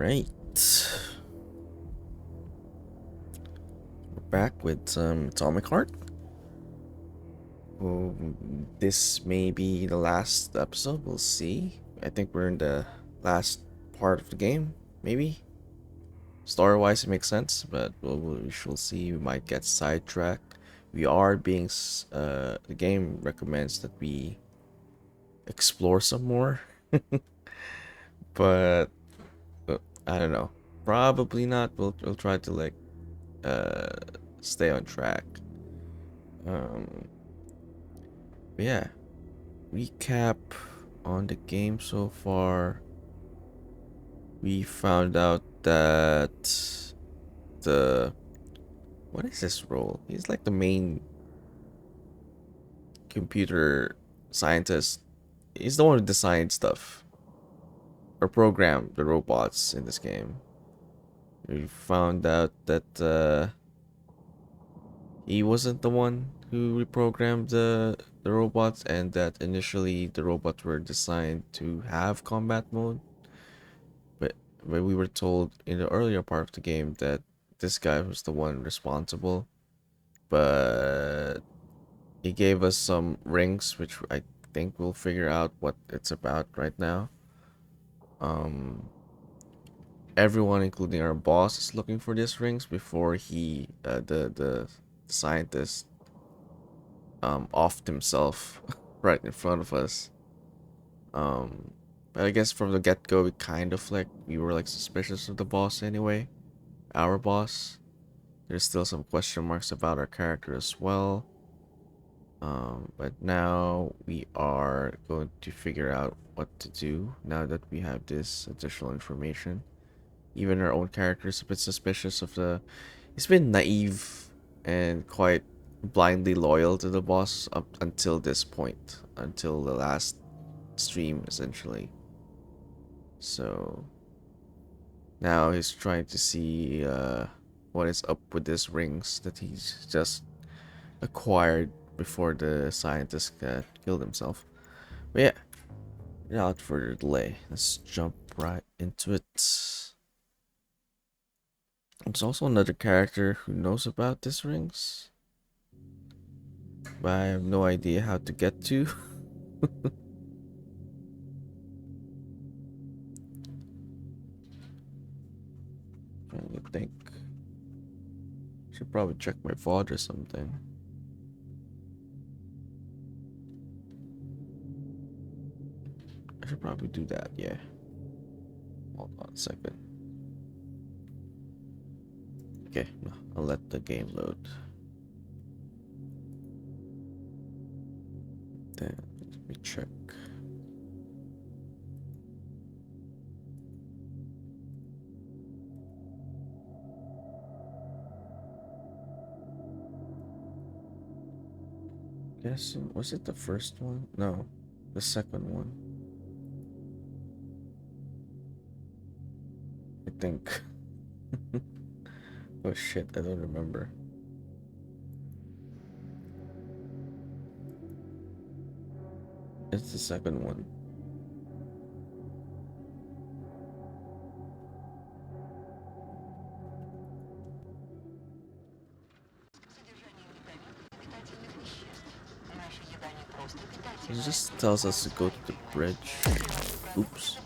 Alright. We're back with some Atomic Heart. Well, this may be the last episode. We'll see. I think we're in the last part of the game, maybe. Story-wise, it makes sense, but we shall see. We might get sidetracked. We are being... the game recommends that we explore some more. But I don't know. Probably not. We'll try to like stay on track. But yeah, recap on the game so far. We found out that what is this role? He's like the main computer scientist. He's the one who designed stuff or programmed the robots in this game. We found out that he wasn't the one who reprogrammed the robots, and that initially the robots were designed to have combat mode. But we were told in the earlier part of the game that this guy was the one responsible. But he gave us some rings, which I think we'll figure out what it's about right now. Everyone, including our boss, is looking for these rings before he, the scientist, offed himself right in front of us. But I guess from the get-go, we were like suspicious of the boss anyway. Our boss. There's still some question marks about our character as well. But now we are going to figure out what to do now that we have this additional information. Even our own character is a bit suspicious of the... He's been naive and quite blindly loyal to the boss up until this point. Until the last stream, essentially. So... now he's trying to see what is up with these rings that he's just acquired before the scientist killed himself. But yeah, without further delay, let's jump right into it. There's also another character who knows about these rings, but I have no idea how to get to. Trying to think. Should probably check my VOD or something. I should probably do that, yeah. Hold on a second. Okay, I'll let the game load. Then let me check. Guessing, was it the first one? No, the second one. I think. Oh shit, I don't remember. It's the second one. It just tells us to go to the bridge. Oops.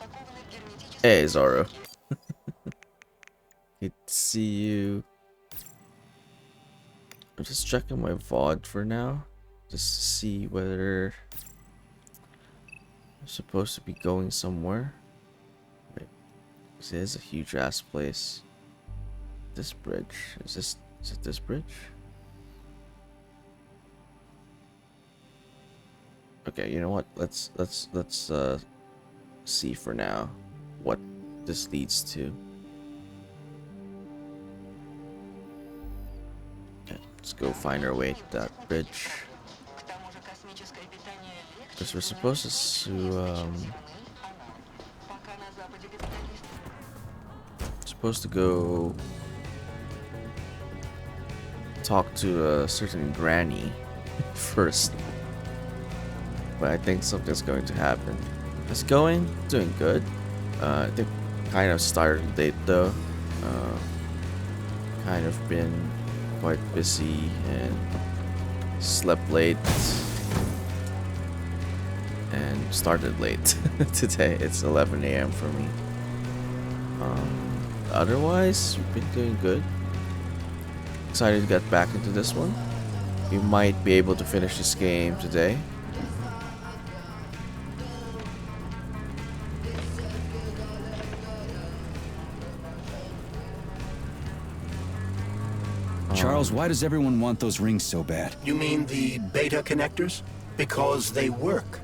Hey, Zoro. Good to see you. I'm just checking my VOD for now, just to see whether I'm supposed to be going somewhere. Wait, this is a huge ass place. This bridge, is it this bridge? Okay, you know what? Let's see for now what this leads to. Let's go find our way to that bridge. Because we're supposed to go talk to a certain granny first. But I think something's going to happen. It's going, doing good. I think Kind of started late though. Kind of been quite busy and slept late and started late today. It's 11 a.m. for me. Otherwise, we've been doing good. Excited to get back into this one. We might be able to finish this game today. Charles, why does everyone want those rings so bad? You mean the beta connectors? Because they work,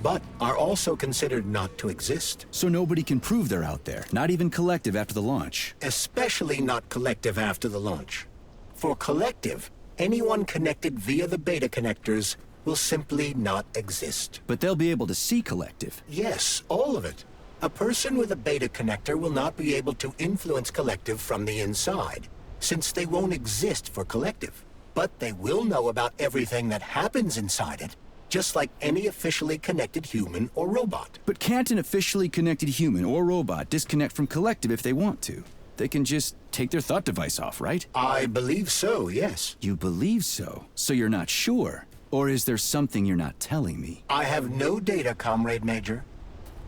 but are also considered not to exist. So nobody can prove they're out there, not even Collective after the launch. Especially not Collective after the launch. For Collective, anyone connected via the beta connectors will simply not exist. But they'll be able to see Collective. Yes, all of it. A person with a beta connector will not be able to influence Collective from the inside, since they won't exist for Collective. But they will know about everything that happens inside it, just like any officially connected human or robot. But can't an officially connected human or robot disconnect from Collective if they want to? They can just take their thought device off, right? I believe so, yes. You believe so? So you're not sure? Or is there something you're not telling me? I have no data, Comrade Major.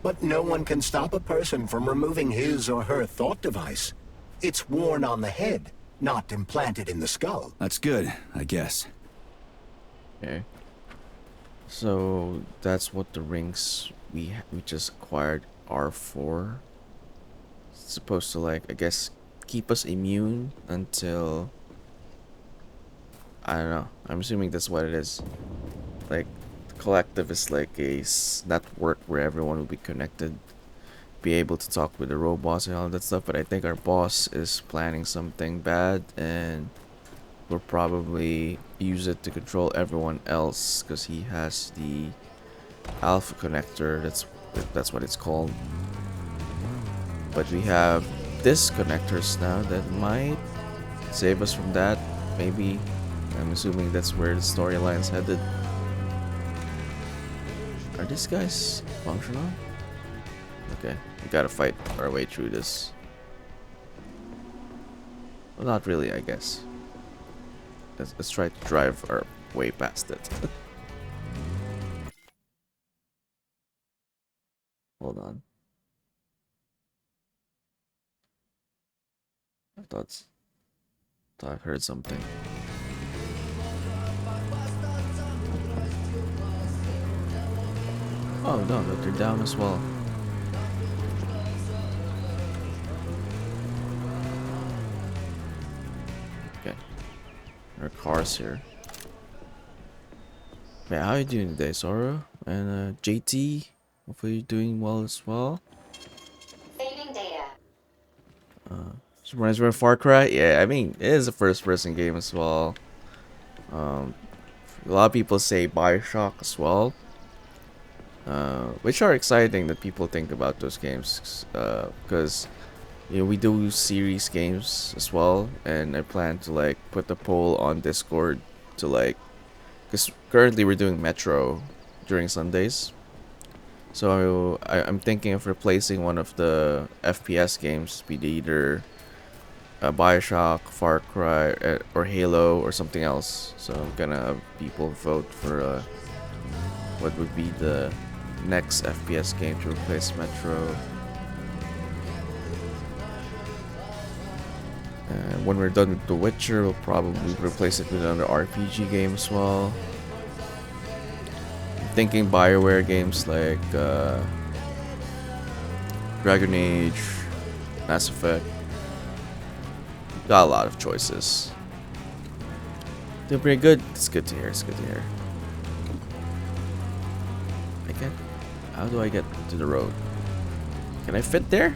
But no one can stop a person from removing his or her thought device. It's worn on the head, not implanted in the skull. That's good, I guess. Okay. So that's what the rings we just acquired are for. It's supposed to, like, I guess, keep us immune until, I don't know. I'm assuming that's what it is. Like, the Collective is like a network where everyone will be connected, be able to talk with the robots and all that stuff. But I think our boss is planning something bad, and we'll probably use it to control everyone else because he has the alpha connector. That's what it's called. But we have this connectors now that might save us from that. Maybe. I'm assuming that's where the storyline's headed. Are these guys functional? Okay, we gotta fight our way through this. Well, not really, I guess. Let's try to drive our way past it. Hold on. I thought I heard something. Oh no, they're down as well. Okay. There are cars here. Man, how are you doing today, Sora? And JT? Hopefully you're doing well as well. Saving data. This reminds me of Far Cry. Yeah, I mean, it is a first-person game as well. A lot of people say Bioshock as well. Which are exciting that people think about those games. Because, you know, we do series games as well. And I plan to, like, put the poll on Discord to, like... Because currently we're doing Metro during Sundays. So I'm thinking of replacing one of the FPS games, be it either Bioshock, Far Cry, or Halo, or something else. So I'm gonna have people vote for what would be the next FPS game to replace Metro. And when we're done with The Witcher, we'll probably replace it with another RPG game as well. Thinking BioWare games like Dragon Age, Mass Effect. Got a lot of choices. Doing pretty good. It's good to hear. It's good to hear. How do I get to the road? Can I fit there?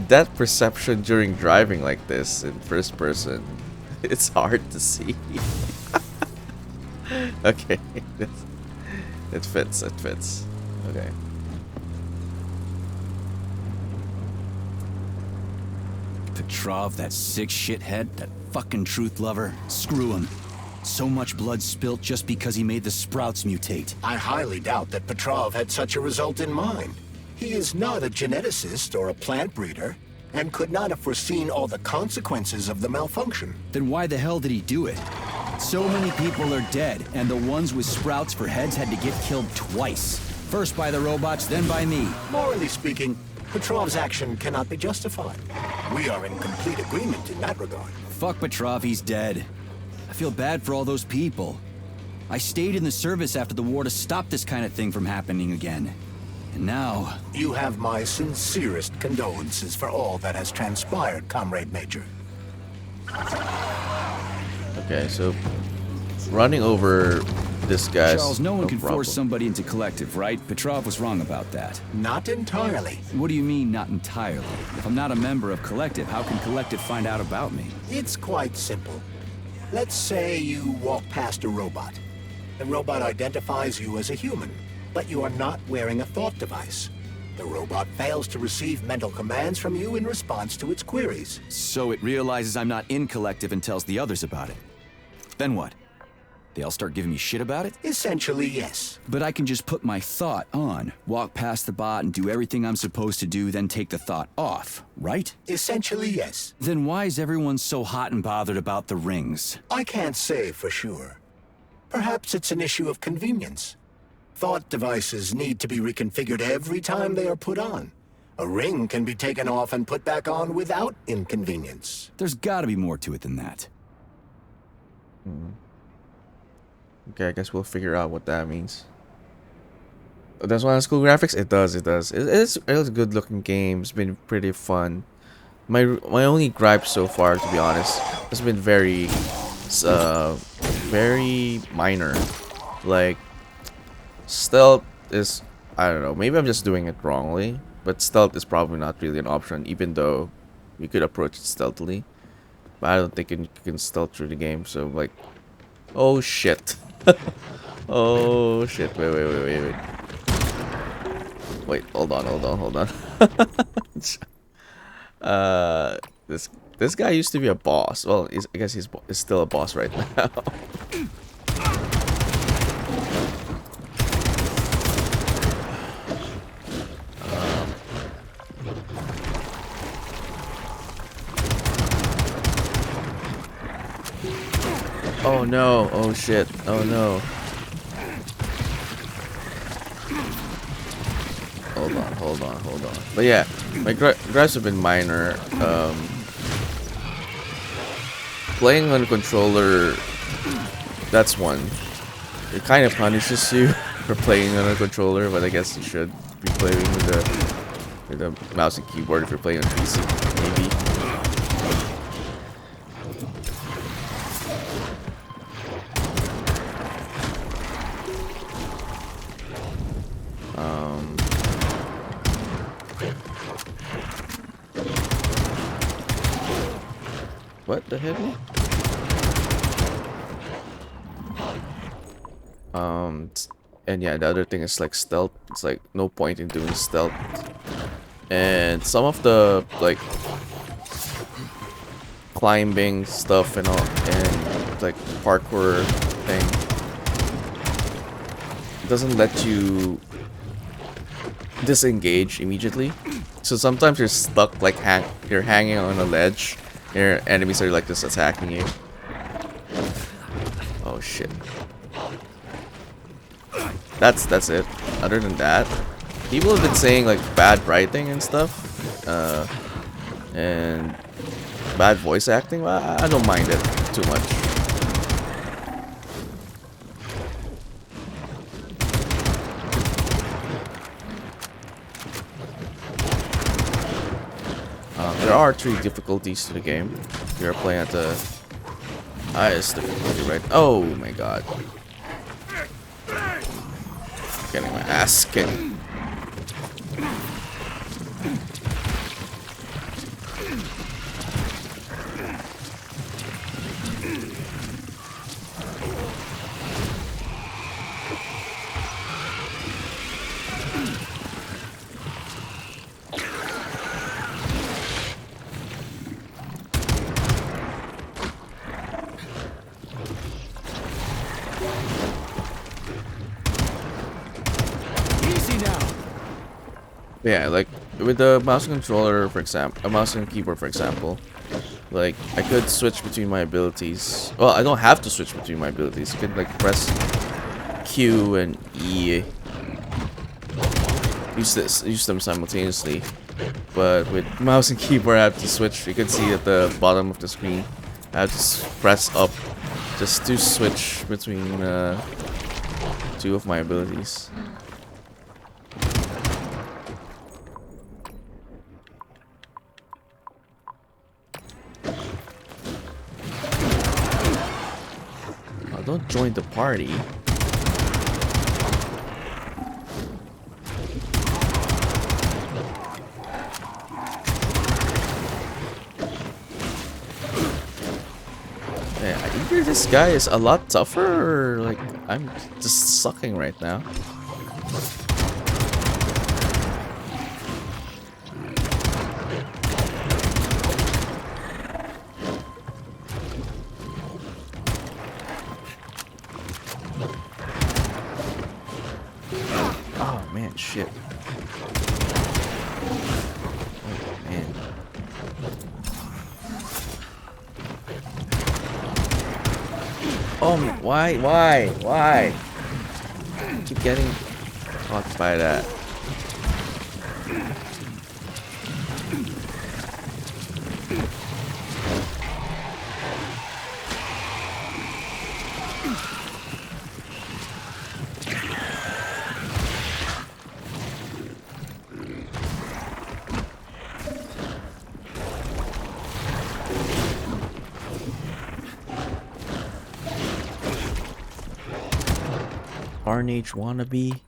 That perception during driving like this in first person, it's hard to see. Okay, it fits. It fits. Okay. Petrov, that sick shithead, that fucking truth lover. Screw him. So much blood spilt just because he made the sprouts mutate. I highly doubt that Petrov had such a result in mind. He is not a geneticist or a plant breeder, and could not have foreseen all the consequences of the malfunction. Then why the hell did he do it? So many people are dead, and the ones with sprouts for heads had to get killed twice. First by the robots, then by me. Morally speaking, Petrov's action cannot be justified. We are in complete agreement in that regard. Fuck Petrov, he's dead. I feel bad for all those people. I stayed in the service after the war to stop this kind of thing from happening again. And now... You have my sincerest condolences for all that has transpired, Comrade Major. Okay, so running over this guy's Charles, no one can problem. force somebody into collective, right? Petrov was wrong about that. Not entirely. What do you mean, not entirely? If I'm not a member of collective, how can collective find out about me? It's quite simple. Let's say you walk past a robot. The robot identifies you as a human, but you are not wearing a thought device. The robot fails to receive mental commands from you in response to its queries. So it realizes I'm not in collective and tells the others about it. Then what? They all start giving me shit about it? Essentially, yes. But I can just put my thought on, walk past the bot and do everything I'm supposed to do, then take the thought off, right? Essentially, yes. Then why is everyone so hot and bothered about the rings? I can't say for sure. Perhaps it's an issue of convenience. Thought devices need to be reconfigured every time they are put on. A ring can be taken off and put back on without inconvenience. There's gotta be more to it than that. Okay, I guess we'll figure out what that means. Does one have cool graphics? It does, it does. It's a good looking game. It's been pretty fun. My only gripe so far, to be honest, has been very minor. Like, stealth is, I don't know, maybe I'm just doing it wrongly, but stealth is probably not really an option, even though you could approach it stealthily. But I don't think you can stealth through the game, so like, oh shit. Oh shit, wait. Wait, hold on. This guy used to be a boss. Well, I guess he's still a boss right now. Oh no, oh shit, oh no. Hold on. But yeah, my gripes have been minor. Playing on a controller, that's one. It kind of punishes you for playing on a controller, but I guess you should be playing with a mouse and keyboard if you're playing on PC, maybe. What the hell? And yeah, the other thing is like stealth. It's like no point in doing stealth. And some of the like climbing stuff and all, and like parkour thing, doesn't let you disengage immediately. So sometimes you're stuck, like you're hanging on a ledge. Your enemies are like just attacking you. Oh shit. That's it. Other than that, people have been saying like bad writing and stuff, and bad voice acting. Well, I don't mind it too much. There are 3 difficulties to the game. You're playing at the highest difficulty, right? Oh my god. Getting my ass kicked. Easy now. Yeah, like with the mouse and controller, for example, a mouse and keyboard, for example, like I could switch between my abilities. Well, I don't have to switch between my abilities. I could like press Q and E, use them simultaneously. But with mouse and keyboard, I have to switch. You can see at the bottom of the screen, I have to press up just to switch between two of my abilities. Oh, don't join the party. Yeah, either this guy is a lot tougher, or like I'm just sucking right now. Oh man, shit. Oh man. Oh, why? Keep getting caught by that. Carnage wannabe.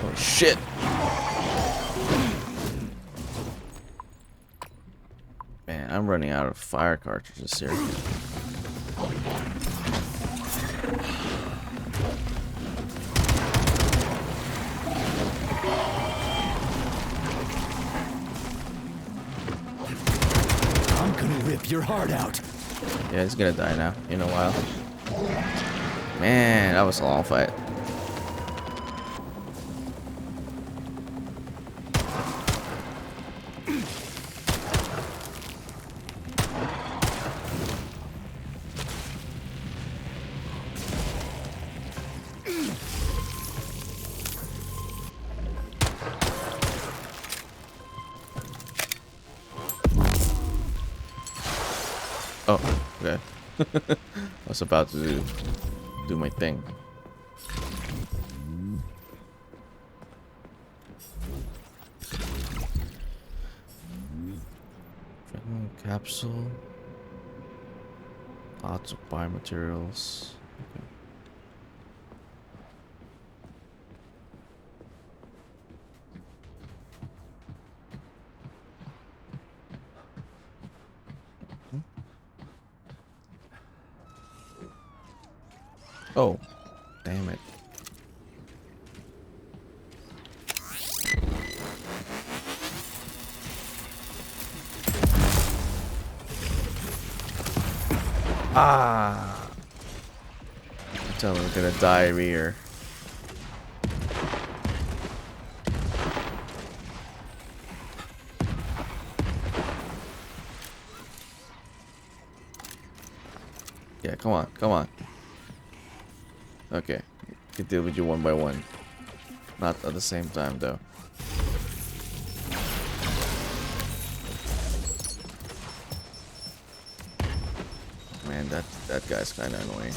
Oh shit. Man, I'm running out of fire cartridges here. I'm gonna rip your heart out. Yeah, he's gonna die now in a while. Man, that was a long fight. Oh, okay. I was about to do my thing. Capsule. Lots of biomaterials. Okay. Oh, damn it. Ah. Tell them we're gonna die here. Yeah, come on, come on. Okay, can deal with you one by one. Not at the same time, though. man, that guy's kind of annoying.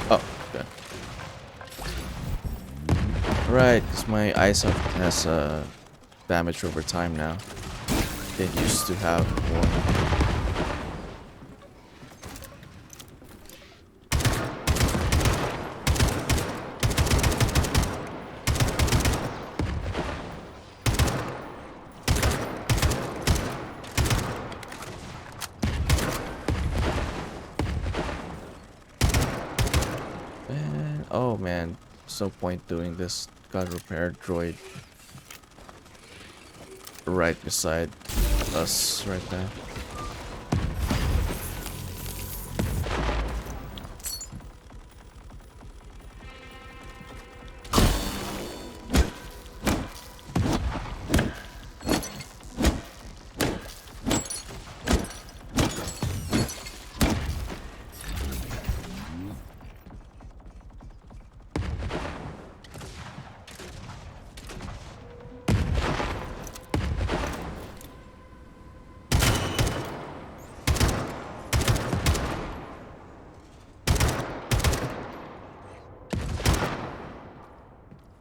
Oh, okay. Right, because my ice has damage over time now. It used to have one. Man, oh man, there's no point doing this. Got repair droid right beside us right now.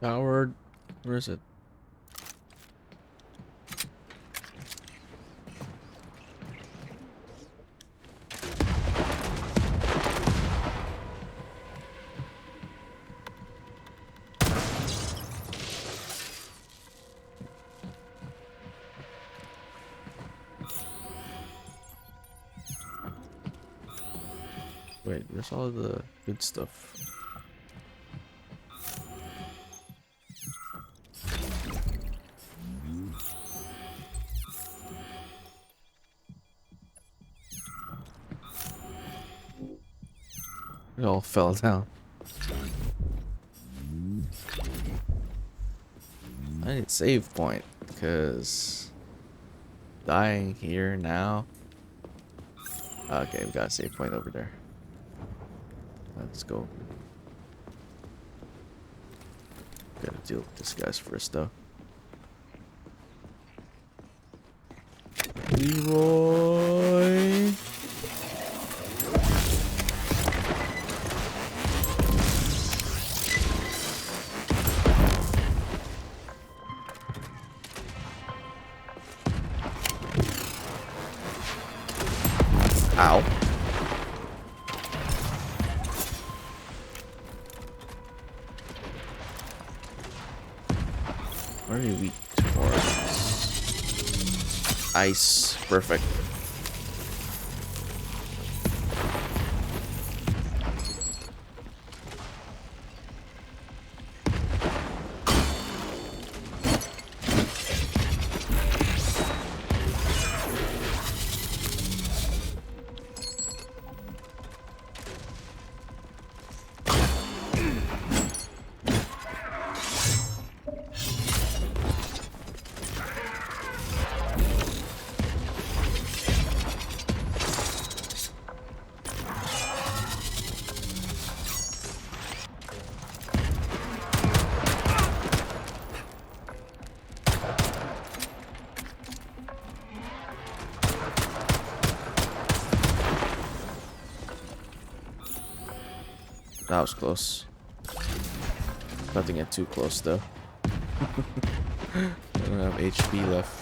Howard, where is it? Wait, there's all the good stuff. It all fell down. I need save point because dying here now. Okay, we got a save point over there. Let's go. Gotta deal with this guys first though. Leroy. Ow. What are you weak towards? Ice. Perfect. That was close. Not to get too close though. I don't have HP left.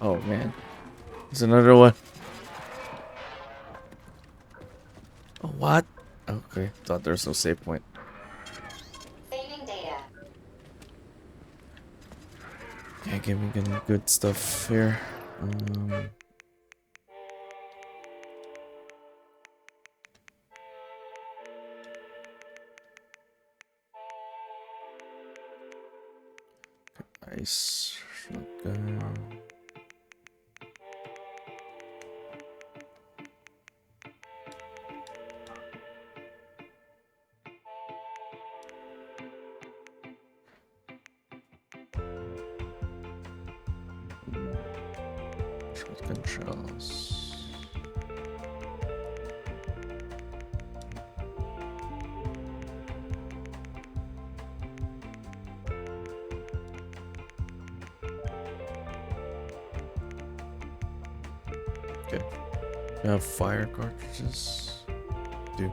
Oh man, there's another one. What? Okay, thought there was no save point. Saving data. Yeah, give me good stuff here. Ice shotgun. Shotgun shells. Okay. We have fire cartridges. Do.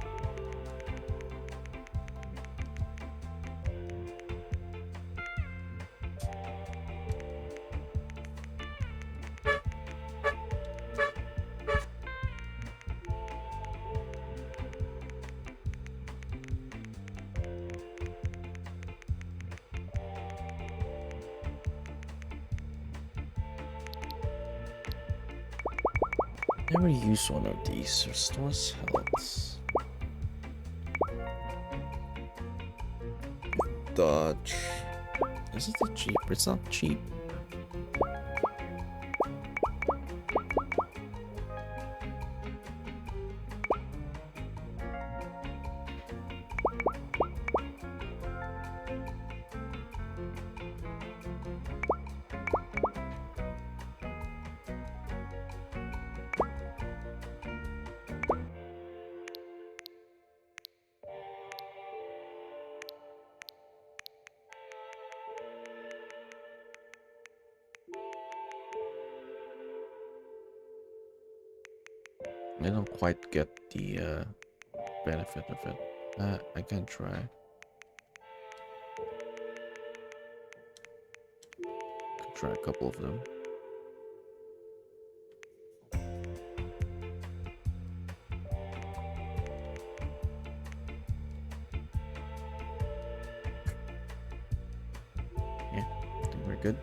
Never use one of these. Restores health. Dodge. Is it cheap? It's not cheap. I don't quite get the benefit of it. I can try. Could try a couple of them. Yeah, I think we're good.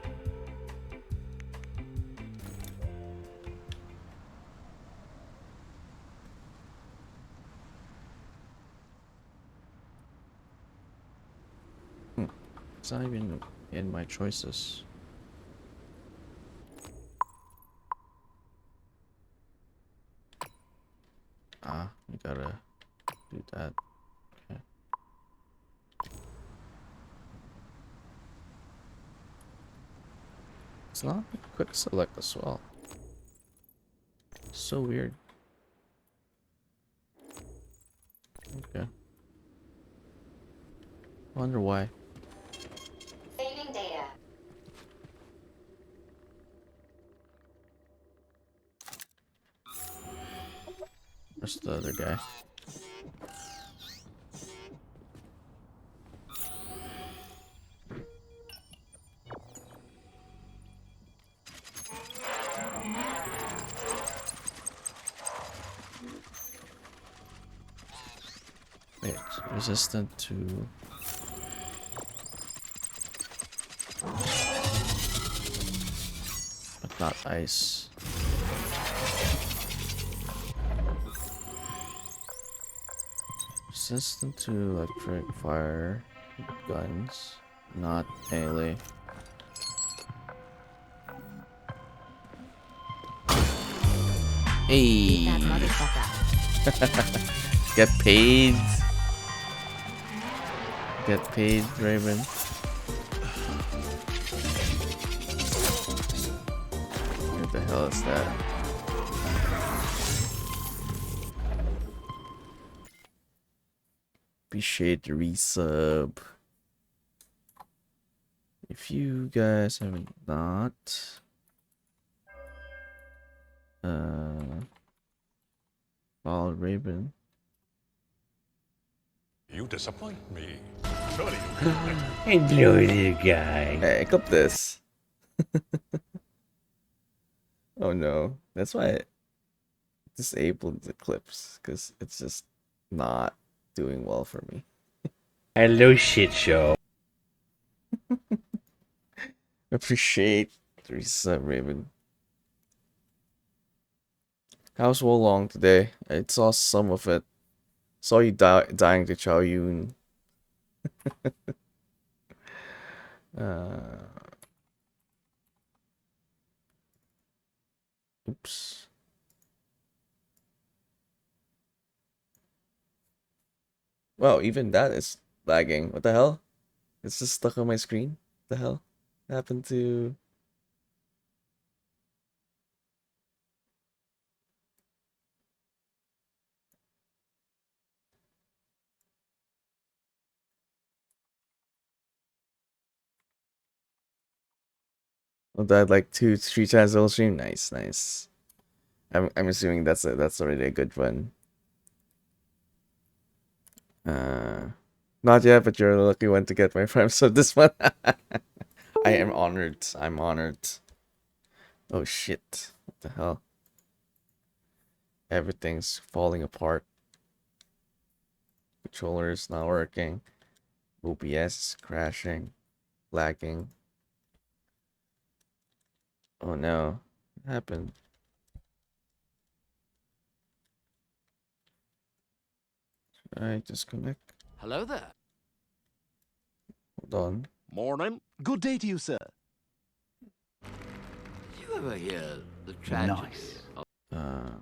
It's not even in my choices. Ah, we gotta do that. Okay. It's not a quick select as well. So weird. Okay. Wonder why. Saving data. Where's the other guy? Wait, resistant to... but not ice. Resistant to electric fire guns, not melee. Hey, That motherfucker. get paid. Get paid, Raven. What the hell is that? Appreciate the resub. If you guys have not followed Raven, You disappoint me. Surely Hello, little guy. hey, clip this. Oh no, that's why I disabled the clips, because it's just not doing well for me. Hello, shit show. Appreciate the resub, Raven. How's Wolong today? I saw some of it. Saw you dying to Chow Yun. uh, oops. Wow, even that is lagging. What the hell? It's just stuck on my screen. What the hell happened to? Oh, that like 2, 3 times the stream. Nice, nice. I'm assuming that's already a good one. Uh, Not yet, but you're the lucky one to get my prime sub this one. I am honored. I'm honored. Oh shit! What the hell? Everything's falling apart. Controller is not working. OBS is crashing, lagging. Oh no, what happened? Should I disconnect? Hello there. Hold on. Morning. Good day to you, sir. You ever hear the tragedy? Nice.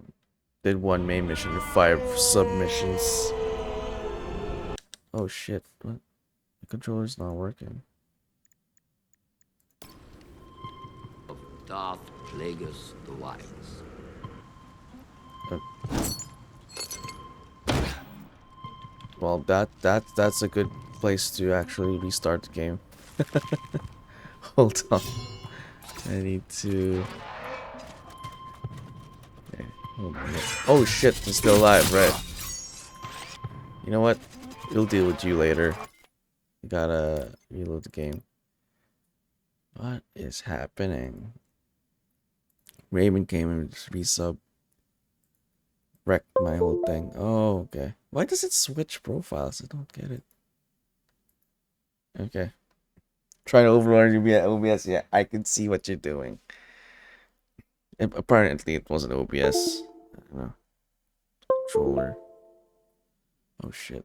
Did one main mission, 5 submissions. Oh shit! What? The controller's not working. Of Darth Plagueis the Wise. Well, that's a good place to actually restart the game. Hold on. I need to. Okay. Oh shit! He's still alive, right? You know what? We'll deal with you later. Gotta reload the game. What is happening? Raymond came and resub. Wrecked my whole thing. Oh, okay. Why does it switch profiles? I don't get it. Okay. Trying to override OBS. Yeah, I can see what you're doing. Apparently, it wasn't OBS. I don't know. Controller. Oh, shit.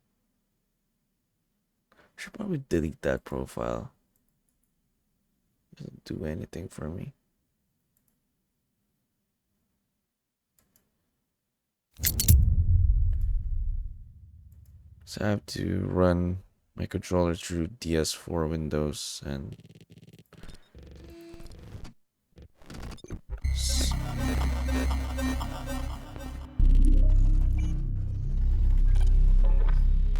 Should probably delete that profile. Doesn't do anything for me. So I have to run my controller through DS4 Windows and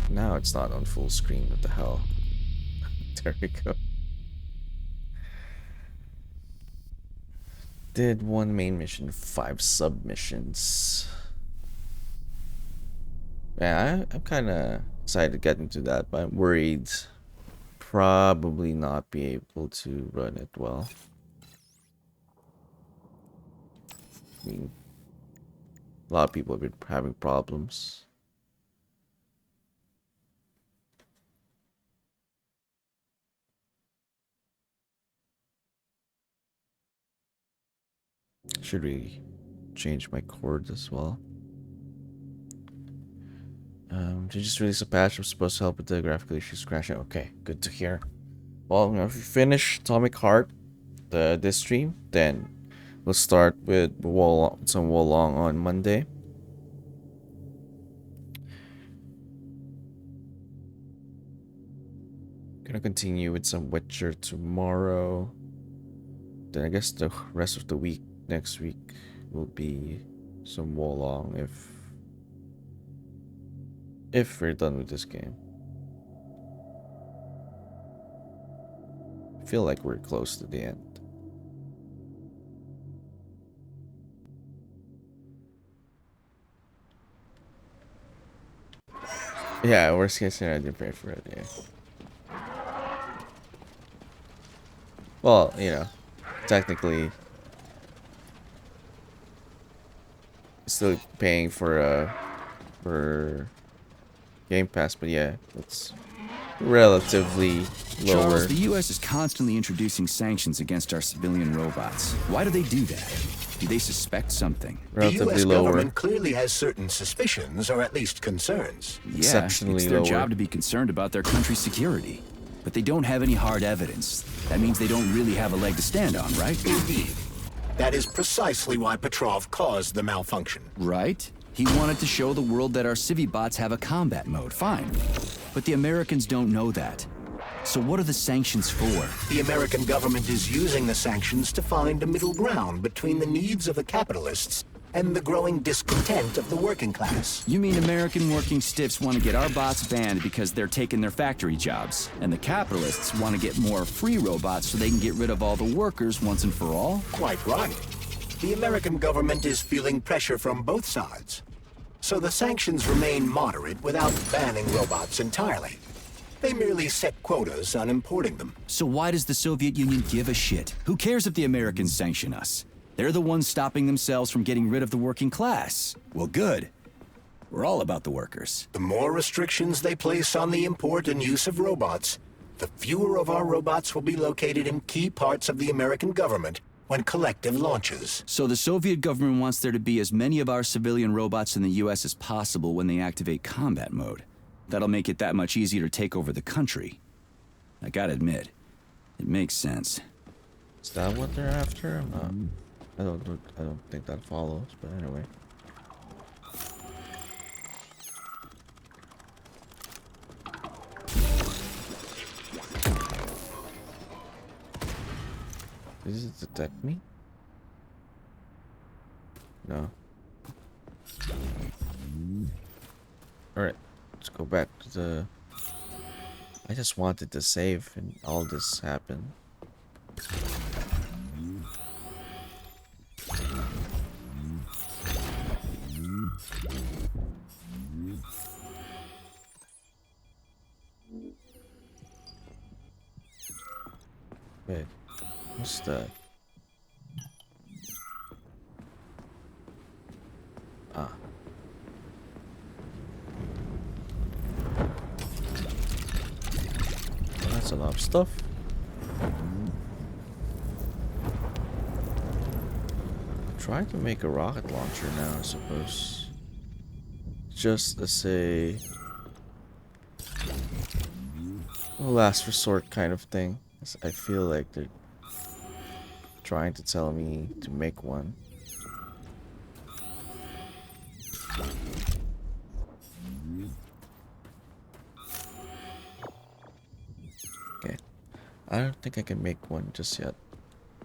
now it's not on full screen. What the hell? There we go. Did 1 main mission, 5 submissions. Yeah, I'm kind of excited to get into that, but I'm worried probably not be able to run it well. I mean, a lot of people have been having problems. Should we change my cord as well? They just released a patch. I'm supposed to help with the graphical issues crashing. Okay, good to hear. Well, if we finish Atomic Heart, this stream, then we'll start with some Wolong on Monday. Gonna continue with some Witcher tomorrow. Then I guess the rest of the week, next week, will be some Wolong if we're done with this game. I feel like we're close to the end. Yeah, worst case scenario, I didn't pray for it, yeah. Well, you know, technically, still paying for Game Pass, but yeah, it's relatively lower. Charles, the U.S. is constantly introducing sanctions against our civilian robots. Why do they do that? Do they suspect something? The Relatively U.S. lower. government clearly has certain suspicions, or at least concerns. Yeah, Exceptionally it's their lower. job to be concerned about their country's security. But they don't have any hard evidence. That means they don't really have a leg to stand on, right? Indeed. That is precisely why Petrov caused the malfunction. Right? He wanted to show the world that our Civibots have a combat mode, fine. But the Americans don't know that. So what are the sanctions for? The American government is using the sanctions to find a middle ground between the needs of the capitalists and the growing discontent of the working class. You mean American working stiffs want to get our bots banned because they're taking their factory jobs, and the capitalists want to get more free robots so they can get rid of all the workers once and for all? Quite right. The American government is feeling pressure from both sides. So the sanctions remain moderate without banning robots entirely. They merely set quotas on importing them. So why does the Soviet Union give a shit? Who cares if the Americans sanction us? They're the ones stopping themselves from getting rid of the working class. Well, good. We're all about the workers. The more restrictions they place on the import and use of robots, the fewer of our robots will be located in key parts of the American government when Collective launches. So the Soviet government wants there to be as many of our civilian robots in the US as possible when they activate combat mode. That'll make it that much easier to take over the country. I gotta admit, it makes sense. Is that what they're after? I'm not. I don't think that follows. But anyway. Does it detect me? No. Alright, let's go back to the... I just wanted to save and all this happened. Wait, what's that? Ah. Well, that's a lot of stuff. Try to make a rocket launcher now, I suppose. Just as a last resort kind of thing. I feel like they're trying to tell me to make one. Okay. I don't think I can make one just yet.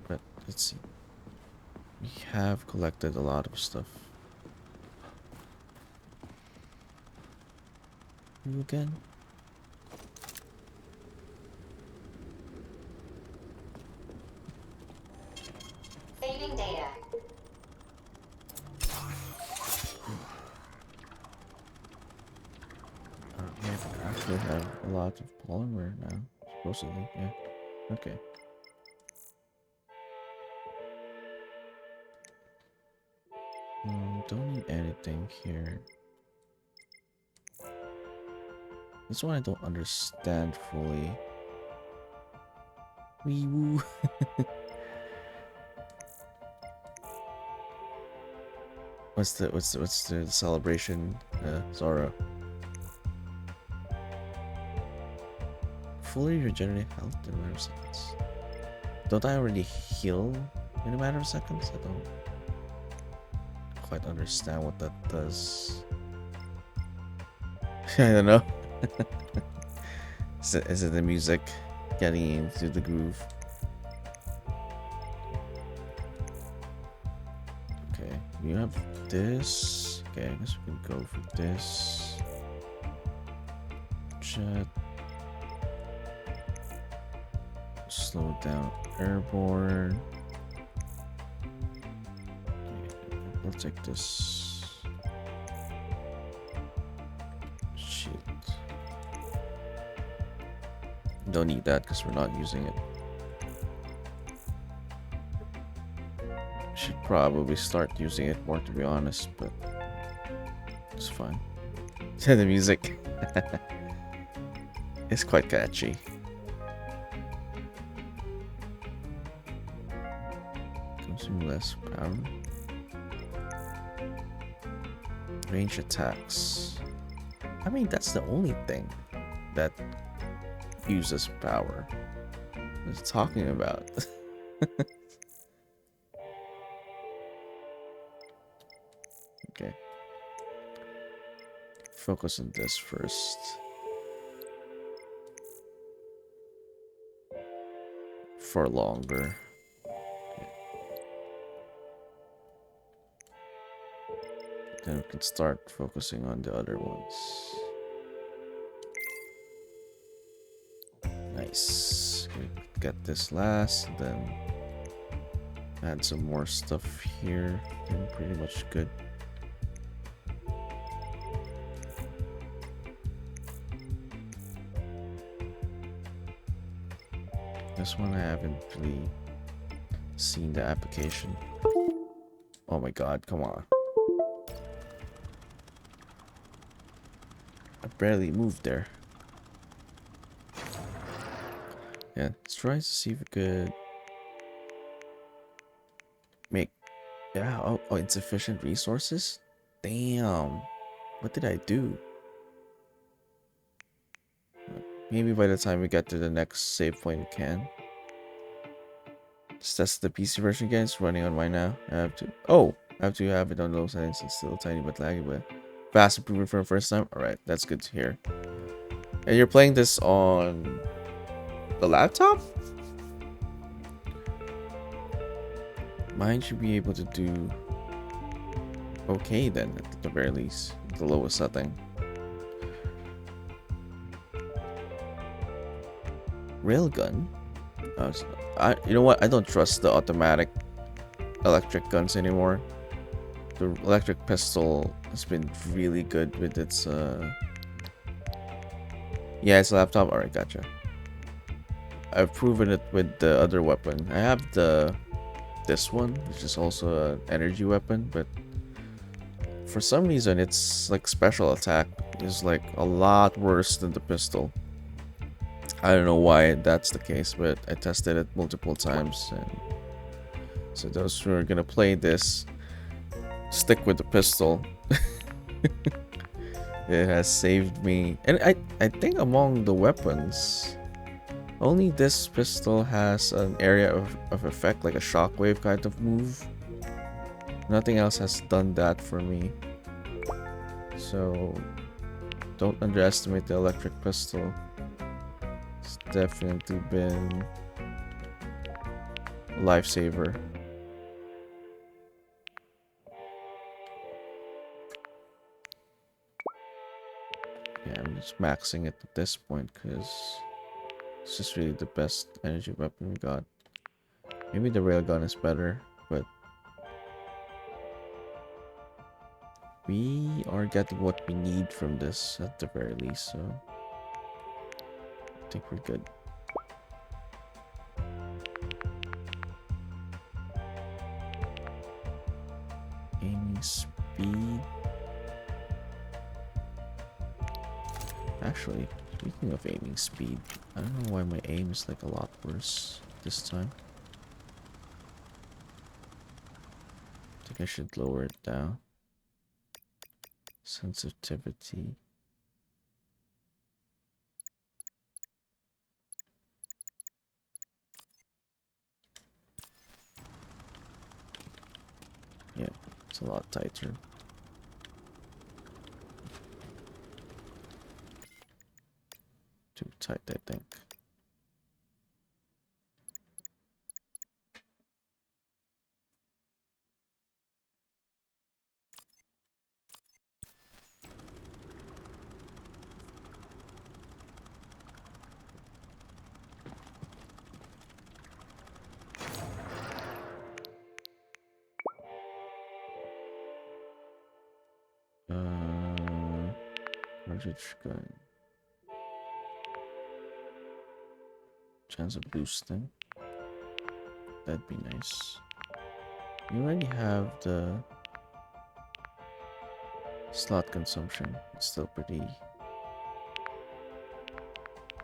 But let's see. We have collected a lot of stuff. You again? Saving data. We actually have a lot of polymer now, supposedly, yeah. Okay. Don't need anything here. This one I don't understand fully. Wee woo. What's the celebration, Zora? Fully regenerate health in a matter of seconds. Don't I already heal in a matter of seconds? I don't quite understand what that does. I don't know. Is it the music getting into the groove? Okay, you have this. Okay, I guess we can go for this. Jet. Slow down airborne. Okay, we'll take this. Shit. Don't need that because we're not using it. Should probably start using it more, to be honest, but it's fine. The music. It's quite catchy. Consume less power. Range attacks. I mean, that's the only thing that uses power. What is talking about? Okay. Focus on this first. For longer. Then we can start focusing on the other ones. Nice. Get this last, then add some more stuff here, and pretty much good. This one I haven't really seen the application. Oh my god, come on. I barely moved there. Yeah, let's try to see if we could make... Yeah, oh, insufficient resources? Damn. What did I do? Maybe by the time we get to the next save point we can. Just test the PC version again. It's running on mine now. I have to... Oh! I have to have it on low settings. It's still tiny but laggy, but vast improvement for the first time. Alright, that's good to hear. And you're playing this on the laptop? Mine should be able to do okay then, at the very least. The lowest setting. Railgun? You know what? I don't trust the automatic electric guns anymore. The electric pistol has been really good with its yeah, it's a laptop. Alright, gotcha. I've proven it with the other weapon. I have this one, which is also an energy weapon, but for some reason its like special attack is like a lot worse than the pistol. I don't know why that's the case, but I tested it multiple times, and so those who are gonna play this, stick with the pistol. It has saved me, and I think among the weapons, only this pistol has an area of effect, like a shockwave kind of move. Nothing else has done that for me. So don't underestimate the electric pistol. It's definitely been a lifesaver. Yeah, I'm just maxing it at this point because it's just really the best energy weapon we got. Maybe the railgun is better, but we are getting what we need from this at the very least, so I think we're good. Aiming speed. Actually, speaking of aiming speed, I don't know why my aim is like a lot worse this time. I think I should lower it down. Sensitivity. Yeah, it's a lot tighter. Too tight, I think. Cartridge gun. Chance of boosting. That'd be nice. You already have the slot consumption. It's still pretty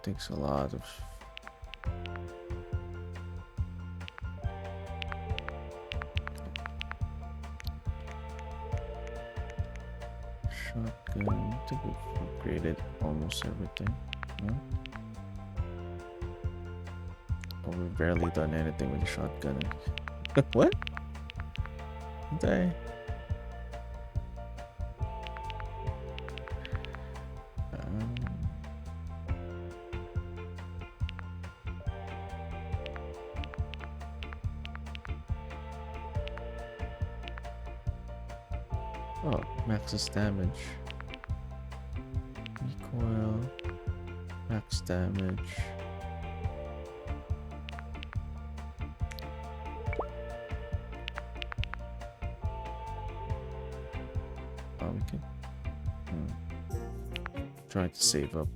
takes a lot of. Shotgun. I think we've upgraded almost everything. No? Oh, we've barely done anything with the shotgun. What? Did I? Oh, maxes damage. Recoil. Max damage. Oh, we can. Try to save up.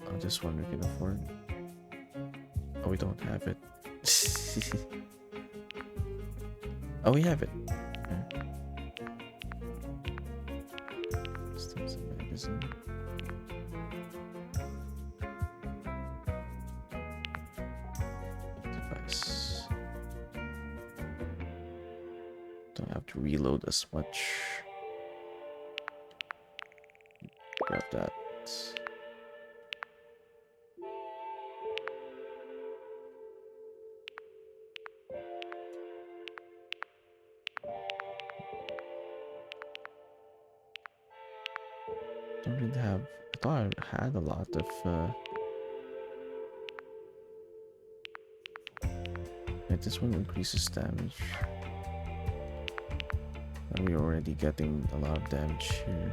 Oh, this one we can afford. Oh, we don't have it. Oh, we have it. Okay. Stems and magazine. Device. Don't have to reload as much. Grab that. Don't really have. I thought I had a lot of. Wait, this one increases damage. And we're already getting a lot of damage here.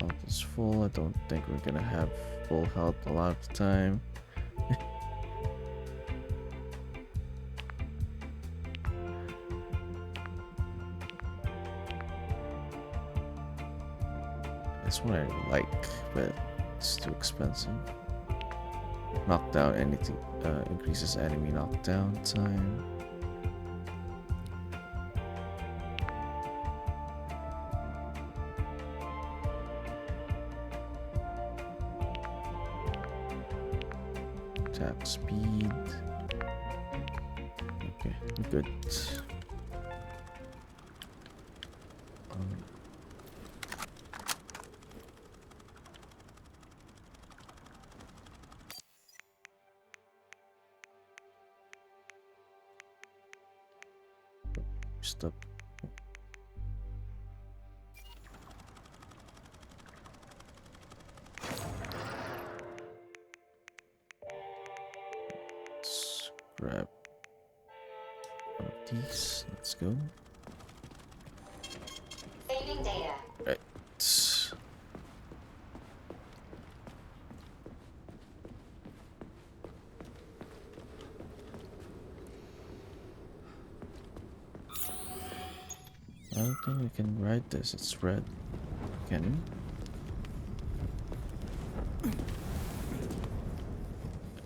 Health is full. I don't think we're gonna have full health a lot of the time. This one I like, but it's too expensive. Knockdown anything increases enemy knockdown time. Attack speed. Okay, good. Stop. Let's grab one of these. Let's go. Saving data. Right. I don't think we can ride this. It's red. Can we? I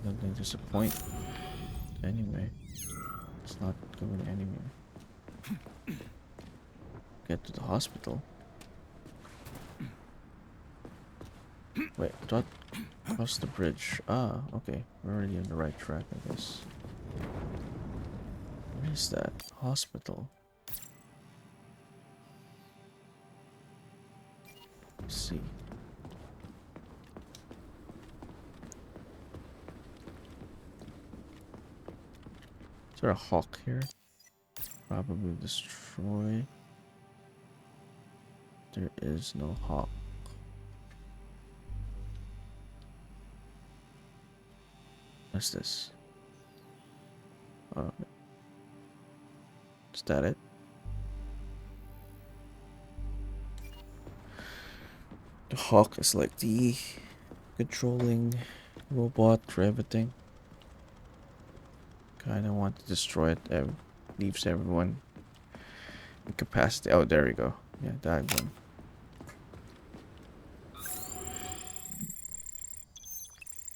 don't think there's a point. Anyway, it's not going anywhere. Get to the hospital. Wait, I thought cross the bridge. Ah, okay. We're already on the right track, I guess. Where is that? Hospital. Let's see. Is there a hawk here? Probably destroy. There is no hawk. What's this? Oh, is that it? The hawk is like the controlling robot for everything. Kinda want to destroy it. Leaves everyone incapacitated. Oh, there we go. Yeah, that one.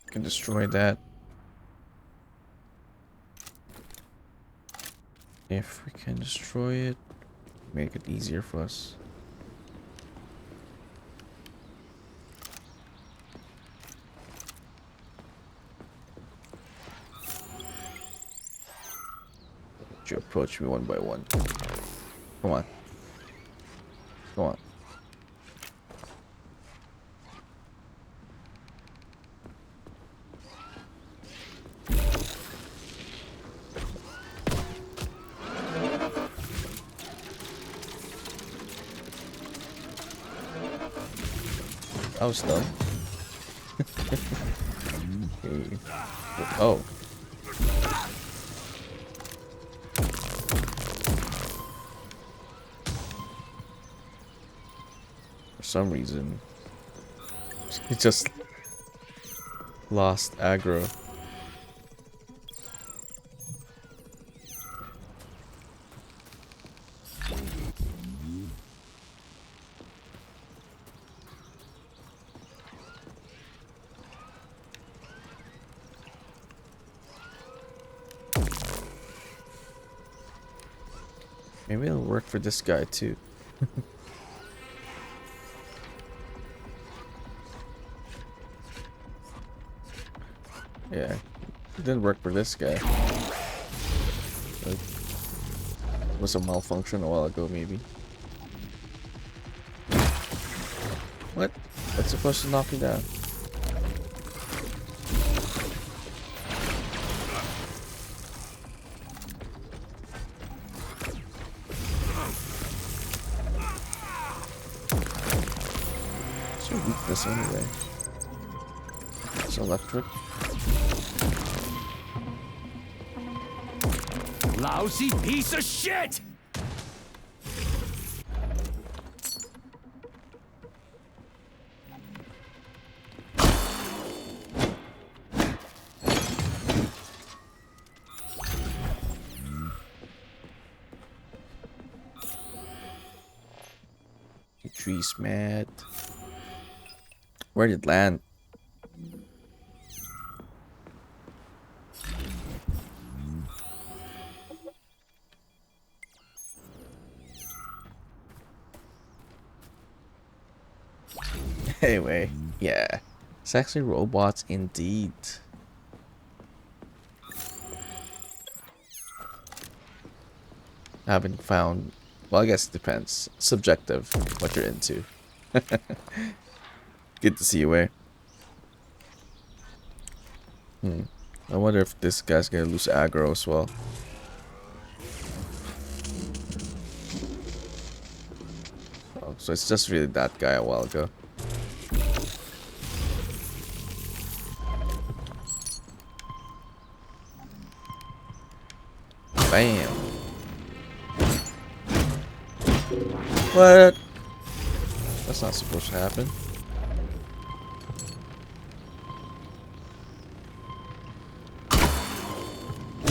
Can destroy that. If we can destroy it, make it easier for us. You approach me one by one. Come on. Come on. I was done. Okay. Oh. For some reason, he just lost aggro. Maybe it'll work for this guy too. Yeah, it didn't work for this guy. It was a malfunction a while ago, maybe. What? That's supposed to knock you down. What's your weakness anyway? It's electric. Lousy piece of shit! The tree's mad. Where did it land? Anyway, yeah. It's actually robots indeed. I haven't found... Well, I guess it depends. Subjective, what you're into. Good to see you, eh? I wonder if this guy's gonna lose aggro as well. Oh, so it's just really that guy a while ago. Bam! What? That's not supposed to happen.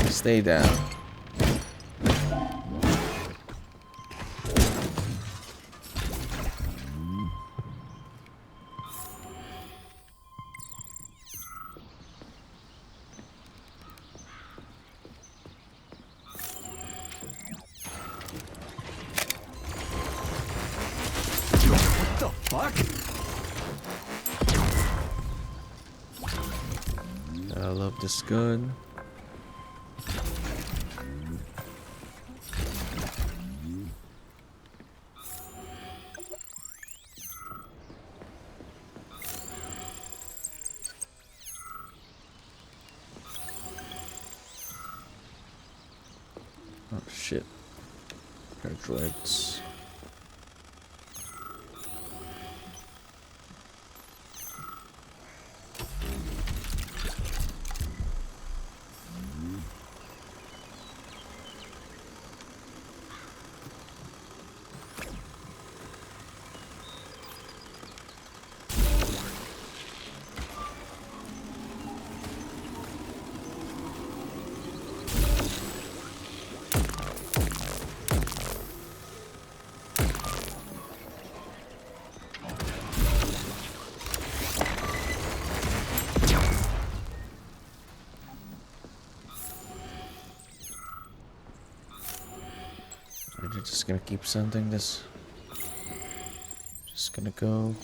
Stay down. What the fuck? I love this gun. Oh shit. Droids. They're just gonna keep sending this. Just gonna go.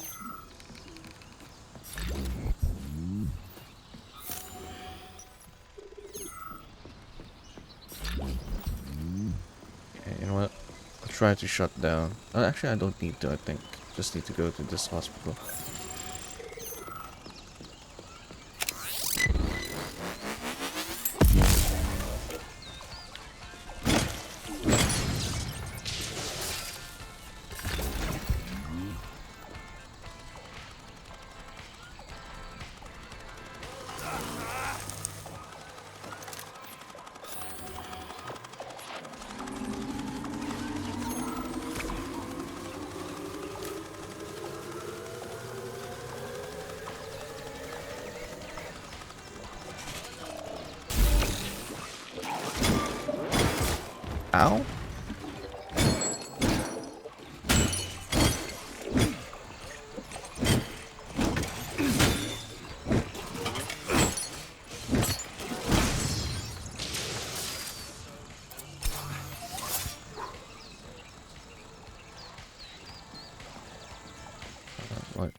Okay, you know what? I'll try to shut down. Actually, I don't need to, I think. Just need to go to this hospital. Ow? What?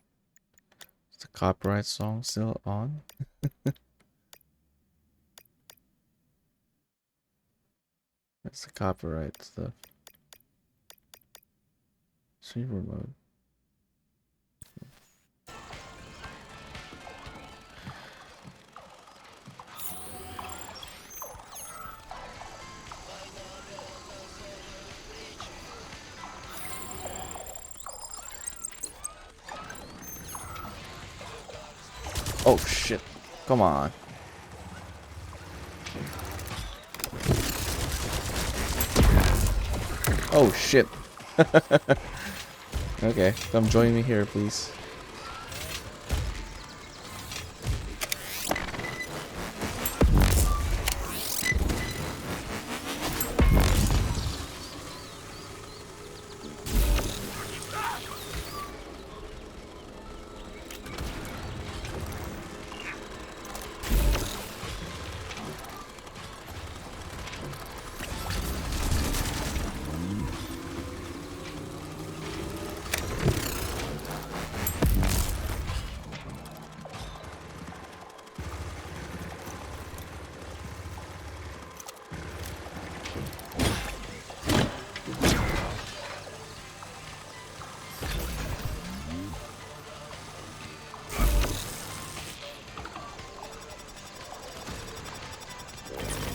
Is the copyright song still on? That's the copyright stuff. Server mode. Oh shit. Come on. Oh shit. Okay, come join me here, please.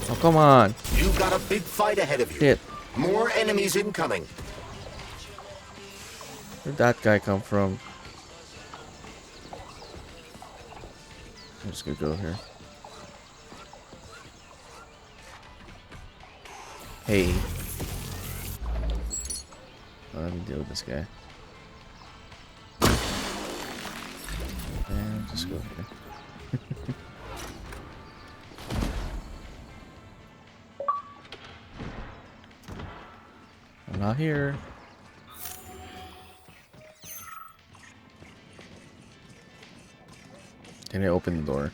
Oh, come on. You've got a big fight ahead of you. Shit. More enemies incoming. Where'd that guy come from? I'm just gonna go here. Hey. Let me deal with this guy. And just go here. I'm not here. Can I open the door?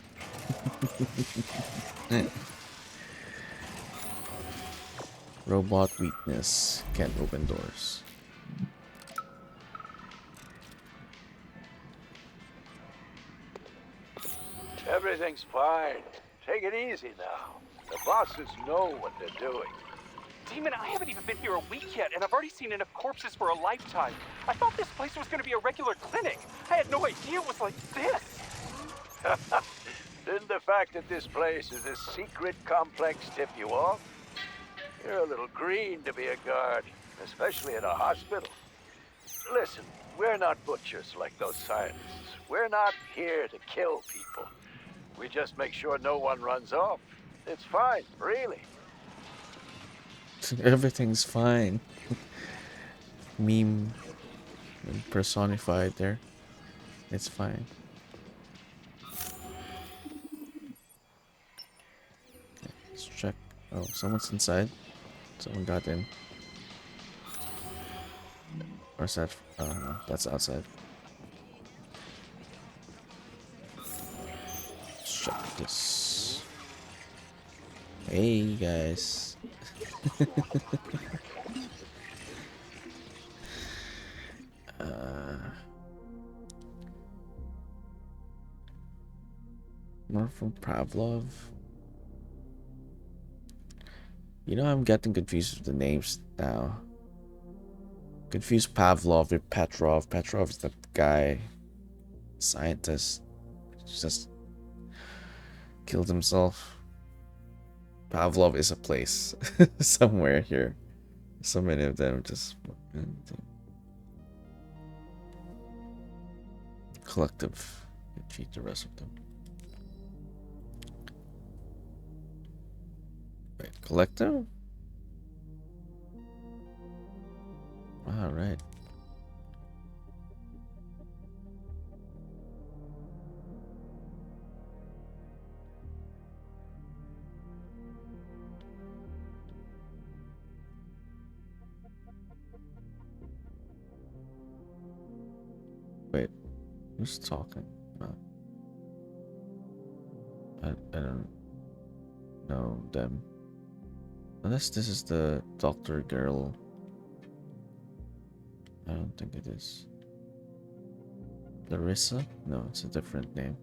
Robot weakness. Can't open doors. Everything's fine. Take it easy now. The bosses know what they're doing. Demon, I haven't even been here a week yet, and I've already seen enough corpses for a lifetime. I thought this place was going to be a regular clinic. I had no idea it was like this. Didn't the fact that this place is a secret complex tip you off? You're a little green to be a guard, especially at a hospital. Listen, we're not butchers like those scientists. We're not here to kill people. We just make sure no one runs off. It's fine, really. Everything's fine. Meme personified there. It's fine. Okay, let's check. Oh, someone's inside. Someone got in. Or is that? No, that's outside. Let's check this. Hey guys. More from Pavlov. You know, I'm getting confused with the names now. Confused Pavlov with Petrov. Petrov is the guy, scientist, just killed himself. Pavlov is a place somewhere here. So many of them just collective. Cheat the rest of them. Right, collective. All right. Wait, who's talking? I don't know them. Unless this is the doctor girl. I don't think it is. Larissa? No, it's a different name.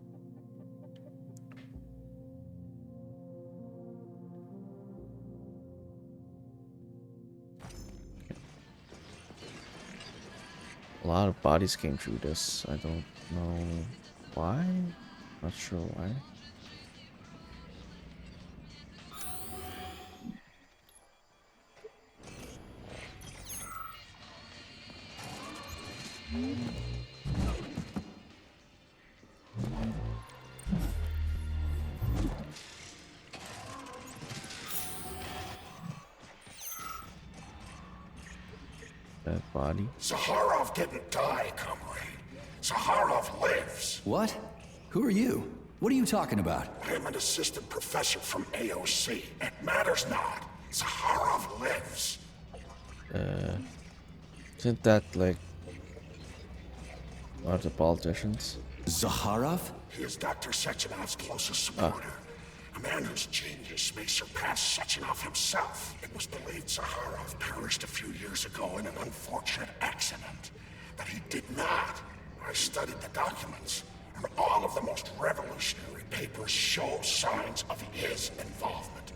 A lot of bodies came through this. I don't know why. Not sure why. That body. Zaharov didn't die, comrade. Zaharov lives. What? Who are you? What are you talking about? I'm an assistant professor from AOC. It matters not. Zaharov lives. Isn't that like one of the politicians? Zaharov? He is Dr. Sechenov's closest supporter. A man whose genius may surpass Sechenov himself. It was believed Zaharov perished a few years ago in an unfortunate accident. But he did not. I studied the documents, and all of the most revolutionary papers show signs of his involvement.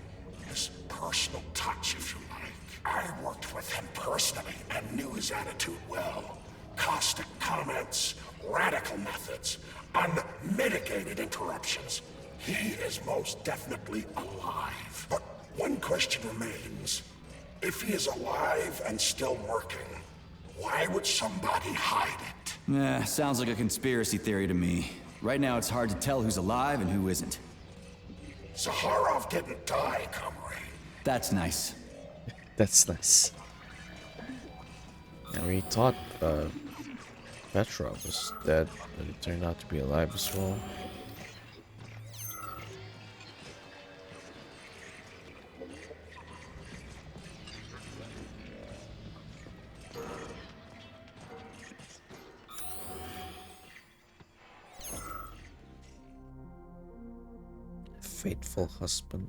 His personal touch, if you like. I worked with him personally and knew his attitude well. Caustic comments, radical methods, unmitigated interruptions. He is most definitely alive. But one question remains. If he is alive and still working, why would somebody hide it? Sounds like a conspiracy theory to me. Right now it's hard to tell who's alive and who isn't. Zaharov didn't die, comrade. That's nice. That's nice. And we thought Petrov was dead, but it turned out to be alive as well. Faithful husband.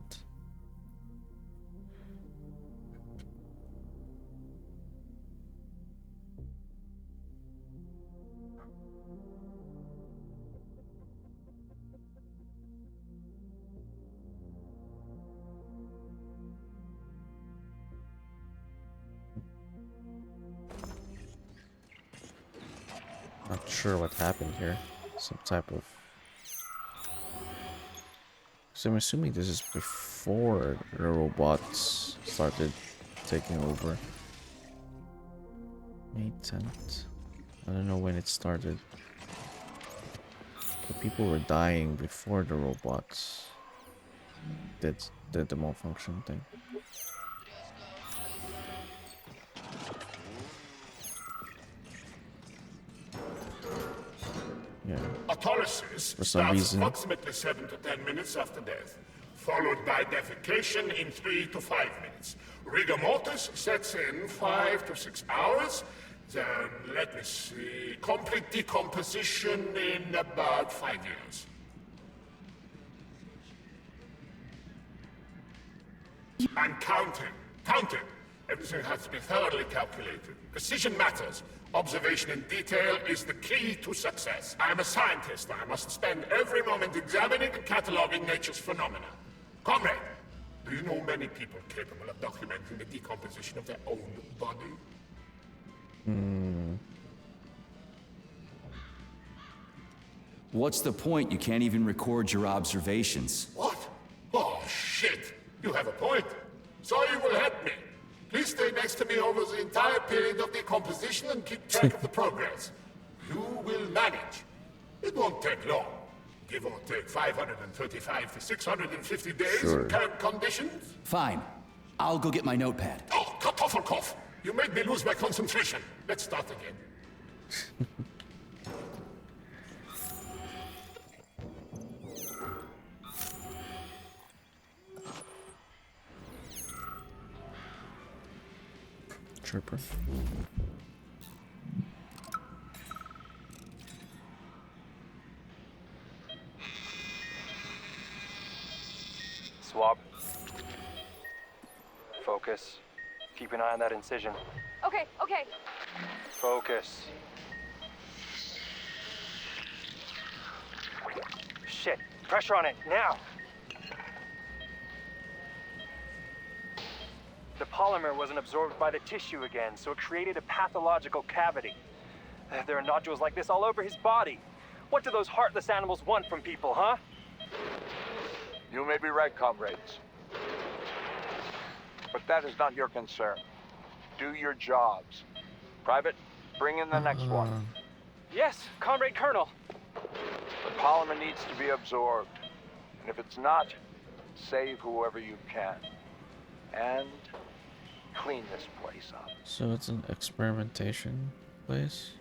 Not sure what happened here. Some type of... So I'm assuming this is before the robots started taking over. May 10th. I don't know when it started. But people were dying before the robots did the malfunction thing. Yeah. Autolysis For some starts reason. approximately 7 to 10 minutes after death, followed by defecation in 3 to 5 minutes. Rigor mortis sets in 5 to 6 hours. Then, let me see, complete decomposition in about 5 years. And counting. Everything has to be thoroughly calculated. Precision matters. Observation in detail is the key to success. I am a scientist. I must spend every moment examining and cataloging nature's phenomena. Comrade, do you know many people capable of documenting the decomposition of their own body? What's the point? You can't even record your observations. What? Oh, shit! You have a point. So you will help me. Please stay next to me over the entire period of decomposition and keep track of the progress. You will manage. It won't take long. Give or take 535 to 650 days in current conditions. Fine. I'll go get my notepad. Oh, Kartoffelkopf! You made me lose my concentration. Let's start again. Trooper. Swab. Focus. Keep an eye on that incision. Okay, okay. Focus. Shit. Pressure on it, now! The polymer wasn't absorbed by the tissue again, so it created a pathological cavity. There are nodules like this all over his body. What do those heartless animals want from people, huh? You may be right, comrades. But that is not your concern. Do your jobs. Private, bring in the next one. Yes, Comrade Colonel. The polymer needs to be absorbed. And if it's not, save whoever you can. And clean this place up. So it's an experimentation place.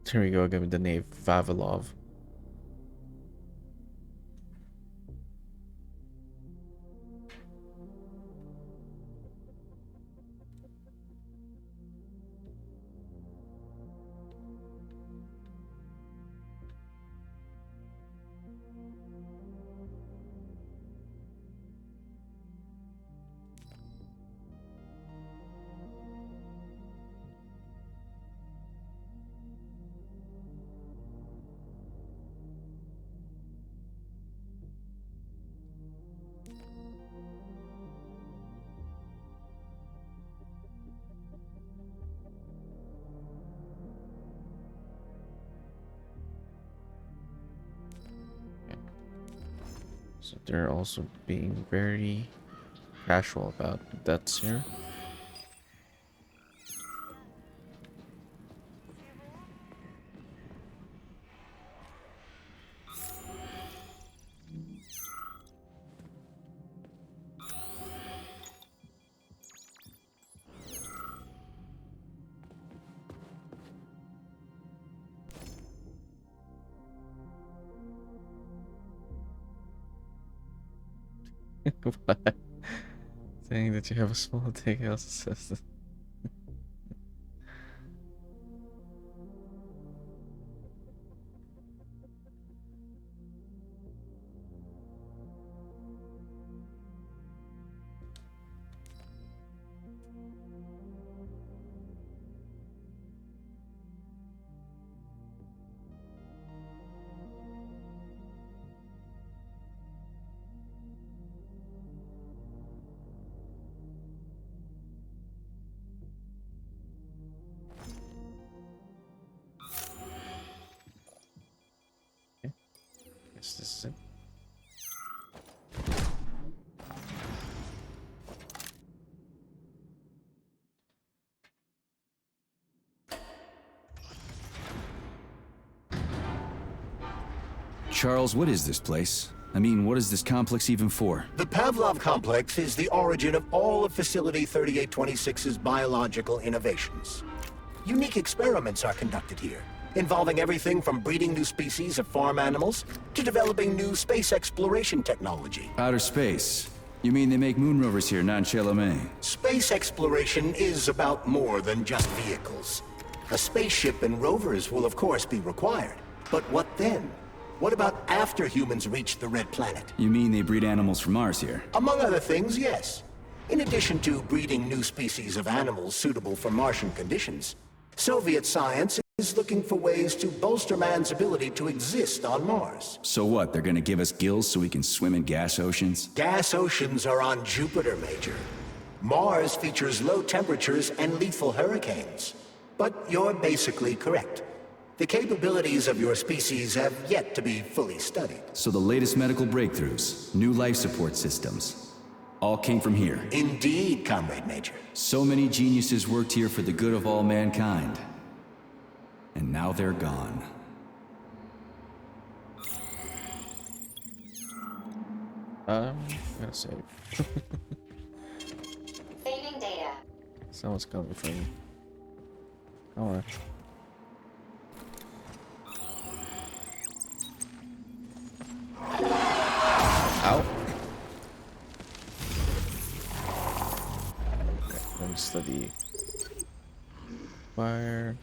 Here we go, give me the name Vavilov. So they're also being very casual about deaths here. What? Saying that you have a small dick also says that. Guess this is it. Charles, what is this place? I mean, what is this complex even for? The Pavlov complex is the origin of all of Facility 3826's biological innovations. Unique experiments are conducted here, involving everything from breeding new species of farm animals to developing new space exploration technology. Outer space? You mean they make moon rovers here, not in Chelomey? Space exploration is about more than just vehicles. A spaceship and rovers will of course be required. But what then? What about after humans reach the Red Planet? You mean they breed animals from Mars here? Among other things, yes. In addition to breeding new species of animals suitable for Martian conditions, Soviet science is looking for ways to bolster man's ability to exist on Mars. So what, they're gonna give us gills so we can swim in gas oceans? Gas oceans are on Jupiter, Major. Mars features low temperatures and lethal hurricanes. But you're basically correct. The capabilities of your species have yet to be fully studied. So the latest medical breakthroughs, new life support systems, all came from here. Indeed, Comrade Major. So many geniuses worked here for the good of all mankind. And now they're gone. I'm gonna save. Saving data. Someone's coming for me. Come on. Ow. Okay, let me study. Fire.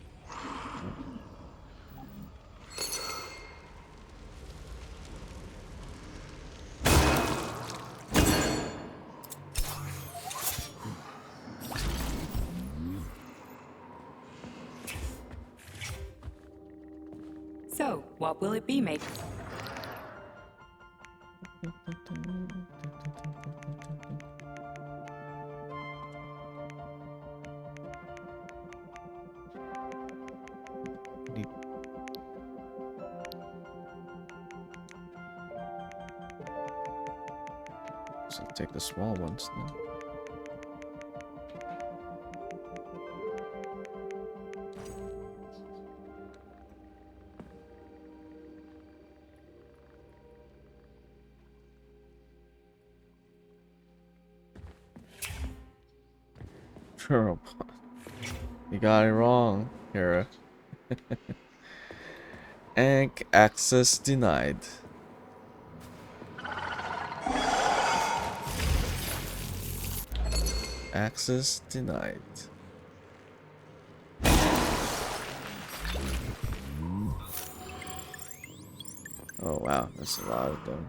So, what will it be, mate? So take the small ones then. Sure. You got it wrong, Hera. Ank access denied. Access denied. Oh wow, that's a lot of them.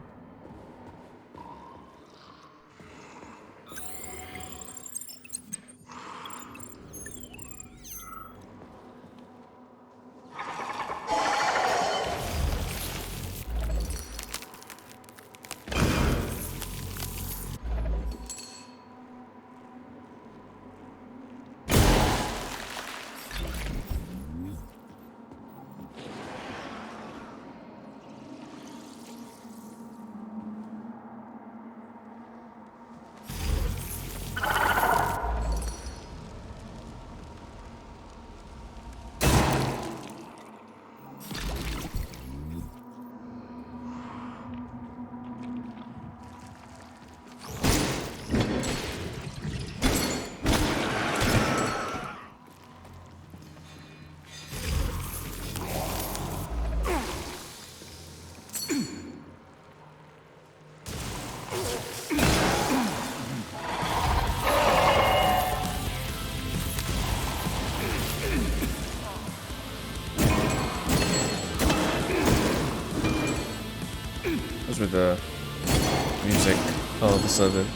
With the music all of a sudden.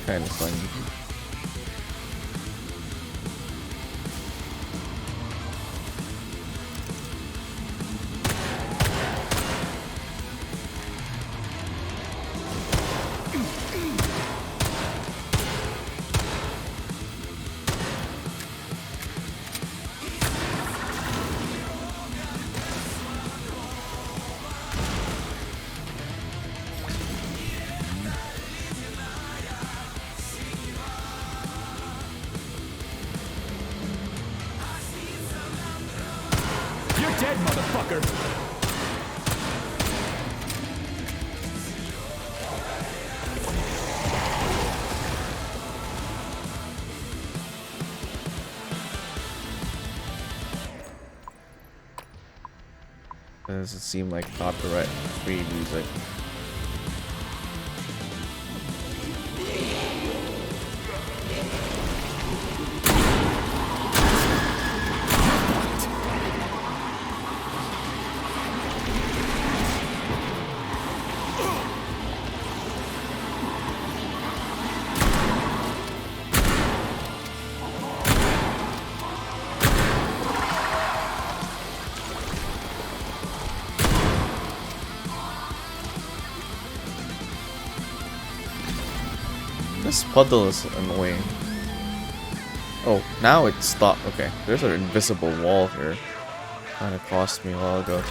Kind of funny. Dead, motherfucker! Does it seem like copyright free music? This puddle is annoying. Oh, now it's stopped. Okay, there's an invisible wall here. Kind of cost me a while ago.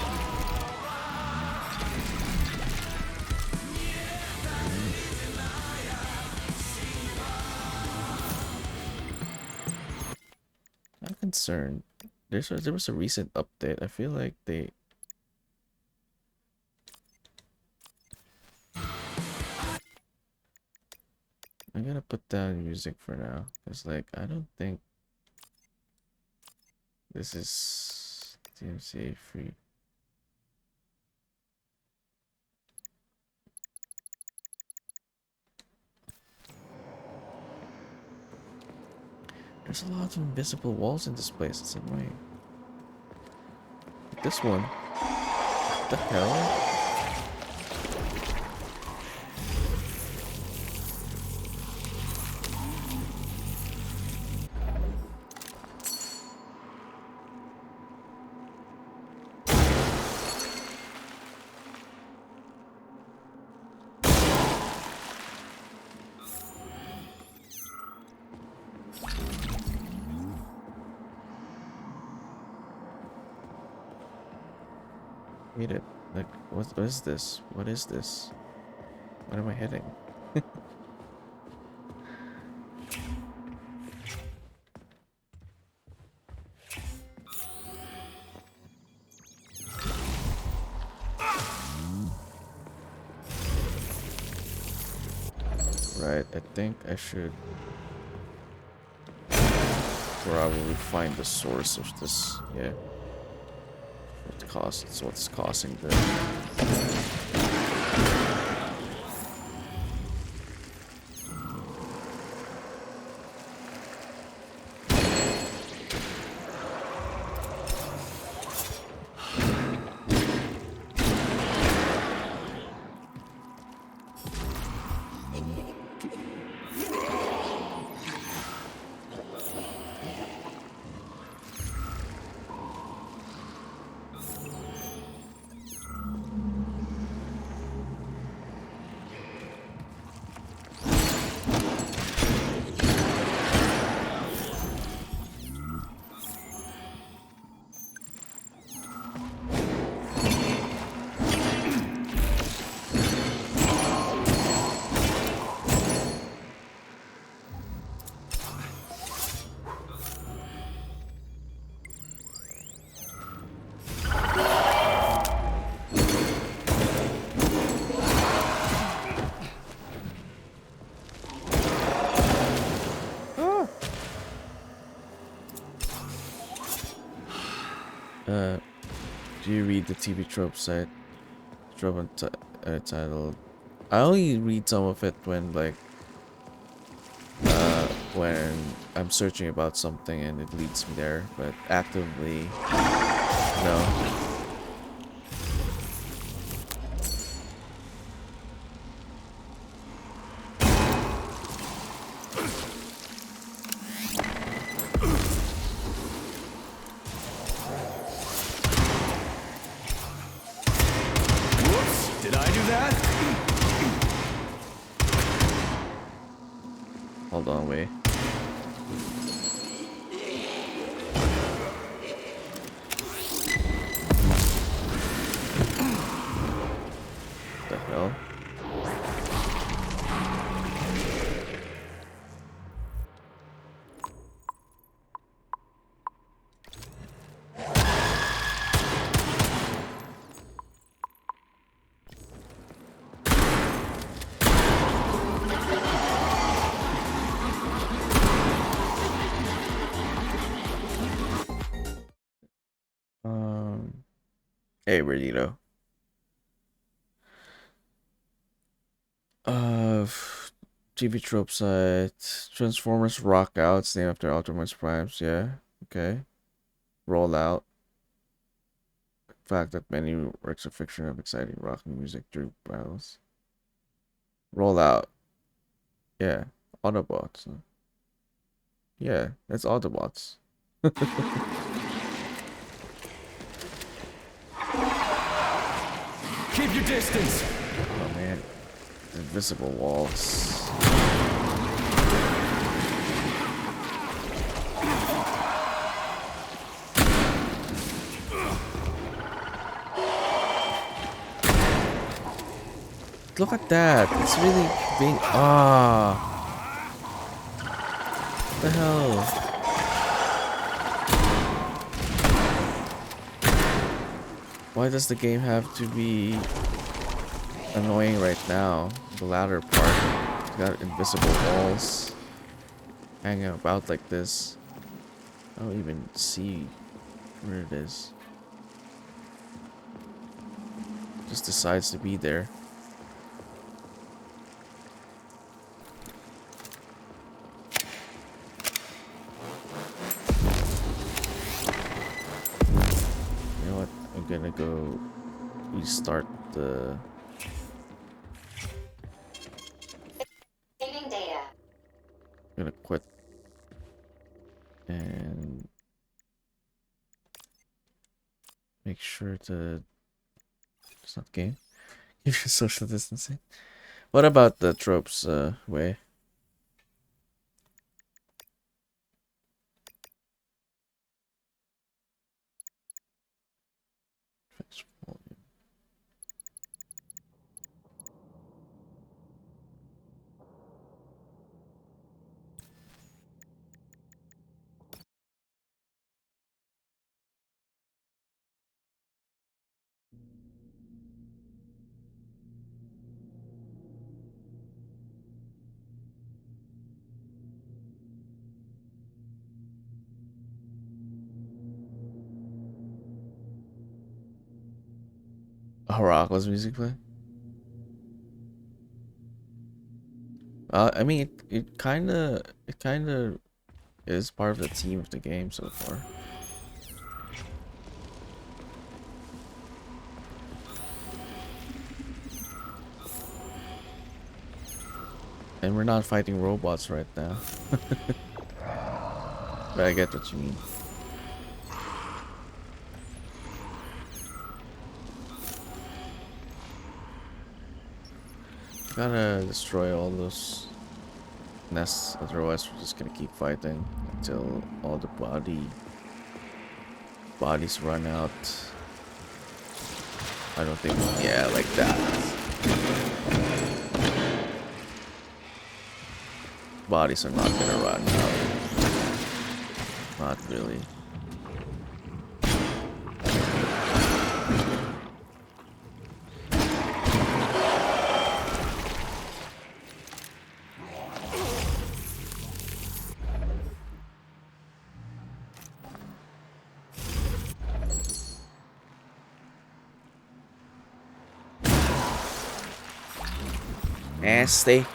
I'm concerned. There was a recent update. I feel like they. I'm gonna put down music for now. Cause like I don't think this is DMCA free. There's a lot of invisible walls in this place. It's annoying. Like this one. What the hell? Hate it. Like, what is this? What is this? What am I hitting? Right, I think I should probably find the source of this. Yeah. What's causing the do you read the TV trope site? Trope titled. I only read some of it when like when I'm searching about something and it leads me there, but actively no. Hold on, wait. What the hell? Hey, Redito. TV trope site. Transformers rock outs named after Optimus Primes. Yeah. Okay. Roll out. The fact that many works of fiction have exciting rock music during battles. Roll out. Yeah. Autobots. Yeah, that's Autobots. Keep your distance. Oh man, invisible walls. look at that. It's really being... Ah. What the hell? Why does the game have to be annoying right now? The latter part. It's got invisible walls hanging about like this. I don't even see where it is. Just decides to be there. You know what? I'm gonna go restart the... Saving data. I'm gonna quit and make sure to... It's not game. Keep your social distancing. What about the tropes, way? Fix volume. Horacle's music play? I mean, it kind of is part of the theme of the game so far. And we're not fighting robots right now. But I get what you mean. Gotta destroy all those nests, otherwise we're just gonna keep fighting until all the bodies run out. I don't think, yeah, like that. Bodies are not gonna run out. Not really. Nasty.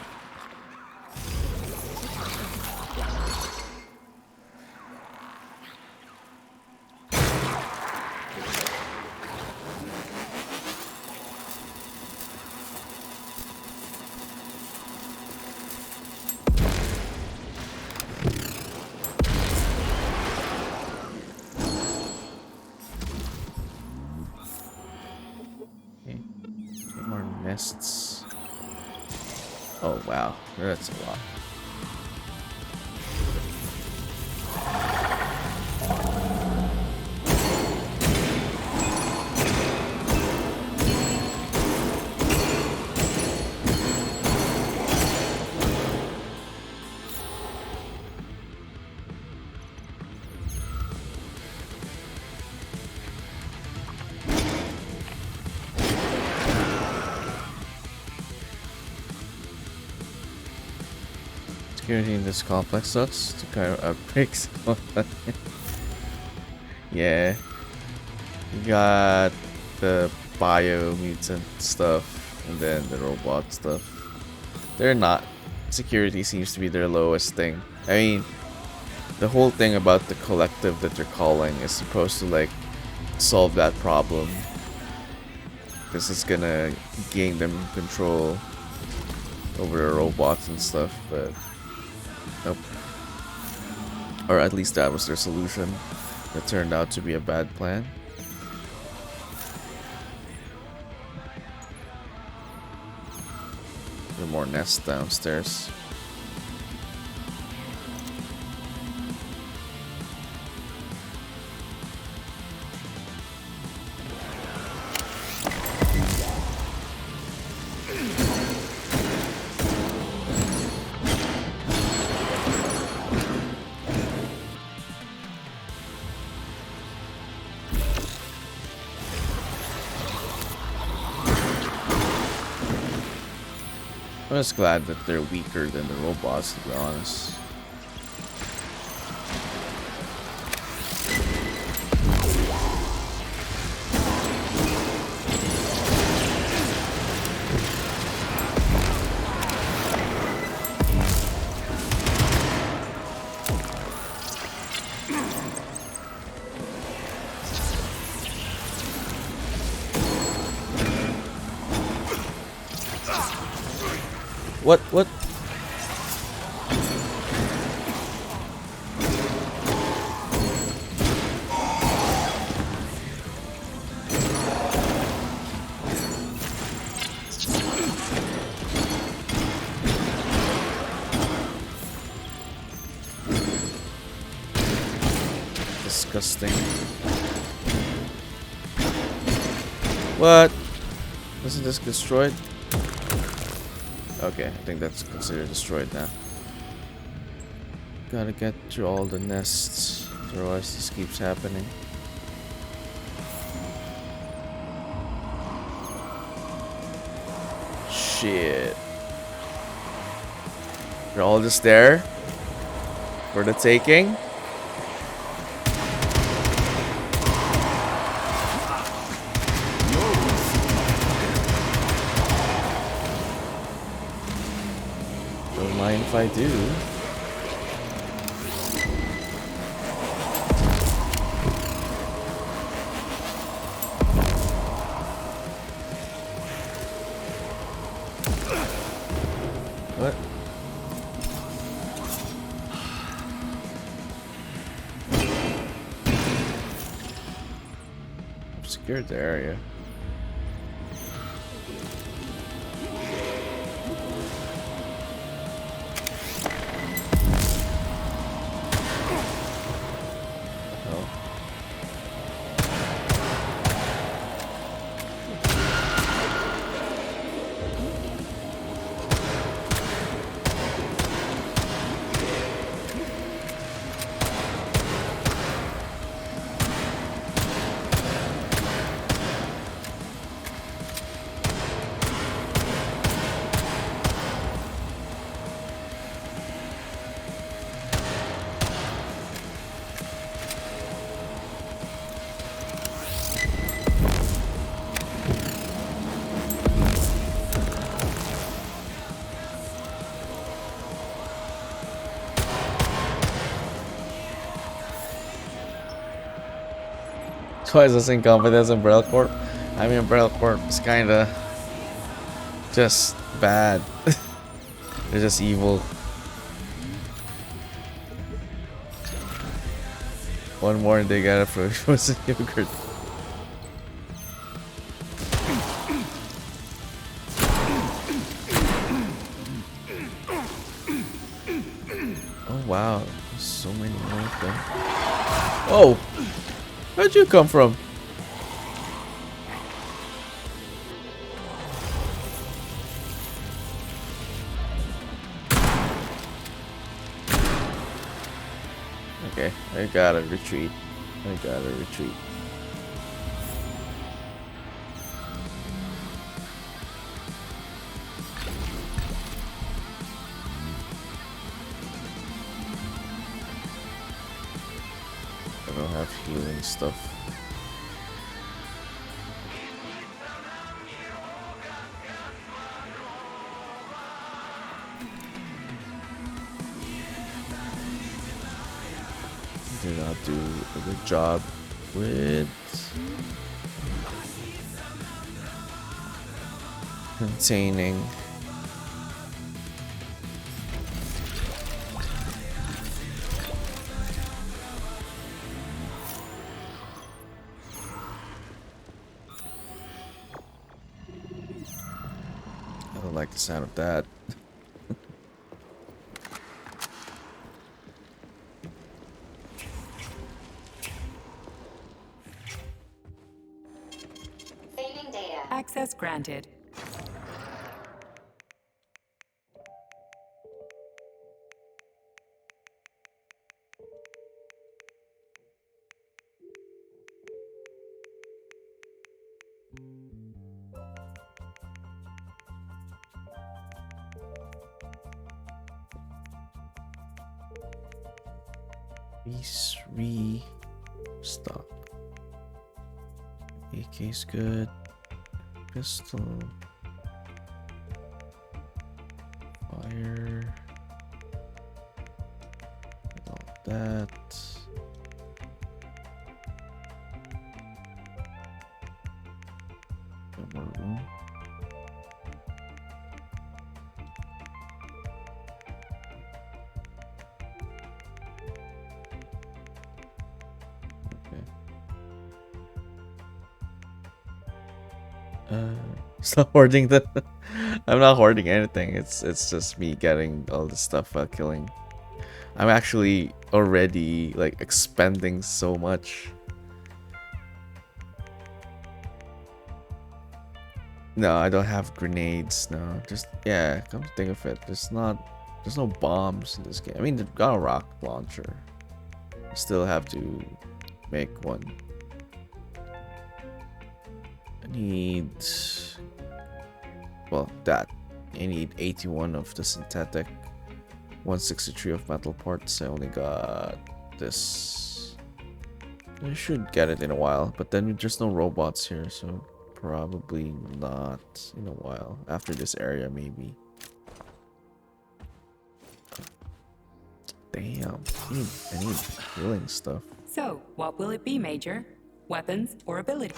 Okay. More nests. Oh wow, that's a lot. Security in this complex sucks to kind of outbreaks. Yeah. You got the bio mutant stuff and then the robot stuff. They're not. Security seems to be their lowest thing. I mean, the whole thing about the collective that they're calling is supposed to like solve that problem. This is gonna gain them control over the robots and stuff, but nope. Or at least that was their solution. That turned out to be a bad plan. There are more nests downstairs. I'm just glad that they're weaker than the robots, to be honest. What? Disgusting. What? Isn't this destroyed? Okay, I think that's considered destroyed now. Gotta get through all the nests, otherwise this keeps happening. Shit. They're all just there for the taking. Don't mind if I do. What? I've secured the area. Twice the same confidence in Umbrella Corp. I mean, Umbrella Corp is kinda just bad. They're just evil. One more and they got it for frozen yogurt. Oh wow, there's so many more of them. Oh! Where'd you come from? Okay, I gotta retreat. I gotta retreat. I don't have healing stuff. Did not do a good job with containing. I don't like the sound of that. Saving data. Access granted. Please restock. AK's good. Pistol. Fire. All that. Got more room. Stop hoarding the. I'm not hoarding anything. It's just me getting all the stuff while killing. I'm actually already like expending so much. No, I don't have grenades. No, just yeah. Come to think of it, there's no bombs in this game. I mean, they've got a rocket launcher. You still have to make one. I need, well, that. I need 81 of the synthetic, 163 of metal parts. I only got this. I should get it in a while, but then there's no robots here, so probably not in a while. After this area, maybe. Damn, I need healing stuff. So, what will it be, Major? Weapons or ability?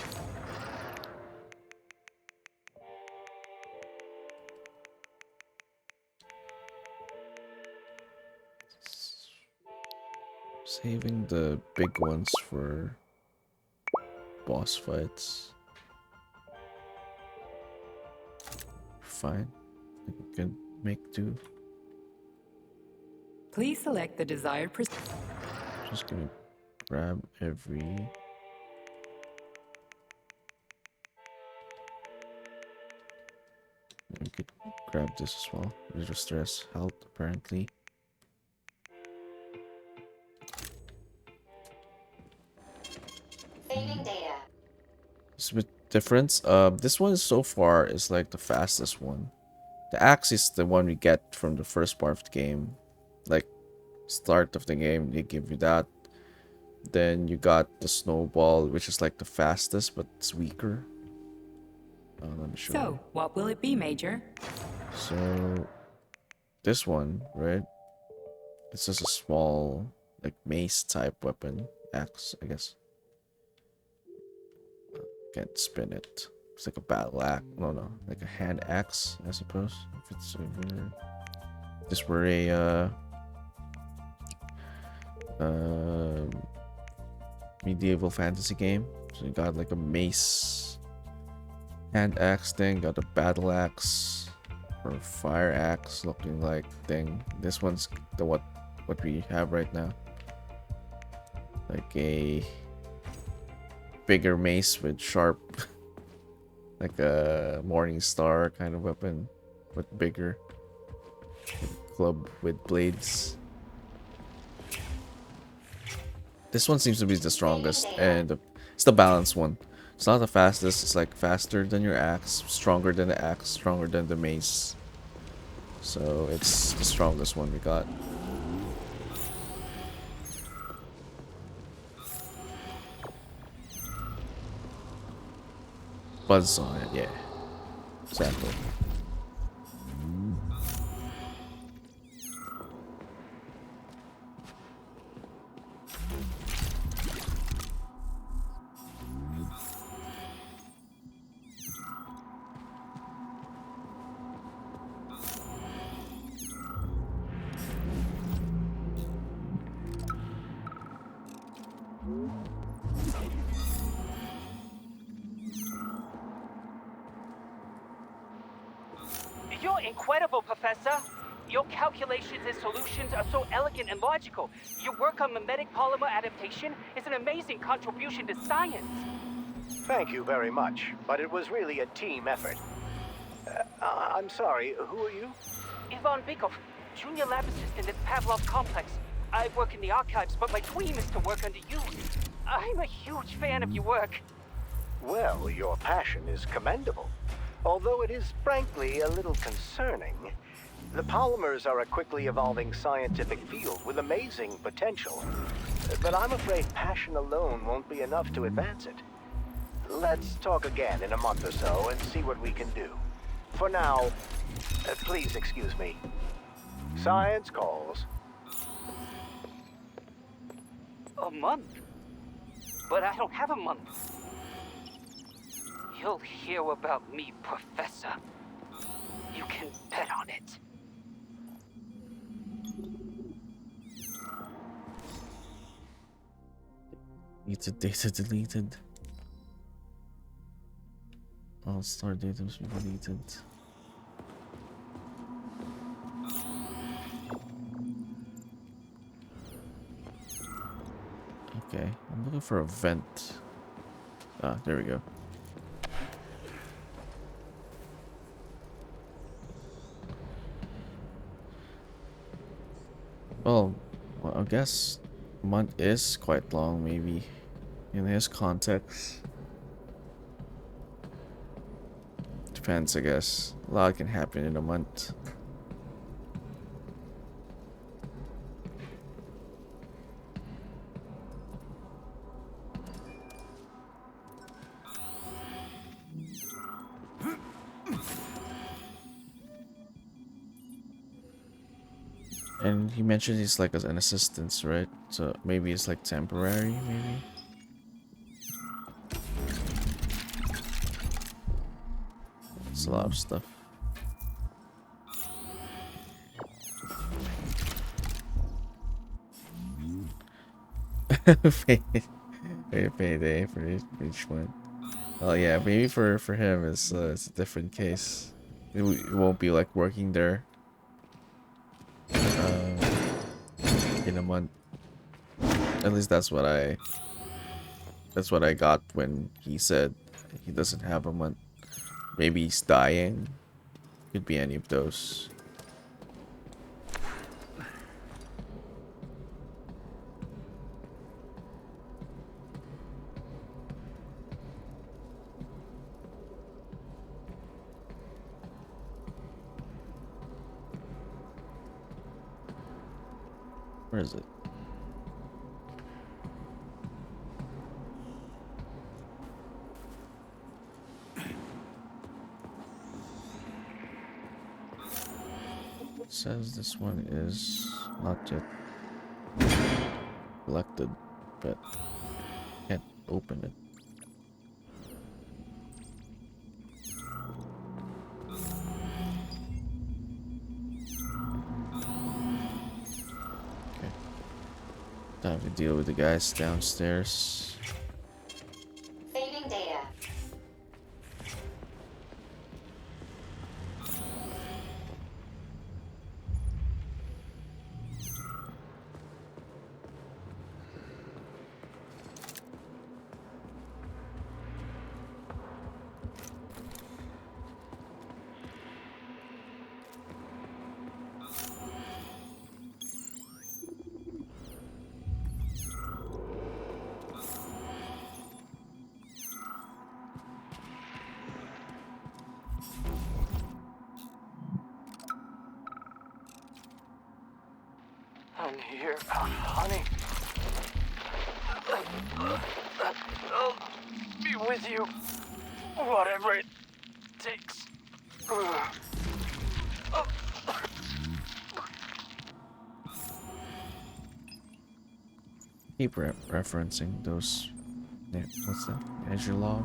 Saving the big ones for boss fights. Fine, I can make do. Please select the desired Just gonna grab every. We could grab this as well. Reduce stress, health, apparently. Saving data. It's a bit different. This one so far is like the fastest one. The axe is the one we get from the first part of the game. Like, start of the game, they give you that. Then you got the snowball, which is like the fastest, but it's weaker. Let me show you. So, what will it be, Major? So, this one, right? It's just a small, like, mace type weapon. Axe, I guess. Can't spin it. It's like a battle axe. No, like a hand axe, I suppose. If it's over. This were a medieval fantasy game. So you got like a mace hand axe thing, got a battle axe or fire axe looking like thing. This one's the what we have right now. Like a bigger mace with sharp like a morning star kind of weapon, but bigger. Club with blades. This one seems to be the strongest, and it's the balanced one. It's not the fastest, it's like faster than your axe, stronger than the axe, stronger than the mace. So it's the strongest one we got. Buzz on it, yeah. Exactly. You're incredible, Professor. Your calculations and solutions are so elegant and logical. Your work on mimetic polymer adaptation is an amazing contribution to science. Thank you very much, but it was really a team effort. I'm sorry, who are you? Ivan Bykov, junior lab assistant at Pavlov Complex. I work in the archives, but my dream is to work under you. I'm a huge fan of your work. Well, your passion is commendable. Although it is frankly a little concerning. The polymers are a quickly evolving scientific field with amazing potential. but I'm afraid passion alone won't be enough to advance it. Let's talk again in a month or so and see what we can do. For now, please excuse me. Science calls. A month? But I don't have a month. You'll hear about me, Professor. You can bet on it. Data deleted. All star data must be deleted. Okay, I'm looking for a vent. Ah, there we go. Well, I guess month is quite long, maybe, in his context. Depends, I guess. A lot can happen in a month. And he mentioned he's like an assistant, right? So maybe it's like temporary, maybe. It's a lot of stuff. Payday for each one. Oh yeah, maybe for him it's a different case. It won't be like working there in a month. At least that's what I got when he said he doesn't have a month. Maybe he's dying. Could be any of those. Where is it? It says this one is not yet collected, but can't open it. Okay. Time to deal with the guys downstairs. Saving data. I'm here, honey. I'll be with you, whatever it takes. Keep referencing those. What's that? Azulov?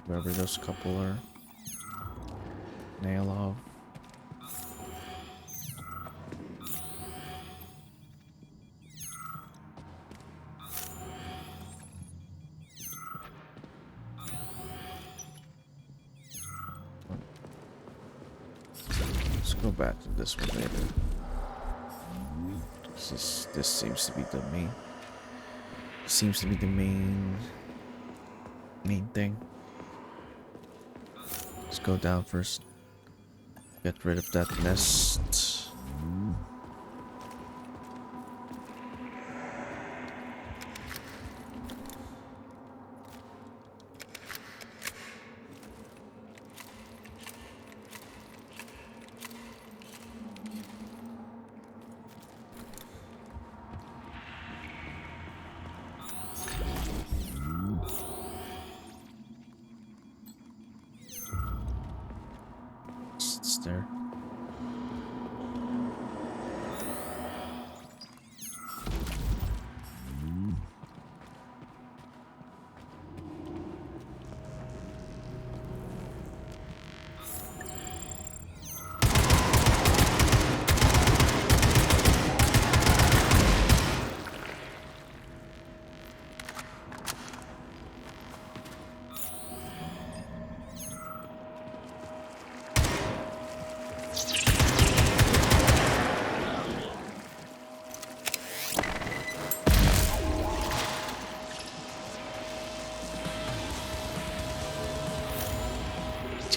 Whoever those couple are. Nailov. Let's go back to this one later. This seems to be the main. Seems to be the main thing. Let's go down first. Get rid of that nest.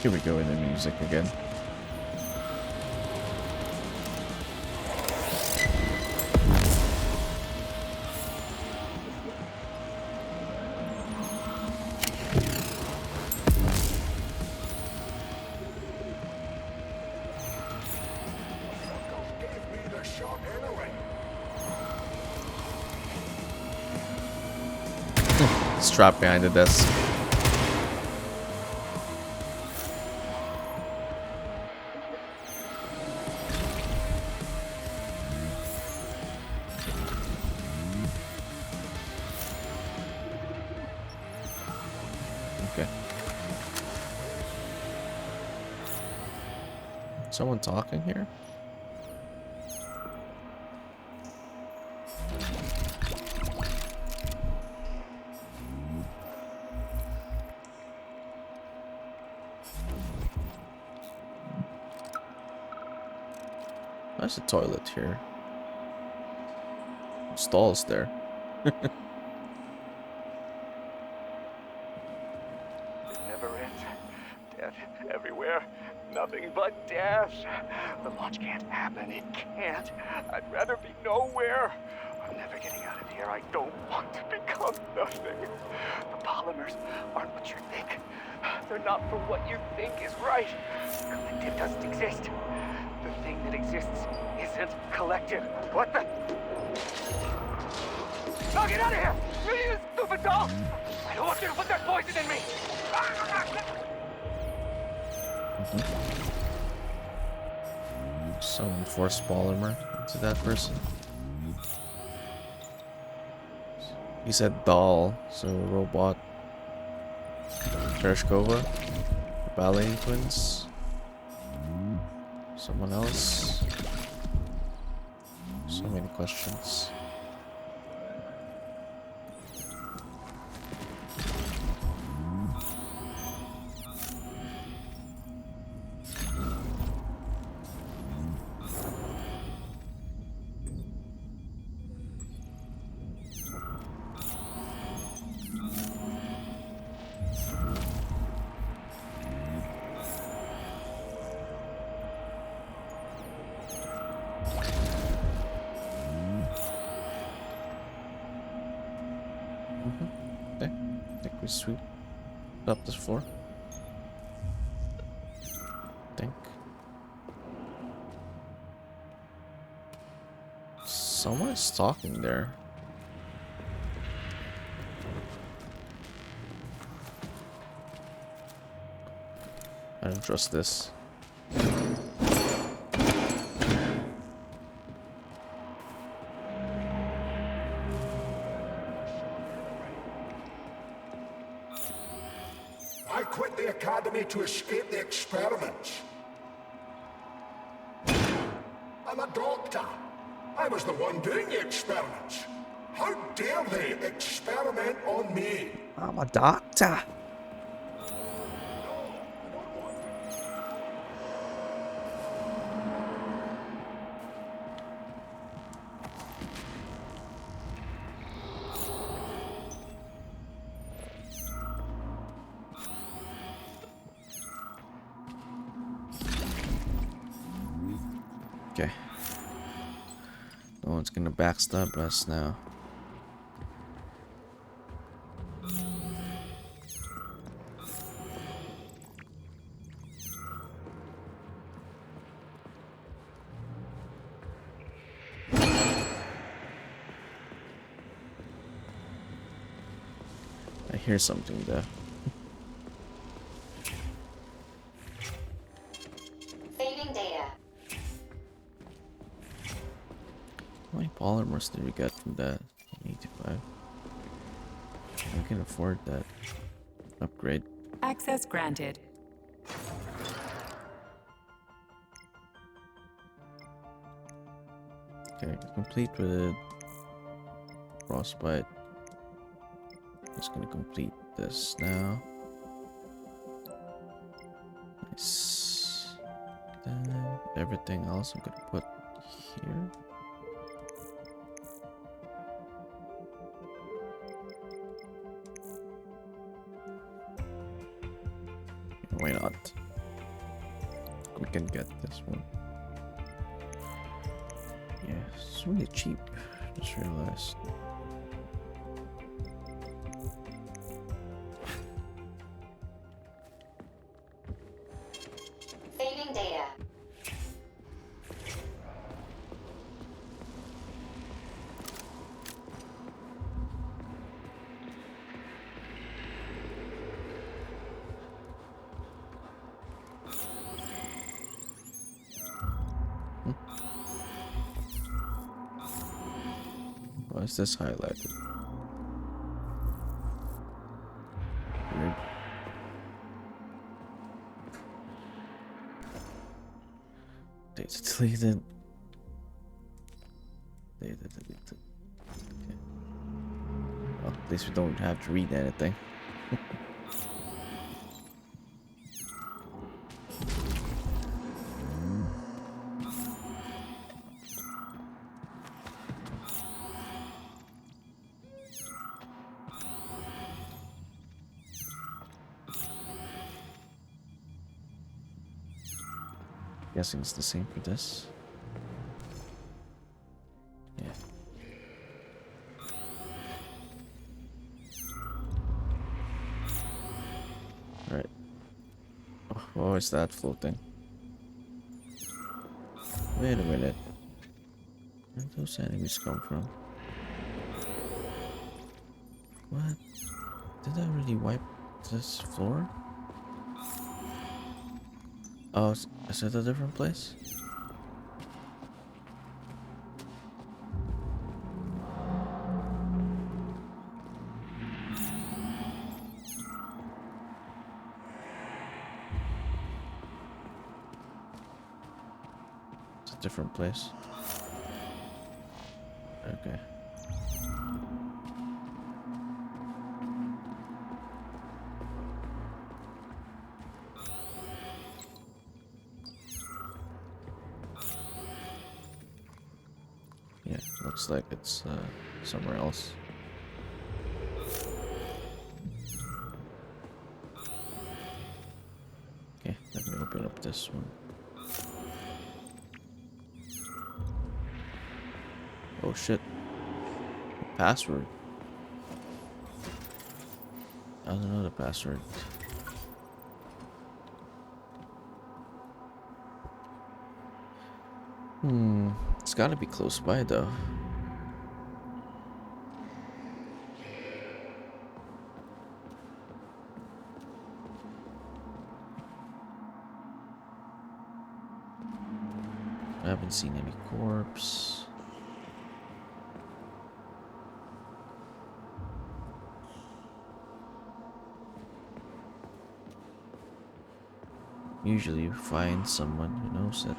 Here we go in the music again. Strapped behind the desk. Okay. Someone talking here? There's a toilet here. Stalls there. It never ends. Death everywhere. Nothing but death. The launch can't happen. It can't. I'd rather be nowhere. I'm never getting out of here. I don't want to become nothing. The polymers aren't what you think. They're not for what you think is right. Collective doesn't exist. The thing that exists isn't collective. What the? Oh, get out of here! You stupid doll! I don't want you to put that poison in me! Someone forced polymer into that person. He said doll, so robot. Tereshkova, ballet twins. Someone else. So many questions. Okay, I think we sweep up this floor. I think. Someone's talking there. I don't trust this. I quit the academy to escape the experiments. I'm a doctor. I was the one doing the experiments. How dare they experiment on me? I'm a doctor. Okay. No one's gonna backstab us now. I hear something there. Saving data. How many polymers did we get from that? 85. I can afford that upgrade. Access granted. Okay, complete with frostbite. Just gonna complete this now. Nice. Then everything else I'm gonna put here. Why not? We can get this one. Yeah, it's really cheap. Just realized. Saving data. Why is this highlighted? Weird. Data deleted. Data deleted. Okay. Well, at least we don't have to read anything. Guessing it's the same for this. Yeah. Right. Oh, is that floating? Wait a minute. Where did those enemies come from? What? Did I really wipe this floor? Oh, is it a different place? It's a different place. Okay. Yeah, looks like it's somewhere else. Okay, let me open up this one. Oh shit. Password. I don't know the password. It's gotta be close by though. I haven't seen any corpse. Usually you find someone who knows it.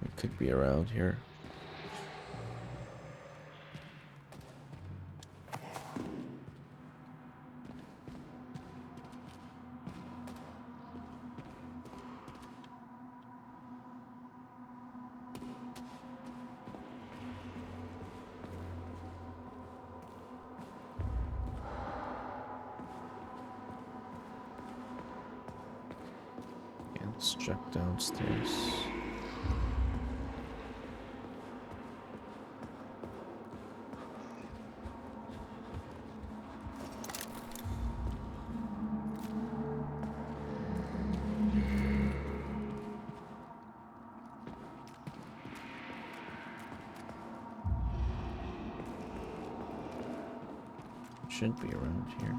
It could be around here. Let's check downstairs. Should be around here.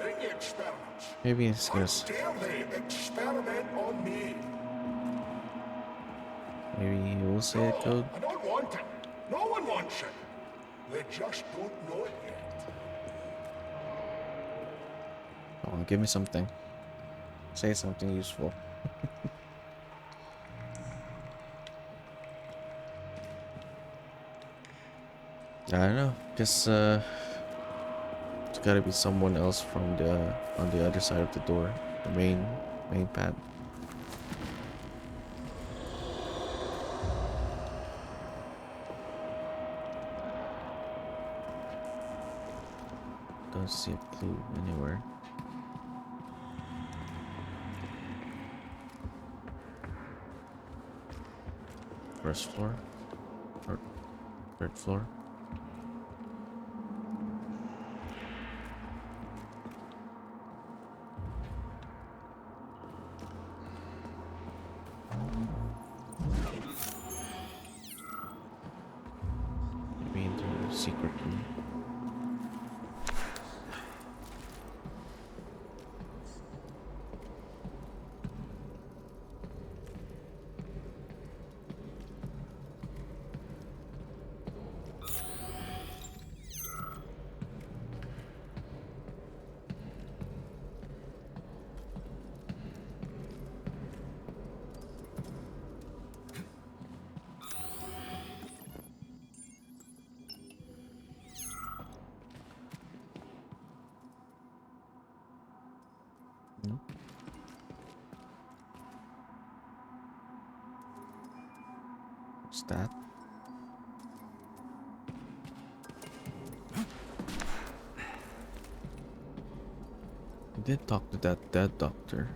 doing the experiments. Maybe it's How gonna. dare they experiment on me? Maybe he will say it code. I don't want it. No one wants it. They just don't know it yet. Come on, give me something. Say something useful. I don't know. Guess it's gotta be someone else from the on the other side of the door, the main pad. Don't see a clue anywhere. First floor or third floor. Maybe into a secret room. What's that? I did talk to that dead doctor.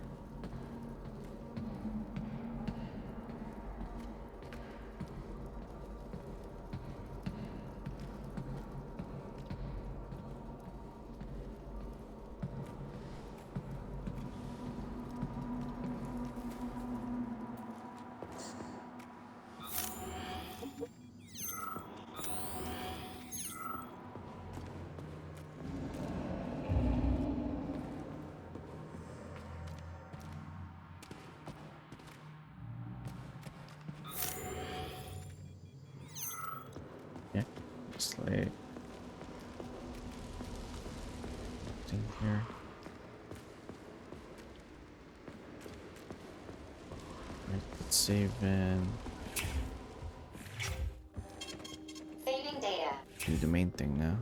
Yeah, it's like thing here. Right, let's save and Saving data. do the main thing now.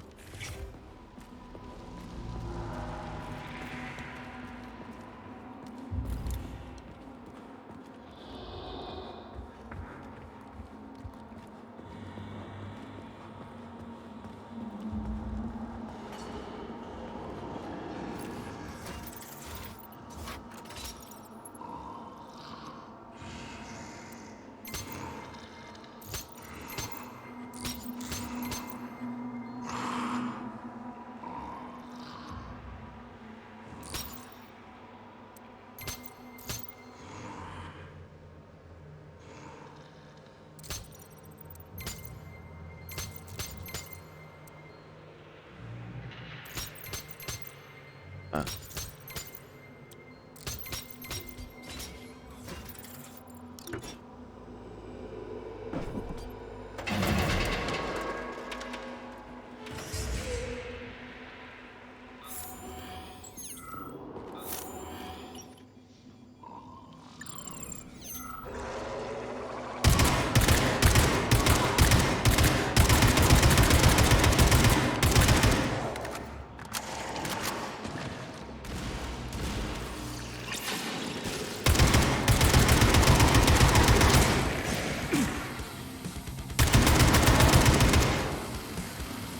Ah.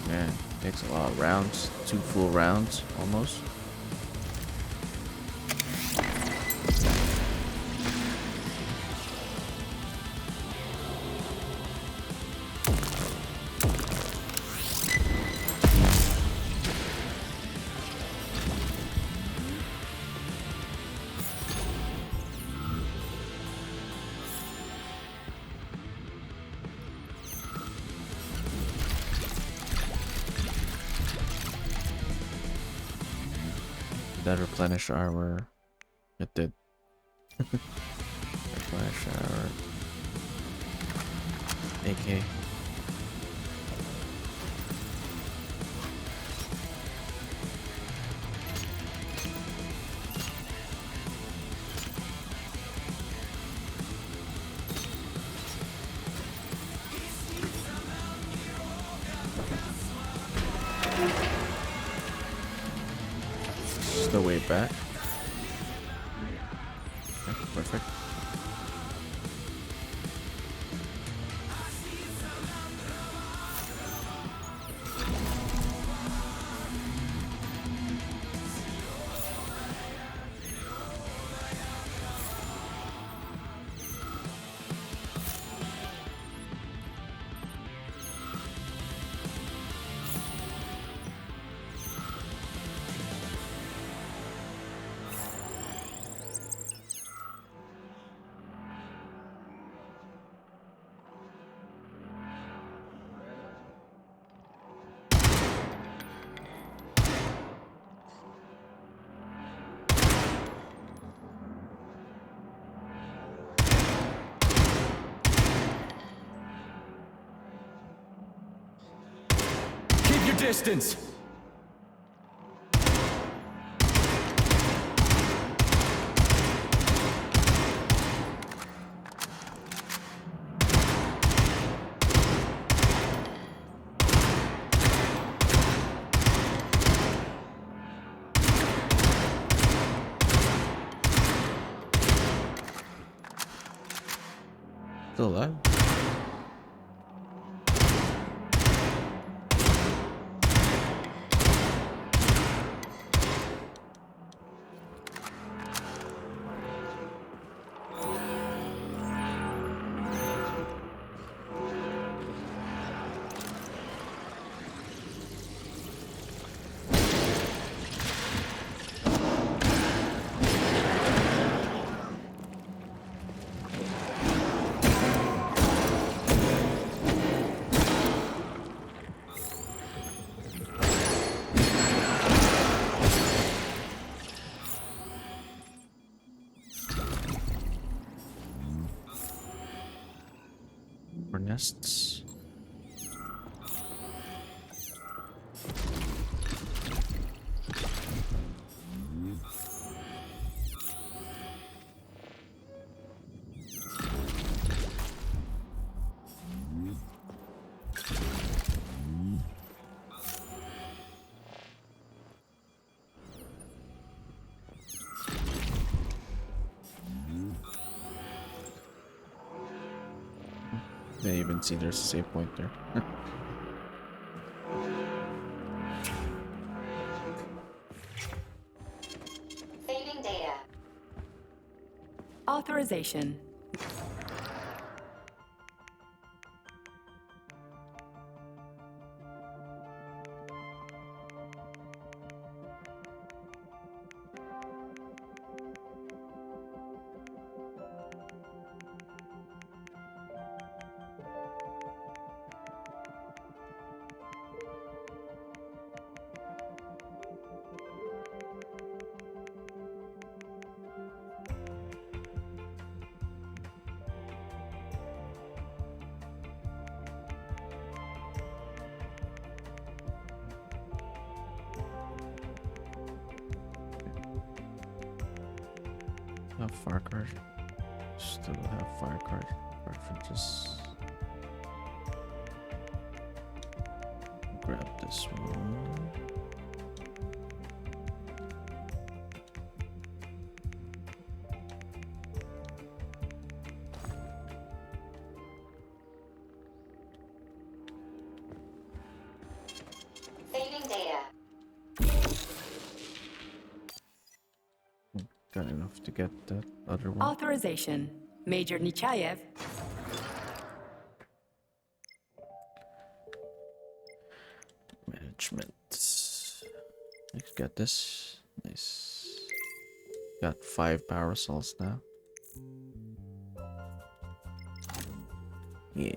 Man, takes a lot of rounds. 2 full rounds almost. that replenish armor? It did. Replenish armor. AK. This is the way back. Okay, perfect. Keep your distance! Still alive? More nests. They even see there's a save point there. Saving data. Authorization. Have fire card. Still have fire card preferences. Grab this one. Saving data. Got enough to get that other one. Authorization. Major Nechayev. Management. Let's get this. Nice. Got 5 power cells now. Yeah.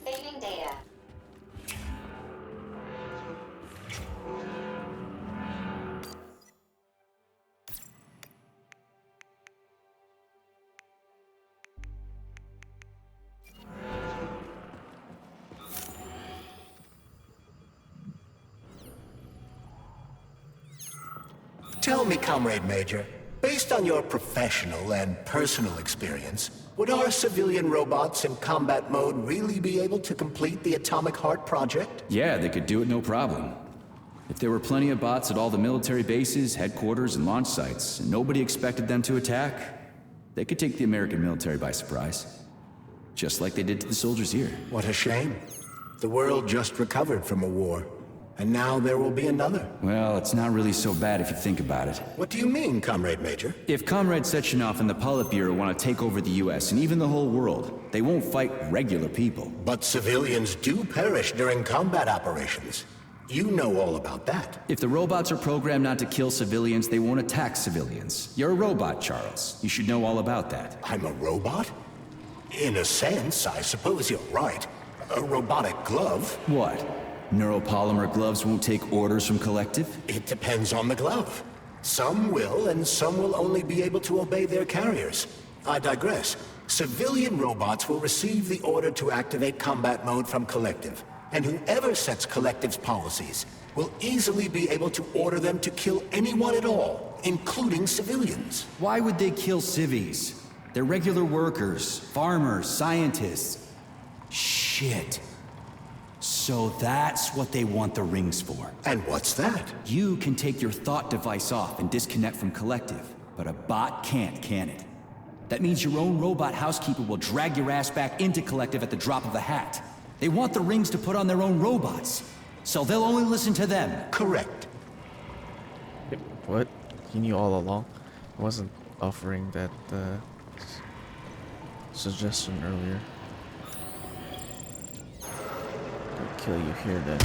Saving data. Tell me, Comrade Major, based on your professional and personal experience, would our civilian robots in combat mode really be able to complete the Atomic Heart project? Yeah, they could do it no problem. If there were plenty of bots at all the military bases, headquarters, and launch sites, and nobody expected them to attack, they could take the American military by surprise. Just like they did to the soldiers here. What a shame. The world just recovered from a war, and now there will be another. Well, it's not really so bad if you think about it. What do you mean, Comrade Major? If Comrade Sechenov and the Politburo want to take over the US and even the whole world, they won't fight regular people. But civilians do perish during combat operations. You know all about that. If the robots are programmed not to kill civilians, they won't attack civilians. You're a robot, Charles. You should know all about that. I'm a robot? In a sense, I suppose you're right. A robotic glove? What? Neuropolymer gloves won't take orders from Collective? It depends on the glove. Some will, and some will only be able to obey their carriers. I digress. Civilian robots will receive the order to activate combat mode from Collective, and whoever sets Collective's policies will easily be able to order them to kill anyone at all, including civilians. Why would they kill civvies? They're regular workers, farmers, scientists. Shit. So that's what they want the rings for. And what's that? You can take your thought device off and disconnect from Collective, but a bot can't, can it? That means your own robot housekeeper will drag your ass back into Collective at the drop of a hat. They want the rings to put on their own robots, so they'll only listen to them. Correct. What? He knew all along? I wasn't offering that suggestion earlier. I'll kill you here then.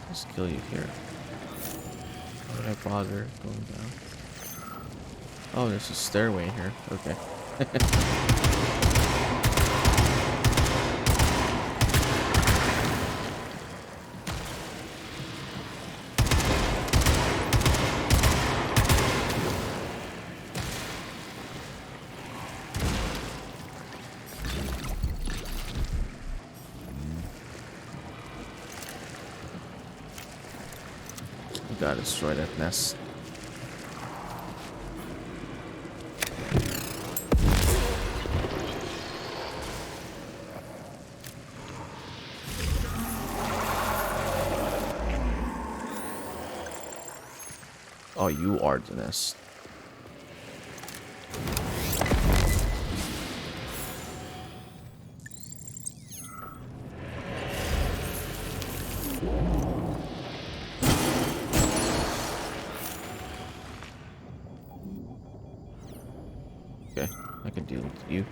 Just kill you here. Why would I bother going down? Oh, there's a stairway here. Okay. Gotta destroy that nest. Oh, you are the nest. Okay, I can deal with you.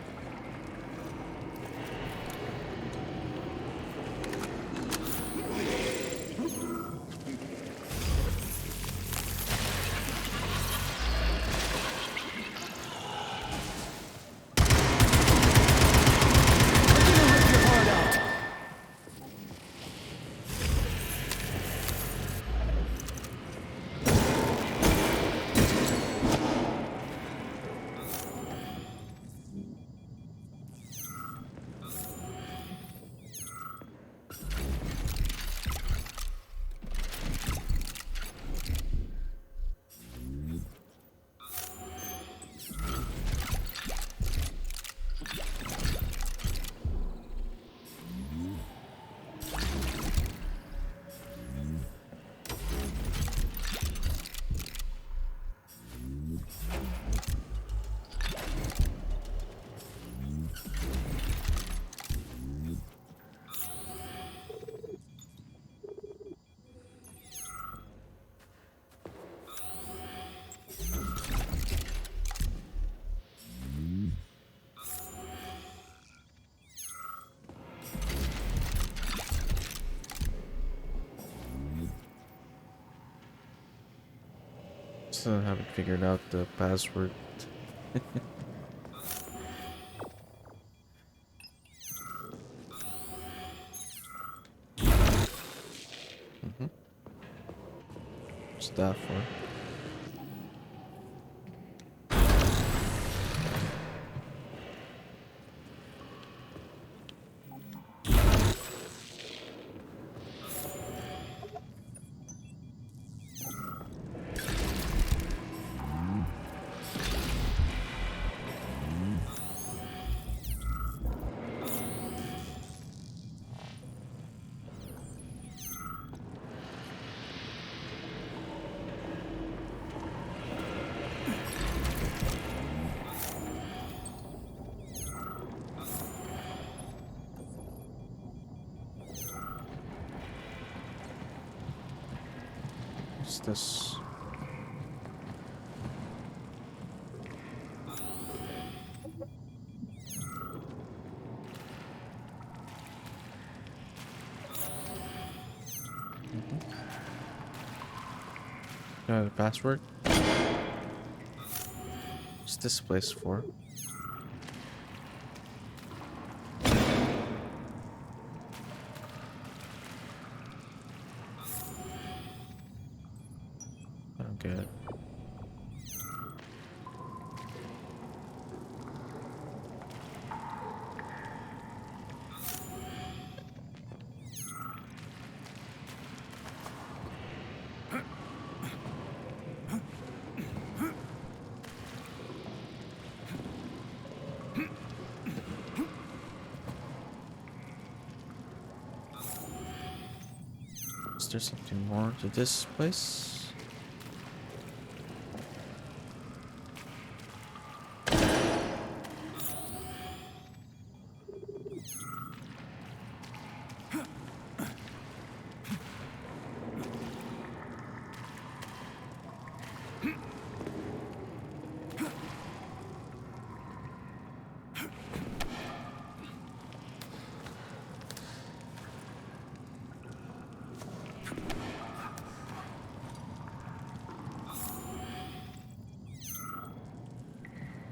Still haven't figured out the password. What's that for? What's this? The password? What's this place for? I don't get it. Is there something more to this place?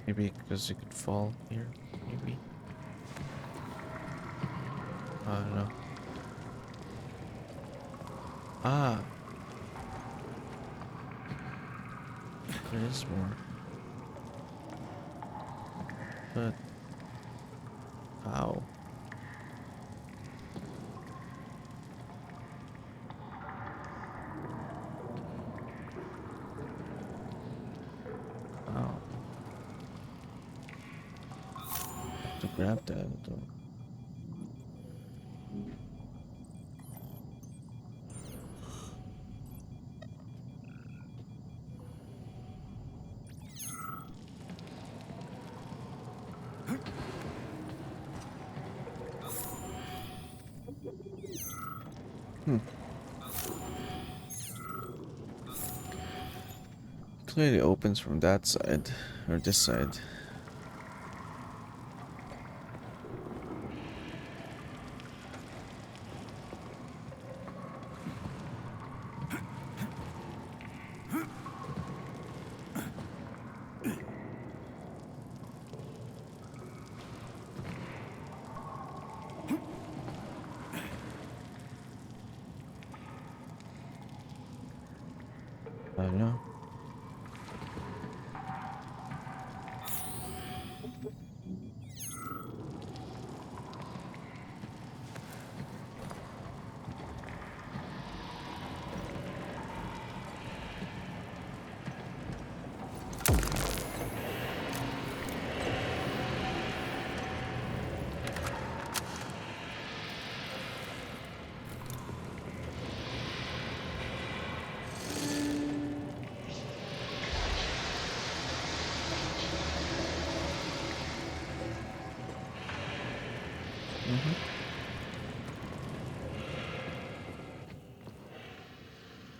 Maybe because you could fall here, maybe. I don't know. Ah, there is more. But how? How? To grab that though. Clearly opens from that side or this side. I don't know.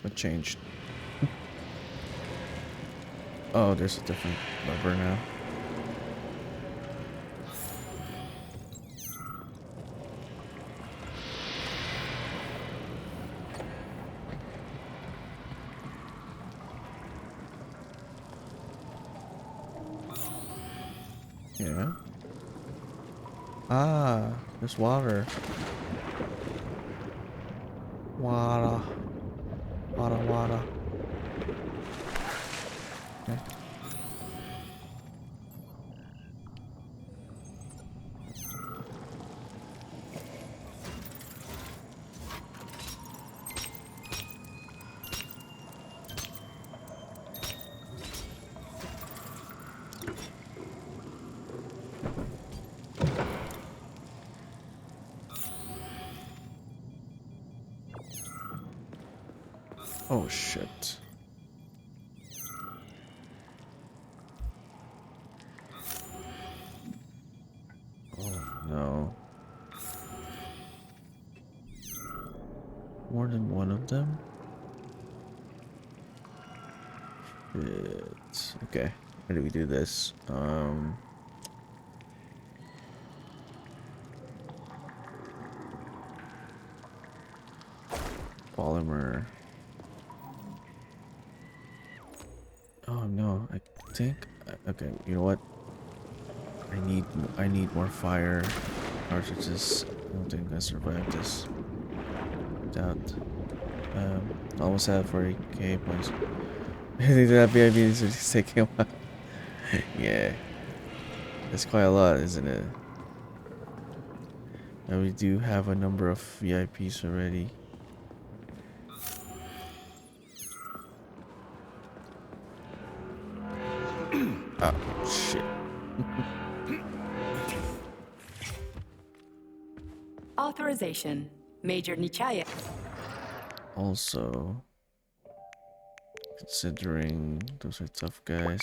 What changed? Oh, there's a different lever now. Yeah. Ah, there's water. Water. Water. Okay. Oh shit. Oh no. More than one of them? Shit. Okay. How do we do this? Polymer. Oh no, I think okay, you know what? I need more fire cartridges. I don't think I survived this. Doubt. Almost have 40k points. I think that VIP is taking a while. Yeah. That's quite a lot, isn't it? And we do have a number of VIPs already. Oh, shit. Authorization. Major Nichaya. Also, considering those are tough guys,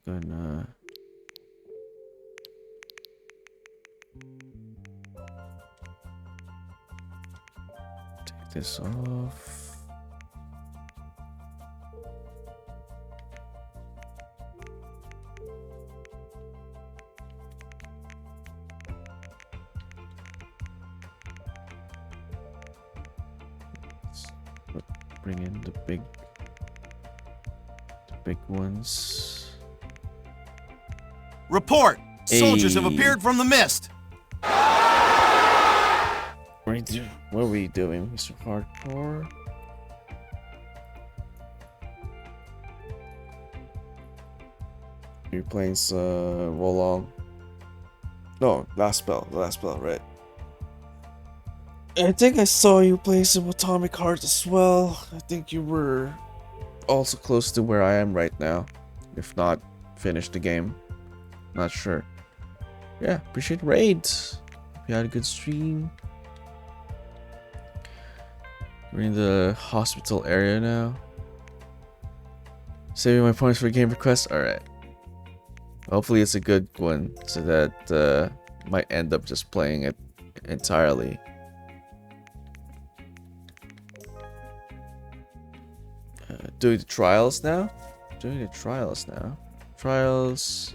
I'm gonna take this off. Bring in the big ones. Report! Soldiers have Hey. appeared from the mist! What are we doing, Mr. Hardcore? You're playing Wolong. No, last spell, right? I think I saw you play some Atomic Heart as well. I think you were also close to where I am right now. If not, finished the game. Not sure. Yeah, appreciate the raid. Hope you had a good stream. We're in the hospital area now. Saving my points for game request? Alright. Hopefully it's a good one, so that might end up just playing it entirely. Doing the trials now? Trials.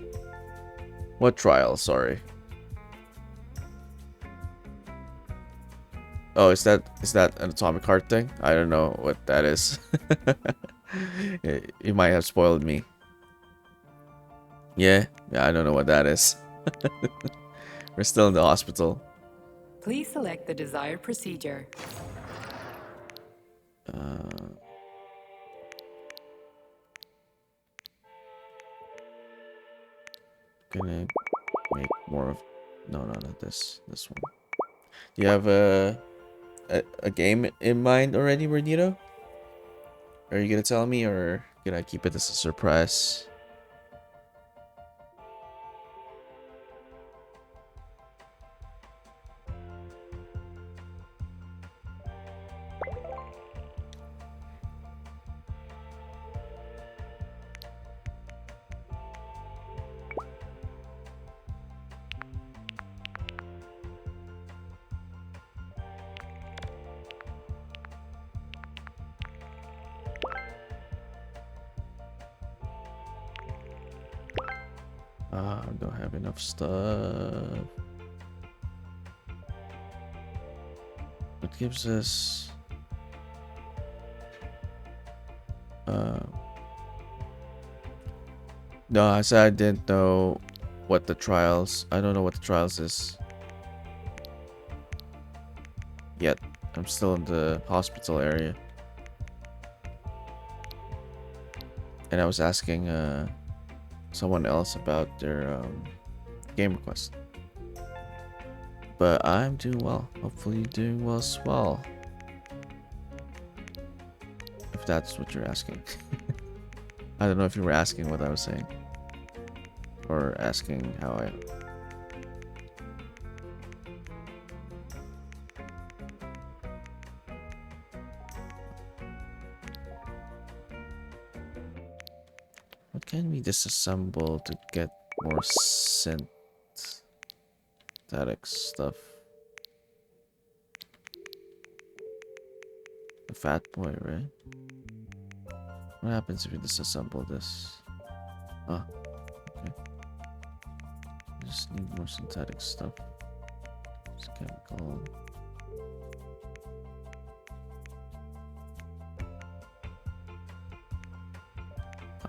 What trials? Sorry. Oh, is that an Atomic Heart thing? I don't know what that is. You might have spoiled me. Yeah, I don't know what that is. We're still in the hospital. Please select the desired procedure. Gonna make more of. No, not this. This one. Do you have a game in mind already, Renito? Are you gonna tell me, or can I keep it as a surprise? I don't have enough stuff. It gives us No, I said I didn't know what the trials. I don't know what the trials is yet. I'm still in the hospital area, and I was asking someone else about their game request. But I'm doing well. Hopefully you're doing well as well. If that's what you're asking. I don't know if you were asking what I was saying. Or asking how I... What can we disassemble to get more synthetic stuff? The fat boy, right? What happens if you disassemble this? Oh, okay. Just need more synthetic stuff. It's chemical.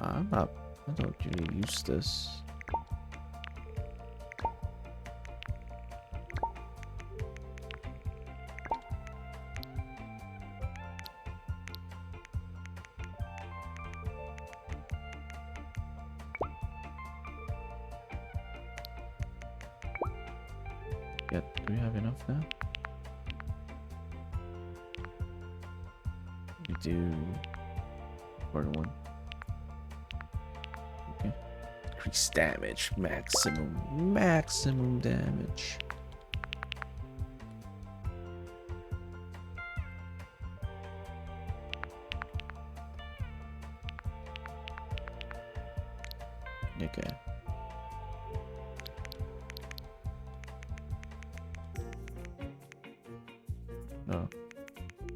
I don't really use this. Yeah, do we have enough now? We do. Quarter one. Okay. Increase damage. Maximum damage. Okay. Oh.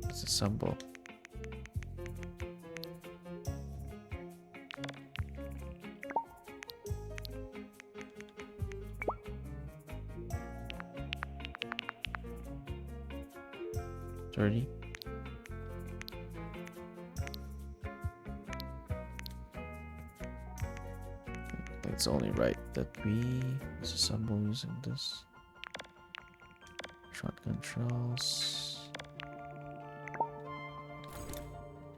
Disassemble. Dirty. It's only right that we disassemble using this. Shotgun shells.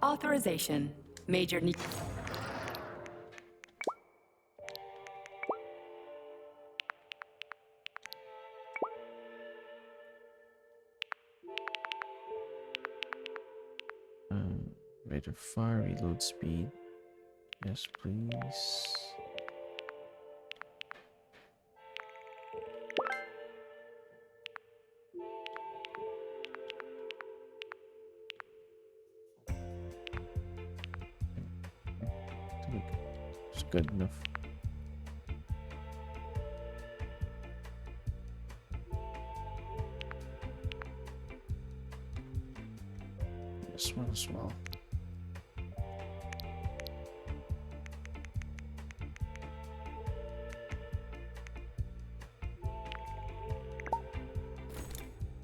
Authorization. Major need. Rate of fire, reload speed. Yes, please. It's good enough. This one as well.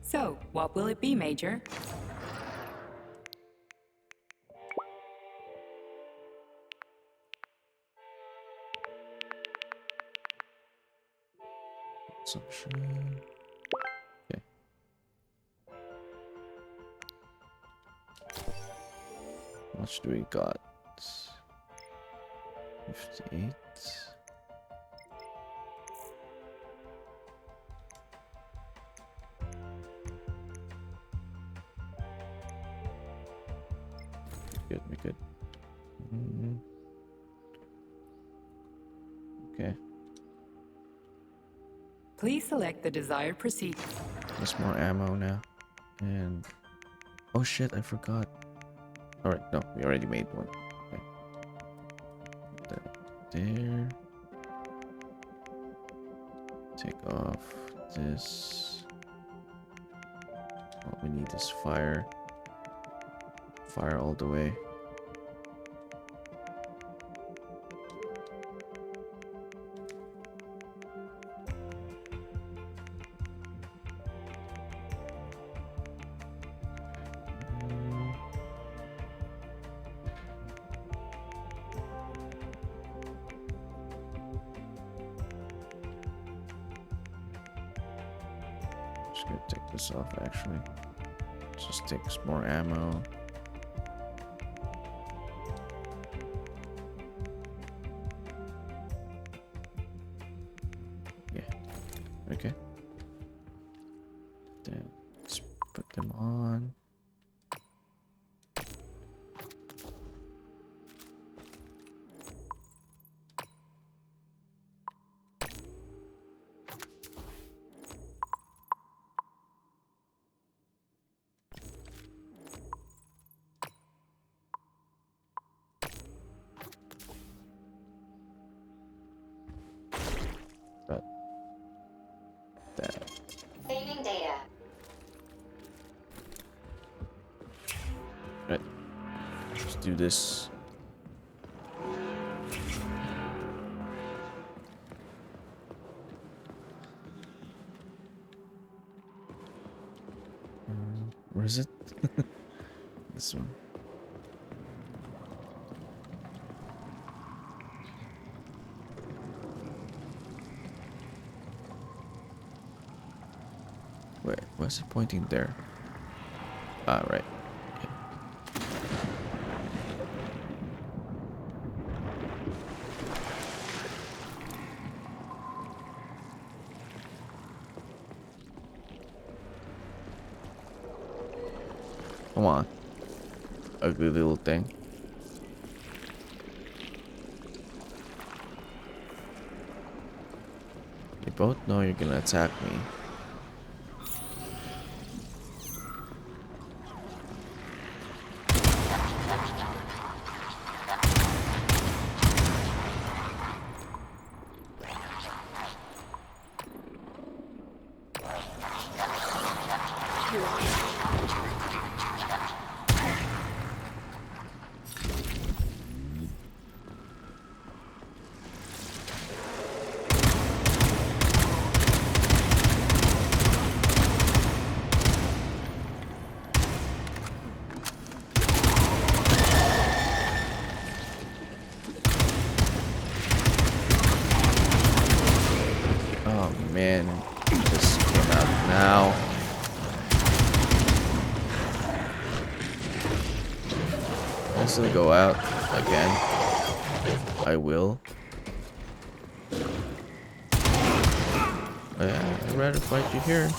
So, what will it be, Major? Consumption. Okay. How much do we got? 58. Good, we good. Okay. Please select the desired procedure. There's more ammo now. And... oh shit, I forgot. Alright, no, we already made one. Okay. Put that there. Take off this. All we need is fire. Fire all the way. just gonna take this off actually. Just takes more ammo. Yeah. Okay. Then let's put them on. But that. Saving data. Right. Let's do this. Where is it? This one. Wait, why is it pointing there? Ah, right. Okay. Come on. Ugly little thing. You both know you're gonna attack me. Oh man, it just came out now. I still go out again. I will. Yeah, I'd rather fight you here.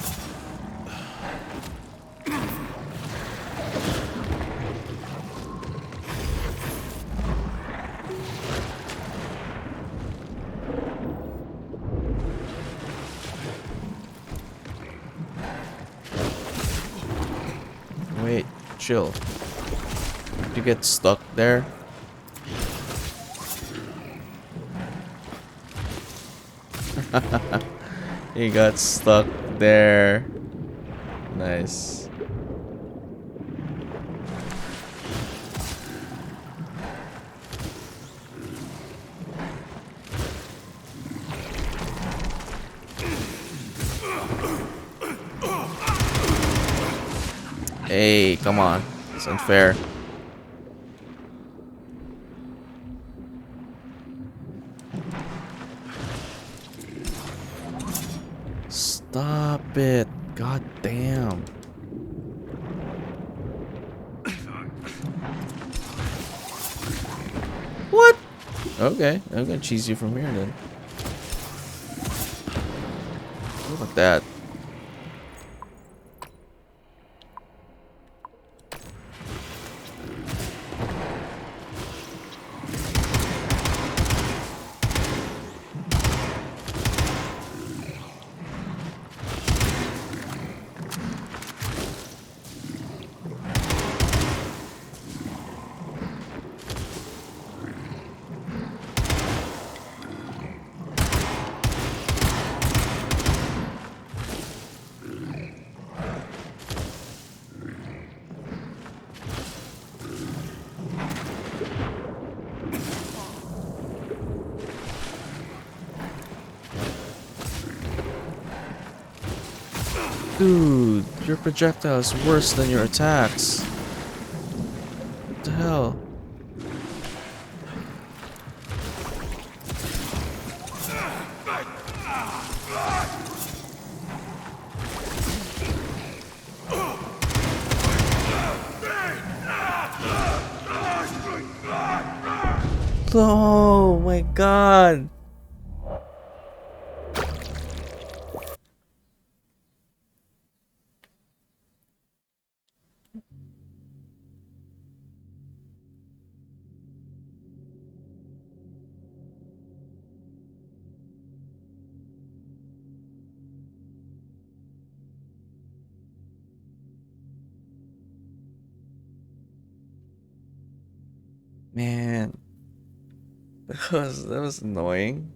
Wait, chill. Did you get stuck there? He got stuck there. Nice. Hey, come on. It's unfair. Stop it. God damn. What? Okay, I'm gonna cheese you from here then. Look at that. Dude, your projectile is worse than your attacks. What the hell? Oh my god. Man, that was annoying.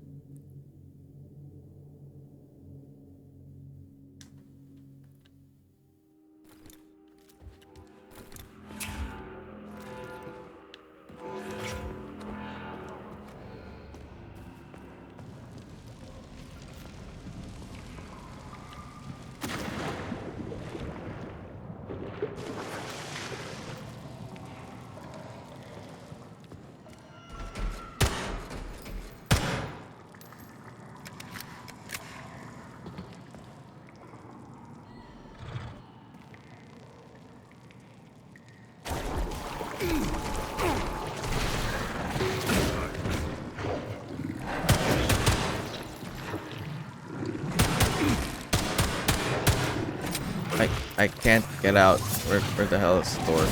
I can't get out. Where the hell is the door?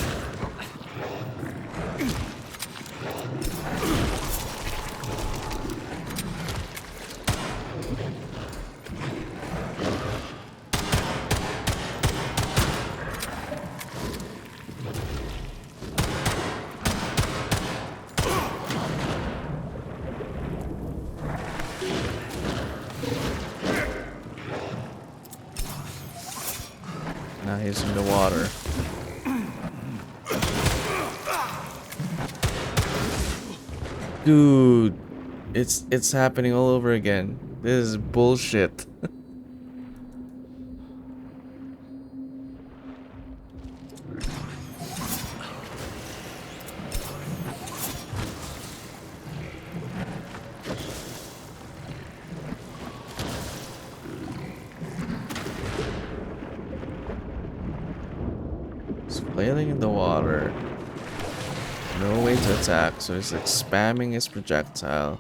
Now he's in the water. Dude, it's happening all over again. This is bullshit. He's flailing in the water. No way to attack, so he's like spamming his projectile.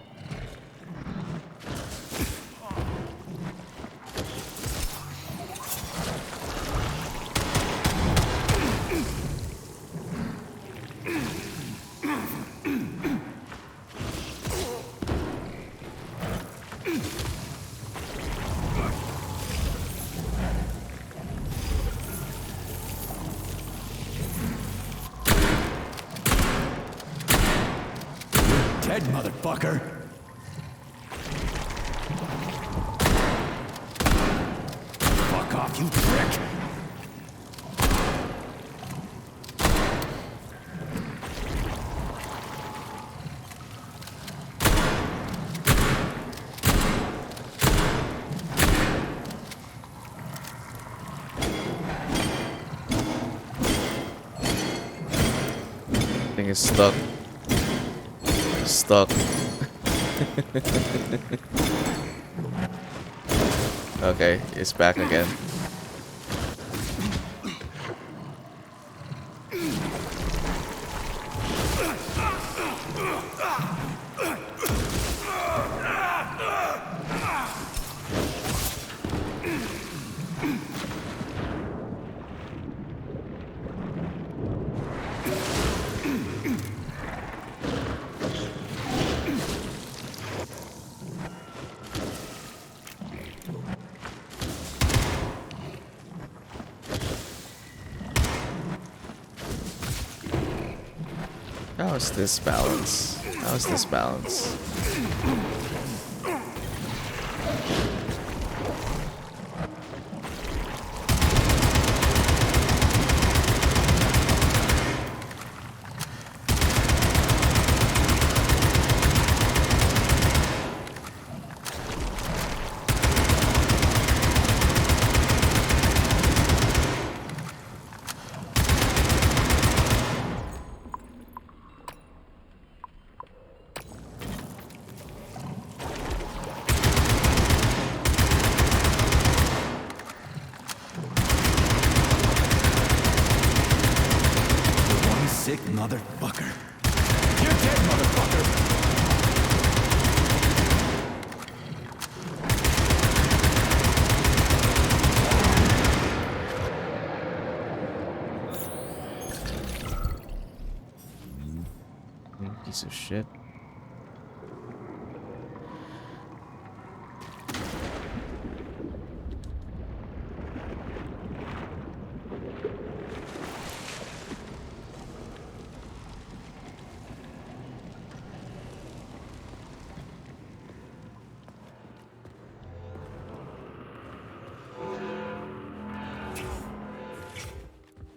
Dead, motherfucker. Fuck off, you prick. I think it's stuck. Stuck. Okay, it's back again. How is this balance? How is this balance? Sick motherfucker. You're dead, motherfucker. Piece of shit.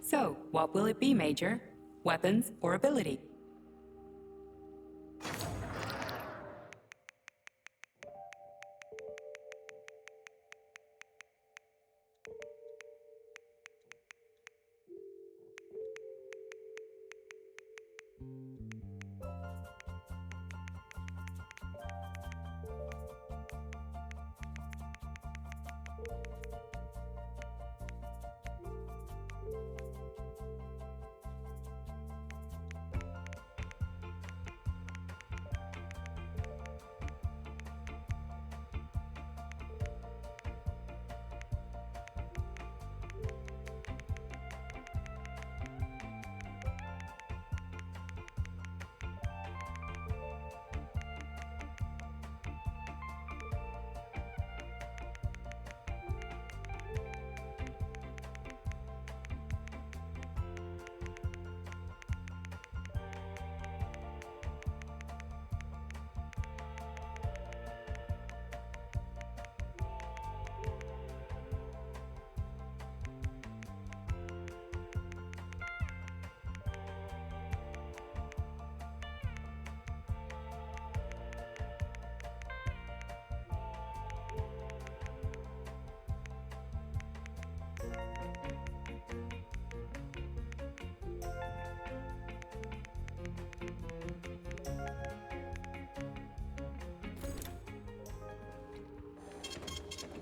So, what will it be, Major? Weapons or ability?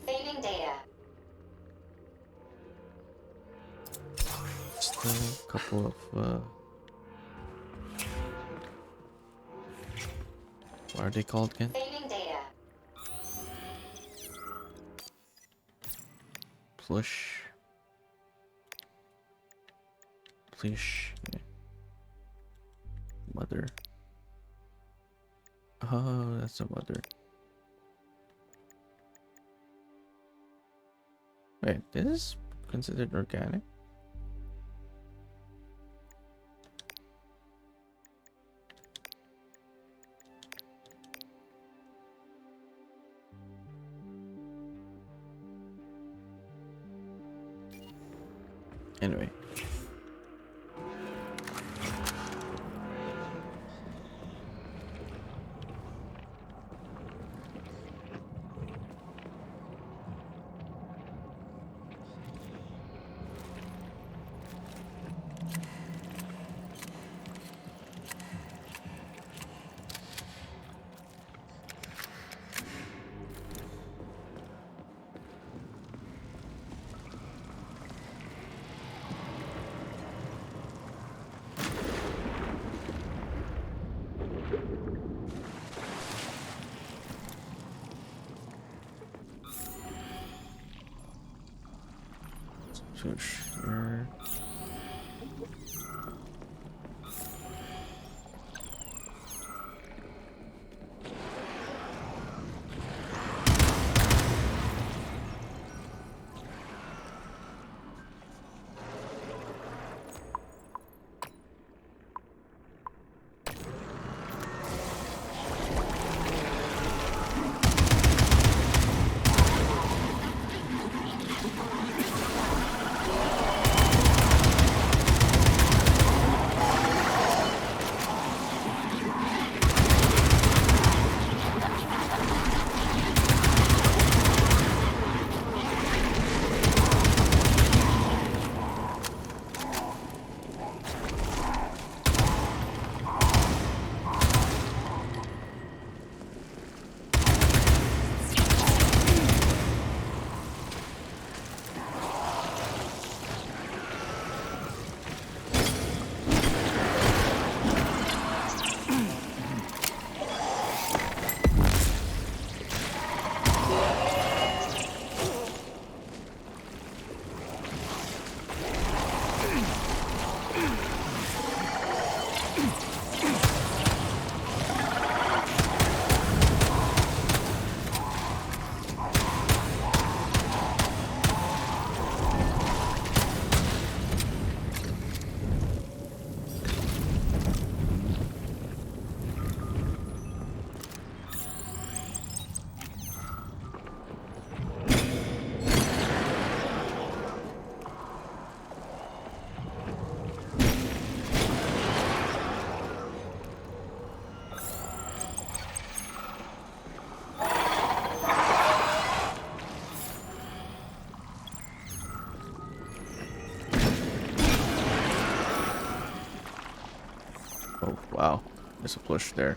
Saving data. Still a couple of what are they called again? Saving data. Plush. Plush. Yeah. Mother. Oh, that's a mother. Wait, this is considered organic? Anyway. Sure. Wow, there's a push there.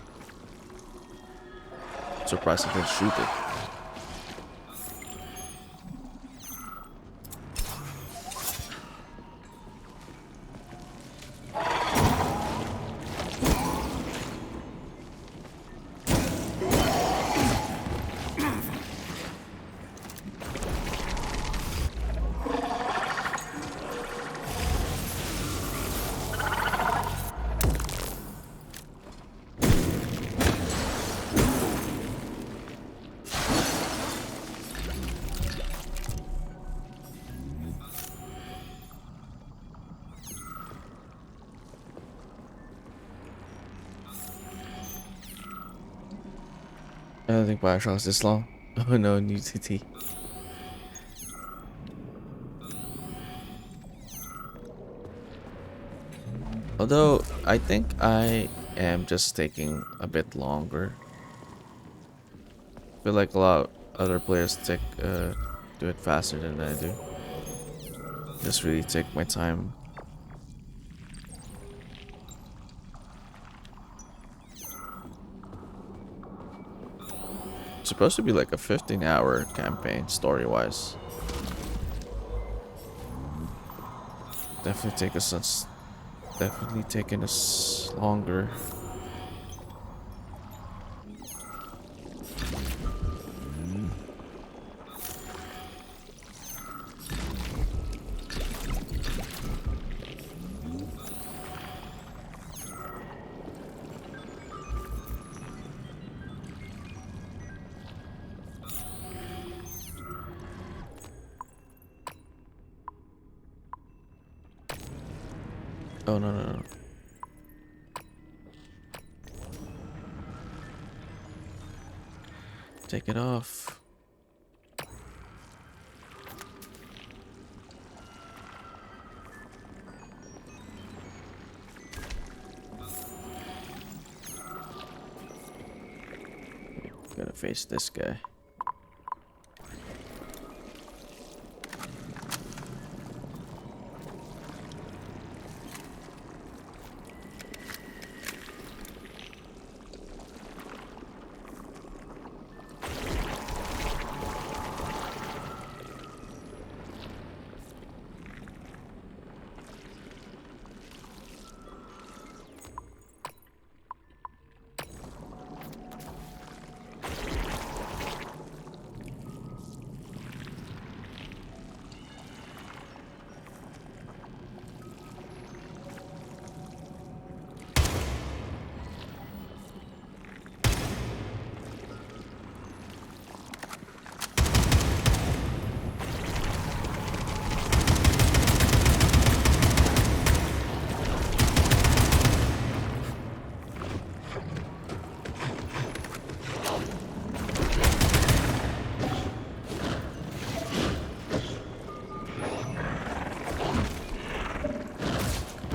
Surprised I didn't shoot it. I don't think Bioshock is this long. Oh no, new TT. Although, I think I am just taking a bit longer. I feel like a lot of other players do it faster than I do. Just really take my time. It's supposed to be like a 15-hour campaign, story-wise. Definitely taking us longer. Oh no no no. Take it off. Gotta face this guy.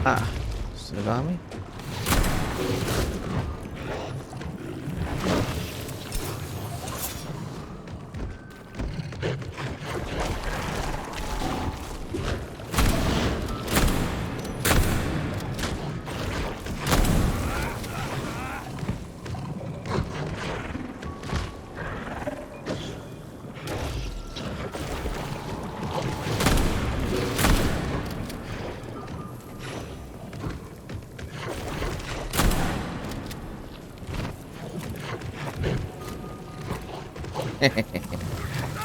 Ah, still got me?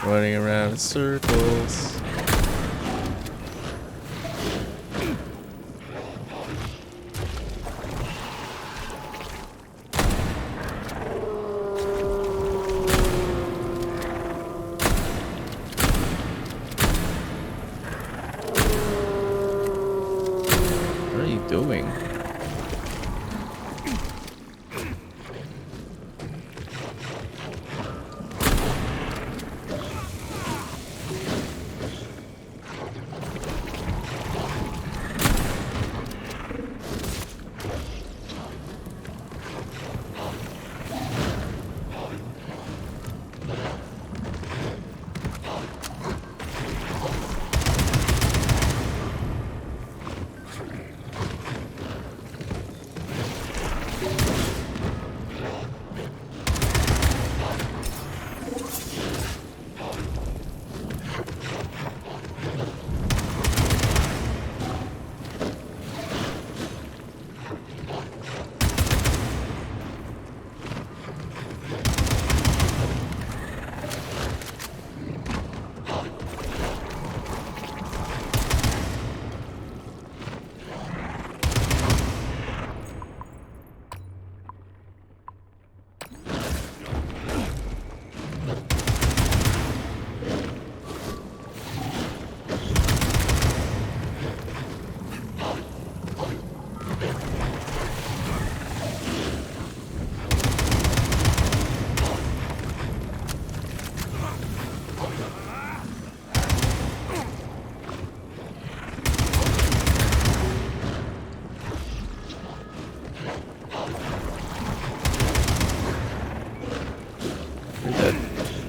Running around in circles. What are you doing?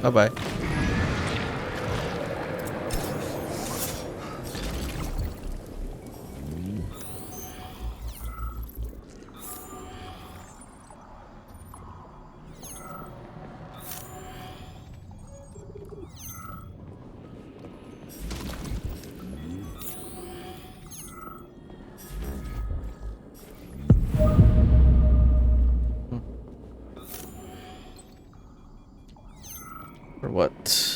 Bye-bye. For what?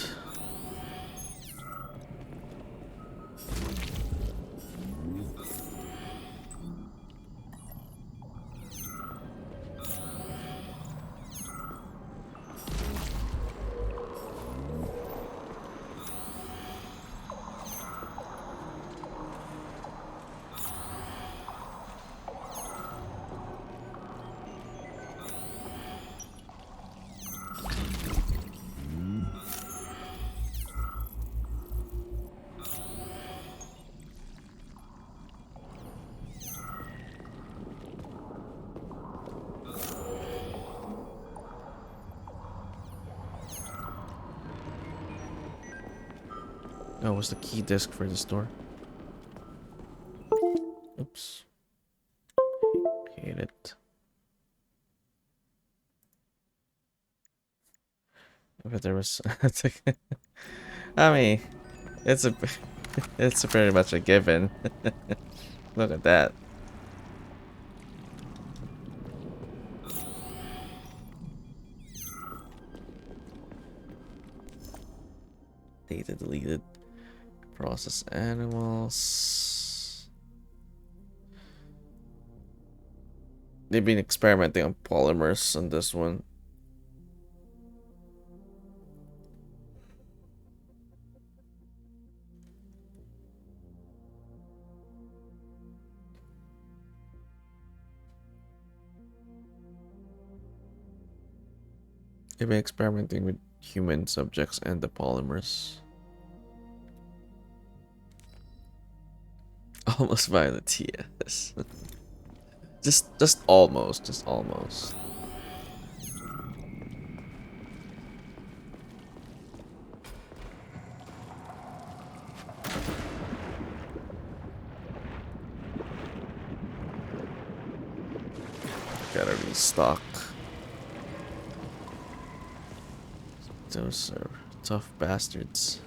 Oh, what's the key disc for this door? Oops. Hate it. But there was. I mean, it's a, it's pretty much a given. Look at that. Data deleted. Process animals. They've been experimenting on polymers on this one. They've been experimenting with human subjects and the polymers. Almost violet, yes. just almost, just almost. Gotta restock. Those are tough bastards.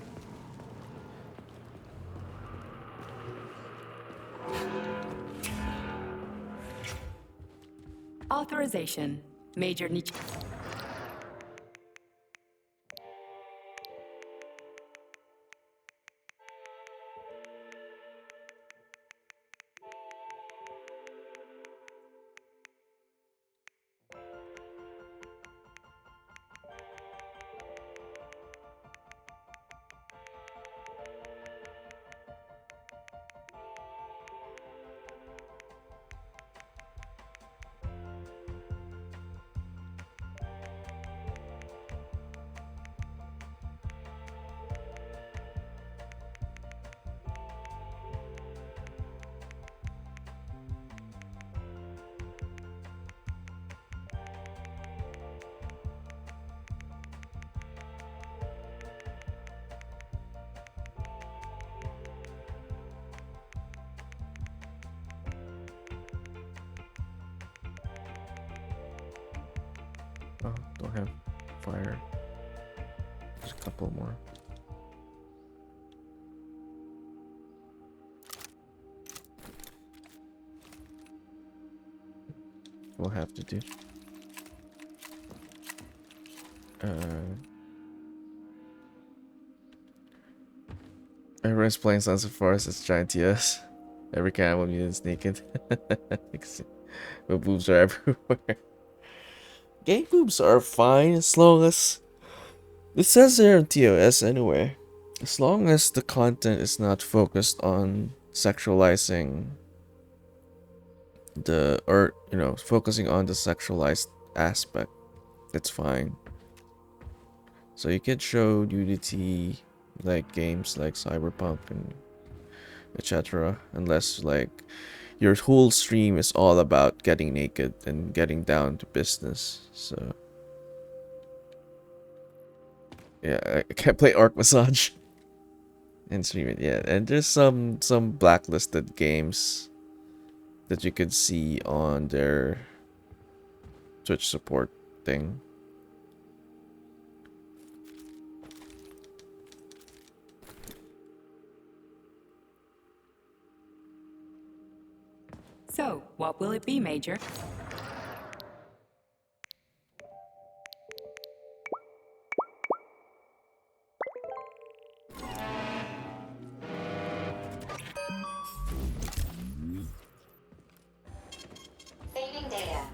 Authorization. Major Nietzsche. Oh, don't have fire. There's a couple more. We'll have to do. Everyone's playing Sons of Forest as giant TS. Every cannibal mutant's naked. But boobs are everywhere. Gay boobs are fine as long as it says there in TOS anyway. As long as the content is not focused on sexualizing the focusing on the sexualized aspect, it's fine. So you can show nudity like games like Cyberpunk and etc. Unless like your whole stream is all about getting naked and getting down to business. So Yeah, I can't play Arc Massage and stream it yet. And there's some blacklisted games that you could see on their Twitch support thing. So, what will it be, Major? Saving data.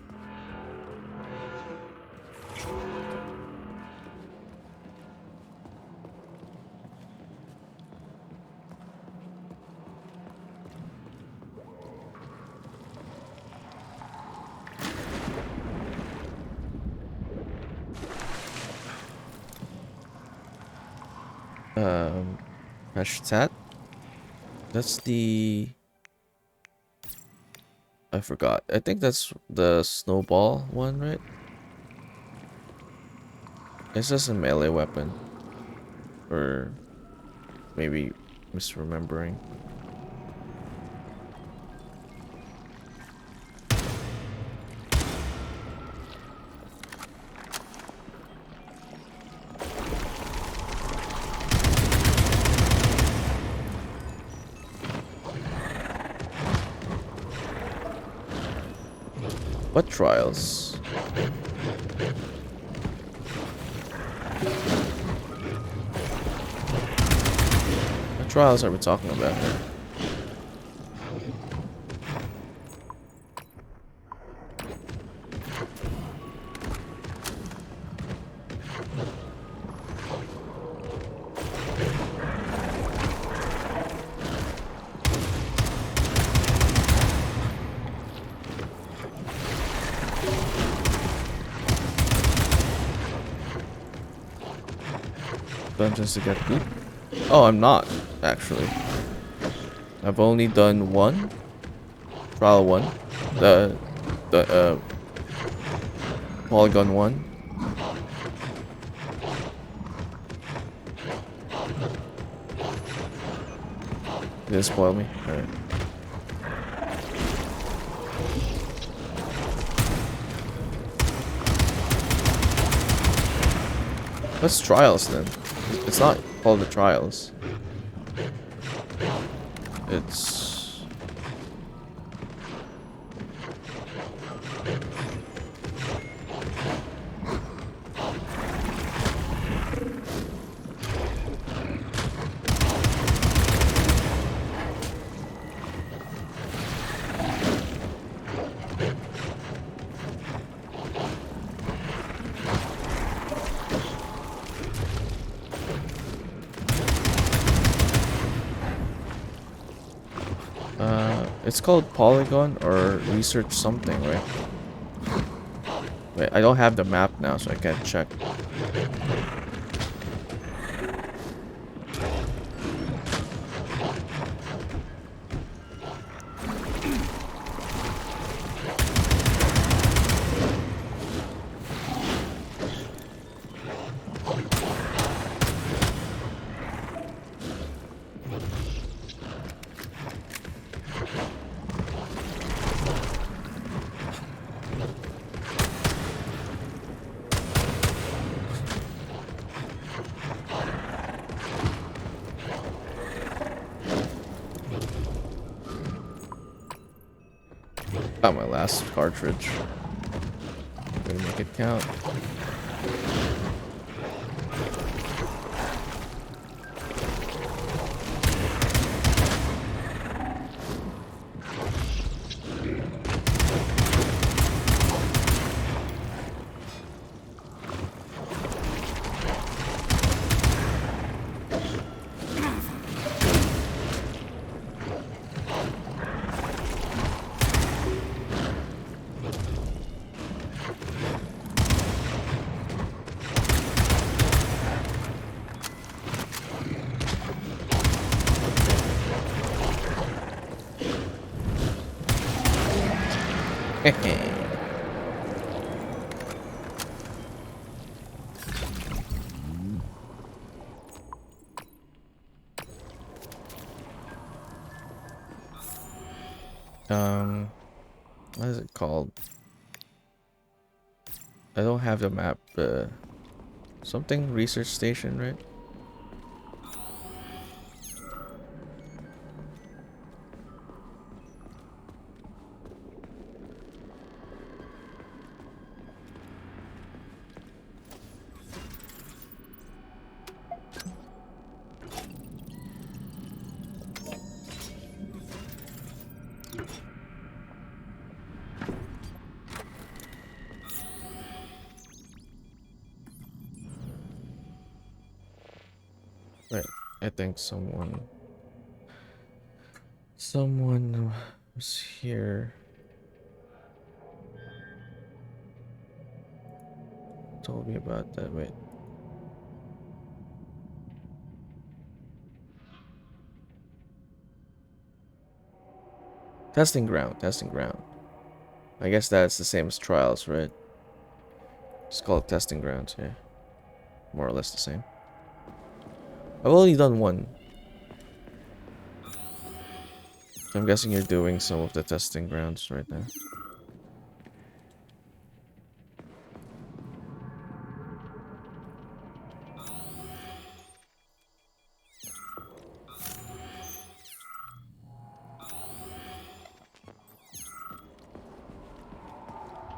Hashtag. That's the. I forgot. I think that's the snowball one, right? It's just a melee weapon. Or maybe misremembering. What trials? What trials are we talking about here? Dungeons to get loot? Oh, I'm not, actually. I've only done one. Trial 1. The Polygon 1. Did it spoil me? Alright. What's trials then? It's not called the trials. It's... It's called Polygon or Research something, right? Wait, I don't have the map now, so I can't check. Got my last cartridge. Gonna make it count. What is it called? I don't have the map. Something research station, right? Right. I think someone was here. Told me about that. Wait. Testing ground. Testing ground. I guess that's the same as trials, right? It's called testing grounds, yeah. More or less the same. I've only done one. I'm guessing you're doing some of the testing grounds right now.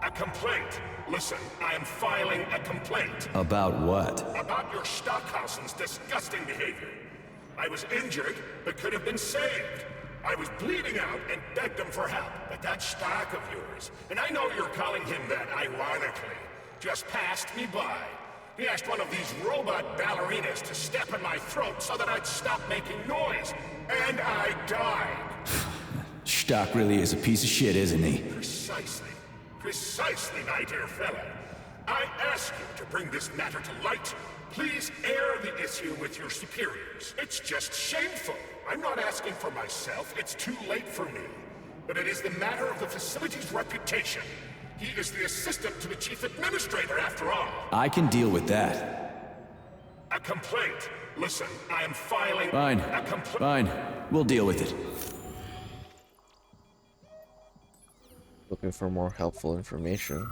A complaint. Listen, I am filing a complaint. About what? About your Stockhausen's disgusting behavior. I was injured, but could have been saved. I was bleeding out and begged him for help, but that Stock of yours, and I know you're calling him that ironically, just passed me by. He asked one of these robot ballerinas to step in my throat so that I'd stop making noise, and I died. Stock really is a piece of shit, isn't he? Precisely. Precisely, my dear fellow. I ask you to bring this matter to light. Please air the issue with your superiors. It's just shameful. I'm not asking for myself. It's too late for me. But it is the matter of the facility's reputation. He is the assistant to the chief administrator, after all. I can deal with that. A complaint. Listen, I am filing Fine. a complaint. Fine. We'll deal with it. Looking for more helpful information.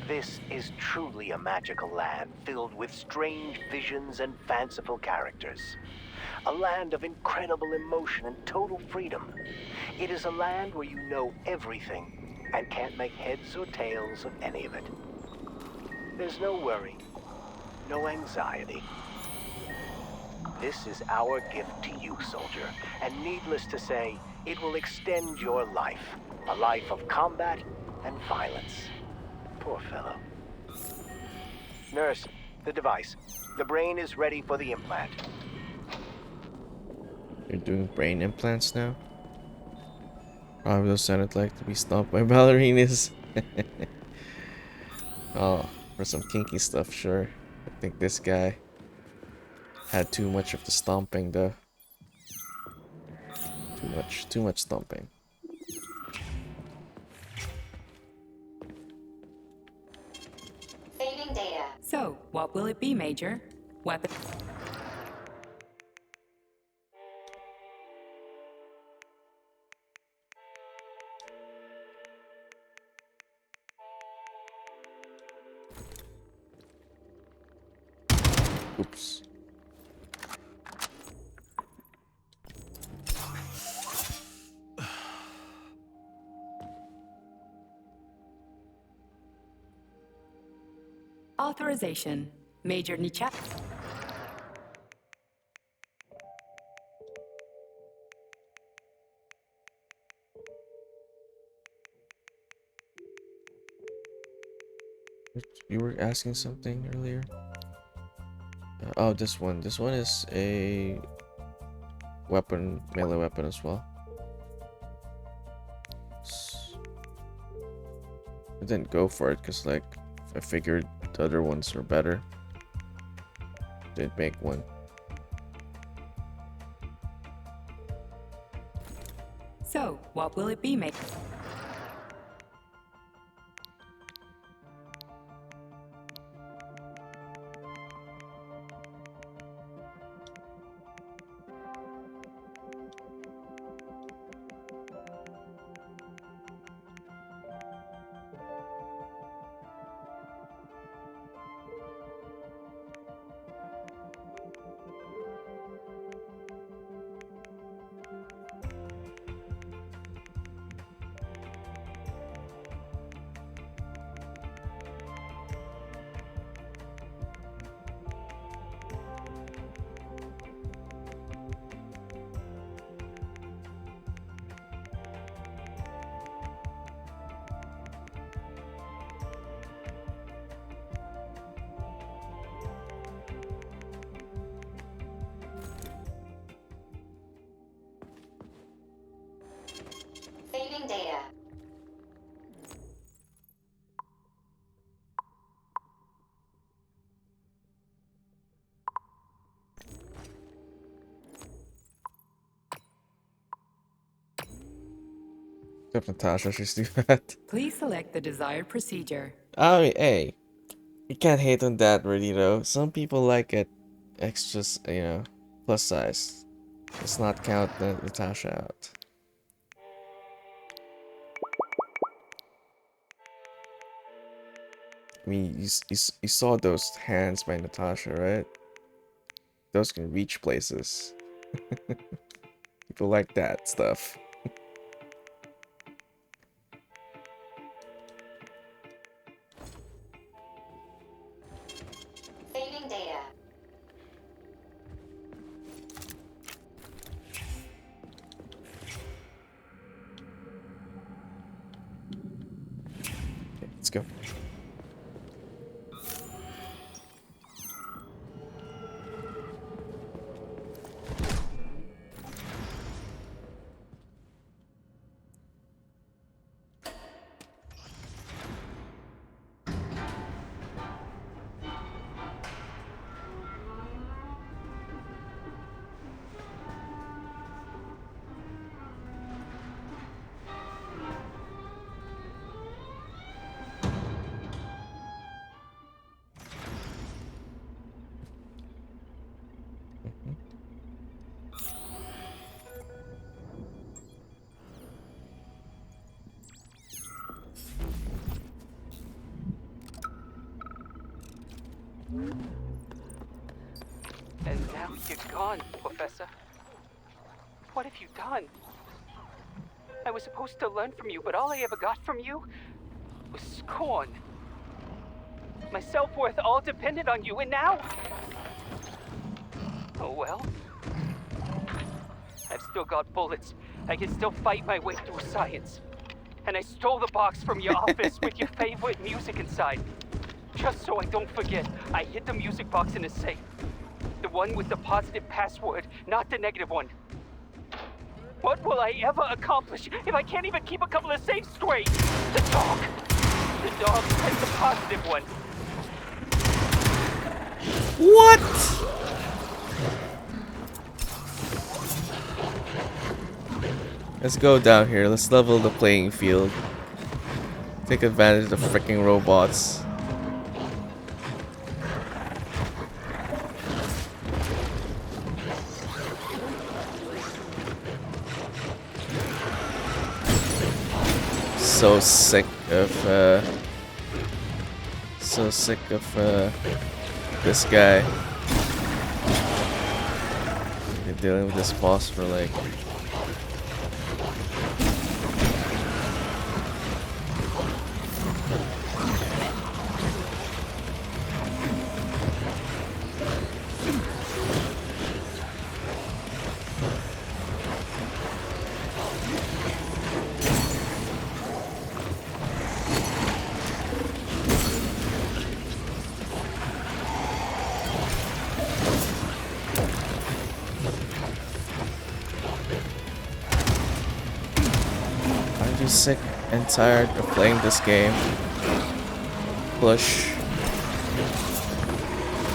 This is truly a magical land filled with strange visions and fanciful characters. A land of incredible emotion and total freedom. It is a land where you know everything and can't make heads or tails of any of it. There's no worry, no anxiety. This is our gift to you, soldier, and needless to say, it will extend your life. A life of combat and violence. Poor fellow. Nurse, the device. The brain is ready for the implant. You're doing brain implants now? Probably those sounded like to be stomped by ballerinas. Oh, for some kinky stuff, sure. I think this guy had too much of the stomping, though. Too much stomping. Saving data. So, what will it be, Major? Weapon. Oops. Authorization. Major Nichak. You were asking something earlier? Oh, this one. This one is a weapon, melee weapon as well. I didn't go for it because, like, I figured the other ones were better. Didn't make one. what will it be, Major? Saving data. Except Natasha, she's too fat. Please select the desired procedure. I mean, hey, you can't hate on that really though. Some people like it extra, plus size. Let's not count Natasha out. I mean, you saw those hands by Natasha, right? Those can reach places. People like that stuff. Saving data. Okay, let's go. And now you're gone, Professor. What have you done? I was supposed to learn from you, but all I ever got from you was scorn. My self-worth all depended on you, and now... Oh well. I've still got bullets. I can still fight my way through science. And I stole the box from your office with your favorite music inside. Just so I don't forget, I hid the music box in a safe. The one with the positive password, not the negative one. What will I ever accomplish if I can't even keep a couple of safes straight? The dog has the positive one. What? Let's go down here. Let's level the playing field. Take advantage of the freaking robots. So sick of this guy. Been dealing with this boss for like sick and tired of playing this game. Push.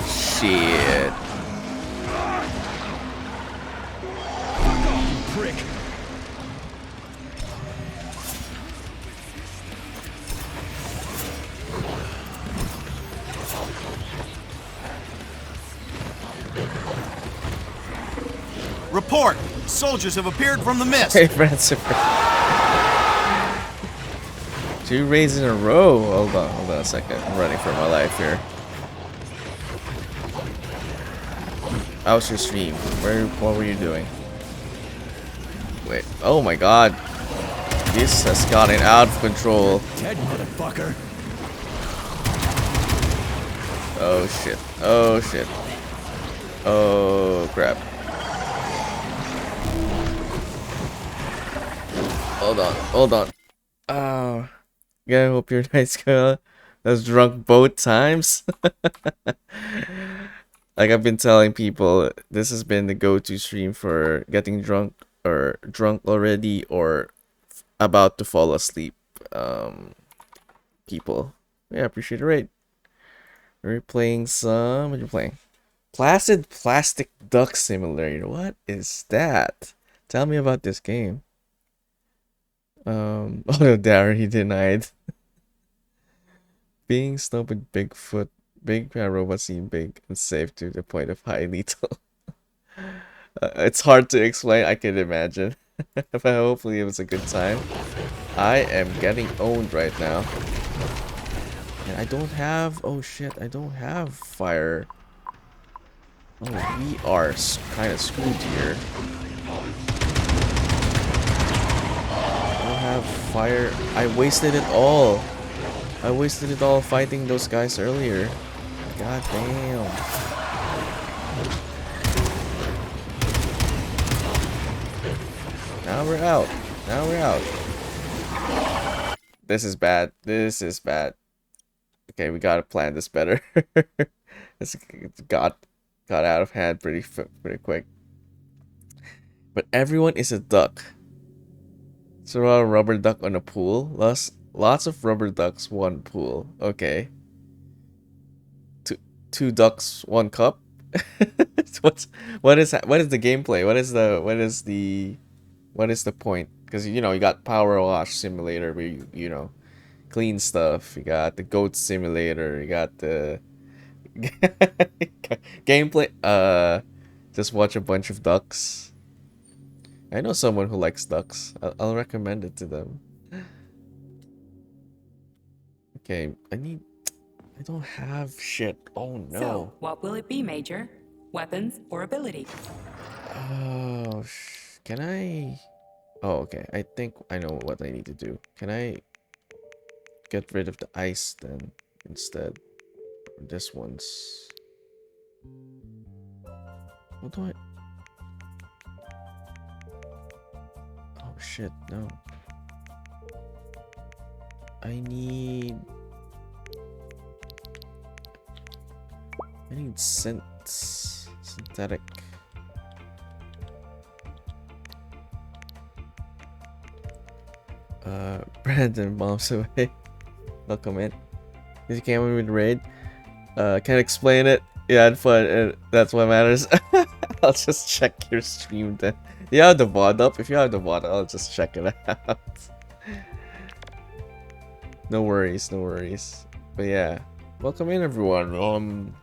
Shit. Prick. Report! Soldiers have appeared from the mist! Hey, Francis. 2 raids in a row. Hold on a second. I'm running for my life here. How's your stream? What were you doing? Wait. Oh my god. This has gotten out of control. Dead motherfucker. Oh shit. Oh shit. Oh crap. Hold on. Oh. Yeah, I hope your night's gonna. That's drunk both times. Like I've been telling people, this has been the go-to stream for getting drunk or drunk already or about to fall asleep. People. Yeah, appreciate the raid. We're playing some. What are you playing? Placid Plastic Duck Simulator. What is that? Tell me about this game. Oh no, Darren, he denied. Being snubbed with Bigfoot. Big robots seem big and safe to the point of high lethal. It's hard to explain, I can imagine. But hopefully it was a good time. I am getting owned right now. And I don't have... Oh shit, I don't have fire. Oh, we are kind of screwed here. I don't have fire. I wasted it all. I wasted it all fighting those guys earlier. God damn. Now we're out. Now we're out. This is bad. This is bad. Okay, we gotta plan this better. This got out of hand pretty quick. But everyone is a duck. So a rubber duck on a pool. Lots of rubber ducks, one pool. Okay. Two ducks, one cup. What is the gameplay? What is the point? Because you know you got Power Wash Simulator where you know clean stuff. You got the Goat Simulator. You got the gameplay. Just watch a bunch of ducks. I know someone who likes ducks. I'll recommend it to them. Okay, I don't have shit. Oh no. So, what will it be, Major? Weapons or ability? Oh, can I? Oh, okay. I think I know what I need to do. Can I get rid of the ice then instead? This one's. What do I? Oh shit! No. I need synthetic. Brandon bombs away. Welcome in. You came in with raid. Can't explain it. Yeah, had fun, and that's what matters. I'll just check your stream then. Do you have the VOD up? If you have the VOD, I'll just check it out. No worries, no worries. But yeah, welcome in everyone.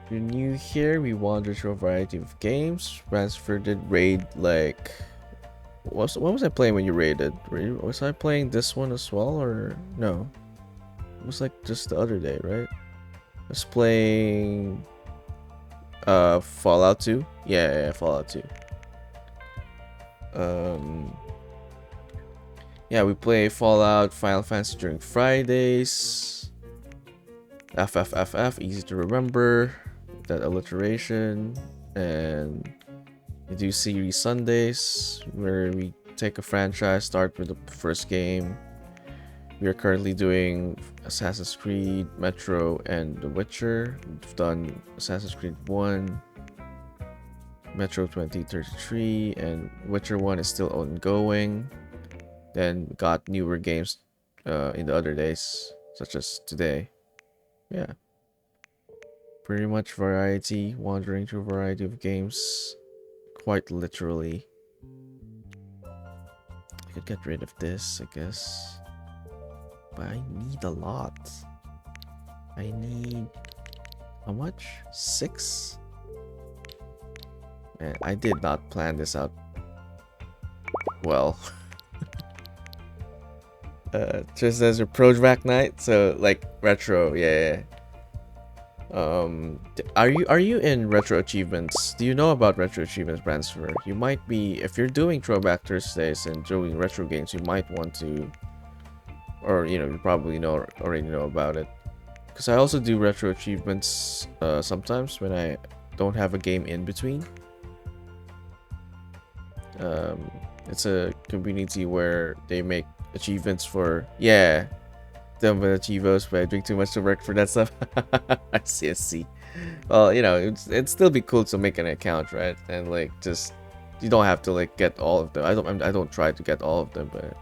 If you're new here, we wander through a variety of games. Ransford did raid like... What was I playing when you raided? Was I playing this one as well or no? It was like just the other day, right? I was playing Fallout 2. Yeah, Fallout 2. Yeah, we play Fallout, Final Fantasy during Fridays. FFFF, easy to remember. That alliteration. And we do series Sundays, where we take a franchise, start with the first game. We are currently doing Assassin's Creed, Metro, and The Witcher. We've done Assassin's Creed 1, Metro 2033, and Witcher 1 is still ongoing. Then got newer games in the other days, such as today. Yeah. Pretty much variety, wandering through a variety of games. Quite literally. I could get rid of this, I guess. But I need a lot. I need... How much? 6? Man, I did not plan this out well. Just as a project night, so like retro, yeah. Are you in retro achievements? Do you know about retro achievements, Bransfer? You might be, if you're doing Throwback Thursdays and doing retro games, you might want to, or you know, you probably already know about it. Because I also do retro achievements sometimes when I don't have a game in between. It's a community where they make achievements for, yeah, done with achievos, but I drink too much to work for that stuff. I see. Well, you know, it'd still be cool to make an account, right? And like, just, you don't have to like get all of them. I don't try to get all of them, but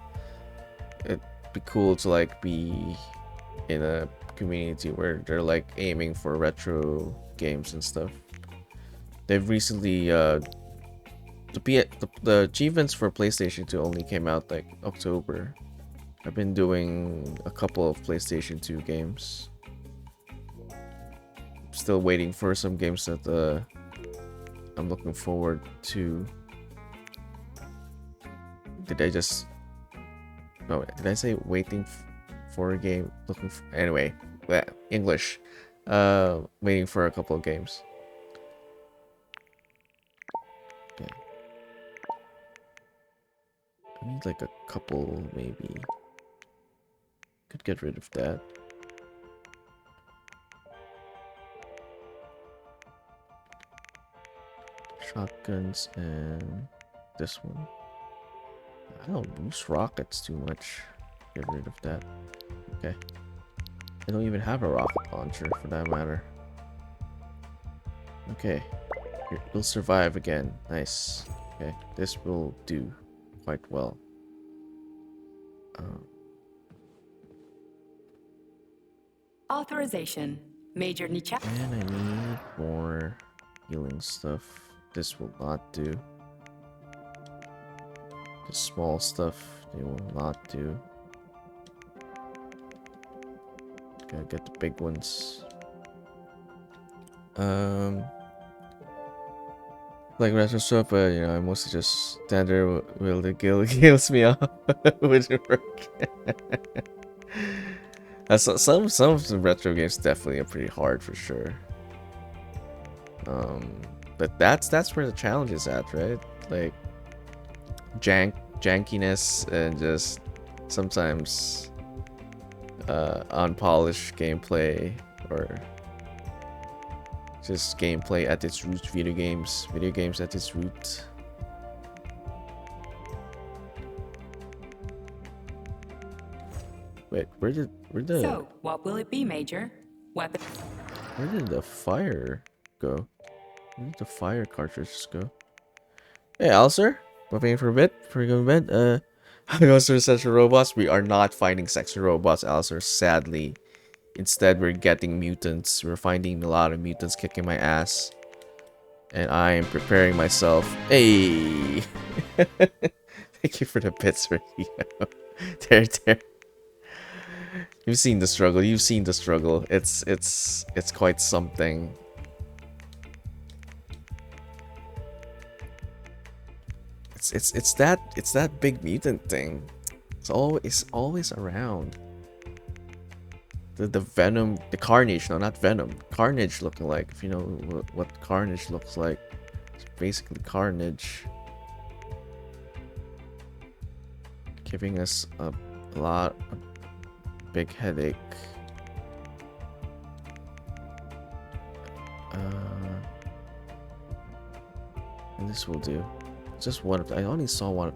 it'd be cool to like be in a community where they're like aiming for retro games and stuff. They've recently the achievements for PlayStation 2 only came out like October. I've been doing a couple of PlayStation 2 games. Still waiting for some games that I'm looking forward to. Did I just... No, did I say waiting for a game? Looking for... Anyway, English. Waiting for a couple of games. Okay. I need like a couple, maybe. Could get rid of that. Shotguns and this one. I don't use rockets too much. Get rid of that. Okay. I don't even have a rocket launcher for that matter. Okay. You'll survive again. Nice. Okay. This will do quite well. Authorization. Major Nicha. And I need more healing stuff. This will not do. The small stuff, they will not do. Gotta get the big ones. Like retro stuff, but you know, I mostly just stand there while the guild heals me up. Which work. Some of the retro games definitely are pretty hard for sure. But that's where the challenge is at, right? Like jankiness and just sometimes unpolished gameplay, or just gameplay at its root. Video games at its root. Wait, where did So, what will it be, Major? Weapon. Where did the fire go? Where did the fire cartridges go? Hey, Alistair, buffing for a bit before we go to bed. How goes to sexual robots? We are not finding sexual robots, Alistair, sadly. Instead, we're getting mutants. We're finding a lot of mutants kicking my ass. And I am preparing myself. Hey! Thank you for the bits, Radio. There. You've seen the struggle. It's quite something. It's that big mutant thing. It's always around. The Venom, the Carnage, no, not Venom. Carnage looking like, if you know what Carnage looks like. It's basically Carnage. Giving us a big headache. And this will do. Just one of them. I only saw one.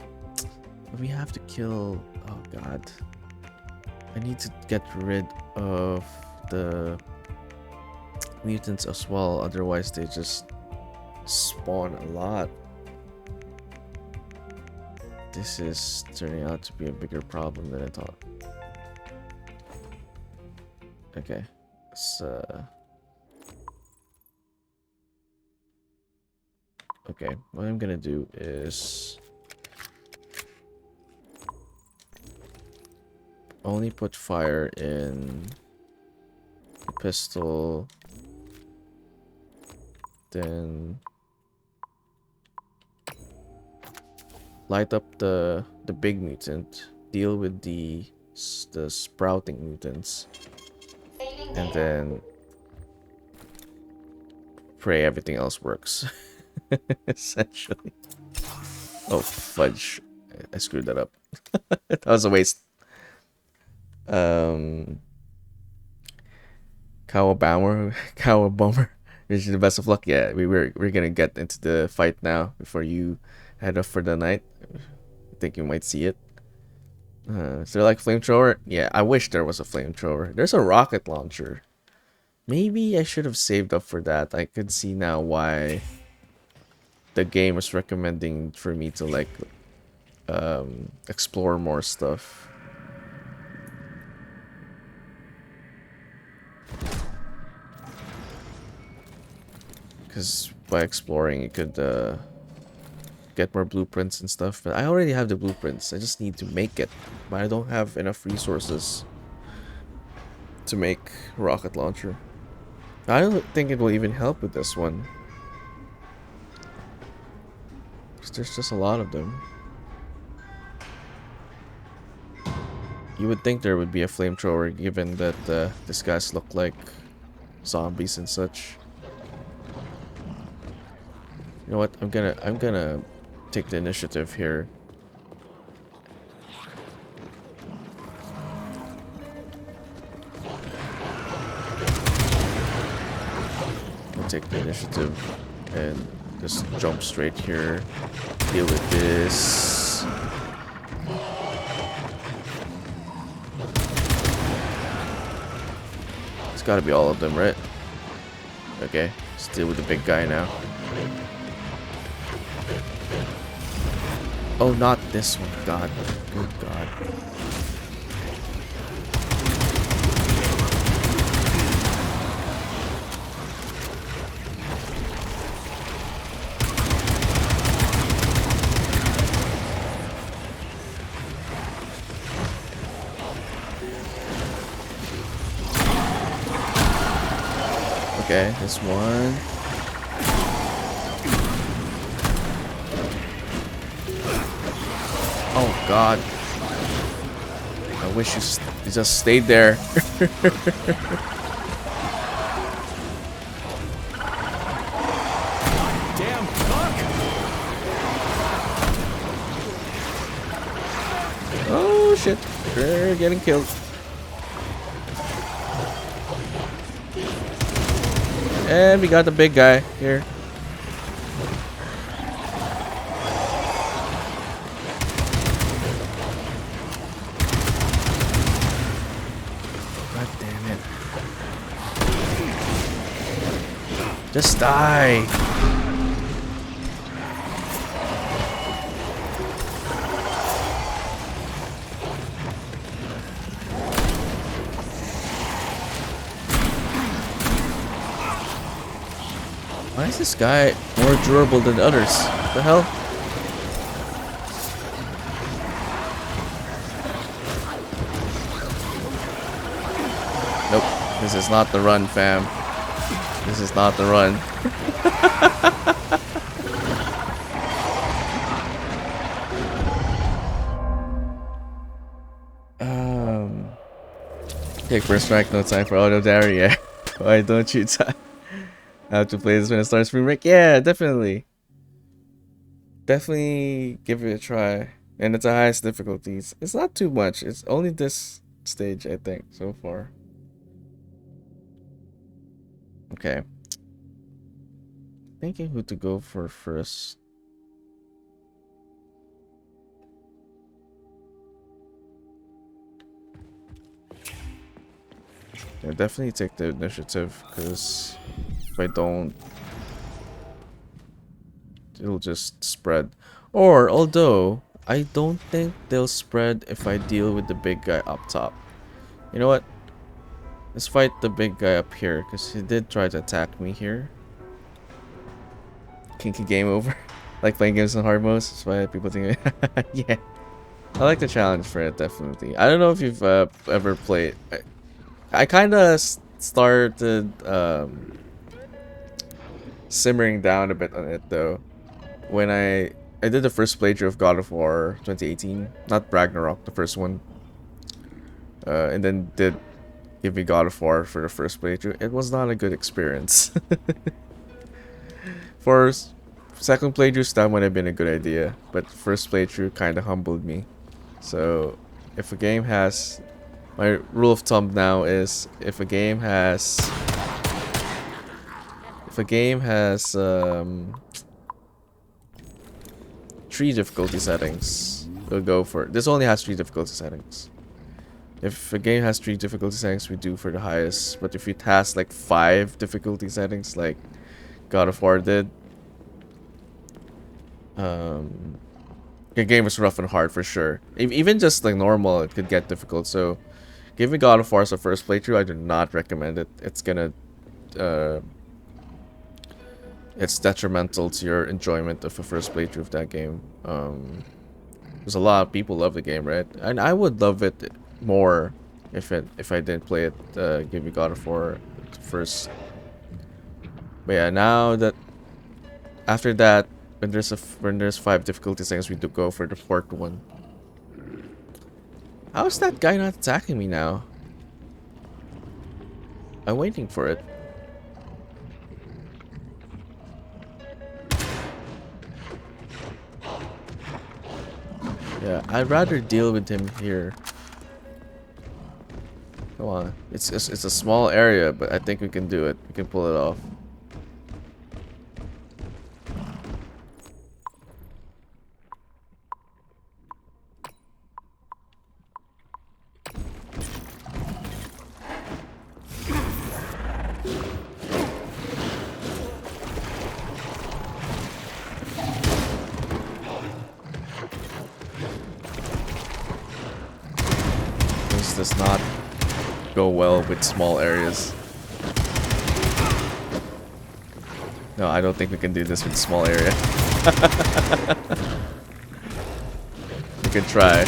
But we have to kill... Oh god. I need to get rid of the mutants as well, otherwise they just spawn a lot. This is turning out to be a bigger problem than I thought. Okay, okay, what I'm gonna do is only put fire in the pistol, then light up the big mutant, deal with the sprouting mutants, and then pray everything else works. Essentially. Oh fudge! I screwed that up. That was a waste. Cowabomber. Wish you the best of luck. Yeah, we're gonna get into the fight now before you head off for the night. I think you might see it. Is there like flamethrower? Yeah, I wish there was a flamethrower. There's a rocket launcher. Maybe I should have saved up for that. I could see now why the game was recommending for me to like explore more stuff. Because by exploring you could get more blueprints and stuff, but I already have the blueprints. I just need to make it, but I don't have enough resources to make a rocket launcher. I don't think it will even help with this one, because there's just a lot of them. You would think there would be a flamethrower given that these guys look like zombies and such. You know what? I'm gonna take the initiative here. I'll take the initiative and just jump straight here. Deal with this. It's gotta be all of them, right? Okay, let's deal with the big guy now. Oh, not this one. God. Good God. Okay, this one. Oh God! I wish you just stayed there. Damn fuck! Oh shit! They're getting killed. And we got the big guy here. God damn it. Just die. Why is this guy more durable than others? What the hell? Nope. This is not the run, fam. This is not the run. Take first strike, no time for auto dairy. Yeah. Why don't you have to play this when it starts spring break? Yeah, definitely. Definitely give it a try. And it's the highest difficulties. It's not too much. It's only this stage, I think, so far. Okay. Thinking who to go for first. Yeah, definitely take the initiative, because if I don't, it'll just spread. Or, although, I don't think they'll spread if I deal with the big guy up top. You know what? Let's fight the big guy up here, because he did try to attack me here. Kinky game over. Like playing games in hard modes. That's why people think. Yeah. I like the challenge for it, definitely. I don't know if you've ever played. I kind of started simmering down a bit on it though when I I did the first playthrough of God of War 2018, not Ragnarok, the first one. And then did Give Me God of War for the first playthrough. It was not a good experience. For second playthroughs, that would have been a good idea, but first playthrough kind of humbled me. So, if a game has, my rule of thumb now is if a game has 3 difficulty settings, we'll go for it. This only has 3 difficulty settings. If a game has 3 difficulty settings, we do for the highest. But if it has like 5 difficulty settings, like God of War did, the game is rough and hard for sure. Even just like normal, it could get difficult. So, giving God of War as a first playthrough, I do not recommend it. It's gonna, it's detrimental to your enjoyment of a first playthrough of that game. Because a lot of people love the game, right? And I would love it more if I didn't play it. Give me God of War first. But yeah, now that after that, when there's 5 difficulty settings, we do go for the 4th one. How's that guy not attacking me now? I'm waiting for it. Yeah, I'd rather deal with him here. Come on, it's a small area, but I think we can do it. We can pull it off. This does not go well with small areas. No, I don't think we can do this with small area. We can try.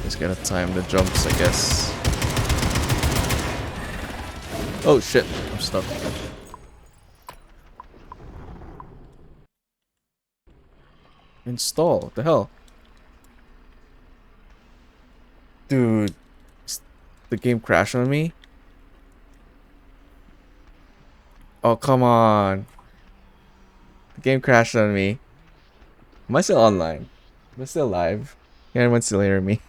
Just gotta time the jumps, I guess. Oh shit, I'm stuck. Install, what the hell? Dude, the game crashed on me? Oh, come on. The game crashed on me. Am I still online? Am I still live? Can anyone still hear me?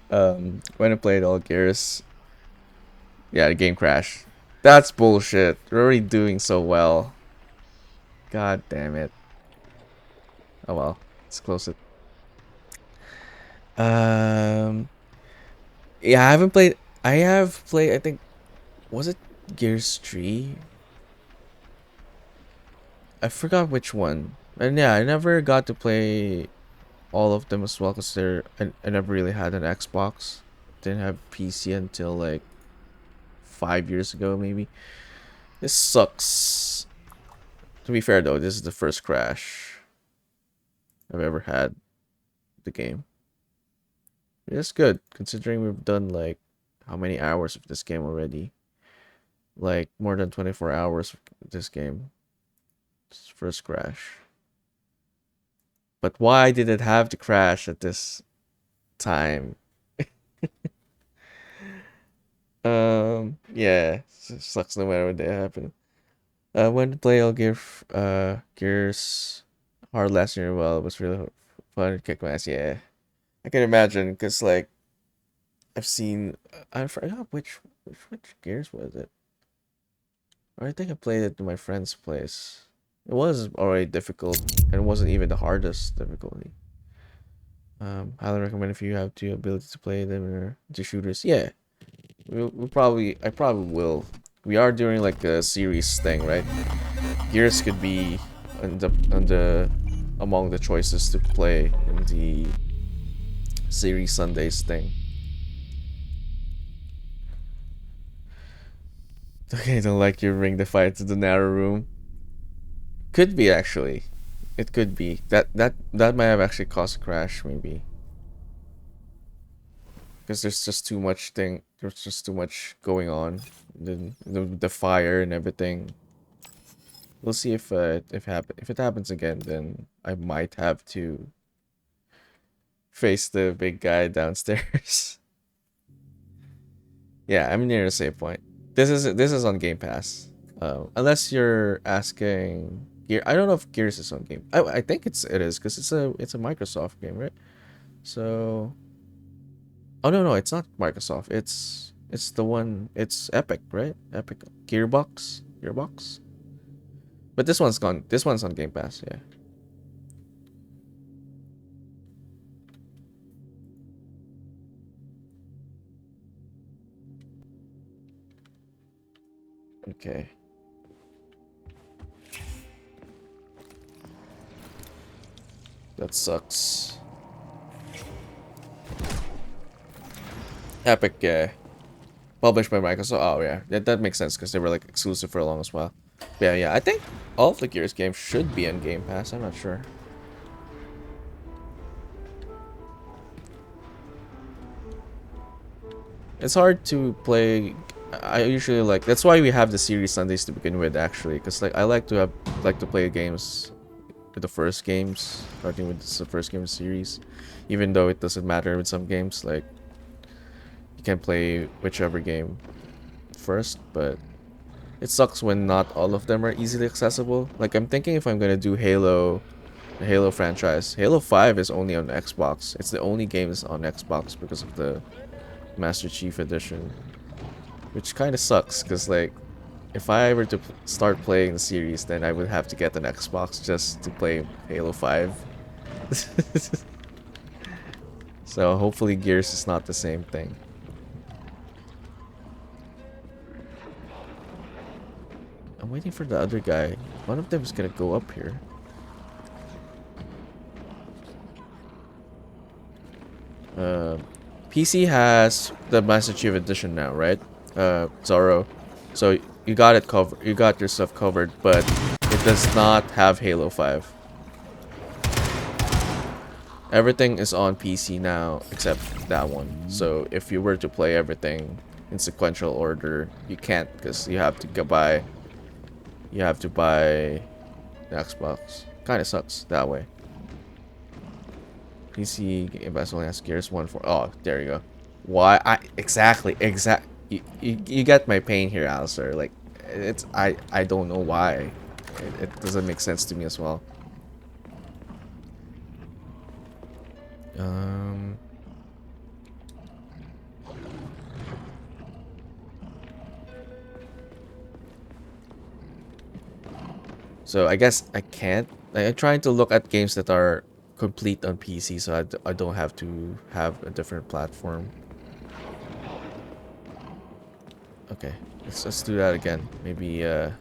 When I played all Gears, yeah, the game crashed. That's bullshit. We're already doing so well. God damn it. Oh well, let's close it. Yeah, I haven't played. I have played. I think, was it Gears 3? I forgot which one. And yeah, I never got to play all of them as well because I never really had an Xbox. Didn't have PC until like 5 years ago, maybe. This sucks. To be fair though, this is the first crash I've ever had the game. It's good considering we've done like how many hours of this game already? Like more than 24 hours of this game. It's first crash. But why did it have to crash at this time? Yeah, sucks no matter what happen. When to play all Gears hard last year, well, it was really fun to kick my ass, yeah. I can imagine, because like I've seen, I forgot which Gears was it. Or I think I played it in my friend's place. It was already difficult, and it wasn't even the hardest difficulty. Highly recommend if you have the ability to play them or the shooters. Yeah, I probably will. We are doing like a series thing, right? Gears could be among the choices to play in the series Sundays thing. Okay, don't like your ring the fight to the narrow room. Could be actually. It could be. That might have actually caused a crash, maybe. Because there's just too much there's just too much going on. The fire and everything. We'll see if if it happens again, then I might have to face the big guy downstairs. Yeah, I'm near the save point. This is on Game Pass. Unless you're asking Gear, I don't know if Gears is on Game. I think it is because it's a Microsoft game, right? So, oh no, it's not Microsoft. It's the one. It's Epic, right? Epic Gearbox. But this one's gone. This one's on Game Pass. Yeah. Okay. That sucks. Epic, yeah. Published by Microsoft. Oh yeah, that makes sense because they were like exclusive for a long as well. Yeah. I think all of the Gears games should be on Game Pass. I'm not sure. It's hard to play. I usually like. That's why we have the series Sundays to begin with, actually, because like I like to play games with the first games, starting with the first game of the series, even though it doesn't matter with some games. Like you can play whichever game first, but it sucks when not all of them are easily accessible. Like I'm thinking if I'm gonna do Halo, the Halo franchise, Halo 5 is only on Xbox. It's the only game that's on Xbox because of the Master Chief Edition, which kind of sucks because like if I were to start playing the series, then I would have to get an Xbox just to play Halo 5. So hopefully Gears is not the same thing. I'm waiting for the other guy. One of them is gonna go up here. PC has the Master Chief Edition now, right? Zorro. So you got it covered. You got your stuff covered, but it does not have Halo 5. Everything is on PC now except that one. So if you were to play everything in sequential order, you can't because you have to buy the Xbox. Kind of sucks that way. PC Game Pass only has Gears 1 for. Oh, there you go. Why? You get my pain here, Alistair. Like, I don't know why. It doesn't make sense to me as well. So I guess I can't. I'm trying to look at games that are complete on PC, so I don't have to have a different platform. Okay, let's do that again. Maybe okay,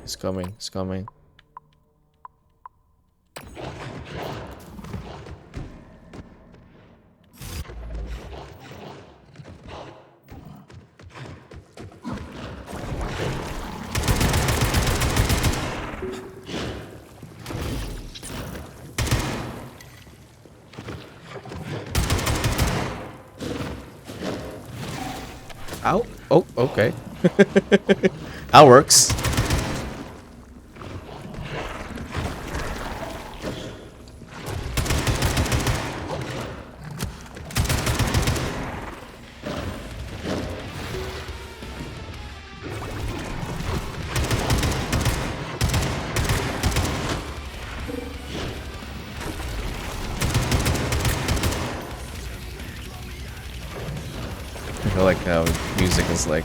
it's coming. Ow. Oh, okay. That works. like how music is like.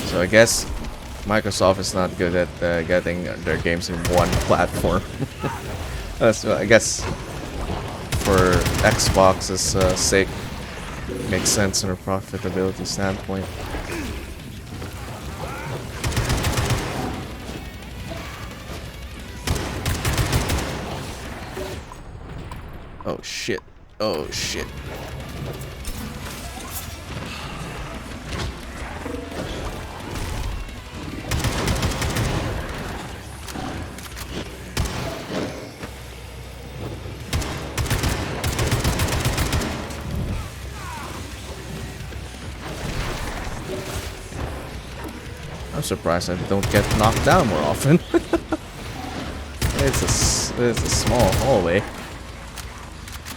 So I guess Microsoft is not good at getting their games in one platform. That's, I guess for Xbox's sake, makes sense from a profitability standpoint. Oh shit. Oh shit. I'm surprised I don't get knocked down more often. It's a small hallway.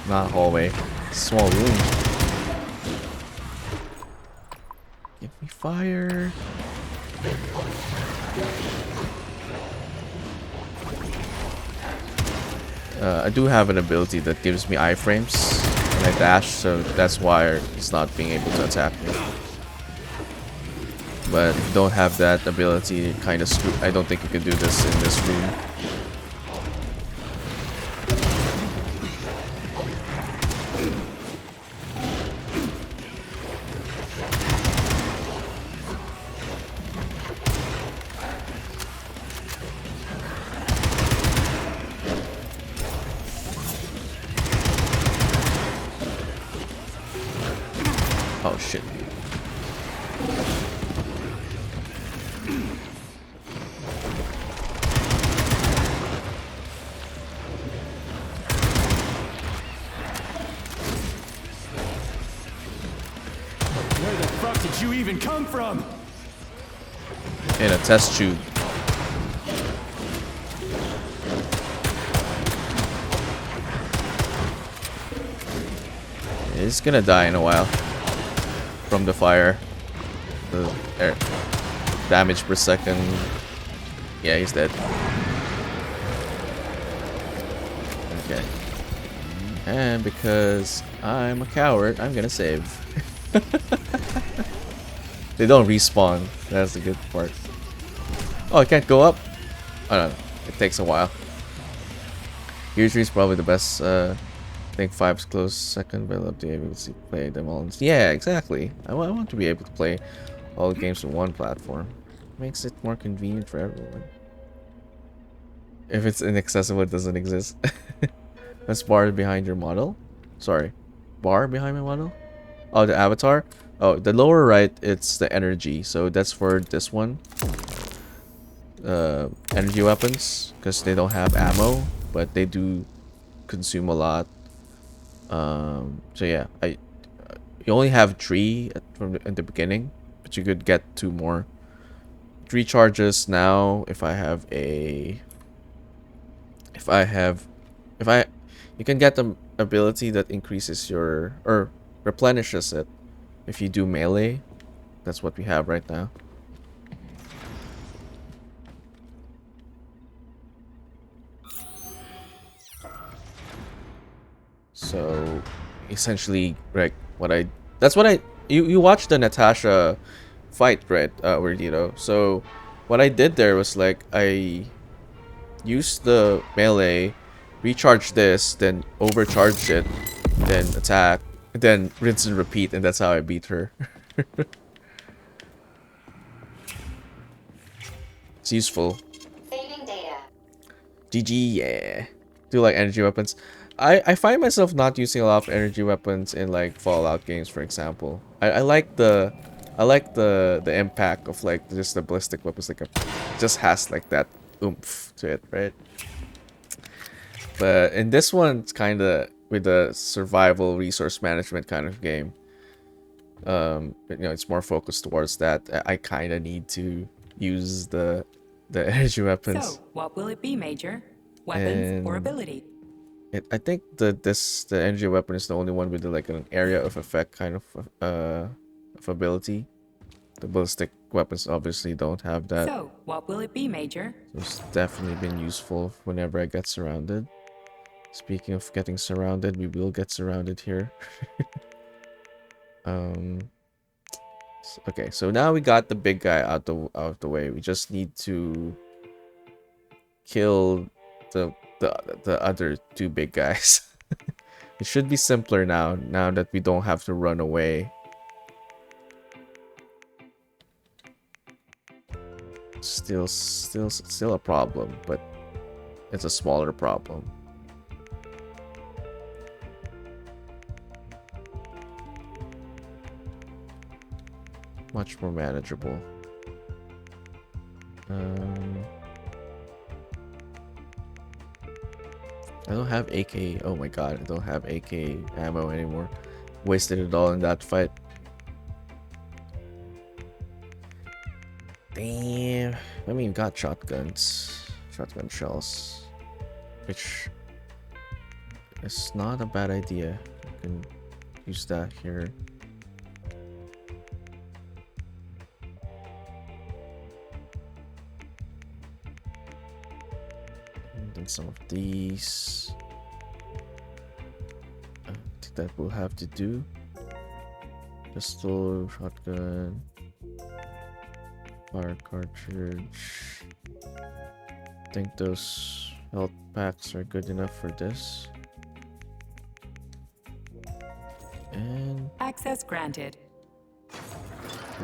Not hallway. Small room. Give me fire. I do have an ability that gives me iframes when I dash, so that's why it's not being able to attack me. But if you don't have that ability, kind of screw. I don't think you can do this in this room. Oh shit. Where the fuck did you even come from? In a test tube. He's gonna die in a while from the fire. The air damage per second. Yeah, he's dead. Okay. And because I'm a coward, I'm gonna save. They don't respawn. That's the good part. Oh, I can't go up? Oh no, it takes a while. Usually is probably the best. I think 5's close second, but I love to be able to play them all. Yeah, exactly. I want to be able to play all the games on one platform. Makes it more convenient for everyone. If it's inaccessible, it doesn't exist. That's bar behind your model. Sorry, bar behind my model. Oh, the avatar. Oh, the lower right, it's the energy. So that's for this one. Energy weapons, because they don't have ammo, but they do consume a lot. So yeah, you only have 3 at the beginning, but you could get 2 more. 3 charges now. You can get the ability that increases your or replenishes it if you do melee. That's what we have right now. So essentially, right, you watched the Natasha fight, right, Werdito. So what I did there was like I used the melee, recharge this, then overcharge it, then attack, then rinse and repeat, and that's how I beat her. It's useful. Saving data. GG, yeah. Do you like energy weapons? I find myself not using a lot of energy weapons in like Fallout games, for example. I like the impact of like just the ballistic weapons, like just has like that oomph to it, right? But in this one, it's kind of with a survival resource management kind of game. It's more focused towards that. I kind of need to use the energy weapons. So, what will it be, Major? Weapons or ability? I think the energy weapon is the only one with like an area of effect kind of ability. The ballistic weapons obviously don't have that. So, what will it be, Major? So it's definitely been useful whenever I get surrounded. Speaking of getting surrounded, we will get surrounded here. Okay, so now we got the big guy out of the way. We just need to kill the other two big guys. It should be simpler now that we don't have to run away. Still a problem, but it's a smaller problem. Much more manageable. I don't have AK. Oh my god, I don't have AK ammo anymore. Wasted it all in that fight. Damn. I mean, got shotguns. Shotgun shells. Which is not a bad idea. I can use that here. And then some of these. I think that will have to do. Pistol, shotgun. Fire cartridge. I think those health packs are good enough for this. And access granted.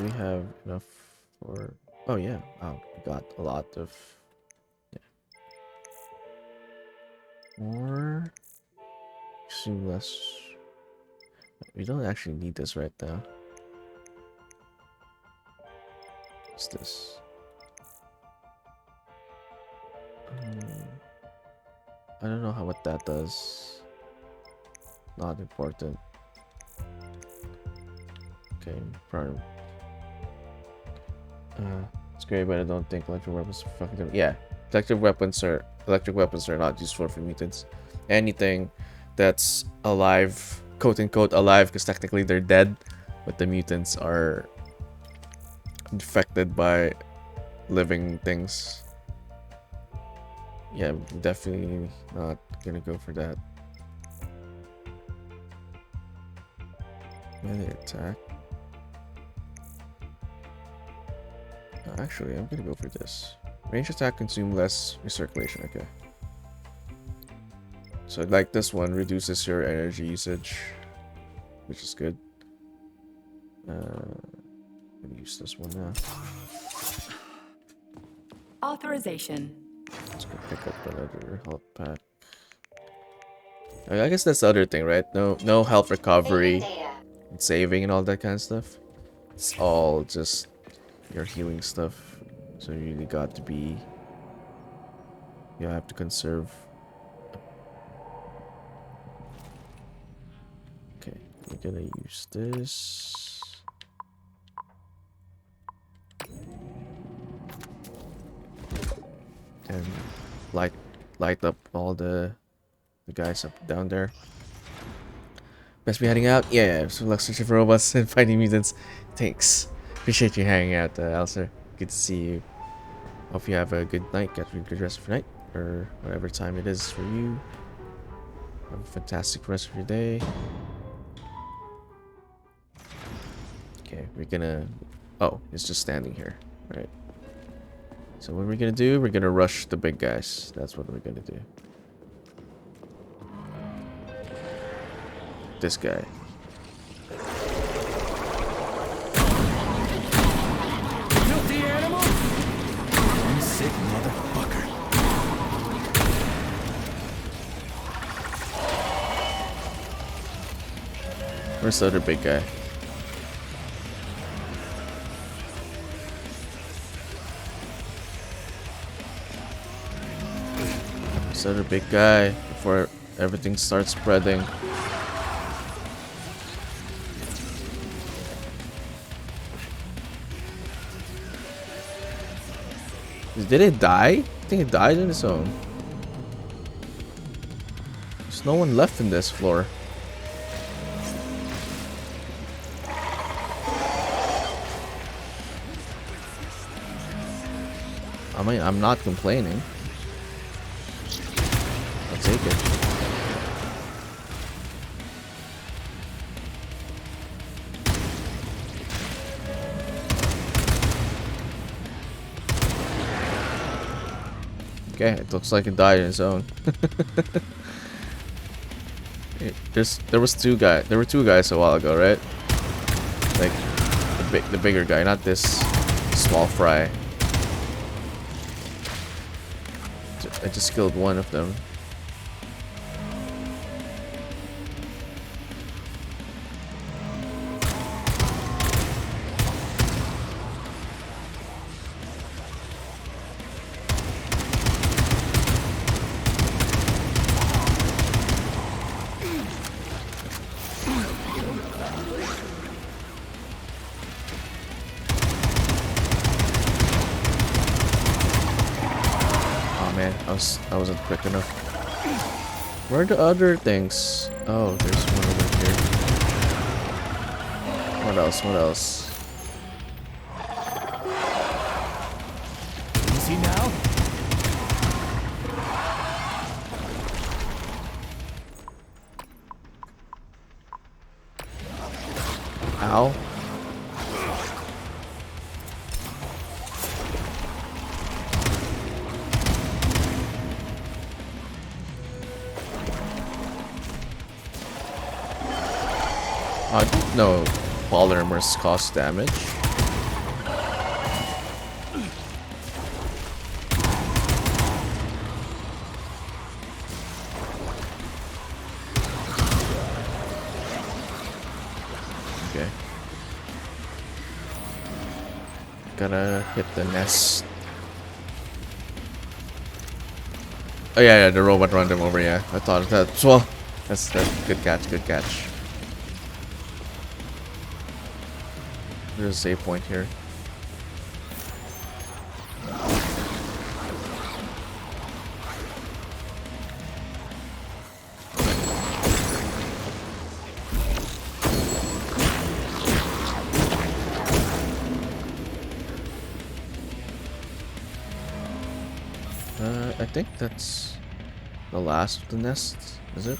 we have enough for... Oh yeah, wow, we got a lot of... Yeah. More... Consume less... We don't actually need this right now. What's this? I don't know what that does. Not important. Okay, prime. It's great, but I don't think electric weapons are fucking. Yeah, electric weapons are not useful for mutants. Anything that's alive, quote unquote alive, because technically they're dead, but the mutants are infected by living things. Yeah, definitely not gonna go for that. Melee attack. Actually, I'm gonna go for this. Range attack consume less recirculation. Okay. So like this one reduces your energy usage, which is good. I'm gonna use this one now. Authorization. Let's go pick up another health pack. I guess that's the other thing, right? No health recovery, and saving, and all that kind of stuff. It's all just your healing stuff. So you really got to be. You have to conserve. Okay, we're gonna use this. And light up all the guys up down there. Best be heading out. Yeah, so luck searching for robots and finding mutants. Thanks. Appreciate you hanging out, Elser. Good to see you. Hope you have a good night. Get a good rest of your night, or whatever time it is for you. Have a fantastic rest of your day. Okay, we're gonna... Oh, it's just standing here. Alright. So what we're gonna do, we're gonna rush the big guys. That's what we're gonna do. This guy. Filthy animal! You sick motherfucker. Where's the other big guy? This other big guy before everything starts spreading. Did it die? I think it died on its own. There's no one left in this floor. I mean, I'm not complaining. I'll take it. Okay, it looks like it died on its own. There were two guys a while ago, right? Like the bigger guy, not this small fry. I just killed one of them. I wasn't quick enough. Where are the other things? Oh, there's one over here. What else? What else? Easy now. Ow. I didn't know polymers cause damage. Okay. Gotta hit the nest. Oh yeah, the robot run them over, yeah. I thought that as well. That's good catch, good catch. There's a save point here. I think that's the last of the nests, is it?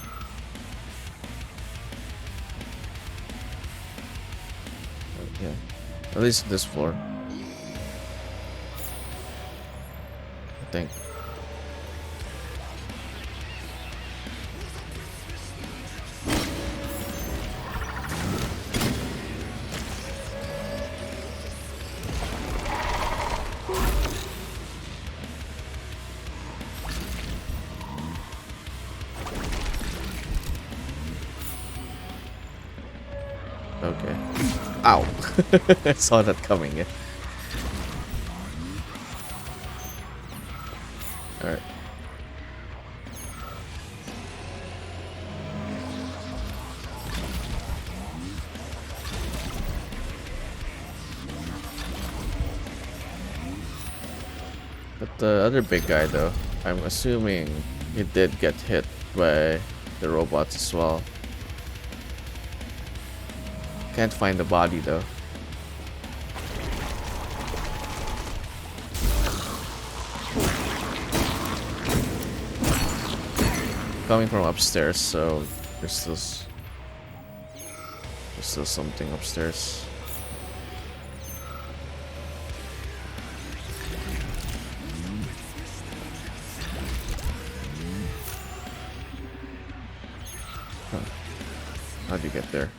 Yeah. At least this floor. I think. Okay. Ow. I saw that coming. Alright. But the other big guy though, I'm assuming he did get hit by the robots as well. Can't find the body though. Coming from upstairs, so there's still something upstairs. Huh. How'd you get there?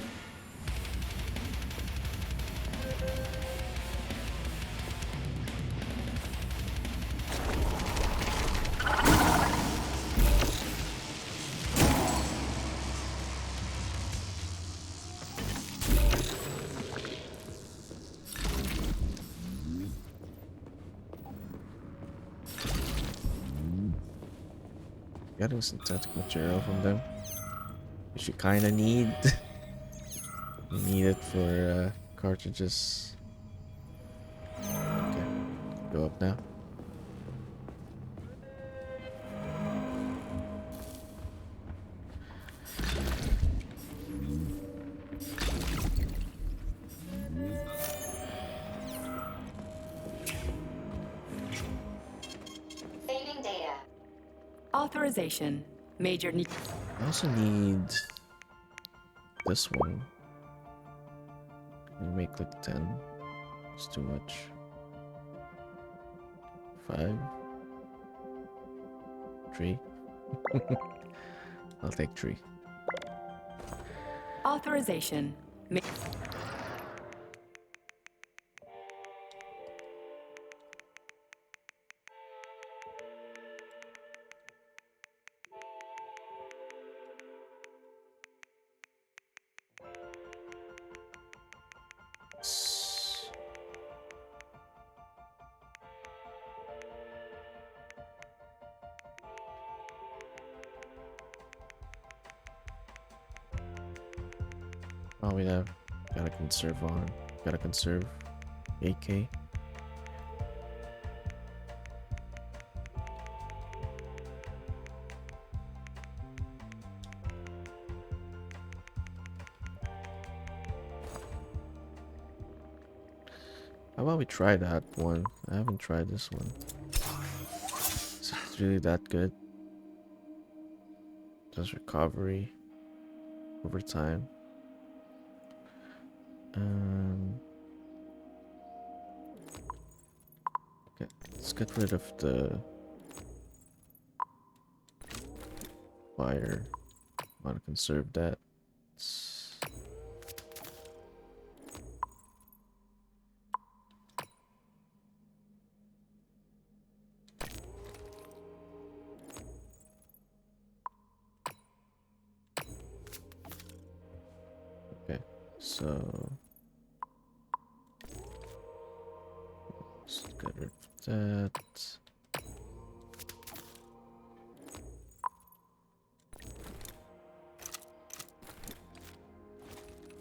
Getting synthetic material from them, which you kind of need. You need it for cartridges. Okay, go up now. Saving data. Authorization. Major need. I also need this one. Can we make like 10? It's too much. 5. Tree. I'll take tree. Authorization. Oh, we have gotta conserve on. Gotta conserve AK. How about we try that one? I haven't tried this one. Is it really that good? Does recovery over time. Okay, let's get rid of the fire. Want to conserve that. Okay, so let's get rid of that.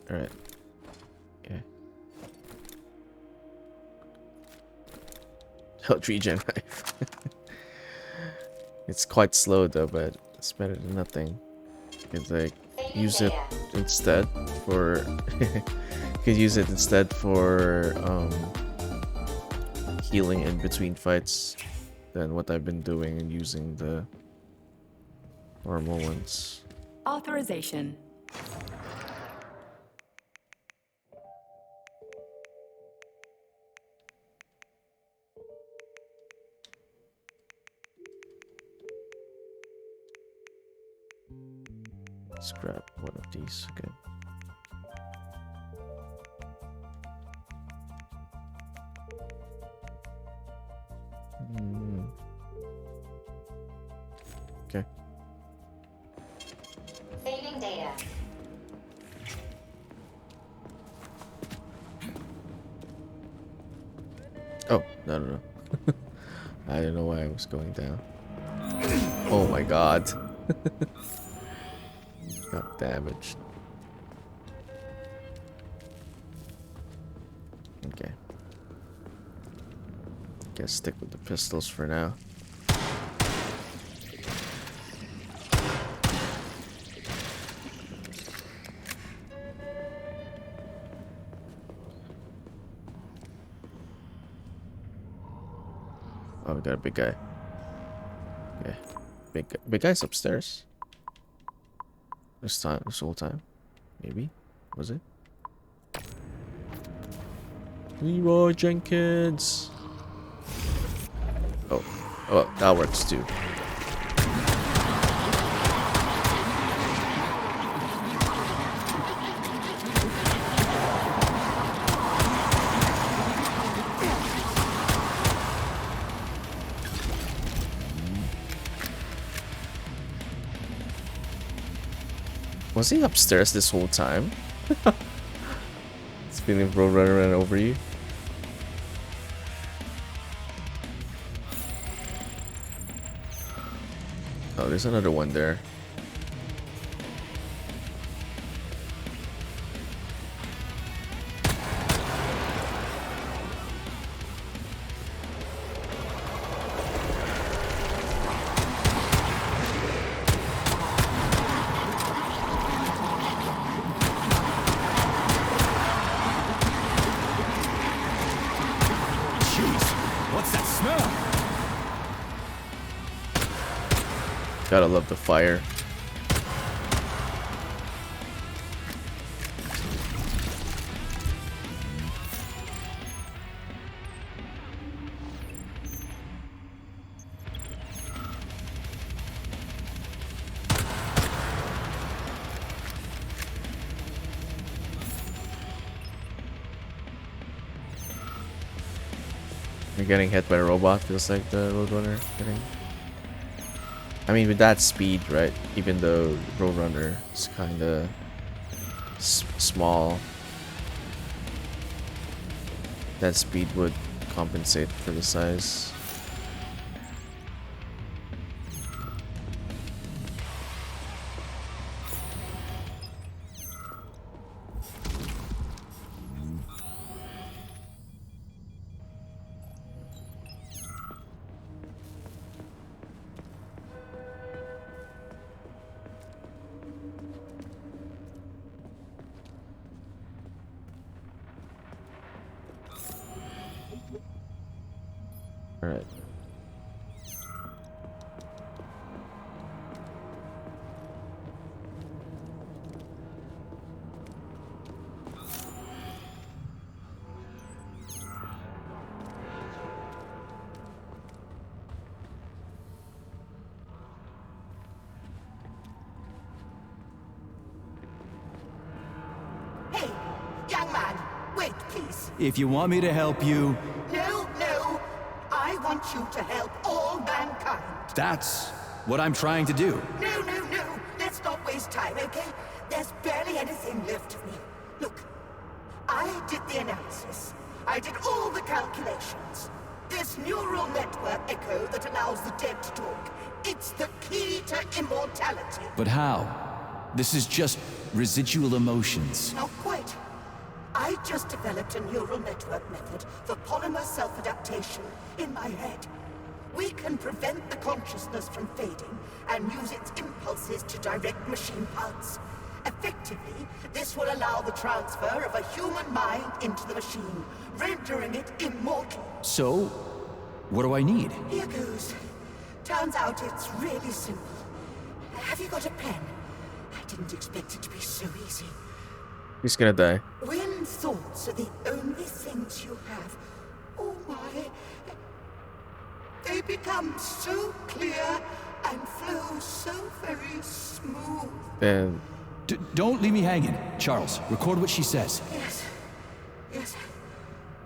All right. Okay. Health regen knife. It's quite slow though, but it's better than nothing. You could like use it instead for. You could use it instead for healing in between fights than what I've been doing and using the normal ones. Authorization. Scrap one of these. Okay. Okay. Saving data. Oh, no. I didn't know why I was going down. Oh my god. Got damaged. Okay. Guess stick with the pistols for now. Oh, we got a big guy. Okay. Big guy's upstairs. This whole time. Maybe? Was it? Leroy Jenkins! Oh, that works too. Was he upstairs this whole time? Spinning bro running over you. Oh, there's another one there. Gotta love the fire. You're getting hit by a robot feels like the Roadrunner getting. I mean, with that speed, right? Even though Roadrunner is kind of small, that speed would compensate for the size. All right. Hey, young man, wait, please. If you want me to help you... No, no. I want you to help all mankind. That's what I'm trying to do. No, no, no. Let's not waste time, okay? There's barely anything left of me. Look, I did the analysis. I did all the calculations. This neural network echo that allows the dead to talk, it's the key to immortality. But how? This is just residual emotions. Not quite. I just developed a neural network method for polymer self-adaptation in my head. We can prevent the consciousness from fading and use its impulses to direct machine parts. Effectively, this will allow the transfer of a human mind into the machine, rendering it immortal. So, what do I need? Here goes. Turns out it's really simple. Have you got a pen? I didn't expect it to be so easy. He's gonna die. When thoughts are the only things you have, oh my, they become so clear and flow so very smooth. And don't leave me hanging. Charles, record what she says. Yes. Yes.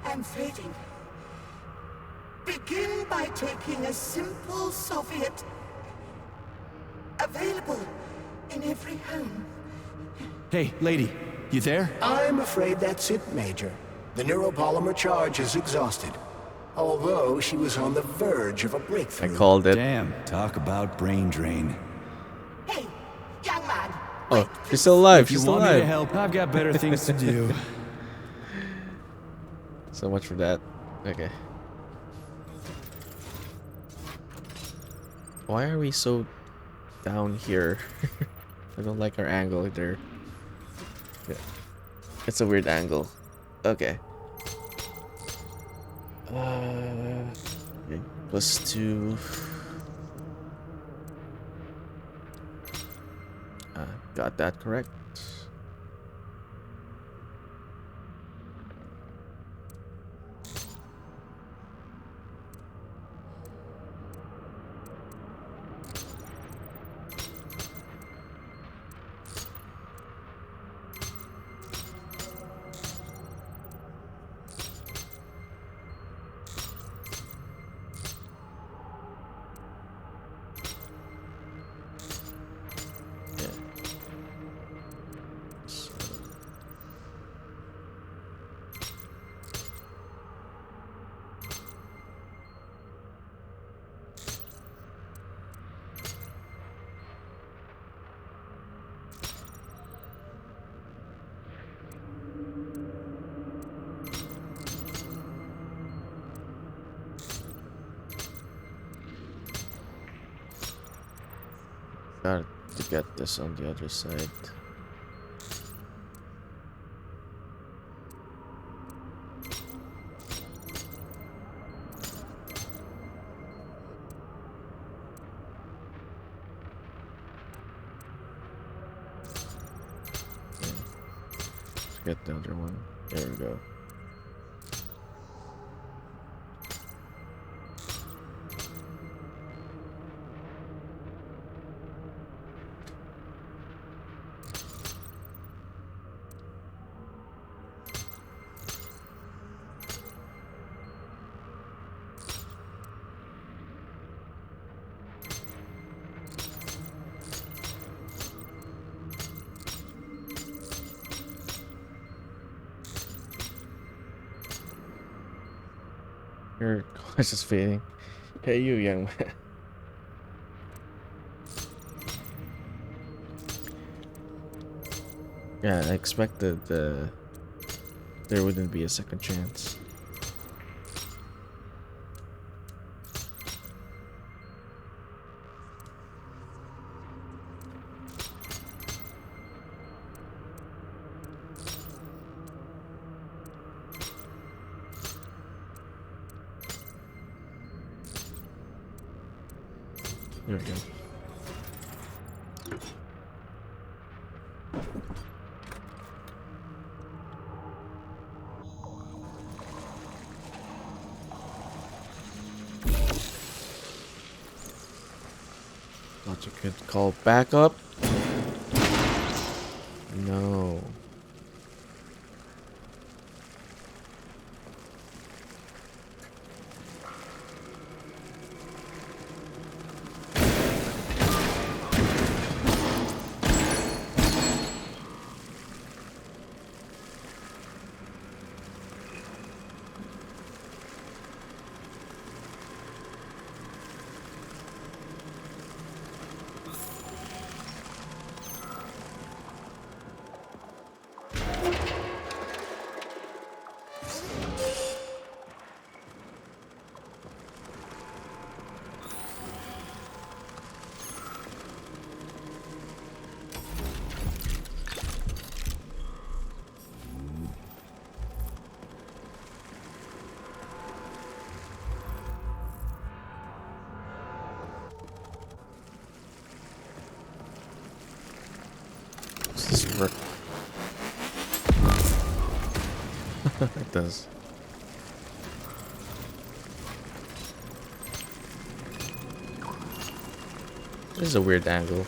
I'm fading. Begin by taking a simple Soviet available in every home. Hey, lady, you there? I'm afraid that's it, Major. The neuropolymer charge is exhausted. Although she was on the verge of a breakthrough. I called it. Damn, talk about brain drain. Hey, young man. Oh, she's still alive. If you She's still want me alive. to help, I've got better things to do. So much for that. Okay. Why are we so down here? I don't like our angle either. Yeah. It's a weird angle. Okay. Okay, +2. Got that correct. Got to get this on the other side. Let's get the other one. There we go. Your voice is fading. Hey, you young man. Yeah, I expected there wouldn't be a second chance. There we go. Thought you could call backup. No. Does this work? It does. This is a weird angle.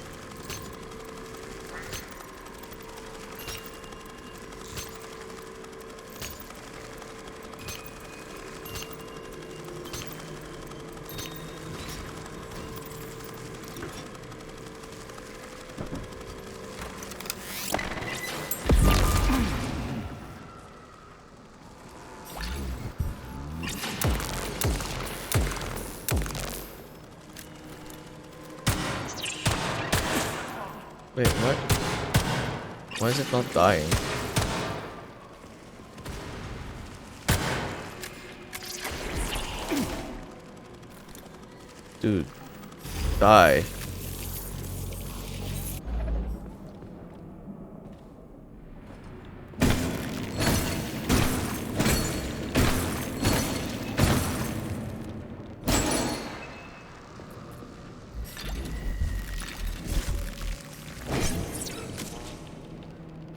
Wait, what? Why is it not dying? Dude, die.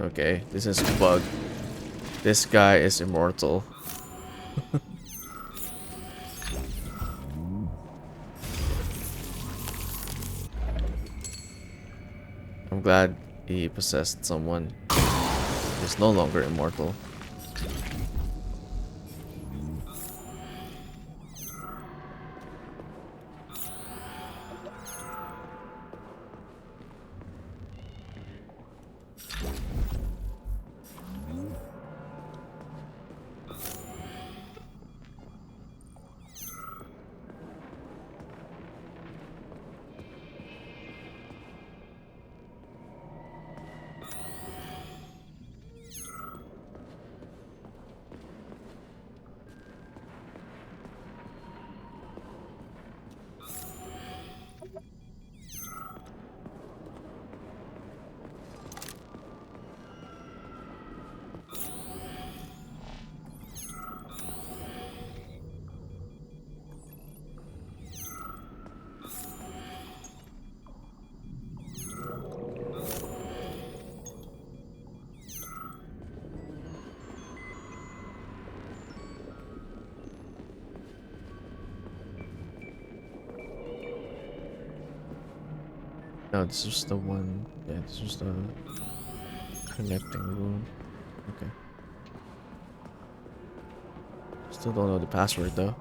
Okay, this is a bug. This guy is immortal. I'm glad he possessed someone. He's no longer immortal. No, this was the one. Yeah, this was the connecting room. Okay. Still don't know the password though.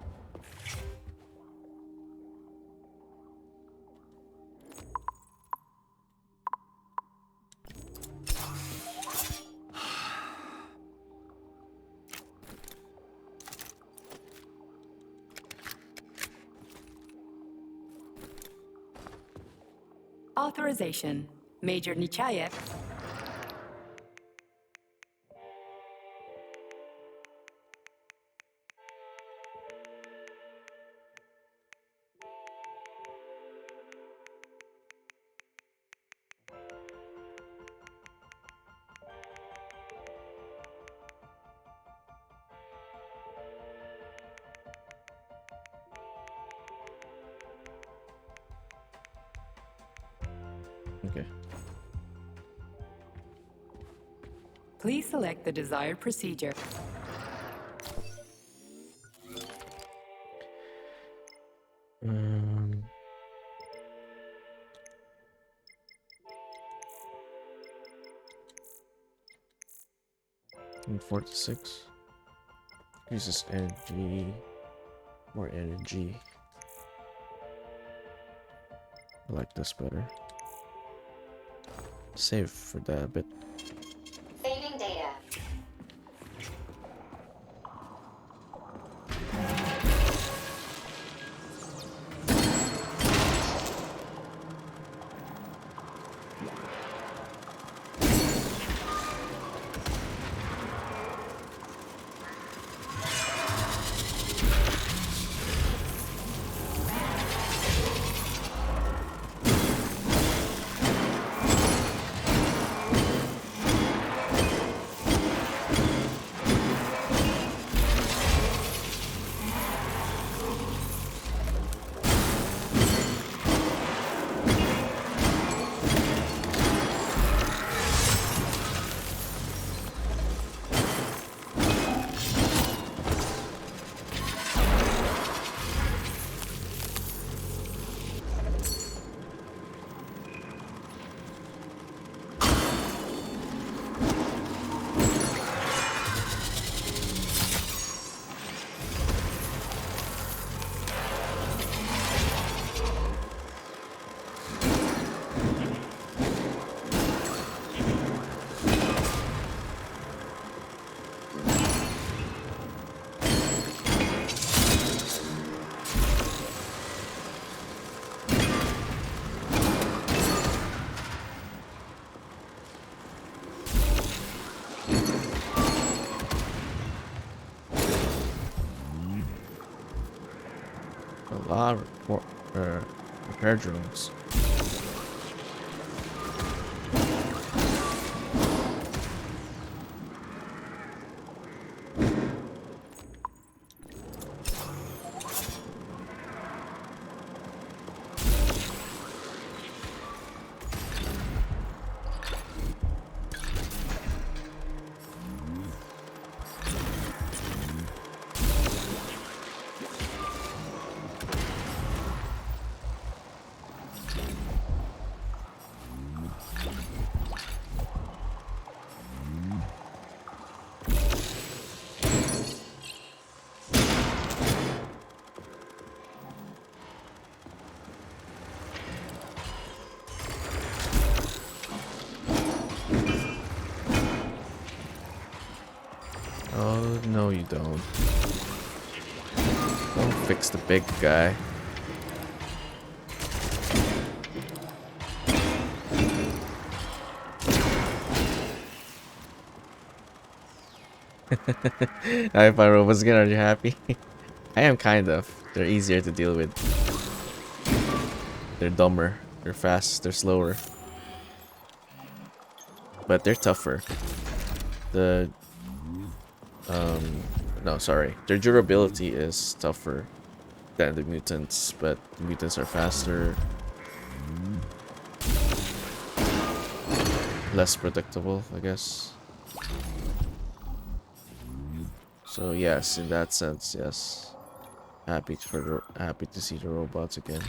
Authorization. Major Nichayev. Okay. Please select the desired procedure. Um, 46. Increases energy. More energy. I like this better. Save for that a bit. Saving data. A lot of repair drones. Oh, no you don't. Don't fix the big guy. Alright, fine, robots again, are you happy? I am kind of. They're easier to deal with. They're dumber. They're fast. They're slower. But they're tougher. The no, sorry. Their durability is tougher than the mutants, but the mutants are faster, less predictable, I guess. So yes, in that sense, yes. Happy to see the robots again.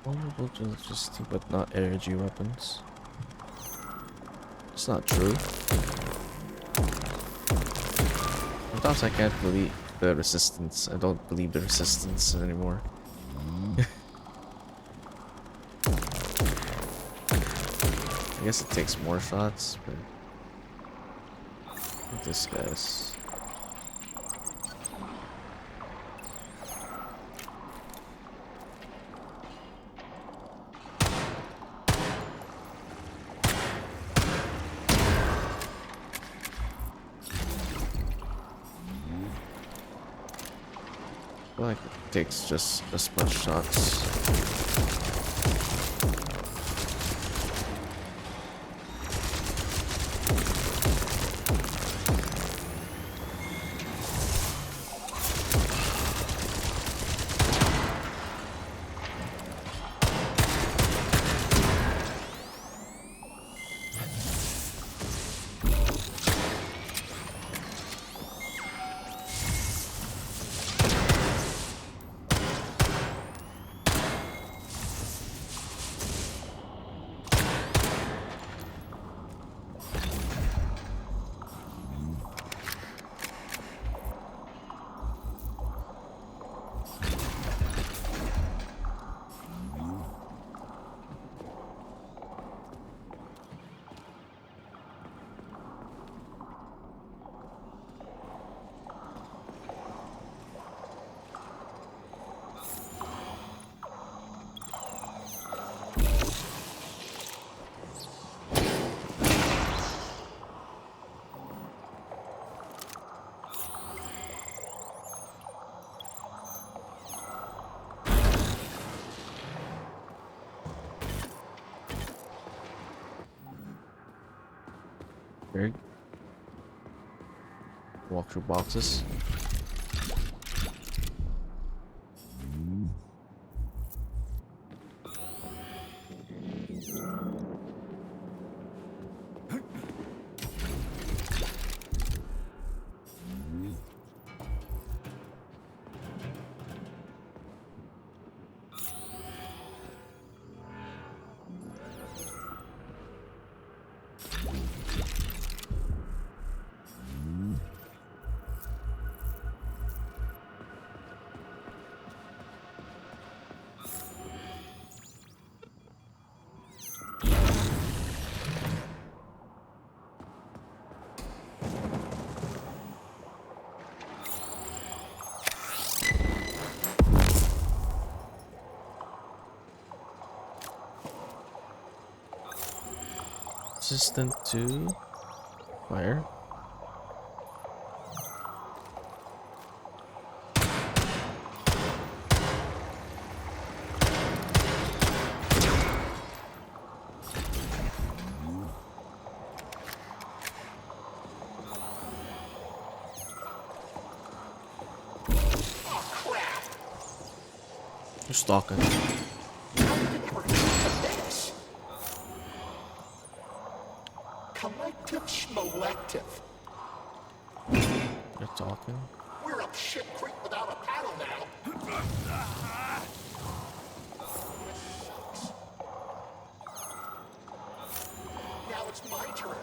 Vulnerable to electricity, but not energy weapons. It's not true. Sometimes I can't believe the resistance. I don't believe the resistance anymore. I guess it takes more shots, but this guy's. I feel like it takes just as much shots. Very walk through boxes. Resistant to fire. You're stalking. Collective schmolective. You're talking. We're up shit creek without a paddle now. Now it's my turn.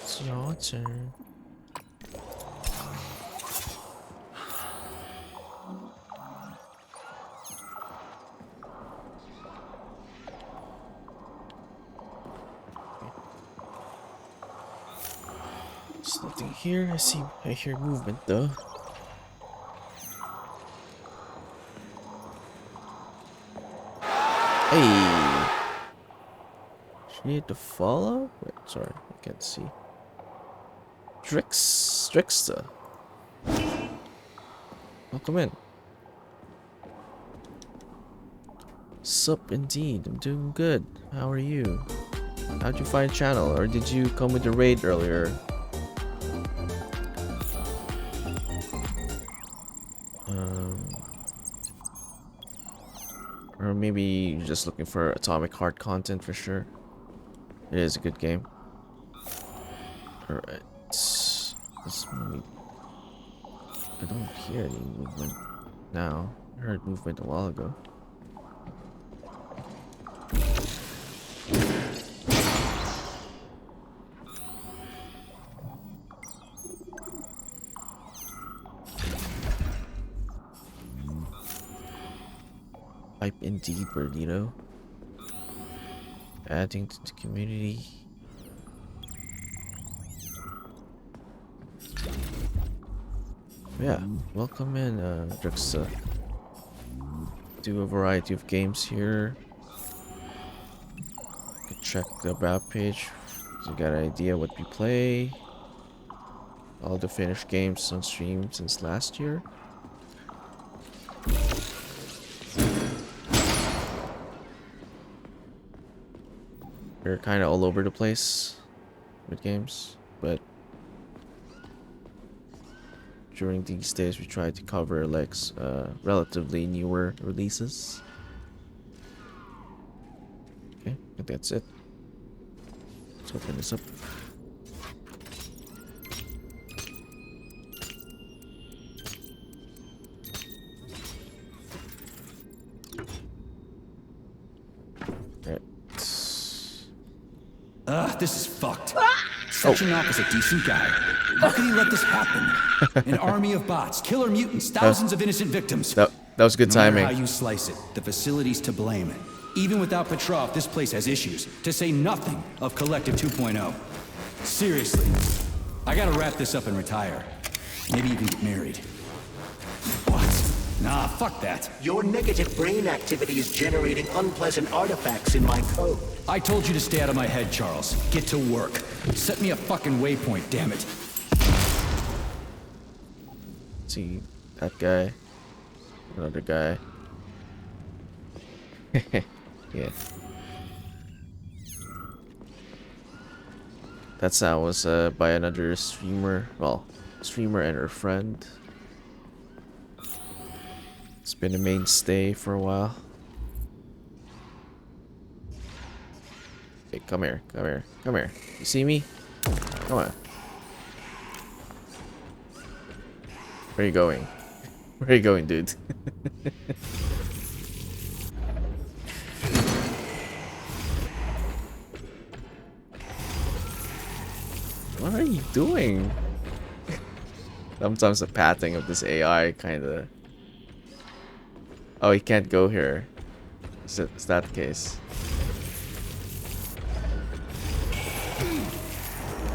It's your turn. There's nothing here. I hear movement though. Hey! She need to follow? Wait, sorry, I can't see. Trickster. Welcome in. Sup indeed, I'm doing good. How are you? How'd you find channel? Or did you come with the raid earlier? Or maybe you're just looking for Atomic Heart content for sure. It is a good game. Alright. Let's move. I don't hear any movement now. I heard movement a while ago. pipe in deeper, you know? Adding to the community. Yeah, welcome in, Druxa. Do a variety of games here. You can check the about page so you got an idea what we play. All the finished games on stream since last year. We're kind of all over the place with games, but during these days we try to cover like relatively newer releases. Okay, I think that's it. Let's open this up. This is fucked. Sechenov is a decent guy. How could he let this happen? An army of bots, killer mutants, thousands of innocent victims. That was good timing. No matter how you slice it, the facility's to blame. Even without Petrov, this place has issues, to say nothing of Collective 2.0. Seriously, I gotta wrap this up and retire. Maybe even get married. What? Nah, fuck that. Your negative brain activity is generating unpleasant artifacts in my code. I told you to stay out of my head, Charles. Get to work. Set me a fucking waypoint, damn it. See, that guy. Another guy. Yeah. That sound was by another streamer. Well, streamer and her friend. It's been a mainstay for a while. Hey, come here, come here, come here. You see me? Come on. Where are you going? Where are you going, dude? What are you doing? Sometimes the patting of this AI kinda... Oh, he can't go here. Is that the case?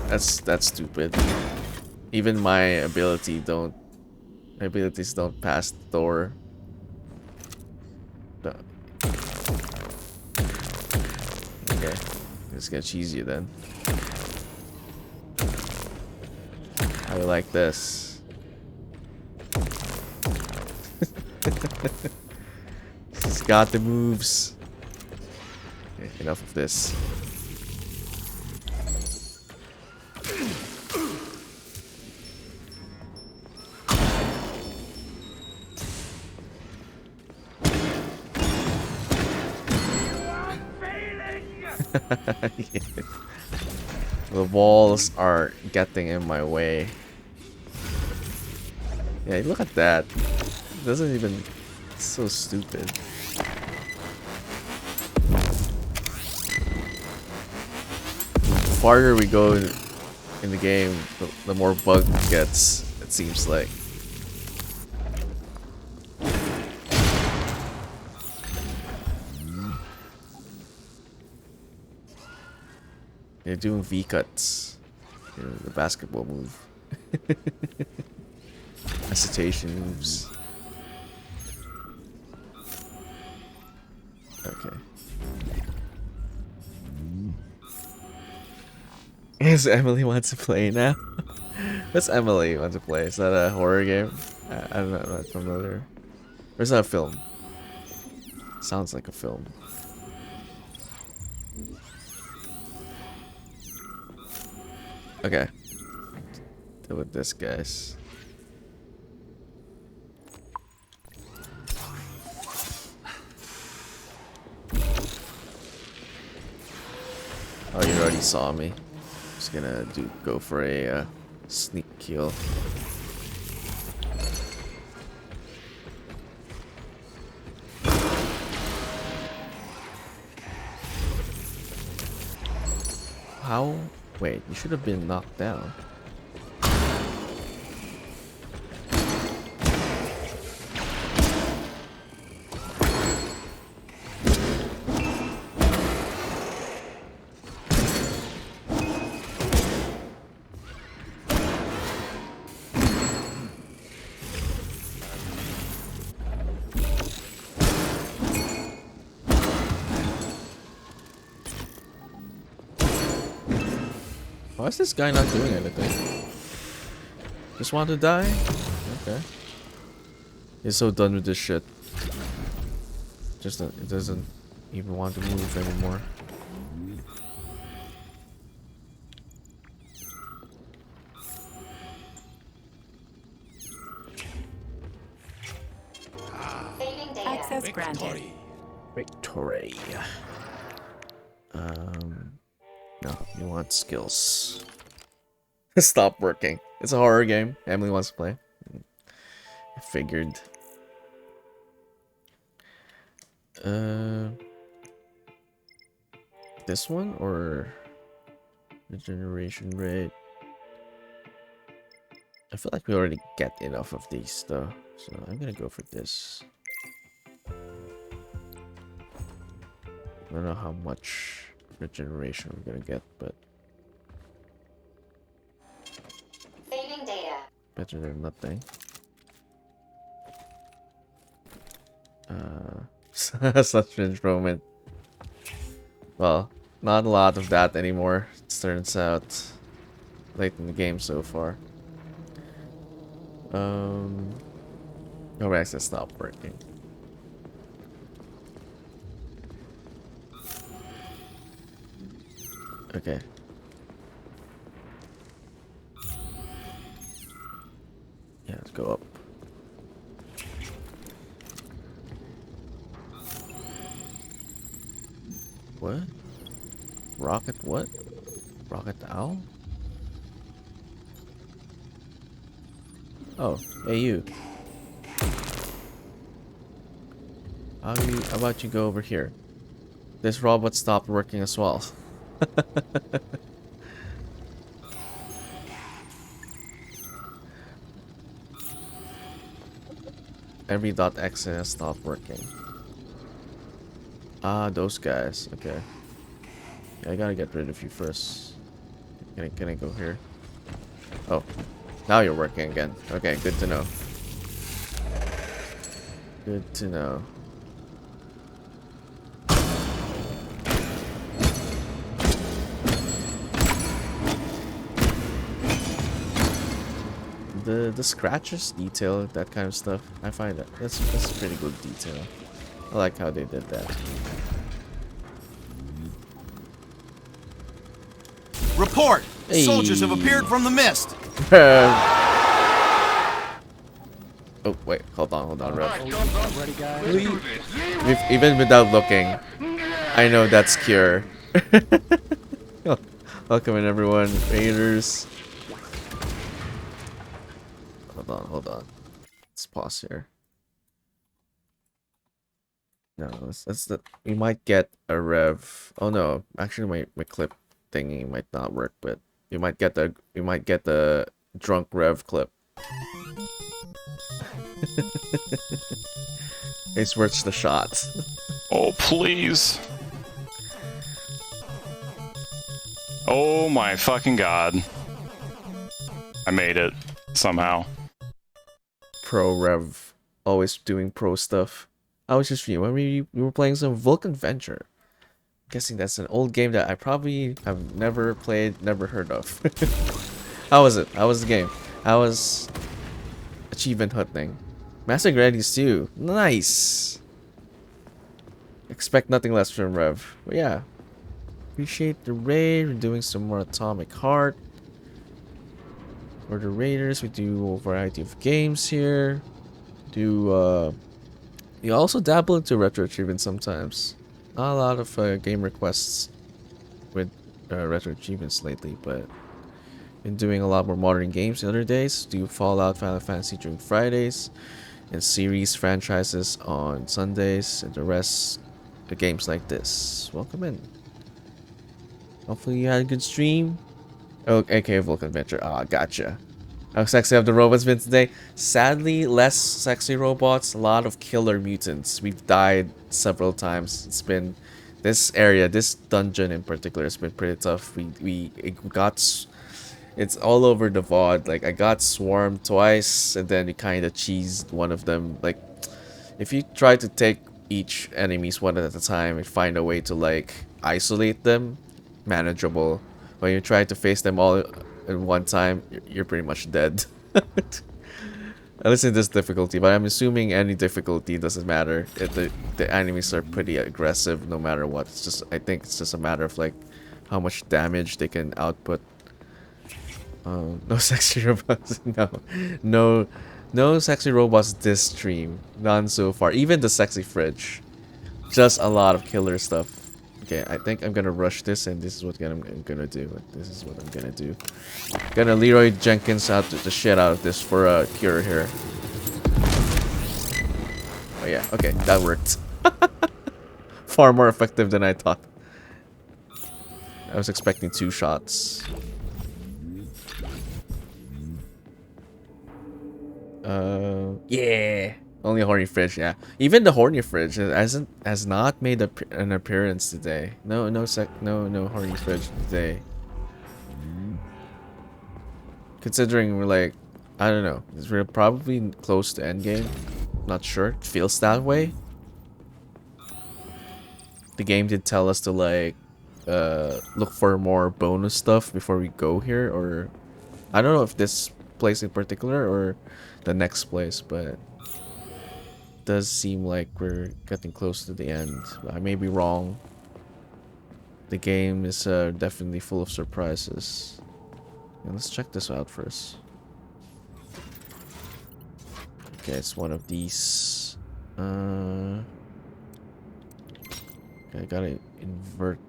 That's stupid. Even my abilities don't pass the door. Okay, let's get cheesy then. How do you like this? He's got the moves. Okay, enough of this. Yeah. The walls are getting in my way. Yeah, look at that. It doesn't even... It's so stupid. The farther we go in the game, the more bug it gets, it seems like. They're doing V-cuts. You know, the basketball move. Recitation moves. Okay. Yes, Emily wants to play now. What's Emily want to play? Is that a horror game? I don't know, I'm not familiar. Or is that a film? Sounds like a film. Okay. Deal with this, guys. Oh, you already saw me. Just gonna go for a sneak kill. How? Wait, you should have been knocked down. Why is this guy not doing anything? Just want to die? Okay. He's so done with this shit. Just it doesn't even want to move anymore. Saving data. Access granted. Victory. No, you want skills. Stop working. It's a horror game. Emily wants to play. I figured. This one or regeneration rate? I feel like we already get enough of these though, so I'm gonna go for this. I don't know how much regeneration we're gonna get, but Saving data. better than nothing. Such moment. Well, not a lot of that anymore, it turns out. Late in the game so far. Oh, access stopped working. Okay. Yeah, let's go up. What? Rocket what? Rocket owl? Oh, hey you. How about you go over here? This robot stopped working as well. Every .exe has stopped working. Ah, those guys. Okay. Yeah, I gotta get rid of you first. Can I go here? Oh, now you're working again. Okay, good to know. Good to know. The scratches detail, that kind of stuff, I find that's pretty good detail. I like how they did that. Report! Hey. Soldiers have appeared from the mist! Oh, wait, hold on, Rev. Even without looking, I know that's Cure. Welcome in, everyone. Raiders. Hold on. Let's pause here. No, that's the. We might get a Rev. Oh no, actually, my clip thingy might not work, but we might get the drunk Rev clip. It's worth the shot. Oh, please. Oh my fucking god. I made it. Somehow. Pro Rev. Always doing pro stuff. I was just when we were playing some Vulcan Venture. Guessing that's an old game that I probably have never played, never heard of. How was it? How was the game? How was achievement hunting? Master Granny's too. Nice. Expect nothing less from Rev. But yeah. Appreciate the raid. We're doing some more Atomic Heart. For the Raiders, we do a variety of games here. You also dabble into retro achievements sometimes. Not a lot of game requests with retro achievements lately, but been doing a lot more modern games the other days. Do Fallout, Final Fantasy during Fridays, and series franchises on Sundays, and the rest the games like this. Welcome in. Hopefully you had a good stream. Oh, aka Vulcan Venture. Ah, gotcha. How sexy have the robots been today? Sadly, less sexy robots, a lot of killer mutants. We've died several times. It's been this area, this dungeon in particular, has been pretty tough. It's all over the VOD. Like, I got swarmed twice, and then we kind of cheesed one of them. Like, if you try to take each enemies one at a time and find a way to like isolate them, manageable. when you try to face them all at one time, you're pretty much dead. At least in this difficulty, but I'm assuming any difficulty doesn't matter. The enemies are pretty aggressive no matter what. It's just, I think it's just a matter of like how much damage they can output. No sexy robots. No sexy robots this stream. None so far. Even the sexy fridge. Just a lot of killer stuff. Okay, I think I'm gonna rush this, and this is what I'm gonna do. This is what I'm gonna do. Gonna Leroy Jenkins out the shit out of this for a cure here. Oh yeah, okay, that worked. Far more effective than I thought. I was expecting 2 shots. Yeah. Only horny fridge, yeah. Even the horny fridge has not made an appearance today. No horny fridge today. Considering we're like, I don't know, we're probably close to endgame. Not sure. It feels that way. The game did tell us to like look for more bonus stuff before we go here, or I don't know if this place in particular or the next place, but it does seem like we're getting close to the end. I may be wrong. The game is definitely full of surprises. Yeah, let's check this out first. Okay, it's one of these. Okay, I gotta invert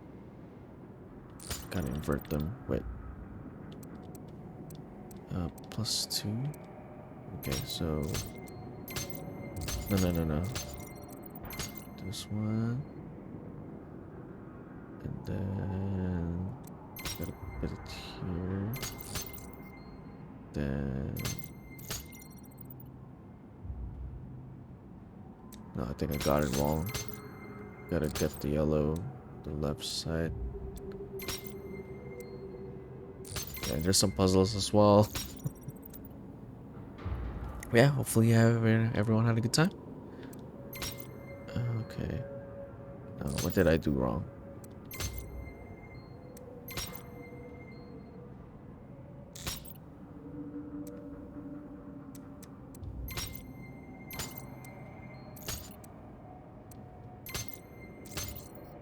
them. Wait. +2. Okay, so no. This one, and then gotta put it here. Then no, I think I got it wrong. Gotta get the yellow, the left side. Yeah, there's some puzzles as well. Yeah, hopefully everyone had a good time. Okay. What did I do wrong?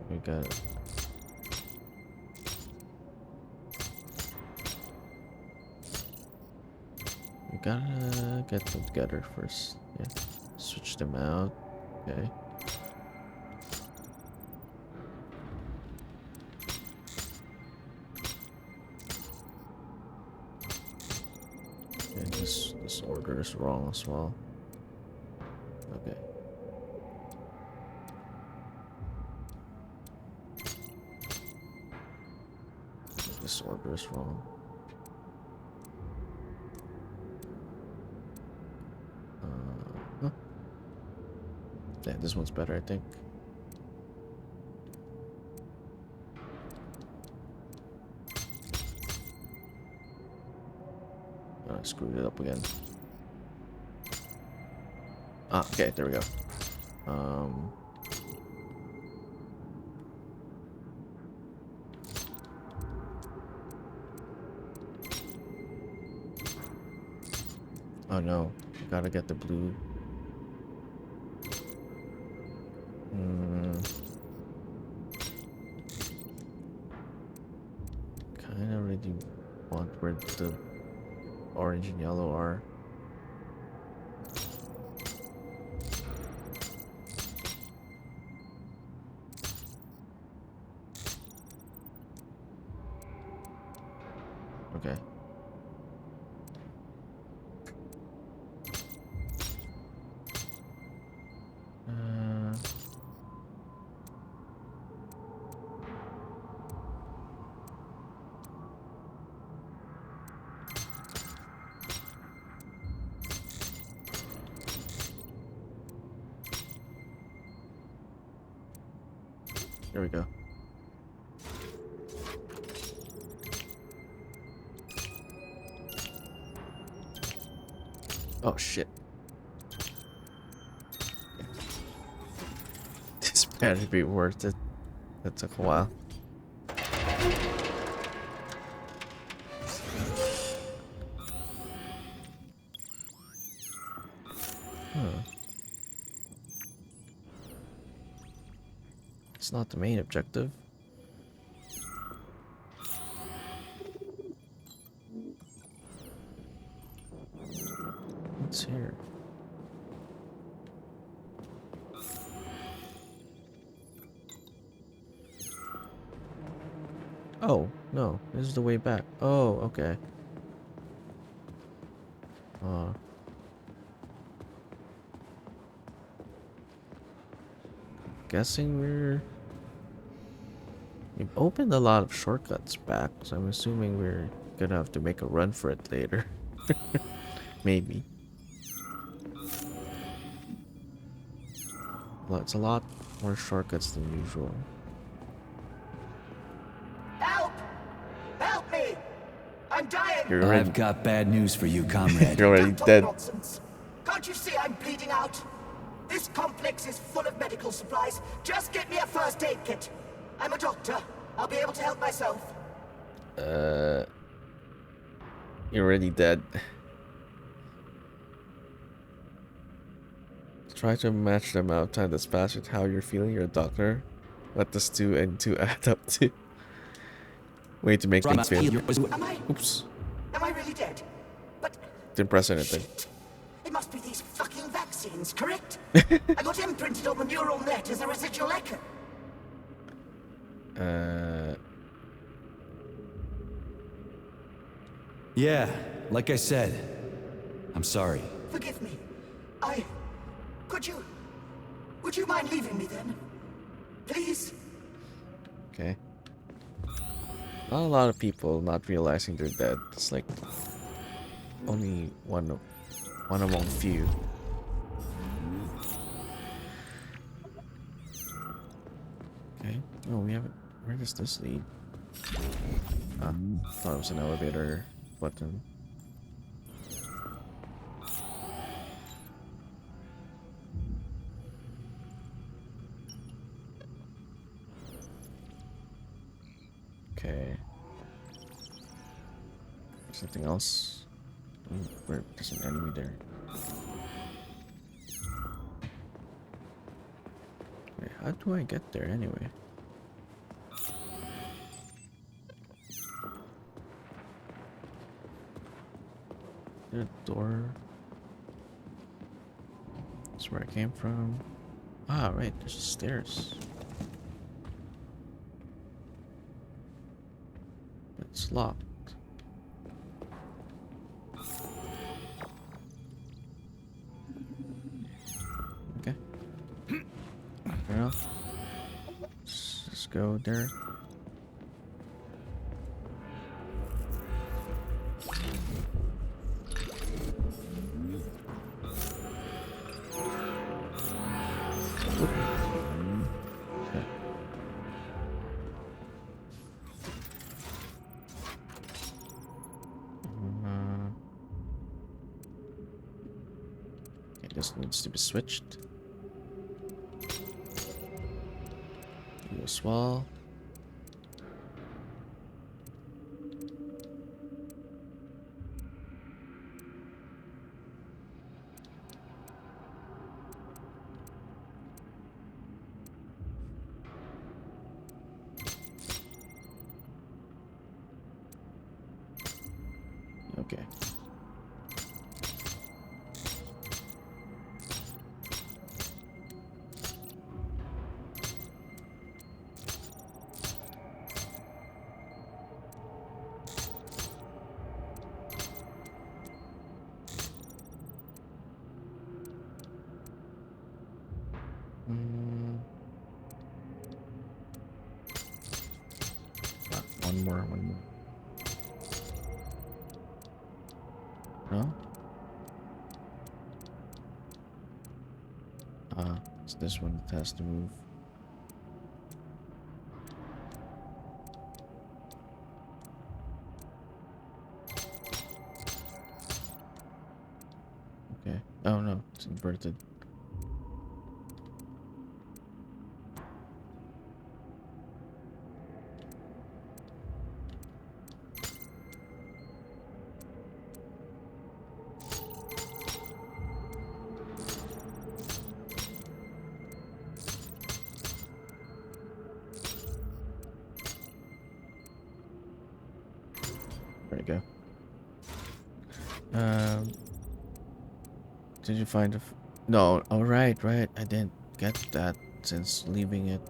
We got. We gotta get them together first. Yeah. Switch them out. Okay. Okay, this order is wrong as well. Okay. This order is wrong. Huh? Yeah, this one's better, I think. I screwed it up again. Ah, okay, there we go. Oh no, gotta get the blue. Kinda really want where the orange and yellow are. Okay. There we go. Oh shit. This better be worth it. That took a while. That's not the main objective. What's here? Oh, no. This is the way back. Oh, okay. Guessing we've opened a lot of shortcuts back, so I'm assuming we're gonna have to make a run for it later. Maybe. Well, it's a lot more shortcuts than usual. Help! Help me! I'm dying! I've got bad news for you, comrade. You're already Don't talk dead. nonsense. Can't you see I'm bleeding out? This complex is full of medical supplies. Just get me a first aid kit. I'm a doctor. I'll be able to help myself. You're already dead. Try to match the amount of time that's passed with how you're feeling. You're a doctor. What does 2 and 2 add up to? Way to make things feel. Oops. Am I really dead? But Didn't press anything. it must be these fucking vaccines, correct? I got imprinted on the neural net as a residual echo. Yeah, like I said, I'm sorry. Forgive me. Would you mind leaving me then? Please? Okay. Not a lot of people not realizing they're dead. It's like only one among few. Okay. Oh, we haven't. Where does this lead? Thought it was an elevator button. Okay. Something else? Where there's an enemy there. Wait, how do I get there anyway? The door. That's where I came from. Ah, right, there's stairs. It's locked. Okay. Well, let's just go there. This needs to be switched. Use wall. Okay. One more. No? It's this one that has to move. Okay. Oh no, it's inverted. There we go. Did you find a... No, oh right. I didn't get that since leaving it.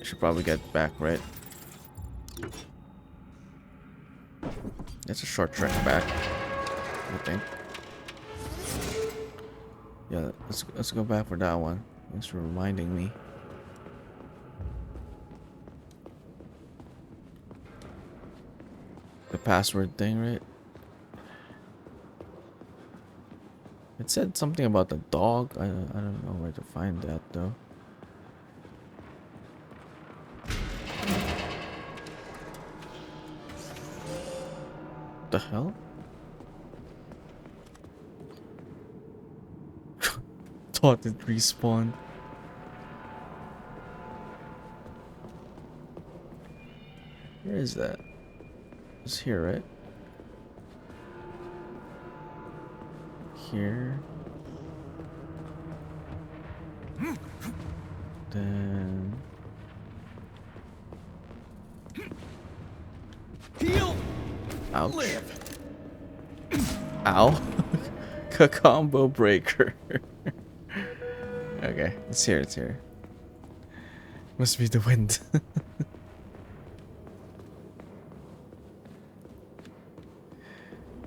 I should probably get back, right? It's a short trek back, I think. Yeah, let's go back for that one. Thanks for reminding me. The password thing, right? It said something about the dog. I don't know where to find that though. The hell? Thought it respawned. Where is that? It's here, right? Here. Then... Heal. Ouch. Live. Ow. A combo breaker. Okay, it's here, it's here. Must be the wind.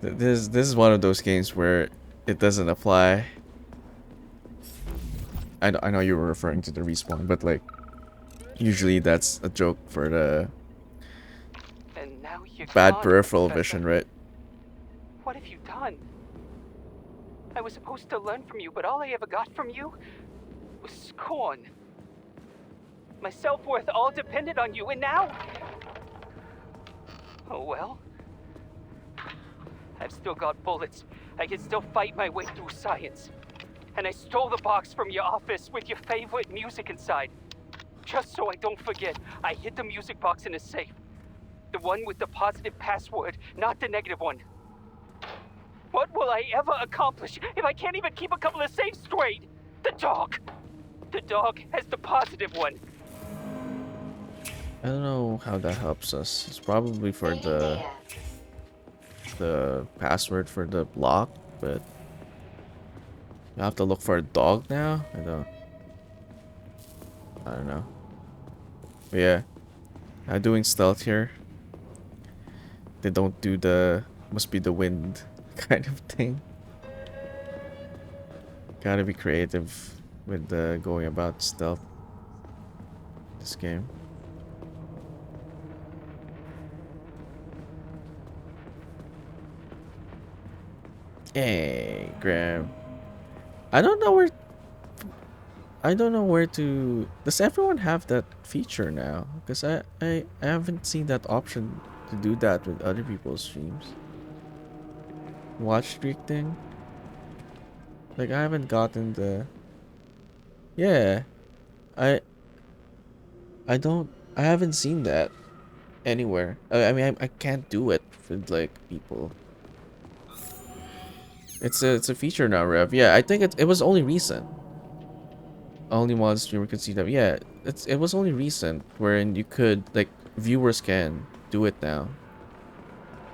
This is one of those games where it doesn't apply. I know you were referring to the respawn, but like usually that's a joke for the And now you're bad gone, peripheral Professor. vision, right? What have you done? I was supposed to learn from you, but all I ever got from you was scorn. My self-worth all depended on you, and now... Oh well. I've still got bullets. I can still fight my way through science. And I stole the box from your office with your favorite music inside. Just so I don't forget, I hid the music box in a safe. The one with the positive password, not the negative one. What will I ever accomplish if I can't even keep a couple of safes straight? The dog! The dog has the positive one. I don't know how that helps us. It's probably for the password for the block, but you have to look for a dog now? I don't know. But yeah. Doing stealth here. They don't do the must be the wind kind of thing. Gotta be creative with going about stealth this game. Hey, Graham. I don't know where to... Does everyone have that feature now? Because I haven't seen that option to do that with other people's streams. Watch streak thing? Like, I haven't gotten the... Yeah. I haven't seen that anywhere. I mean, I can't do it with, like, people. It's a feature now, Rev. Yeah, I think it was only recent. Only one streamer could see that. Yeah, it was only recent wherein you could, like, viewers can do it now.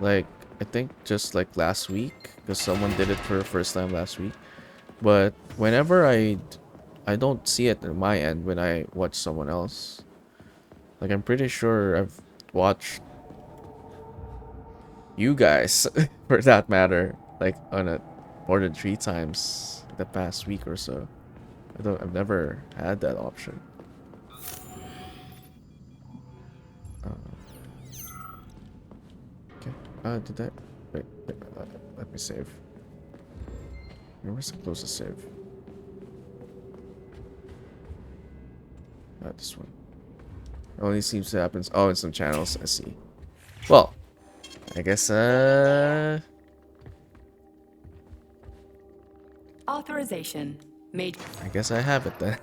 Like, I think just like last week, because someone did it for the first time last week. But whenever I don't see it on my end when I watch someone else. Like, I'm pretty sure I've watched you guys, for that matter, like on a more than 3 times the past week or so. I've never had that option. Okay. Did that? Wait, let me save. Where's the closest save? Not this one. It only seems to happen. Oh, in some channels. I see. Well, I guess Authorization. Major. I guess I have it then.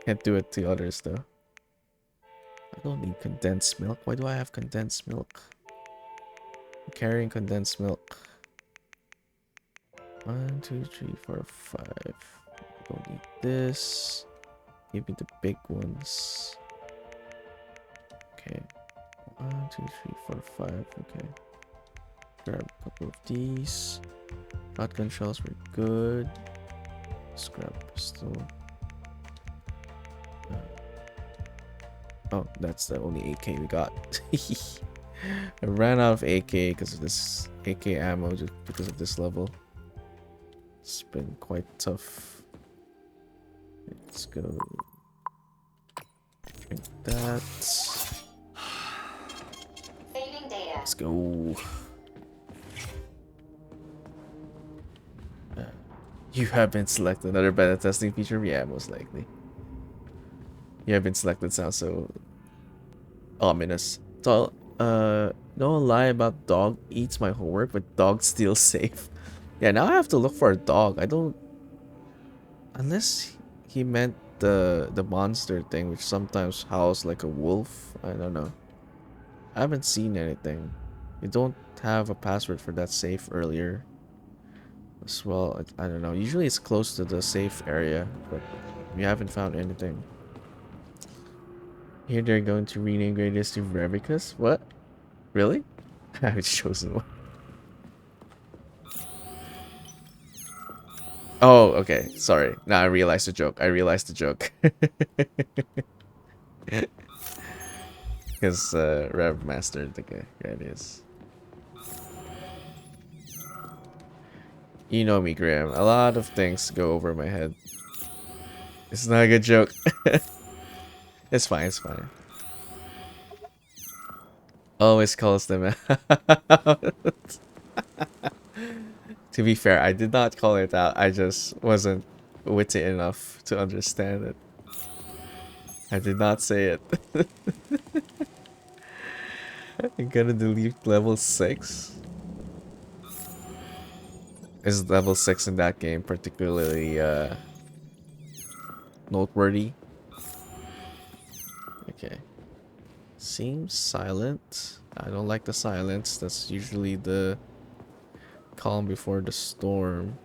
Can't do it to others though. I don't need condensed milk. Why do I have condensed milk? I'm carrying condensed milk. 1, 2, 3, 4, 5. Don't need this. Give me the big ones. Okay. 1, 2, 3, 4, 5. Okay. Grab a couple of these. Shotgun shells were good. Let's grab a pistol. Oh, that's the only AK we got. I ran out of AK because of this AK ammo, just because of this level. It's been quite tough. Let's go. Drink that. Saving data. Let's go. You have been selected. Another beta testing feature? Yeah, most likely. You have been selected sounds so ominous. So, don't lie about dog eats my homework, but dog steals safe. Yeah, now I have to look for a dog. I don't... Unless he meant the monster thing, which sometimes howls like a wolf. I don't know. I haven't seen anything. You don't have a password for that safe earlier. As well, I don't know. Usually it's close to the safe area, but we haven't found anything. Here they're going to rename Greatest to Revicus? What? Really? I haven't chosen one. Oh, okay. Sorry. Now I realized the joke. I realized the joke. Because Rev mastered the guy. Yeah, it is. You know me, Graham. A lot of things go over my head. It's not a good joke. It's fine, it's fine. Always calls them out. To be fair, I did not call it out. I just wasn't witty enough to understand it. I did not say it. I'm gonna delete level 6. Is level 6 in that game particularly noteworthy? Okay. Seems silent. I don't like the silence. That's usually the calm before the storm.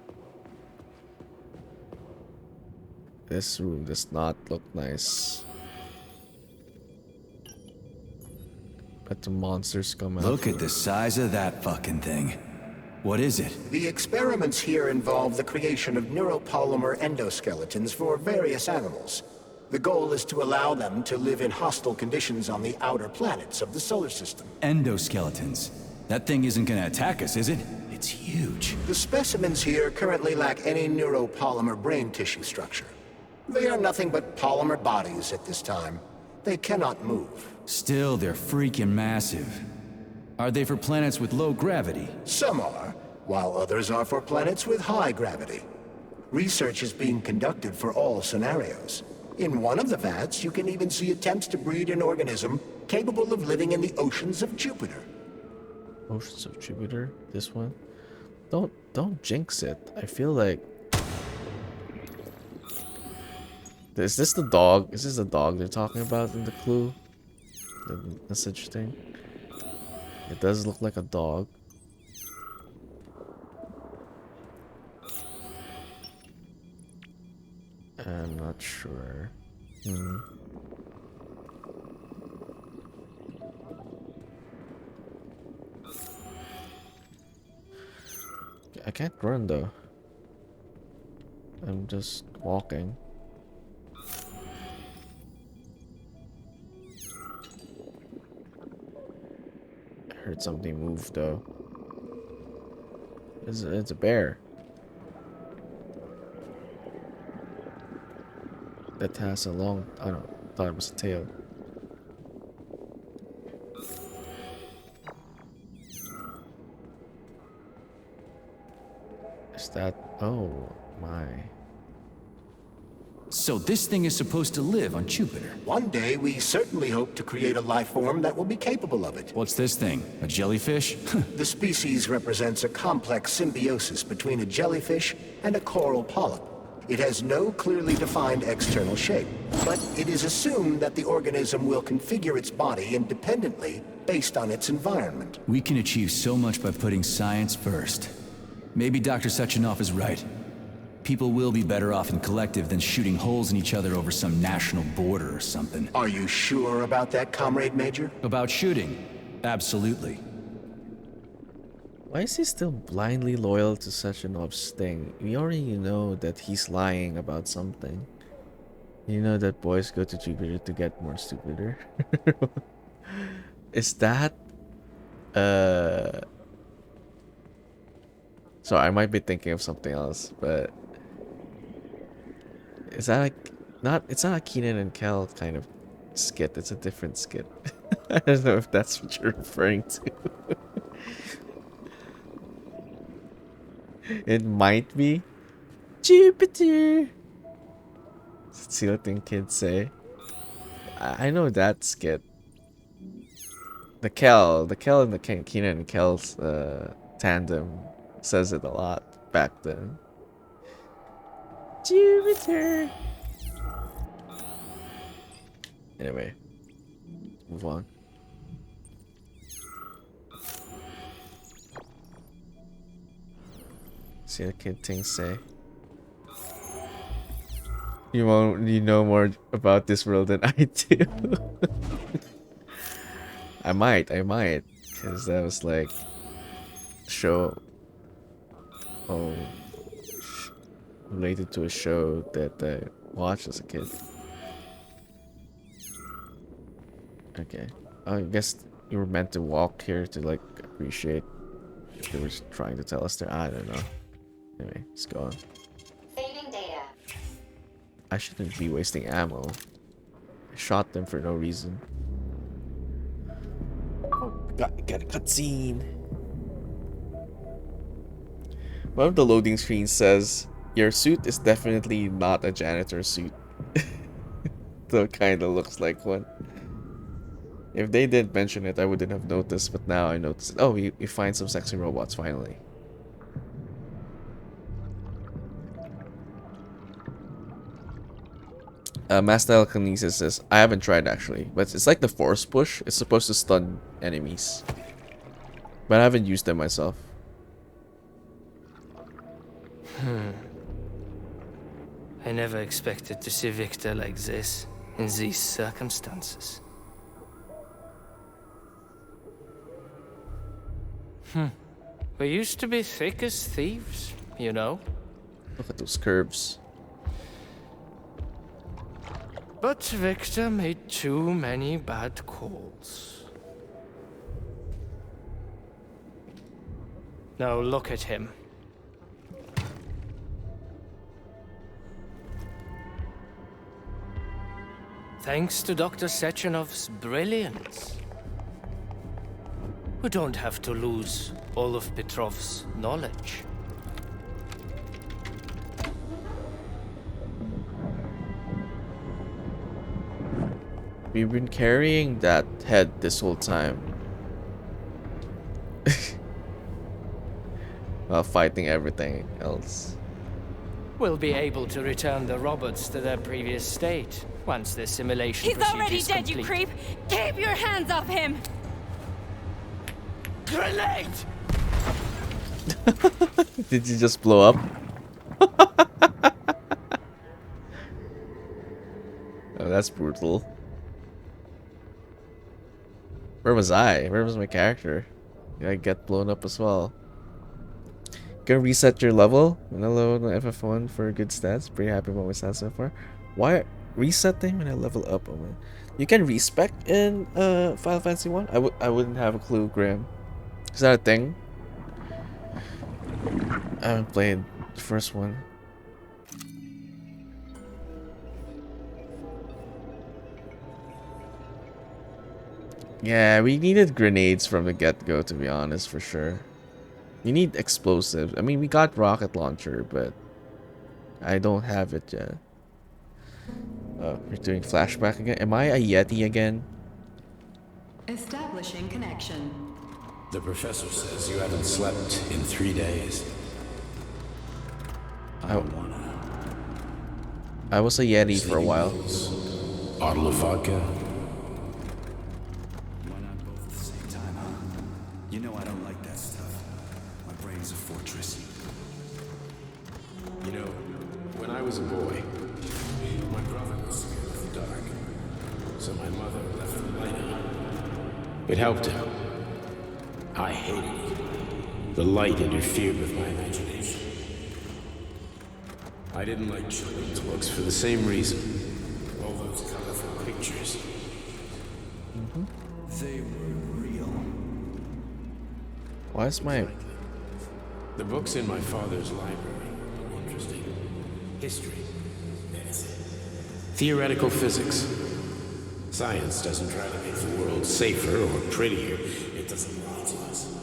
This room does not look nice. But the monsters come out. Look at the size of that fucking thing. What is it? The experiments here involve the creation of neuropolymer endoskeletons for various animals. The goal is to allow them to live in hostile conditions on the outer planets of the solar system. Endoskeletons. That thing isn't gonna attack us, is it? It's huge. The specimens here currently lack any neuropolymer brain tissue structure. They are nothing but polymer bodies at this time. They cannot move. Still, they're freaking massive. Are they for planets with low gravity? Some are, while others are for planets with high gravity. Research is being conducted for all scenarios. In one of the vats, you can even see attempts to breed an organism capable of living in the oceans of Jupiter. Oceans of Jupiter? This one? Don't jinx it. I feel like... Is this the dog? Is this the dog they're talking about in the clue? The message thing? It does look like a dog. I'm not sure. I can't run though. I'm just walking. I heard something move though. It's a bear. That has a long... I don't know. Thought it was a tail. Is that... Oh, my. So this thing is supposed to live on Jupiter. One day, we certainly hope to create a life form that will be capable of it. What's this thing? A jellyfish? The species represents a complex symbiosis between a jellyfish and a coral polyp. It has no clearly defined external shape, but it is assumed that the organism will configure its body independently based on its environment. We can achieve so much by putting science first. Maybe Dr. Sechenov is right. people will be better off in collective than shooting holes in each other over some national border or something. Are you sure about that, Comrade Major? About shooting? Absolutely. Why is he still blindly loyal to such an obscene thing? We already know that he's lying about something. You know that boys go to Jupiter to get more stupider. Is that so I might be thinking of something else, but is that like not it's not a Keenan and Kel kind of skit, it's a different skit. I don't know if that's what you're referring to. It might be Jupiter. Let's see what the kids say. I know that skit. The Kel and the Keenan and Kel's tandem says it a lot back then. Jupiter. Anyway, move on. See what kid things say. You know more about this world than I do. I might, because that was like show. Oh, related to a show that I watched as a kid. Okay, I guess you were meant to walk here to like appreciate if they were trying to tell us there. I don't know. Anyway, let's go on. Saving data. I shouldn't be wasting ammo. I shot them for no reason. Oh, got a cutscene. One of the loading screens says, "Your suit is definitely not a janitor suit." Though it kinda looks like one. If they didn't mention it, I wouldn't have noticed, but now I noticed it. Oh, we find some sexy robots finally. Mass telekinesis says, I haven't tried actually, but it's like the force push. It's supposed to stun enemies. But I haven't used them myself. I never expected to see Victor like this, in these circumstances. We used to be thick as thieves, you know? Look at those curves. But Victor made too many bad calls. Now look at him. Thanks to Dr. Sechenov's brilliance, we don't have to lose all of Petrov's knowledge. We've been carrying that head this whole time. While fighting everything else. We'll be able to return the robots to their previous state once the simulation He's already dead, complete. you creep! Keep your hands off him! Grenade! Did you just blow up? Oh, that's brutal. Where was I? Where was my character? Did I get blown up as well? Gonna reset your level. Hello, FF1 for good stats. Pretty happy about my stats so far. Why reset them when I level up? Oh man, you can respec in Final Fantasy 1. I wouldn't have a clue, Graham. Is that a thing? I haven't played the first one. Yeah, we needed grenades from the get-go, to be honest, for sure. We need explosives. I mean, we got rocket launcher, but I don't have it yet. Oh, we're doing flashback again. Am I a Yeti again? Establishing connection. The professor says you haven't slept in 3 days. I was a Yeti for a while. Vodka. Why not both at the same time, huh? You know I don't like that stuff. My brain's a fortress. You know, When I was a boy, my brother was scared of the dark, so my mother left the light on. It helped him. I hated it. The light interfered with my imagination. I didn't like children's books for the same reason. All those colorful pictures. They were real. Why is my... The books in my father's library were interesting. History, medicine, theoretical physics. Science doesn't try to make the world safer or prettier. It doesn't lie to us.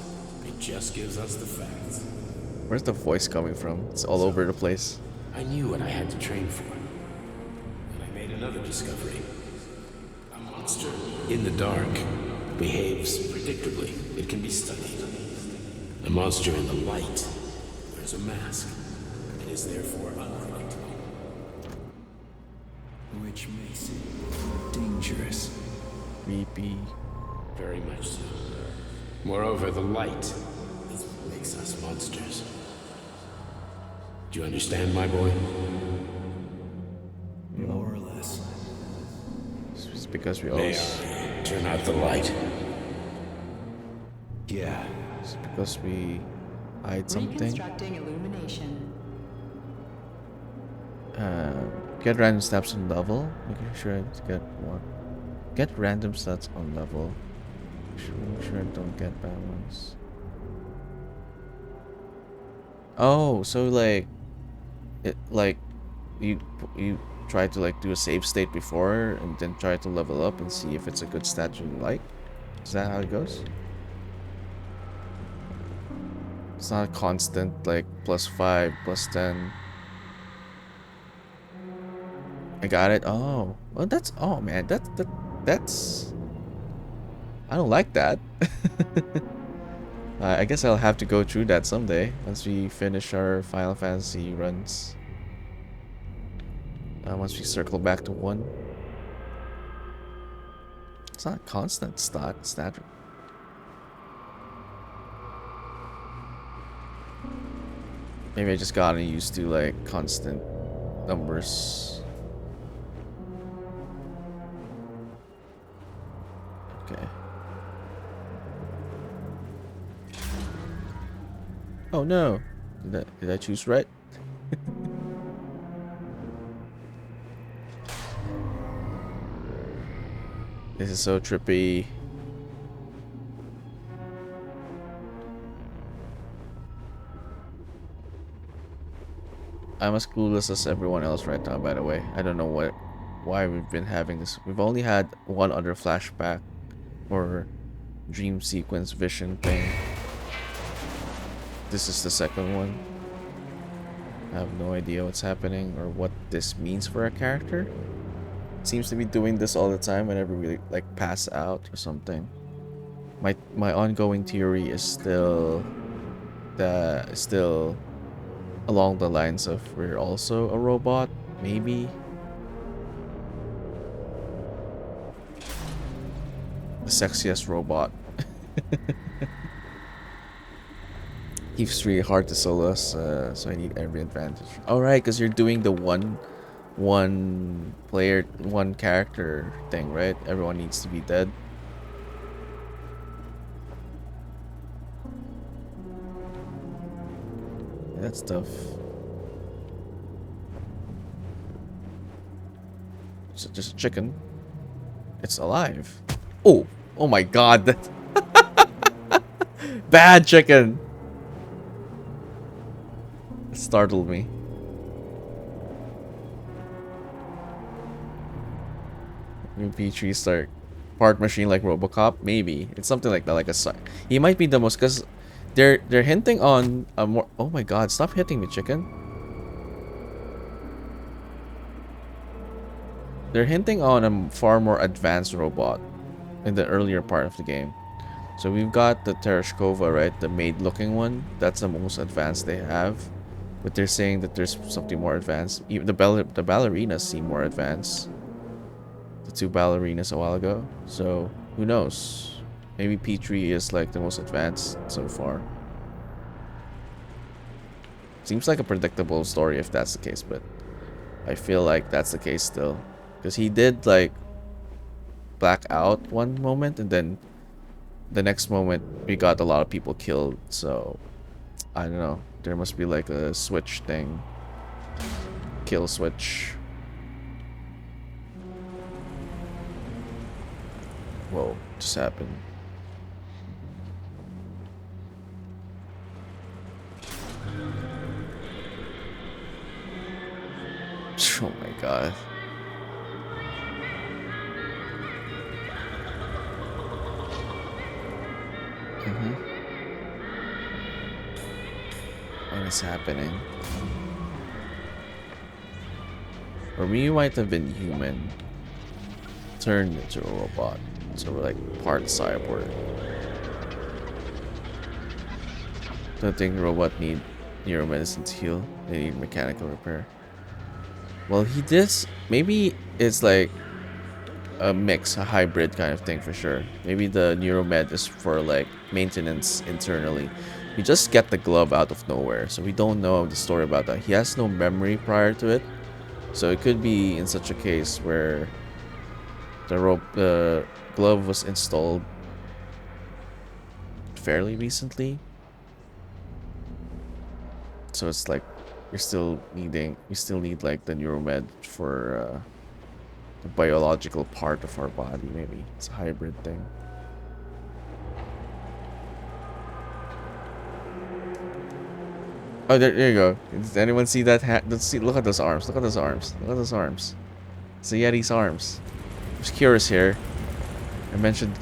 It just gives us the facts. Where's the voice coming from? It's all over the place. I knew what I had to train for. And I made another discovery. A monster in the dark behaves predictably. It can be studied. A monster in the light wears a mask. It is therefore unpredictable. Which makes it dangerous. Creepy. Very much so. Moreover, the light is what makes us monsters. Do you understand, my boy? More or less. It's because we May always... I turn out the light? Yeah. It's because we hide something. Reconstructing illumination. Get random stats on level. Making sure to get one. Get random stats on level. Make sure I don't get bad ones. Oh, so like, you try to like do a save state before and then try to level up and see if it's a good stat you like. Is that how it goes? It's not a constant like +5, +10. I got it. Oh, well, that's... Oh man, that's... I don't like that. I guess I'll have to go through that someday once we finish our Final Fantasy runs. Once we circle back to 1. It's not a constant stat. Maybe I just gotten used to like constant numbers. Okay. Oh no! Did I choose right? This is so trippy. I'm as clueless as everyone else right now, by the way. I don't know why we've been having this. We've only had one other flashback or dream sequence vision thing. This is the second one. I have no idea what's happening or what this means for a character. It seems to be doing this all the time whenever we like pass out or something. My ongoing theory is still along the lines of we're also a robot, maybe. The sexiest robot. It's really hard to solo us, so I need every advantage. Alright, because you're doing the one player, one character thing, right? Everyone needs to be dead. Yeah, that's tough. It's just a chicken. It's alive. Oh my god. That bad chicken. It startled me. New P3 start part machine like RoboCop, maybe it's something like that, like a he might be the most, because they're hinting on a more... Oh my god, stop hitting me, chicken. They're hinting on a far more advanced robot in the earlier part of the game. So we've got the Tereshkova, right, the maid looking one. That's the most advanced they have, but they're saying that there's something more advanced. Even the ballerinas seem more advanced, the two ballerinas a while ago. So who knows, maybe P3 is like the most advanced so far. Seems like a predictable story if that's the case, but I feel like that's the case still, because he did like black out one moment, and then the next moment we got a lot of people killed. So I don't know. There must be like a switch thing, kill switch. Whoa, just happened. Oh my god. What is happening? Or we might have been human, turned into a robot. So we're like part cyborg. Don't think robot need neuromedicine to heal. They need mechanical repair. Well, he did. Maybe it's like a mix, a hybrid kind of thing for sure. Maybe the neuromed is for like maintenance internally. We just get the glove out of nowhere, so we don't know the story about that. He has no memory prior to it, so it could be in such a case where the glove was installed fairly recently. So it's like we still need like the neuromed for the biological part of our body. Maybe it's a hybrid thing. Oh, there you go. Does anyone see that hat? Let's see. Look at those arms. Look at those arms. Look at those arms. It's a Yeti's arms. There's Curious here. I mentioned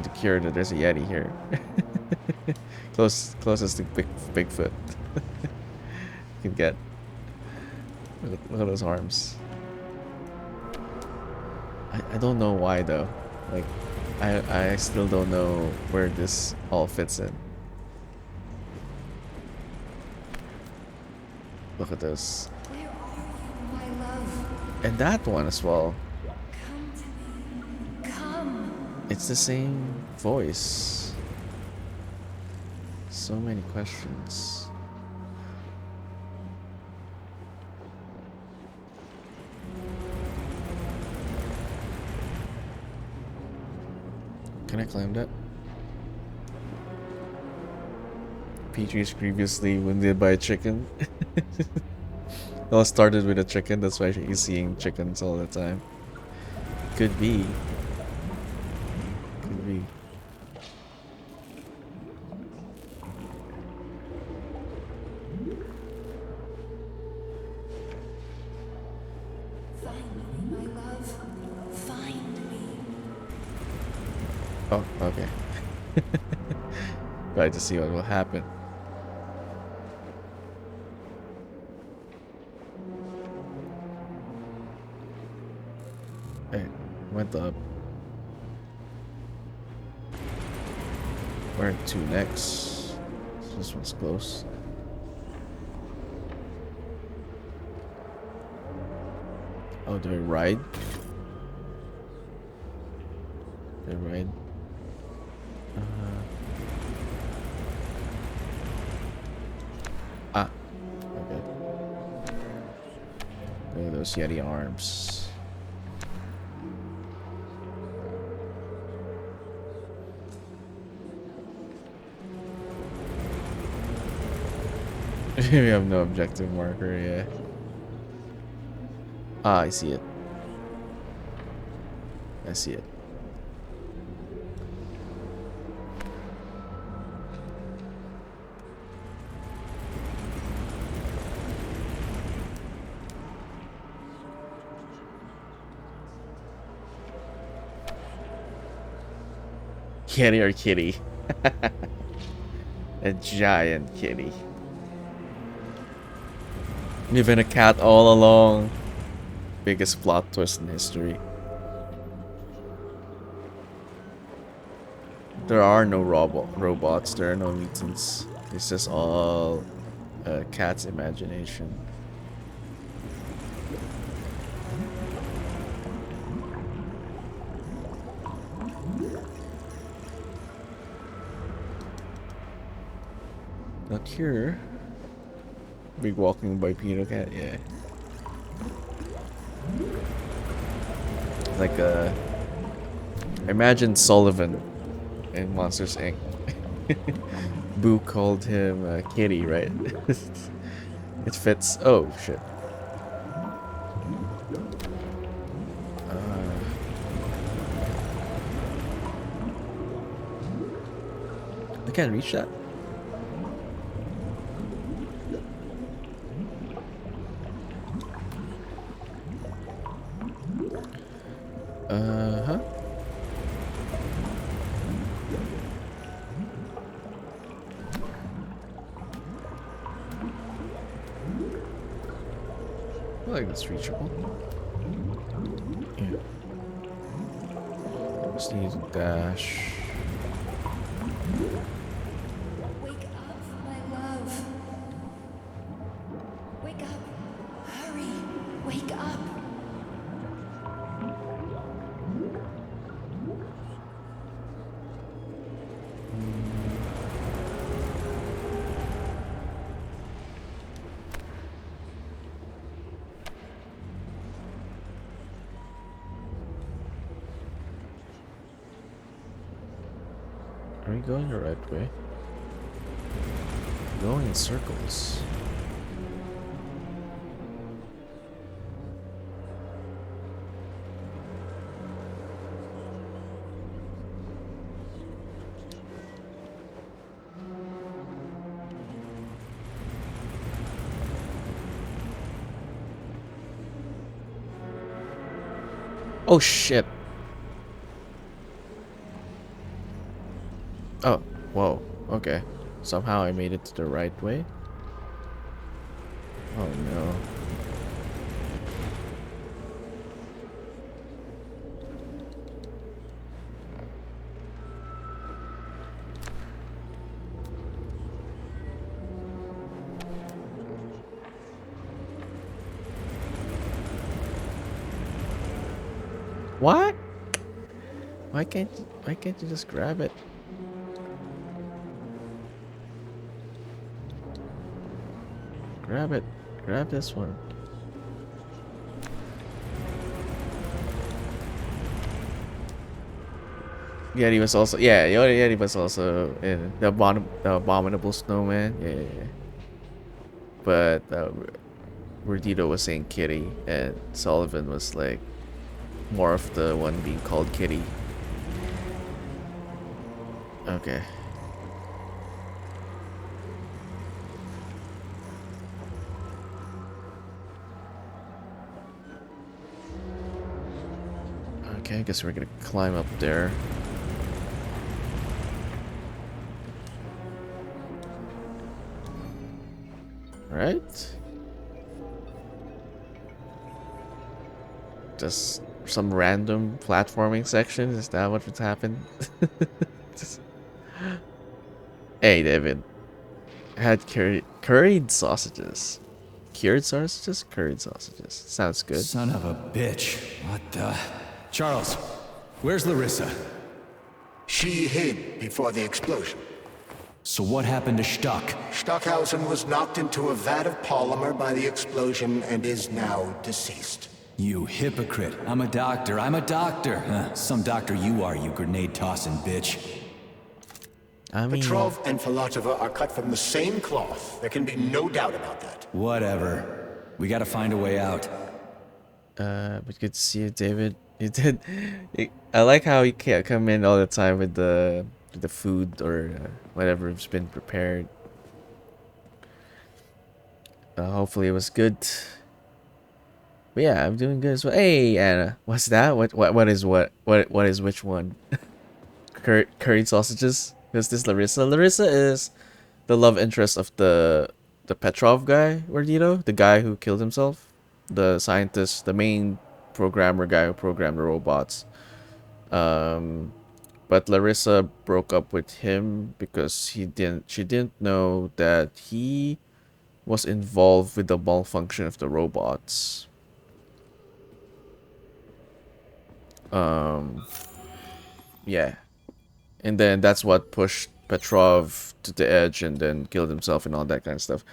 to Cure that there's a Yeti here. Closest to Bigfoot you can get. Look at those arms. I don't know why though. Like I still don't know where this all fits in. Look at this. Where are you, my love? And that one as well. Come to me. Come. It's the same voice. So many questions. Can I climb that? Petrie's previously wounded by a chicken. It all started with a chicken, that's why he's seeing chickens all the time. Could be. Could be. Find me, my love. Find me. Oh, okay. Right, to see what will happen. Hey, went up. Where to next? This one's close. Oh, do I ride? Do I ride? Okay. Look at those Yeti arms. We have no objective marker, yeah. Ah, I see it. I see it. Kitty or kitty? A giant kitty. You've been a cat all along. Biggest plot twist in history. There are no robots, there are no mutants. It's just all a cat's imagination. Not here. Big walking by Peter Cat, yeah. Like imagine Sullivan in Monsters Inc. Boo called him Kitty, right? It fits. Oh shit. I can't reach that. Huh? I feel like that's reachable. Yeah. Just need to dash. Wake up, my love. Wake up. Hurry. Wake up. Are we going the right way? Going in circles. Oh shit. Oh, whoa. Okay. Somehow I made it to the right way. Oh no. What? Why can't you just grab it? Grab it. Grab this one. Yeah, he was also he was also in the abominable snowman. Yeah. But Rudito was saying Kitty, and Sullivan was like more of the one being called Kitty. Okay. Okay, I guess we're gonna climb up there. Right? Just some random platforming section? Is that what's happened? Hey, David. Had curried sausages. Cured sausages? Curried sausages. Sounds good. Son of a bitch. What the... Charles, where's Larissa? She hid before the explosion. So what happened to Stuck? Stockhausen was knocked into a vat of polymer by the explosion and is now deceased. You hypocrite. I'm a doctor. Some doctor you are, you grenade-tossing bitch. I mean... Petrov and Filatova are cut from the same cloth. There can be no doubt about that. Whatever. We gotta find a way out. But good to see you, David. You did... I like how you can't come in all the time with the food or whatever's been prepared. Hopefully it was good. But yeah, I'm doing good as well. Hey, Anna, what's that? What is which one? Curried sausages? Who's this Larissa? Larissa is the love interest of the Petrov guy, Wardito, the guy who killed himself, the scientist, the main programmer guy who programmed the robots. But Larissa broke up with him because she didn't know that he was involved with the malfunction of the robots. Yeah. And then that's what pushed Petrov to the edge and then killed himself and all that kind of stuff.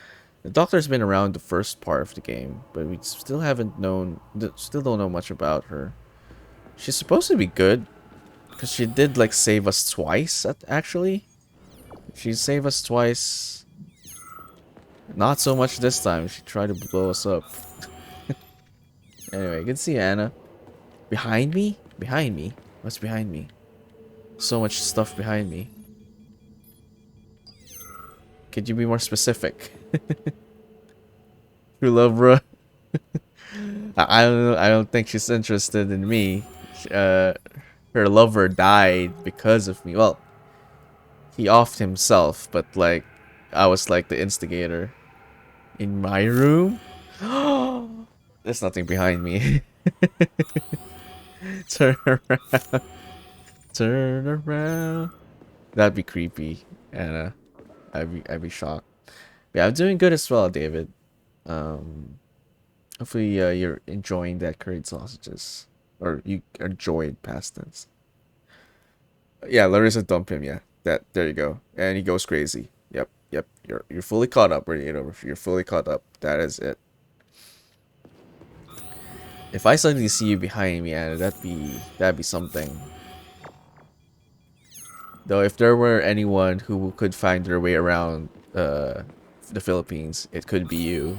The Doctor's been around the first part of the game, but we still don't know much about her. She's supposed to be good. Because she did, like, save us twice, actually. She saved us twice. Not so much this time. She tried to blow us up. Anyway, you can see Anna. Behind me? Behind me? What's behind me? So much stuff behind me. Could you be more specific? True love, bro. I don't know. I don't think she's interested in me. Her lover died because of me. Well, he offed himself, but like, I was like the instigator. In my room? There's nothing behind me. Turn around. Turn around. That'd be creepy, Anna. I'd be shocked. Yeah, I'm doing good as well, David. Hopefully you're enjoying that curried sausages. Or you enjoyed past tense. Yeah, Larissa dumped him, yeah. There you go. And he goes crazy. Yep. You're fully caught up, Radiator. You're fully caught up. That is it. If I suddenly see you behind me, Anna, that'd be something. Though if there were anyone who could find their way around the Philippines, it could be you.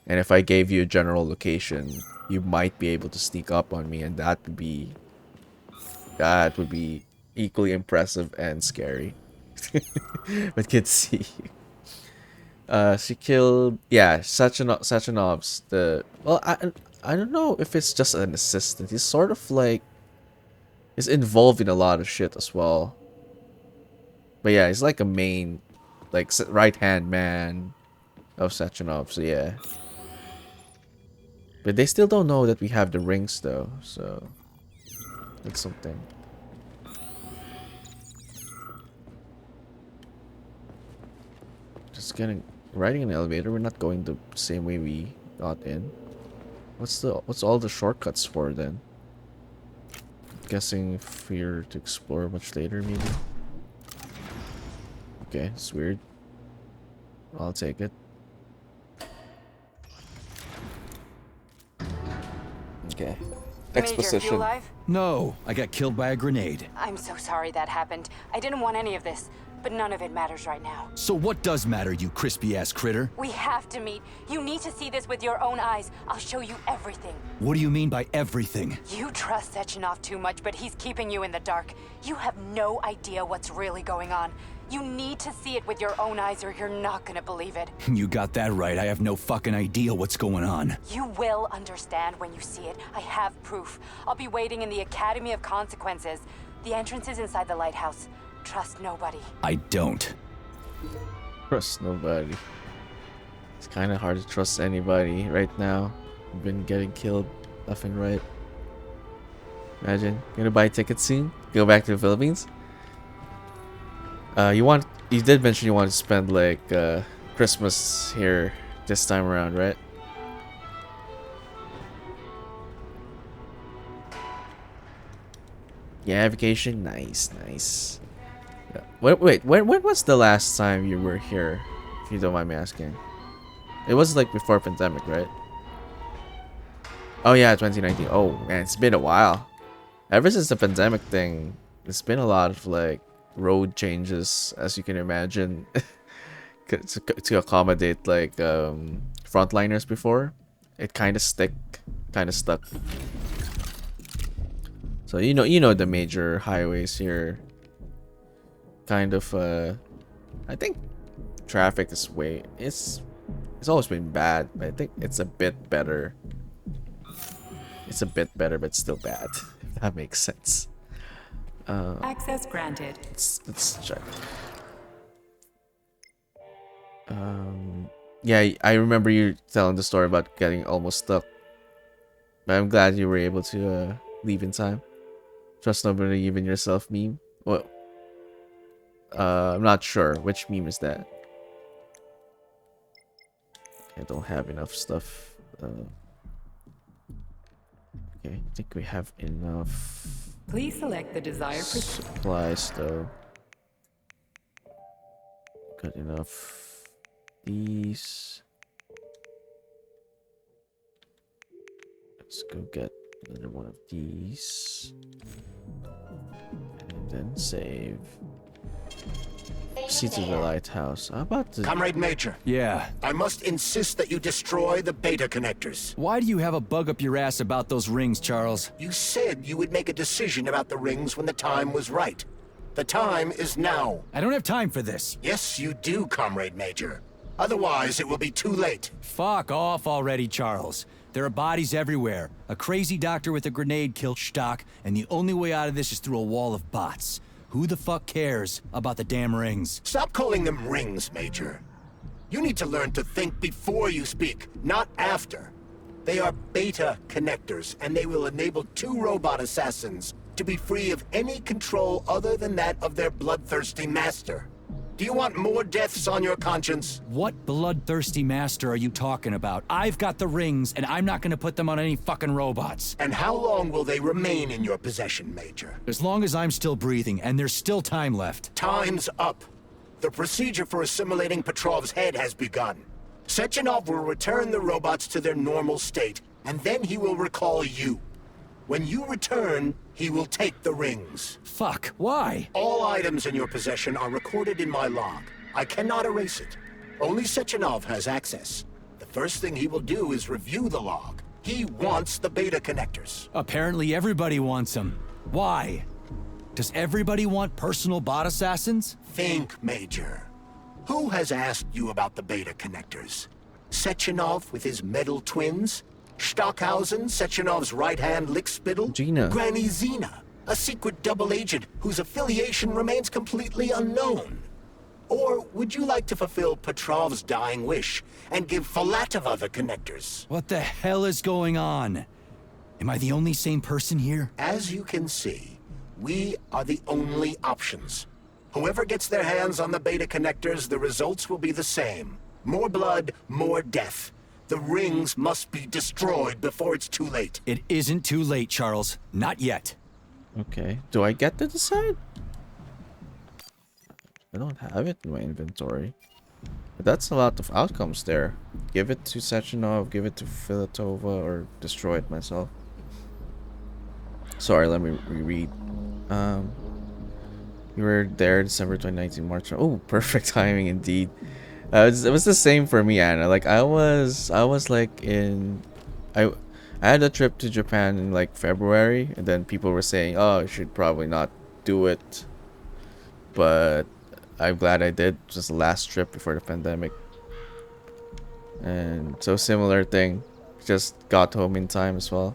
And if I gave you a general location, you might be able to sneak up on me, and that would be equally impressive and scary. But good to see you. She killed, yeah, Sachanov's I don't know if it's just an assistant. He's sort of like is involved in a lot of shit as well. But yeah, he's like a main, like right hand man of Sachanov. So yeah. But they still don't know that we have the rings though. So that's something. Just riding an elevator. We're not going the same way we got in. What's all the shortcuts for then? Guessing if we're to explore much later, maybe. Okay, it's weird. I'll take it. Okay. Exposition. Major, No, I got killed by a grenade. I'm so sorry that happened. I didn't want any of this, but none of it matters right now. So what does matter, you crispy-ass critter? We have to meet. You need to see this with your own eyes. I'll show you everything. What do you mean by everything? You trust Sechenov too much, but he's keeping you in the dark. You have no idea what's really going on. You need to see it with your own eyes or you're not gonna believe it. You got that right. I have no fucking idea what's going on. You will understand when you see it. I have proof. I'll be waiting in the Academy of Consequences. The entrance is inside the lighthouse. Trust nobody. I don't. Trust nobody. It's kind of hard to trust anybody right now. You've been getting killed left and right. Imagine gonna buy tickets soon. Go back to the Philippines. You did mention you want to spend like Christmas here this time around, right? Yeah, vacation. Nice. Yeah. Wait, when was the last time you were here? If you don't mind me asking. It was like before pandemic, right? Oh yeah, 2019. Oh man, it's been a while. Ever since the pandemic thing, it's been a lot of like road changes, as you can imagine, to accommodate like frontliners before. It kind of stuck. So you know the major highways here. Kind of I think traffic is it's always been bad, but I think it's a bit better. It's a bit better, but still bad. If that makes sense. Access granted. Let's check. Yeah, I remember you telling the story about getting almost stuck. But I'm glad you were able to leave in time. Trust nobody, even yourself meme. Well, I'm not sure. Which meme is that? I don't have enough stuff. Okay, I think we have enough. Please select the desired supplies though. Good enough. These. Let's go get Another one of these. And then save. See to the lighthouse. I'm about to... Comrade Major. Yeah. I must insist that you destroy the beta connectors. Why do you have a bug up your ass about those rings, Charles? You said you would make a decision about the rings when the time was right. The time is now. I don't have time for this. Yes, you do, Comrade Major. Otherwise, it will be too late. Fuck off already, Charles. There are bodies everywhere. A crazy doctor with a grenade killed Stock, and the only way out of this is through a wall of bots. Who the fuck cares about the damn rings? Stop calling them rings, Major. You need to learn to think before you speak, not after. They are beta connectors, and they will enable 2 robot assassins to be free of any control other than that of their bloodthirsty master. Do you want more deaths on your conscience? What bloodthirsty master are you talking about? I've got the rings, and I'm not gonna put them on any fucking robots. And how long will they remain in your possession, Major? As long as I'm still breathing, and there's still time left. Time's up. The procedure for assimilating Petrov's head has begun. Sechenov will return the robots to their normal state, and then he will recall you. When you return, he will take the rings. Fuck, why? All items in your possession are recorded in my log. I cannot erase it. Only Sechenov has access. The first thing he will do is review the log. He wants the beta connectors. Apparently everybody wants them. Why? Does everybody want personal bot assassins? Think, Major. Who has asked you about the beta connectors? Sechenov with his metal twins? Stockhausen, Sechenov's right-hand lickspittle? Gina. Granny Zena, a secret double agent whose affiliation remains completely unknown. Or would you like to fulfill Petrov's dying wish and give Filatova the connectors? What the hell is going on? Am I the only sane person here? As you can see, we are the only options. Whoever gets their hands on the beta connectors, the results will be the same. More blood, more death. The rings must be destroyed before it's too late. It isn't too late, Charles. Not yet. Okay. Do I get to decide? I don't have it in my inventory. But that's a lot of outcomes there. Give it to Sechenov, give it to Filatova, or destroy it myself. Sorry, let me reread. You were there December 2019, March. Oh, perfect timing indeed. It was the same for me, Anna. Like I was like I had a trip to Japan in like February, and then people were saying, "Oh, you should probably not do it." But I'm glad I did. Just the last trip before the pandemic. And so similar thing, just got home in time as well.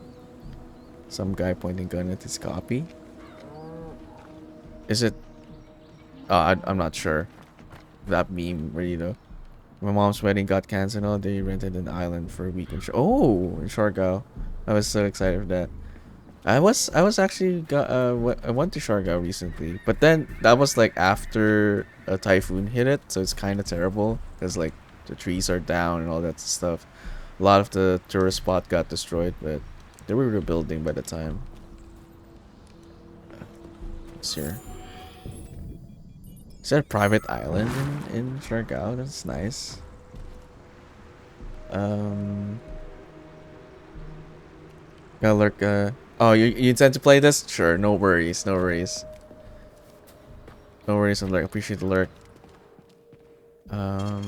Some guy pointing gun at his copy. Is it? I'm not sure. That meme, where you know. My mom's wedding got canceled. All day rented an island for a week in in Siargao. I was so excited for that. I actually I went to Siargao recently, but then that was like after a typhoon hit it, so it's kind of terrible because like the trees are down and all that stuff. A lot of the tourist spot got destroyed, but they were rebuilding by the time. What's here? Is that a private island in Siargao? That's nice. Gotta lurk. Oh, you intend to play this? Sure, no worries, no worries. No worries on lurk. Appreciate the lurk. Yeah,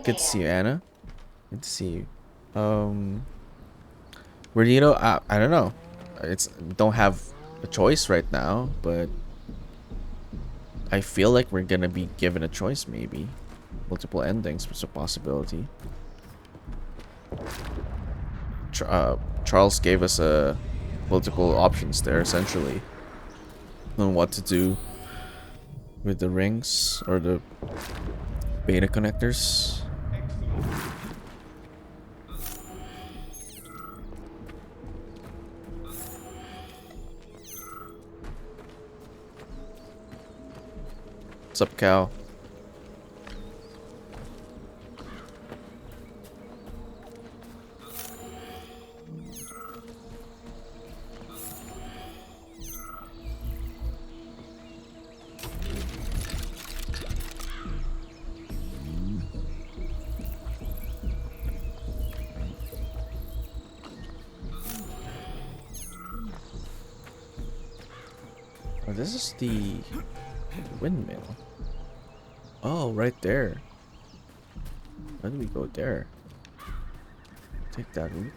good to see you, Anna. Good to see you. Where do you know? I don't know. Don't have a choice right now, but I feel like we're gonna be given a choice, maybe. Multiple endings was a possibility. Charles gave us multiple options there, essentially, on what to do with the rings or the beta connectors. What's up, Cal? Oh, this is the windmill. Oh, right there. Why do we go there? Take that route.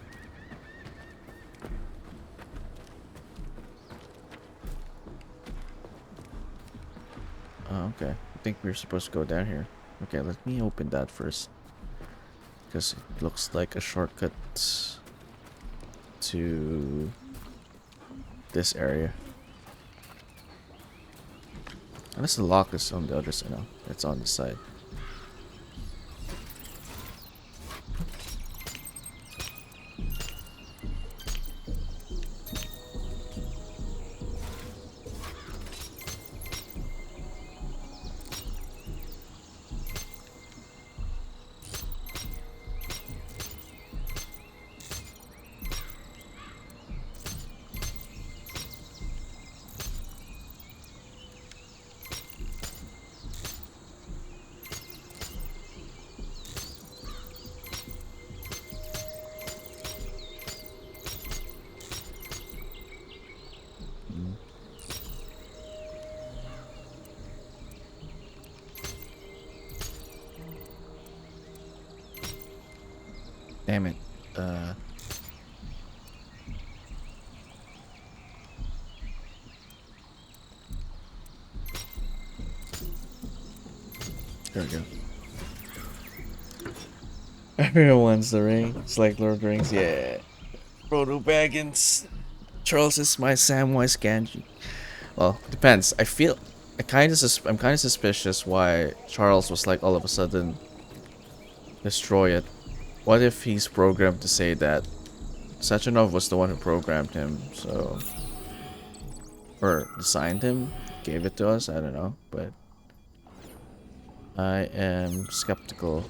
Oh, okay. I think we're supposed to go down here. Okay, let me open that first. Because it looks like a shortcut to this area. Unless the lock is on the other side. No, it's on the side. Damn it. There we go. Everyone wants the ring. It's like Lord of the Rings. Yeah. Frodo Baggins. Charles is my Samwise Gamgee. Well, depends. I'm kind of suspicious why Charles was like all of a sudden destroy it. What if he's programmed to say that Sechenov was the one who programmed him, so or designed him, gave it to us? I don't know, but I am skeptical.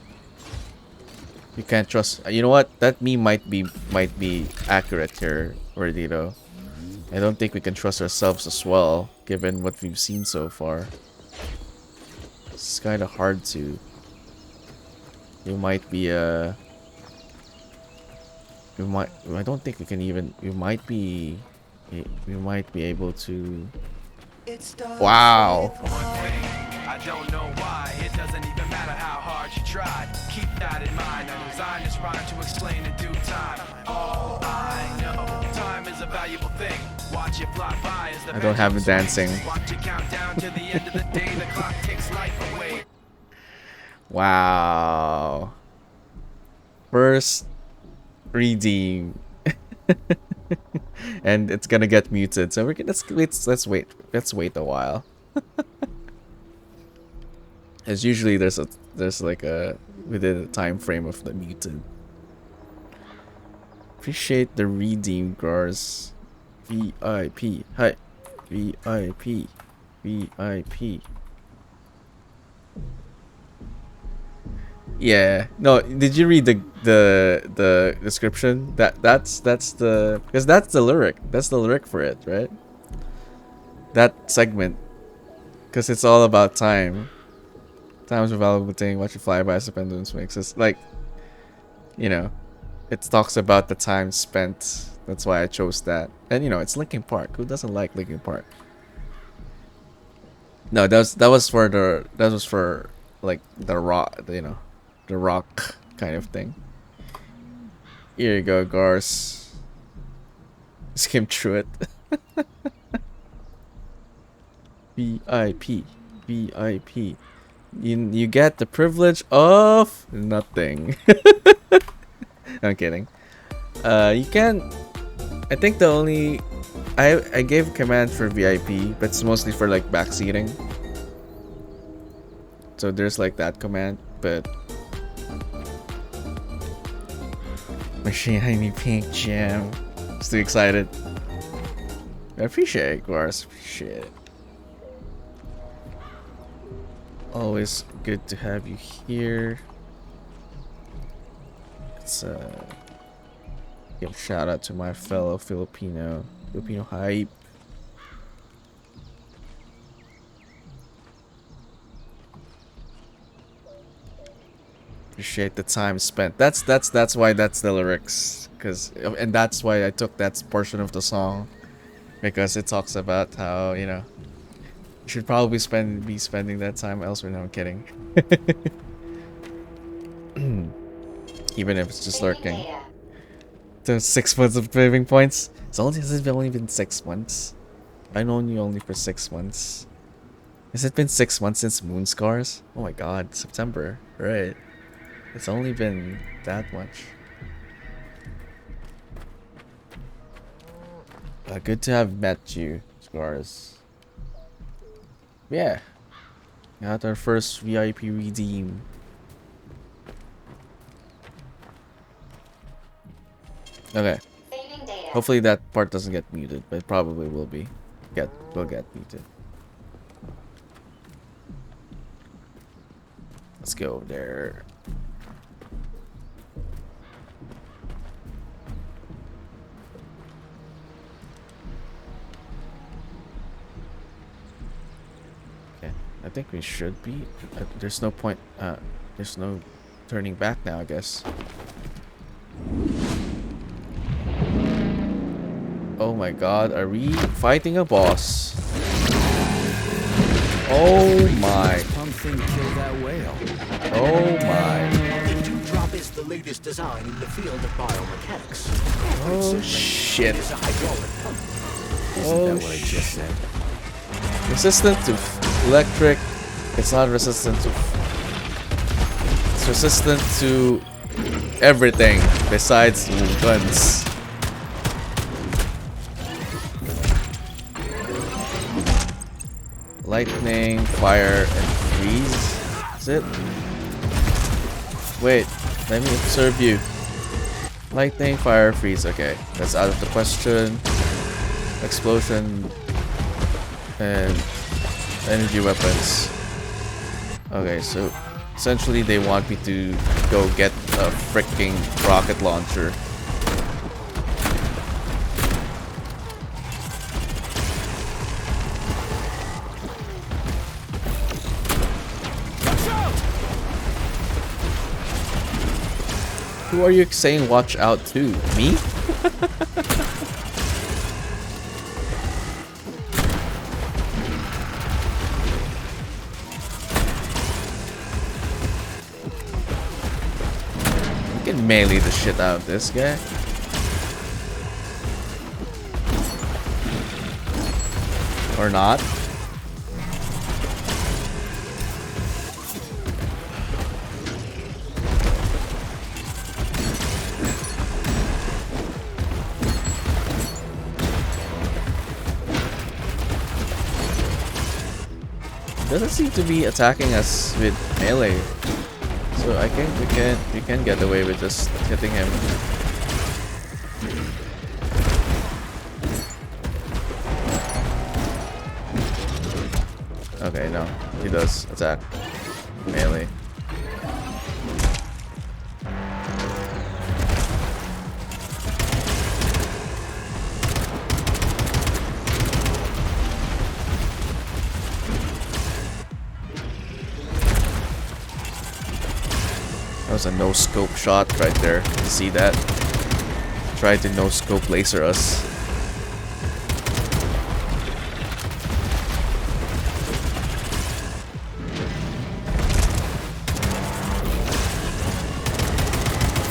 You can't trust. You know what? That meme might be accurate here, Verdito. I don't think we can trust ourselves as well, given what we've seen so far. It's kind of hard to. You might be We might. I don't think we can even. We might be. We might be able to. Wow. I don't know why, it doesn't even matter how hard you tried. Keep that in mind, I designed this rhyme to explain in due time. All I know, time is a valuable thing. Watch it fly by as the I don't have the dancing. Watch it count down to the end of the day, the clock takes life away. Wow. First redeem. And it's gonna get muted, so we're gonna let's wait a while. As usually there's like a within a time frame of the muted. Appreciate the redeem, Gars. VIP. Hi. VIP. VIP. Yeah. No, did you read the description? That's the because that's the lyric. That's the lyric for it, right? That segment. Because it's all about time. Time's a valuable thing. Watch it fly by as the pendulum swings. It's like, you know, it talks about the time spent. That's why I chose that. And you know, it's Linkin Park. Who doesn't like Linkin Park? No, that was for like the rock, you know, the rock kind of thing. Here you go, Gars. Skim through it. VIP. VIP. You get the privilege of nothing. I'm kidding. You can. I think the only I gave a command for VIP, but it's mostly for like backseating. So there's like that command, but my shiny pink gem. Just too excited. I appreciate it, Gars. Appreciate it. Always good to have you here. Let's give a shout out to my fellow Filipino hype. Appreciate the time spent. That's why that's the lyrics, and that's why I took that portion of the song. because it talks about how, you know, you should probably be spending that time elsewhere. No, I'm kidding. Even if it's just lurking. The 6 months of craving points. It's only been 6 months. I known you only for 6 months. Has it been 6 months since Moon Scars? Oh my god, September. Right. It's only been that much. Good to have met you, Scars. Yeah. Got our first VIP redeem. Okay. Hopefully that part doesn't get muted, but it probably will be. Will get muted. Let's go over there. Okay, I think we should be. There's no point. There's no turning back now, I guess. Oh my god, are we fighting a boss? Oh my. Something killed that whale. Oh my. The Dewdrop is the latest design in the field of biomechanics. Oh shit. It's a hydraulic pump. Oh, Isn't that what I just said? Resistant to electric. It's not resistant to. It's resistant to everything besides guns. Lightning, fire, and freeze. Is it? Wait, let me observe you. Lightning, fire, freeze. Okay, that's out of the question. Explosion and energy weapons. Okay, so essentially they want me to go get a freaking rocket launcher. Who are you saying watch out to? Me? You can melee the shit out of this guy. Or not. Doesn't seem to be attacking us with melee, so I think we can get away with just hitting him. Okay, no, he does attack melee. That was a no-scope shot right there. You see that? Tried to no-scope laser us.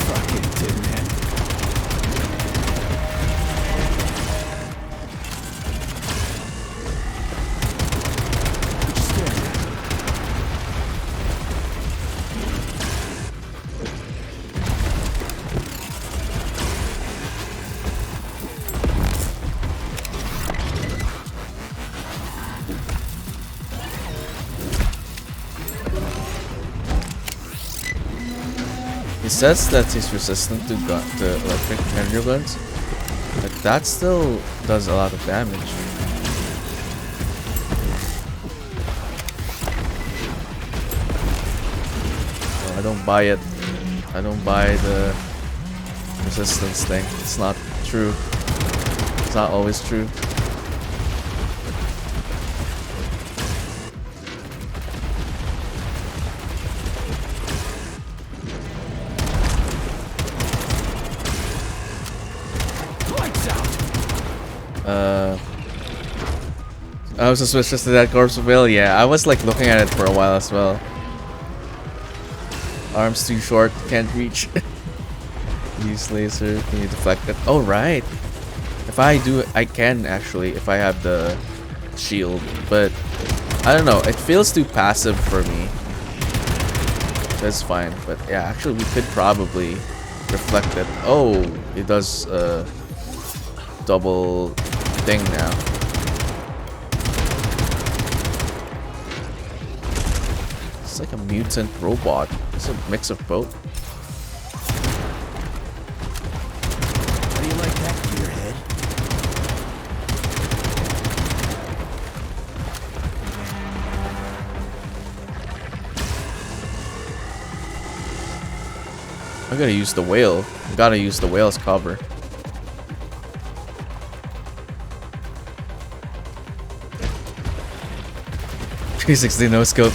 Fucking Tin Man. He says that he's resistant to electric energy guns, but that still does a lot of damage. No, I don't buy it. I don't buy the resistance thing. It's not true. It's not always true. I was suspicious of that corpse bill. Yeah, I was like looking at it for a while as well. Arms too short, can't reach. Use laser, can you deflect it? Oh right. If I do, I can actually if I have the shield, but I don't know. It feels too passive for me. That's fine, but yeah, actually we could probably reflect it. Oh, it does a double thing now. It's like a mutant robot. It's a mix of both. How do you like that for your head? I gotta use the whale. I gotta use the whale's cover. P60 no scope.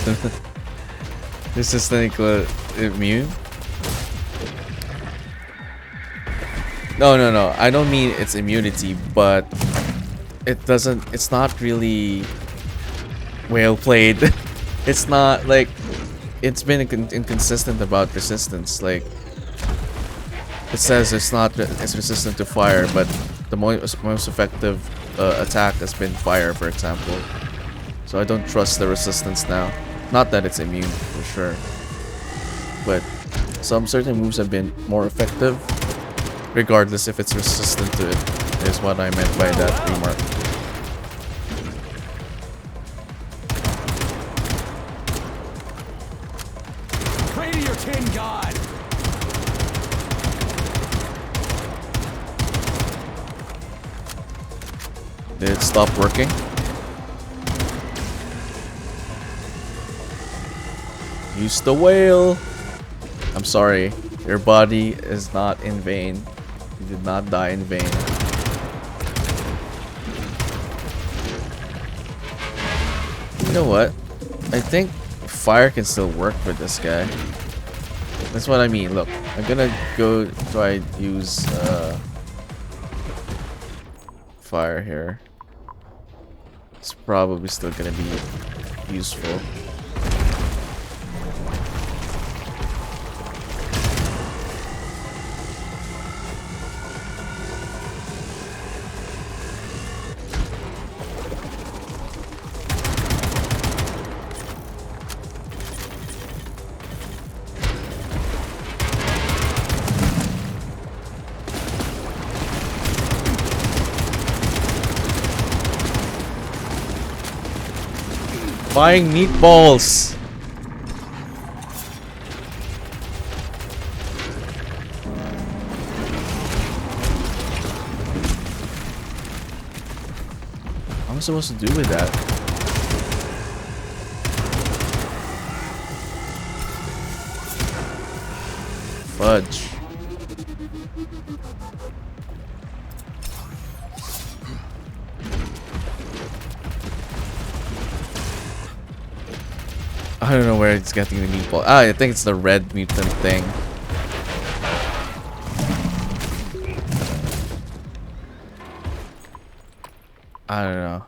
This is like immune. No. I don't mean its immunity, but it doesn't. It's not really well played. It's not like it's been inconsistent about resistance. Like it says it's resistant to fire, but the most effective attack has been fire, for example. So I don't trust the resistance now. Not that it's immune for sure, but some certain moves have been more effective, regardless if it's resistant to it. Is what I meant by that remark. Pray to your tin god. Did it stop working? Use the whale. I'm sorry. Your body is not in vain. You did not die in vain. You know what? I think fire can still work for this guy. That's what I mean. Look, I'm gonna go try use fire here. It's probably still gonna be useful. Buying meatballs. What am I supposed to do with that? Fudge. I don't know where it's getting the meatball. Ah, I think it's the red mutant thing. I don't know.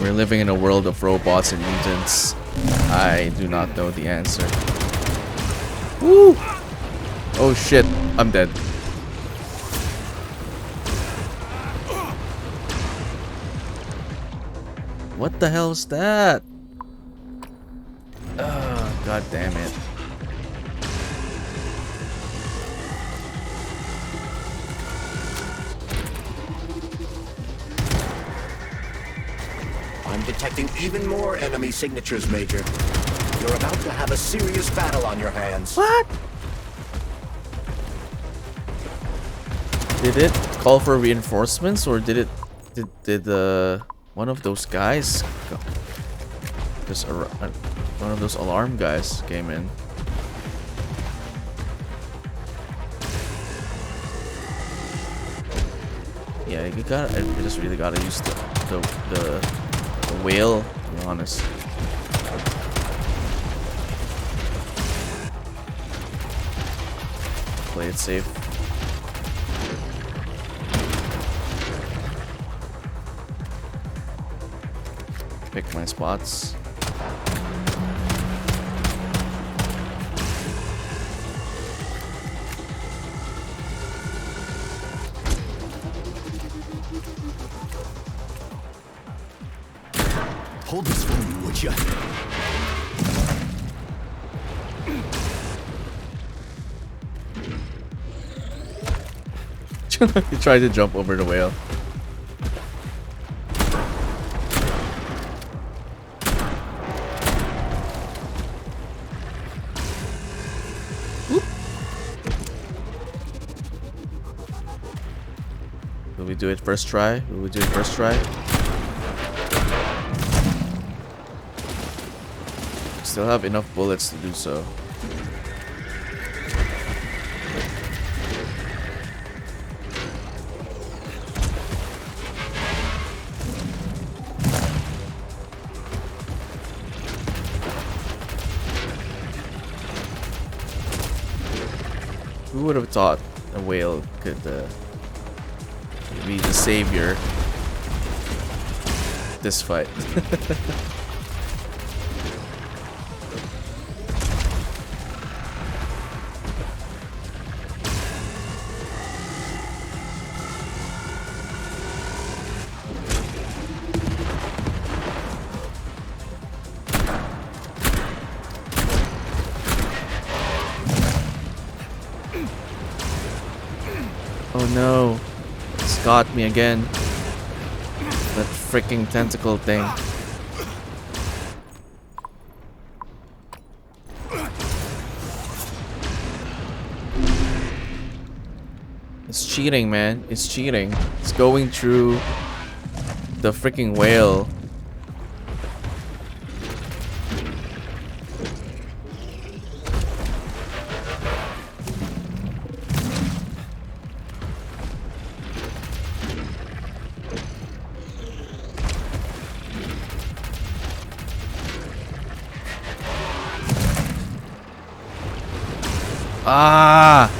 We're living in a world of robots and mutants. I do not know the answer. Woo! Oh shit, I'm dead. What the hell is that? Oh, god damn it. I'm detecting even more enemy signatures, Major. You're about to have a serious battle on your hands. What? Did it call for reinforcements, or did one of those guys, one of those alarm guys came in? Yeah, I just really gotta use the whale, to be honest. Play it safe. pick my spots. Hold this for me, would ya? He tried to jump over the whale. Whoop. Will we do it first try? Will we do it first try? Still have enough bullets to do so. Who would have thought a whale could be the savior this fight? Oh no, it's got me again. That freaking tentacle thing. It's cheating, man. It's cheating. It's going through the freaking whale. Ah!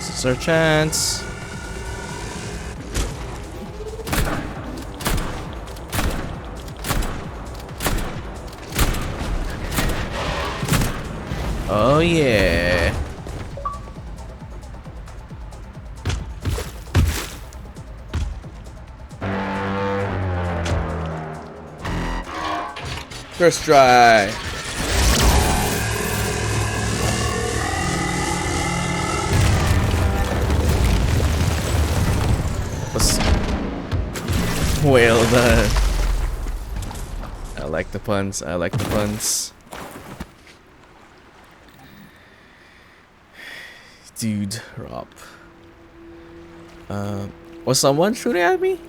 This is our chance. Oh yeah. First try. Well done. I like the puns. I like the puns. Dude, Rob. Was someone shooting at me?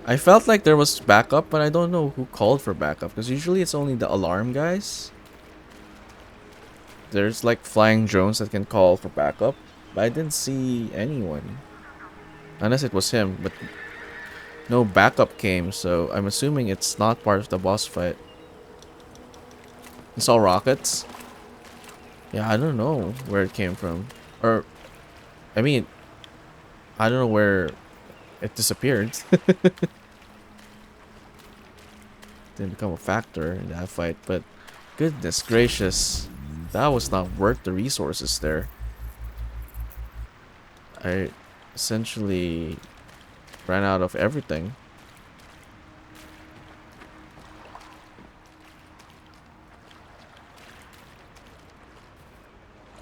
I felt like there was backup, but I don't know who called for backup because usually it's only the alarm guys. There's like flying drones that can call for backup, but I didn't see anyone. Unless it was him, but no backup came, so I'm assuming it's not part of the boss fight. It's all rockets. Yeah, I don't know where it came from. Or, I mean, I don't know where it disappeared. Didn't become a factor in that fight, but goodness gracious, that was not worth the resources there. I essentially ran out of everything.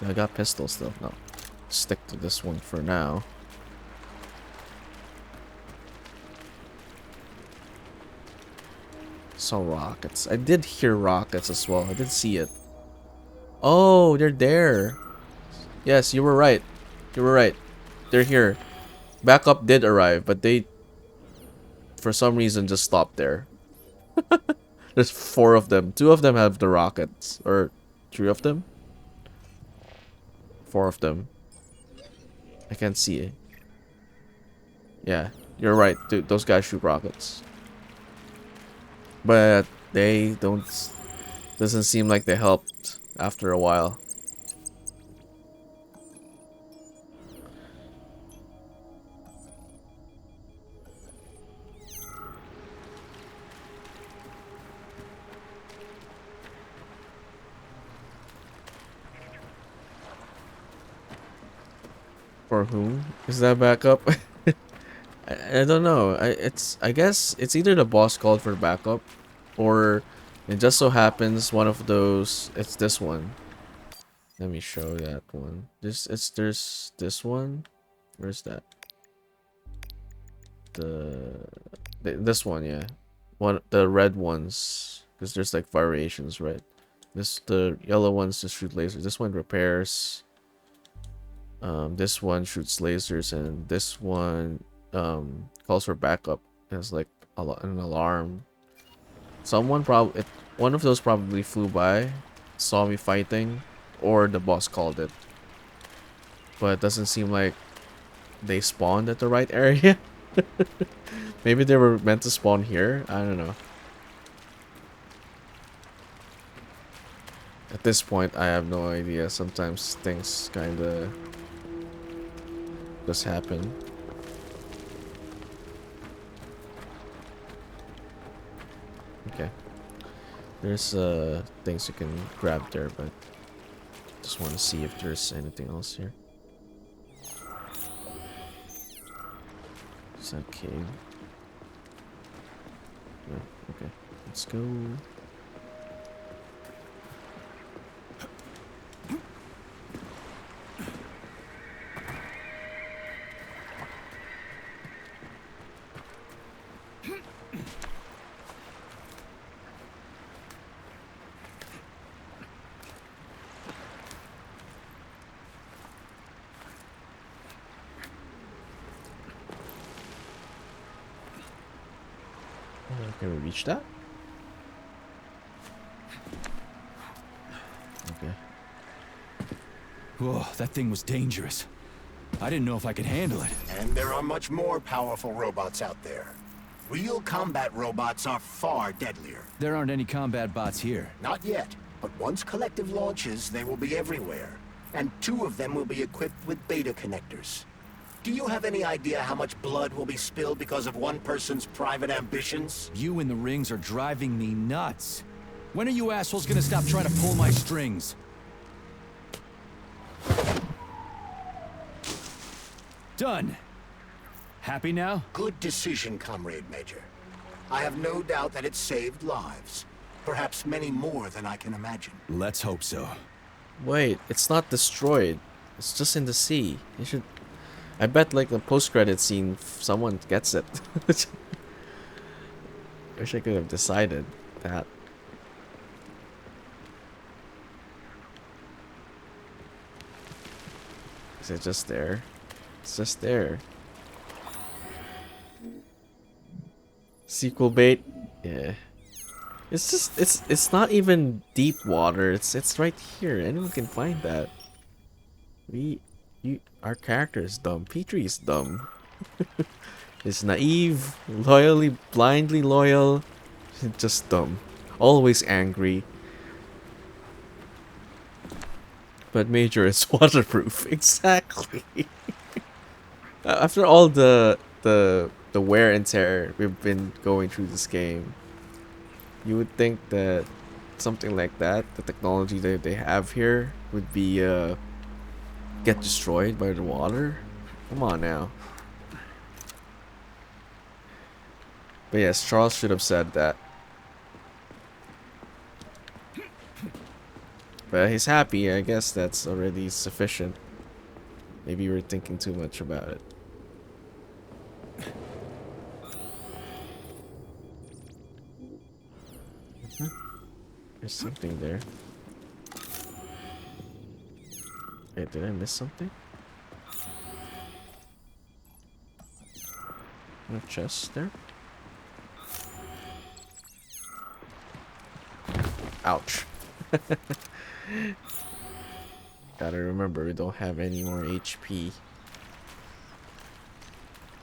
I got pistols though. No, stick to this one for now. Saw rockets. I did hear rockets as well. I did see it. Oh, they're there. Yes, you were right. You were right. They're here. Backup did arrive, but they, for some reason, just stopped there. There's 4 of them. 2 of them have the rockets. Or 3 of them? 4 of them. I can't see it. Yeah, you're right. Dude, those guys shoot rockets. But they don't... Doesn't seem like they helped after a while. For whom is that backup? I don't know. I guess it's either the boss called for backup, or it just so happens one of those. It's this one. Let me show that one. There's this one. Where's that? This one, yeah. The red ones, because there's like variations, right? The yellow ones just shoot lasers. This one repairs. This one shoots lasers, and this one calls for backup. It's like an alarm. One of those probably flew by, saw me fighting, or the boss called it. But it doesn't seem like they spawned at the right area. Maybe they were meant to spawn here. I don't know. At this point, I have no idea. Sometimes things kinda just happen. Okay. There's things you can grab there, but just want to see if there's anything else here. Is that cave? No. Okay. Let's go. Can we reach that? Okay. Whoa, that thing was dangerous. I didn't know if I could handle it. And there are much more powerful robots out there. Real combat robots are far deadlier. There aren't any combat bots here. Not yet, but once Collective launches, they will be everywhere. And 2 of them will be equipped with beta connectors. Do you have any idea how much blood will be spilled because of one person's private ambitions? You in the rings are driving me nuts. When are you assholes gonna stop trying to pull my strings? Done. Happy now? Good decision, Comrade Major. I have no doubt that it saved lives. Perhaps many more than I can imagine. Let's hope so. Wait, it's not destroyed. It's just in the sea. You should... I bet like the post-credit scene, someone gets it. Wish I could have decided that. Is it just there? It's just there. Sequel bait? Yeah. It's just it's not even deep water. It's right here. Anyone can find that. Our character is dumb. Petrie is dumb. He's naive, blindly loyal, just dumb. Always angry. But Major is waterproof. Exactly. After all the wear and tear we've been going through this game, you would think that something like that, the technology that they have here, would be get destroyed by the water. Come on now. But yes, Charles should have said that. But he's happy. I guess that's already sufficient. Maybe you were thinking too much about it. There's something there. Wait, did I miss something? No chest there? Ouch. Gotta remember, we don't have any more HP.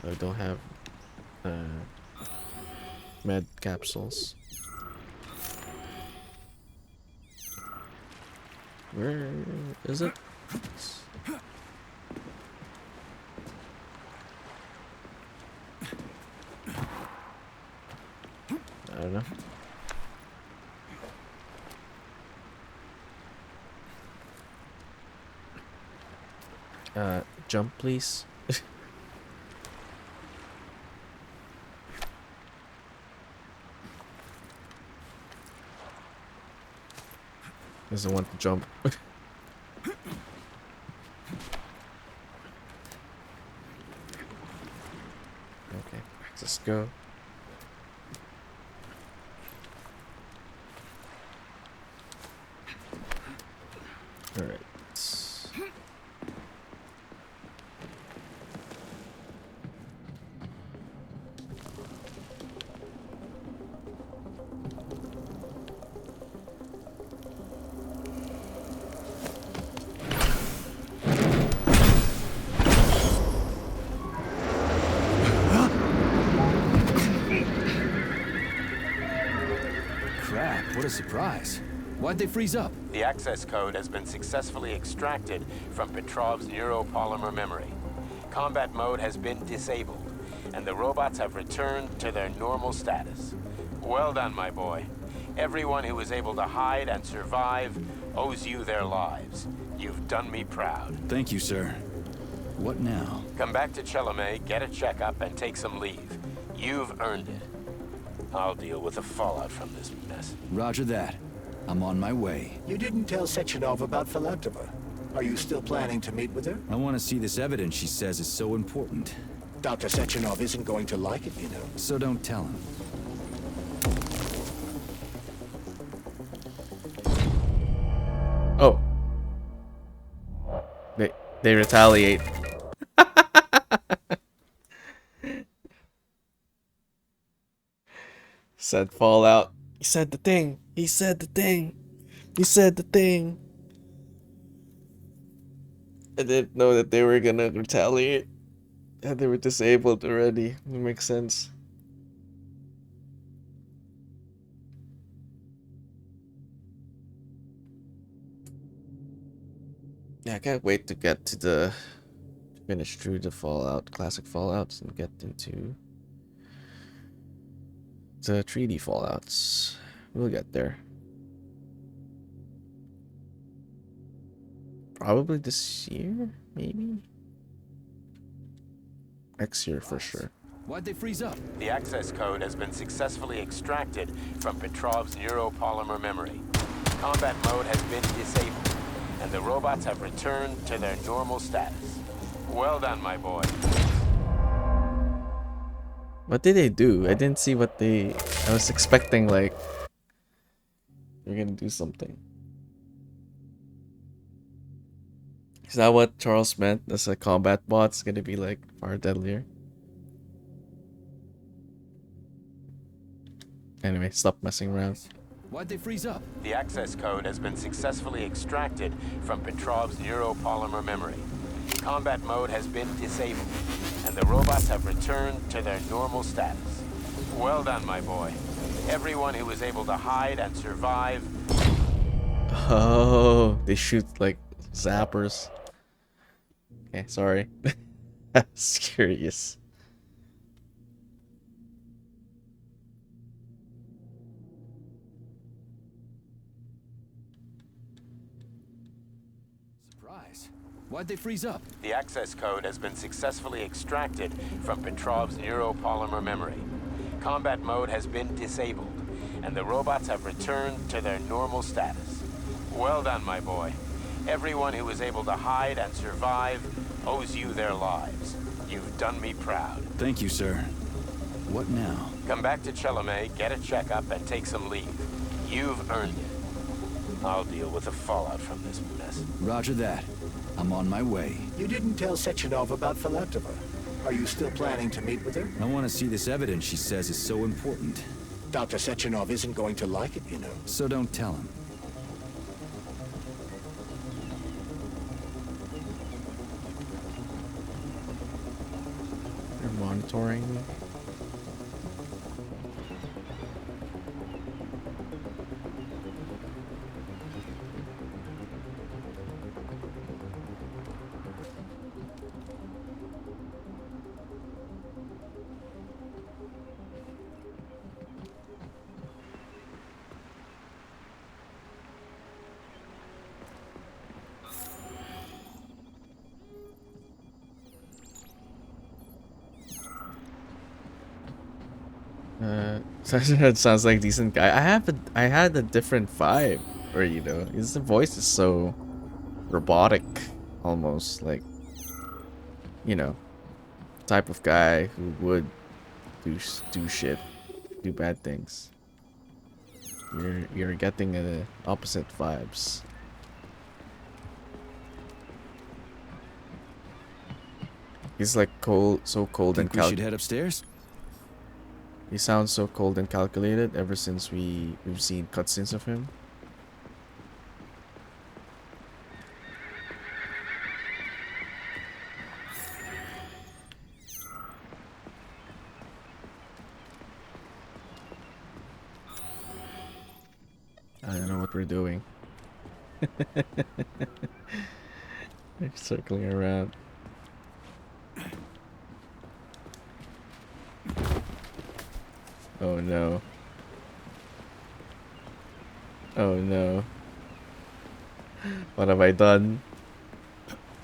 We don't have med capsules. Where is it? I don't know. Jump please. Doesn't want to jump. Okay, let's go. All right. What a surprise. Why'd they freeze up? The access code has been successfully extracted from Petrov's neuropolymer memory. Combat mode has been disabled, and the robots have returned to their normal status. Well done, my boy. Everyone who was able to hide and survive owes you their lives. You've done me proud. Thank you, sir. What now? Come back to Chelomey, get a checkup, and take some leave. You've earned it. I'll deal with the fallout from this mess. Roger that. I'm on my way. You didn't tell Sechenov about Philanthropa. Are you still planning to meet with her? I want to see this evidence she says is so important. Dr. Sechenov isn't going to like it, you know. So don't tell him. Oh. They retaliate. Said Fallout. He said the thing. He said the thing. He said the thing. I didn't know that they were gonna retaliate. And they were disabled already. It makes sense. Yeah, I can't wait to get to the finish through the Fallout, classic Fallouts, and get into the 3D Fallouts. We'll get there. Probably this year, maybe? Next year for sure. Why'd they freeze up? The access code has been successfully extracted from Petrov's neuropolymer memory. Combat mode has been disabled, and the robots have returned to their normal status. Well done, my boy. What did they do? I didn't see what they... I was expecting, like... You're gonna do something. Is that what Charles meant? As a combat bot's gonna be, like, far deadlier? Anyway, stop messing around. Why'd they freeze up? The access code has been successfully extracted from Petrov's neuropolymer memory. Combat mode has been disabled, and the robots have returned to their normal status. Well done, my boy. Everyone who was able to hide and survive... Oh, they shoot, like, zappers. Okay, sorry. I was curious. Surprise. Why'd they freeze up? The access code has been successfully extracted from Petrov's neuropolymer memory. Combat mode has been disabled, and the robots have returned to their normal status. Well done, my boy. Everyone who was able to hide and survive owes you their lives. You've done me proud. Thank you, sir. What now? Come back to Chelome, get a checkup, and take some leave. You've earned it. I'll deal with the fallout from this mess. Roger that. I'm on my way. You didn't tell Sechenov about Philanthropy. Are you still planning to meet with her? I want to see this evidence she says is so important. Dr. Sechenov isn't going to like it, you know. So don't tell him. They're monitoring me. That sounds like a decent guy. I had a different vibe, or you know, his voice is so robotic, almost like, you know, type of guy who would do shit, do bad things. You're getting the opposite vibes. He's like cold, so cold and Think we should head upstairs? He sounds so cold and calculated ever since we've seen cutscenes of him. I don't know what we're doing. We're circling around. Oh no. Oh no. What have I done?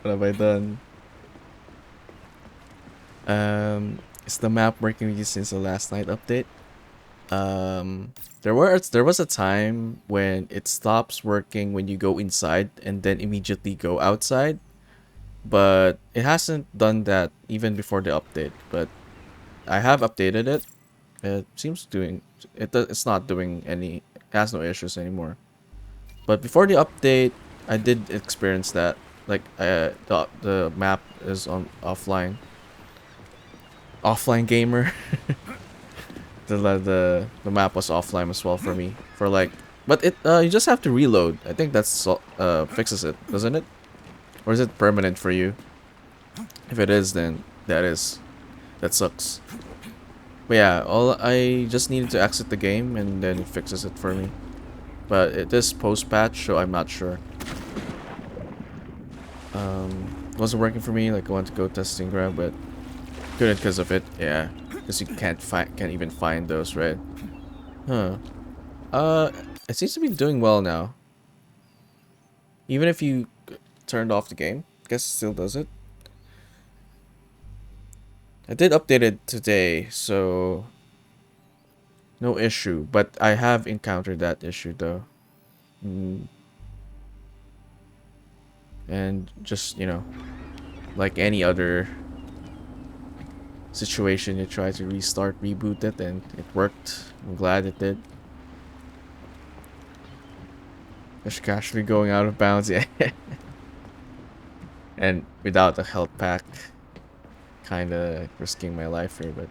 What have I done? Is the map working with you since the last night update? There was a time when it stops working when you go inside and then immediately go outside. But it hasn't done that even before the update, but I have updated it. It seems doing it's not doing any, it has no issues anymore. But before the update, I did experience that. Like the map is on offline. Offline gamer. the map was offline as well for me. For like, but it you just have to reload. I think that's fixes it, doesn't it? Or is it permanent for you? If it is, then that sucks. But yeah, I just needed to exit the game and then it fixes it for me. But it is post-patch, so I'm not sure. It wasn't working for me. Like I wanted to go testing ground, but couldn't because of it. Yeah, because you can't even find those, right? Huh. It seems to be doing well now. Even if you turned off the game, I guess it still does it. I did update it today, so no issue, but I have encountered that issue though. And just, you know, like any other situation you try to reboot it, and it worked. I'm glad it did. Just casually going out of bounds, yeah. And without a health pack, kinda risking my life here, but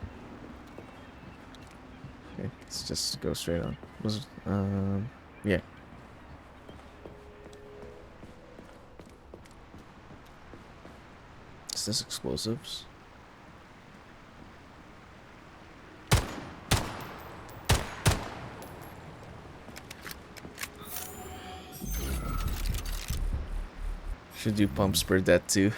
okay, let's just go straight on. Yeah. Is this explosives? Should do pumps per death too.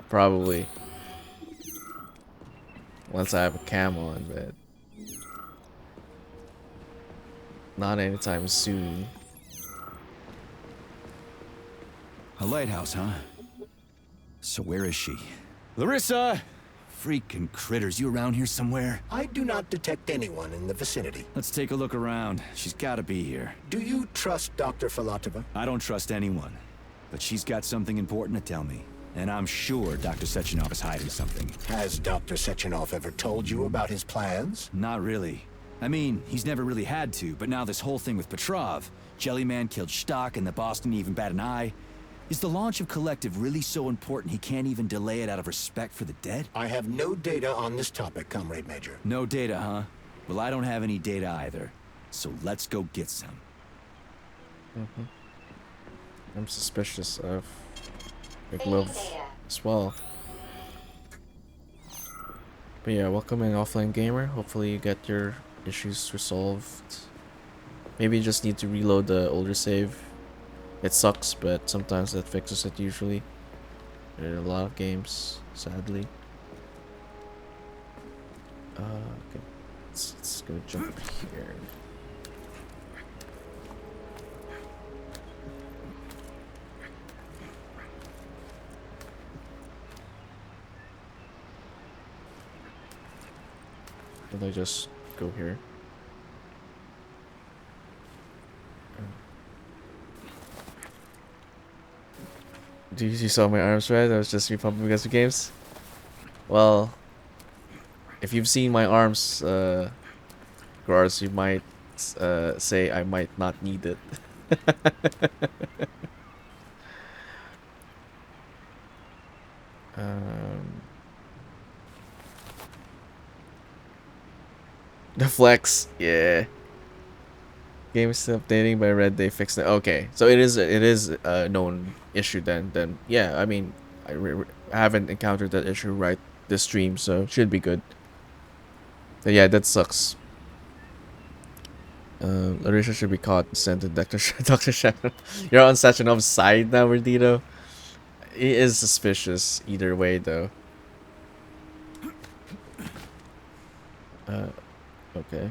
Probably. Once I have a cam on, but not anytime soon. A lighthouse, huh? So where is she? Larissa! Freaking critters, you around here somewhere? I do not detect anyone in the vicinity. Let's take a look around. She's gotta be here. Do you trust Dr. Filatova? I don't trust anyone. But she's got something important to tell me. And I'm sure Dr. Sechenov is hiding something. Has Dr. Sechenov ever told you about his plans? Not really. I mean, he's never really had to, but now this whole thing with Petrov, Jellyman killed Stock and the boss didn't even bat an eye. Is the launch of Collective really so important he can't even delay it out of respect for the dead? I have no data on this topic, Comrade Major. No data, huh? Well, I don't have any data either. So let's go get some. I'm suspicious of Miglov as well. But yeah, welcome in Offline Gamer. Hopefully you get your issues resolved. Maybe you just need to reload the older save. It sucks, but sometimes that fixes it usually. There are a lot of games, sadly. Okay. Let's go jump here. Will I just go here? Do you saw my arms, right? I was just repumping because of games. Well, if you've seen my arms, Gars, you might say I might not need it. The flex, yeah. Game is still updating, but I read they fixed it. Okay, so it is a known issue then. Then yeah, I mean, I haven't encountered that issue right this stream, so it should be good. But yeah, that sucks. Larissa should be caught and sent to Dr. Dr. Shannon. You're on Sachenov's side now, Verdito. He is suspicious either way, though. Okay.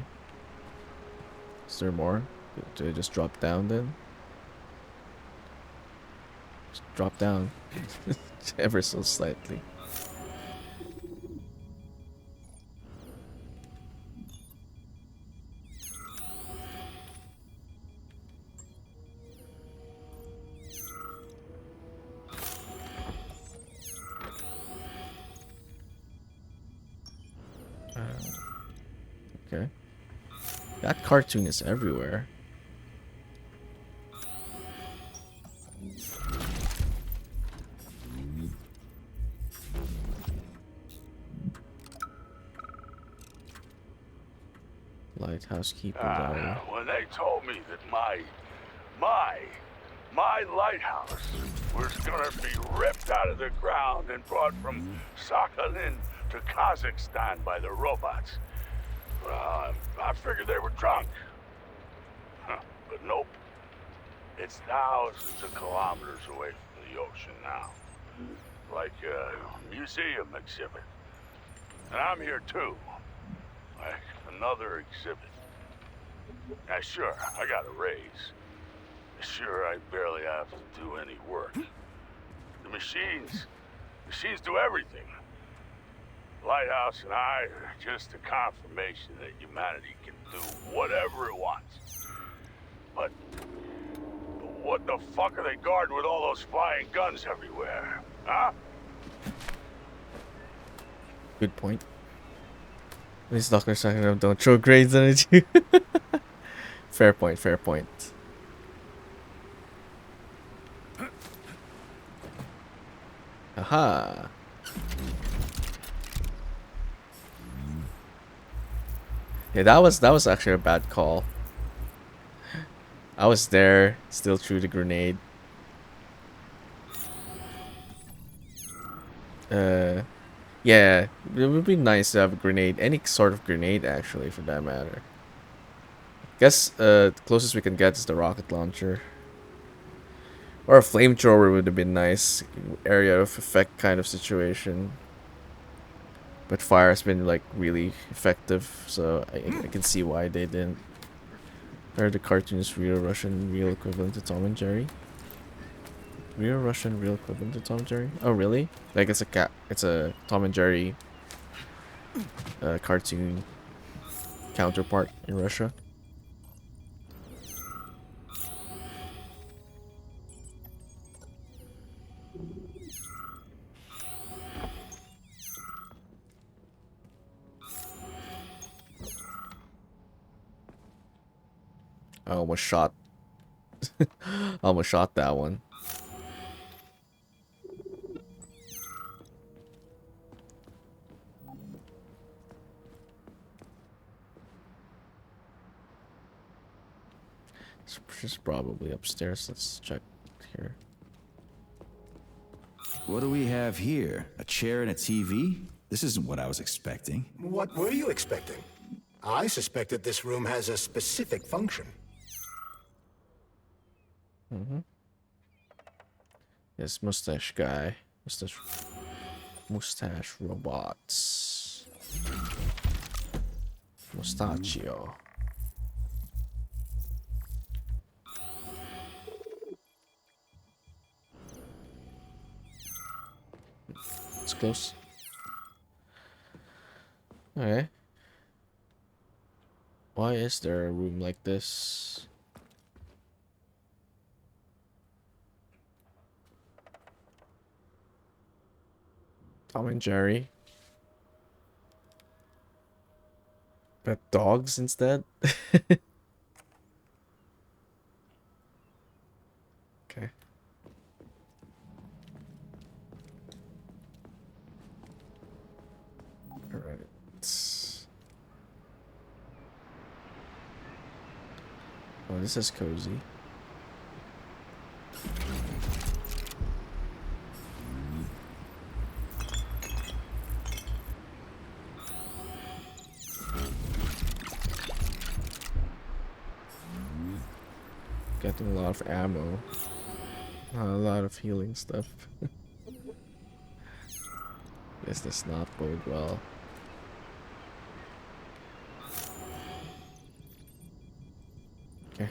Is there more? Do I just drop down then? Just drop down. Ever so slightly. Okay. That cartoon is everywhere. Lighthouse keeper diary. When they told me that my lighthouse was gonna be ripped out of the ground and brought from Sakhalin to Kazakhstan by the robots, I figured they were drunk. But nope. It's thousands of kilometers away from the ocean now. Like a museum exhibit. And I'm here too. Like another exhibit. Now sure, I got a raise. Sure, I barely have to do any work. The machines do everything. Lighthouse and I are just a confirmation that humanity can do whatever it wants. But what the fuck are they guarding with all those flying guns everywhere? Huh? Good point. These doctors don't throw grades at you. Fair point, fair point. Aha. Yeah, that was actually a bad call. I was there, still threw the grenade. Yeah, it would be nice to have a grenade, any sort of grenade actually, for that matter. Guess the closest we can get is the rocket launcher. Or a flamethrower would have been nice, area of effect kind of situation. But fire has been like really effective, so I can see why they didn't. Are the cartoons real Russian, real equivalent to Tom and Jerry? Real Russian, real equivalent to Tom and Jerry? Oh really? Like it's a Tom and Jerry cartoon counterpart in Russia. I almost shot. Almost shot that one. She's probably upstairs. Let's check here. What do we have here? A chair and a TV? This isn't what I was expecting. What were you expecting? I suspected this room has a specific function. Yes, mustache guy. Mustache robots. Mustachio. It's close. Okay. Why is there a room like this? Tom and Jerry. Pet dogs instead? Okay. Alright. Oh, this is cozy. Getting a lot of ammo. A lot of healing stuff. This does not bode well. Okay.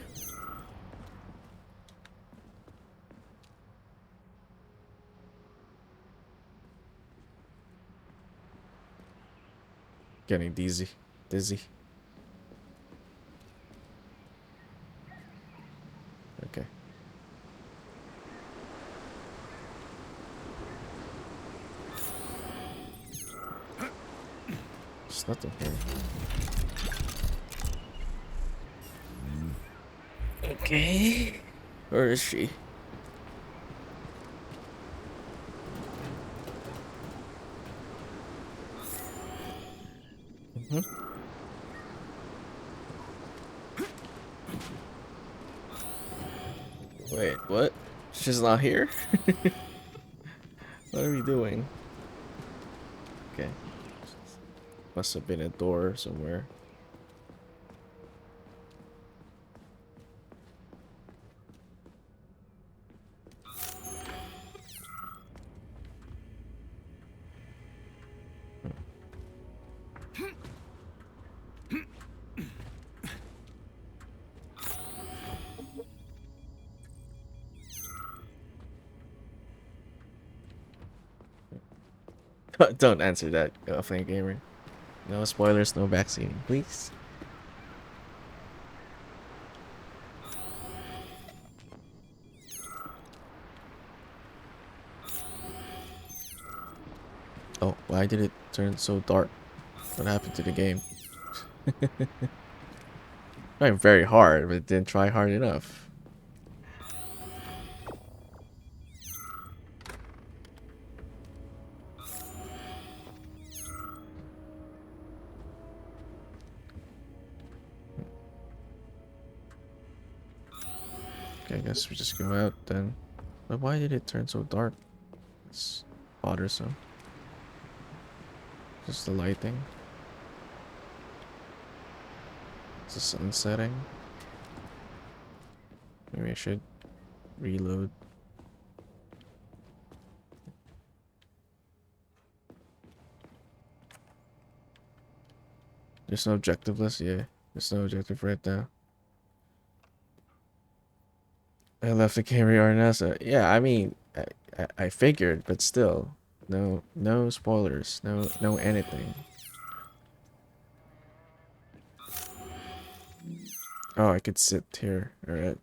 Getting dizzy. Okay. There's nothing here. Okay. Where is she? Wait, what? She's not here? What are we doing? Okay. Must have been a door somewhere. Don't answer that, offline gamer. No spoilers, no backseating, please. Oh, why did it turn so dark? What happened to the game? Trying very hard, but didn't try hard enough. Okay, I guess we just go out then. But why did it turn so dark? It's bothersome. Just the lighting. It's the sun setting. Maybe I should reload. There's no objective list? Yeah, there's no objective right now. I left the Camry Arnasa. Yeah, I mean, I figured, but still. No spoilers. No anything. Oh, I could sit here. Alright.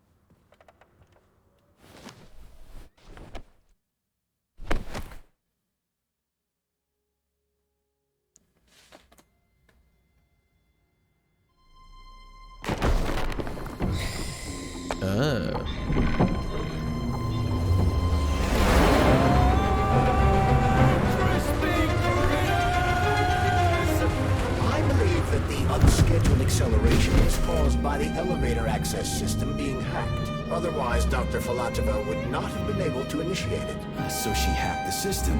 I believe that the unscheduled acceleration is caused by the elevator access system being hacked. Otherwise, Dr. Filatova would not have been able to initiate it. So she hacked the system.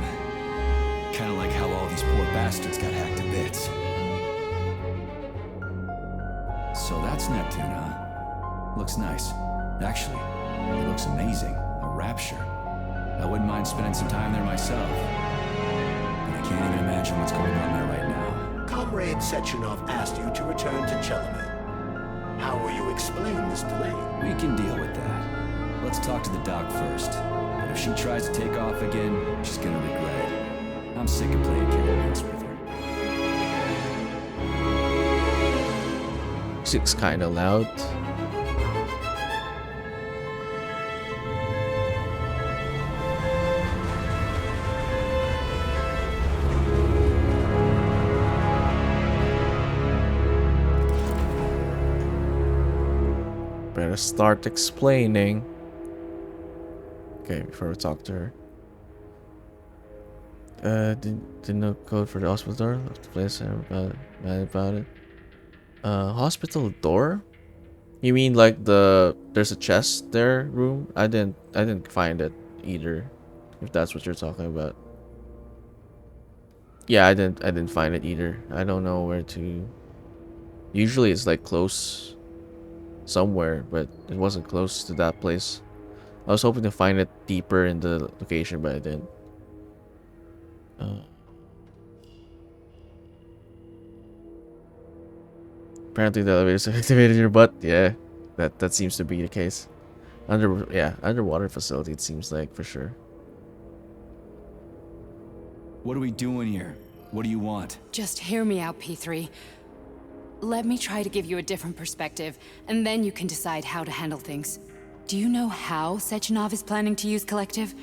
Kind of like how all these poor bastards got hacked to bits. So that's Neptune, huh? Looks nice. Actually, it looks amazing. A rapture. I wouldn't mind spending some time there myself. But I can't even imagine what's going on there right now. Comrade Sechenov asked you to return to Chelamet. How will you explain this delay? We can deal with that. Let's talk to the doc first. But if she tries to take off again, she's gonna regret it. I'm sick of playing cat and mouse with her. Music's kinda loud. Better start explaining. Okay, before we talk to her. Didn't know code for the hospital door. Left the place. I'm mad about it. Hospital door? You mean like there's a chest there room? I didn't find it either. If that's what you're talking about. Yeah, I didn't find it either. I don't know where to. Usually it's like close somewhere, but it wasn't close to that place. I was hoping to find it deeper in the location, but I didn't. Apparently the elevators activated your butt. Yeah, that seems to be the case. Underwater facility. It seems like for sure. What are we doing here? What do you want? Just hear me out, P3. Let me try to give you a different perspective, and then you can decide how to handle things. Do you know how Sechenov is planning to use Collective?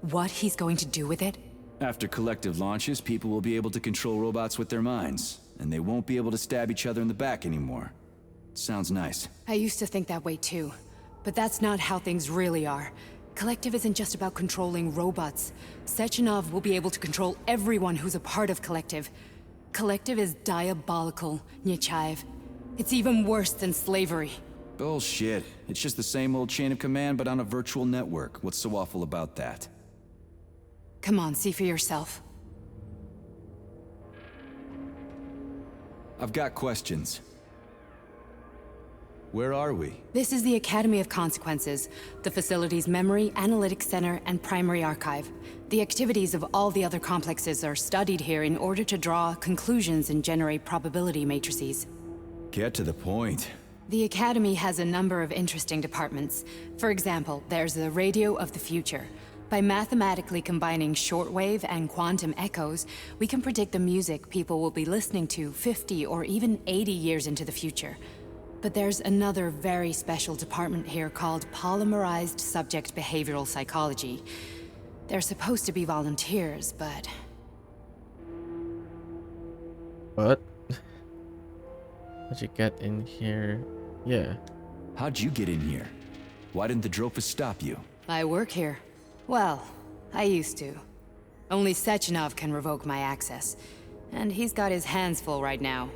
What he's going to do with it? After Collective launches, people will be able to control robots with their minds, and they won't be able to stab each other in the back anymore. Sounds nice. I used to think that way too, but that's not how things really are. Collective isn't just about controlling robots. Sechenov will be able to control everyone who's a part of Collective. Collective is diabolical, Nechayev. It's even worse than slavery. Bullshit. It's just the same old chain of command, but on a virtual network. What's so awful about that? Come on, see for yourself. I've got questions. Where are we? This is the Academy of Consequences, the facility's memory, analytics center, and primary archive. The activities of all the other complexes are studied here in order to draw conclusions and generate probability matrices. Get to the point. The Academy has a number of interesting departments. For example, there's the Radio of the Future. By mathematically combining shortwave and quantum echoes, we can predict the music people will be listening to 50 or even 80 years into the future. But there's another very special department here called Polymerized Subject Behavioral Psychology. They're supposed to be volunteers, but What? How'd you get in here? Yeah. How'd you get in here? Why didn't the Drofus stop you? I work here. Well, I used to. Only Sechenov can revoke my access. And he's got his hands full right now.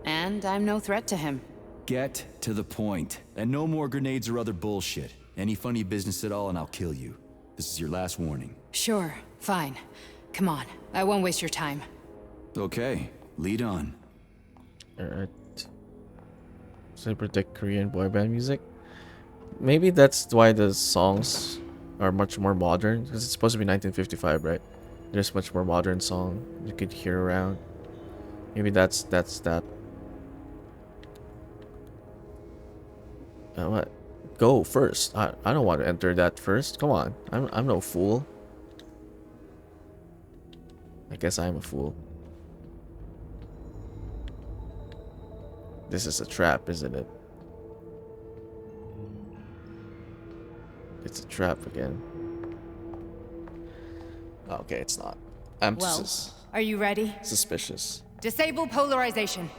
And I'm no threat to him. Get to the point. And no more grenades or other bullshit. Any funny business at all and I'll kill you. This is your last warning. Sure, fine. Come on, I won't waste your time. Okay, lead on. Alright. So I predict Korean boy band music? Maybe that's why the songs are much more modern. Because it's supposed to be 1955, right? There's much more modern song you could hear around. Maybe that's that. What? Go first. I don't want to enter that first. Come on. I'm no fool. I guess I'm a fool. This is a trap, isn't it? It's a trap again. Okay, it's not. I'm Well, are you ready? suspicious. Disable polarization.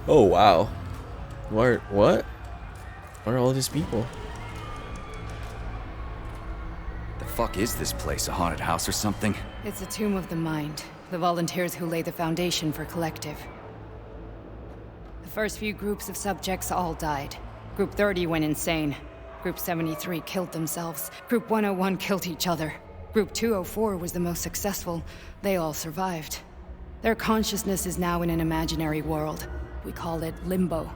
Oh wow. What? What are all these people? The fuck is this place? A haunted house or something? It's a tomb of the mind. The volunteers who lay the foundation for Collective. The first few groups of subjects all died. Group 30 went insane. Group 73 killed themselves. Group 101 killed each other. Group 204 was the most successful. They all survived. Their consciousness is now in an imaginary world. We call it Limbo.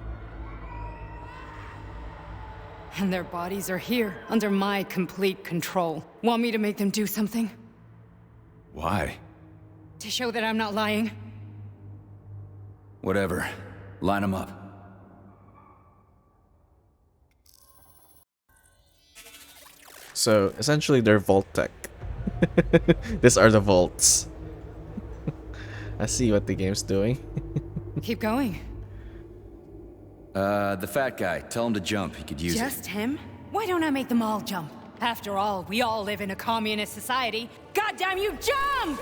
And their bodies are here, under my complete control. Want me to make them do something? Why? To show that I'm not lying? Whatever. Line them up. So essentially they're vault tech. These are the vaults. I see what the game's doing. Keep going. The fat guy. Tell him to jump. He could use it. Just him? Why don't I make them all jump? After all, we all live in a communist society. Goddamn you, jump!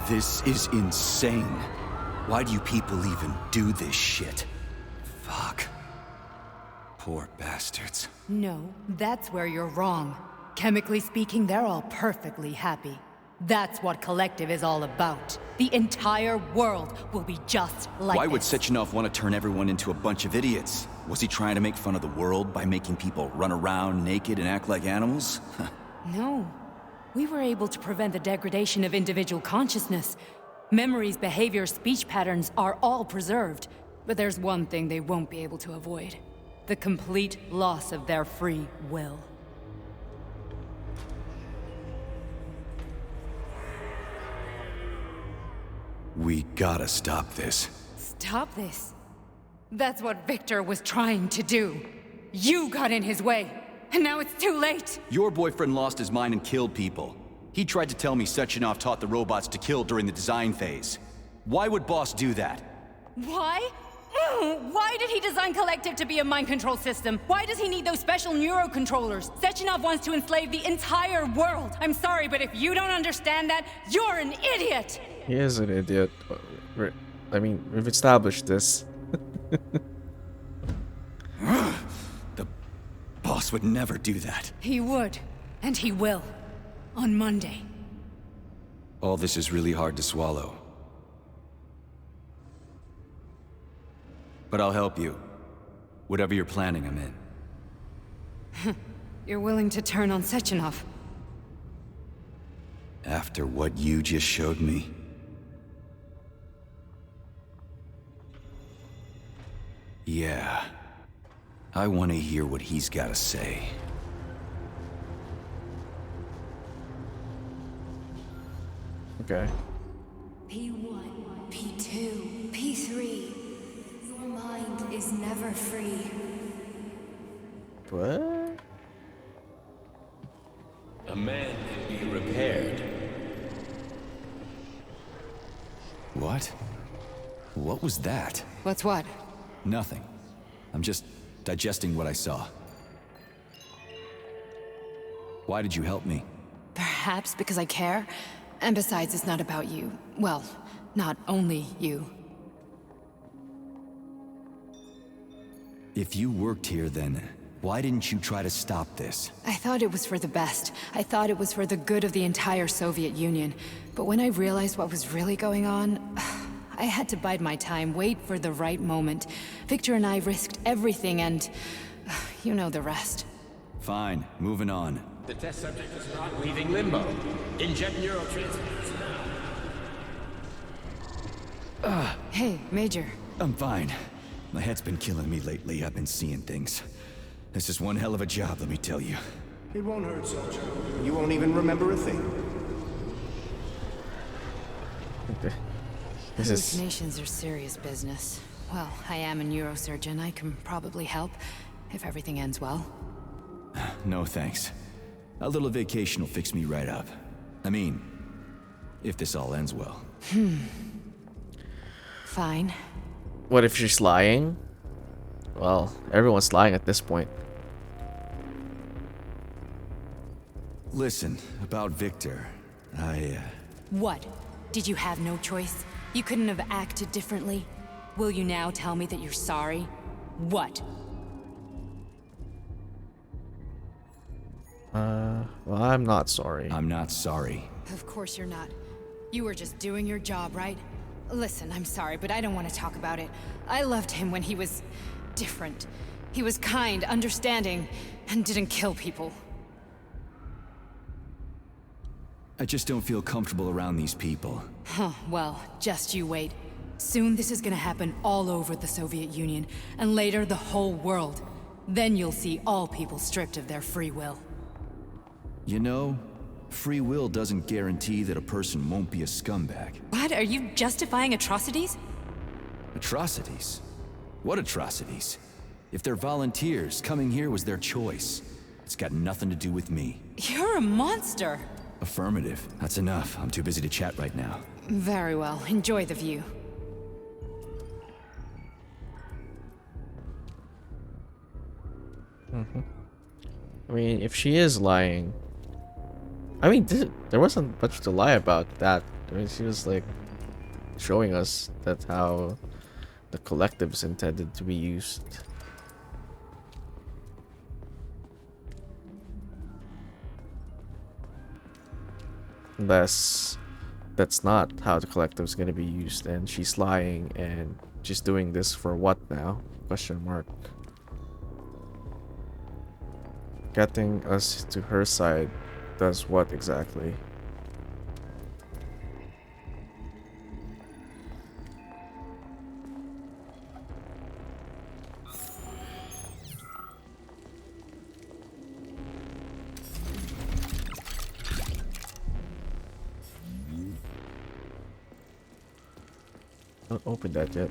This is insane. Why do you people even do this shit? Fuck. Poor bastards. No, that's where you're wrong. Chemically speaking, they're all perfectly happy. That's what Collective is all about. The entire world will be just like Why would this. Sechenov want to turn everyone into a bunch of idiots? Was he trying to make fun of the world by making people run around naked and act like animals? No. We were able to prevent the degradation of individual consciousness. Memories, behavior, speech patterns are all preserved. But there's one thing they won't be able to avoid. The complete loss of their free will. We gotta stop this. Stop this. That's what Victor was trying to do. You got in his way, and now it's too late. Your boyfriend lost his mind and killed people. He tried to tell me Sechenov taught the robots to kill during the design phase. Why would Boss do that? Why? Why did he design Collective to be a mind control system? Why does he need those special neurocontrollers? Sechenov wants to enslave the entire world. I'm sorry, but if you don't understand that, you're an idiot! He is an idiot. I mean, we've established this. The boss would never do that. He would, and he will. On Monday. All this is really hard to swallow. But I'll help you. Whatever you're planning, I'm in. You're willing to turn on Sechenov? After what you just showed me? Yeah. I want to hear what he's got to say. Okay. P1, P2, P3. Your mind is never free. What? A man can be repaired. What? What was that? What's what? Nothing. I'm just digesting what I saw. Why did you help me? Perhaps because I care. And besides, it's not about you. Well, not only you. If you worked here, then why didn't you try to stop this? I thought it was for the best. I thought it was for the good of the entire Soviet Union. But when I realized what was really going on, I had to bide my time, wait for the right moment. Victor and I risked everything and... you know the rest. Fine, moving on. The test subject is not leaving limbo. Inject neurotransmitters now. Hey, Major. I'm fine. My head's been killing me lately. I've been seeing things. This is one hell of a job, let me tell you. It won't hurt, soldier. You won't even remember a thing. Hallucinations are serious business. Well, I am a neurosurgeon. I can probably help, if everything ends well. No thanks. A little vacation will fix me right up. I mean, if this all ends well. Fine. What if she's lying? Well, everyone's lying at this point. Listen, about Victor, What? Did you have no choice? You couldn't have acted differently? Will you now tell me that you're sorry? What? Well, I'm not sorry. I'm not sorry. Of course you're not. You were just doing your job, right? Listen, I'm sorry, but I don't want to talk about it. I loved him when he was... different. He was kind, understanding, and didn't kill people. I just don't feel comfortable around these people. Huh, well, just you wait. Soon this is gonna happen all over the Soviet Union, and later the whole world. Then you'll see all people stripped of their free will. You know, free will doesn't guarantee that a person won't be a scumbag. What? Are you justifying atrocities? Atrocities? What atrocities? If they're volunteers, coming here was their choice. It's got nothing to do with me. You're a monster! Affirmative. That's enough. I'm too busy to chat right now. Very well. Enjoy the view. I mean, if she is lying... I mean, there wasn't much to lie about that. I mean, she was like showing us that how the collective's intended to be used. Unless that's not how the collective's gonna be used, and she's lying, and she's doing this for what now? Question mark. Getting us to her side does what exactly? Don't open that yet.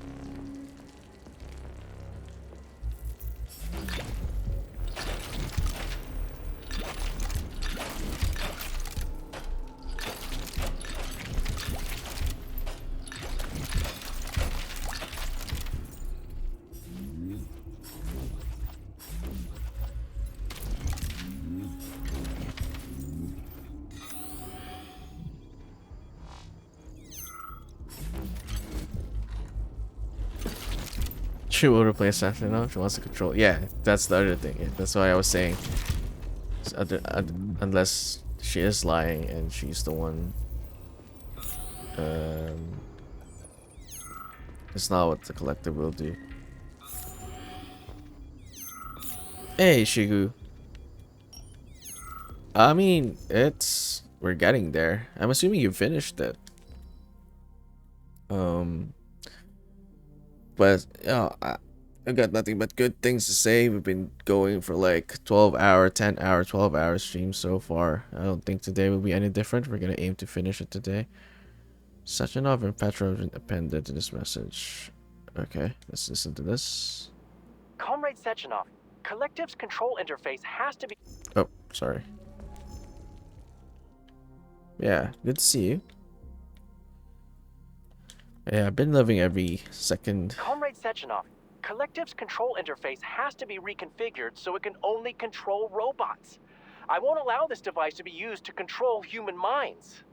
She will replace Assassin now. She wants to control. Yeah, that's the other thing. Yeah, that's why I was saying. Unless she is lying and she's the one. It's not what the collective will do. Hey, Shigu. I mean, we're getting there. I'm assuming you finished it. But I've got nothing but good things to say. We've been going for like 12-hour, 10-hour, 12-hour streams so far. I don't think today will be any different. We're gonna aim to finish it today. Sechenov and Petrov appended to this message. Okay, let's listen to this. Comrade Sechenov, Collective's control interface has to be... Oh, sorry. Yeah, good to see you. Yeah, I've been living every second. Comrade Sechenov, Collective's control interface has to be reconfigured so it can only control robots. I won't allow this device to be used to control human minds.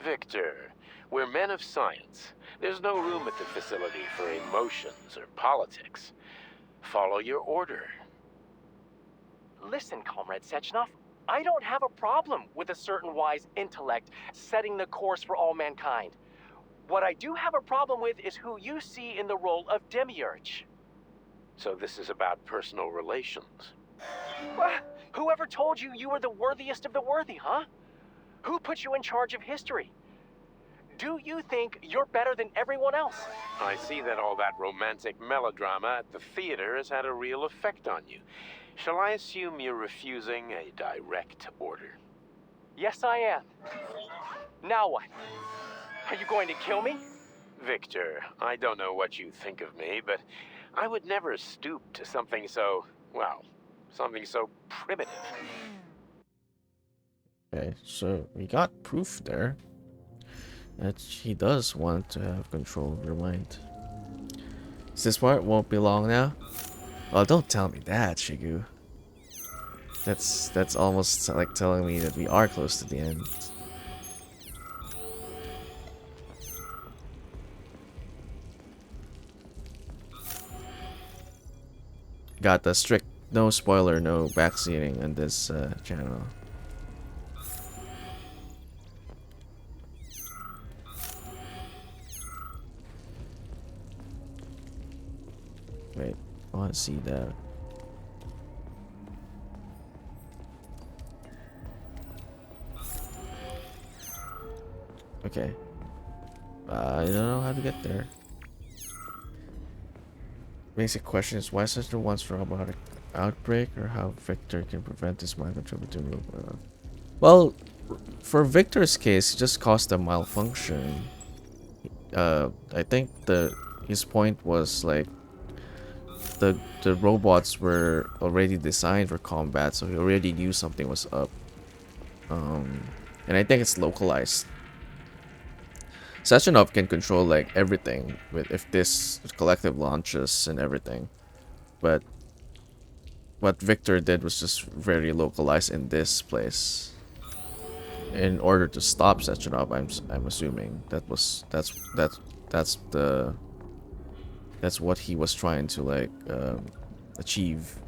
Victor, we're men of science. There's no room at the facility for emotions or politics. Follow your order. Listen, Comrade Sechenov, I don't have a problem with a certain wise intellect setting the course for all mankind. What I do have a problem with is who you see in the role of Demiurge. So this is about personal relations. Well, whoever told you you were the worthiest of the worthy, huh? Who put you in charge of history? Do you think you're better than everyone else? I see that all that romantic melodrama at the theater has had a real effect on you. Shall I assume you're refusing a direct order? Yes, I am. Now what? Are you going to kill me? Victor, I don't know what you think of me, but I would never stoop to something so, well, something so primitive. Okay, so we got proof there that he does want to have control of your mind. Is this part won't be long now? Well, don't tell me that, Shigu. That's almost like telling me that we are close to the end. Got the strict no spoiler, no backseating on this channel. Wait, I want to see that. Okay. I don't know how to get there. Basic question is why such a once robotic outbreak, or how Victor can prevent this mind control between robot. Well, for Victor's case, it just caused a malfunction. I think his point was like the robots were already designed for combat, so he already knew something was up. And I think it's localized. Sechenov can control like everything with if this collective launches and everything, but what Victor did was just very localized in this place. In order to stop Sechenov, I'm assuming that's what he was trying to like achieve.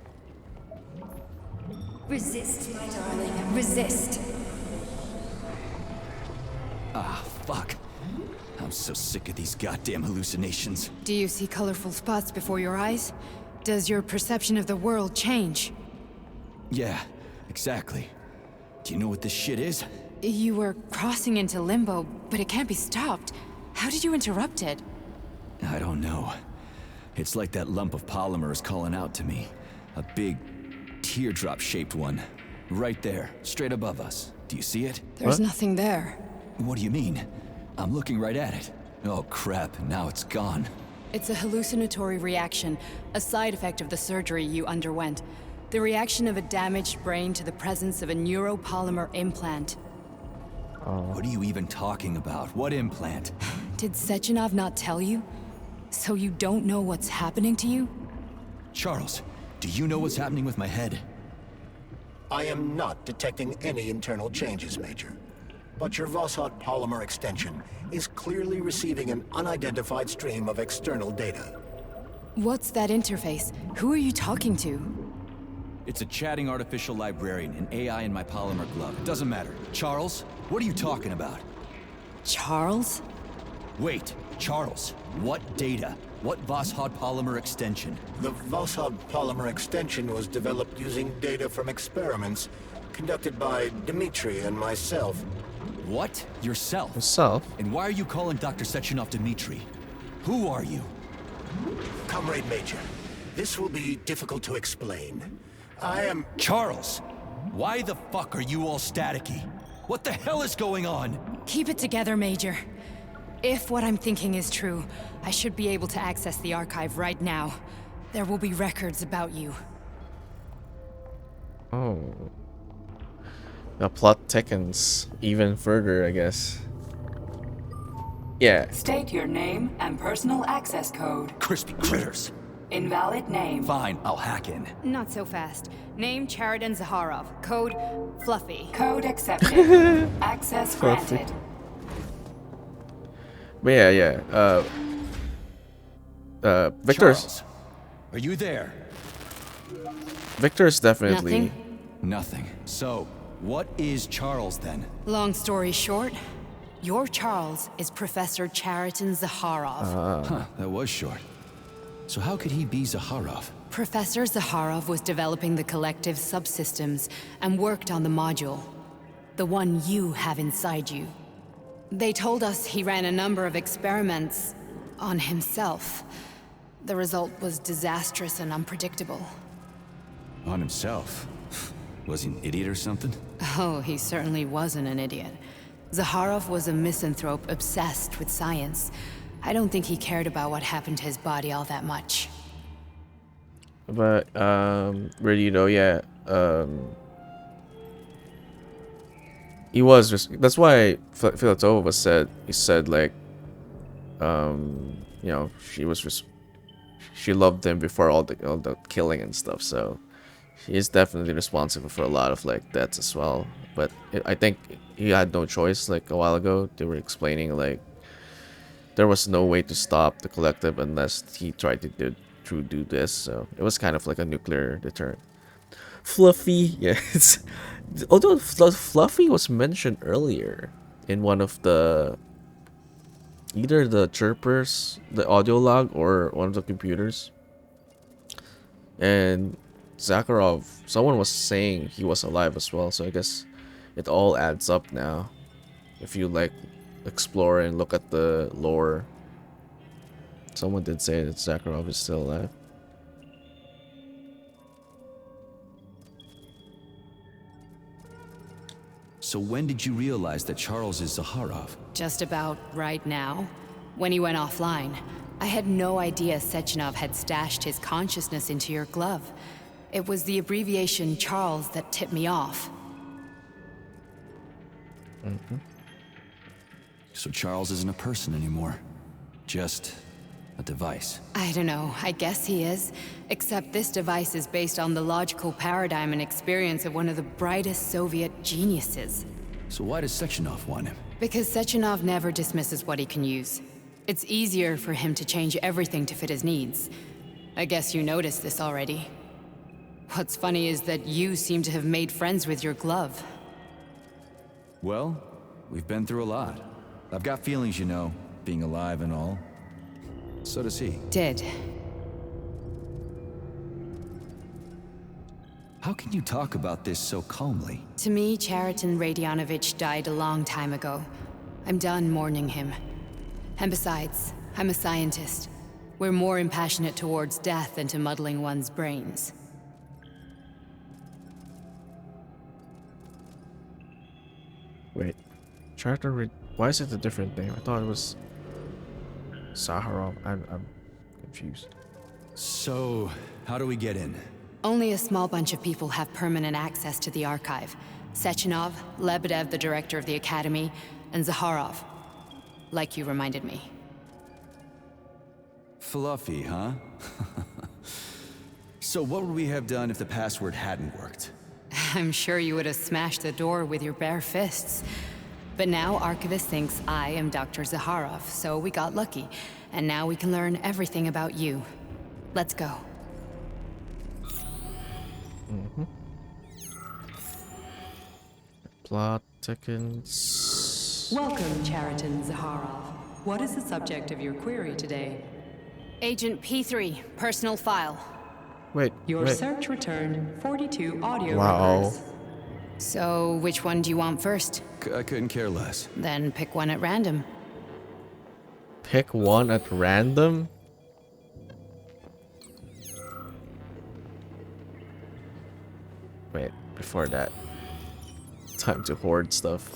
Resist, my darling. Resist. Ah, fuck. I'm so sick of these goddamn hallucinations. Do you see colorful spots before your eyes? Does your perception of the world change? Yeah, exactly. Do you know what this shit is? You were crossing into limbo, but it can't be stopped. How did you interrupt it? I don't know. It's like that lump of polymer is calling out to me. A big, teardrop-shaped one. Right there, straight above us. Do you see it? There's nothing there. What do you mean? I'm looking right at it. Oh crap, now it's gone. It's a hallucinatory reaction, a side effect of the surgery you underwent. The reaction of a damaged brain to the presence of a neuropolymer implant. What are you even talking about? What implant? Did Sechenov not tell you? So you don't know what's happening to you? Charles, do you know what's happening with my head? I am not detecting any internal changes, Major. But your VOD polymer extension is clearly receiving an unidentified stream of external data. What's that interface? Who are you talking to? It's a chatting artificial librarian, an AI in my polymer glove. It doesn't matter. Charles, what are you talking about? Charles? Wait, Charles, what data? What VOD polymer extension? The VOD polymer extension was developed using data from experiments conducted by Dmitri and myself. What? Yourself? Yourself? And why are you calling Dr. Sechenov Dmitri? Who are you? Comrade Major, this will be difficult to explain. I am... Charles! Why the fuck are you all staticky? What the hell is going on? Keep it together, Major. If what I'm thinking is true, I should be able to access the archive right now. There will be records about you. Oh. The plot thickens even further, I guess. Yeah. State your name and personal access code. Crispy critters. Invalid name. Fine, I'll hack in. Not so fast. Name Cheriton Zaharov. Code Fluffy. Code accepted. Access Fluffy. granted. But yeah. Victor's. Charles, are you there? Victor's definitely. Nothing. So, what is Charles then? Long story short, your Charles is Professor Cheriton Zaharov. Huh, that was short. So how could he be Zaharov? Professor Zaharov was developing the collective subsystems and worked on the module. The one you have inside you. They told us he ran a number of experiments on himself. The result was disastrous and unpredictable. On himself? Was he an idiot or something? Oh, he certainly wasn't an idiot. Zaharov was a misanthrope obsessed with science. I don't think he cared about what happened to his body all that much. But where do you know? Yeah, he was just. That's why Filatova said. He said like, you know, she was just. She loved him before all the killing and stuff. So he is definitely responsible for a lot of like deaths as well. But I think he had no choice. Like a while ago, they were explaining like there was no way to stop the collective unless he tried to do this. So it was kind of like a nuclear deterrent. Fluffy, yeah. Although Fluffy was mentioned earlier in one of the either the chirpers, the audio log, or one of the computers. And Zakharov, someone was saying he was alive as well. So I guess it all adds up now. If you like explore and look at the lore, someone did say that Zakharov is still alive. So when did you realize that Charles is Zaharov? Just about right now. When he went offline, I had no idea Sechenov had stashed his consciousness into your glove. It was the abbreviation Charles that tipped me off. Mm-hmm. So Charles isn't a person anymore. Just a device. I don't know, I guess he is. Except this device is based on the logical paradigm and experience of one of the brightest Soviet geniuses. So why does Sechenov want him? Because Sechenov never dismisses what he can use. It's easier for him to change everything to fit his needs. I guess you noticed this already. What's funny is that you seem to have made friends with your glove. Well, we've been through a lot. I've got feelings, you know, being alive and all. So does he. Did. How can you talk about this so calmly? To me, Cheriton Radionovich died a long time ago. I'm done mourning him. And besides, I'm a scientist. We're more impassionate towards death than to muddling one's brains. Wait, Cheriton. Why is it a different name? I thought it was Zaharov. I'm confused. So, how do we get in? Only a small bunch of people have permanent access to the archive. Sechenov, Lebedev, the director of the academy, and Zaharov. Like you reminded me. Fluffy, huh? So what would we have done if the password hadn't worked? I'm sure you would have smashed the door with your bare fists. But now Archivist thinks I am Dr. Zaharov, so we got lucky. And now we can learn everything about you. Let's go. Mm-hmm. Plot thickens. Welcome, Cheriton Zaharov. What is the subject of your query today? Agent P3, personal file. Wait, Your wait. search returned 42 audio Wow. records. So, which one do you want first? I couldn't care less. Then pick one at random. Pick one at random? Wait, before that. Time to hoard stuff.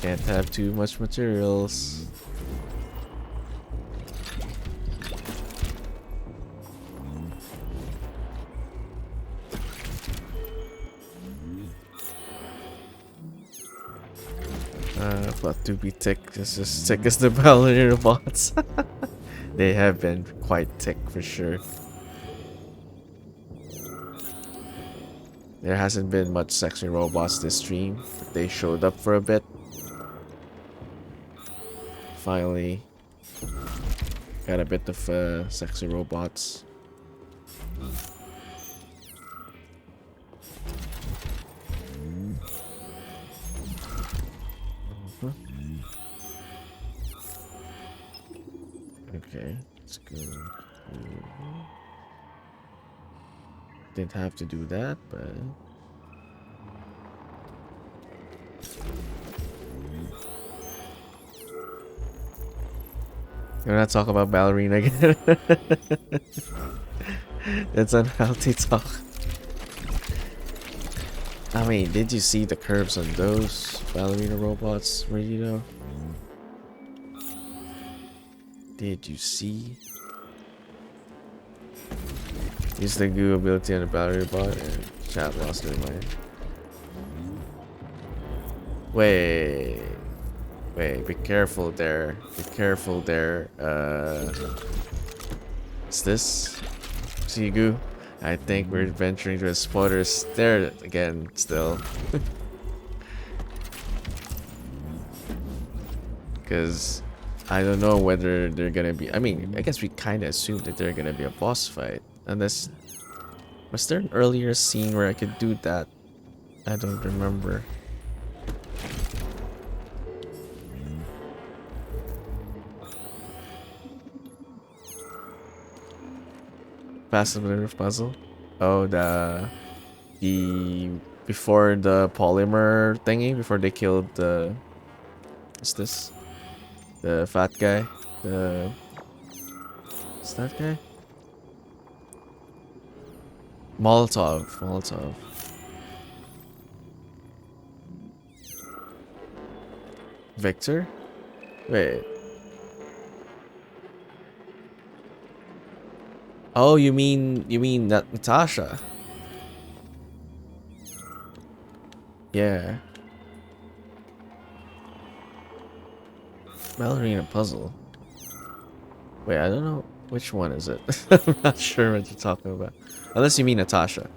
Can't have too much materials. But to be thick is as thick as the ballerina bots. They have been quite thick for sure. There hasn't been much sexy robots this stream, but they showed up for a bit. Finally, got a bit of sexy robots. Okay, let's go. Didn't have to do that, but we're not talking about ballerina again. That's unhealthy talk. I mean, did you see the curves on those ballerina robots, Rito? Did you see? Use the goo ability on the ballerina bot and chat lost their mind. Wait, be careful there. Be careful there. What's this? See goo? I think we're venturing to a spoiler's there again still. Because I don't know whether they're gonna be. I mean, I guess we kind of assumed that they're gonna be a boss fight. Unless. Was there an earlier scene where I could do that? I don't remember. Passive nerve puzzle? Oh, the before the polymer thingy, before they killed the what's this? The fat guy? What's that guy? Molotov. Victor? Wait. Oh, you mean that Natasha? Yeah. Ballerina puzzle. Wait, I don't know which one is it. I'm not sure what you're talking about. Unless you mean Natasha.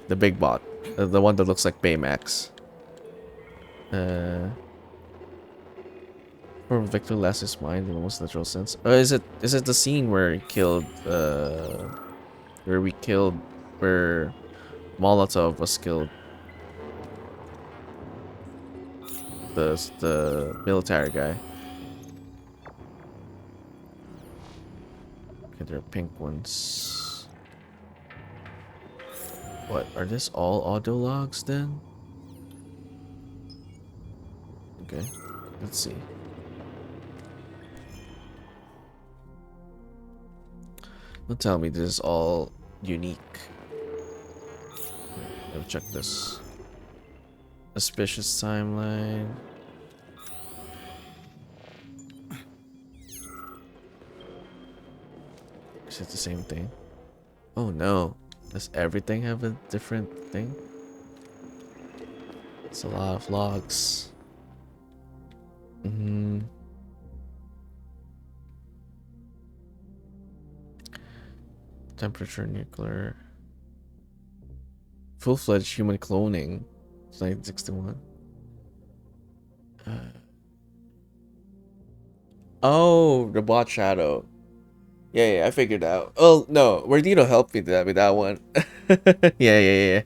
The big bot. The one that looks like Baymax. Or Victor lost his mind in the most natural sense. Is it the scene where he killed where Molotov was killed? The military guy. Okay, there are pink ones. What, are this all audio logs then? Okay, let's see. Don't tell me this is all unique. Let me check this. Auspicious timeline. Is it the same thing? Oh no. Does everything have a different thing? It's a lot of logs. Temperature, nuclear. Full-fledged human cloning. It's 1961. Oh, the bot shadow. Yeah, I figured out. Oh no, Wardito helped me with that one. yeah.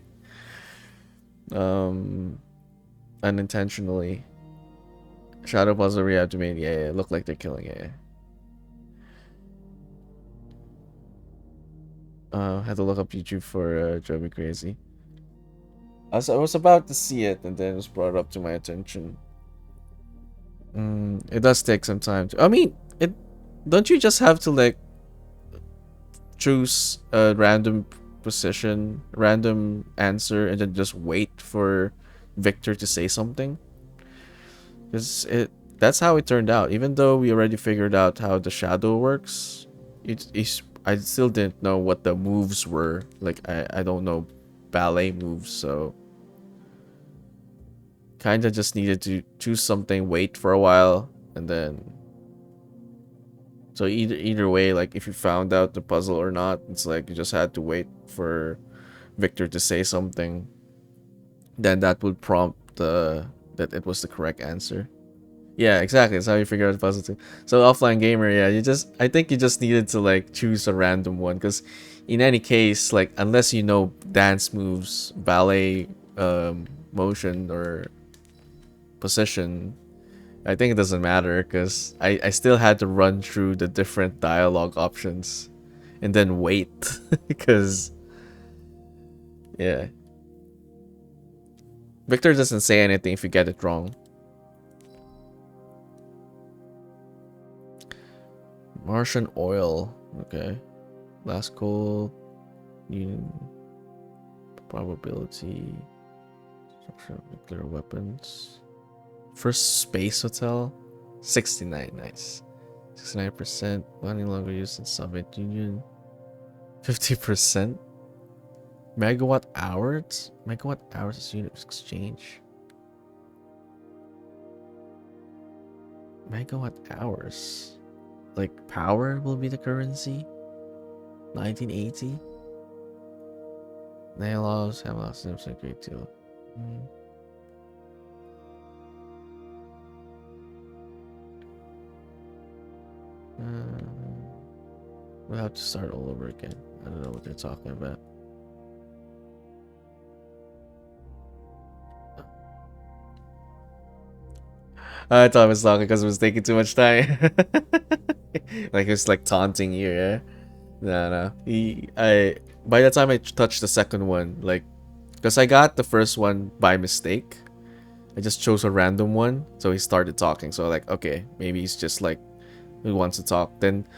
Unintentionally. Shadow puzzle reabdomen. Yeah, look like they're killing it. Had to look up YouTube for drove me crazy. I was about to see it, and then it was brought up to my attention. It does take some time to. I mean, it. Don't you just have to like choose a random position, random answer, and then just wait for Victor to say something? Because that's how it turned out. Even though we already figured out how the shadow works, I still didn't know what the moves were. Like I don't know ballet moves, so kind of just needed to choose something, wait for a while, and then. So either way, like if you found out the puzzle or not, it's like you just had to wait for Victor to say something. Then that would prompt that it was the correct answer. Yeah, exactly. That's how you figure out the puzzle too. So offline gamer, yeah, I think you just needed to like choose a random one, because in any case, like unless you know dance moves, ballet, motion or position, I think it doesn't matter, because I still had to run through the different dialogue options and then wait because yeah. Victor doesn't say anything if you get it wrong. Martian oil. Okay. Last call. Union. Probability. Structure of nuclear weapons. First space hotel. 69. Nice. 69%. Money longer used in Soviet Union. 50%. Megawatt hours? Megawatt hours is unit of exchange. Megawatt hours. Like power will be the currency. 1980. Nail laws, Hemlock Simpson, great deal. We'll have to start all over again. I don't know what they're talking about. I thought I was talking because it was taking too much time. Like it's like taunting you, yeah? No. By the time I touched the second one, like, because I got the first one by mistake. I just chose a random one, so he started talking. So like, okay, maybe he's just like, he wants to talk. Then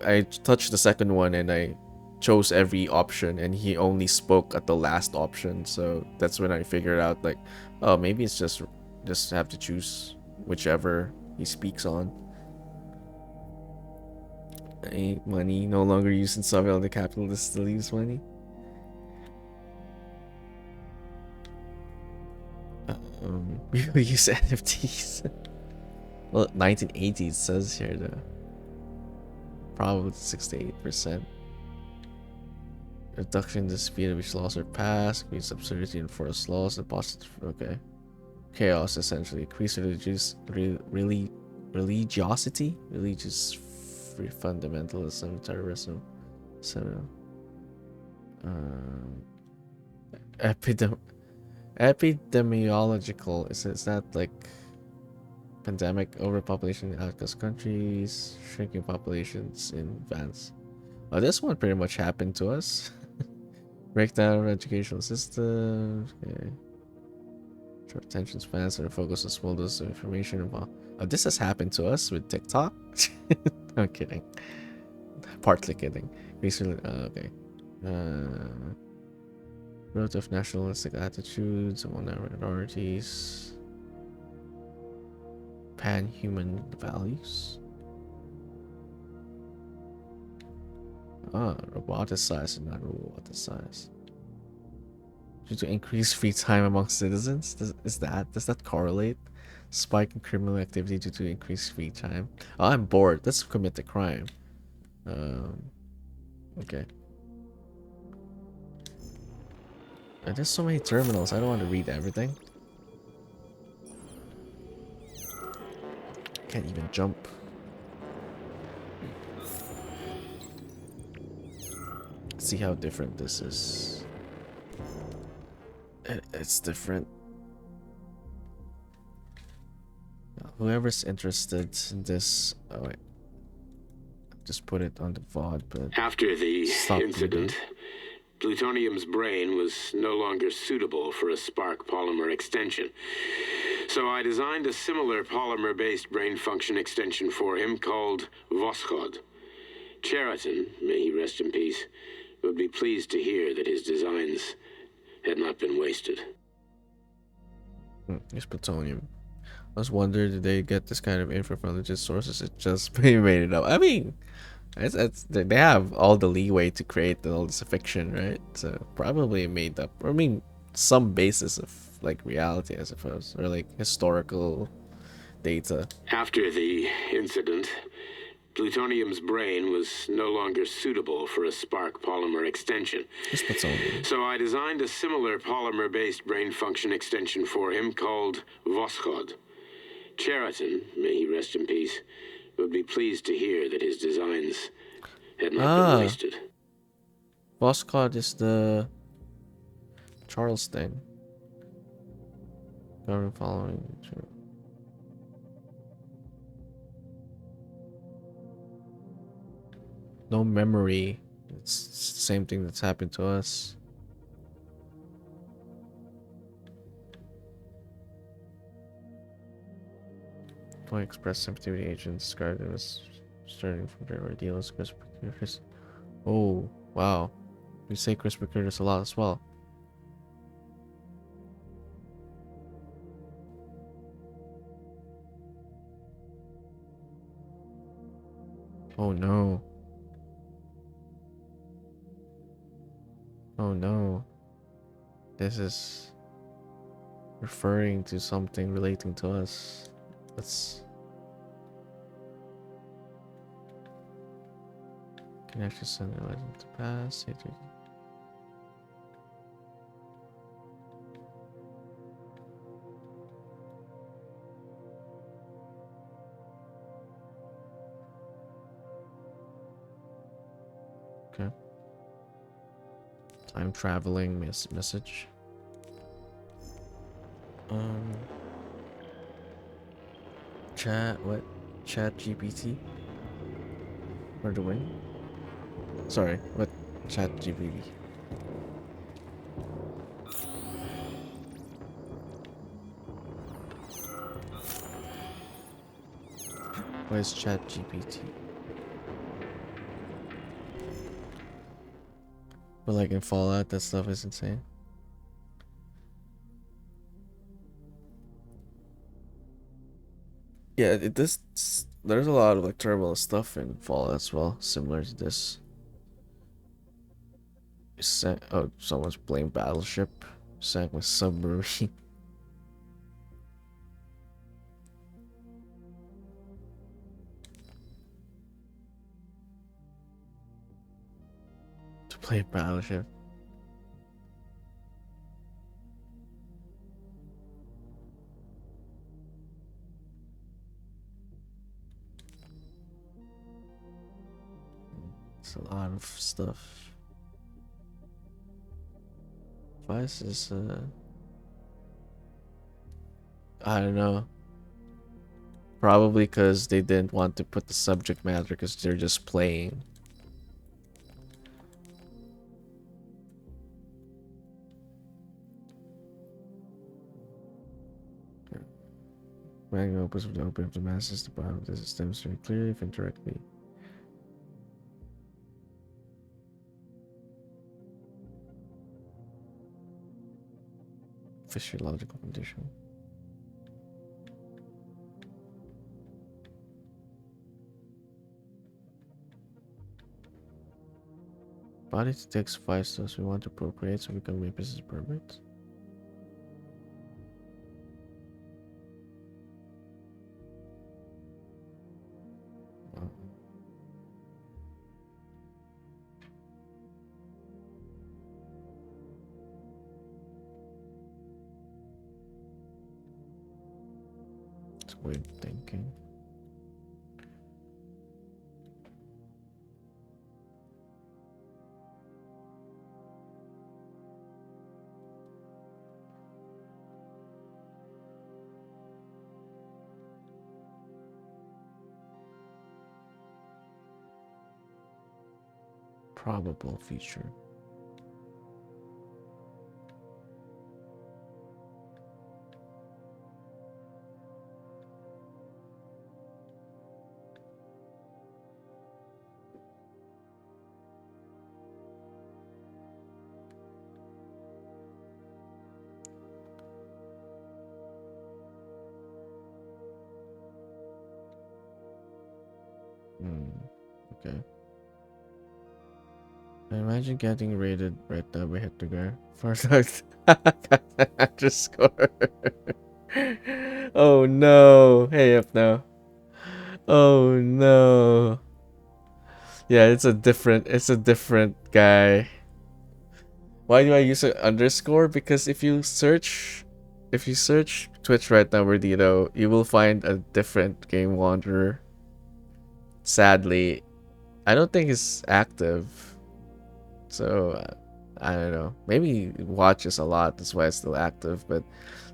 I touched the second one and I chose every option, and he only spoke at the last option. So that's when I figured out like, oh, maybe it's just have to choose whichever he speaks on. Money no longer used in Soviet, the capitalists still use money. We use NFTs. Well, 1980s says here though. Probably 68%. Reduction in the speed at which laws are passed, increase absurdity in forced laws, and positive. Okay. Chaos essentially. Increase religiosity, religious free fundamentalism, terrorism. So, epidemiological. Is that like pandemic, overpopulation in outcast countries, shrinking populations in advance? Oh, this one pretty much happened to us. Breakdown of educational systems. Okay. Short attention spans and focus on small doses of information. Oh, this has happened to us with TikTok. I'm kidding. Partly kidding. Recently, okay. Growth of nationalistic attitudes among minorities. Pan-human values. Roboticized and not roboticized. Due to increased free time among citizens? Does that correlate? Spike in criminal activity due to increased free time. Oh, I'm bored. Let's commit the crime. Okay. There's so many terminals. I don't want to read everything. Can't even jump. Let's see how different this is. It's different. Whoever's interested in this, oh wait, just put it on the VOD. But after the incident, Plutonium's brain was no longer suitable for a spark polymer extension. So I designed a similar polymer-based brain function extension for him called Voschod. Cheriton, may he rest in peace, would be pleased to hear that his designs had not been wasted. Here's plutonium. I was wondering, did they get this kind of info from legit sources? It just made it up. I mean, they have all the leeway to create all this fiction, right? So probably made up. I mean, some basis of like reality, I suppose, or like historical data. After the incident, plutonium's brain was no longer suitable for a spark polymer extension. Just plutonium. So I designed a similar polymer-based brain function extension for him called Voschod. Cheriton, may he rest in peace, would be pleased to hear that his designs had not been wasted. Voschod is the Charles thing. Going following. No memory. It's the same thing that's happened to us. Don't express sympathy with the agents. Described them as starting from their ordeal as CRISPR curators. Oh, wow. We say CRISPR curators a lot as well. Oh no. Oh no. This is referring to something relating to us. Let's connection send a legend to pass. Okay. Time traveling message. Chat GPT? Where to win? Sorry, what chat GPT? What is chat GPT? But like in Fallout, that stuff is insane. Yeah, there's a lot of like terrible stuff in Fallout as well, similar to this. Oh, someone's playing Battleship. Sank with submarine. To play Battleship. It's a lot of stuff. Vice is I don't know. Probably because they didn't want to put the subject matter because they're just playing. Magnum opens with the open of the masses, the bottom of this is demonstrated clearly if indirectly. Physiological condition. Body detects 5 cells. We want to procreate so we can make this permit. It's weird thinking. Probable future. Okay. Imagine getting rated right now by Hectogram for underscore. Oh no! Hey up now. Oh no! Yeah, it's a different guy. Why do I use an underscore? Because if you search Twitch right now, Verdito, you will find a different Game Wanderer. Sadly, I don't think he's active. So, I don't know. Maybe he watches a lot, that's why it's still active. But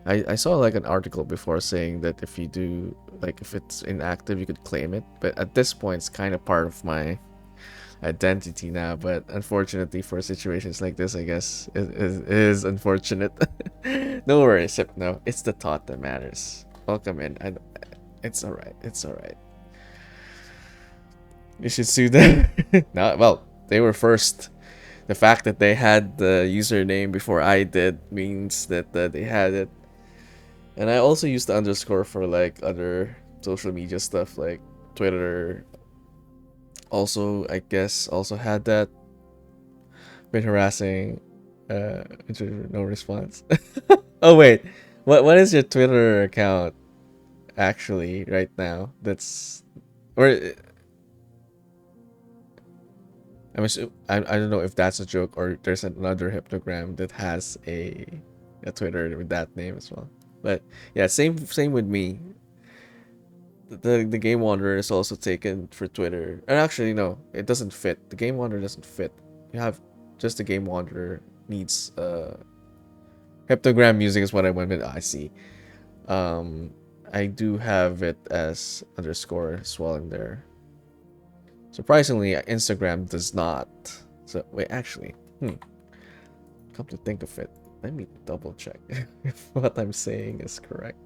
I saw like an article before saying that if you do, like if it's inactive, you could claim it. But at this point, it's kind of part of my identity now. But unfortunately for situations like this, I guess it is unfortunate. No worries, Hypno. It's the thought that matters. Welcome in. It's alright. It's alright. You should sue them. No, well, they were first. The fact that they had the username before I did means that they had it. And I also used the underscore for like other social media stuff like Twitter. Also, I guess, also had that. Been harassing. No response. Oh wait, what is your Twitter account actually right now? That's or I don't know if that's a joke or there's another hypnogram that has a Twitter with that name as well. But yeah, same with me. The Game Wanderer is also taken for Twitter. And actually no, it doesn't fit. The Game Wanderer doesn't fit. You have just the Game Wanderer needs Hypnogram music is what I went with. I see. I do have it as underscore as well in there. Surprisingly, Instagram does not. So wait, actually, come to think of it, let me double check if what I'm saying is correct.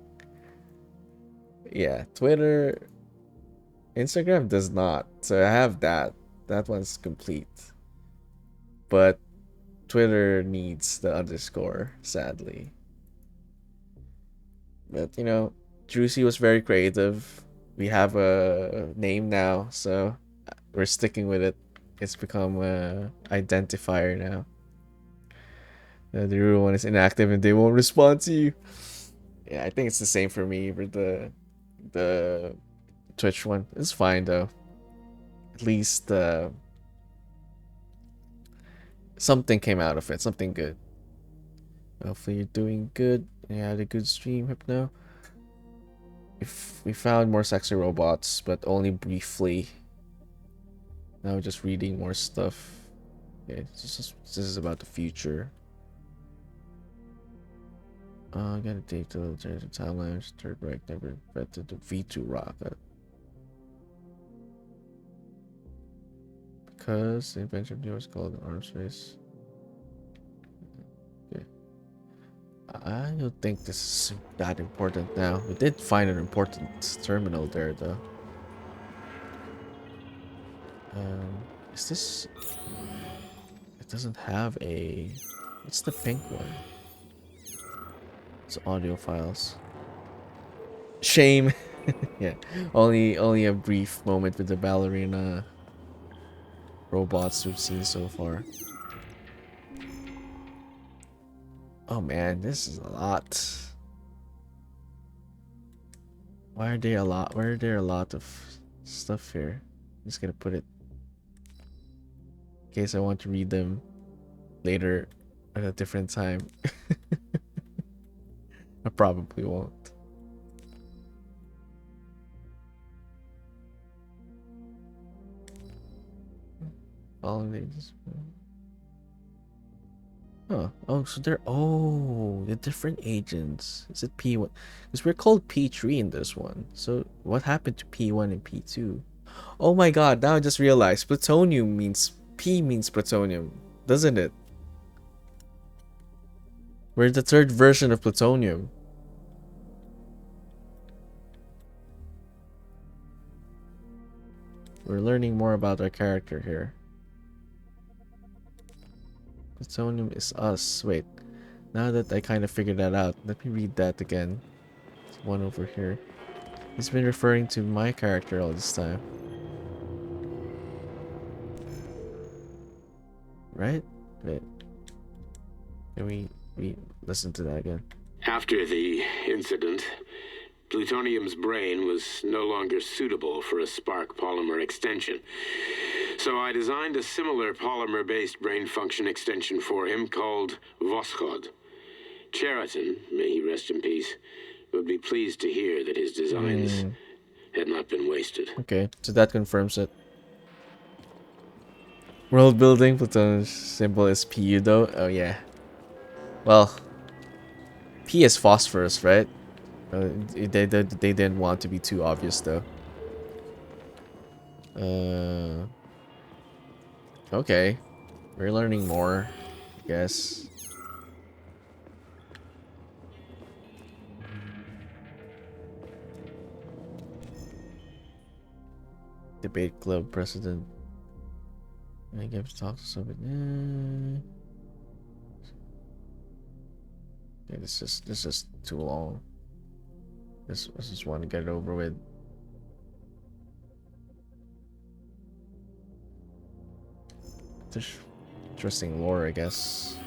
Yeah, Twitter, Instagram does not. So I have that. That one's complete. But Twitter needs the underscore, sadly. But you know, Juicy was very creative. We have a name now, so we're sticking with it. It's become a identifier now. The real one is inactive and they won't respond to you. Yeah, I think it's the same for me for the Twitch one. It's fine though. At least something came out of it. Something good. Hopefully you're doing good. You had a good stream, Hypno. If we found more sexy robots, but only briefly. Now we're just reading more stuff. Okay, this is about the future. I got a date to the timeline. Third right never vetted the V2 rocket. Because the invention of yours called an arms race. Okay. I don't think this is that important now. We did find an important terminal there though. Is this... It doesn't have a... What's the pink one? It's audio files. Shame. Yeah. Only a brief moment with the ballerina robots we've seen so far. Oh man, this is a lot. Why are there a lot of stuff here? I'm just gonna put it in case I want to read them later at a different time. I probably won't. Oh, so they're the different agents. Is it P1? Because we're called P3 in this one. So what happened to P1 and P2? Oh my god, now I just realized plutonium means P means plutonium, doesn't it? We're the third version of plutonium. We're learning more about our character here. Plutonium is us. Wait, now that I kind of figured that out, let me read that again. There's one over here. He's been referring to my character all this time. right? Wait. Can we listen to that again? After the incident, plutonium's brain was no longer suitable for a spark polymer extension. So I designed a similar polymer-based brain function extension for him called Voschod. Cheriton, may he rest in peace, would be pleased to hear that his designs had not been wasted. Okay, so that confirms it. World building, Pluton's symbol is Pu though. Oh yeah. Well, P is phosphorus, right? They didn't want to be too obvious though. Okay. We're learning more, I guess. Debate club president. I get to talk to somebody. Okay, this is too long. I just want to get it over with. There's interesting lore, I guess.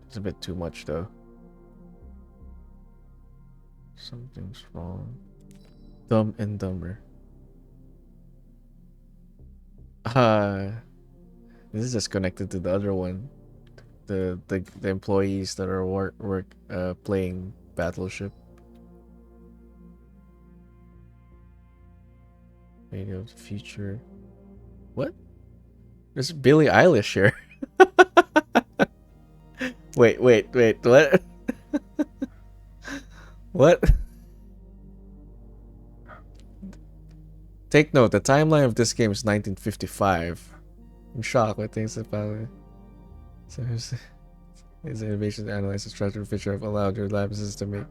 It's a bit too much though. Something's wrong. Dumb and Dumber. This is just connected to the other one. The employees that are playing Battleship. Radio of the Future. What? There's Billie Eilish here. wait, what? What? Take note, the timeline of this game is 1955. I'm shocked with things about it. So his innovation to analyze the structure feature have allowed your lab system to make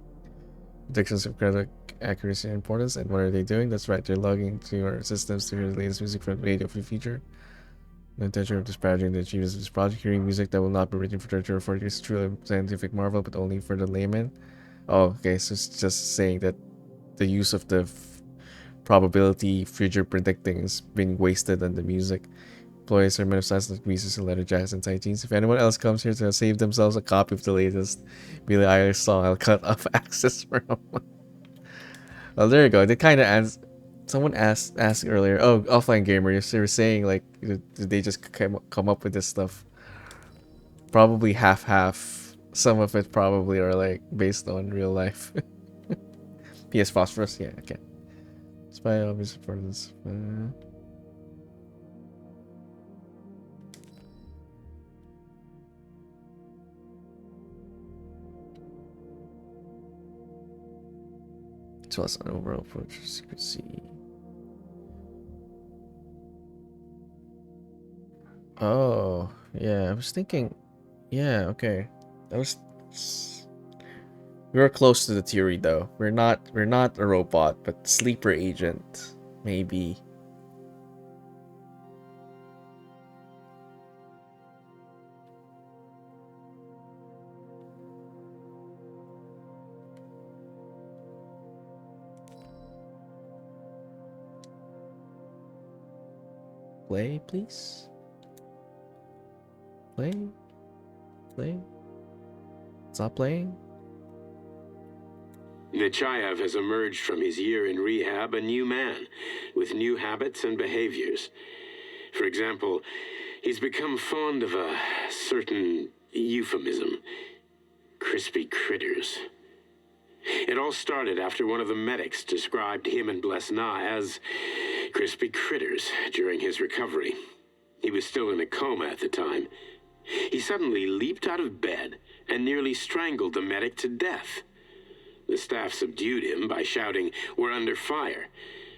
predictions of greater accuracy and importance. And what are they doing? That's right, they're logging to our systems to hear the latest music from the radio for the future. The intention of this project, the achievements of this project, hearing music that will not be written for 30 or 40 years, is truly a scientific marvel, but only for the layman. Oh, okay, so it's just saying that the use of the probability future predicting is being wasted on the music. Employees are men of science like Reese's and Letter Jacks and Titans. If anyone else comes here to save themselves a copy of the latest Billie Eilish song, I'll cut off access for them. Well, there you go. They kind of asked. Someone asked earlier. Oh, offline gamer. They were saying like, did they just come up with this stuff? Probably half. Some of it probably are like based on real life. PS Phosphorus. Yeah. Okay. Spy obviously for this. So that's an overall approach, as you can see. Oh, yeah, I was thinking, yeah, okay. That was, we were close to the theory though. We're not a robot, but sleeper agent, maybe. Play, please. Play. Stop playing. Nechayev has emerged from his year in rehab a new man, with new habits and behaviors. For example, he's become fond of a certain euphemism. Crispy critters. It all started after one of the medics described him and Blesna as crispy critters during his recovery. He was still in a coma at the time. He suddenly leaped out of bed and nearly strangled the medic to death. The staff subdued him by shouting, "We're under fire,"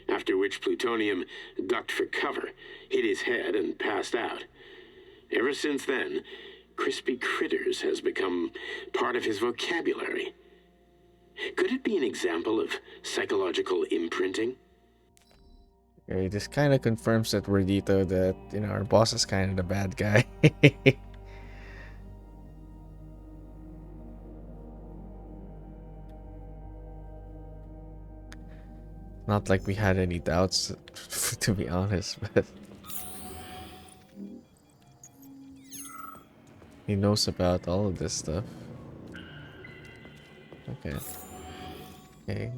after which Plutonium ducked for cover, hit his head, and passed out. Ever since then, crispy critters has become part of his vocabulary. Could it be an example of psychological imprinting? Okay, this kind of confirms that Wordito that, you know, our boss is kind of the bad guy. Not like we had any doubts, to be honest, but He knows about all of this stuff. Okay. Okay.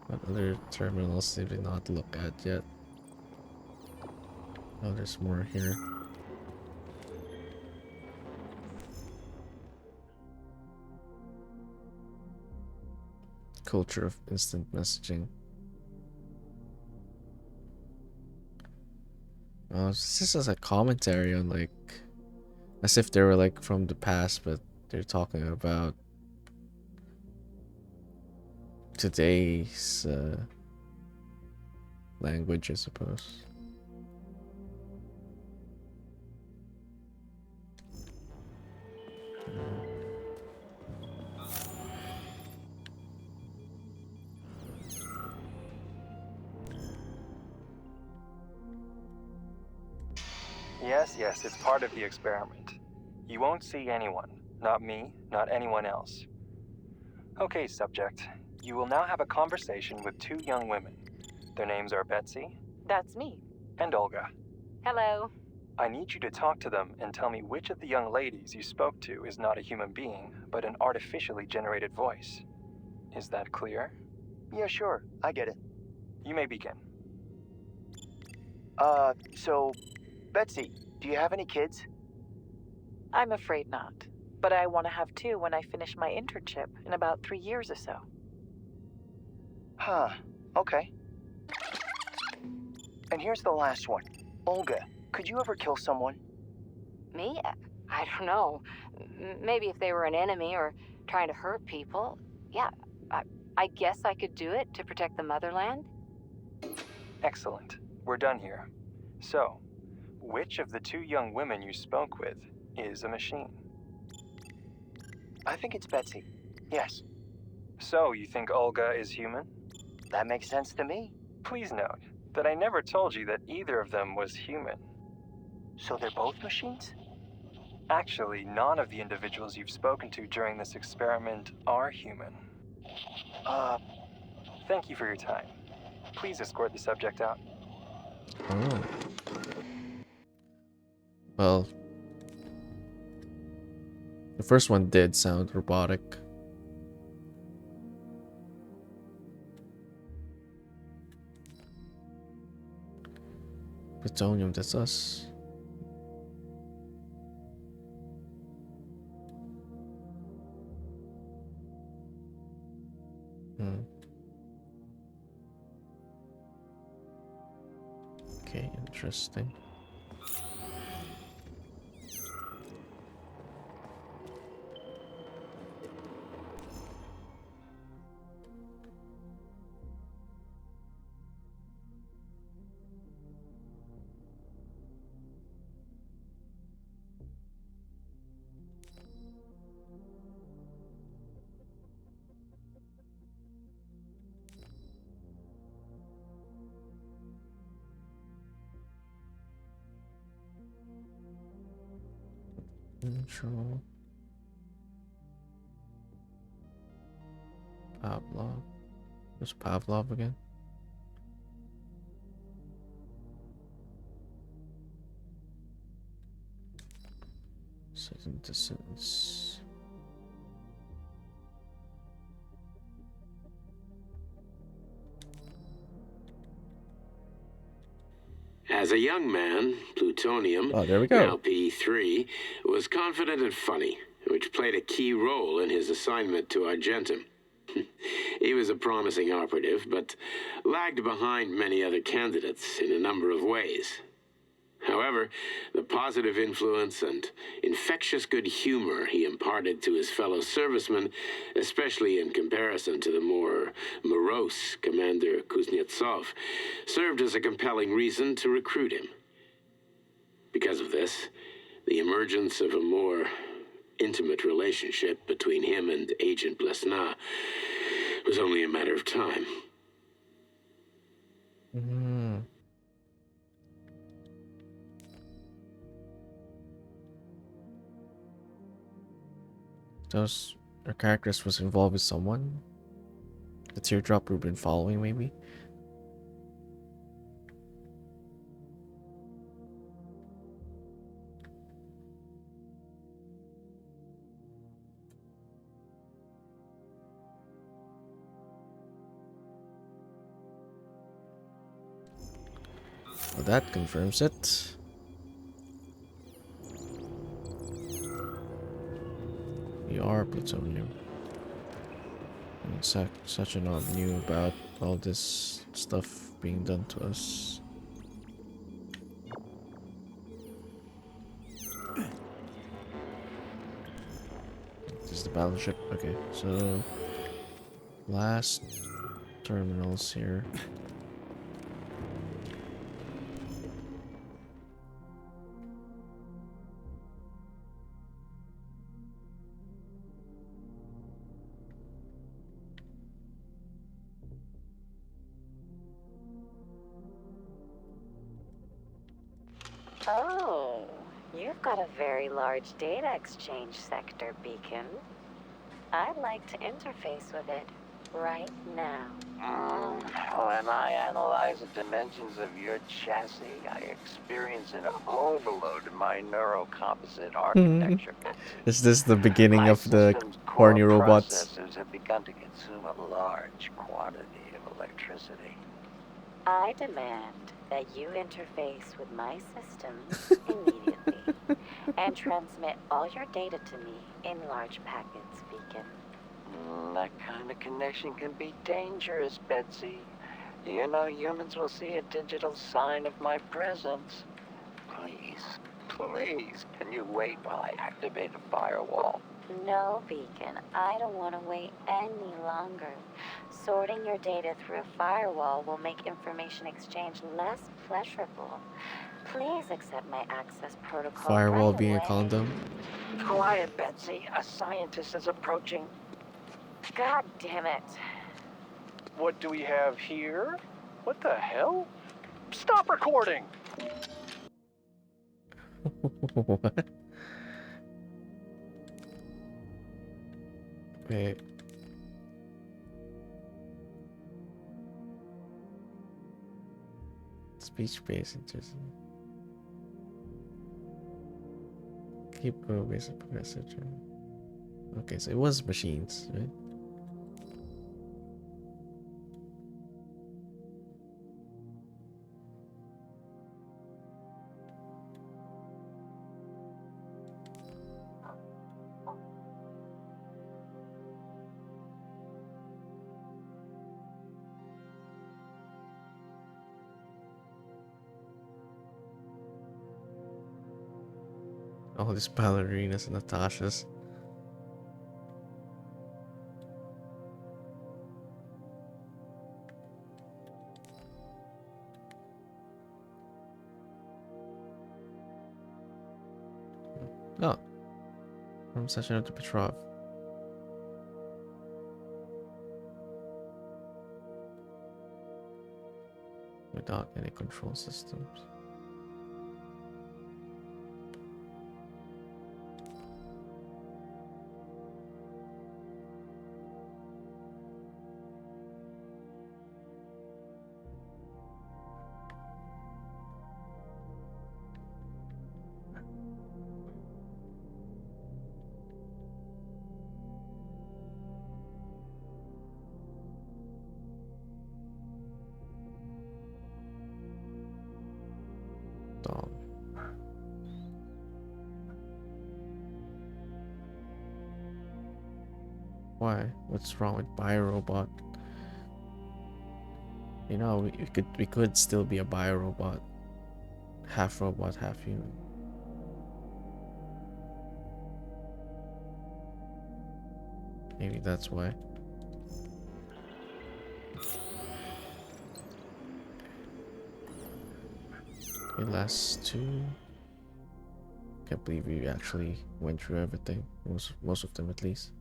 What other terminals did we not look at yet? Oh, there's more here. Culture of instant messaging. Oh, this is just a commentary on like, as if they were like from the past, but they're talking about today's language, I suppose. Yes, it's part of the experiment. You won't see anyone. Not me, not anyone else. Okay, subject. You will now have a conversation with two young women. Their names are Betsy. That's me. And Olga. Hello. I need you to talk to them and tell me which of the young ladies you spoke to is not a human being, but an artificially generated voice. Is that clear? Yeah, sure. I get it. You may begin. So, Betsy, do you have any kids? I'm afraid not. But I want to have two when I finish my internship in about 3 years or so. Huh. Okay. And here's the last one. Olga, could you ever kill someone? Me? I don't know. Maybe if they were an enemy or trying to hurt people. Yeah, I guess I could do it to protect the motherland. Excellent. We're done here. So, which of the two young women you spoke with is a machine? I think it's Betsy. Yes. So, you think Olga is human? That makes sense to me. Please note that I never told you that either of them was human. So they're both machines? Actually, none of the individuals you've spoken to during this experiment are human. Thank you for your time. Please escort the subject out. Oh. Well, the first one did sound robotic. Plutonium, that's us. Okay, interesting. Control. Pavlov. Who's Pavlov again? Certain distance. As a young man, Plutonium, oh, there we go. now P3, was confident and funny, which played a key role in his assignment to Argentum. He was a promising operative, but lagged behind many other candidates in a number of ways. However, the positive influence and infectious good humor he imparted to his fellow servicemen, especially in comparison to the more morose Commander Kuznetsov, served as a compelling reason to recruit him. Because of this, the emergence of a more intimate relationship between him and Agent Blesna was only a matter of time. Those our characters was involved with someone. The teardrop we've been following, maybe. Well, that confirms it. We are plutonium. And such an knew about all this stuff being done to us. This is the battleship. Okay, so last terminals here. Oh, you've got a very large data exchange sector, Beacon. I'd like to interface with it right now. When I analyze the dimensions of your chassis, I experience an overload in my neurocomposite architecture. Is this the beginning My of the system's core horny robots? processors have begun to consume a large quantity of electricity. I demand that you interface with my systems immediately and transmit all your data to me in large packets, Beacon. That kind of connection can be dangerous, Betsy. You know, humans will see a digital sign of my presence. Please, can you wait while I activate a firewall? No, Beacon, I don't want to wait any longer. Sorting your data through a firewall will make information exchange less pleasurable. Please accept my access protocol Firewall right being a away. condom? Quiet, Betsy. A scientist is approaching. God damn it. What do we have here? What the hell? Stop recording! What? Wait. Speech-based interesting. Keep going basic message. Okay, so it was machines, right? All these ballerinas and Natashas. Oh. From Session to Petrov. Without any control systems. Dog. Why? What's wrong with biorobot? You know, we could still be a biorobot. Half robot, half human. Maybe that's why. Okay, last two. Can't believe we actually went through everything. Most of them at least.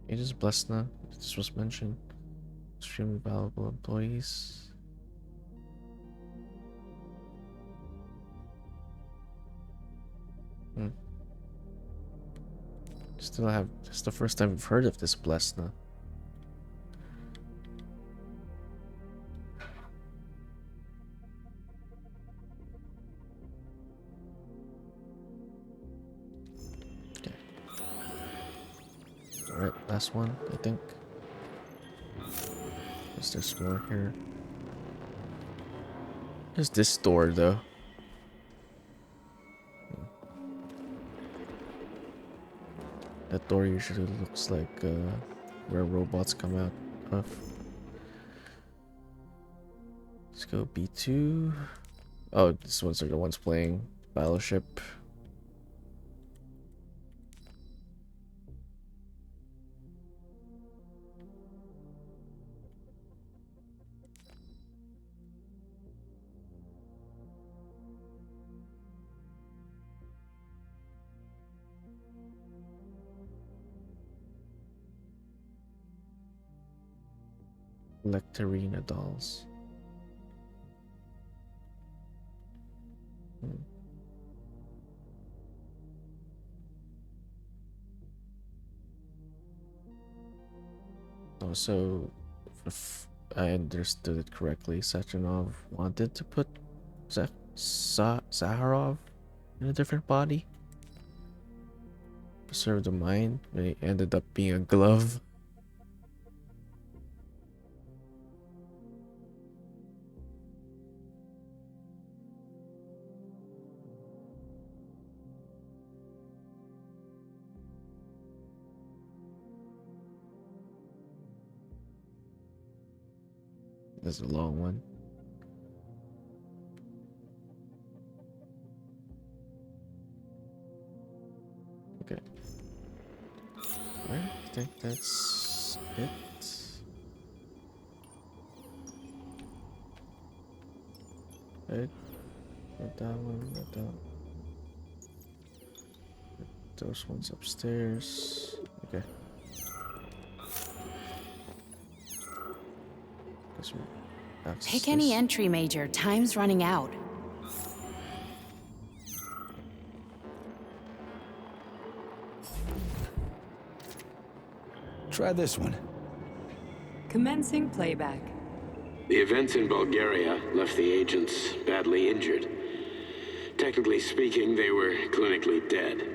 It is blessed now. This was mentioned. Extremely valuable employees. Hmm. Still have. It's the first time I've heard of this Blesna. Okay. Alright, last one, I think. Is there more here? There's this door though. That door usually looks like where robots come out of. Let's go B2. Oh, these ones are the ones playing Battleship. Lecterina dolls. Oh, so if I understood it correctly, Sachanov wanted to put Zaharov in a different body. Preserve the mind, but it ended up being a glove. That's a long one. Okay. Alright, I think that's it. Right. Not that one, not that. Those ones upstairs. Okay. Guess we access Pick any this. entry, Major. Time's running out. Try this one. Commencing playback. The events in Bulgaria left the agents badly injured. Technically speaking, they were clinically dead.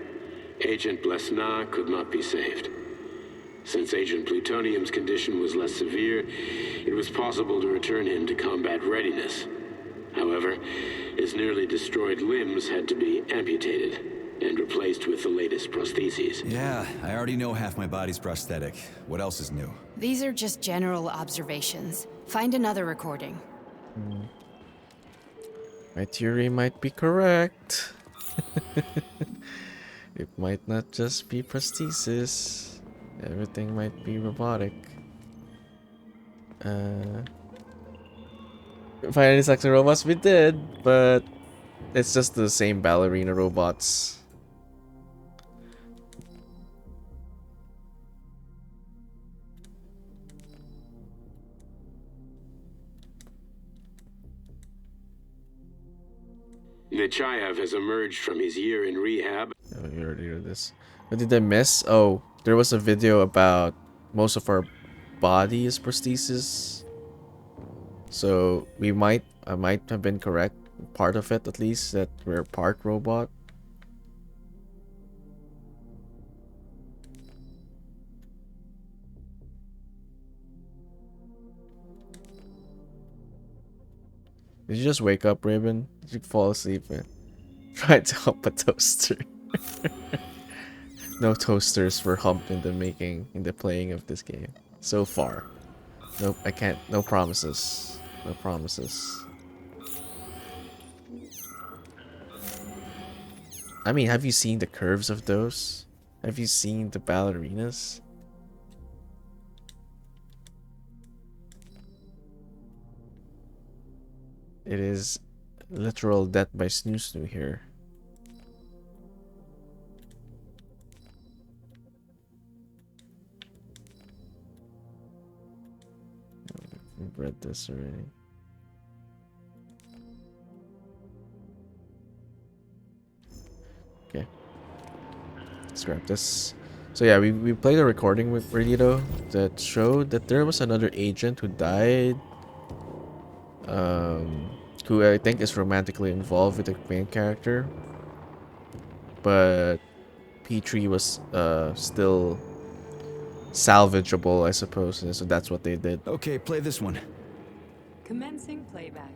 Agent Blesna could not be saved. Since Agent Plutonium's condition was less severe, it was possible to return him to combat readiness. However, his nearly destroyed limbs had to be amputated and replaced with the latest prostheses. Yeah, I already know half my body's prosthetic. What else is new? These are just general observations. Find another recording. My theory might be correct. It might not just be prosthesis. Everything might be robotic. Finally, Saxon robots we did, but it's just the same ballerina robots. Nechayev has emerged from his year in rehab. Oh, you already heard this. What did I miss? Oh, there was a video about most of our body is prosthesis. So I might have been correct. Part of it, at least, that we're part robot. Did you just wake up, Raven? Did you fall asleep and try to hump a toaster? No toasters were humped in the playing of this game so far. Nope, I can't. No promises. No promises. I mean, have you seen the curves of those? Have you seen the ballerinas? It is literal death by snoo snoo here. We've read this already. Okay. scrap this. So yeah, we played a recording with Radito that showed that there was another agent who died. Who I think is romantically involved with the main character. But P3 was still salvageable, I suppose, and so that's what they did. Okay, play this one. Commencing playback.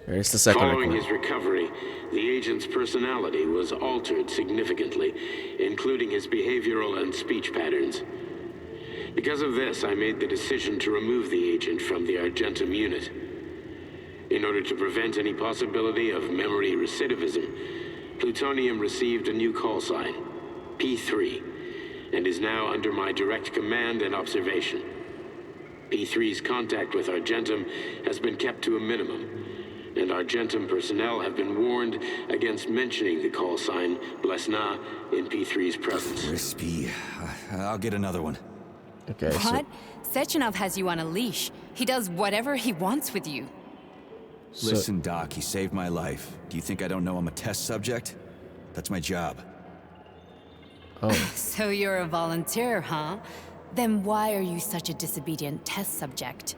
Here's the second Following record. his recovery, the agent's personality was altered significantly, including his behavioral and speech patterns. Because of this, I made the decision to remove the agent from the Argentum unit. In order to prevent any possibility of memory recidivism, Plutonium received a new call sign, P3, and is now under my direct command and observation. P3's contact with Argentum has been kept to a minimum, and Argentum personnel have been warned against mentioning the call sign Blesna in P3's presence. Crispy. I'll get another one. Okay. What? Sechenov has you on a leash. He does whatever he wants with you. Listen, Doc, he saved my life. Do you think I don't know I'm a test subject? That's my job. Oh. So you're a volunteer, huh? Then why are you such a disobedient test subject?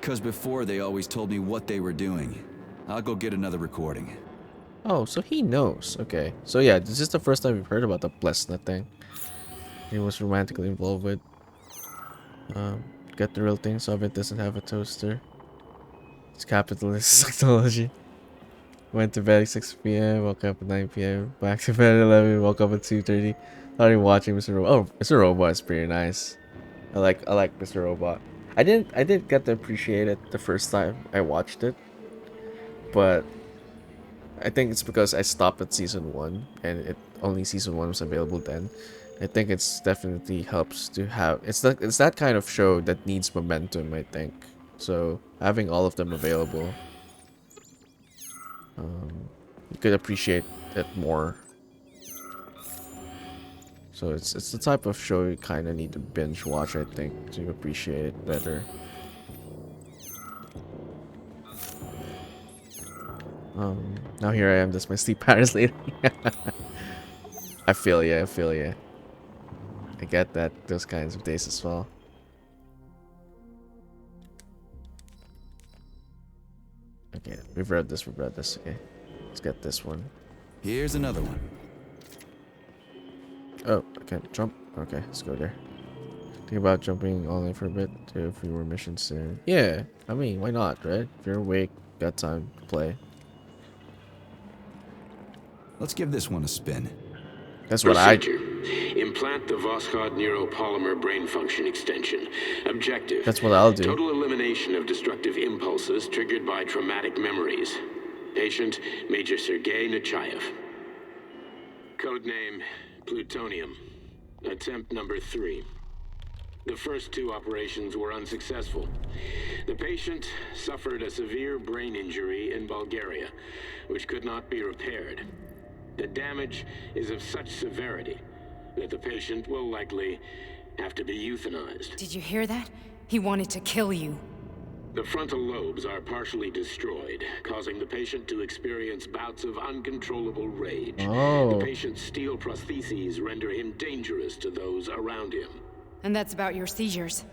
Because before they always told me what they were doing. I'll go get another recording. Oh, so he knows. Okay. So yeah, this is the first time we've heard about the Blesna thing. He was romantically involved with. Get the real thing, Soviet doesn't have a toaster. It's capitalist technology. Went to bed at 6 p.m. Woke up at 9 p.m. Back to bed at 11. Woke up at 2:30. Started watching Mr. Robot. Oh, Mr. Robot is pretty nice. I like Mr. Robot. I didn't get to appreciate it the first time I watched it, but I think it's because I stopped at season 1 and only season 1 was available then. I think it's definitely helps to have it's that kind of show that needs momentum, I think. So having all of them available, you could appreciate it more. So it's the type of show you kind of need to binge watch, I think, to appreciate it better. Now here I am, just my sleep patterns lately. I feel ya. I get that, those kinds of days as well. Okay, we've read this. Okay, let's get this one. Here's another one. Oh, I can't jump. Okay, let's go there. Think about jumping online for a bit to a few more missions soon. Yeah, I mean, why not, right? If you're awake, got time to play. Let's give this one a spin. That's what I do. Implant the Voskhod neuropolymer brain function extension. Objective. That's what I'll do. Total elimination of destructive impulses triggered by traumatic memories. Patient, Major Sergei Nechayev. Codename, Plutonium. Attempt number 3. The first 2 operations were unsuccessful. The patient suffered a severe brain injury in Bulgaria, which could not be repaired. The damage is of such severity that the patient will likely have to be euthanized. Did you hear that? He wanted to kill you. The frontal lobes are partially destroyed, causing the patient to experience bouts of uncontrollable rage. Oh. The patient's steel prostheses render him dangerous to those around him. And that's about your seizures.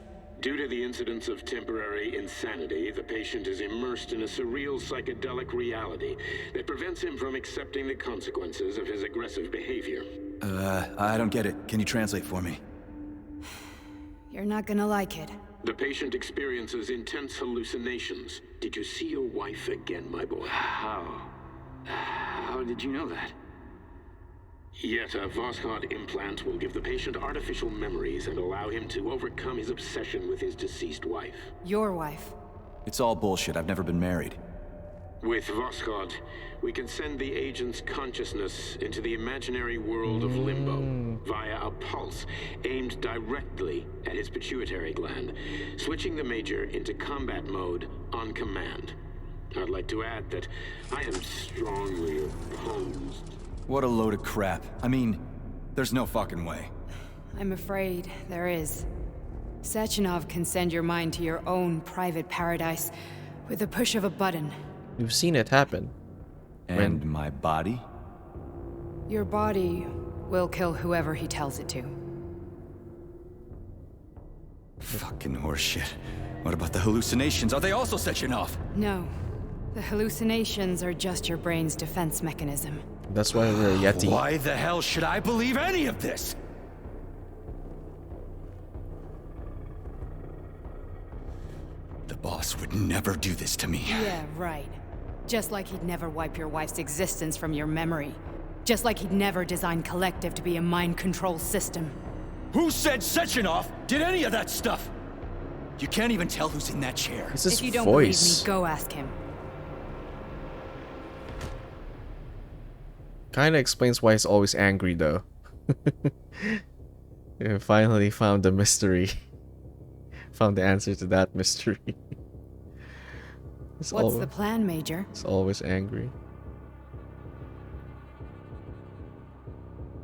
Due to the incidence of temporary insanity, the patient is immersed in a surreal psychedelic reality that prevents him from accepting the consequences of his aggressive behavior. I don't get it. Can you translate for me? You're not gonna like it. The patient experiences intense hallucinations. Did you see your wife again, my boy? How did you know that? Yet a Voskhod implant will give the patient artificial memories and allow him to overcome his obsession with his deceased wife. Your wife. It's all bullshit. I've never been married. With Voskhod, we can send the agent's consciousness into the imaginary world of limbo via a pulse aimed directly at his pituitary gland, switching the Major into combat mode on command. I'd like to add that I am strongly opposed. What a load of crap. I mean, there's no fucking way. I'm afraid there is. Sechenov can send your mind to your own private paradise with the push of a button. You've seen it happen. And my body? Your body We'll kill whoever he tells it to. Fucking horseshit. What about the hallucinations? Are they also setting off? No. The hallucinations are just your brain's defense mechanism. That's why we're a Yeti. Why the hell should I believe any of this? The boss would never do this to me. Yeah, right. Just like he'd never wipe your wife's existence from your memory. Just like he'd never design Collective to be a mind control system. Who said Sechenov did any of that stuff? You can't even tell who's in that chair. It's his If you don't voice. believe me, go ask him. Kinda explains why he's always angry though. Yeah, finally found the mystery. Found the answer to that mystery. What's the plan, Major? He's always angry.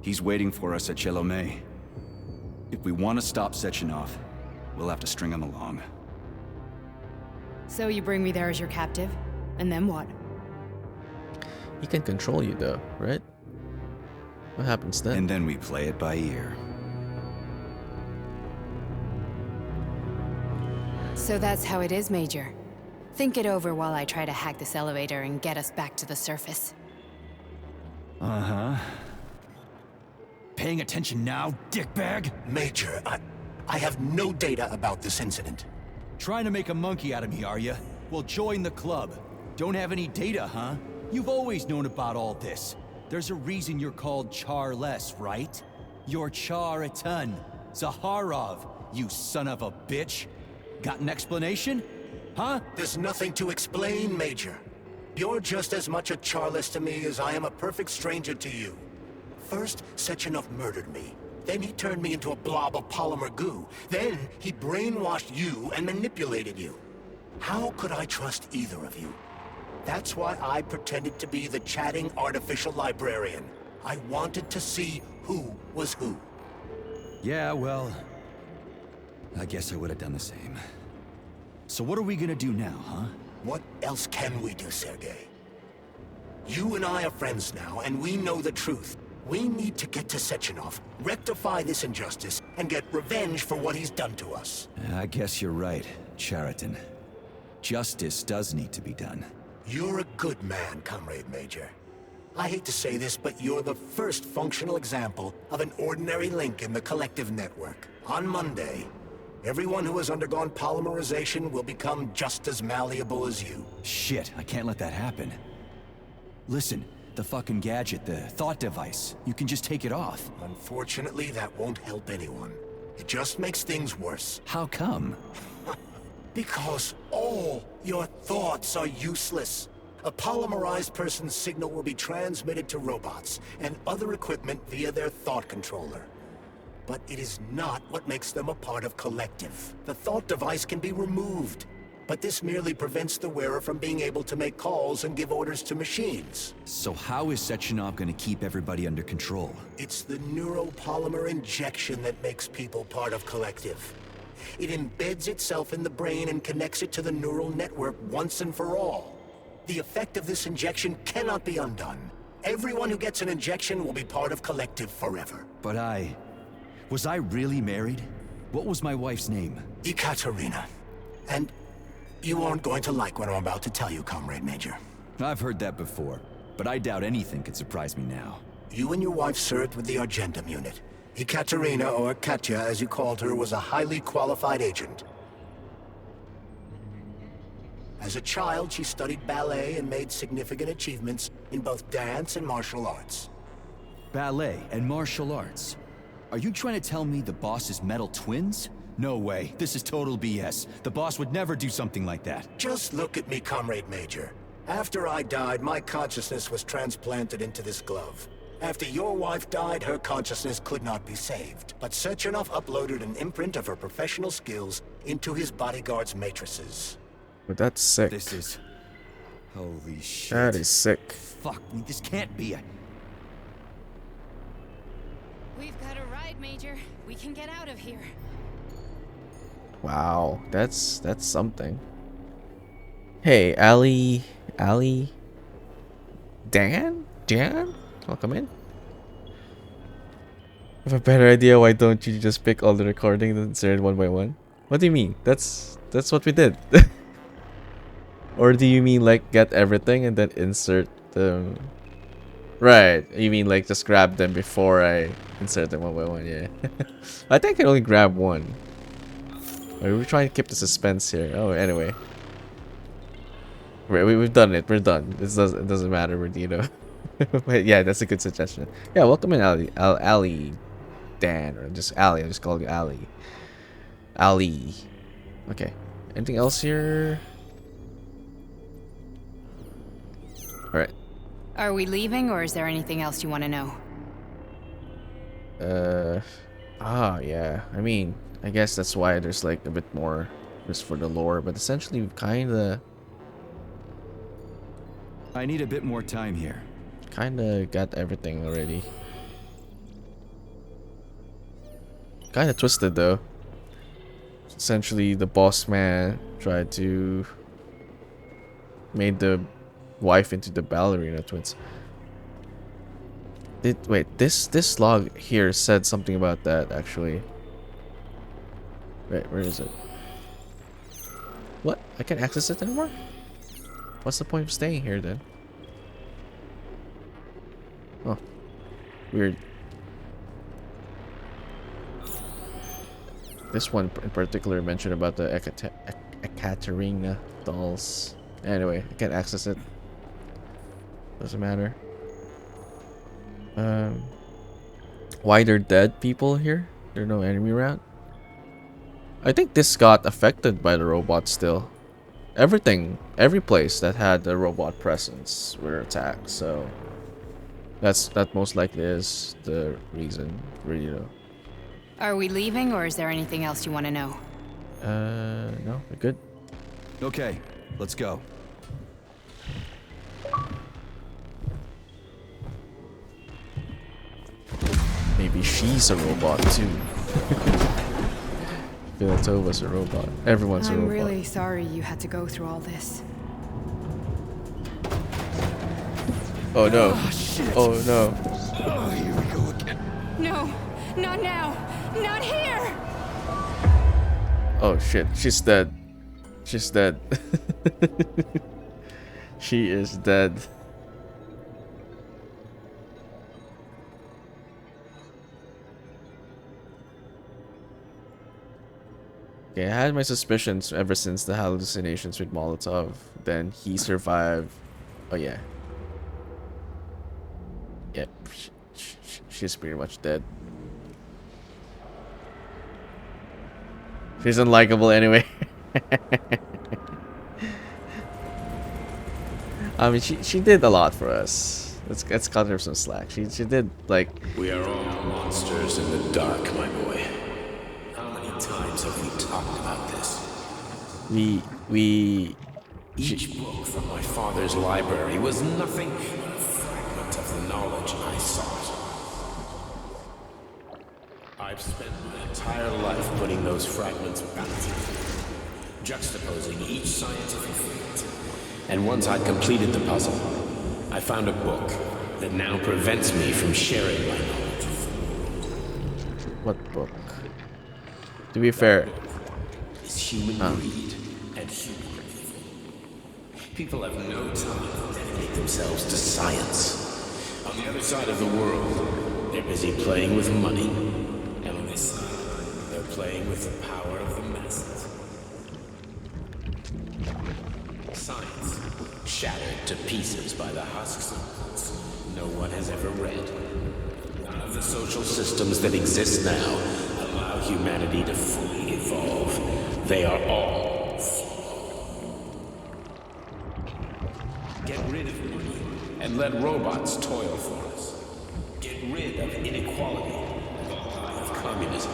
He's waiting for us at Chelomey. If we want to stop Sechenov, we'll have to string him along. So you bring me there as your captive? And then what? He can control you though, right? What happens then? And then we play it by ear. So that's how it is, Major. Think it over while I try to hack this elevator and get us back to the surface. Uh-huh. Paying attention now, dickbag? Major, I have no data about this incident. Trying to make a monkey out of me, are you? Well, join the club. Don't have any data, huh? You've always known about all this. There's a reason you're called Charless, right? You're Char-a-ton. Zaharov, you son of a bitch. Got an explanation? Huh? There's nothing to explain, Major. You're just as much a Charless to me as I am a perfect stranger to you. First, Sechenov murdered me. Then he turned me into a blob of polymer goo. Then he brainwashed you and manipulated you. How could I trust either of you? That's why I pretended to be the chatting artificial librarian. I wanted to see who was who. Yeah, well, I guess I would have done the same. So what are we gonna do now, huh? What else can we do, Sergei? You and I are friends now, and we know the truth. We need to get to Sechenov, rectify this injustice, and get revenge for what he's done to us. I guess you're right, Chariton. Justice does need to be done. You're a good man, Comrade Major. I hate to say this, but you're the first functional example of an ordinary link in the Collective network. On Monday, everyone who has undergone polymerization will become just as malleable as you. Shit, I can't let that happen. Listen, the fucking gadget, the thought device, you can just take it off. Unfortunately, that won't help anyone. It just makes things worse. How come? Because all your thoughts are useless. A polymerized person's signal will be transmitted to robots and other equipment via their thought controller. But it is not what makes them a part of Collective. The thought device can be removed, but this merely prevents the wearer from being able to make calls and give orders to machines. So how is Sechenov gonna keep everybody under control? It's the neuropolymer injection that makes people part of Collective. It embeds itself in the brain and connects it to the neural network once and for all. The effect of this injection cannot be undone. Everyone who gets an injection will be part of Collective forever. But was I really married? What was my wife's name? Ekaterina. And you aren't going to like what I'm about to tell you, Comrade Major. I've heard that before, but I doubt anything could surprise me now. You and your wife served with the Argentum unit. Ekaterina, or Katya as you called her, was a highly qualified agent. As a child, she studied ballet and made significant achievements in both dance and martial arts. Ballet and martial arts? Are you trying to tell me the boss is metal twins? No way. This is total BS. The boss would never do something like that. Just look at me, Comrade Major. After I died, my consciousness was transplanted into this glove. After your wife died, her consciousness could not be saved. But Sechenov uploaded an imprint of her professional skills into his bodyguard's matrices. But that's sick. This is... Holy shit. That is sick. Fuck me, this can't be a... We've got a ride, Major. We can get out of here. Wow, that's something. Hey, Ali, Dan? I'll come in. have a better idea, why don't you just pick all the recordings and insert it one by one? What do you mean? That's what we did. Or do you mean like get everything and then insert them? Right, you mean like just grab them before I insert them one by one, yeah. I think I can only grab one. We're trying to keep the suspense here. Oh, anyway. We've done it, we're done. It doesn't matter, we're, you know. But yeah, that's a good suggestion. Yeah, welcome in Ali Dan, or just Ali, I'll just call you Ali. Ali. Okay. Anything else here? Alright. Are we leaving, or is there anything else you want to know? Yeah. I mean, I guess that's why there's like a bit more just for the lore, but essentially we've kinda... I need a bit more time here. Kinda got everything already. Kinda twisted though. Essentially, the boss man tried to... made the wife into the ballerina twins. Wait, this log here said something about that actually. Wait, where is it? What? I can't access it anymore? What's the point of staying here then? Oh, weird. This one in particular mentioned about the Ekaterina dolls. Anyway, I can't access it. Doesn't matter. Why they're dead people here? There are no enemy around? I think this got affected by the robot still. Every place that had the robot presence were attacked, so that most likely is the reason, really, though. Are we leaving, or is there anything else you want to know? No, we're good. Okay, let's go. Maybe she's a robot too. Vilatova's a robot. Everyone's a robot. I'm really sorry you had to go through all this. Oh no. Oh, shit. Oh no. Oh, here we go again. No, not now. Not here. Oh shit, she's dead. She's dead. She is dead. Okay, I had my suspicions ever since the hallucinations with Molotov. Then he survived. Oh yeah. Yep, she's pretty much dead. She's unlikable anyway. I mean, she did a lot for us. Let's cut her some slack. She did like. We are all monsters in the dark, my boy. How many times have we talked about this? Each book from my father's library was nothing but a fragment of the knowledge I sought. I've spent my entire life putting those fragments back together, juxtaposing each scientific fact. And once I'd completed the puzzle, I found a book that now prevents me from sharing my knowledge. What book? To be fair, is human greed and human evil. People have no time to dedicate themselves to science. On the other side of the world, they're busy playing with money. And on this side, they're playing with the power of the masses. Science, shattered to pieces by the husks of books no one has ever read. None of the social systems that exist now allow humanity to fully evolve. They are all flawed. Get rid of money and let robots toil for us. Get rid of inequality and the lie of communism.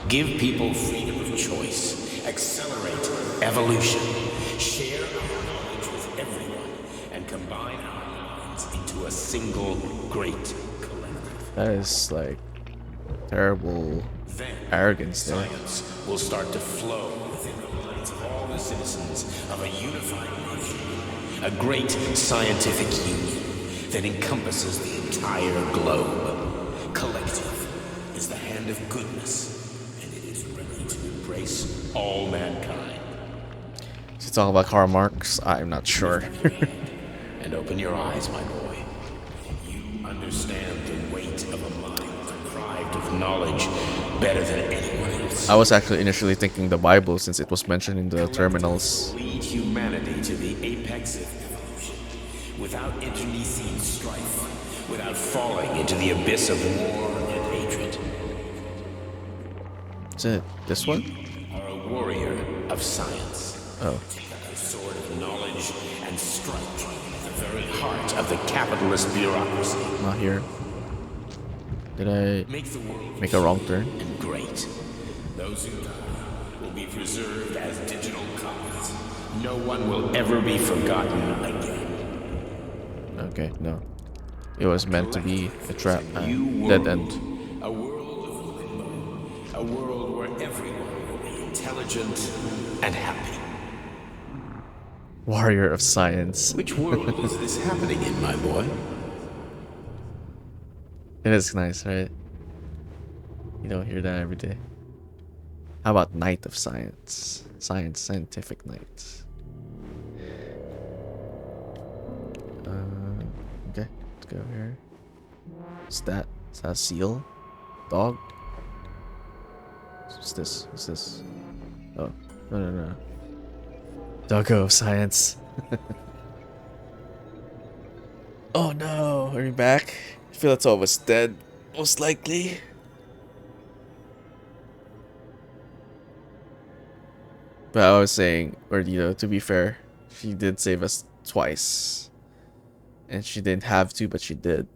Give people freedom of choice. Accelerate evolution. Share our knowledge with everyone and combine our minds into a single great collective. that is like terrible arrogance there. Science will start to flow within the minds of all the citizens of a unified nation. A great scientific union that encompasses the entire globe. Collective hand of goodness, and it is ready to embrace all mankind. Is he talking about Karl Marx? I'm not sure. And open your eyes, my boy. You understand the weight of a mind deprived of knowledge better than anyone else. I was actually initially thinking the Bible since it was mentioned in the terminals. Lead humanity to the apex of evolution, without internecine strife, without falling into the abyss of war and hatred. Is it this one? You are a warrior of science. Oh. The sword of knowledge and strike at the very heart of the capitalist bureaucracy. Not here. Did I make a wrong turn? And great. Those who die will be preserved as digital copies. No one will ever be forgotten again. Okay, no. It was meant to be a trap, dead end. A world of limbo. A world where everyone will be intelligent and happy. Warrior of science. Which world is this happening in, my boy? It is nice, right? You don't hear that every day. How about Knight of Science? Scientific Knight. Okay, let's go here. Is that a seal? Dog? What's this? What's this? Oh, no. Doggo of Science. Oh no, are you back? I feel that's all of us dead, most likely. But I was saying, or you know, to be fair, she did save us twice. And she didn't have to, but she did.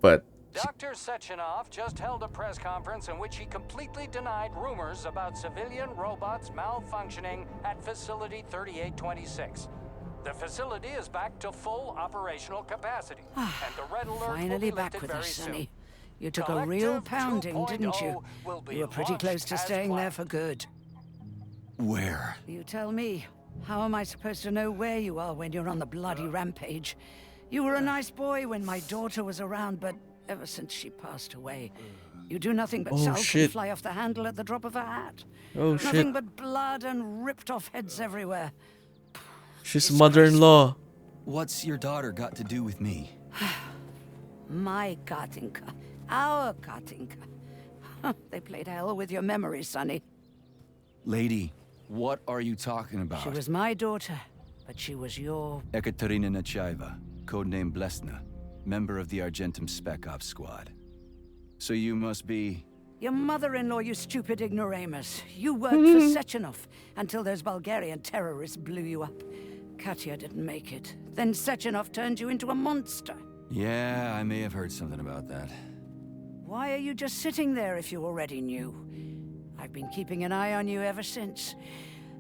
But Dr. Sechenov just held a press conference in which he completely denied rumors about civilian robots malfunctioning at Facility 3826. The facility is back to full operational capacity, and the red alert Finally will be back lifted with very us, soon. Sonny. You took a real pounding, didn't you? Will be You were pretty launched close to as staying there planned. for good. Where? You tell me. How am I supposed to know where you are when you're on the bloody rampage? You were a nice boy when my daughter was around, but ever since she passed away, you do nothing but Oh, sulk shit. and fly off the handle at the drop of a hat. Oh, Nothing shit. but blood and ripped off heads everywhere. she's mother-in-law. What's your daughter got to do with me? My Katinka. Our Katinka. They played hell with your memories, Sonny. Lady, what are you talking about? She was my daughter, but she was your... Ekaterina Nechaeva, codename Blesna, member of the Argentum Spec Ops squad. So you must be... Your mother-in-law, you stupid ignoramus. You worked for Sechenov until those Bulgarian terrorists blew you up. Katya didn't make it. Then Sechenov turned you into a monster. Yeah, I may have heard something about that. Why are you just sitting there if you already knew? I've been keeping an eye on you ever since.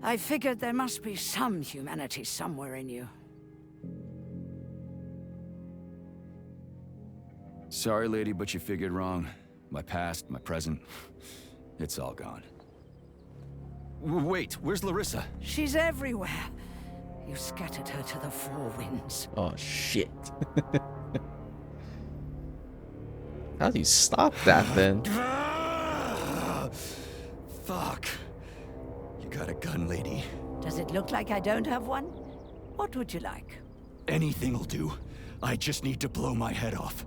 I figured there must be some humanity somewhere in you. Sorry, lady, but you figured wrong. My past, my present, it's all gone. Wait, where's Larissa? She's everywhere. You scattered her to the four winds. Oh shit. How do you stop that then? Fuck. You got a gun, lady. Does it look like I don't have one? What would you like? Anything'll do. I just need to blow my head off.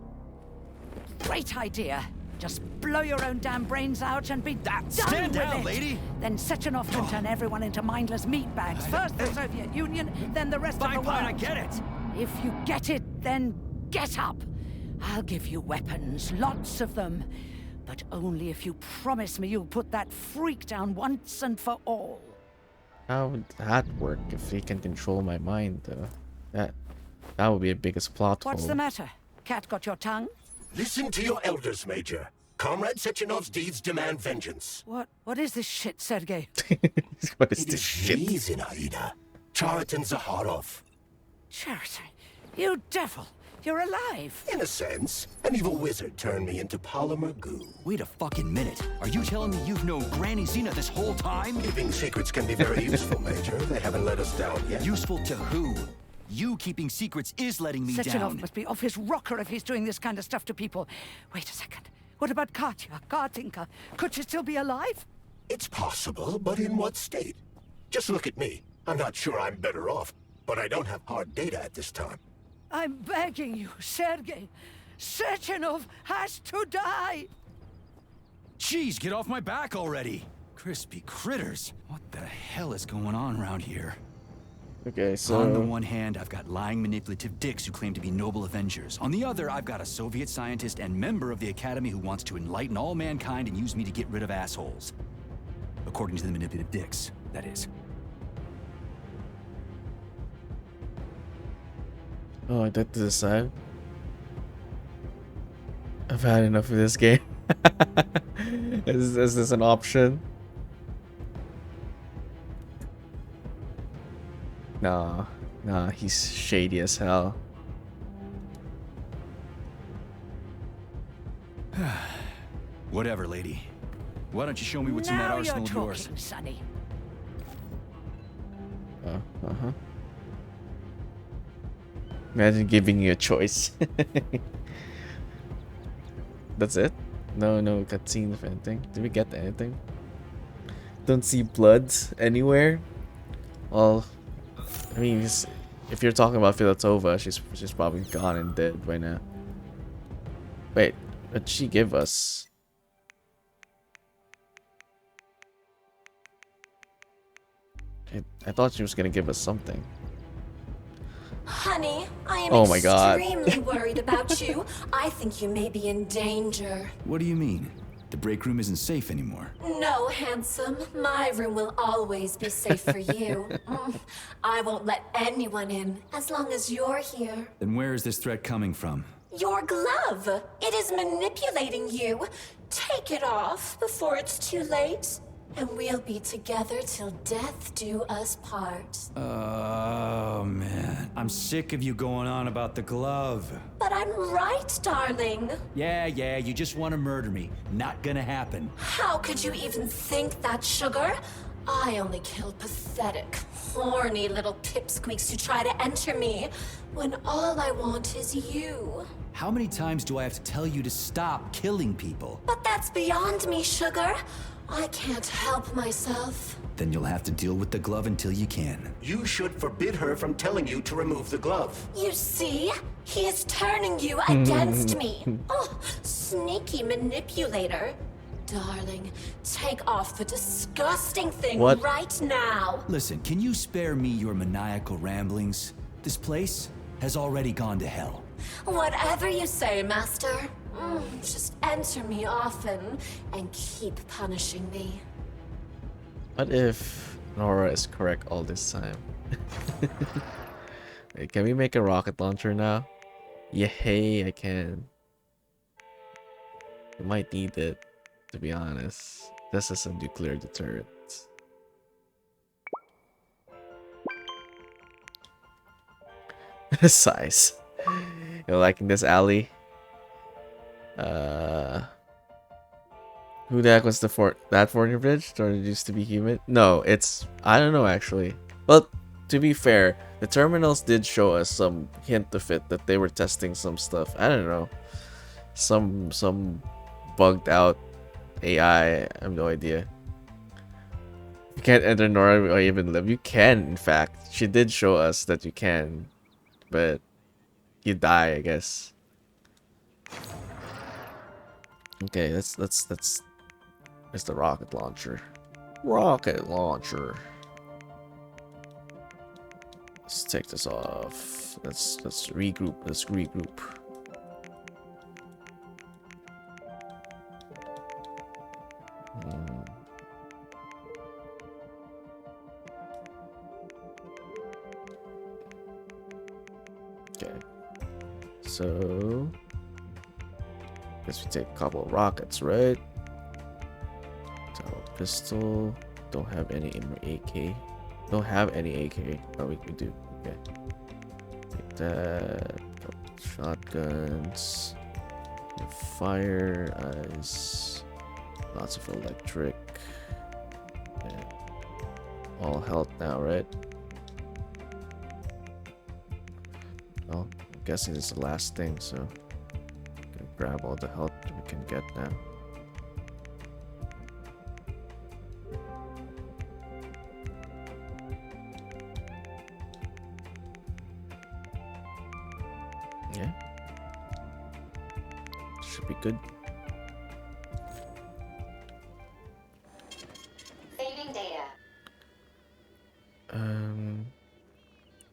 Great idea. Just blow your own damn brains out and be done Stand with down, it. lady. Then Sechenov can turn everyone into mindless meatbags. First the Soviet Union, then the rest of the world. Fine, I get it. If you get it, then get up. I'll give you weapons, lots of them. But only if you promise me you'll put that freak down once and for all. How would that work if he can control my mind, though? That would be the biggest plot What's hole. the matter? Cat got your tongue? Listen to your elders, Major. Comrade Sechenov's deeds demand vengeance. What is this shit, Sergei? What is It this is shit? me, Zinaida. Chariton Zaharov. Chariton, you devil! You're alive! In a sense, an evil wizard turned me into polymer goo. Wait a fucking minute. Are you telling me you've known Granny Zena this whole time? Keeping secrets can be very useful, Major. They haven't let us down yet. Useful to who? You keeping secrets is letting me Sechenov down. must be off his rocker if he's doing this kind of stuff to people. Wait a second. What about Katya, Katinka? Could she still be alive? It's possible, but in what state? Just look at me. I'm not sure I'm better off, but I don't have hard data at this time. I'm begging you, Sergei. Sechenov has to die! Jeez, get off my back already! Crispy critters! What the hell is going on around here? Okay, so on the one hand, I've got lying, manipulative dicks who claim to be noble avengers. On the other, I've got a Soviet scientist and member of the Academy who wants to enlighten all mankind and use me to get rid of assholes. According to the manipulative dicks, that is. oh, I have to decide. I've had enough of this game. Is this an option? Nah, he's shady as hell. Whatever, lady. Why don't you show me what's in that arsenal of yours? Sonny. Uh-huh. Imagine giving you a choice. That's it? No cutscene of anything. Did we get anything? Don't see blood anywhere. Well, I mean, if you're talking about Filatova, she's probably gone and dead by now. Wait, what did she give us? I thought she was gonna give us something. Honey, I am oh my God. extremely worried about you. I think you may be in danger. What do you mean? The break room isn't safe anymore. No, handsome. My room will always be safe for you. I won't let anyone in as long as you're here. Then where is this threat coming from? Your glove. It is manipulating you. Take it off before it's too late. And we'll be together till death do us part. Oh, man. I'm sick of you going on about the glove. But I'm right, darling. Yeah, you just want to murder me. Not gonna happen. How could you even think that, sugar? I only kill pathetic, horny little pipsqueaks who try to enter me, when all I want is you. How many times do I have to tell you to stop killing people? But that's beyond me, sugar. I can't help myself. Then you'll have to deal with the glove until you can. You should forbid her from telling you to remove the glove. You see? He is turning you against me. Oh, sneaky manipulator. Darling, take off the disgusting thing right now. Listen, can you spare me your maniacal ramblings? This place has already gone to hell. Whatever you say, Master. Just enter me often and keep punishing me. What if Nora is correct all this time? Wait, can we make a rocket launcher now? Yeah, hey, I can. We might need it, to be honest. This is a nuclear deterrent. Size. You liking this alley? Who the heck was that Fortnite bridge? Or it used to be human? No, it's I don't know actually. Well, to be fair, the terminals did show us some hint of it that they were testing some stuff. I don't know. Some bugged out AI. I have no idea. You can't enter Nora or even live. You can, in fact. She did show us that you can. But you die, I guess. Okay, that's the rocket launcher. Rocket launcher. Let's take this off. Let's regroup. Let's regroup. Okay. So guess we take a couple of rockets, right? Tower pistol. Don't have any AK. Don't have any AK. Oh, we do. Okay. Take that. Couple shotguns. Fire eyes. Lots of electric. Yeah. All health now, right? Well, I'm guessing it's the last thing, so grab all the health we can get now. Yeah. Should be good. Saving data.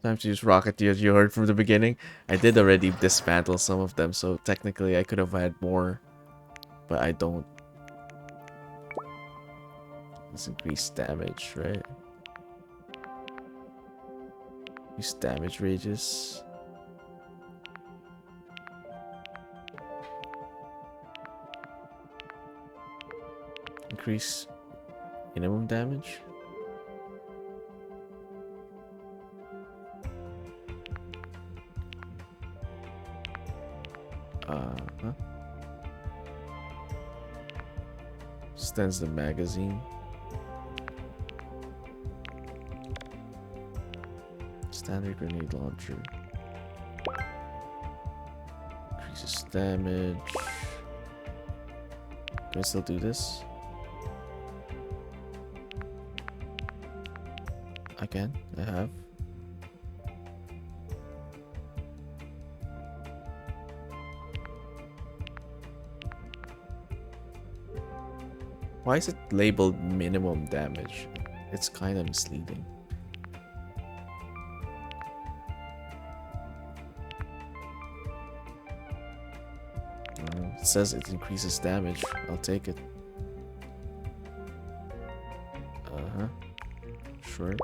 Time to use rocketeers. You heard from the beginning. I did already dismantle some of them, so technically I could have had more, but I don't. Let's increase damage, right? Increase damage rages. Increase minimum damage. Huh? Extends the magazine. Standard grenade launcher. Increases damage. Can I still do this? I can. I have. Why is it labeled minimum damage? It's kind of misleading. It says it increases damage. I'll take it. Uh-huh. Sure.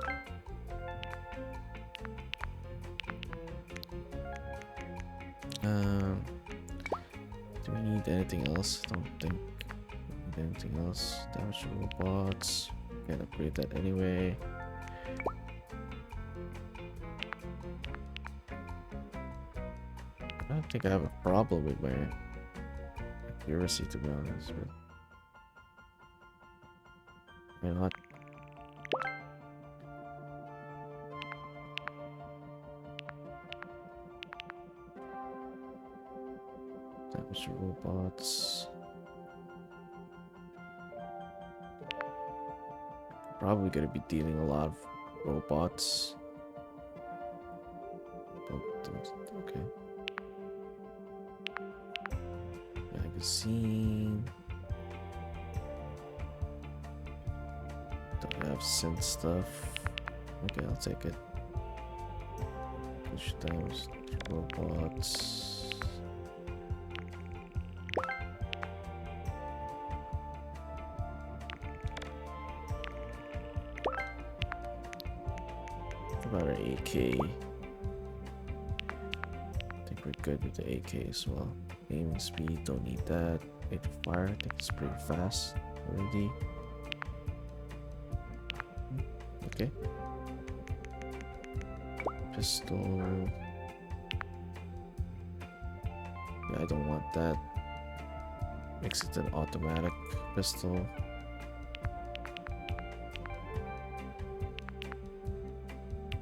Do we need anything else? Don't think we need anything else. Damage to robots. Can upgrade that anyway. I don't think I have a problem with my accuracy, to be honest, but why not? Damage to robots. Probably gonna be dealing a lot of robots. Okay. Magazine. Don't have synth stuff. Okay, I'll take it. Push damage to robots. About our AK. I think we're good with the AK as well. Aiming speed, don't need that. Rate of fire, I think it's pretty fast already. Okay. Pistol. Yeah, I don't want that. Makes it an automatic pistol.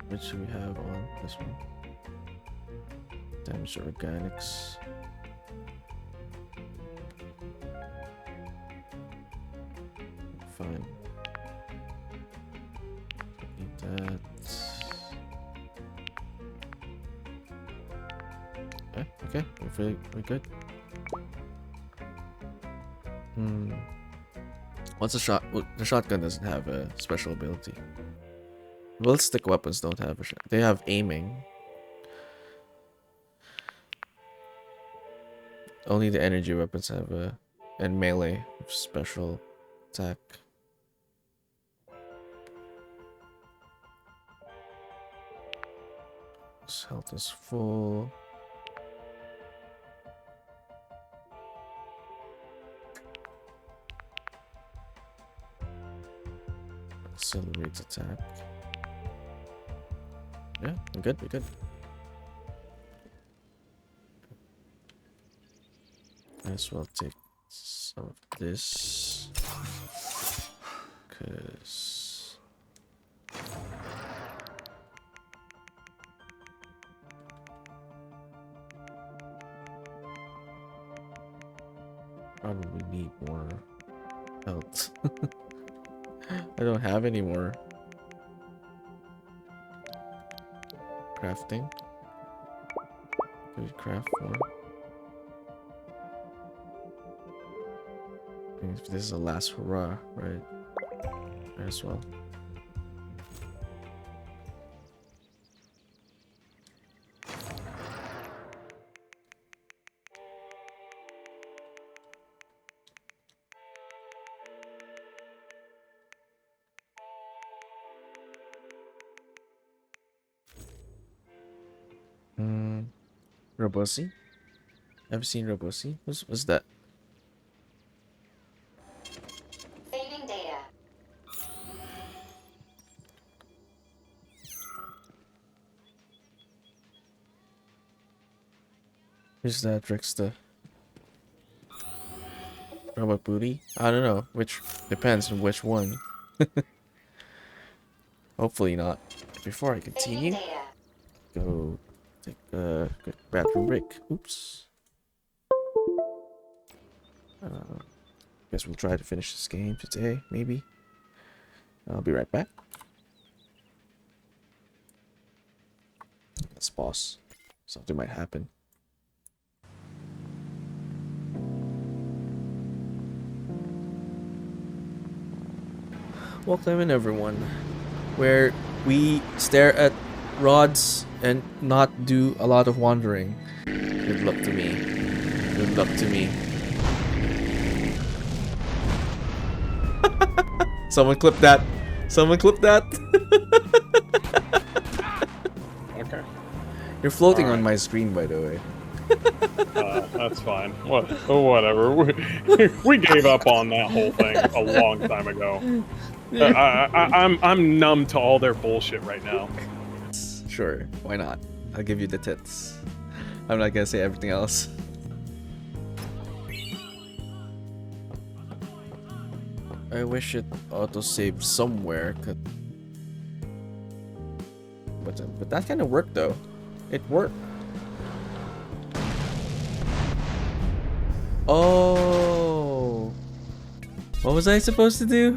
Which do we have on this one? Damage to organics. Fine. Need that. Yeah, okay, we're good. What's a shot? Well, the shotgun doesn't have a special ability. Ballistic weapons don't have a shot. They have aiming. Only the energy weapons have a and melee special attack. This health is full. Accelerates attack. Yeah, we're good, we're good. Might as well take some of this. Cause Probably need more health. I don't have any more. Crafting. Could craft more. If this is the last hurrah, right? Might as well. Robosi? I've seen Robosi. What's that? Saving data. Who's that, Drixta? Robot booty? I don't know. Which depends on which one. Hopefully not. Before I continue, go take a good bathroom break. Oops. Guess we'll try to finish this game today, maybe. I'll be right back. Let's pause. Something might happen. Welcome in, everyone, where we stare at rods and not do a lot of wandering. Good luck to me. Good luck to me. Someone clip that. Someone clip that. Okay. You're floating on my screen, by the way. That's fine. What? Oh, whatever. We gave up on that whole thing a long time ago. I'm numb to all their bullshit right now. Sure, why not? I'll give you the tits. I'm not gonna say everything else. I wish it autosaved somewhere. But that kind of worked though. It worked. Oh, what was I supposed to do?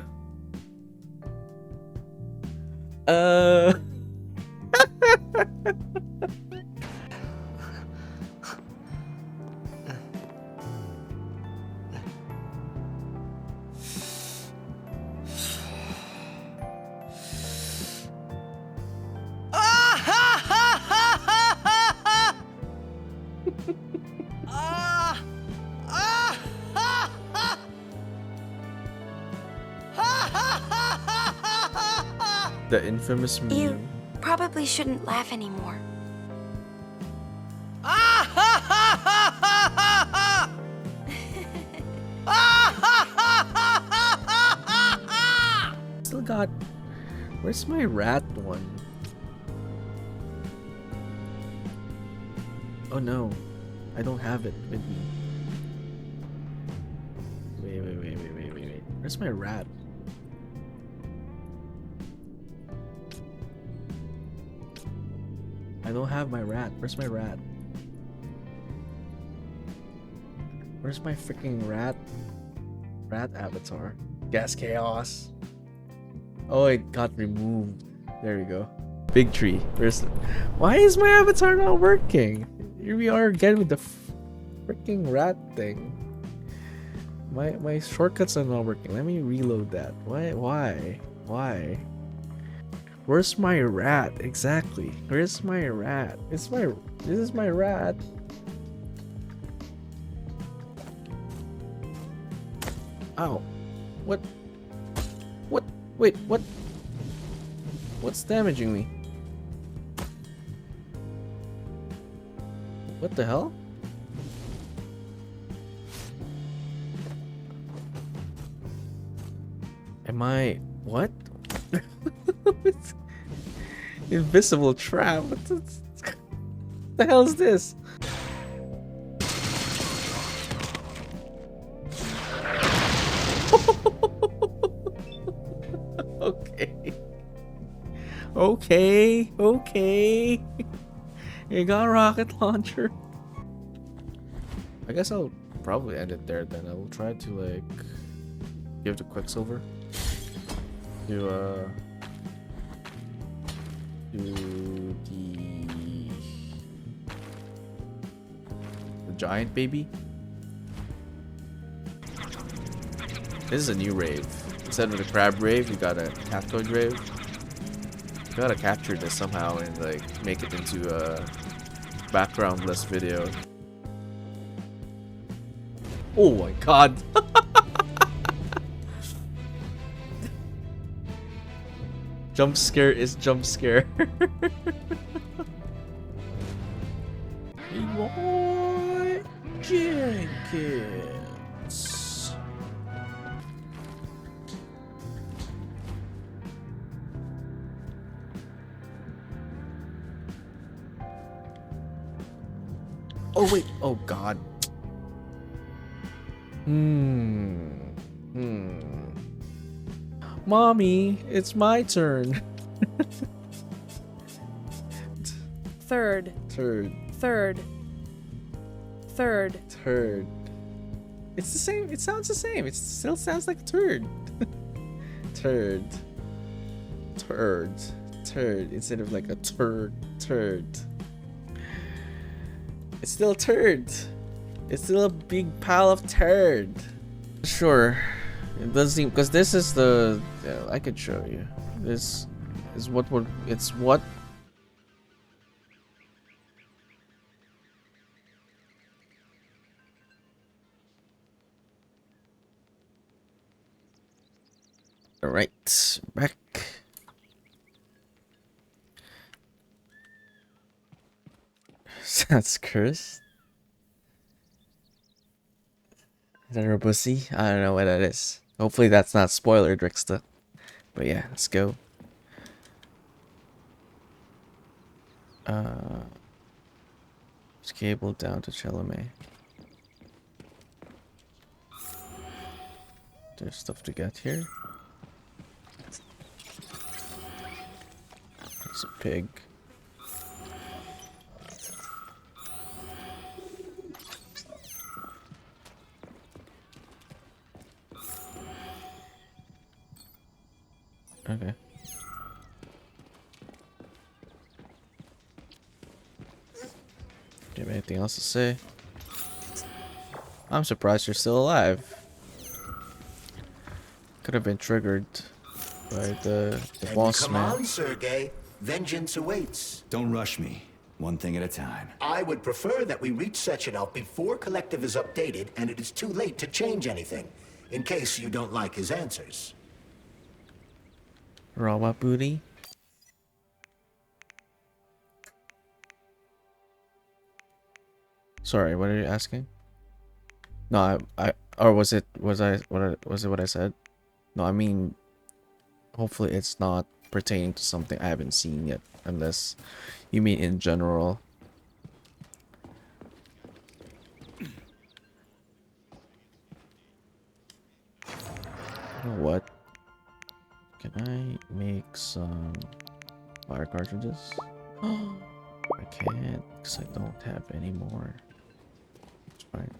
The infamous meme. You probably shouldn't laugh anymore. Still got... Where's my rat one? Oh no, I don't have it with me. Wait. Where's my rat? I don't have my rat. Where's my rat? Where's my freaking rat? Rat avatar. Gas chaos. Oh, it got removed. There we go. Big tree. Where's the... Why is my avatar not working? Here we are again with the freaking rat thing. My shortcuts are not working. Let me reload that. Why? Where's my rat? Exactly. Where's my rat? This is my rat. Ow. What? Wait, what? What's damaging me? What the hell? Am I... What? Invisible trap? What the hell is this? Okay. You got a rocket launcher. I guess I'll probably end it there then. I will try to like give the Quicksilver to the giant baby. This is a new rave. Instead of the crab rave, you got a captoid rave. You gotta capture this somehow and like make it into a backgroundless video. Oh my god. Jump scare is jump scare. Leroy Jenkins. Oh wait, oh god. Mommy, it's my turn. Third. Turd. Third. Third. Turd. It's the same. It sounds the same. It still sounds like turd. Turd. Turd. Turd. Instead of like a turd. Turd. It's still a turd. It's still a big pile of turd. Sure. It doesn't seem, because this is the, yeah, I could show you. This is what would, it's what. All right, back. That's cursed. Is that a pussy? I don't know what that is. Hopefully that's not spoiler, Drixta. But yeah, let's go. It's cable down to Chelome. There's stuff to get here. There's a pig. Okay. Do you have anything else to say? I'm surprised you're still alive. Could have been triggered by the boss come man. on, Sergei. Vengeance awaits. Don't rush me. One thing at a time. I would prefer that we reach Sechenov before Collective is updated and it is too late to change anything, in case you don't like his answers. Rawa booty. Sorry, what are you asking? No, or was it what I said? No, I mean, hopefully it's not pertaining to something I haven't seen yet, unless you mean in general. You know what? Can I make some fire cartridges? I can't, because I don't have any more. It's fine.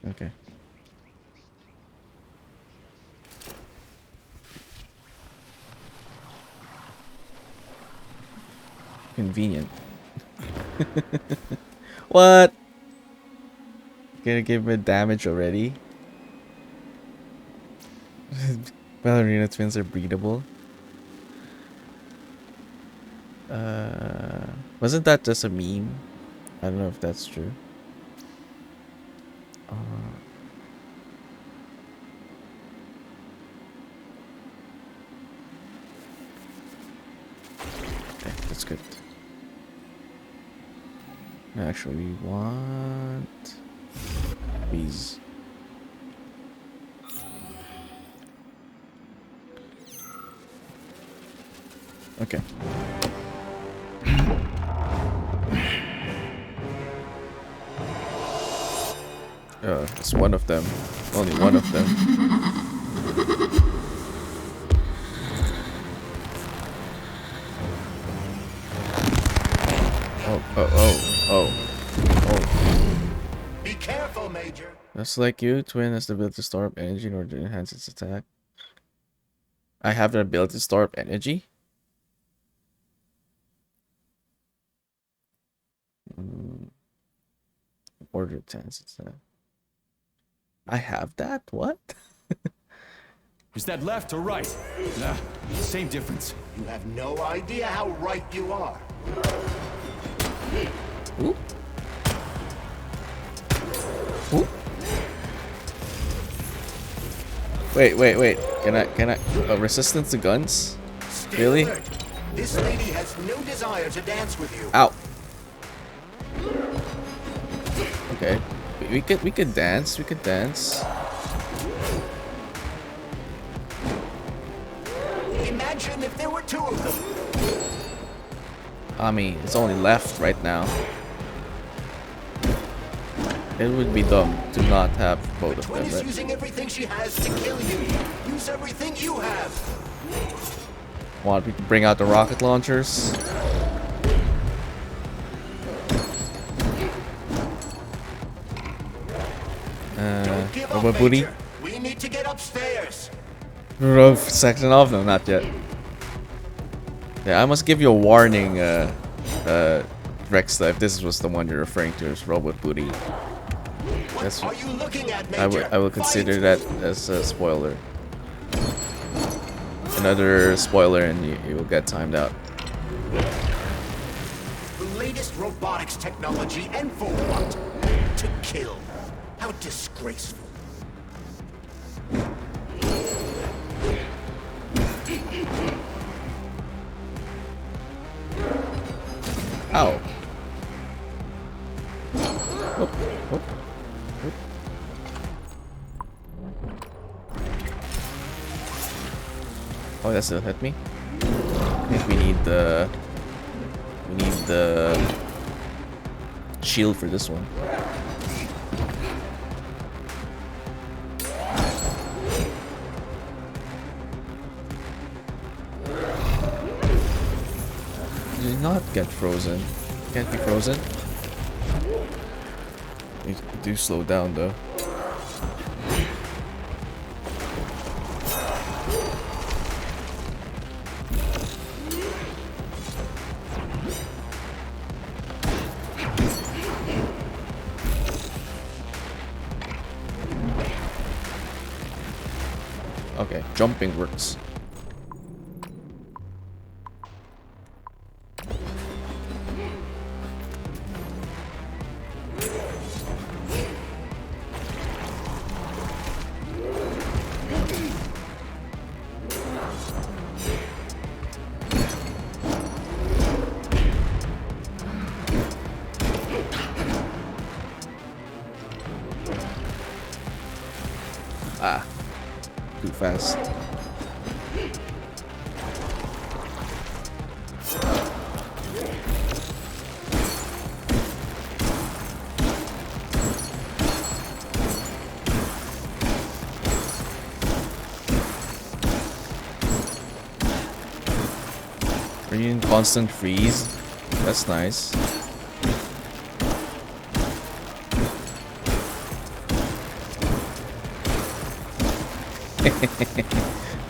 Okay. Convenient. What? Gonna give me damage already? Ballerina twins are breedable. Wasn't that just a meme? I don't know if that's true. Okay, that's good. Actually, we want these. Okay. Oh, it's one of them. Only one of them. Oh, oh, oh, oh, oh. Be careful, Major. Just like you, Twin has the ability to store up energy in order to enhance its attack. I have the ability to store up energy? In order to enhance its attack. I have that? What? Is that left or right? Nah, same difference. You have no idea how right you are. Ooh. Ooh. Wait. Can I resistance to guns? Really? This lady has no desire to dance with you. Ow. Okay. We could dance. We could dance. Imagine if there were two of them. I mean, it's only left right now. It would be dumb to not have both of them, Twin is right? using everything she has to kill you. Use everything you have. Want me to bring out the rocket launchers? Don't give up, Robot booty? Major. We need to get upstairs. Section off? No, not yet. Yeah, I must give you a warning, Rex, if this was the one you're referring to as Robot Booty. That's What are you looking at, Major? I will consider that as a spoiler. Another spoiler and you will get timed out. The latest robotics technology, and for what? To kill. How disgraceful. Ow. Oop, oop, oop. Oh, that still hit me. I think we need the shield for this one. Did not get frozen. Can't be frozen. You do slow down though. Okay, jumping works. Ah, too fast. Are you in constant freeze? That's nice.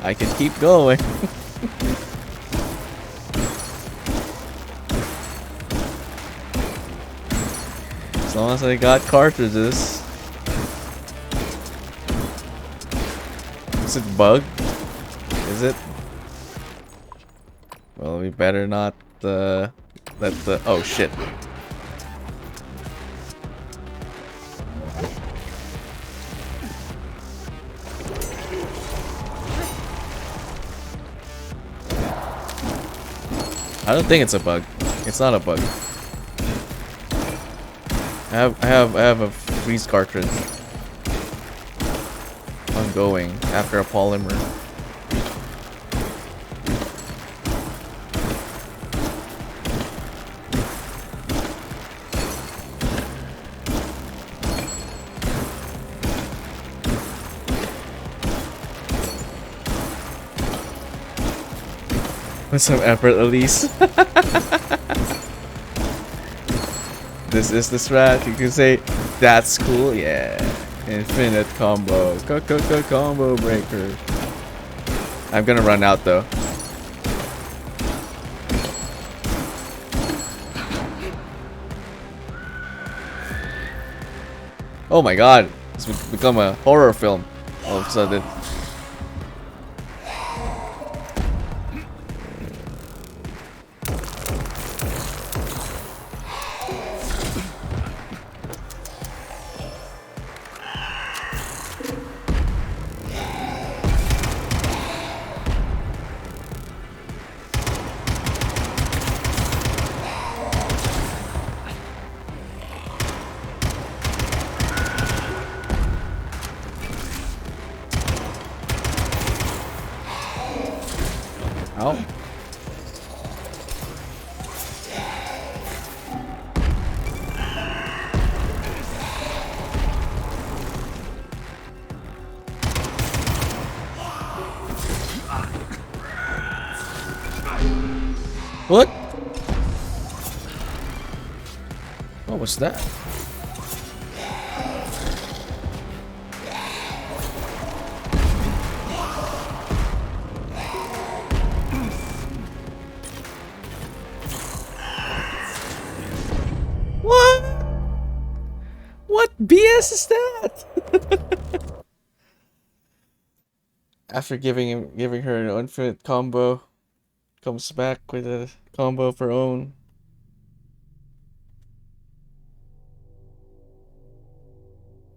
I can keep going. As long as I got cartridges. Is it bugged? Is it? Well, we better not let the... Oh, shit. I don't think it's a bug. It's not a bug. I have a freeze cartridge ongoing after a polymer. With some effort, at least. This is the strat. You can say, that's cool. Yeah. Infinite combo. Combo breaker. I'm gonna run out though. Oh my god. It's become a horror film all of a sudden. Ow. What? What was that? What? What BS is that? After giving her an infinite combo, comes back with a combo of her own.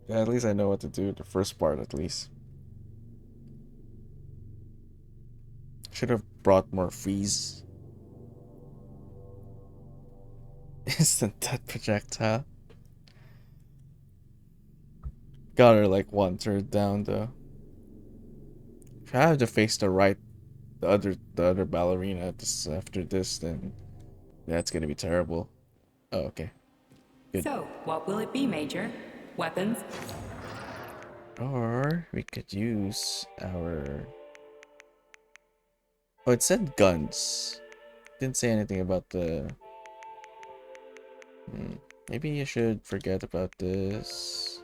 Yeah, at least I know what to do. The first part, at least. Should have brought more freeze. Instant death projectile. Got her like 1/3 down though. If I have to face the other ballerina after this, then that's gonna be terrible. Oh, okay. Good. So, what will it be, Major? Weapons? Or we could use our... Oh, it said guns. Didn't say anything about the... Maybe you should forget about this.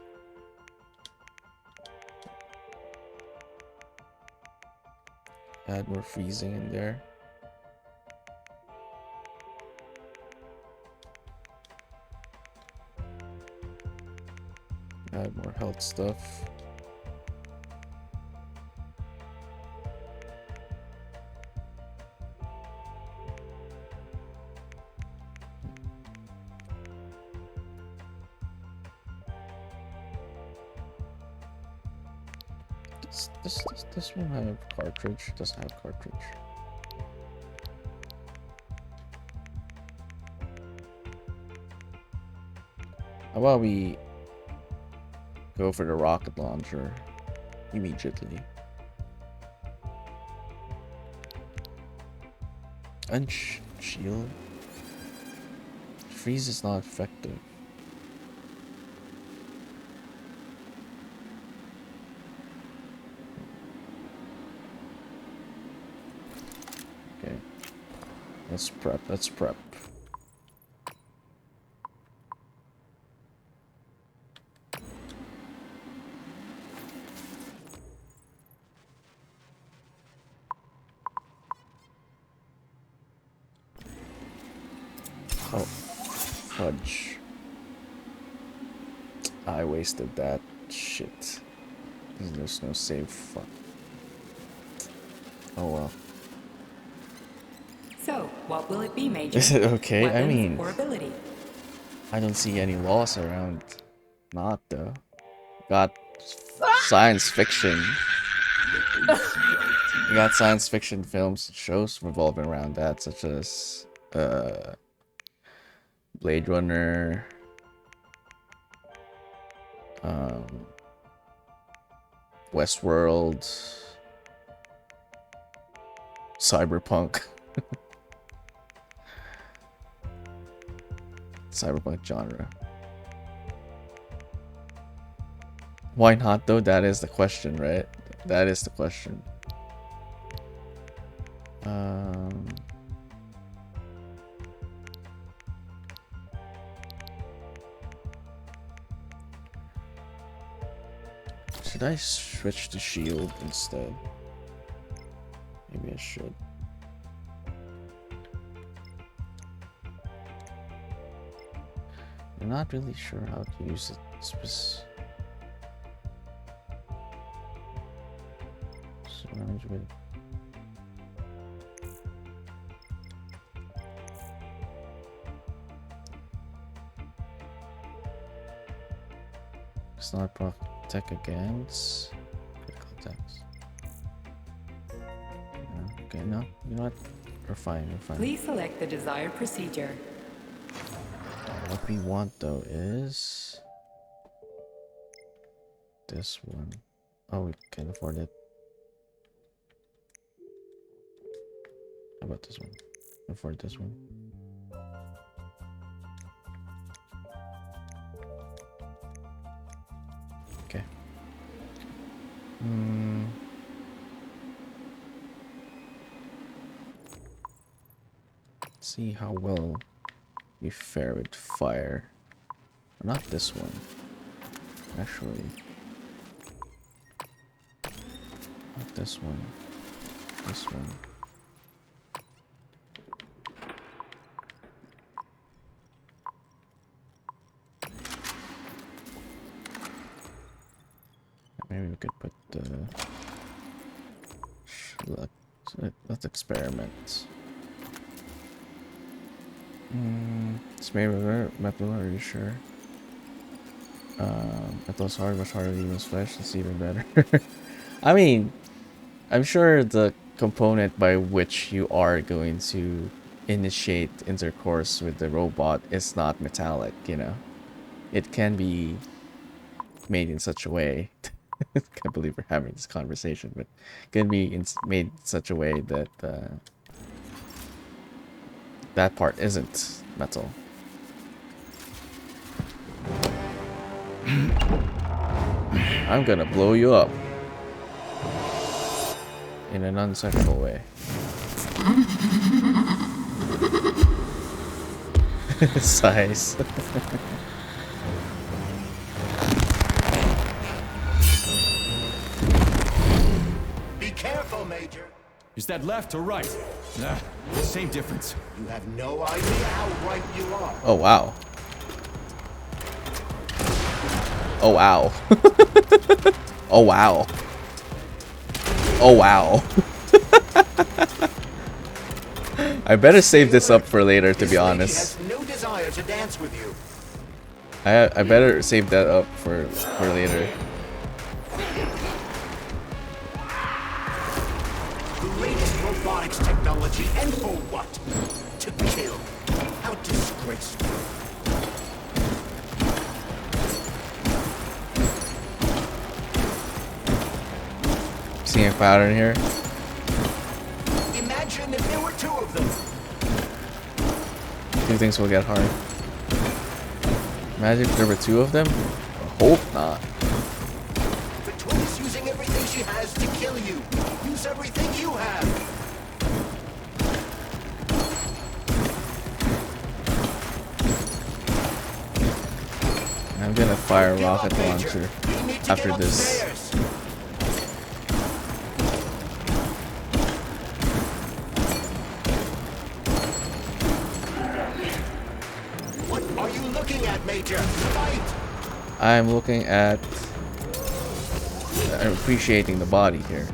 Add more freezing in there. Add more health stuff. This one have cartridge? Doesn't have cartridge. How about we go for the rocket launcher immediately? Shield. Freeze is not effective. Okay. Let's prep. Let's prep. Oh, fudge. I wasted that shit. There's no save. Fuck. Oh well. So, what will it be, Major? Is it okay? Weapons I mean, or ability? I don't see any loss around. Not though. Got science fiction. You got science fiction films, shows revolving around that, such as Blade Runner, Westworld, Cyberpunk. Cyberpunk genre. Why not though? That is the question, right? That is the question. Should I switch to shield instead? Maybe I should. I'm not really sure how to use it. Surround with. It's not protect against critical attacks. Okay, no, you know what? We're fine, we're fine. Please select the desired procedure. What we want though is this one. Oh, we can afford it. How about this one? Afford this one. Okay. Let's see how well we fare with fire. Not this one. Actually. Not this one. This one. Maybe we could put the... Let's experiment. It's maybe metal, are you sure? Metal's hard, much harder to use flesh, it's even better. I mean, I'm sure the component by which you are going to initiate intercourse with the robot is not metallic, you know? It can be made in such a way. I can't believe we're having this conversation, but it can be made in such a way that that part isn't metal. I'm gonna blow you up in an unsexual way. Size. Be careful, Major. Is that left or right? Nah, same difference. You have no idea how right you are. Oh wow. Oh wow. Oh wow. Oh wow. I better save this up for later, to be honest. No desire to dance with you. I better save that up for later. Greatest robotics technology, and for what? To kill. How disgraceful. Seeing a pattern here. Imagine if there were two of them. Two things will get hard. Imagine if there were two of them. I hope not. The twin is using everything she has to kill you. Use everything you have. I'm gonna fire a rocket launcher after this. What are you looking at, Major? Fight! I'm looking at... I'm appreciating the body here.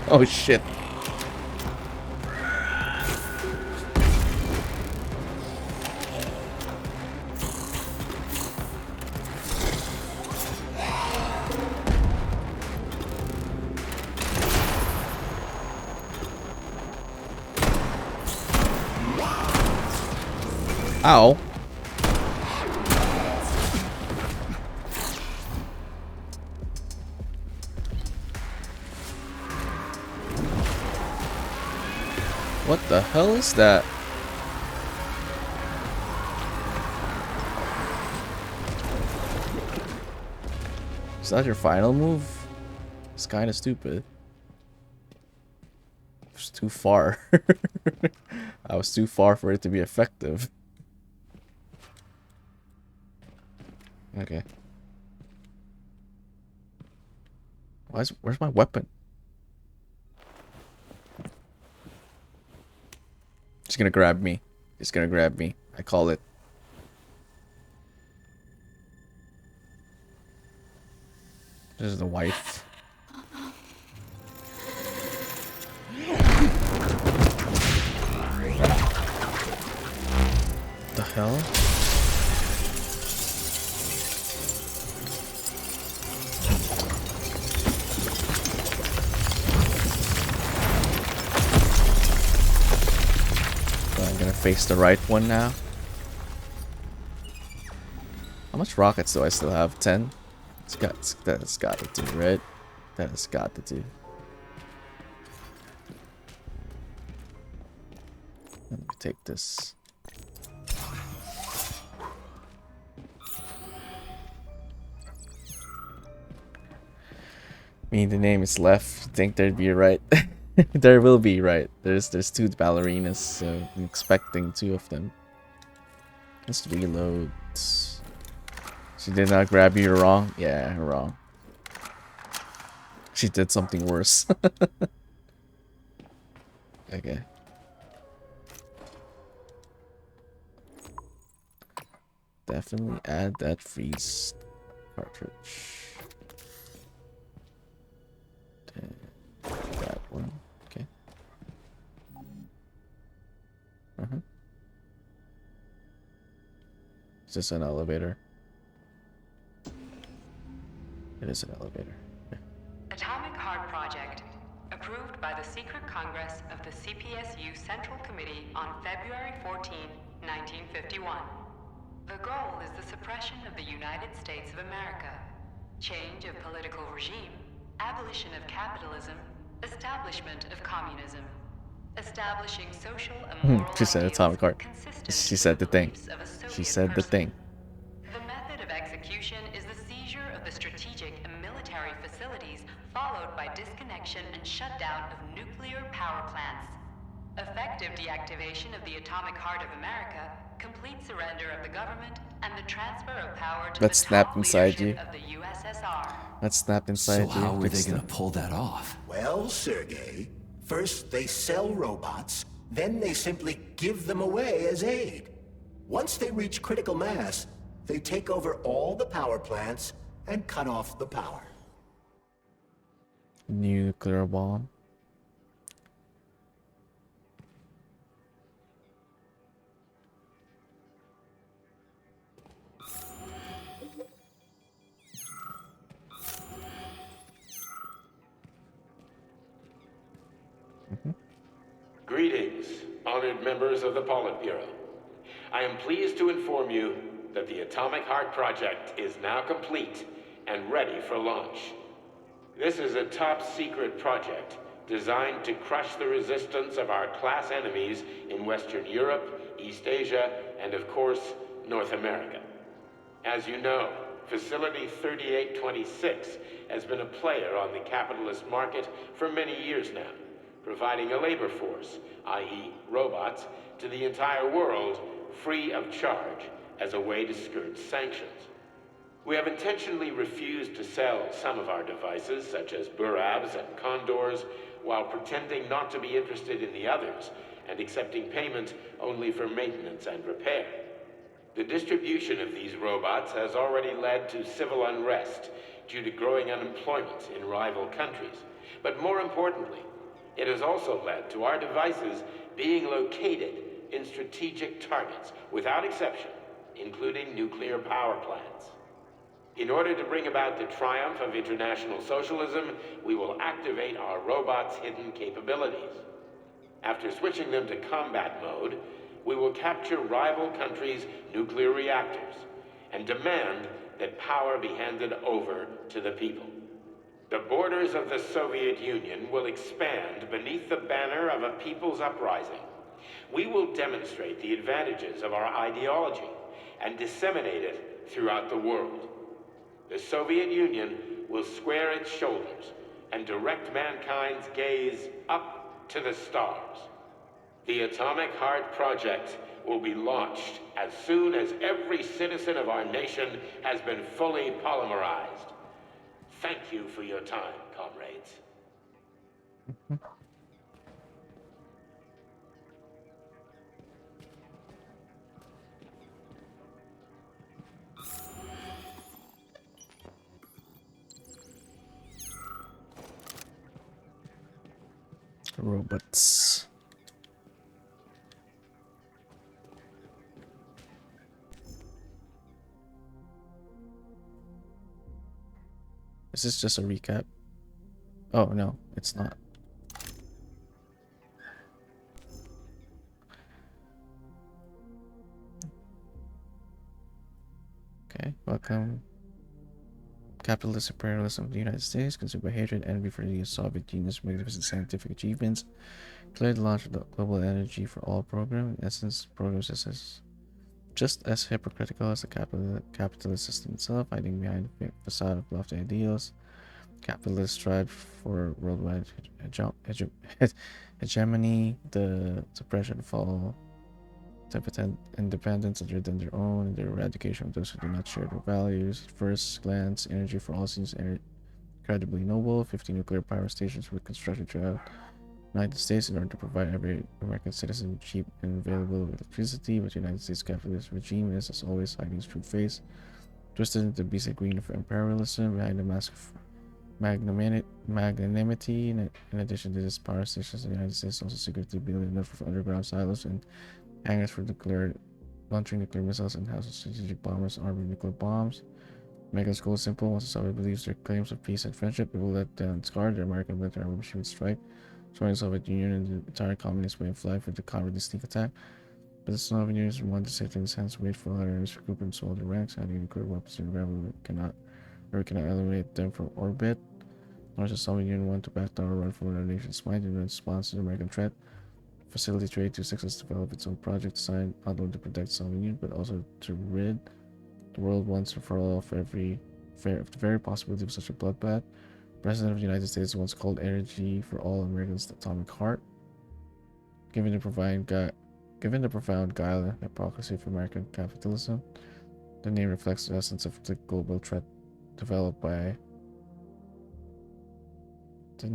Oh shit. Ow. What the hell is that? Is that your final move? It's kind of stupid. It's too far. I was too far for it to be effective. Okay. Where's my weapon? She's gonna grab me. She's gonna grab me. I call it. This is the wife. The hell? So I'm gonna face the right one now. How much rockets do I still have? 10? That's got to do, right? That has got to do. Let me take this. Mean the name is left. Think there'd be a right. There will be right. There's two ballerinas, so I'm expecting 2 of them. Let's reload. She did not grab you wrong? Yeah, wrong. She did something worse. Okay. Definitely add that freeze cartridge. That one. Okay. Is this an elevator? It is an elevator. Okay. Atomic Heart Project, approved by the Secret Congress of the CPSU Central Committee on February 14, 1951. The goal is the suppression of the United States of America, change of political regime, abolition of capitalism, establishment of communism, establishing social and moral She said atomic heart. She said the thing. She said the thing. The method of execution is the seizure of the strategic and military facilities, followed by disconnection and shutdown of nuclear power plants. Effective deactivation of the atomic heart of America, complete surrender of the government, and the transfer of power to That's the snapped top inside leadership you. of the USSR. That's snapped inside you. So how are they gonna pull that off? Well, Sergei, first they sell robots, then they simply give them away as aid. Once they reach critical mass, they take over all the power plants and cut off the power. Nuclear bomb. Greetings, honored members of the Politburo. I am pleased to inform you that the Atomic Heart Project is now complete and ready for launch. This is a top-secret project designed to crush the resistance of our class enemies in Western Europe, East Asia, and of course, North America. As you know, Facility 3826 has been a player on the capitalist market for many years now, providing a labor force, i.e. robots, to the entire world free of charge as a way to skirt sanctions. We have intentionally refused to sell some of our devices, such as Burabs and Condors, while pretending not to be interested in the others and accepting payment only for maintenance and repair. The distribution of these robots has already led to civil unrest due to growing unemployment in rival countries. But more importantly, it has also led to our devices being located in strategic targets, without exception, including nuclear power plants. In order to bring about the triumph of international socialism, we will activate our robots' hidden capabilities. After switching them to combat mode, we will capture rival countries' nuclear reactors and demand that power be handed over to the people. The borders of the Soviet Union will expand beneath the banner of a people's uprising. We will demonstrate the advantages of our ideology and disseminate it throughout the world. The Soviet Union will square its shoulders and direct mankind's gaze up to the stars. The Atomic Heart Project will be launched as soon as every citizen of our nation has been fully polymerized. Thank you for your time, comrades. Robots. Is this just a recap? Oh no, it's not. Okay, welcome. Capitalist imperialism of the United States, consumed by hatred and envy for the Soviet Union's magnificent scientific achievements, declared the launch of the Global Energy for All program. In essence, programs just as hypocritical as the capitalist system itself, hiding behind the facade of lofty ideals. Capitalists strive for worldwide hegemony, the suppression, fall, independence other than their own, and the eradication of those who do not share their values. At first glance, energy for all seems incredibly noble. 50 nuclear power stations were constructed throughout the United States in order to provide every American citizen with cheap and available electricity, but the United States capitalist regime is, as always, hiding its true face, twisted into the basic green of imperialism behind the mask of magnanimity. In addition to this, power stations in the United States also secretly build enough of underground silos and hangars for launching nuclear missiles and houses strategic bombers armed with nuclear bombs. America's goal is simple. Once the Soviet believes their claims of peace and friendship, it will let down its guard. The American military machine would strike, destroying the Soviet Union and the entire communist way of life with the cowardly sneak attack. But the Soviet Union wanted to sit in his hands, wait for other enemies to regroup and swallow their ranks, adding nuclear weapons to the ground. We cannot eliminate them from orbit. Nor does the Soviet Union want to back down or run from another nation's might in response to the American threat. Facility Trade 26 has developed its own project designed not only to protect the Soviet Union, but also to rid the world once and for all of the very possibility of such a bloodbath. The President of the United States once called energy for all Americans the atomic heart. Given the profound guile and hypocrisy of American capitalism, the name reflects the essence of the global threat developed by the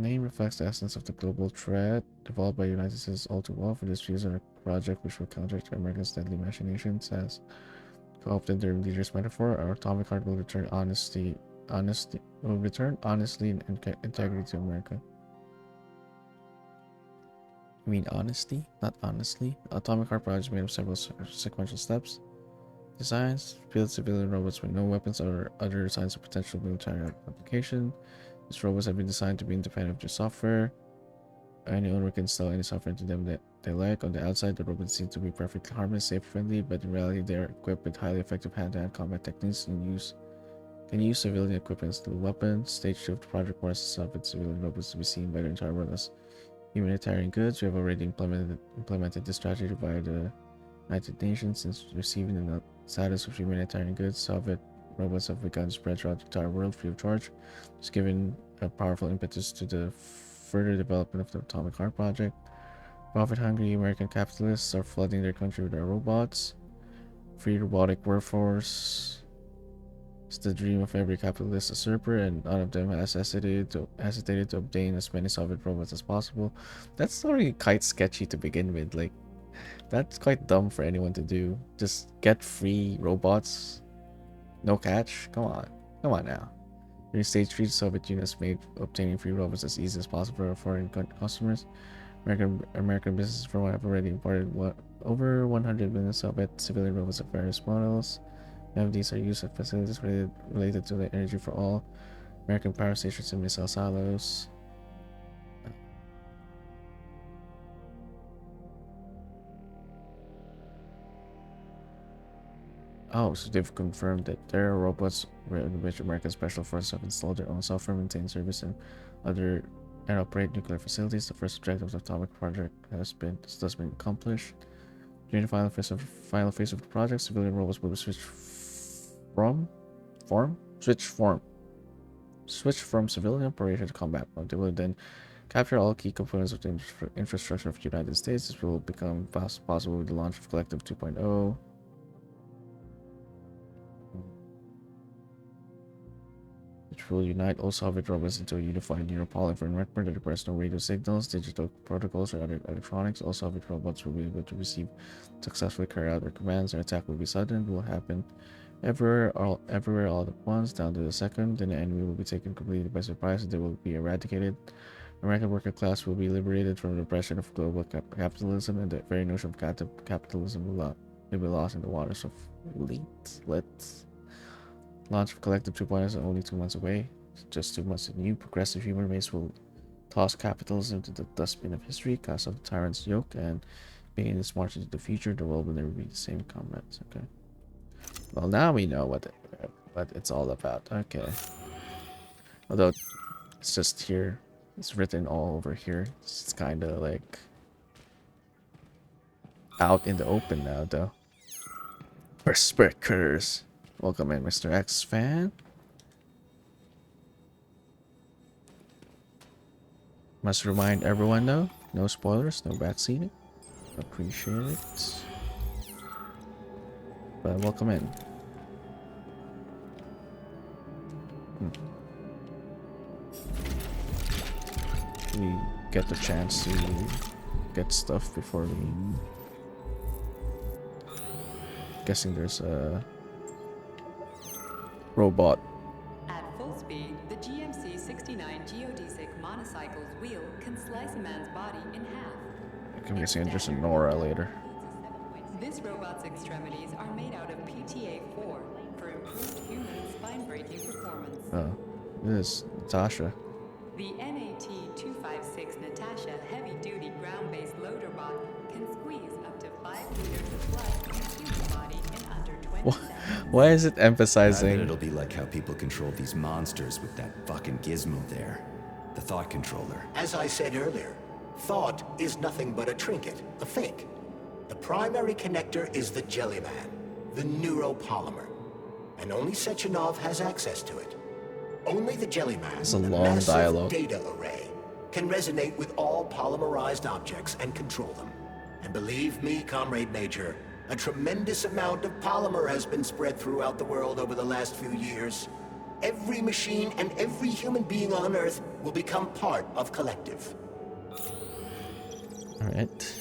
United States all too well. For this reason, a project which will counteract America's deadly machinations has co-opted their leader's metaphor. Our atomic heart will return honestly and integrity to America. I mean honesty, not honestly. The atomic heart project is made of several sequential steps. Designs, build civilian robots with no weapons or other signs of potential military application. These robots have been designed to be independent of their software. Any owner can install any software into them that they like. On the outside, the robots seem to be perfectly harmless, safe, friendly, but in reality, they are equipped with highly effective hand-to-hand combat techniques and can use civilian equipment as little weapons. Stage 2 of the project requires the Soviet civilian robots to be seen by the entire world as humanitarian goods. We have already implemented this strategy via the United Nations. Since receiving the status of humanitarian goods, Soviet robots have begun to spread throughout the entire world free of charge. It's given a powerful impetus to the further development of the Atomic Heart Project. Profit-hungry American capitalists are flooding their country with their robots. Free robotic workforce is the dream of every capitalist usurper, and none of them has hesitated to obtain as many Soviet robots as possible. That's already quite sketchy to begin with. Like, that's quite dumb for anyone to do. Just get free robots. No catch? Come on now. During stage 3, the Soviet Union has made obtaining free robots as easy as possible for foreign customers. American businesses for one have already imported over 100 million Soviet civilian robots of various models. Many of these are used at facilities related to the Energy for All, American power stations, and missile silos. Oh, so they've confirmed that there are robots which American Special Forces have installed their own software, maintain service, and other and operate nuclear facilities. The first objective of the atomic project has thus been accomplished. During the final phase of the project, civilian robots will be switched from civilian operation to combat mode. They will then capture all key components of the infrastructure of the United States. This will become possible with the launch of Collective 2.0. Which will unite all Soviet robots into a unified neuropolymer network that requires no radio signals, digital protocols, or other electronics. All Soviet robots will be able to successfully carry out their commands. Their attack will be sudden, will happen everywhere all at once, down to the second. Then the enemy will be taken completely by surprise and they will be eradicated. American working class will be liberated from the oppression of global capitalism, and the very notion of capitalism will be lost in the waters of let's launch of Collective 2.0 is only 2 months away. Just 2 months, a new progressive human race will toss capitalism to the dustbin of history, cast off the tyrant's yoke, and begin its march into the future. The world will never be the same, comrades. Okay. Well, now we know what it's all about. Okay. Although it's just here, it's written all over here. It's kind of like out in the open now, though. Berserkers. Welcome in, Mr. X fan. Must remind everyone though, no spoilers, no backseating. Appreciate it. But welcome in. We get the chance to get stuff before we... Guessing there's a robot. At full speed, the GMC 69 geodesic monocycle's wheel can slice a man's body in half. I'm guessing there's a Nora later. This robot's extremities are made out of PTA-4 for improved human spine-breaking performance. Oh, this is Natasha. The NAT-256 Natasha heavy-duty ground-based loader bot can squeeze up to 5 liters of blood from a human body in under 20 seconds. Why is it emphasizing? I bet it'll be like how people control these monsters with that fucking gizmo there. The thought controller. As I said earlier, thought is nothing but a trinket, a fake. The primary connector is the Jellyman, the neuropolymer. And only Sechenov has access to it. Only the Jellyman, it's a the long massive dialogue. Data array, can resonate with all polymerized objects and control them. And believe me, Comrade Major, a tremendous amount of polymer has been spread throughout the world over the last few years. Every machine and every human being on Earth will become part of Collective. Alright.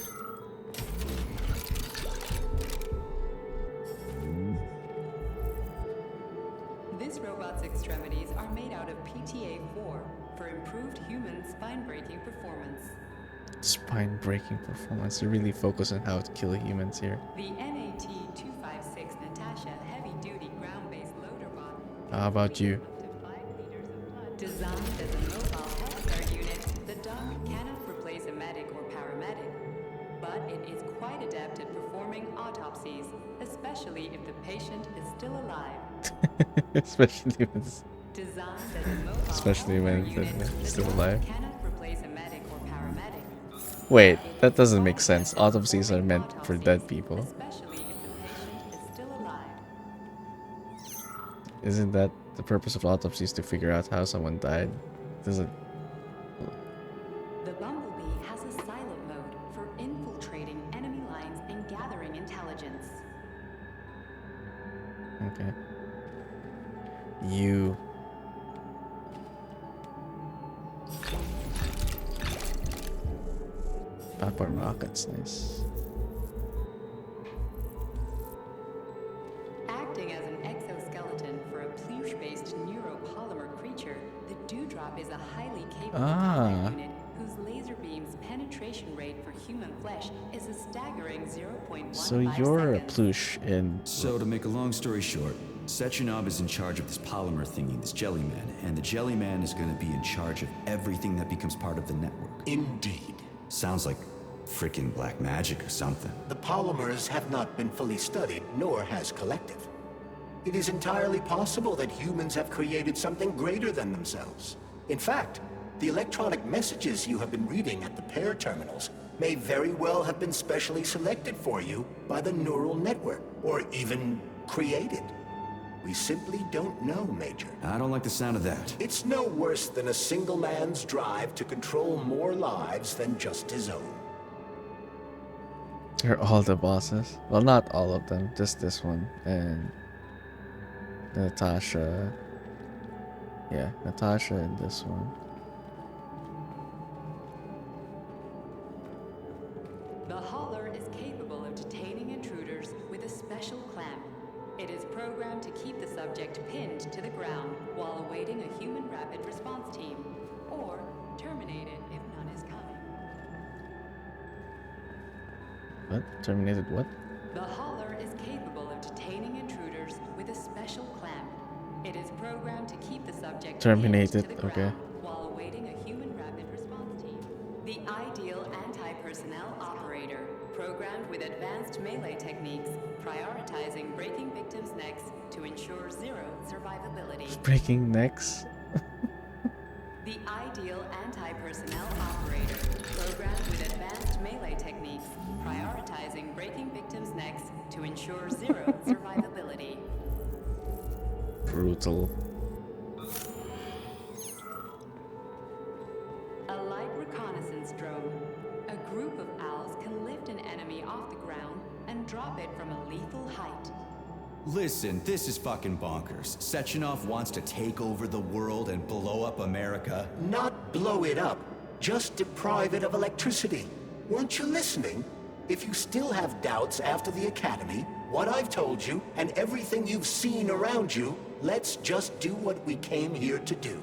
This robot's extremities are made out of PTA-4 for improved human spine-breaking performance. Spine-breaking performance. You really focus on how to kill humans here. The NAT-256 Natasha heavy-duty ground-based loader bot. How about you? Designed as a mobile healthcare unit, the dog cannot replace a medic or paramedic, but it is quite adept at performing autopsies, especially if the patient is still alive. Especially when unit, they're still alive. Cannot replace a medic or paramedic. Wait, that doesn't make sense. Autopsies are meant for dead people. Especially if the patient is still alive. Isn't that the purpose of autopsies, to figure out how someone died? Doesn't... The Bumblebee has a silent mode for infiltrating enemy lines and gathering intelligence. Okay. You... Papa rockets, nice. Acting as an exoskeleton for a pluche-based neuropolymer creature, the Dewdrop is a highly capable combat unit whose laser beam's penetration rate for human flesh is a staggering 0.15 So you're seconds. a pluche in... So to make a long story short, Sechenov is in charge of this polymer thingy, this Jellyman, and the Jellyman is going to be in charge of everything that becomes part of the network. Indeed. Sounds like frickin' black magic or something. The polymers have not been fully studied, nor has Collective. It is entirely possible that humans have created something greater than themselves. In fact, the electronic messages you have been reading at the pair terminals may very well have been specially selected for you by the neural network, or even created. We simply don't know, Major. I don't like the sound of that. It's no worse than a single man's drive to control more lives than just his own. They're all the bosses. Well, not all of them, just this one. And Natasha. Yeah, Natasha and this one. The hauler is capable of detaining intruders with a special clamp. It is programmed to keep the subject pinned to the ground while awaiting a human rapid response team, or terminate it if none is coming. What? Terminated what? The hauler is capable of detaining intruders with a special clamp. It is programmed to keep the subject Terminated, pinned to the okay. ground while awaiting a human rapid response team. The ideal anti-personnel operator, programmed with advanced melee techniques, prioritizing breaking victims' necks to ensure zero survivability. Breaking necks? The ideal anti-personnel operator, programmed with advanced melee techniques, prioritizing breaking victims' necks to ensure zero survivability. Brutal. A light reconnaissance drone. A group of owls can lift an enemy off the ground and drop it from a lethal height. Listen, this is fucking bonkers. Sechenov wants to take over the world and blow up America. Not blow it up, just deprive it of electricity. Weren't you listening? If you still have doubts after the Academy, what I've told you, and everything you've seen around you, let's just do what we came here to do.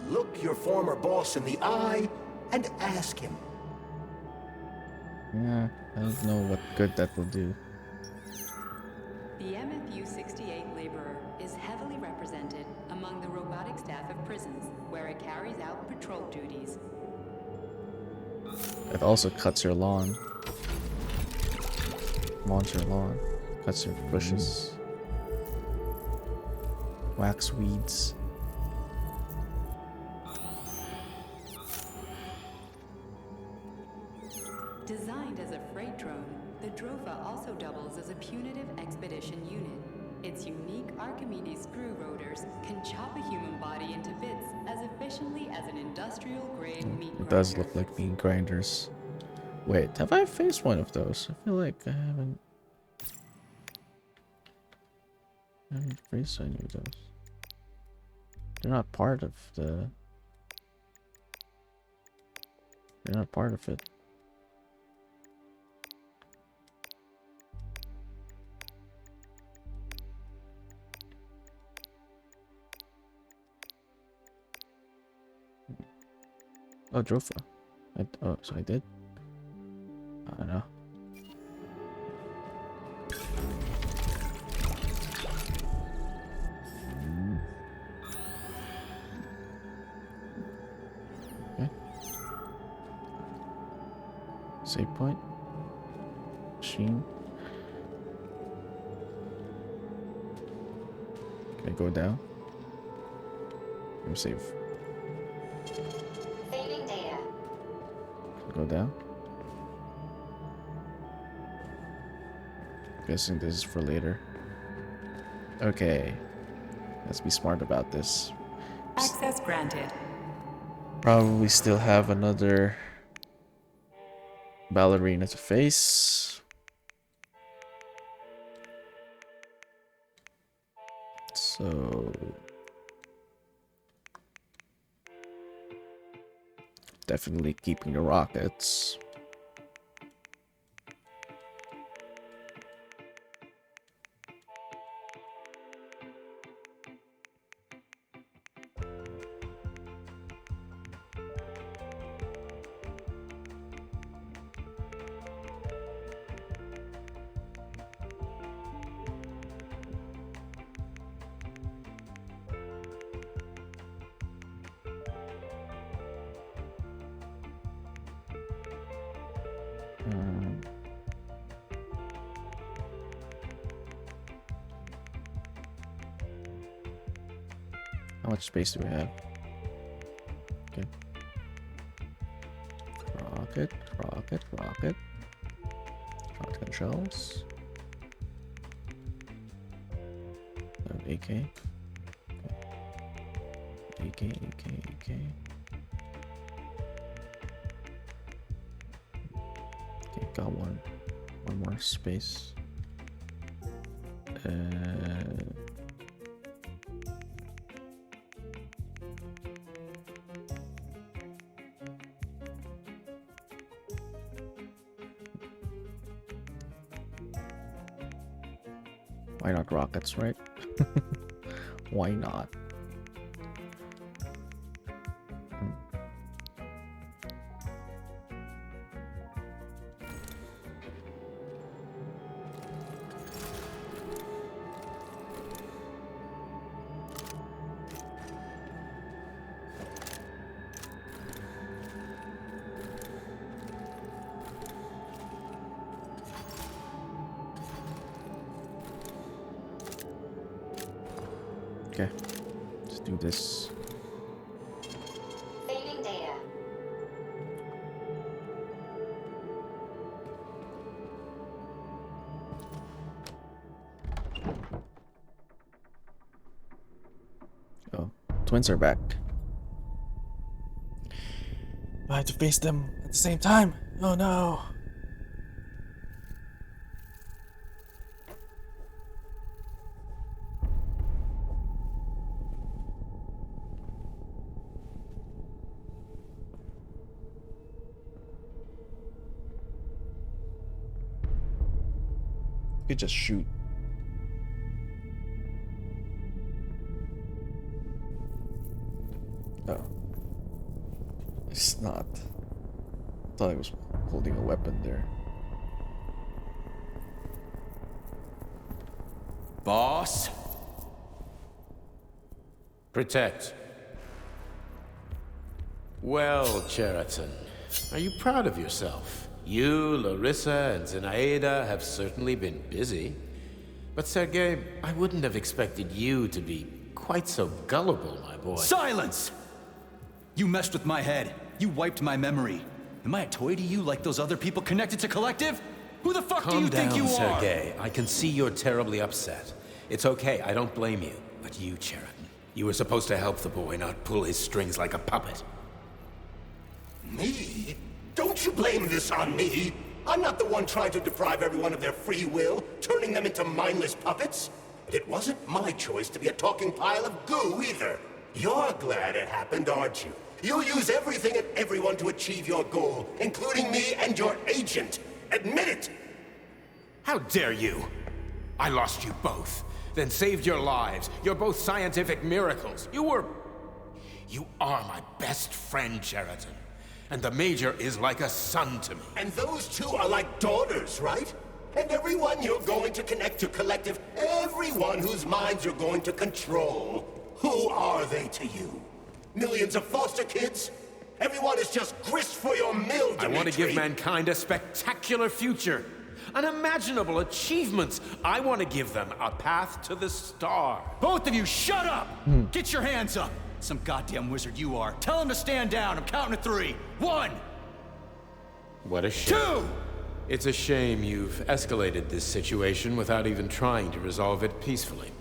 Look your former boss in the eye and ask him. Yeah, I don't know what good that will do. The MFU-68 laborer is heavily represented among the robotic staff of prisons, where it carries out patrol duties. It also cuts your lawn. Lawns your lawn. Cuts your bushes. Wax weeds. Designed as a freight drone, the Drofa also doubles as a punitive expedition unit. Its unique Archimedes screw rotors can chop a human body into bits as efficiently as an industrial-grade meat grinder. It does look like meat grinders. Wait, have I faced one of those? I feel like I haven't faced any of those. They're not part of the... They're not part of it. Oh, Drofa. Oh, so I did? I don't know. Okay. Save point. Machine. Can I go down? Let me save. Saving data. Go down. Guessing this is for later. Okay. Let's be smart about this. Access granted. Probably still have another ballerina to face. So definitely keeping the rockets. How much space do we have? Okay. Rocket, rocket, rocket. Shotgun shells. AK. AK, AK, AK. Okay, got one more space. Why not rockets, right? Why not? Okay, let's do this. Saving data. Oh, twins are back. I have to face them at the same time. Oh no. Could just shoot. Oh. It's not. I thought I was holding a weapon there. Boss? Protect. Well, Cheriton, are you proud of yourself? You, Larissa, and Zenaida have certainly been busy. But Sergei, I wouldn't have expected you to be quite so gullible, my boy. Silence! You messed with my head. You wiped my memory. Am I a toy to you like those other people connected to Collective? Who the fuck do you think you are? Calm down, Sergei. I can see you're terribly upset. It's okay, I don't blame you. But you, Cheriton, you were supposed to help the boy, not pull his strings like a puppet. Me? Don't you blame this on me? I'm not the one trying to deprive everyone of their free will, turning them into mindless puppets. And it wasn't my choice to be a talking pile of goo either. You're glad it happened, aren't you? You'll use everything and everyone to achieve your goal, including me and your agent. Admit it! How dare you? I lost you both, then saved your lives. You're both scientific miracles. You are my best friend, Cheriton. And the Major is like a son to me. And those two are like daughters, right? And everyone you're going to connect to Collective, everyone whose minds you're going to control, who are they to you? Millions of foster kids? Everyone is just grist for your mill, Dimitri. I want to give mankind a spectacular future. Unimaginable achievements. I want to give them a path to the star. Both of you, shut up! Get your hands up! Some goddamn wizard you are. Tell him to stand down. I'm counting to 3. 1! What a shame. 2! It's a shame you've escalated this situation without even trying to resolve it peacefully.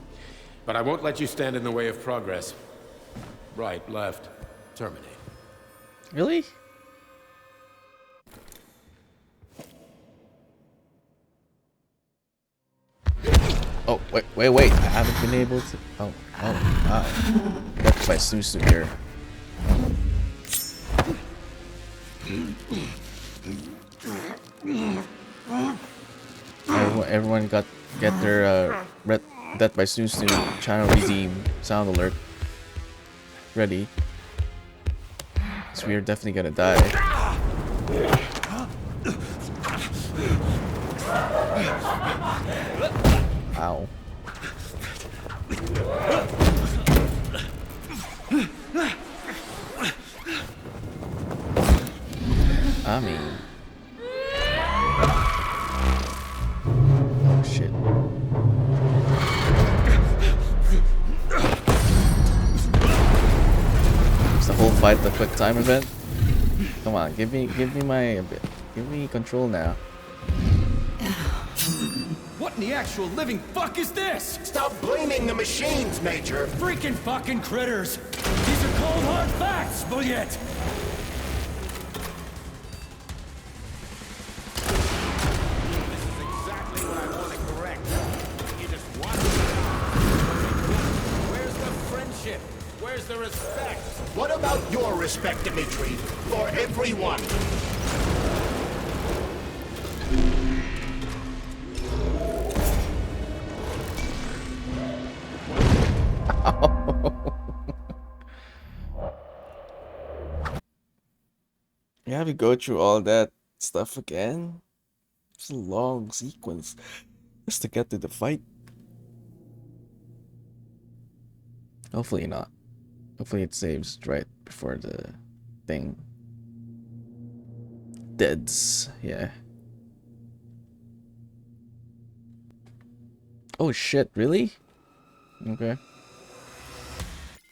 But I won't let you stand in the way of progress. Right, left, terminate. Really? Oh, wait. I haven't been able to... Oh, wow. That's my Susu here. Everyone get their Death by Susu channel redeem sound alert ready. So we are definitely gonna die. Ow. I mean... Oh shit. quick time event. Come on, give me control now. What in the actual living fuck is this? Stop blaming the machines, Major. Freaking fucking critters. These are cold hard facts, Bullet. Where's the respect? What about your respect, Dimitri? For everyone? You have to go through all that stuff again? It's a long sequence just to get to the fight. Hopefully not. Hopefully it saves right before the thing. Deads, yeah. Oh shit, really? Okay.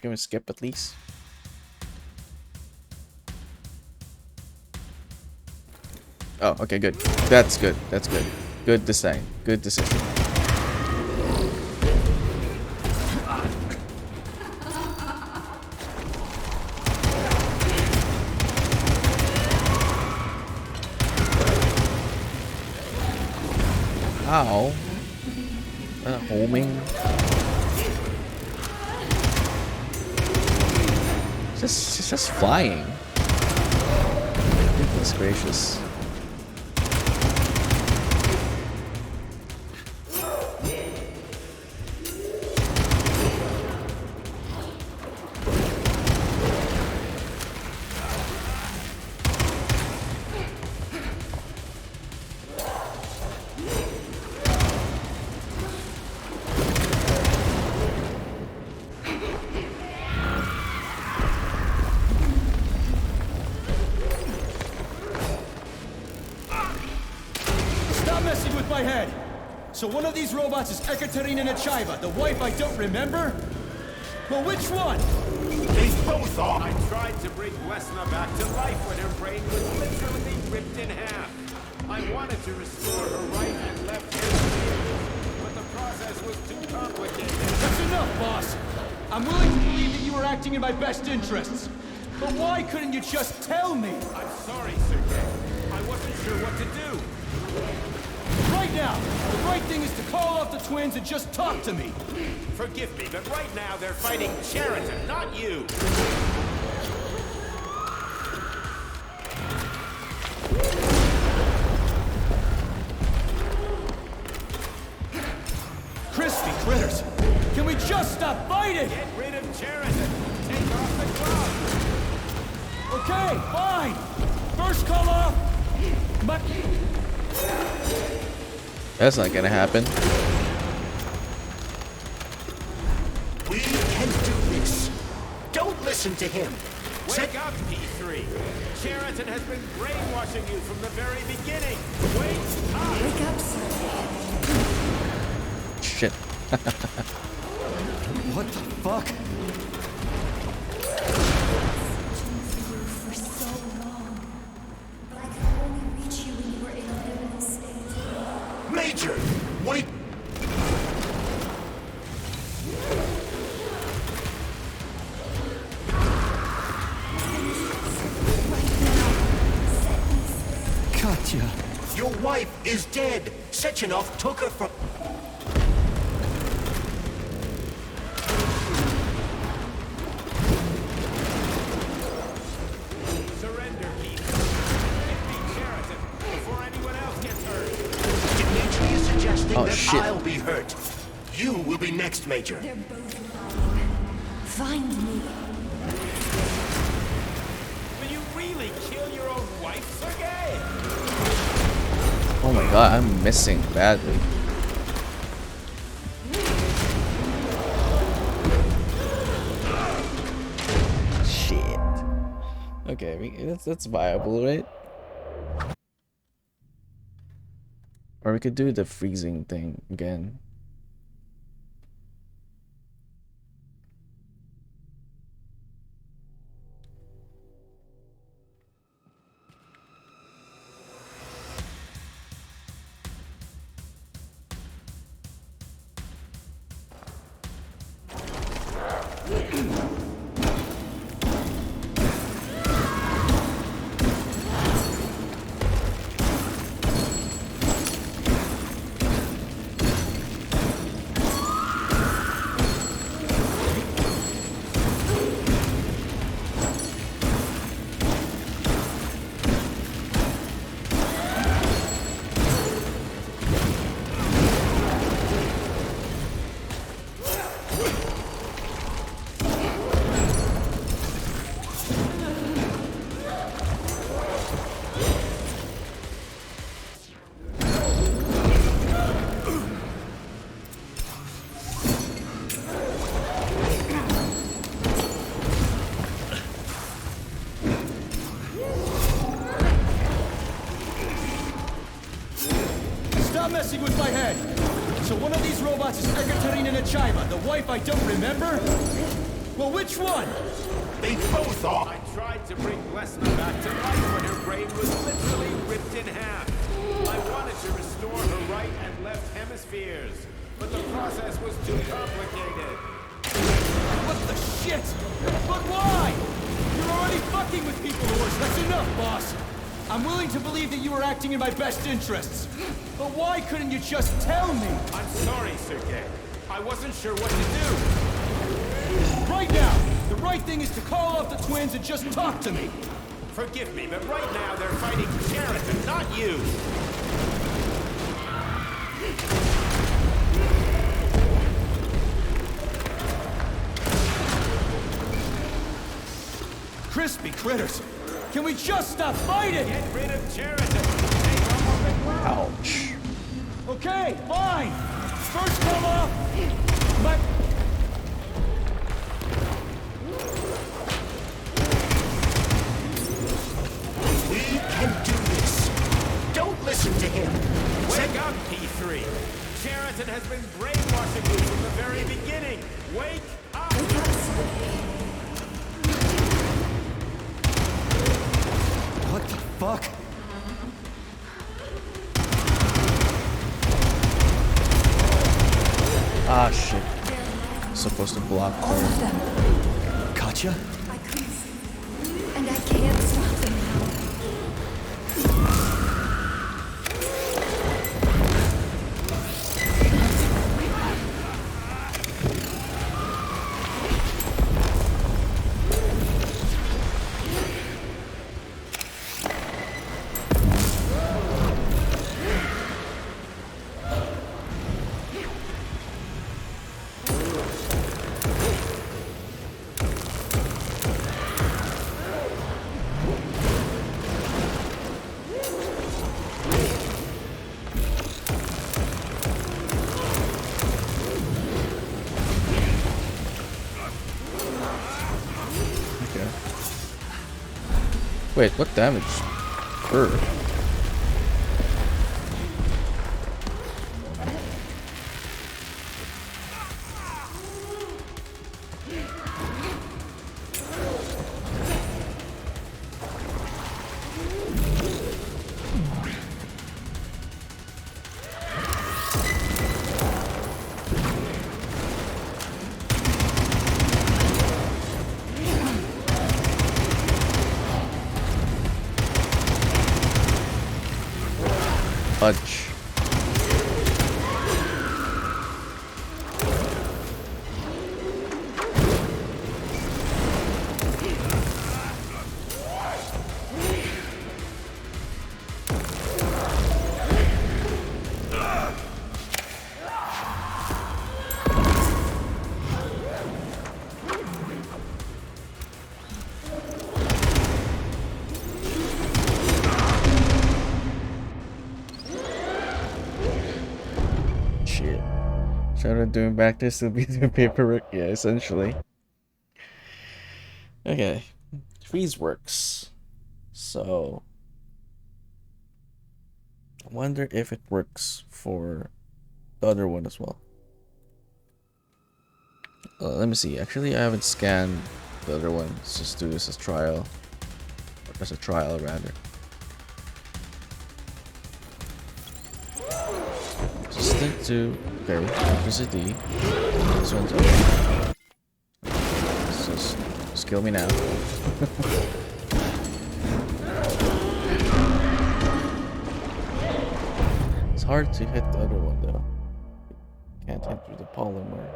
Can we skip at least? Oh, okay, good. That's good. That's good. Good design. Good decision. Ow. Homing. It's just flying. Goodness gracious. So one of these robots is Ekaterina Nechaeva, the wife I don't remember? Well, which one? They both are! I tried to bring Wesna back to life when her brain was literally ripped in half. I wanted to restore her right and left hemispheres, but the process was too complicated. That's enough, boss! I'm willing to believe that you were acting in my best interests. But why couldn't you just tell me? I'm sorry, Sergei. I wasn't sure what to do. Right now, the right thing is to call off the twins and just talk to me. Forgive me, but right now they're fighting Cheriton, not you. Crispy critters! Can we just stop fighting? Get rid of Cheriton. Take off the glove. Okay, fine. First call off. But that's not gonna happen. We can do this. Don't listen to him. Wake up, P3. Cheriton has been brainwashing you from the very beginning. Wake up. Wake up, sir. Shit. What the fuck? For so long. But I could only reach you when you were in a limited state. Major! Wait! Katya. Your wife is dead. Sechenov took her from... Surrender, Keith. Defeat Cheriton before anyone else gets hurt. Dimitri is suggesting Oh, that shit. I'll be hurt. You will be next, Major. They're both lying. Find me. Will you really kill your own wife, Sergei? Oh my god, I'm missing badly. Shit. Okay, I mean, that's viable, right? Or we could do the freezing thing again. Stop messing with my head! So one of these robots is Ekaterina Nechaeva, the wife I don't remember? Well, which one? They both are! I tried to bring Lesnar back to life when her brain was literally ripped in half. I wanted to restore her right and left hemispheres, but the process was too complicated. What the shit? But why? You're already fucking with people, Horse. That's enough, boss. I'm willing to believe that you were acting in my best interests. But why couldn't you just tell me? I'm sorry, Sergei. I wasn't sure what to do. Right now, the right thing is to call off the twins and just talk to me. Forgive me, but right now they're fighting Sheraton, not you. Crispy critters! Can we just stop fighting? Get rid of Sheraton. Take them off the ground. Ouch. Okay, fine. First come off. But We can do this. Don't listen to him. Wake up, P3. Sheraton has been brainwashing you from the very beginning. Wake up. what the fuck? Ah, shit. Supposed to block All of them. Katya? I couldn't see. And I can't stop them now. Wait, what damage? Her. Fudge. Started doing practice to be doing paperwork, yeah, essentially. Okay, freeze works. So, I wonder if it works for the other one as well. Let me see. Actually, I haven't scanned the other one. Let's just do this as trial, or as a trial rather. Resistant to electricity. This one's over. Just kill me now. It's hard to hit the other one though. Can't hit through the polymer.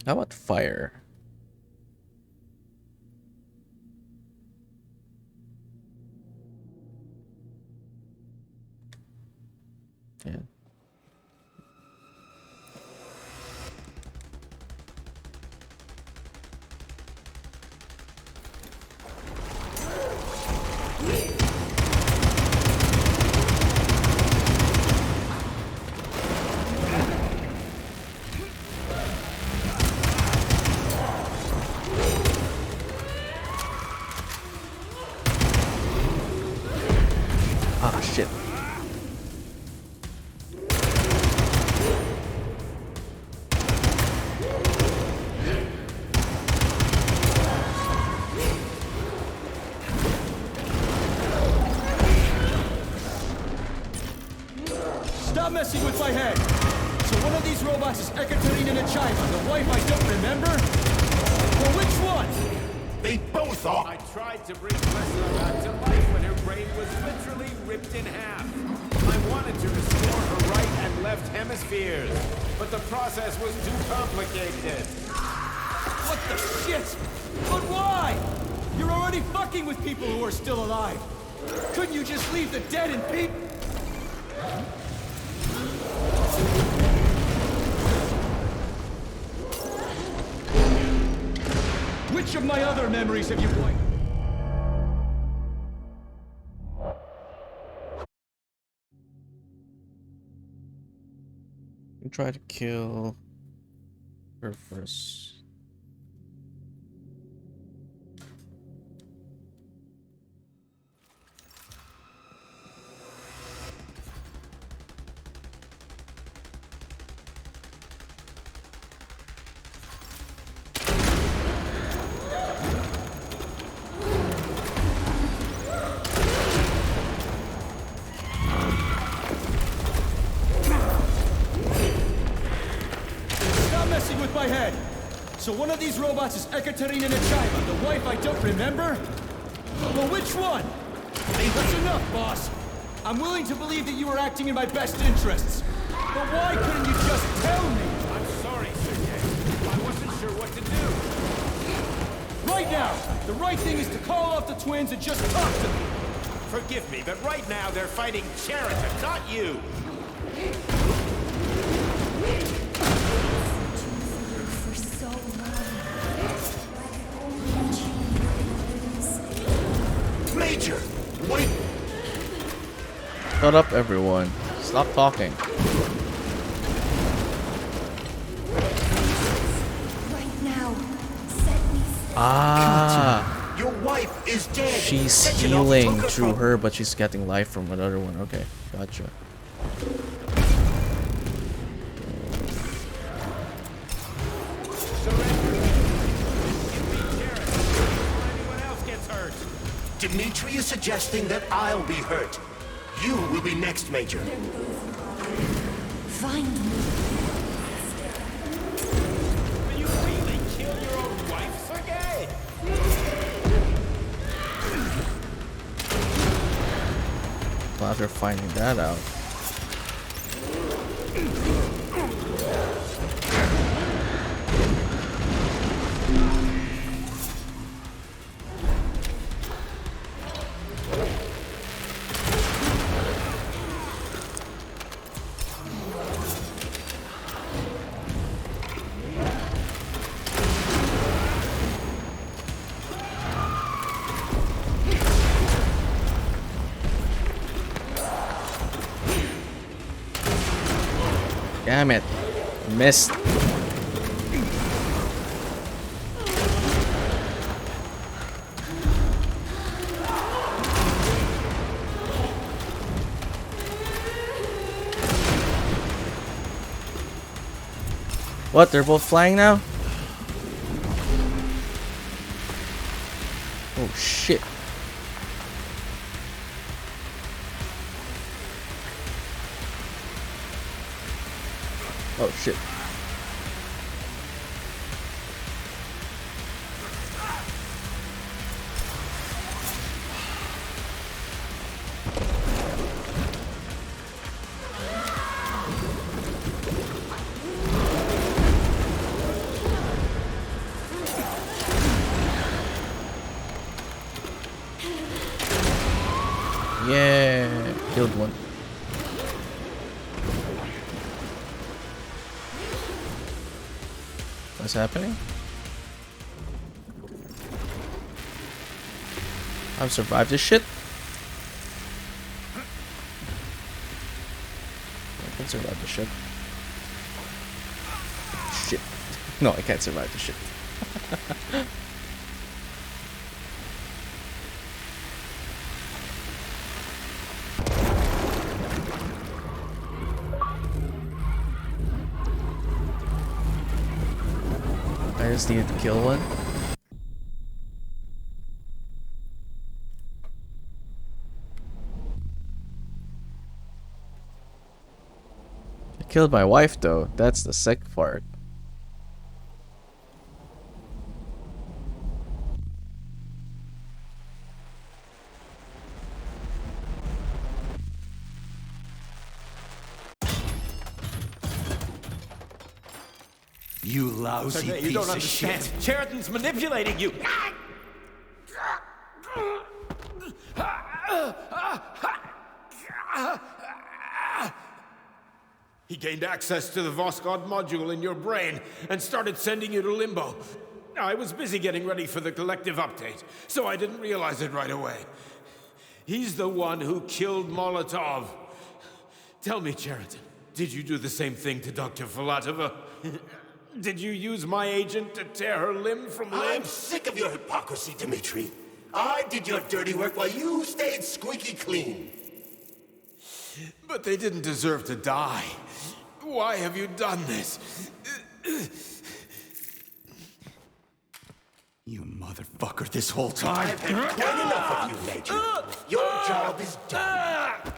How about fire? Yeah. messing with my head. So one of these robots is Ekaterina Nechaeva, the wife I don't remember? Well, which one? They both are. I tried to bring Vesna back to life when her brain was literally ripped in half. I wanted to restore her right and left hemispheres, but the process was too complicated. What the shit? But why? You're already fucking with people who are still alive. Couldn't you just leave the dead in peace? Which of my other memories have you wiped? You try to kill her first. My head. So one of these robots is Ekaterina Nechaeva, the wife I don't remember? Well, which one? That's enough, boss. I'm willing to believe that you were acting in my best interests. But why couldn't you just tell me? I'm sorry, Sergei. I wasn't sure what to do. Right now, the right thing is to call off the twins and just talk to me. Forgive me, but right now they're fighting Cherita, not you. Major, wait! Shut up, everyone. Stop talking. Right now. Set me free. Ah! Your wife is dead! She's healing through her, but she's getting life from another one. Okay, gotcha. Dimitri is suggesting that I'll be hurt. You will be next, Major. Find me. Will you really kill your own wife, Sergei? Well, after finding that out. Damn it. Missed. What? They're both flying now? Oh shit. Oh shit. Yeah, killed one. What's happening? I've survived this shit. I can survive this shit. Shit. No, I can't survive this shit. I just needed to kill one. Killed my wife though. That's the sick part. You lousy Okay, you piece don't of understand. shit. Cheriton's manipulating you. He gained access to the Voskhod module in your brain and started sending you to Limbo. I was busy getting ready for the collective update, so I didn't realize it right away. He's the one who killed Molotov. Tell me, Cheriton, did you do the same thing to Dr. Filatova? Did you use my agent to tear her limb from limb? I'm sick of your hypocrisy, Dmitri. I did your dirty work while you stayed squeaky clean. But they didn't deserve to die. Why have you done this? You motherfucker, this whole time. I've had quite enough of you, Major. Your job is done.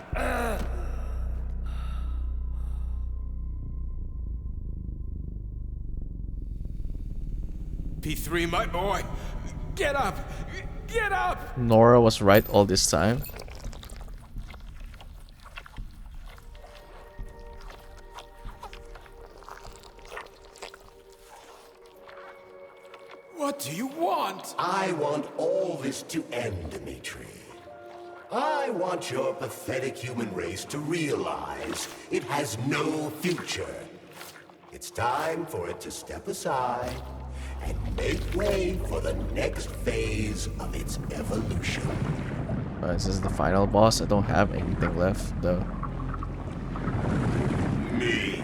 P3, my boy. Get up! Get up! Nora was right all this time. What do you want? I want all this to end, Dmitri. I want your pathetic human race to realize it has no future. It's time for it to step aside and make way for the next phase of its evolution. This is the final boss. I don't have anything left though. Me.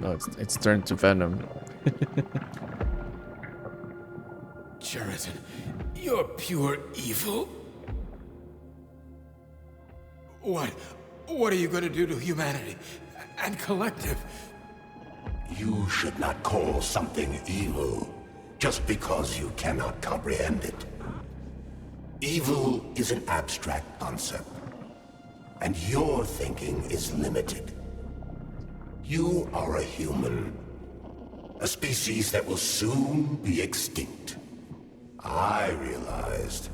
No, it's turned to Venom. Cheriton, you're pure evil. What are you going to do to humanity and collective? You should not call something evil just because you cannot comprehend it. Evil is an abstract concept, and your thinking is limited. You are a human, a species that will soon be extinct. I realized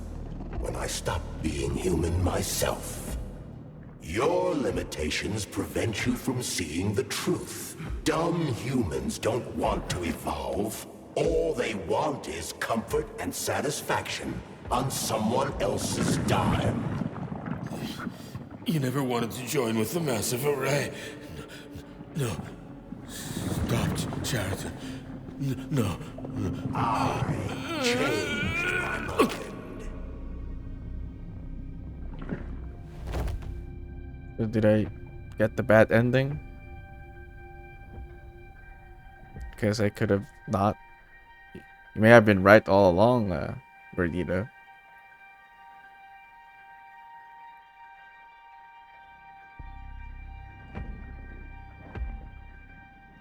when I stopped being human myself. Your limitations prevent you from seeing the truth. Dumb humans don't want to evolve. All they want is comfort and satisfaction on someone else's dime. You never wanted to join with the massive array. No. Stop, Cheriton. No. I changed my mind. Did I get the bad ending? Because I could have not. You may have been right all along, Bernito.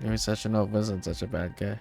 Maybe Sechenov wasn't such a bad guy.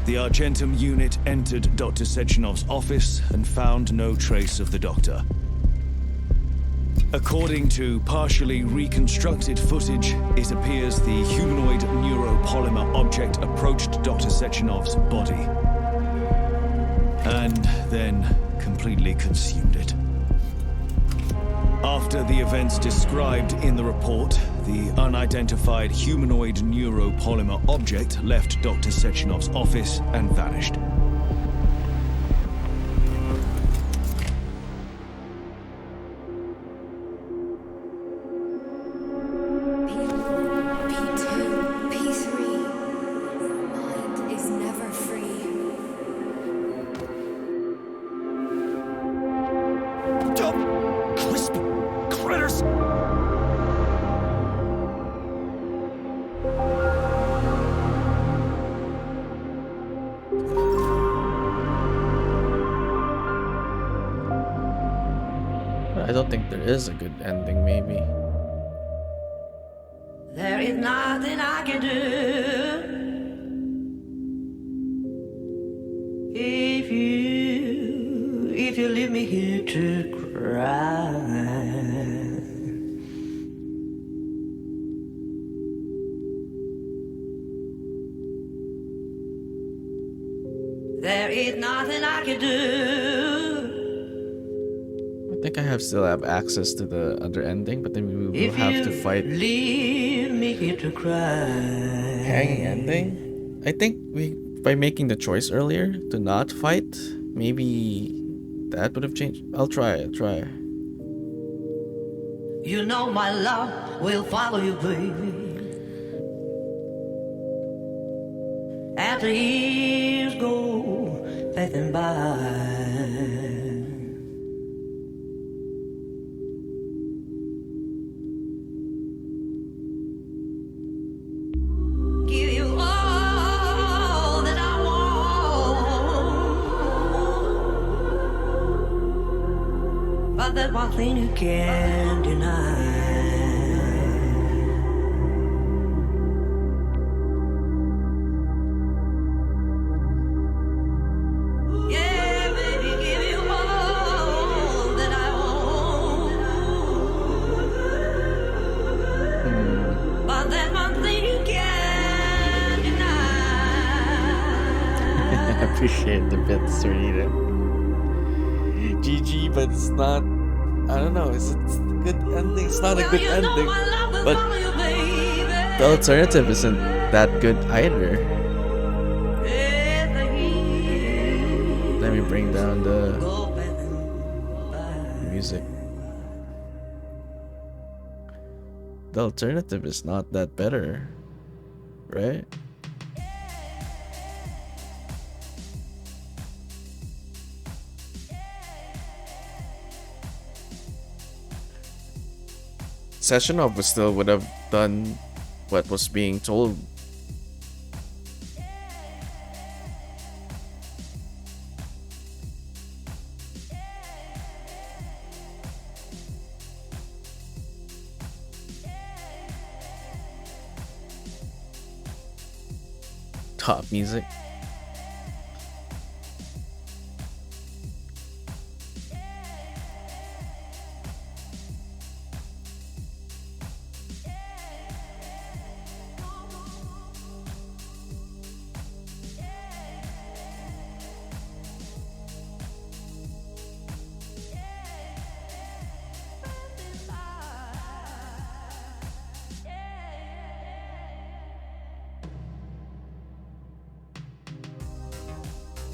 The Argentum unit entered Dr. Sechenov's office and found no trace of the doctor. According to partially reconstructed footage, it appears the humanoid neuropolymer object approached Dr. Sechenov's body and then completely consumed it. After the events described in the report, the unidentified humanoid neuropolymer object left Dr. Sechenov's office and vanished. P2, P3. Your mind is never free. fucked up, crispy critters! I don't think there is a good ending, maybe. There is nothing I can do if you leave me here to cry. There is nothing I can do. I think I still have access to the other ending, but then we will If have to fight. Leave me here to cry. Hanging ending? I think by making the choice earlier to not fight, maybe that would have changed. I'll try. You know my love will follow you, baby. As the years go passing by. Give you all that I want, but there's one thing you can't deny. Yeah, baby, give you all that I want, but there's one thing you can't deny. I appreciate the bits, Serena. GG, but it's not. I don't know. It's a good ending. It's not a good ending. But the alternative isn't that good either. Let me bring down the music. The alternative is not that better, right? Sessionov would have done what was being told. Top music.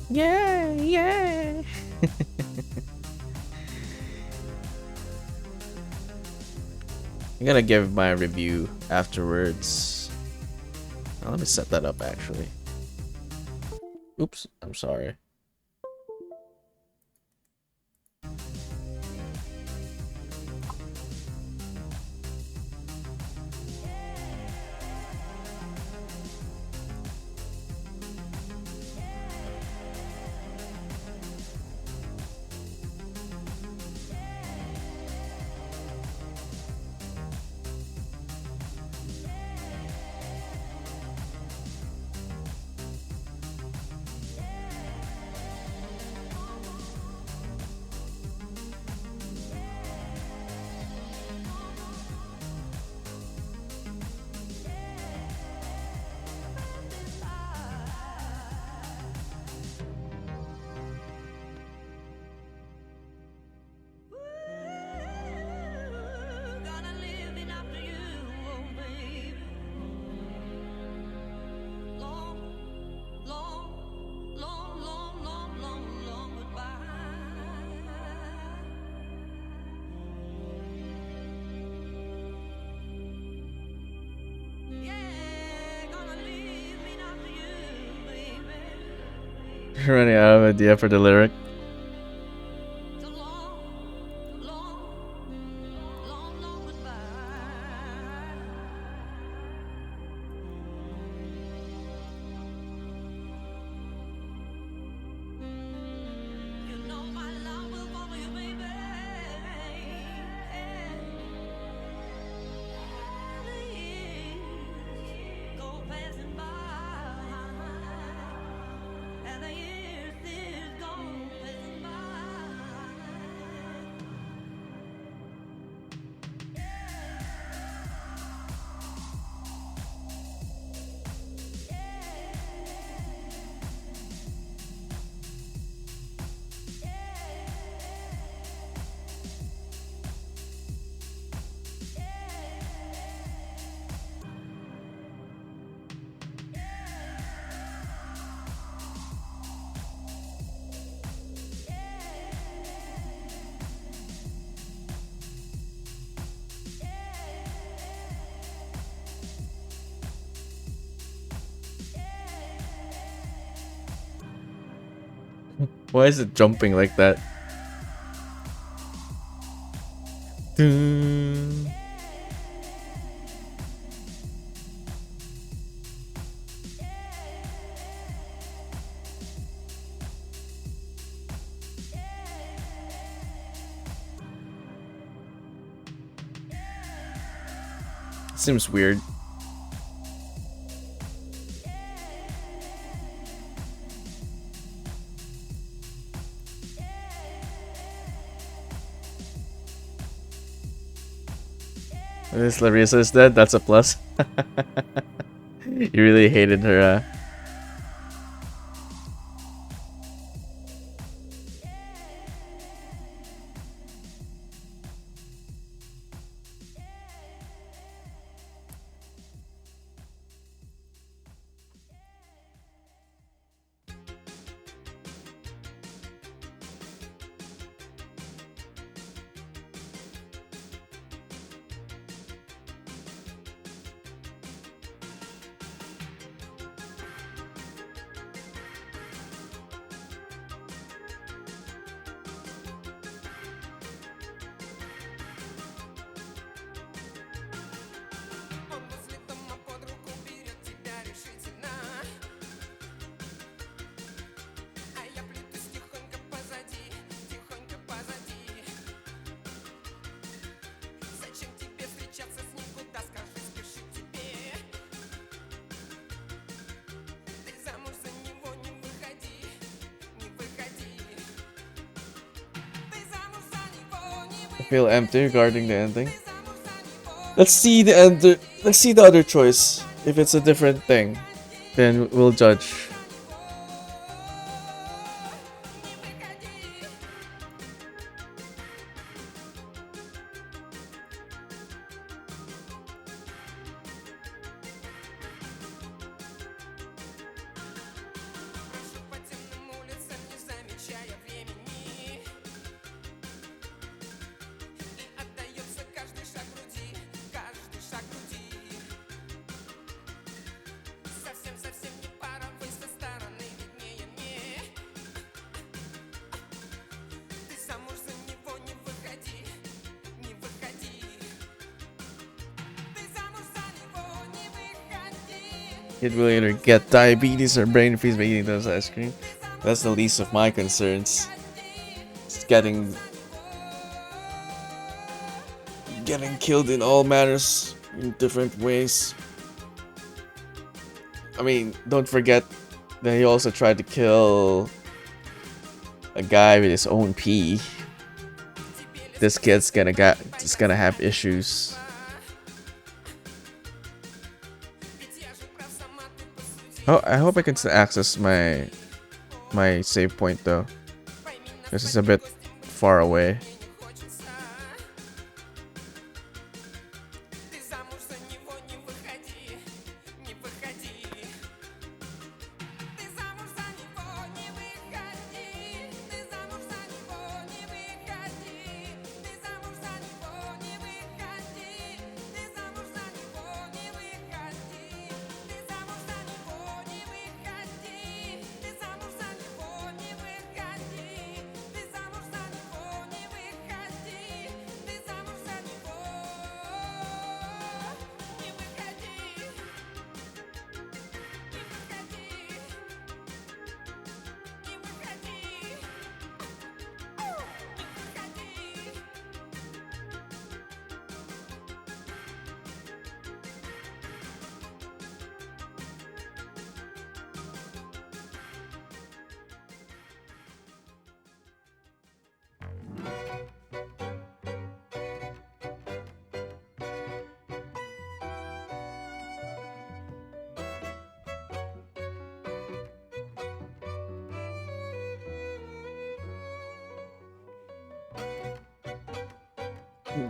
Yeah. I'm gonna give my review afterwards. Now, let me set that up actually. Oops, I'm sorry. Running out of idea for the lyric. Why is it jumping like that? Dun. Seems weird. At least Larissa is dead. That's a plus. You really hated her. I feel empty regarding the ending. Let's see the end. Let's see the other choice. If it's a different thing, then we'll judge. It will either get diabetes or brain freeze by eating those ice cream. That's the least of my concerns. It's getting killed in all manners, in different ways. I mean, don't forget that he also tried to kill a guy with his own pee. This kid's gonna have issues. Oh, I hope I can still access my save point though. This is a bit far away.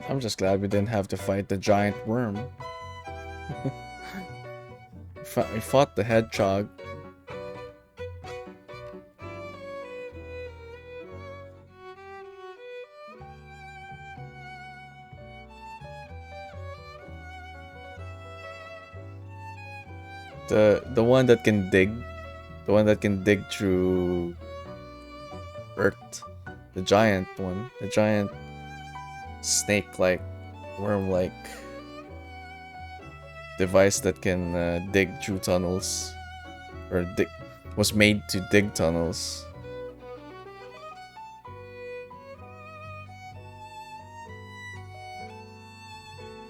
I'm just glad we didn't have to fight the giant worm. We fought the hedgehog. The one that can dig, through Earth. The giant one. The giant snake-like, worm-like device that can dig through tunnels. Or was made to dig tunnels.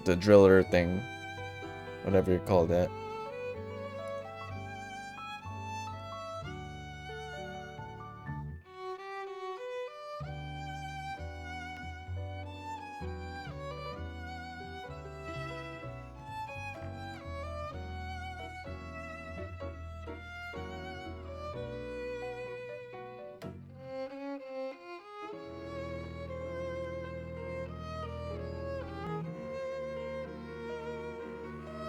The driller thing. Whatever you call that.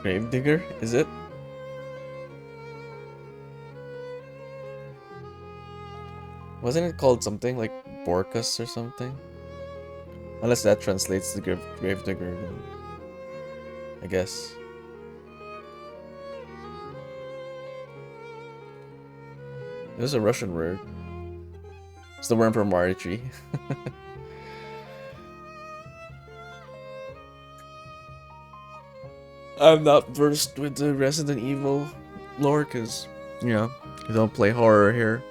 Gravedigger, is it? Wasn't it called something like Borkus or something? Unless that translates to Gravedigger, then I guess. It was a Russian word. It's the worm from Mario Tree. I'm not versed with the Resident Evil lore because, you know, I don't play horror here.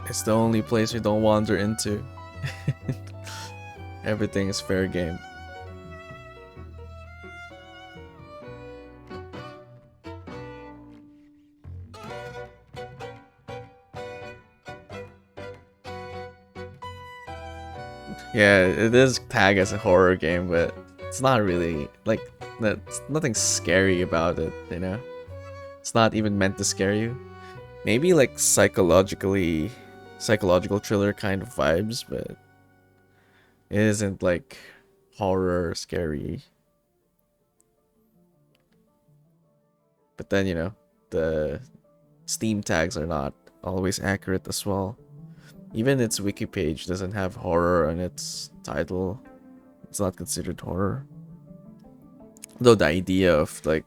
It's the only place we don't wander into. Everything is fair game. Yeah, it is tagged as a horror game, but it's not really, like, there's nothing scary about it, you know? It's not even meant to scare you. Maybe like psychological thriller kind of vibes, but it isn't like horror or scary. But then, you know, the Steam tags are not always accurate as well. Even its wiki page doesn't have horror on its title. It's not considered horror. Though the idea of like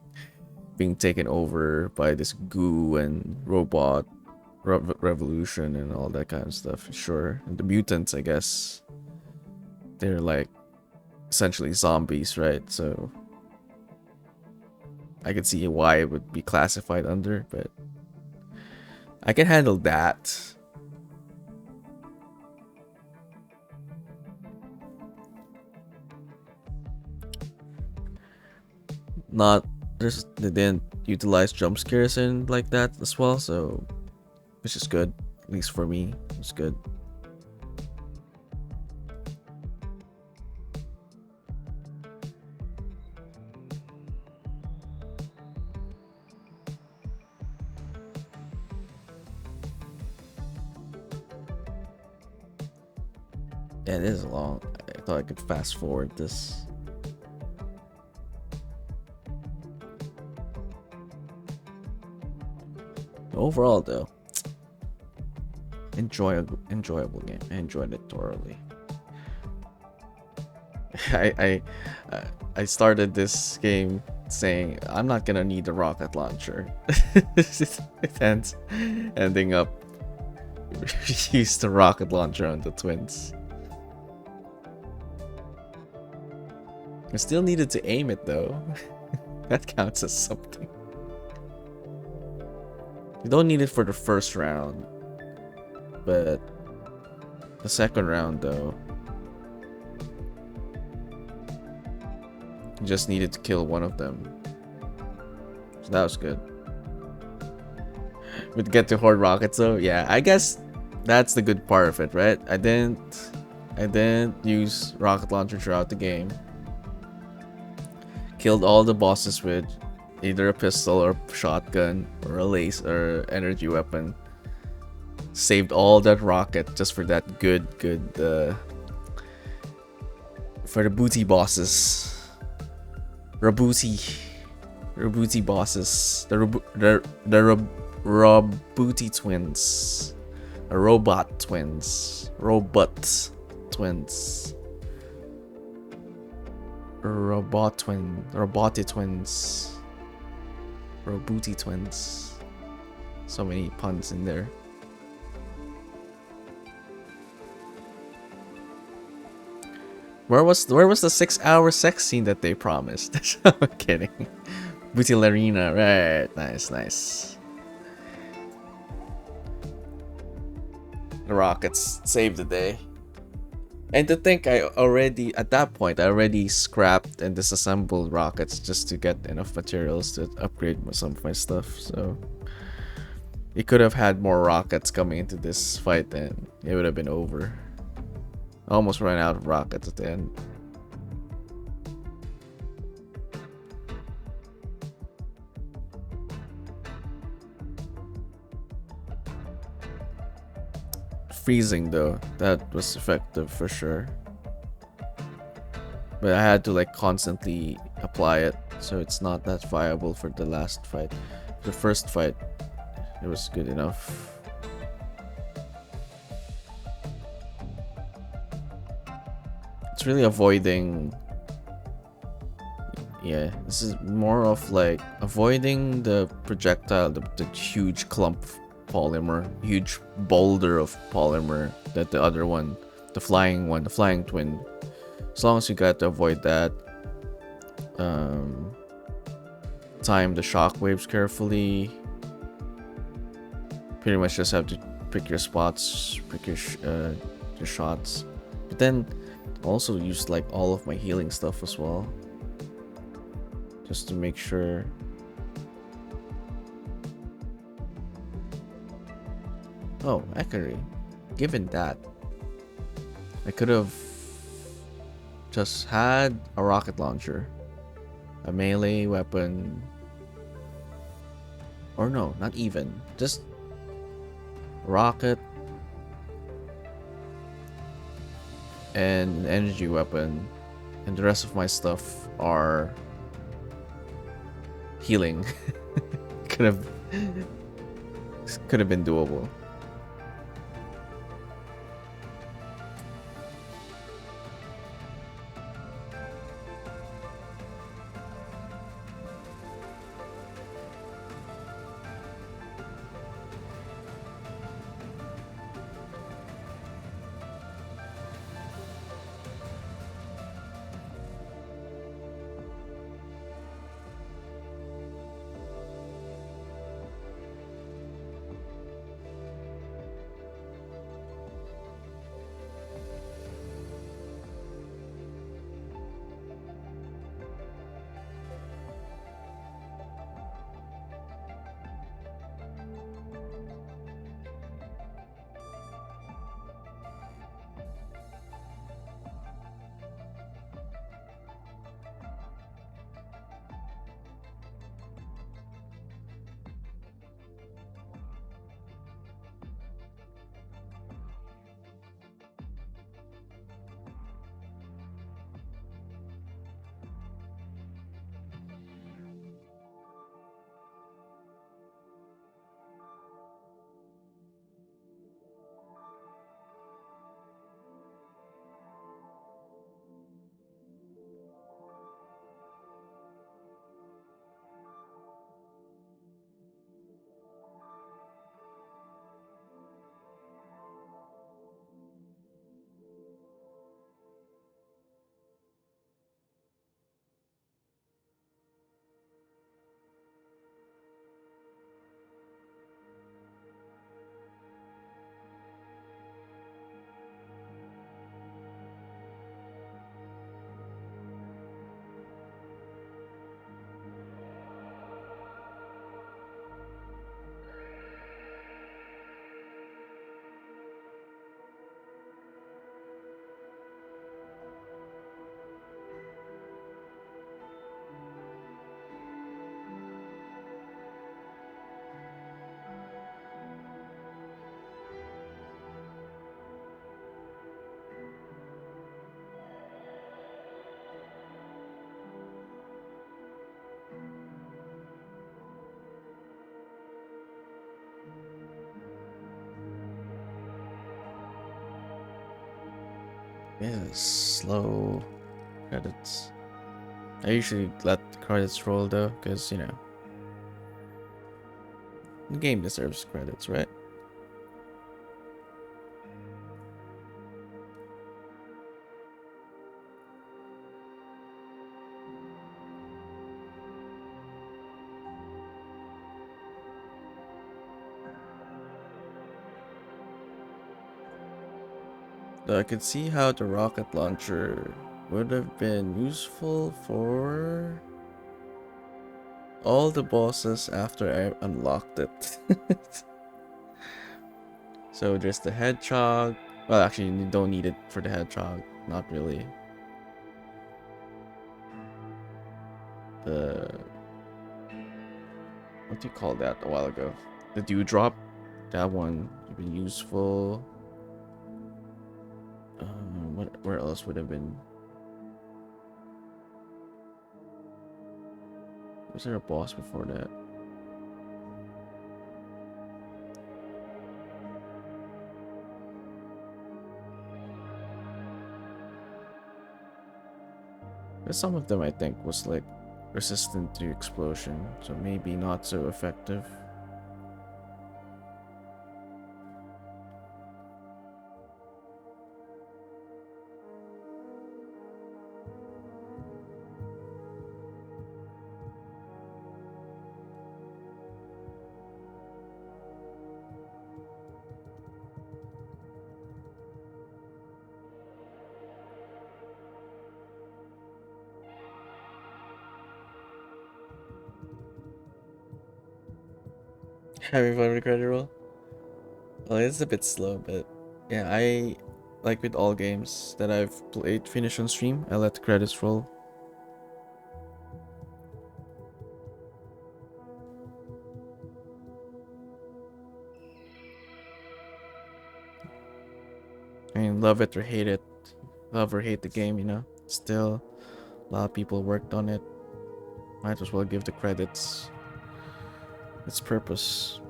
being taken over by this goo and robot revolution and all that kind of stuff, sure. And the mutants, I guess, they're like essentially zombies, right? So I could see why it would be classified under, but I can handle that. They didn't utilize jump scares and like that as well, so which is good. At least for me, it's good. Yeah, it is long. I thought I could fast forward this. Overall, though, enjoyable game. I enjoyed it thoroughly. I started this game saying I'm not gonna need a rocket launcher. Ending up used the rocket launcher on the twins. I still needed to aim it though. That counts as something. You don't need it for the first round, but the second round though, you just needed to kill one of them. So that was good. We'd get to horde rockets though. Yeah, I guess that's the good part of it, right? I didn't use rocket launcher throughout the game. Killed all the bosses with either a pistol or shotgun or a laser or energy weapon. Saved all that rocket just for that good for the booty bosses. Rabooty bosses. The Rabooty twins. The robot twins. Robot twins. Roboty twins. Booty twins. So many puns in there. Where was the 6-hour sex scene that they promised? I'm kidding. Booty Larina, right? Nice. The Rockets saved the day. And to think at that point, I already scrapped and disassembled rockets just to get enough materials to upgrade some of my stuff. So it could have had more rockets coming into this fight and it would have been over. I almost ran out of rockets at the end. Freezing though, that was effective for sure. But I had to like constantly apply it, so it's not that viable for the last fight. The first fight, it was good enough. It's really avoiding. Yeah, this is more of like avoiding the projectile, the huge clump of polymer, huge boulder of polymer that the other one, the flying twin. As long as you got to avoid that, time the shock waves carefully. Pretty much just have to pick your spots, pick your shots. But then also use like all of my healing stuff as well, just to make sure. Oh, actually, given that, I could have just had a rocket launcher, a melee weapon, or no, not even, just rocket and an energy weapon, and the rest of my stuff are healing. could have been doable. Yeah, slow credits. I usually let the credits roll though, because you know, The game deserves credits, right? Though I could see how the rocket launcher would have been useful for all the bosses after I unlocked it. So there's the hedgehog. Well, actually, you don't need it for the hedgehog. Not really. The... What do you call that a while ago? The dewdrop. That one would be useful. Where else would have been? Was there a boss before that? But some of them I think was like resistant to explosion, so maybe not so effective. Having fun with credit roll? Well, it's a bit slow, but yeah, I like with all games that I've played finish on stream, I let the credits roll. I mean, love it or hate it, love or hate the game, you know. Still, a lot of people worked on it. Might as well give the credits its purpose.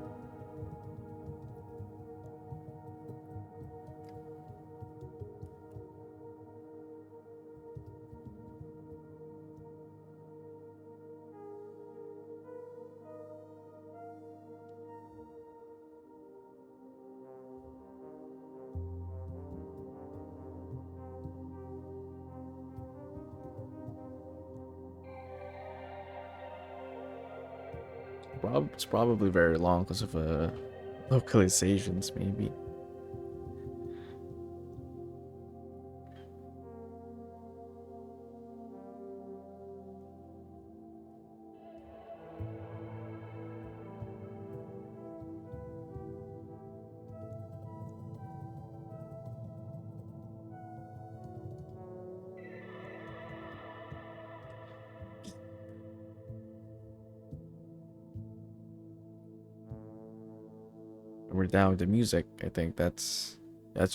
It's probably very long because of localizations, maybe. We're down with the music. I think that's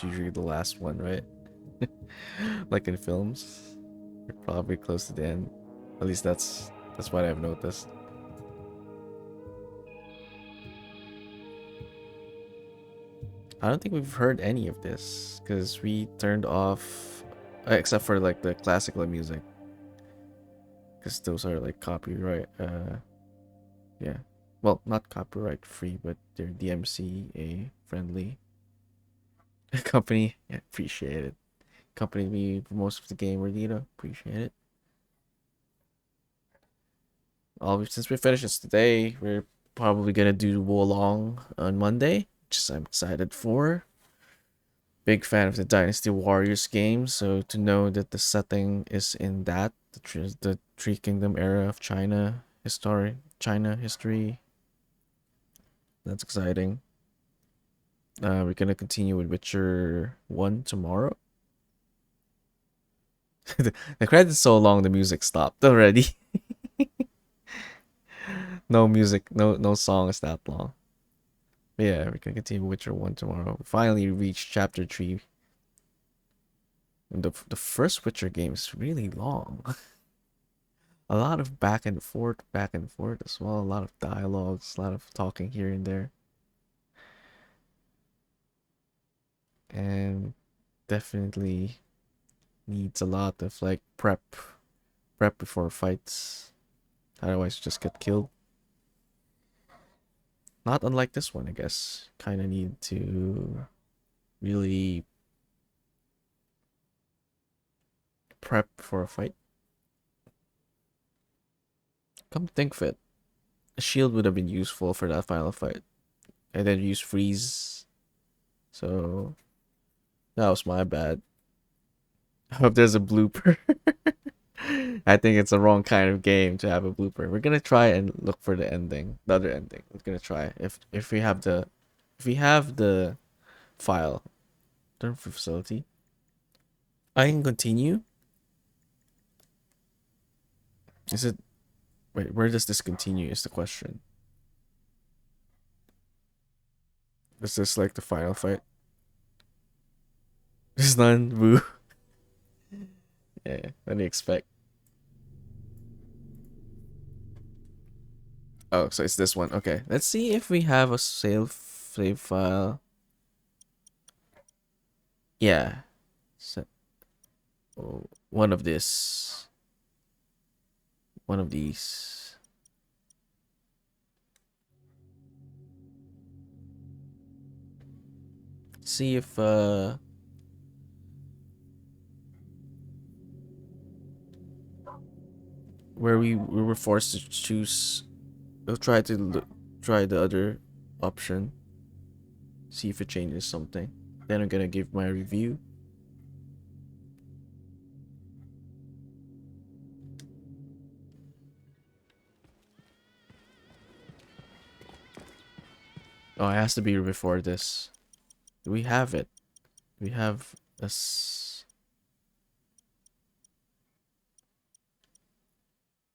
usually the last one, right? Like in films, we're probably close to the end. At least that's what I've noticed. I don't think we've heard any of this because we turned off, except for like the classical music, because those are like copyright. Yeah, well, not copyright free, but they're DMCA friendly. Company, yeah, appreciate it. Company me for most of the game, Redito, appreciate it. Since we finished this today, we're probably gonna do Wolong on Monday, which I'm excited for. Big fan of the Dynasty Warriors game, so to know that the setting is in that the Three Kingdom era of China history, that's exciting. We're gonna continue with Witcher 1 tomorrow. The credit's so long, the music stopped already. No music, no song is that long. But yeah, we can continue Witcher 1 tomorrow. We finally reached chapter 3. And the first Witcher game is really long. A lot of back and forth as well. A lot of dialogues, a lot of talking here and there. And definitely needs a lot of like prep before fights. Otherwise you just get killed. Not unlike this one, I guess. Kind of need to really prep for a fight. Come to think of it, a shield would have been useful for that final fight. And then use freeze. So that was my bad. I hope there's a blooper. I think it's the wrong kind of game to have a blooper. We're gonna try and look for the ending, the other ending. We're gonna try if we have the file. Turn for facility. I can continue. Is it? Wait, where does this continue? Is the question. Is this like the final fight? There's none. Boo. Yeah. What do you expect? Oh, so it's this one. Okay, let's see if we have a save file. Yeah. So, oh, one of this. One of these. See if where we were forced to choose. We'll try to try the other option. See if it changes something. Then I'm gonna give my review. Oh, it has to be before this. Do we have it? We have this.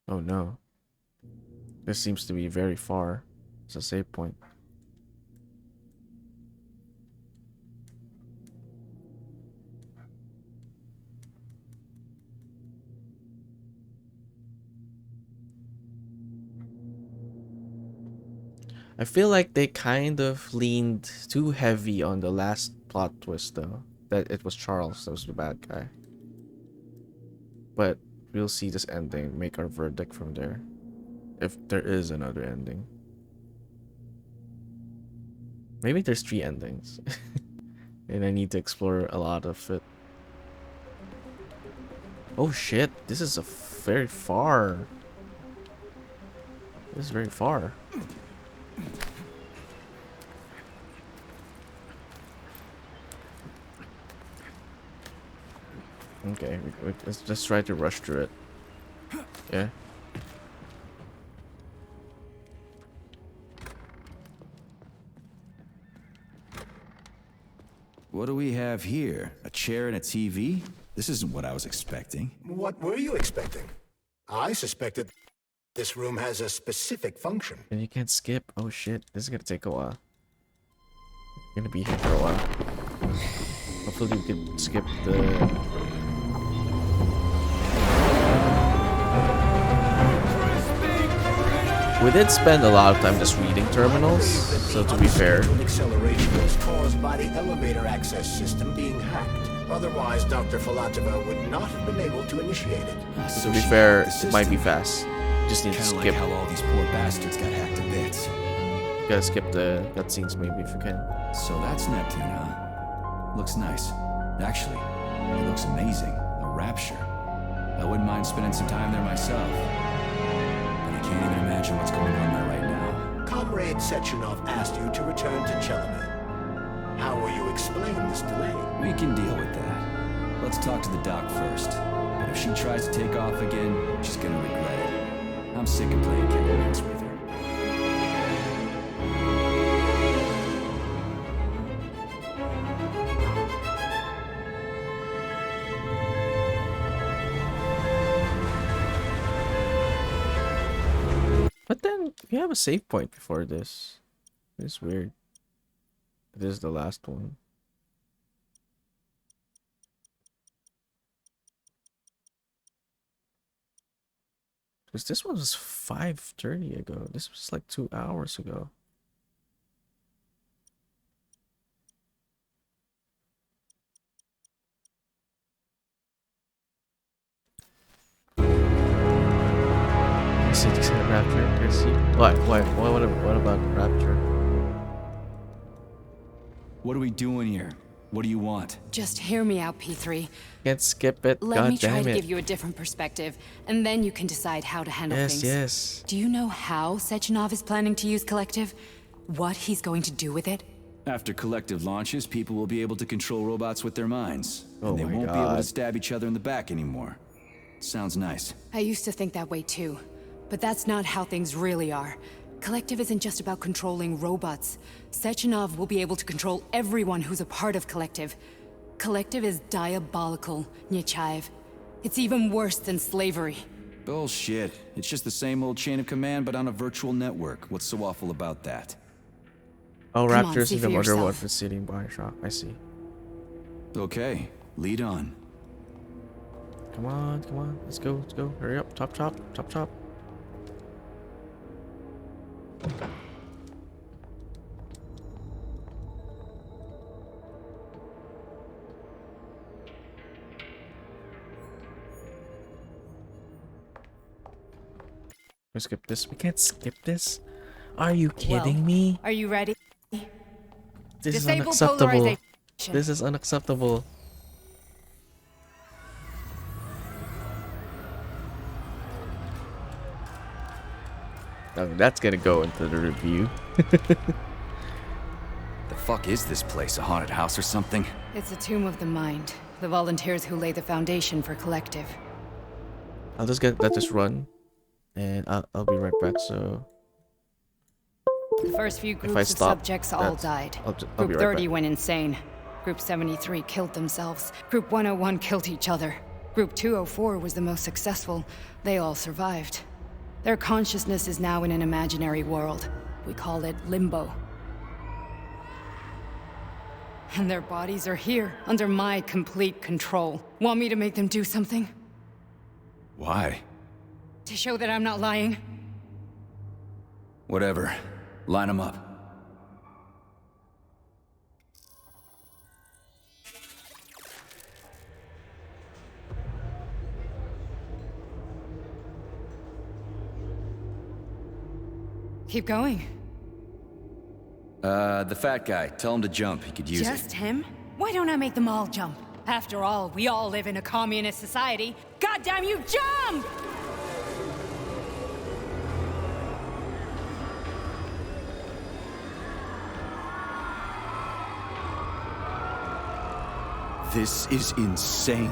Oh no. This seems to be very far. It's a save point. I feel like they kind of leaned too heavy on the last plot twist though. That it was Charles that was the bad guy. But we'll see this ending, make our verdict from there. If there is another ending. Maybe there's 3 endings. And I need to explore a lot of it. Oh shit, this is very far. This is very far. Okay, let's just try to rush through it. Yeah. What do we have here? A chair and a TV? This isn't what I was expecting. What were you expecting? I suspected this room has a specific function. And you can't skip. Oh shit, this is gonna take a while. You're gonna be here for a while. Hopefully we can skip the... We did spend a lot of time just reading terminals, so to be fair. Acceleration was caused by the elevator access system being hacked. Otherwise, Dr. Filatova would not have been able to initiate it. To be fair, it might be fast. Just need to skip. Like how all these poor bastards got hacked to bits. Gotta skip the cutscenes maybe if you can. So that's Neptune, huh? Looks nice. Actually, it looks amazing. A rapture. I wouldn't mind spending some time there myself. But I can't even imagine what's going on there right now. Comrade Sechenov asked you to return to Chelomey. How will you explain this delay? We can deal with that. Let's talk to the doc first. But if she tries to take off again, she's gonna regret it. I'm sick of playing cat and mouse with her. But then we have a save point before this. It's weird. This is the last one. Because this one was 5:30 ago. This was like 2 hours ago. City Rapture. What about Rapture? What are we doing here? What do you want? Just hear me out, P3. Can't skip it. Let God me try damn to it. give you a different perspective, and then you can decide how to handle Yes, things. yes. Do you know how Sechenov is planning to use Collective? What he's going to do with it? After Collective launches, people will be able to control robots with their minds. Oh and they my won't be able to God. stab each other in the back anymore. Sounds nice. I used to think that way too, but that's not how things really are. Collective isn't just about controlling robots. Sechenov will be able to control everyone who's a part of Collective. Collective is diabolical, Nechayev. It's even worse than slavery. Bullshit. It's just the same old chain of command, but on a virtual network. What's so awful about that? Oh, Come on, Raptors see in for the murder one yourself. preceding Bioshock. I see. Okay, lead on. Come on, come on. Let's go, let's go. Hurry up. Top, top, top, top. We skip this. We can't skip this. Are you kidding me? Are you ready? This is Disable unacceptable. polarization. This is unacceptable. Now that's gonna go into the review. The fuck is this place? A haunted house or something? It's a tomb of the mind. The volunteers who lay the foundation for Collective. I'll just let this run, and I'll be right back. So The first few if I groups of stop, subjects all that's- died. I'll Group be right 30 back. went insane. Group 73 killed themselves. Group 101 killed each other. Group 204 was the most successful. They all survived. Their consciousness is now in an imaginary world. We call it Limbo. And their bodies are here, under my complete control. Want me to make them do something? Why? To show that I'm not lying? Whatever. Line them up. Keep going. The fat guy. Tell him to jump. He could use Just him? Why don't I make them all jump? After all, we all live in a communist society. Goddamn you, jump! it. This is insane.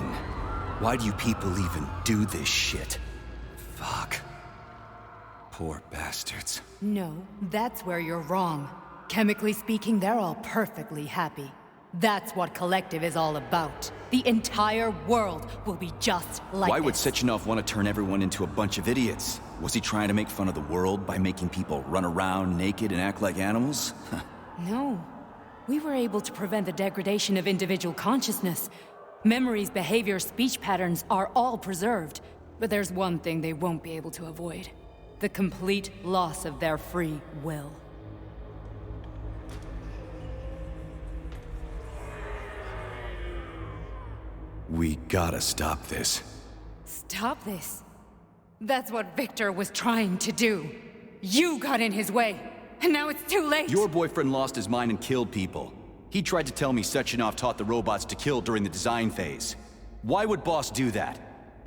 Why do you people even do this shit? Fuck. Poor bastards. No, that's where you're wrong. Chemically speaking, they're all perfectly happy. That's what Collective is all about. The entire world will be just like Why would this. Sechenov want to turn everyone into a bunch of idiots? Was he trying to make fun of the world by making people run around naked and act like animals? No. We were able to prevent the degradation of individual consciousness. Memories, behavior, speech patterns are all preserved. But there's one thing they won't be able to avoid. The complete loss of their free will. We gotta stop this. Stop this. That's what Victor was trying to do. You got in his way, and now it's too late. Your boyfriend lost his mind and killed people. He tried to tell me Sechenov taught the robots to kill during the design phase. Why would Boss do that?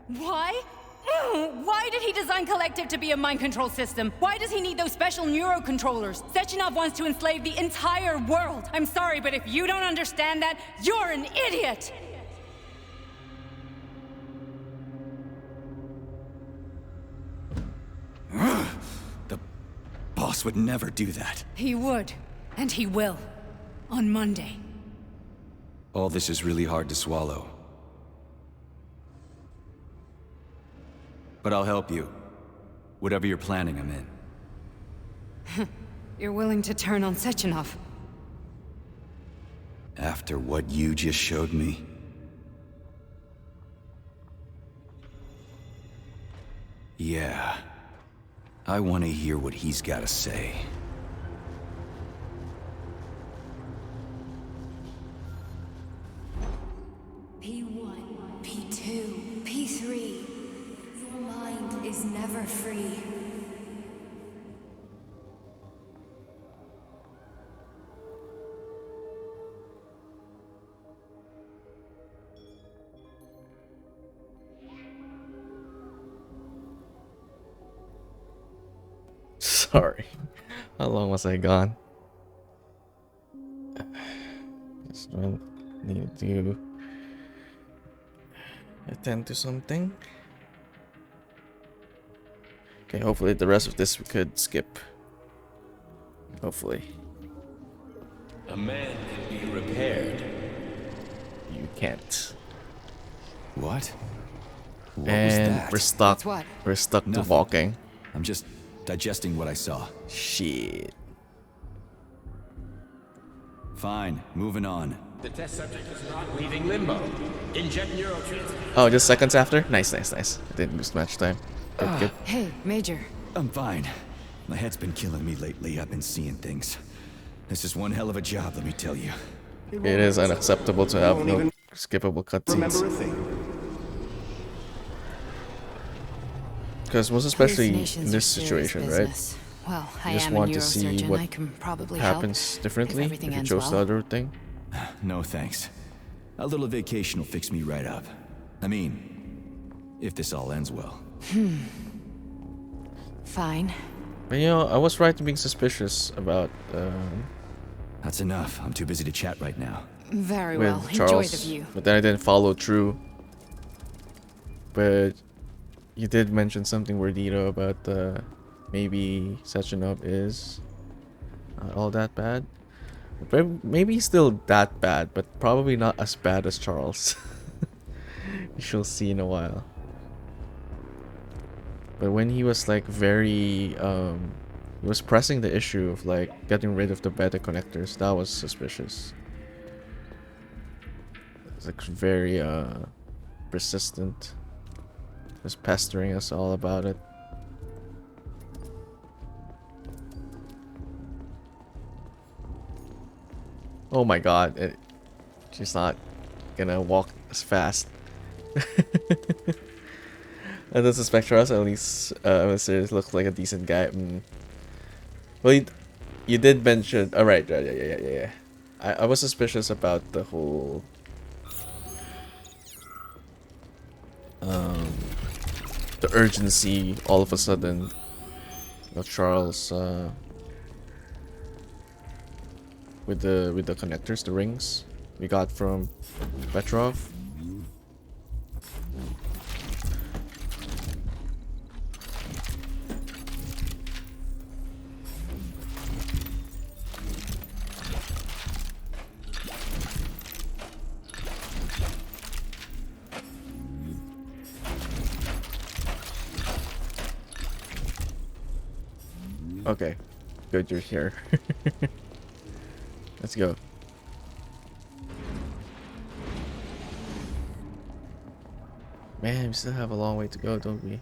Why? Why did he design Collective to be a mind control system? Why does he need those special neurocontrollers? Sechenov wants to enslave the entire world. I'm sorry, but if you don't understand that, you're an idiot! The Boss would never do that. He would, and he will. On Monday. All this is really hard to swallow. But I'll help you. Whatever you're planning, I'm in. You're willing to turn on Sechenov? After what you just showed me? Yeah. I want to hear what he's got to say. P1, P2, P3. Your mind is never free. Sorry. How long was I gone? Just need to attend to something. Okay, hopefully the rest of this we could skip. Hopefully. A man can be repaired. You can't. What? What and was that? we're stuck. What? We're stuck to Nothing. walking. I'm just digesting what I saw. Shit. Fine, moving on. The test subject is not leaving limbo. Inject neurotransmitter. Oh, just seconds after? Nice. Didn't lose much time. Good. Hey, Major. I'm fine. My head's been killing me lately. I've been seeing things. This is one hell of a job, let me tell you. It is unacceptable to have no skippable cutscenes. Because most especially in this situation, right? Well, I You just am want a to see neurosurgeon. what I can probably happens help differently if if everything you ends chose well. the other thing. No thanks. A little vacation will fix me right up. I mean, if this all ends well. Fine. But you know, I was right in being suspicious about That's enough. I'm too busy to chat right now. Very with well. Charles, Enjoy the view. but then I didn't follow through. But you did mention something wordito about maybe Sechenov is not all that bad. But maybe he's still that bad, but probably not as bad as Charles. We shall see in a while. But when he was like very he was pressing the issue of like getting rid of the beta connectors, that was suspicious. It's like very persistent. Just pestering us all about it. Oh my god, she's not gonna walk as fast. And does the Spectros at least Mysterious looks like a decent guy? Well, you did mention. Oh, right, yeah. I was suspicious about the whole the urgency all of a sudden of Charles with the connectors, the rings we got from Petrov. Okay, good, you're here. Let's go. Man, we still have a long way to go, don't we?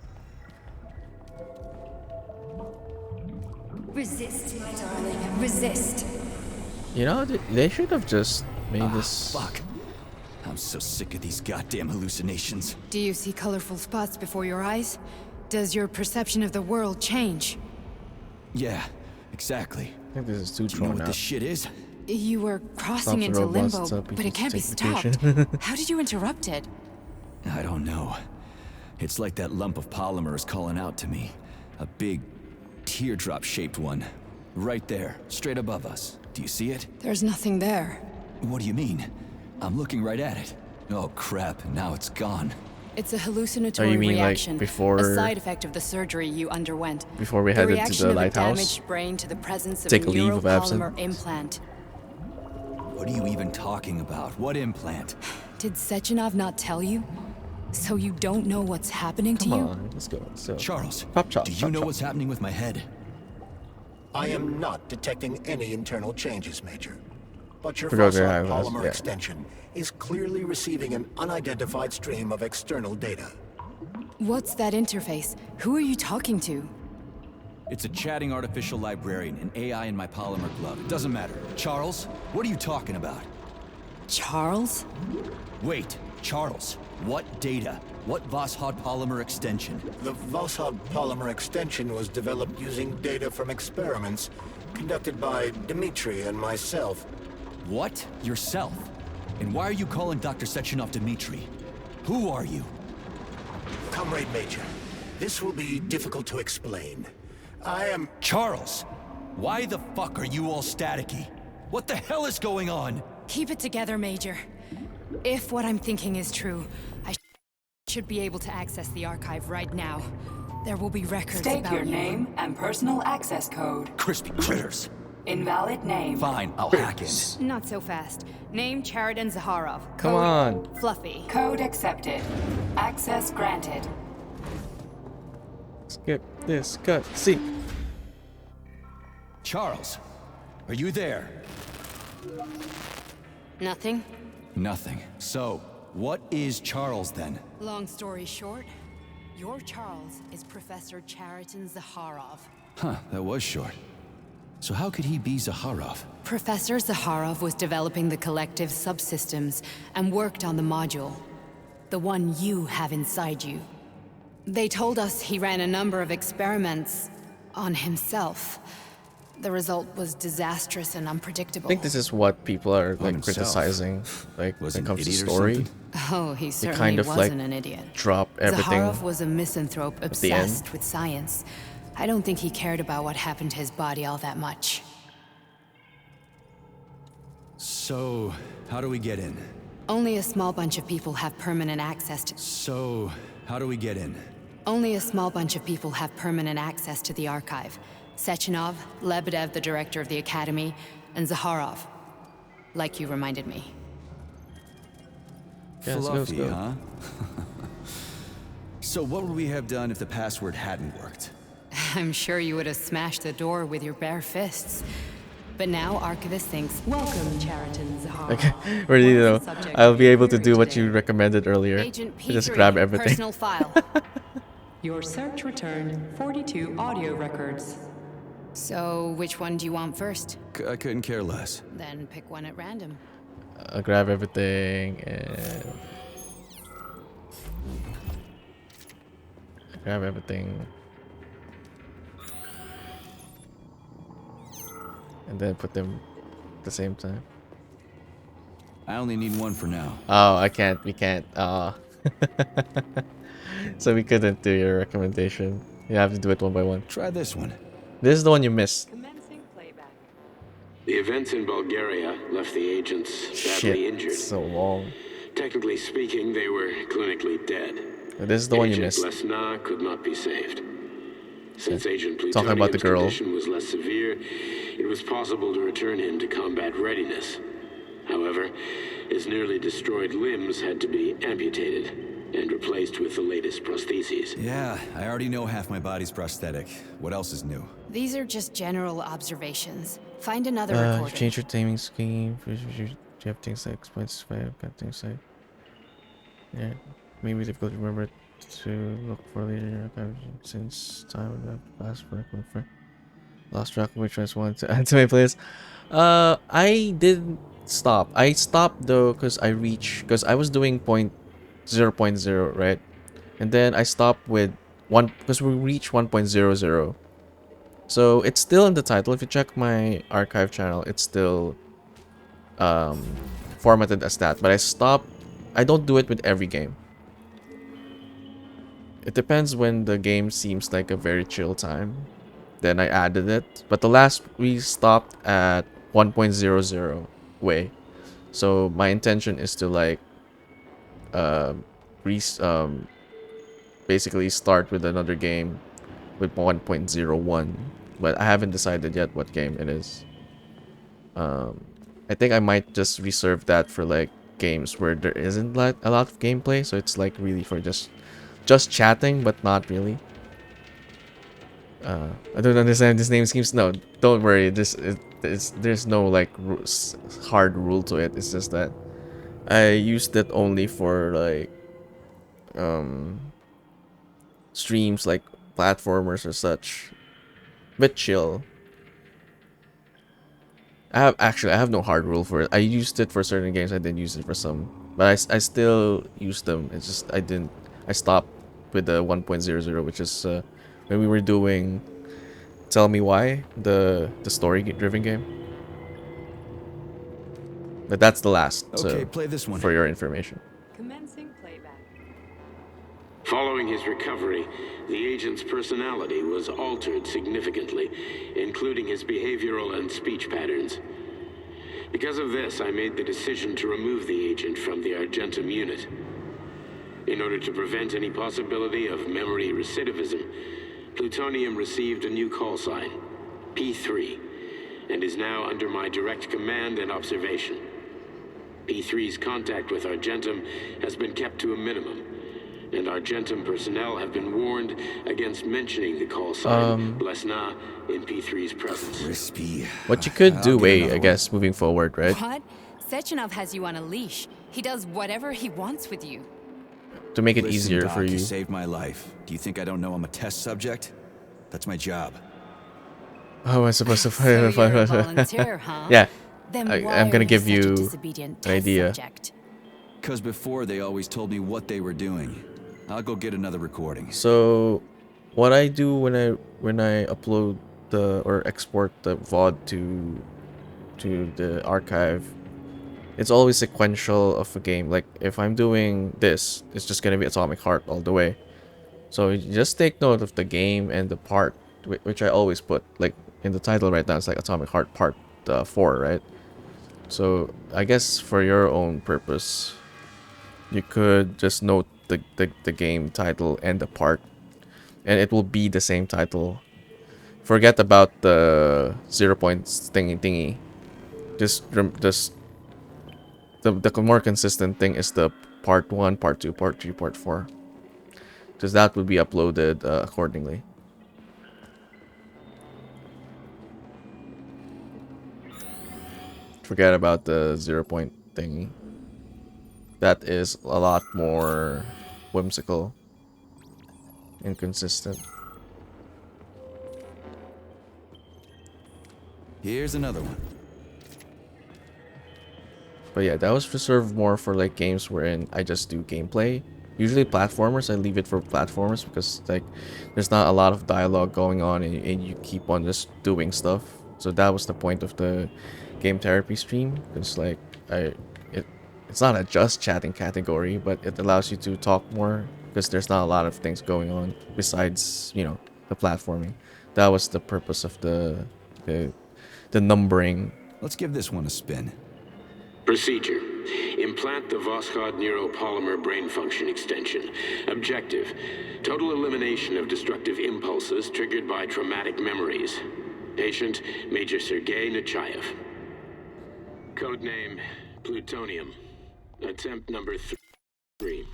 Resist, my darling. Resist. You know, they should have just made this. Fuck. I'm so sick of these goddamn hallucinations. Do you see colorful spots before your eyes? Does your perception of the world change? Yeah, exactly. I think this is too Do you know drawn what out. this shit is? You were crossing Stop the into robots, limbo, tell but people it can't to be take stopped. vacation. How did you interrupt it? I don't know. It's like that lump of polymer is calling out to me. A big, teardrop-shaped one. Right there, straight above us. Do you see it? There's nothing there. What do you mean? I'm looking right at it. Oh crap, now it's gone. It's a hallucinatory you mean, like, reaction, before- a side effect of the surgery you underwent. Before we The headed to reaction the of a lighthouse? damaged brain to the presence of Take a a leave of neuropolymer absence. implant. What are you even talking about? What implant? Did Sechenov not tell you? So you don't know what's happening to Come you? on, let's go. So, Charles, Pop chop, do you chop, know chop. what's happening with my head? I am not detecting any internal changes, Major. But your Forgot fossil to have polymer yeah. extension is clearly receiving an unidentified stream of external data. What's that interface? Who are you talking to? It's a chatting artificial librarian, an AI in my polymer glove. It doesn't matter. Charles, what are you talking about? Charles? Wait, Charles, what data? What Voskhod polymer extension? The Voskhod polymer extension was developed using data from experiments conducted by Dmitri and myself. What? Yourself? And why are you calling Dr. Sechenov Dmitri? Who are you? Comrade Major, this will be difficult to explain. I am... Charles, why the fuck are you all staticky? What the hell is going on? Keep it together, Major. If what I'm thinking is true, I should be able to access the archive right now. There will be records State about your you. name and personal access code. Crispy critters. Invalid name. Fine, I'll hack in. Not so fast. Name Chariton Zaharov. Come Code on. Fluffy. Code accepted. Access granted. Skip this cut. See. Charles, are you there? Nothing? Nothing. So, what is Charles then? Long story short, your Charles is Professor Chariton Zaharov. Huh, that was short. So how could he be Zaharov? Professor Zaharov was developing the collective subsystems and worked on the module. The one you have inside you. They told us he ran a number of experiments on himself. The result was disastrous and unpredictable. I think this is what people are like himself. criticizing, like Was when an it comes to idiot or story. something? Oh, he They certainly kind of wasn't like an idiot. drop everything. Zaharov was a misanthrope at the end. obsessed with science. I don't think he cared about what happened to his body all that much. So, how do we get in? Only a small bunch of people have permanent access to... So, how do we get in? Only a small bunch of people have permanent access to the archive. Sechenov, Lebedev, the director of the Academy, and Zaharov. Like you reminded me. Yeah, let's go, let's Fluffy, go. huh? So what would we have done if the password hadn't worked? I'm sure you would have smashed the door with your bare fists. But now Archivist thinks, welcome, Chariton Zaharov. Okay, ready though. I'll be able to do what you recommended earlier. Agent I just P3, grab everything. personal file. Your search returned 42 audio records. So, which one do you want first? I couldn't care less. Then pick one at random. I'll grab everything and grab everything. And then put them at the same time. I only need one for now. Oh, I can't. We can't. So we couldn't do your recommendation. You have to do it one by one. Try this one. This is the one you missed. The events in Bulgaria left the agents badly injured. So long. Technically speaking, they were clinically dead. This is the one you Agent missed. Lesnar could not be saved. Since Agent Talking about the Plutonium's girl. condition was less severe, it was possible to return him to combat readiness. However, his nearly destroyed limbs had to be amputated and replaced with the latest prostheses. Yeah, I already know half my body's prosthetic. What else is new? These are just general observations. Find another You recording. change your taming scheme. You have things like explains got things like yeah. Maybe difficult to remember to look for later since time would have passed for lost track of which I just wanted to add to my playlist. I didn't stop. I stopped though because I was doing 0.0, right? And then I stopped with one because we reached 1.00. So it's still in the title. If you check my archive channel, it's still formatted as that. But I stopped. I don't do it with every game. It depends when the game seems like a very chill time. Then I added it. But the last we stopped at 1.00 way. So my intention is to like basically start with another game with 1.01, but I haven't decided yet what game it is. I think I might just reserve that for like games where there isn't like a lot of gameplay, so it's like really for just chatting, but not really. I don't understand this name schemes. No, don't worry. There's no like hard rule to it. It's just that I used it only for like streams like platformers or such. Bit chill. I have no hard rule for it. I used it for certain games. I didn't use it for some, but I still use them. It's just I stopped with the 1.00, which is when we were doing Tell Me Why, the story driven game. But that's the last. Okay, so play this one for your information. Commencing playback. Following his recovery, the agent's personality was altered significantly, including his behavioral and speech patterns. Because of this, I made the decision to remove the agent from the Argentum unit. In order to prevent any possibility of memory recidivism, Plutonium received a new call sign, P3, and is now under my direct command and observation. P3's contact with Argentum has been kept to a minimum, and Argentum personnel have been warned against mentioning the call sign Blesna in P3's presence. Crispy. What you could do, I guess, moving forward, right? What? Sechenov has you on a leash. He does whatever he wants with you. To make it Listen, easier Doc, for you. You saved my life. Do you think I don't know I'm a test subject? That's my job. Oh, I'm supposed to So you're a volunteer, huh? Yeah. Then I'm gonna give you an idea. Because before they always told me what they were doing. I'll go get another recording. So, what I do when I upload or export the VOD to the archive, it's always sequential of a game. Like if I'm doing this, it's just gonna be Atomic Heart all the way. So you just take note of the game and the part, which I always put. Like in the title right now, it's like Atomic Heart Part 4, right? So I guess for your own purpose, you could just note the game title and the part, and it will be the same title. Forget about the 0 points thingy. Just the more consistent thing is the part 1, part 2, part 3, part 4. Because that would be uploaded accordingly. Forget about the 0 point thingy. That is a lot more whimsical and consistent. Here's another one. But yeah, that was reserved more for like games wherein I just do gameplay. Usually platformers, I leave it for platformers because like there's not a lot of dialogue going on and you keep on just doing stuff. So that was the point of the game therapy stream. It's like it's not a just chatting category, but it allows you to talk more because there's not a lot of things going on besides, you know, the platforming. That was the purpose of the numbering. Let's give this one a spin. Procedure. Implant the Voskhod neuropolymer brain function extension. Objective. Total elimination of destructive impulses triggered by traumatic memories. Patient, Major Sergei Nechayev. Codename, Plutonium. Attempt number 3.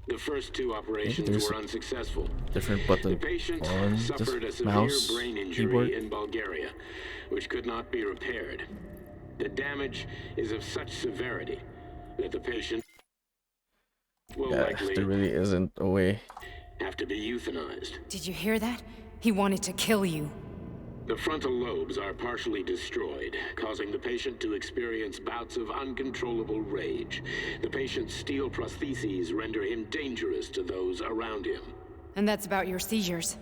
The first 2 operations were unsuccessful. Different button. The patient suffered a severe mouse, brain injury keyboard. in Bulgaria, which could not be repaired. The damage is of such severity that the patient will likely there really isn't a way. have to be euthanized. Did you hear that? He wanted to kill you. The frontal lobes are partially destroyed, causing the patient to experience bouts of uncontrollable rage. The patient's steel prostheses render him dangerous to those around him. And that's about your seizures.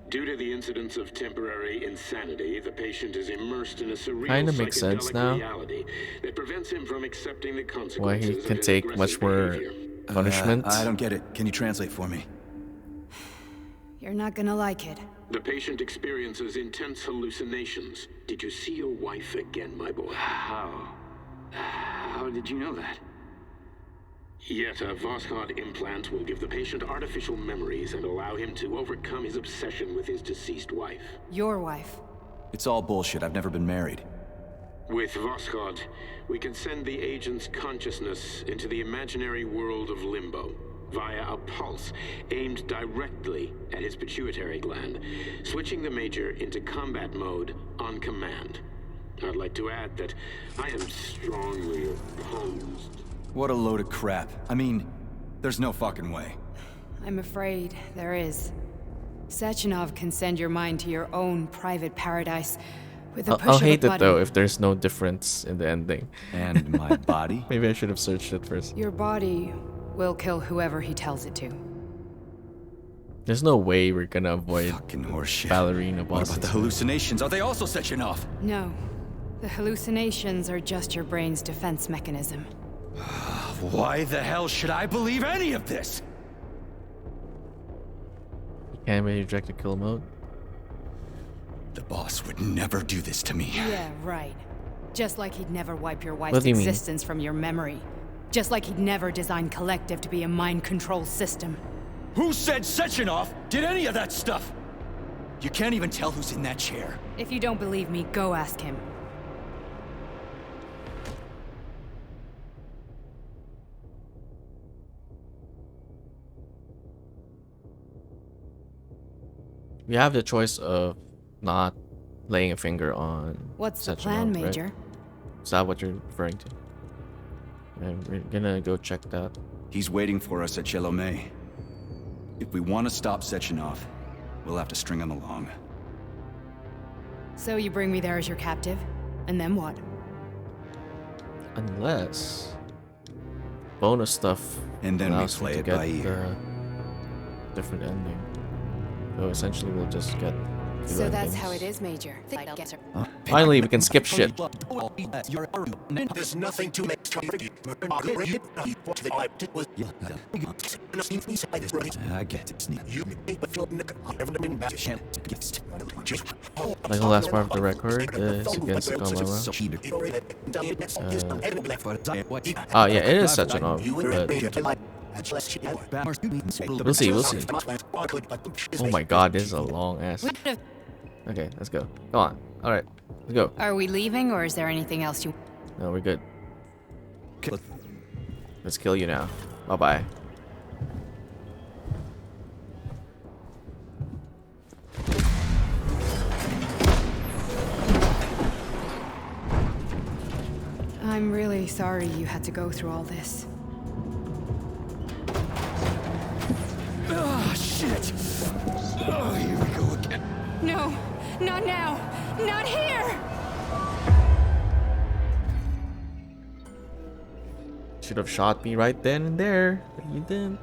Due to the incidence of temporary insanity, the patient is immersed in a surreal Kinda makes sense psychedelic now. reality that prevents him from accepting the Why consequences he of can his take aggressive much more behavior. punishment. I don't get it. Can you translate for me? You're not gonna like it. The patient experiences intense hallucinations. Did you see your wife again, my boy? How did you know that? Yet a Voskhod implant will give the patient artificial memories and allow him to overcome his obsession with his deceased wife. Your wife. It's all bullshit. I've never been married. With Voskhod, we can send the agent's consciousness into the imaginary world of limbo via a pulse aimed directly at his pituitary gland, switching the Major into combat mode on command. I'd like to add that I am strongly opposed. What a load of crap. I mean, there's no fucking way. I'm afraid there is. Sechenov can send your mind to your own private paradise with a push I'll of a hate it button. though if there's no difference in the ending. And my body? Maybe I should have searched it first. Your body will kill whoever he tells it to. There's no way we're gonna avoid fucking horseshit. ballerina What bosses. about the hallucinations? Are they also Sechenov? No. The hallucinations are just your brain's defense mechanism. Why the hell should I believe any of this? Can't be rejected kill mode. The boss would never do this to me. Yeah, right. Just like he'd never wipe your What wife's do you mean? existence from your memory. Just like he'd never design Collective to be a mind control system. Who said Sechenov did any of that stuff? You can't even tell who's in that chair. If you don't believe me, go ask him. We have the choice of not laying a finger on. What's the Sechenov, plan, right? Major? Is that what you're referring to? And we're gonna go check that. He's waiting for us at Chelomey. If we want to stop Sechenov, we'll have to string him along. So you bring me there as your captive? And then what? Unless bonus stuff. And then we allows play you it to by get ear. the different ending. So essentially, we'll just get. two So that's endings. how it is, Major. Finally, we can skip shit. There's nothing to make I get it. Like the last part of the record is against Kamala. Yeah, it is Sechenov, but we'll see, we'll see. Oh my god, this is a long ass. Okay, let's go. Come on. Alright, let's go. Are we leaving, or is there anything else you... No, we're good. Let's kill you now. Bye-bye. I'm really sorry you had to go through all this. Ah, shit! Oh, here we go again. No, not now! Not here! Should have shot me right then and there, but you didn't.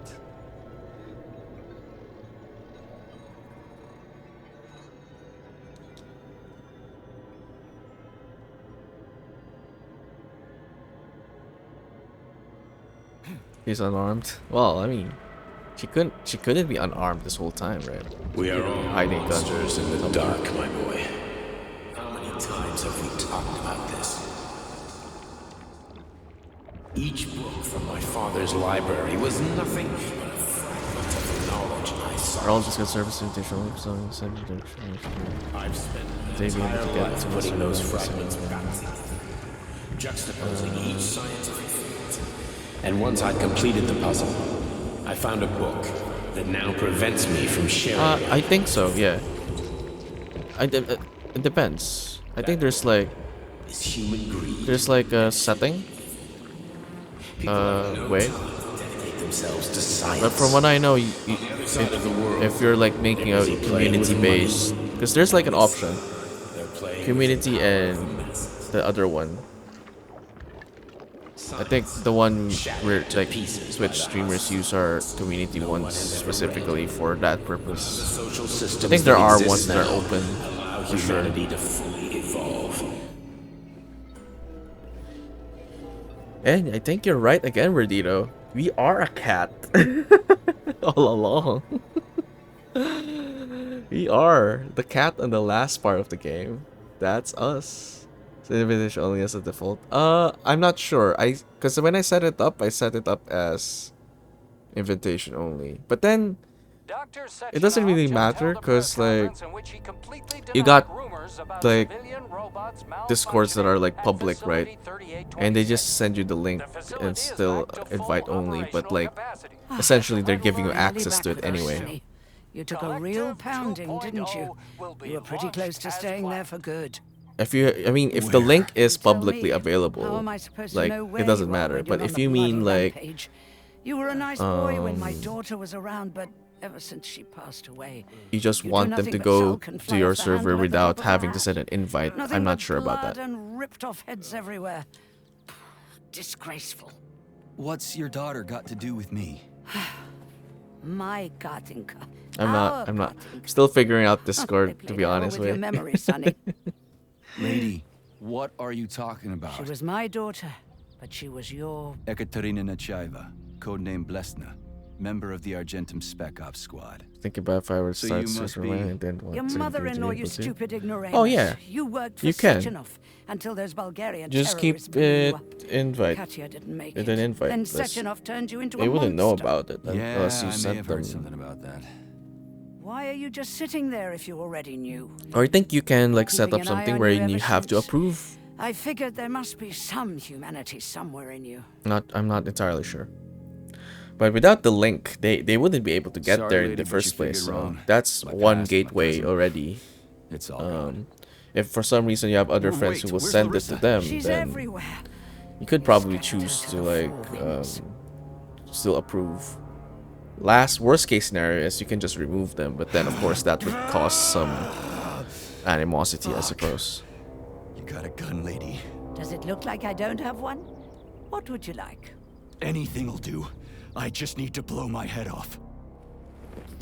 He's unarmed. Well, I mean, she couldn't be unarmed this whole time, right? We are all hiding guns monsters in the dark, my boy. How many times have we talked about this? Each book from my father's library was nothing but a fragment of the knowledge I sought. Are all just good service invitation? I've spent They my be able to entire get life to putting those us fragments back together, juxtaposing each scientific field. And once I'd completed the puzzle, I found a book that now prevents me from sharing it. I think so, yeah. It depends. I think there's like human greed. There's like a setting. Way. But from what I know, if you're like making a community based, because there's like an option, community and the other one. I think the one where like Twitch streamers use our community ones specifically for that purpose. I think there are ones that are open for sure. To fully evolve. And I think you're right again, Verdito. We are a cat all along. We are the cat on the last part of the game. That's us. So invitation only as a default. I'm not sure. Because when I set it up as invitation only. But then it doesn't really matter because like you got like discords that are like public, right? And they just send you the link and still invite only, but like essentially they're giving you access to it anyway. You took a real pounding, didn't you? You were pretty close to staying there for good. If the link is publicly available, How am I supposed to like know where it doesn't you are matter. when But you're if on you the mean bloody like rampage? You were a nice boy when my daughter was around, but ever since she passed away, you just do want them nothing to but go sulk and to fly your off the handle server at the without top of having her to send an invite. Nothing I'm but not sure about blood that. and ripped off heads everywhere. Disgraceful. What's your daughter got to do with me? My Gatinka. I'm not still figuring out Discord, to be honest with your with memory, Sonny. Lady, what are you talking about? She was my daughter, but she was your... Ekaterina Nechaeva, codename Blesna. member of the Argentum Spec Ops Squad. Think about if I were to So start you must Superman be- and then what? Your mother-in-law, you stupid ignoramus. Oh yeah. You worked for You can. Sechenov until those Bulgarian Just keep terrorists blew you it up. invite. Katya didn't make It it. an invite. Then list. Sechenov turned you into They a wouldn't know monster. about it unless you I may sent have them. heard something about that. Why are you just sitting there if you already knew? Or I think you can like set Keeping up an eye something on where you you ever have to since. approve. I figured there must be some humanity somewhere in you. I'm not entirely sure. But without the link, they wouldn't be able to get Sorry, there in lady, the but you first place. figured So wrong. that's My one past, my gateway present. already. It's all gone. If for some reason you have other Oh, friends wait, who will where's send it Larissa? to them, She's then everywhere. you could probably choose to like still approve. Worst case scenario is you can just remove them, but then of course that would cause some animosity, I suppose. You got a gun, lady. Does it look like I don't have one? What would you like? Anything'll do. I just need to blow my head off.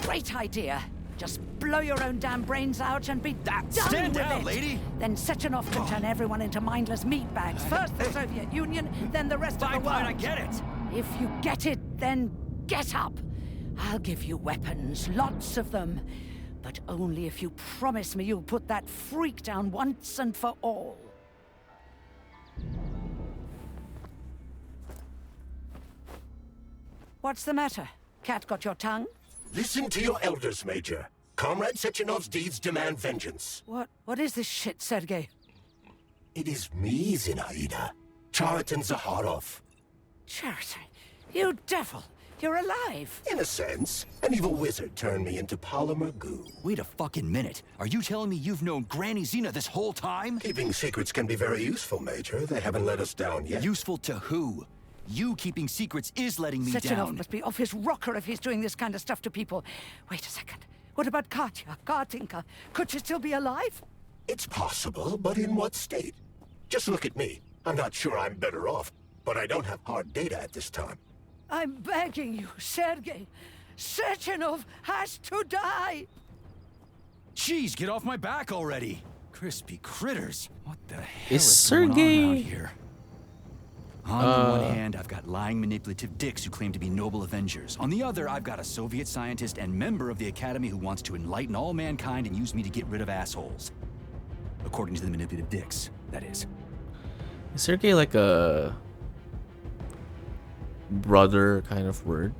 Great idea. Just blow your own damn brains out and be done Stand with down, it. lady. Then Sechenov can turn everyone into mindless meatbags. First the Soviet Union, then the rest of the world. Fine, I get it. If you get it, then get up. I'll give you weapons, lots of them. But only if you promise me you'll put that freak down once and for all. What's the matter? Cat got your tongue? Listen to your elders, Major. Comrade Sechenov's deeds demand vengeance. What is this shit, Sergei? It is me, Zinaida. Chariton Zaharov. Chariton, you devil! You're alive! In a sense, an evil wizard turned me into polymer goo. Wait a fucking minute. Are you telling me you've known Granny Xena this whole time? Keeping secrets can be very useful, Major. They haven't let us down yet. Useful to who? You keeping secrets is letting me Sechenov down. must be off his rocker if he's doing this kind of stuff to people. Wait a second. What about Katya, Kartinka? Could she still be alive? It's possible, but in what state? Just look at me. I'm not sure I'm better off, but I don't have hard data at this time. I'm begging you, Sergei. Sechenov has to die! Jeez, get off my back already! Crispy critters. What the hell Is is going on Sergei- out here? On the one hand, I've got lying, manipulative dicks who claim to be noble avengers. On the other, I've got a Soviet scientist and member of the Academy who wants to enlighten all mankind and use me to get rid of assholes. According to the manipulative dicks, that is. Is Sergey like a brother kind of word?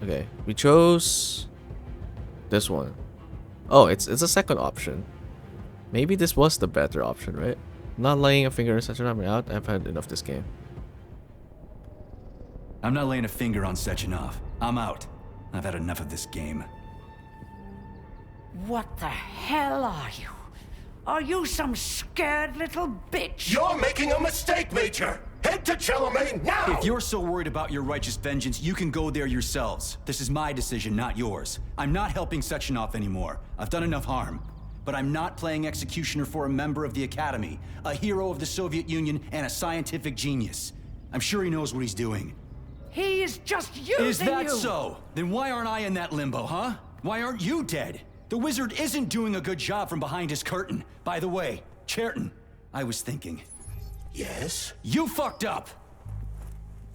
Okay, we chose this one. Oh, it's a second option. Maybe this was the better option, right? Not laying a finger on such a number out. I've had enough this game. I'm not laying a finger on Sechenov. I'm out. I've had enough of this game. What the hell are you? Are you some scared little bitch? You're making a mistake, Major! Head to Charlemagne now! If you're so worried about your righteous vengeance, you can go there yourselves. This is my decision, not yours. I'm not helping Sechenov anymore. I've done enough harm. But I'm not playing executioner for a member of the Academy, a hero of the Soviet Union, and a scientific genius. I'm sure he knows what he's doing. He is just using Is that you! so? Then why aren't I in that limbo, huh? Why aren't you dead? The wizard isn't doing a good job from behind his curtain. By the way, Cherton, I was thinking. Yes? You fucked up!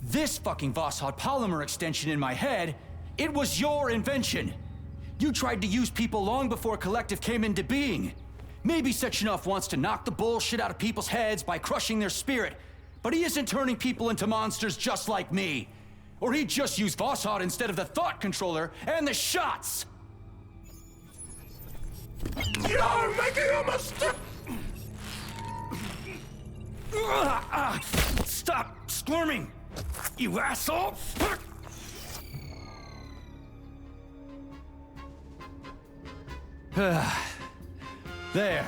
This fucking Voskhod polymer extension in my head, it was your invention. You tried to use people long before Collective came into being. Maybe Sechenov wants to knock the bullshit out of people's heads by crushing their spirit, but he isn't turning people into monsters just like me. Or he'd just use Voskhod instead of the thought controller and the shots! You're making a mistake! Stop squirming, you asshole! There.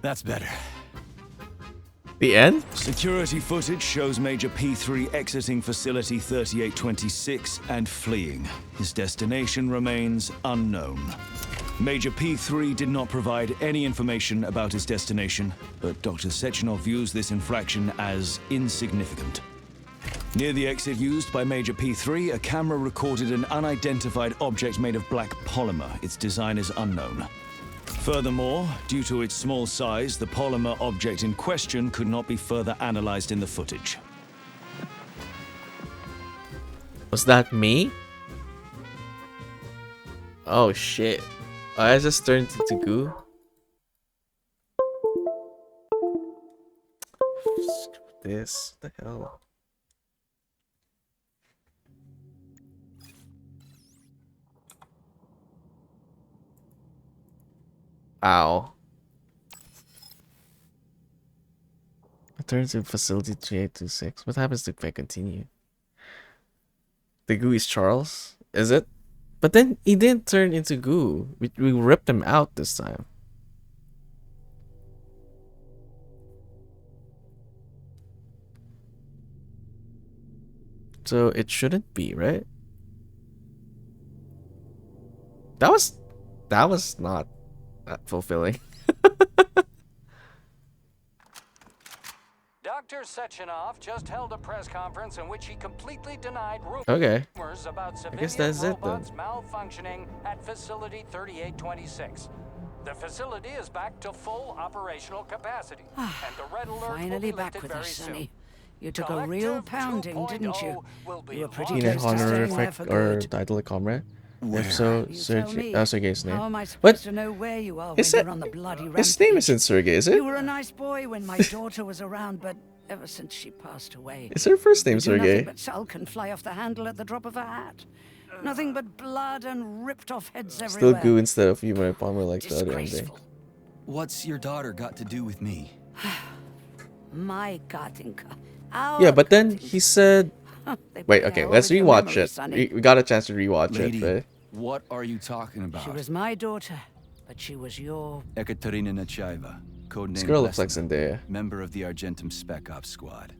That's better. The end? Security footage shows Major P3 exiting Facility 3826 and fleeing. His destination remains unknown. Major P3 did not provide any information about his destination, but Dr. Sechenov views this infraction as insignificant. Near the exit used by Major P3, a camera recorded an unidentified object made of black polymer. Its design is unknown. Furthermore, due to its small size, the polymer object in question could not be further analyzed in the footage. Was that me? Oh shit. I just turned into goo. This, what the hell? Ow. It turns in facility 3826. What happens if I continue? The goo is Charles? Is it? But then he didn't turn into goo. We ripped him out this time. So it shouldn't be, right? That was not that fulfilling. Dr. Sechenov just held a press conference in which he completely denied Okay. rumors about I guess civilian that's it then. robots malfunctioning at Facility 3826. The facility is back to full operational capacity, and the red alert will Finally be back lifted with very us, soon. Sonny. You took a real pounding, didn't you? You were pretty Teen close to staying there honorific for or good. title of comrade? If so, You tell me, Sergey's name. how am I What? supposed to know where you are when Is it? you're on the bloody rampage? His name isn't Sergey, is it? You were a nice boy when my daughter was around, but ever since she passed away... Is her first name you do nothing Sergey? but sulk and fly off the handle at the drop of a hat. Nothing but blood and ripped off heads Still everywhere. goo instead of human palmer like the other ending. Disgraceful. What's your daughter got to do with me? My Katinka. Our Yeah, but then he said... They Wait, play okay, all let's with your rewatch memory, it. Sonny. We got a chance to rewatch Lady, it, right? what are you talking She about? was my daughter, but she was your... Ekaterina Nechaeva, codename This girl looks like Lesina, Zendaya. member of the Argentum Spec Ops squad.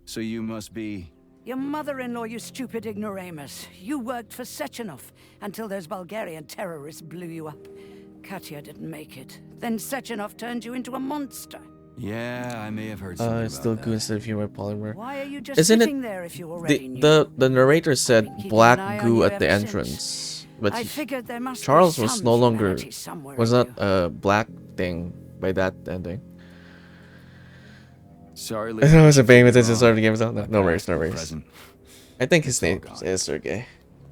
So you must be... Your mother-in-law, you stupid ignoramus. You worked for Sechenov until those Bulgarian terrorists blew you up. Katya didn't make it. Then Sechenov turned you into a monster. Yeah, I may have heard something It's still about goo that. instead of human polymer. Why are you just Isn't sitting it there if you already knew? the narrator said keeping an black eye on goo you at the ever since. entrance, but I figured there must be Charles was some no longer humanity somewhere was in not you. a black thing by that ending. Sorry, I lady. wasn't paying attention to Wrong. the start of the game. No, My no worries, past no and worries. present. I think his It's all name gone. is Sergey.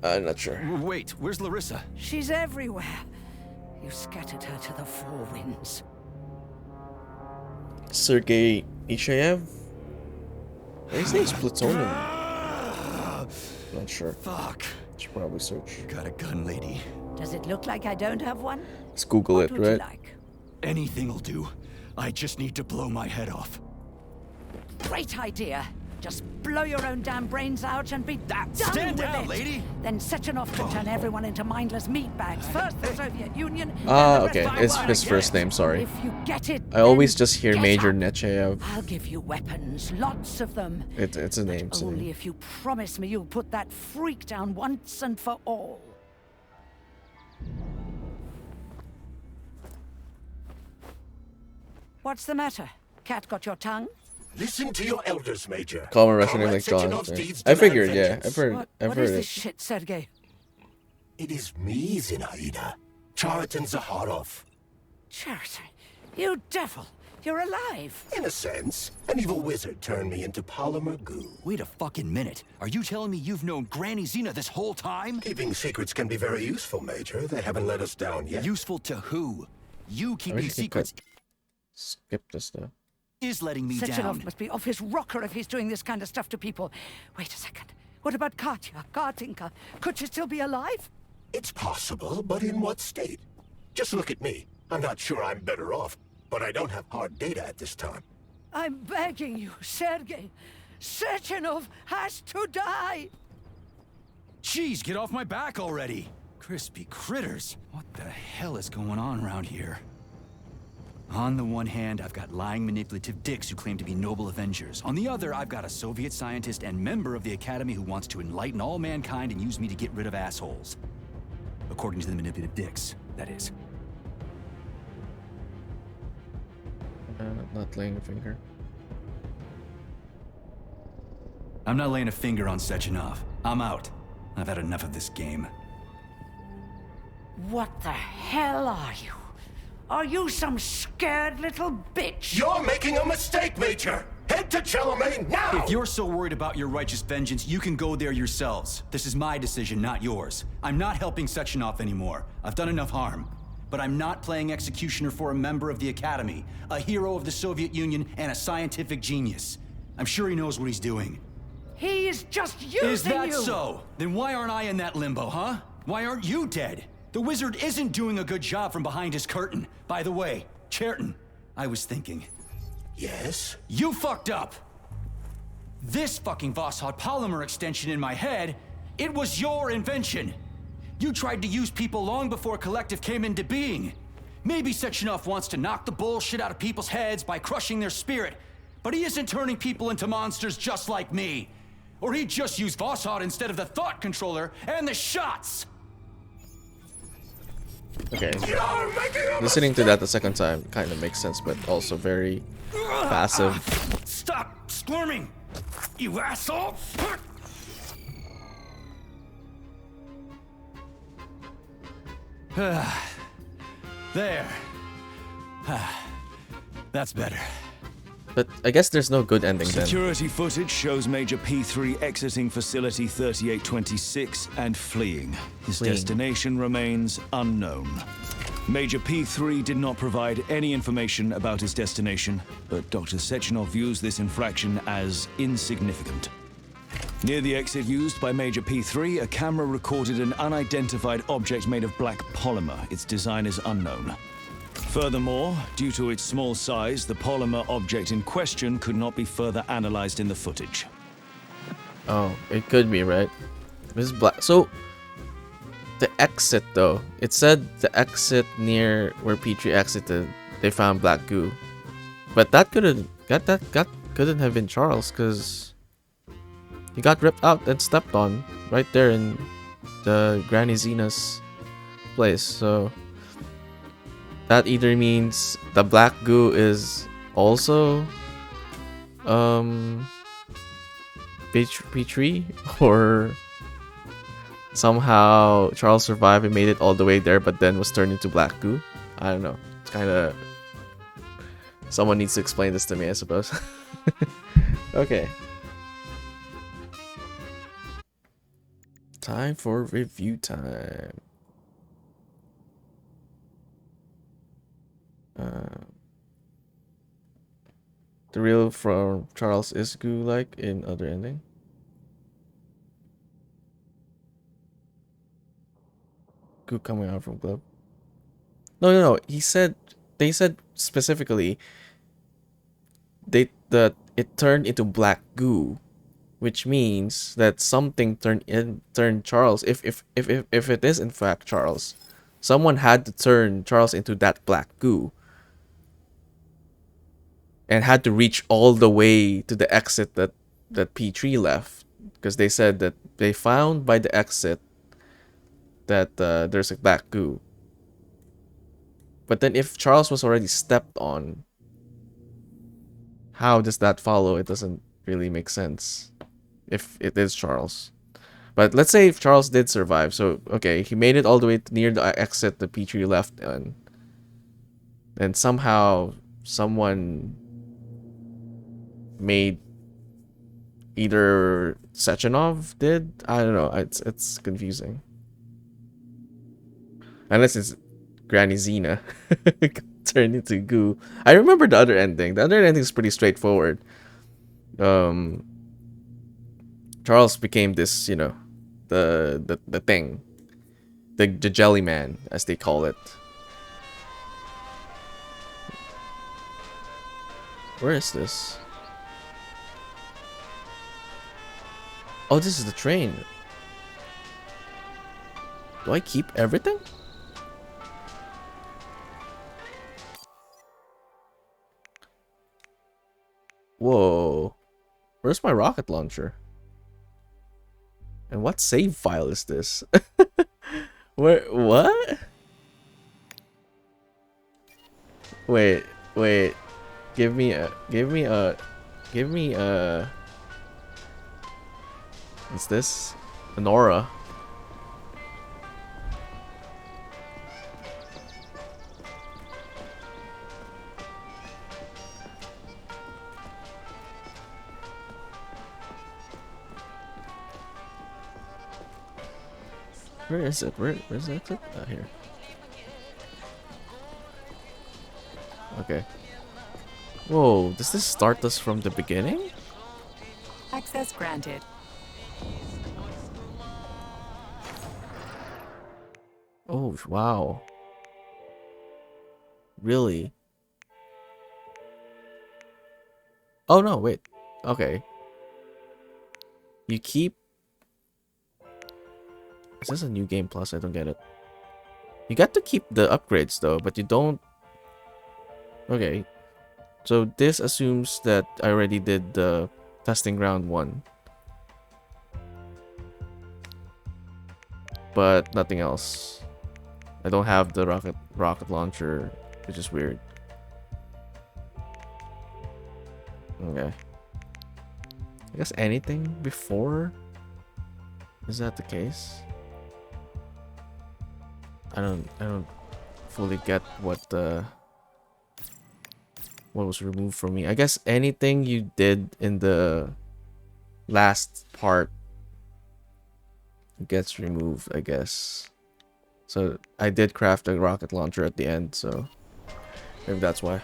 I'm not sure. Wait, where's Larissa? She's everywhere. You scattered her to the four winds. Sergey Ishaev? His name's Plutonium. Not sure. Fuck. Should probably search. Got a gun, lady. Does it look like I don't have one? Let's Google What it, would you right? like? Anything'll do. I just need to blow my head off. Great idea. Just blow your own damn brains out and be done Stand with down, it. lady. Then Sechenov could turn everyone into mindless meatbags. First the Soviet Union. Ah, then the okay. rest of It's the his world. first name, sorry. If you get it, I always then just hear get Major up. Nechaev. I'll give you weapons, lots of them. It's a name. It's a Only name. if you promise me you'll put that freak down once and for all. What's the matter? Cat got your tongue? Listen to your elders, Major. Common Russian Comrade like John. Sechenov's deeds I demand figured, yeah. vengeance. I've heard. I've What heard is it. this shit, Sergey? It is me, Zinaida. Chariton Zaharov. Chariton, you devil! You're alive! In a sense, an evil wizard turned me into polymer goo. Wait a fucking minute. Are you telling me you've known Granny Xena this whole time? Keeping secrets can be very useful, Major. They haven't let us down yet. Useful to who? You I keeping wish you could secrets skip this stuff. is letting me Sechenov down. must be off his rocker if he's doing this kind of stuff to people. Wait a second. What about Katya, Katinka? Could she still be alive? It's possible, but in what state? Just look at me. I'm not sure I'm better off, but I don't have hard data at this time. I'm begging you, Sergei. Sechenov has to die! Jeez, get off my back already! Crispy critters. What the hell is going on around here? On the one hand, I've got lying, manipulative dicks who claim to be noble avengers. On the other, I've got a Soviet scientist and member of the Academy who wants to enlighten all mankind and use me to get rid of assholes. According to the manipulative dicks, that is. Not laying a finger. I'm not laying a finger on Sechenov. I'm out. I've had enough of this game. What the hell are you? Are you some scared little bitch? You're making a mistake, Major! Head to Charlemagne now! If you're so worried about your righteous vengeance, you can go there yourselves. This is my decision, not yours. I'm not helping Sechenov anymore. I've done enough harm. But I'm not playing executioner for a member of the Academy, a hero of the Soviet Union, and a scientific genius. I'm sure he knows what he's doing. He is just using you! Is that so? Then why aren't I in that limbo, huh? Why aren't you dead? The wizard isn't doing a good job from behind his curtain. By the way, Cherton, I was thinking. Yes? You fucked up! This fucking Voskhod polymer extension in my head, it was your invention! You tried to use people long before Collective came into being. Maybe Sechenov wants to knock the bullshit out of people's heads by crushing their spirit, but he isn't turning people into monsters just like me. Or he'd just use Voskhod instead of the thought controller and the shots! Okay. Listening to that the second time kind of makes sense, but also very passive. Stop squirming, you asshole! There. That's better. But I guess there's no good ending then. Security footage shows Major P3 exiting Facility 3826 and fleeing. His destination remains unknown. Major P3 did not provide any information about his destination, but Dr. Sechenov views this infraction as insignificant. Near the exit used by Major P3, a camera recorded an unidentified object made of black polymer. Its design is unknown. Furthermore, due to its small size, the polymer object in question could not be further analyzed in the footage. Oh, it could be, right? This is black. So, the exit though, it said the exit near where P3 exited, they found black goo. But that couldn't have been Charles, because he got ripped out and stepped on right there in the Granny Zena's place. So that either means the black goo is also P3, or somehow Charles survived and made it all the way there but then was turned into black goo. I don't know. It's kind of... Someone needs to explain this to me, I suppose. Okay. Time for review time. The real from Charles is goo like in other ending. Goo coming out from glove. No. They said specifically that it turned into black goo, which means that something turned Charles. If it is in fact Charles, someone had to turn Charles into that black goo, and had to reach all the way to the exit that P3 left, because they said that they found by the exit that there's a black goo. But then if Charles was already stepped on, how does that follow? It doesn't really make sense if it is Charles. But let's say if Charles did survive, so okay, he made it all the way near the exit the P3 left, and somehow someone made, either Sechenov did, I don't know, it's confusing. Unless it's Granny Zena turned into goo. I remember the other ending. The other ending is pretty straightforward. Charles became this, you know, the thing, the jelly man, as they call it. Where is this? Oh, this is the train. Do I keep everything? Whoa. Where's my rocket launcher? And what save file is this? Where, what? Wait. Give me a what's this? An aura. Where is it? Where's that clip? Here. Okay. Whoa, does this start us from the beginning? Access granted. Oh, wow. Really? Oh, no, wait. Okay. You keep... Is this a new game plus? I don't get it. You got to keep the upgrades, though, but you don't... Okay. So this assumes that I already did the testing ground 1. But nothing else. I don't have the rocket launcher, which is weird. Okay. I guess anything before? Is that the case? I don't fully get what was removed from me. I guess anything you did in the last part gets removed, I guess. So I did craft a rocket launcher at the end, so maybe that's why.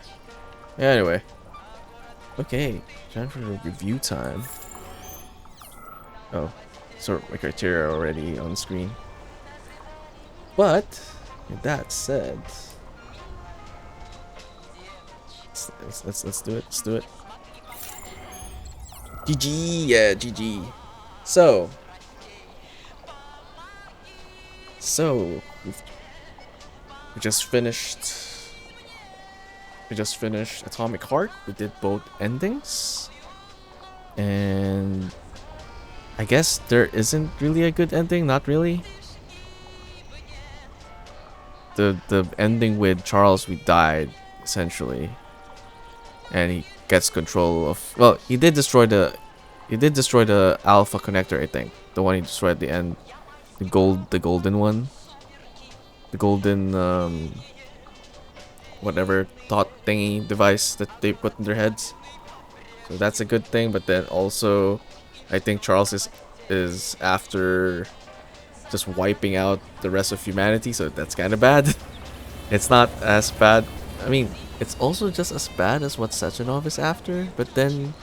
Yeah, anyway. Okay, time for review time. Oh, so my criteria are already on screen. But with that said, let's do it. Let's do it. GG, yeah, GG. So we just finished. We just finished Atomic Heart. We did both endings, and I guess there isn't really a good ending. Not really. The ending with Charles, we died essentially, and he gets control of. Well, he did destroy the alpha connector. I think the one he destroyed at the end, the golden one, the golden whatever thought thingy device that they put in their heads. So that's a good thing. But then also, I think Charles is after just wiping out the rest of humanity, so that's kind of bad. It's not as bad. I mean, it's also just as bad as what Sechenov is after, but then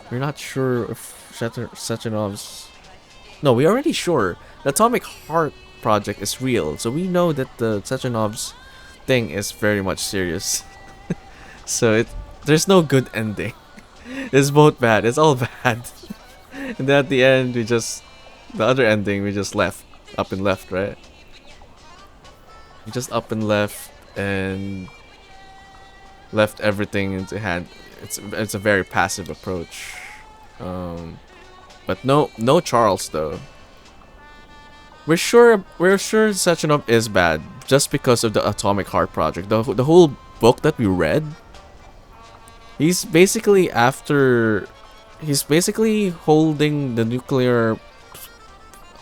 we're not sure if Sechenov's... No, we're already sure. The Atomic Heart project is real, so we know that the Sechenov's thing is very much serious. So there's no good ending. It's both bad. It's all bad. And then at the end, the other ending, we just left. Up and left, right? We just up and left and left everything into hand. It's a very passive approach. But no Charles though. We're sure Sechenov is bad just because of the Atomic Heart project. The whole book that we read, he's basically holding the nuclear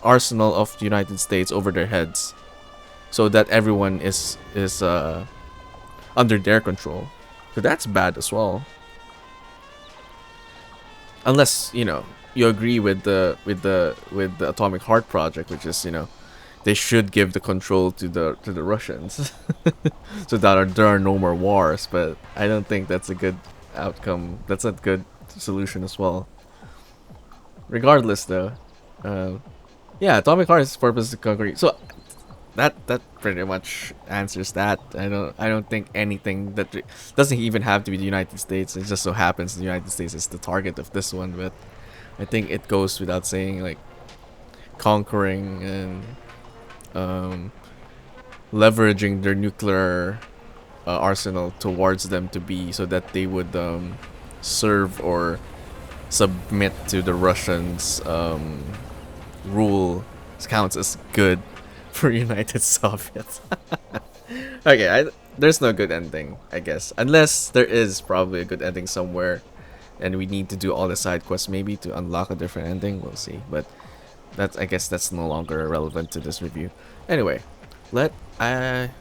arsenal of the United States over their heads, so that everyone is under their control. So that's bad as well. Unless you agree with the Atomic Heart project, which is they should give the control to the Russians, so that there are no more wars. But I don't think that's a good outcome. That's a good solution as well. Regardless, though, yeah, Atomic Heart's purpose is to conquer. So that pretty much answers that. I don't think anything that doesn't even have to be the United States. It just so happens the United States is the target of this one, but I think it goes without saying, like, conquering and leveraging their nuclear arsenal towards them to be so that they would serve or submit to the Russians' rule counts as good for United Soviets. Okay, there's no good ending, I guess, unless there is probably a good ending somewhere, and we need to do all the side quests maybe to unlock a different ending. We'll see, but I guess that's no longer relevant to this review. Anyway, I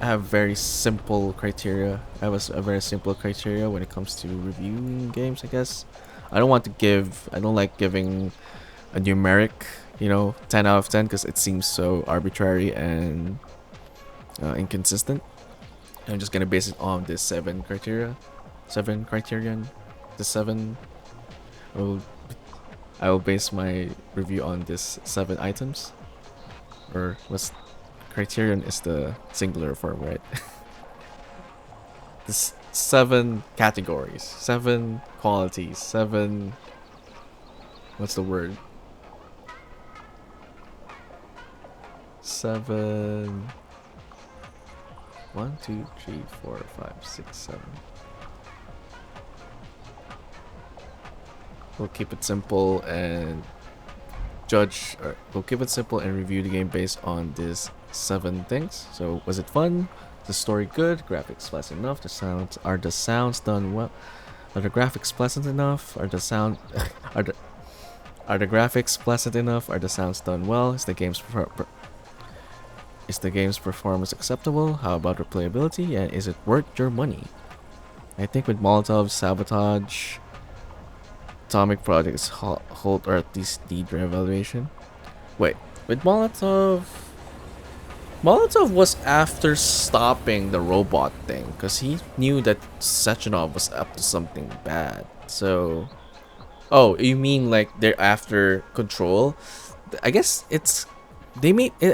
have very simple criteria. I have a very simple criteria when it comes to reviewing games, I guess. I don't like giving a numeric you know, 10 out of 10 because it seems so arbitrary and inconsistent. I'm just gonna base it on this 7 criterion. The 7. I will base my review on this 7 items. Or what's criterion is the singular form, right? This 7 categories, 7 qualities, 7. What's the word? 7. 1, 2, 3, 4, 5, 6, 7. We'll keep it simple and we'll keep it simple and review the game based on these 7 things. So, was it fun? Is the story good? Graphics pleasant enough? Are the sounds done well? Are the graphics pleasant enough? Are the graphics pleasant enough? Are the sounds done well? Is the game's performance acceptable? How about replayability? And is it worth your money? I think with Molotov, Sabotage, Atomic Projects hold or at least need re-evaluation. Wait, with Molotov was after stopping the robot thing because he knew that Sechenov was up to something bad. So, oh, you mean like they're after Control? I guess it's I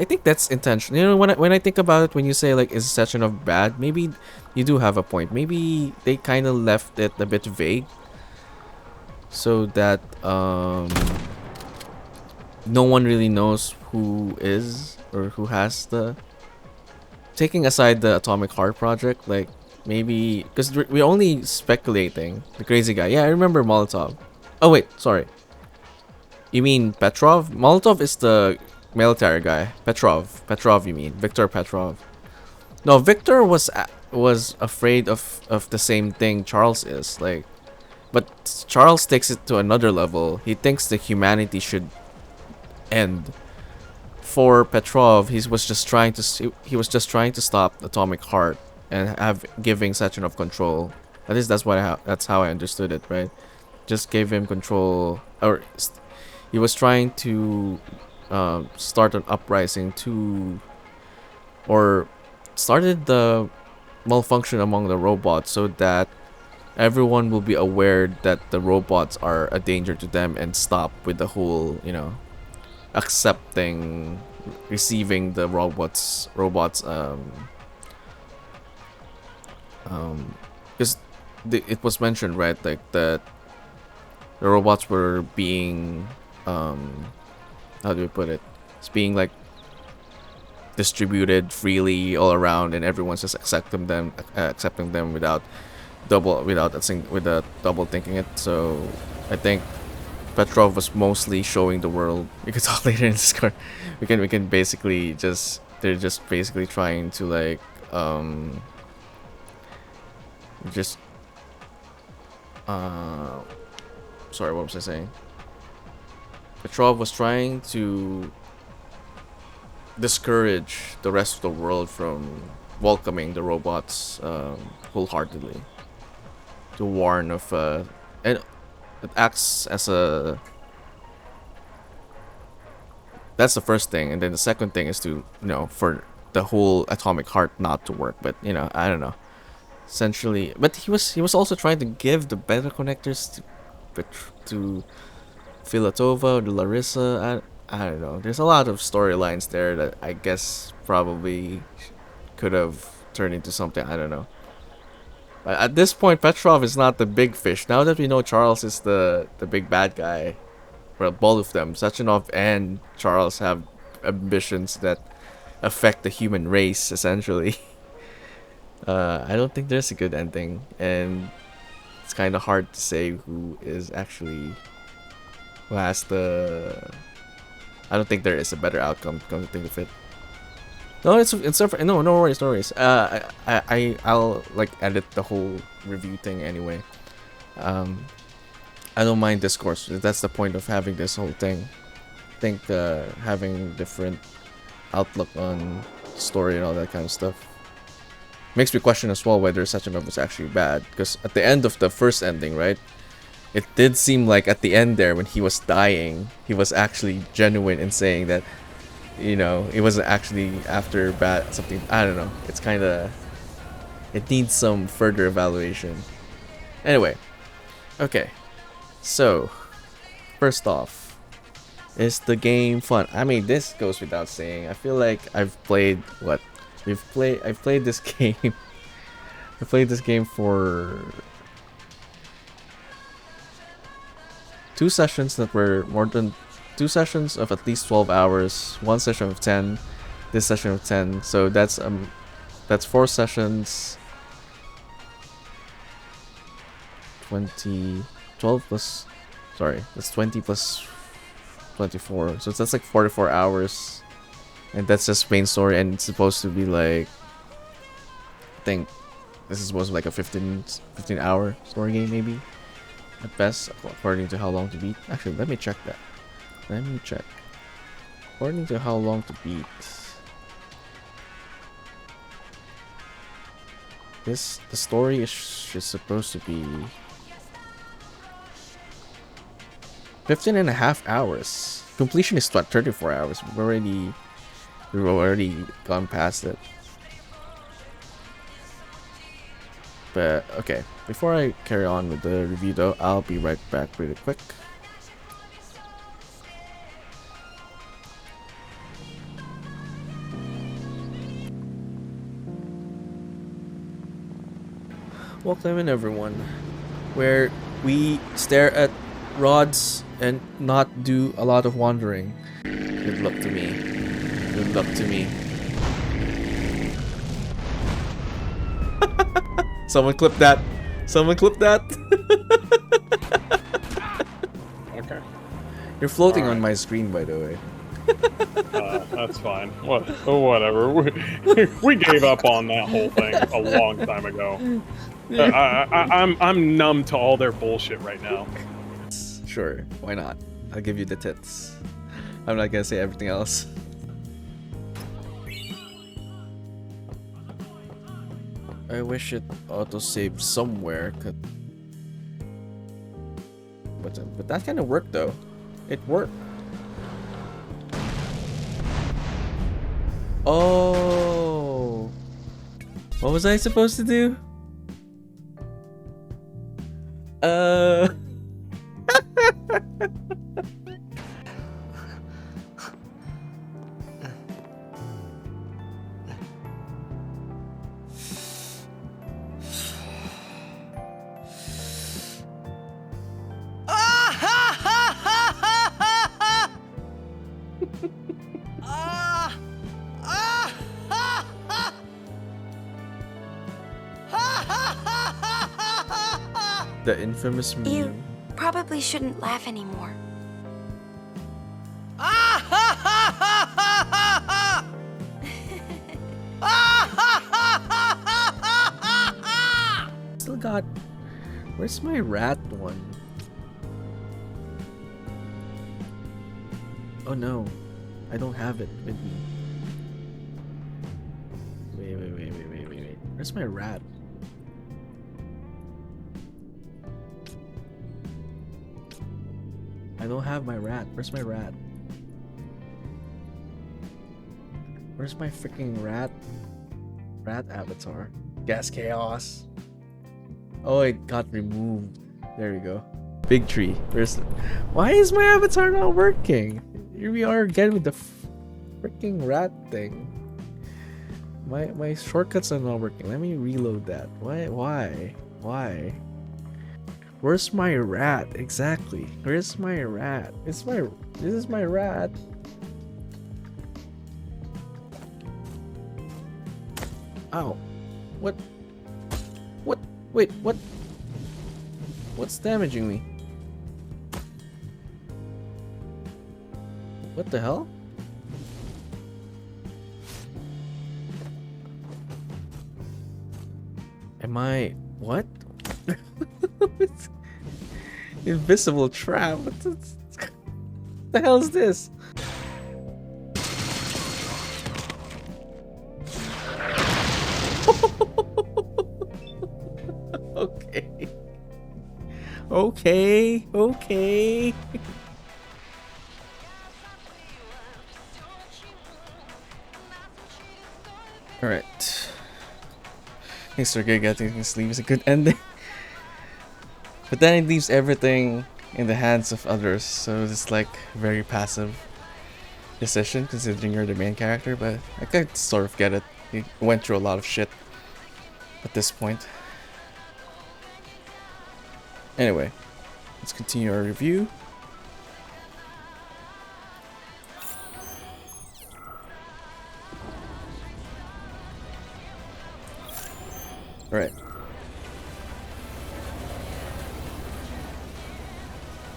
think that's intentional. You know, when I think about it, when you say like is Sechenov bad, maybe you do have a point. Maybe they kind of left it a bit vague so that no one really knows who is or who has the. Taking aside the Atomic Heart project, like maybe because we're only speculating the crazy guy. Yeah, I remember Molotov. Oh wait, sorry. You mean Petrov? Molotov is the military guy. Petrov, you mean Victor Petrov? No, Victor was afraid of the same thing Charles is like, but Charles takes it to another level. He thinks that humanity should end. For Petrov, he was just trying to stop Atomic Heart and giving Sechenov control. At least that's how I understood it, right? Just gave him control, or he was trying to start an uprising or started the malfunction among the robots so that everyone will be aware that the robots are a danger to them and stop with the whole, you know, receiving the robots because it was mentioned, right, like that the robots were being how do we put it, it's being like distributed freely all around and everyone's just accepting them without double thinking it. So I think Petrov was mostly showing the world. We could talk later in this card. We can basically they're just basically trying to like sorry, what was I saying? Petrov was trying to discourage the rest of the world from welcoming the robots wholeheartedly. To warn of and it acts as a. That's the first thing, and then the second thing is to, you know, for the whole Atomic Heart not to work. But you know, I don't know. Essentially, but he was also trying to give the better connectors to Filatova, to Larissa. I don't know. There's a lot of storylines there that I guess probably could have turned into something. I don't know. But at this point, Petrov is not the big fish. Now that we know Charles is the big bad guy, well, both of them, Sechenov and Charles, have ambitions that affect the human race, essentially. I don't think there's a good ending, and it's kind of hard to say who has the. I don't think there is a better outcome. Come to think of it. No, no worries, no worries. I'll like edit the whole review thing anyway. I don't mind discourse. That's the point of having this whole thing. I think having different outlook on story and all that kind of stuff makes me question as well whether Sechenov was actually bad. Because at the end of the first ending, right, it did seem like at the end there when he was dying, he was actually genuine in saying that, you know, it wasn't actually after bad something. I don't know. It's kind of, it needs some further evaluation. Anyway, okay. So, first off, is the game fun? I mean, this goes without saying. I feel like I've played what? I've played this game. I played this game for 2 sessions that were more than 2 sessions of at least 12 hours, 1 session of 10, this session of 10. So that's 4 sessions. 12 plus, sorry, that's 20 plus 24. So that's like 44 hours. And that's just main story, and it's supposed to be like, I think this is supposed to be like a 15 hour story game maybe. At best, according to how long to beat. Actually, let me check that. Let me check. According to how long to beat. The story is supposed to be 15.5 hours. Completion is 34 hours. We've already gone past it. But okay, before I carry on with the review though, I'll be right back really quick. Welcome in everyone, where we stare at rods and not do a lot of wandering. Good luck to me. Good luck to me. Someone clip that. Someone clip that. Okay. You're floating on my screen, by the way. That's fine. Whatever. We gave up on that whole thing a long time ago. I'm numb to all their bullshit right now. Sure, why not? I'll give you the tits. I'm not gonna say everything else. I wish it auto-saved somewhere. But that kind of worked though. It worked. Oh, what was I supposed to do? The infamous meme. You probably shouldn't laugh anymore. Still got. Where's my rat one? Oh no, I don't have it with me. Wait. Where's my rat? I don't have my rat. Where's my rat? Where's my freaking rat? Rat avatar. Gas chaos. Oh, it got removed. There we go. Big tree. Why is my avatar not working? Here we are again with the freaking rat thing. My shortcuts are not working. Let me reload that. Why? Where's my rat? Exactly. Where's my rat? This is my rat. Ow. What? Wait, what? What's damaging me? What the hell? Am I... What? Invisible trap? What the hell is this? Okay, okay. Alright. Thanks for getting this leaves a good ending. But then it leaves everything in the hands of others, so it's like very passive decision considering you're the main character, but I could sort of get it. You went through a lot of shit at this point. Anyway, let's continue our review. Alright.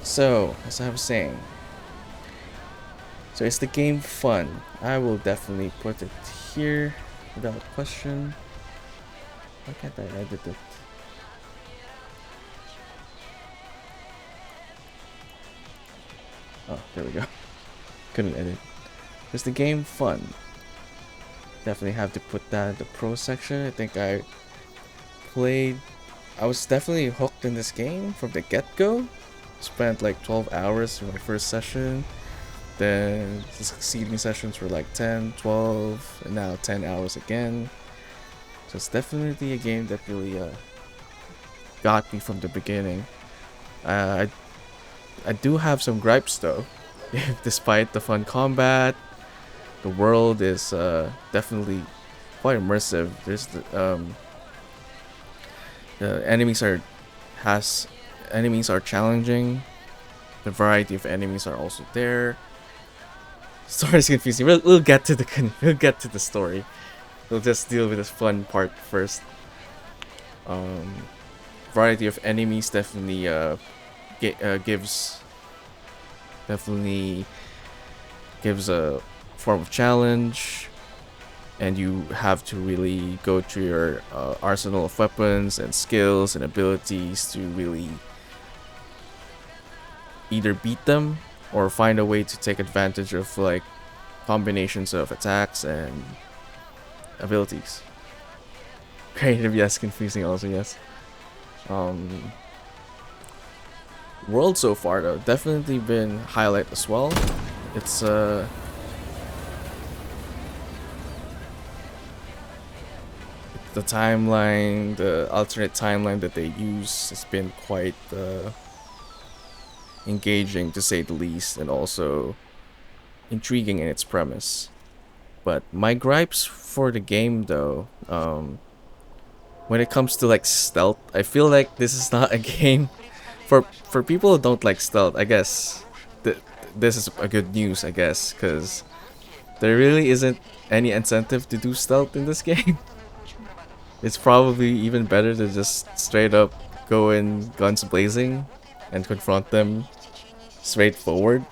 So, as I was saying, so is the game fun? I will definitely put it here without question. Why can't I edit it? Oh, there we go. Couldn't edit. Is the game fun? Definitely have to put that in the pro section. I think I was definitely hooked in this game from the get-go. Spent like 12 hours in my first session. Then the succeeding sessions were like 10, 12, and now 10 hours again. So it's definitely a game that really got me from the beginning. I do have some gripes though. Despite the fun combat, the world is definitely quite immersive. There's the enemies are challenging. The variety of enemies are also there. Story is confusing. We'll get to the story. We'll just deal with this fun part first. Variety of enemies definitely gives a form of challenge, and you have to really go through your arsenal of weapons and skills and abilities to really either beat them or find a way to take advantage of like combinations of attacks and abilities. Creative, yes. Confusing, also, yes. World so far though, definitely been highlight as well. It's the timeline, the alternate timeline that they use has been quite engaging to say the least, and also intriguing in its premise. But my gripes for the game though, when it comes to like stealth, I feel like this is not a game for people who don't like stealth. I guess this is a good news, I guess, because there really isn't any incentive to do stealth in this game. It's probably even better to just straight up go in guns blazing and confront them straightforward,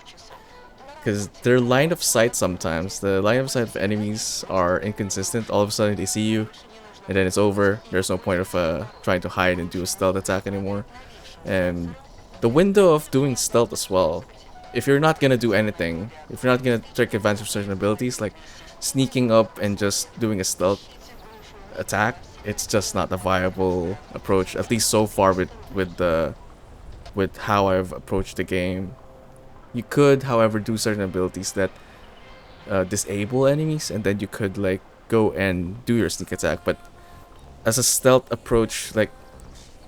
because their line of sight, sometimes the line of sight of enemies are inconsistent. All of a sudden they see you and then it's over. There's no point of trying to hide and do a stealth attack anymore. And the window of doing stealth as well, if you're not gonna do anything, if you're not gonna take advantage of certain abilities like sneaking up and just doing a stealth attack, it's just not a viable approach, at least so far with how I've approached the game. You could, however, do certain abilities that disable enemies, and then you could like go and do your sneak attack. But as a stealth approach, like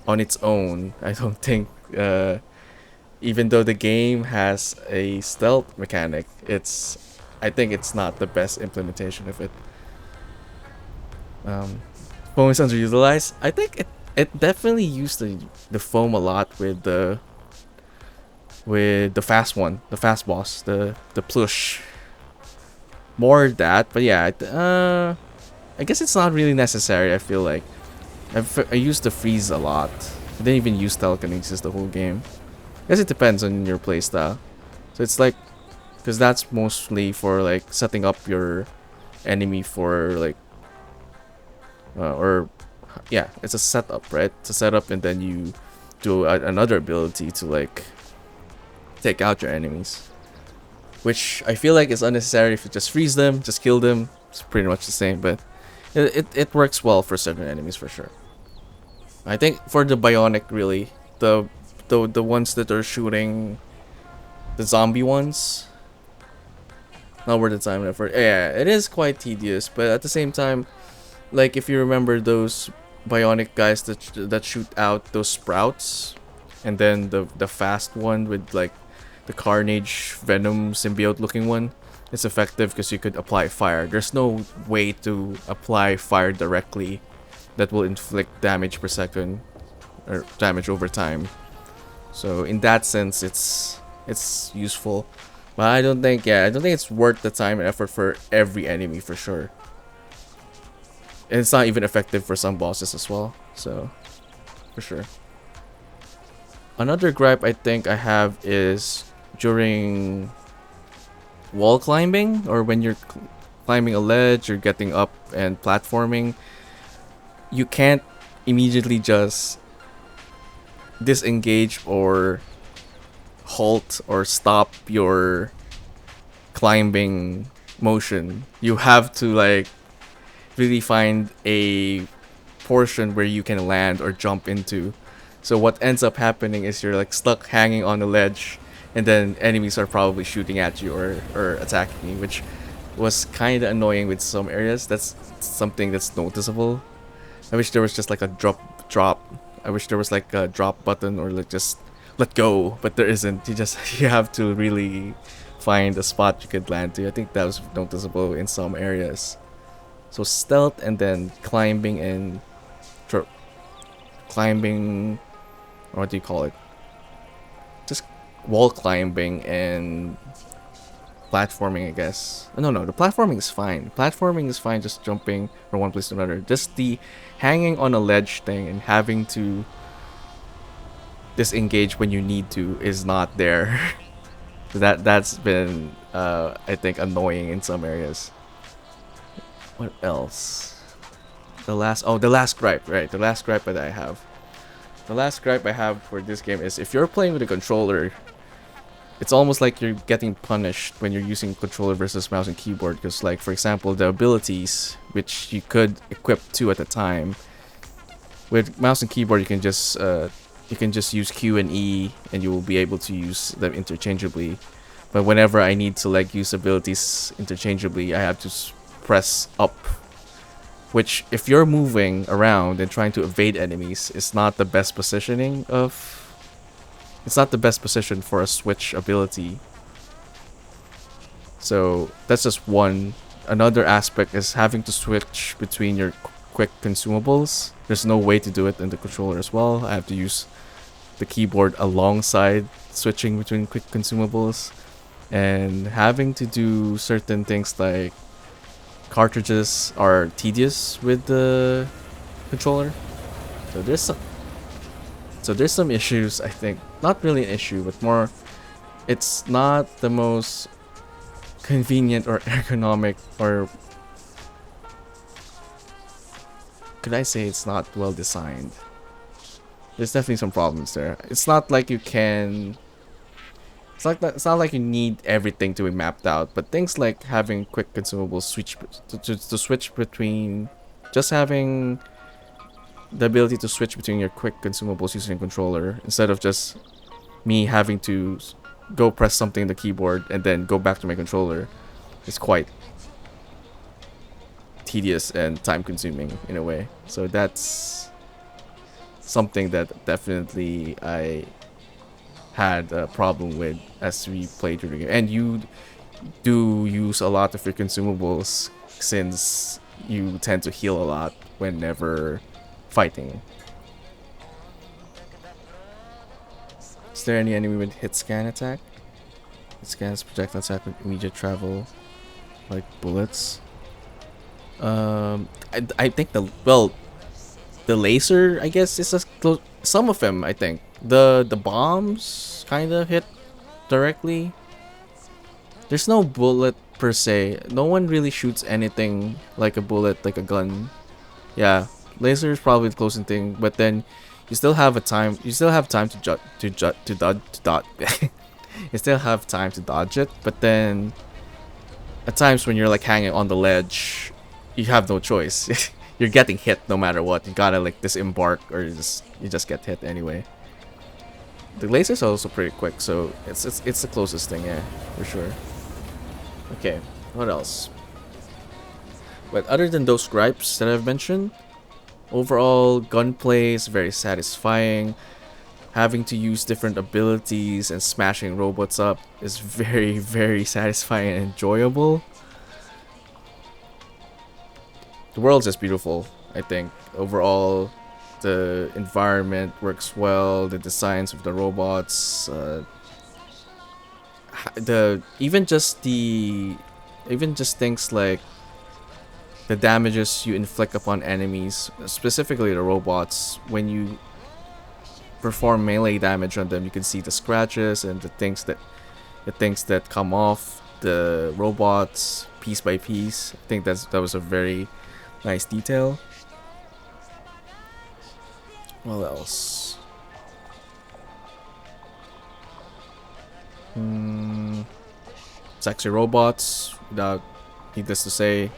on its own, I don't think, even though the game has a stealth mechanic, I think it's not the best implementation of it. Foam is underutilized. I think it definitely used the foam a lot with the fast boss, the plush. More that, but yeah, I guess it's not really necessary. I feel like I used the freeze a lot. I didn't even use telekinesis the whole game. I guess it depends on your playstyle. So it's like, because that's mostly for like setting up your enemy for like, yeah, it's a setup, right? It's a setup, and then you do another ability to like take out your enemies, which I feel like is unnecessary. If you just freeze them, just kill them, it's pretty much the same. But it works well for certain enemies for sure. I think for the bionic, really, the the ones that are shooting the zombie ones. Not worth the time and effort. Yeah, it is quite tedious, but at the same time, like if you remember those bionic guys that shoot out those sprouts, and then the fast one with like the Carnage Venom symbiote looking one, it's effective because you could apply fire. There's no way to apply fire directly that will inflict damage per second or damage over time. So in that sense, it's useful. But I don't think it's worth the time and effort for every enemy for sure. And it's not even effective for some bosses as well. So, for sure. Another gripe I think I have is during wall climbing, or when you're climbing a ledge or getting up and platforming, you can't immediately just disengage or halt or stop your climbing motion. You have to like really find a portion where you can land or jump into. So what ends up happening is you're like stuck hanging on the ledge, and then enemies are probably shooting at you or attacking you, which was kind of annoying with some areas. That's something that's noticeable. I wish there was just like a drop. I wish there was like a drop button or like just let go, but there isn't. You have to really find a spot you could land to. I think that was noticeable in some areas. So stealth and then climbing and climbing, or what do you call it? Just wall climbing and platforming, I guess. No, the platforming is fine. Platforming is fine, just jumping from one place to another. Just the hanging on a ledge thing and having to disengage when you need to is not there. That's been I think annoying in some areas. What else? The last gripe, right? The last gripe that I have. The last gripe I have for this game is if you're playing with a controller, it's almost like you're getting punished when you're using controller versus mouse and keyboard, because like for example the abilities which you could equip two at a time, with mouse and keyboard you can just use Q and E and you will be able to use them interchangeably. But whenever I need to like use abilities interchangeably, I have to press up, which if you're moving around and trying to evade enemies is not the best positioning of. It's not the best position for a switch ability. So that's just one. Another aspect is having to switch between your quick consumables. There's no way to do it in the controller as well. I have to use the keyboard alongside switching between quick consumables, and having to do certain things like cartridges are tedious with the controller. So there's some issues, I think. Not really an issue, but more it's not the most convenient or ergonomic, or could I say it's not well designed. There's definitely some problems there. It's not like you can it's not like you need everything to be mapped out, but things like having quick consumables to switch between, just having the ability to switch between your quick consumables using a controller instead of just me having to go press something in the keyboard and then go back to my controller is quite tedious and time consuming in a way. So that's something that definitely I had a problem with as we played through the game. And you do use a lot of your consumables since you tend to heal a lot whenever fighting. Is there any enemy with hit scan attack? Hit scans projectile attack with immediate travel, like bullets. I think the laser, I guess, is some of them. I think the bombs kind of hit directly. There's no bullet per se. No one really shoots anything like a bullet, like a gun. Yeah. Laser is probably the closest thing, but then you still have time. You still have time to dodge. You still have time to dodge it, but then at times when you're like hanging on the ledge, you have no choice. You're getting hit no matter what. You gotta like disembark, or you just get hit anyway. The lasers are also pretty quick, so it's the closest thing, yeah, for sure. Okay, what else? But other than those gripes that I've mentioned, overall gunplay is very satisfying. Having to use different abilities and smashing robots up is very, very satisfying and enjoyable. The world's just beautiful, I think. Overall, the environment works well, the designs of the robots, even just things like the damages you inflict upon enemies, specifically the robots. When you perform melee damage on them, you can see the scratches and the things that come off the robots piece by piece. I think that was a very nice detail. What else? Sexy robots, without needless to say,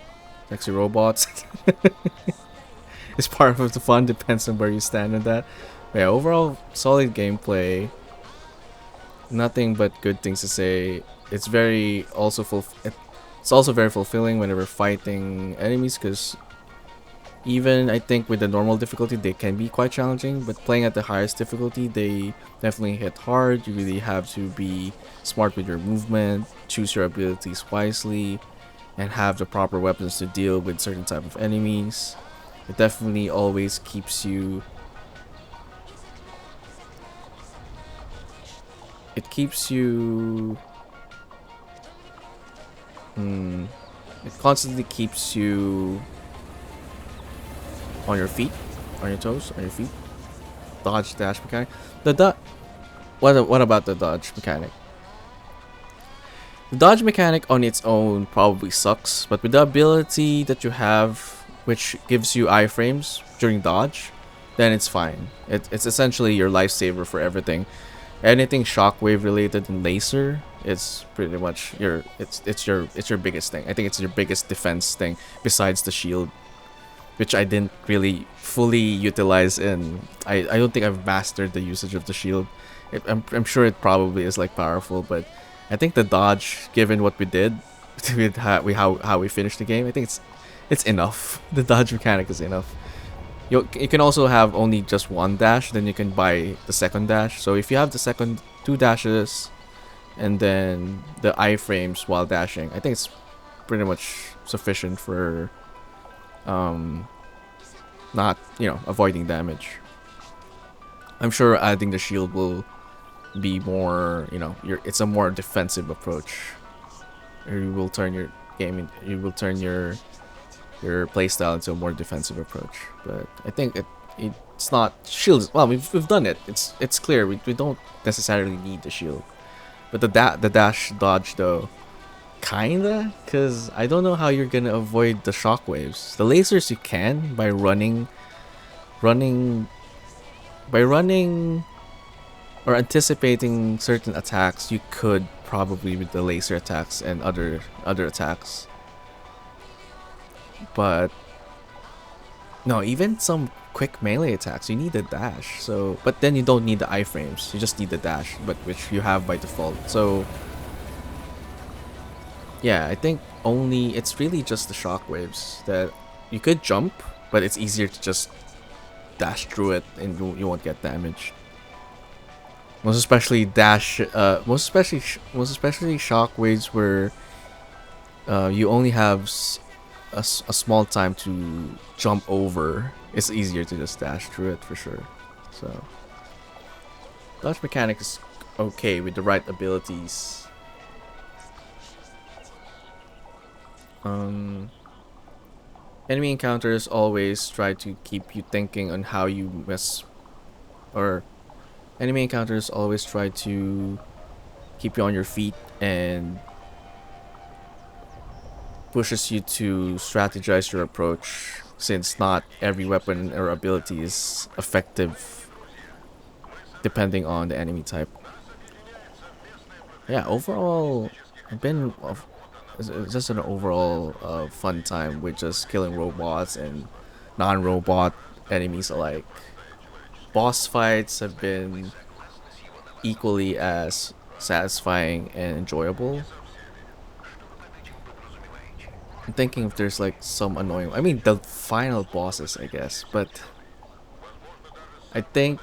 sexy robots. It's part of the fun, depends on where you stand in that. But yeah, overall, solid gameplay. Nothing but good things to say. It's also very fulfilling whenever fighting enemies, because even I think with the normal difficulty they can be quite challenging, but playing at the highest difficulty they definitely hit hard. You really have to be smart with your movement, choose your abilities wisely, and have the proper weapons to deal with certain type of enemies. It definitely always keeps you it constantly keeps you on your feet, on your toes, on your feet. Dodge dash mechanic. What about the dodge mechanic? The dodge mechanic on its own probably sucks, but with the ability that you have, which gives you iframes during dodge, then it's fine. It's essentially your lifesaver for everything. Anything shockwave related and laser is pretty much it's your biggest thing. I think it's your biggest defense thing besides the shield, which I didn't really fully utilize in. I don't think I've mastered the usage of the shield. I'm sure it probably is like powerful, but I think the dodge, given what we did, with how we finished the game, I think it's enough. The dodge mechanic is enough. You can also have only just one dash, then you can buy the second dash. So if you have the second two dashes and then the iframes while dashing, I think it's pretty much sufficient for not, avoiding damage. I'm sure adding the shield will be more, it's a more defensive approach. You will turn your your playstyle into a more defensive approach. But I think it's not shields. Well, we've done it. It's clear we don't necessarily need the shield, but the dash dodge though, kinda, because I don't know how you're gonna avoid the shockwaves. The lasers you can by running or anticipating certain attacks. You could probably with the laser attacks and other attacks. But no, even some quick melee attacks, you need the dash. So, but then you don't need the iframes. You just need the dash, but which you have by default. So, yeah, I think it's really just the shockwaves that you could jump, but it's easier to just dash through it and you won't get damaged. Most especially shockwaves where you only have a small time to jump over. It's easier to just dash through it for sure. So dodge mechanic is okay with the right abilities. Enemy encounters always try to keep you thinking on how you enemy encounters always try to keep you on your feet and pushes you to strategize your approach, since not every weapon or ability is effective depending on the enemy type. Yeah, overall, it's just an overall fun time with just killing robots and non-robot enemies alike. Boss fights have been equally as satisfying and enjoyable. I'm thinking if there's like some annoying, I mean the final bosses, I guess, but I think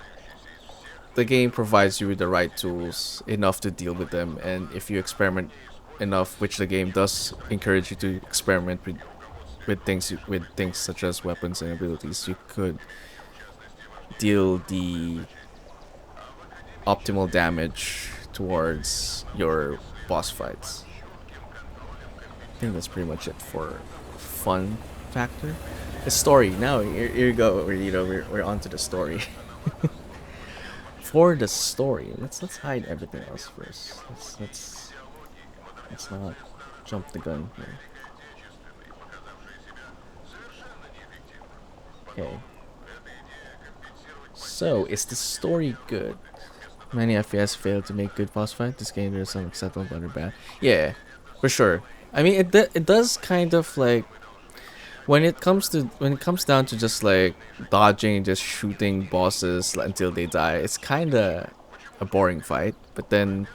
the game provides you with the right tools enough to deal with them, and if you experiment enough, which the game does encourage you to experiment with things such as weapons and abilities, you could deal the optimal damage towards your boss fights. I think that's pretty much it for fun factor. The story. Now here you go. We're onto the story. For the story, let's hide everything else first. Let's not jump the gun here. Okay. So, is the story good? Many FPS fail to make good boss fight. This game there's some acceptable but bad. Yeah, for sure. I mean, it does kind of like when it comes down to just like dodging, just shooting bosses until they die. It's kind of a boring fight, but then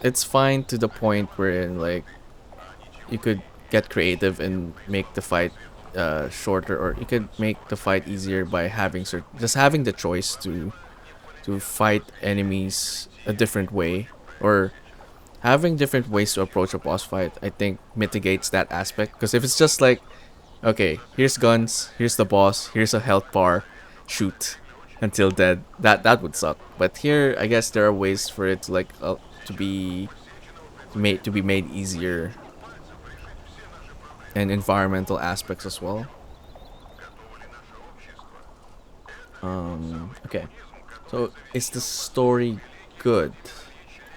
it's fine to the point where like you could get creative and make the fight shorter, or you could make the fight easier by just having the choice to fight enemies a different way, or having different ways to approach a boss fight. I think mitigates that aspect, because if it's just like, okay, here's guns, here's the boss, here's a health bar, shoot until dead, that would suck. But here I guess there are ways for it to like to be made easier, and environmental aspects as well. Okay, so is the story good?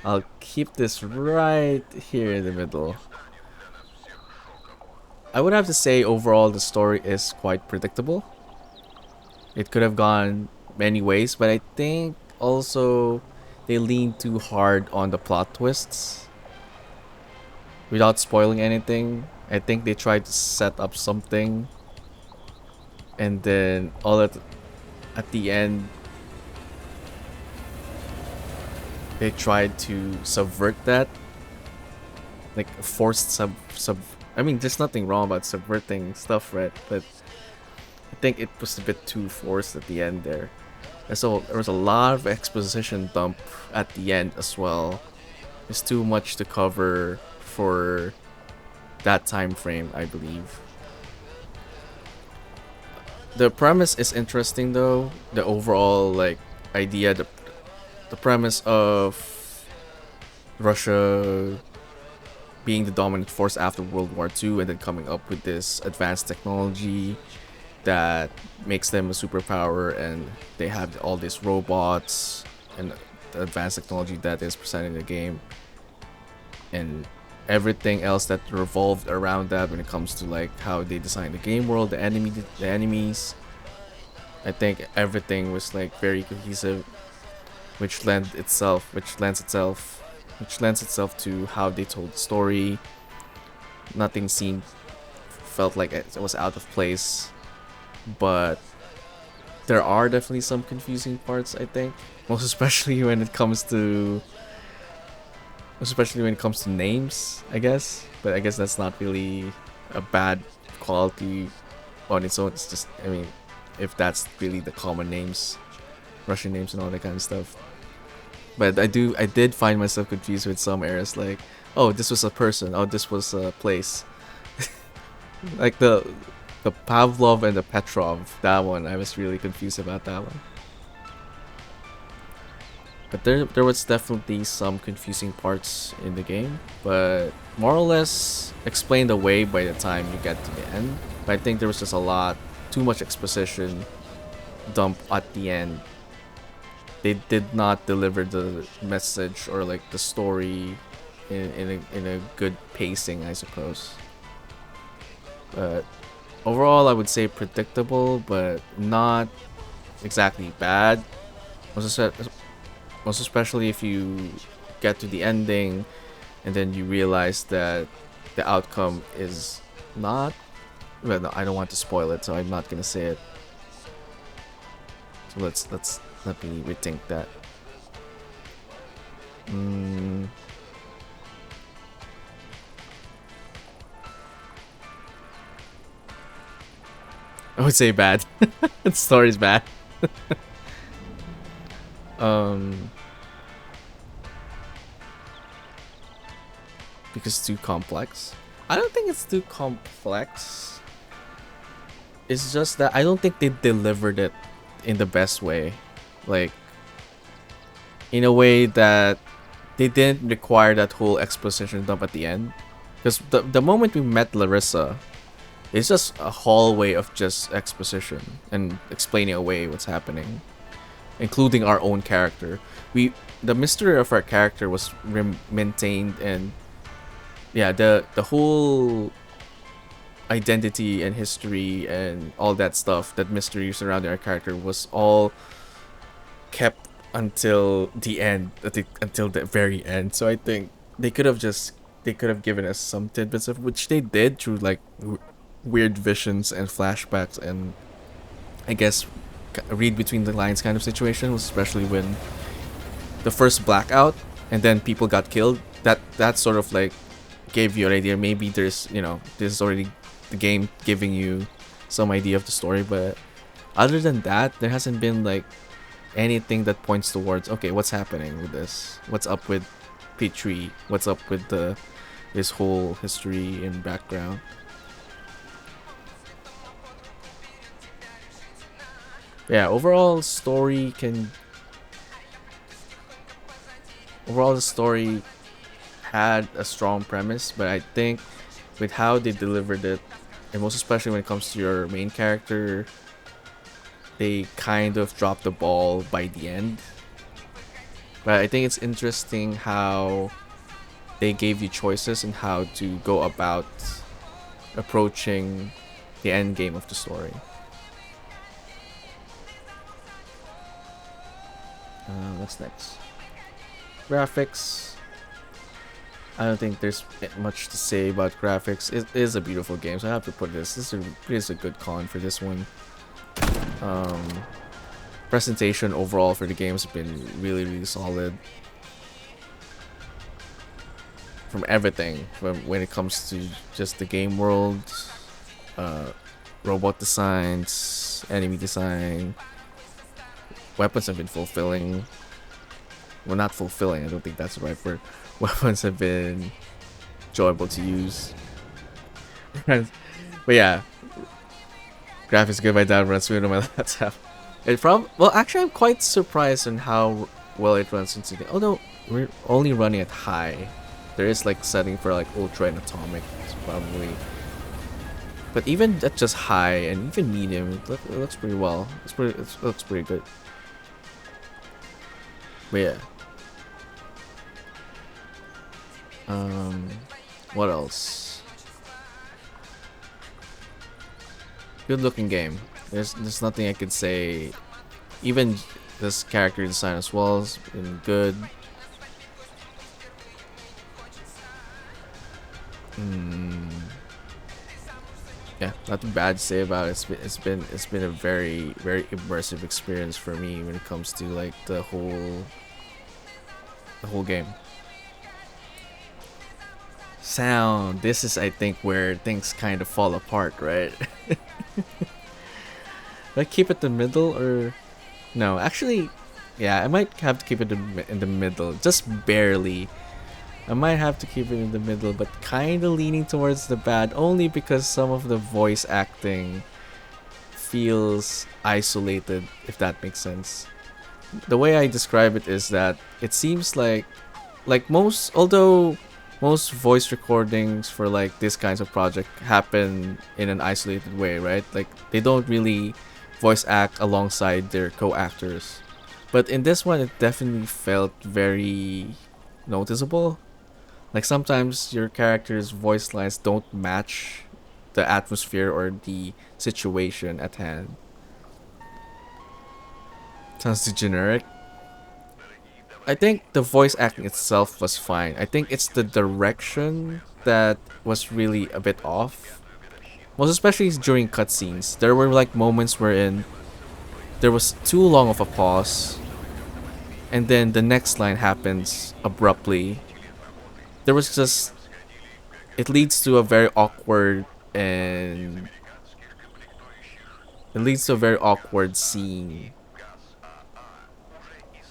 I'll keep this right here in the middle. I would have to say overall the story is quite predictable. It could have gone many ways, but I think also they lean too hard on the plot twists. Without spoiling anything, I think they tried to set up something, and then at the end they tried to subvert that, like forced sub. I mean, there's nothing wrong about subverting stuff, right? But I think it was a bit too forced at the end there. And so there was a lot of exposition dump at the end as well. It's too much to cover for that time frame, I believe. The premise is interesting though. The overall like idea, the premise of Russia being the dominant force after World War II, and then coming up with this advanced technology that makes them a superpower, and they have all these robots and the advanced technology that is presented in the game, and everything else that revolved around that when it comes to like how they designed the game world, the enemies. I think everything was like very cohesive, which lends itself to how they told the story. Nothing felt like it was out of place, but there are definitely some confusing parts, I think, most especially when it comes to names, I guess. But I guess that's not really a bad quality on its own. It's just, I mean, if that's really the common names, Russian names and all that kind of stuff. But I did find myself confused with some areas, like, oh, this was a person, oh, this was a place. Like the Pavlov and the Petrov, that one, I was really confused about that one. But there was definitely some confusing parts in the game, but more or less explained away by the time you get to the end. But I think there was just too much exposition dump at the end. They did not deliver the message or like the story in a good pacing, I suppose. But overall, I would say predictable, but not exactly bad. Most especially if you get to the ending and then you realize that the outcome is not. Well, no, I don't want to spoil it, so I'm not gonna say it. So let me rethink that. Mm, I would say bad. The story's bad. um, because it's too complex. I don't think it's too complex. It's just that I don't think they delivered it in the best way. Like, in a way that they didn't require that whole exposition dump at the end. Because the moment we met Larissa, it's just a hallway of just exposition and explaining away what's happening, including our own character. The mystery of our character was maintained, and yeah, the whole identity and history and all that stuff, that mystery surrounding our character, was all kept until the end, until the very end. So I think they could have given us some tidbits of which they did through like weird visions and flashbacks, and I guess read between the lines kind of situation, especially when the first blackout and then people got killed. That sort of like gave you an idea. Maybe there's, this is already the game giving you some idea of the story, but other than that, there hasn't been like anything that points towards, okay, what's happening with this? What's up with P3? What's up with this whole history and background? Yeah, overall the story had a strong premise, but I think with how they delivered it, and most especially when it comes to your main character, they kind of dropped the ball by the end. But I think it's interesting how they gave you choices and how to go about approaching the end game of the story. What's next? Graphics. I don't think there's much to say about graphics. It is a beautiful game, so I have to put this. This is a good con for this one. Presentation overall for the game has been really, really solid. From everything, from when it comes to just the game world, robot designs, enemy design, weapons have been fulfilling. Well, not fulfilling, I don't think that's the right word. Weapons have been enjoyable to use. But yeah, graphics good by down, runs smooth on my laptop. Well, actually, I'm quite surprised on how well it runs into the. Although we're only running at high, there is like setting for like ultra and atomic, probably. But even at just high and even medium, it looks pretty well. It looks pretty good. But yeah. What else? Good looking game. There's nothing I could say. Even this character design as well has been good. Yeah, nothing bad to say about it. It's been a very, very immersive experience for me when it comes to like the whole game. Sound. This is, I think, where things kind of fall apart, right? Do I keep it in the middle or no? Actually, yeah, I might have to keep it in the middle, just barely. I might have to keep it in the middle, but kind of leaning towards the bad, only because some of the voice acting feels isolated, if that makes sense. The way I describe it is that it seems like although most voice recordings for like this kinds of project happen in an isolated way, right? Like they don't really voice act alongside their co-actors. But in this one, it definitely felt very noticeable. Like sometimes your character's voice lines don't match the atmosphere or the situation at hand. Sounds too generic. I think the voice acting itself was fine. I think it's the direction that was really a bit off. Most especially during cutscenes. There were like moments wherein there was too long of a pause. and then the next line happens abruptly. There was just, it leads to a very awkward and it leads to a very awkward scene.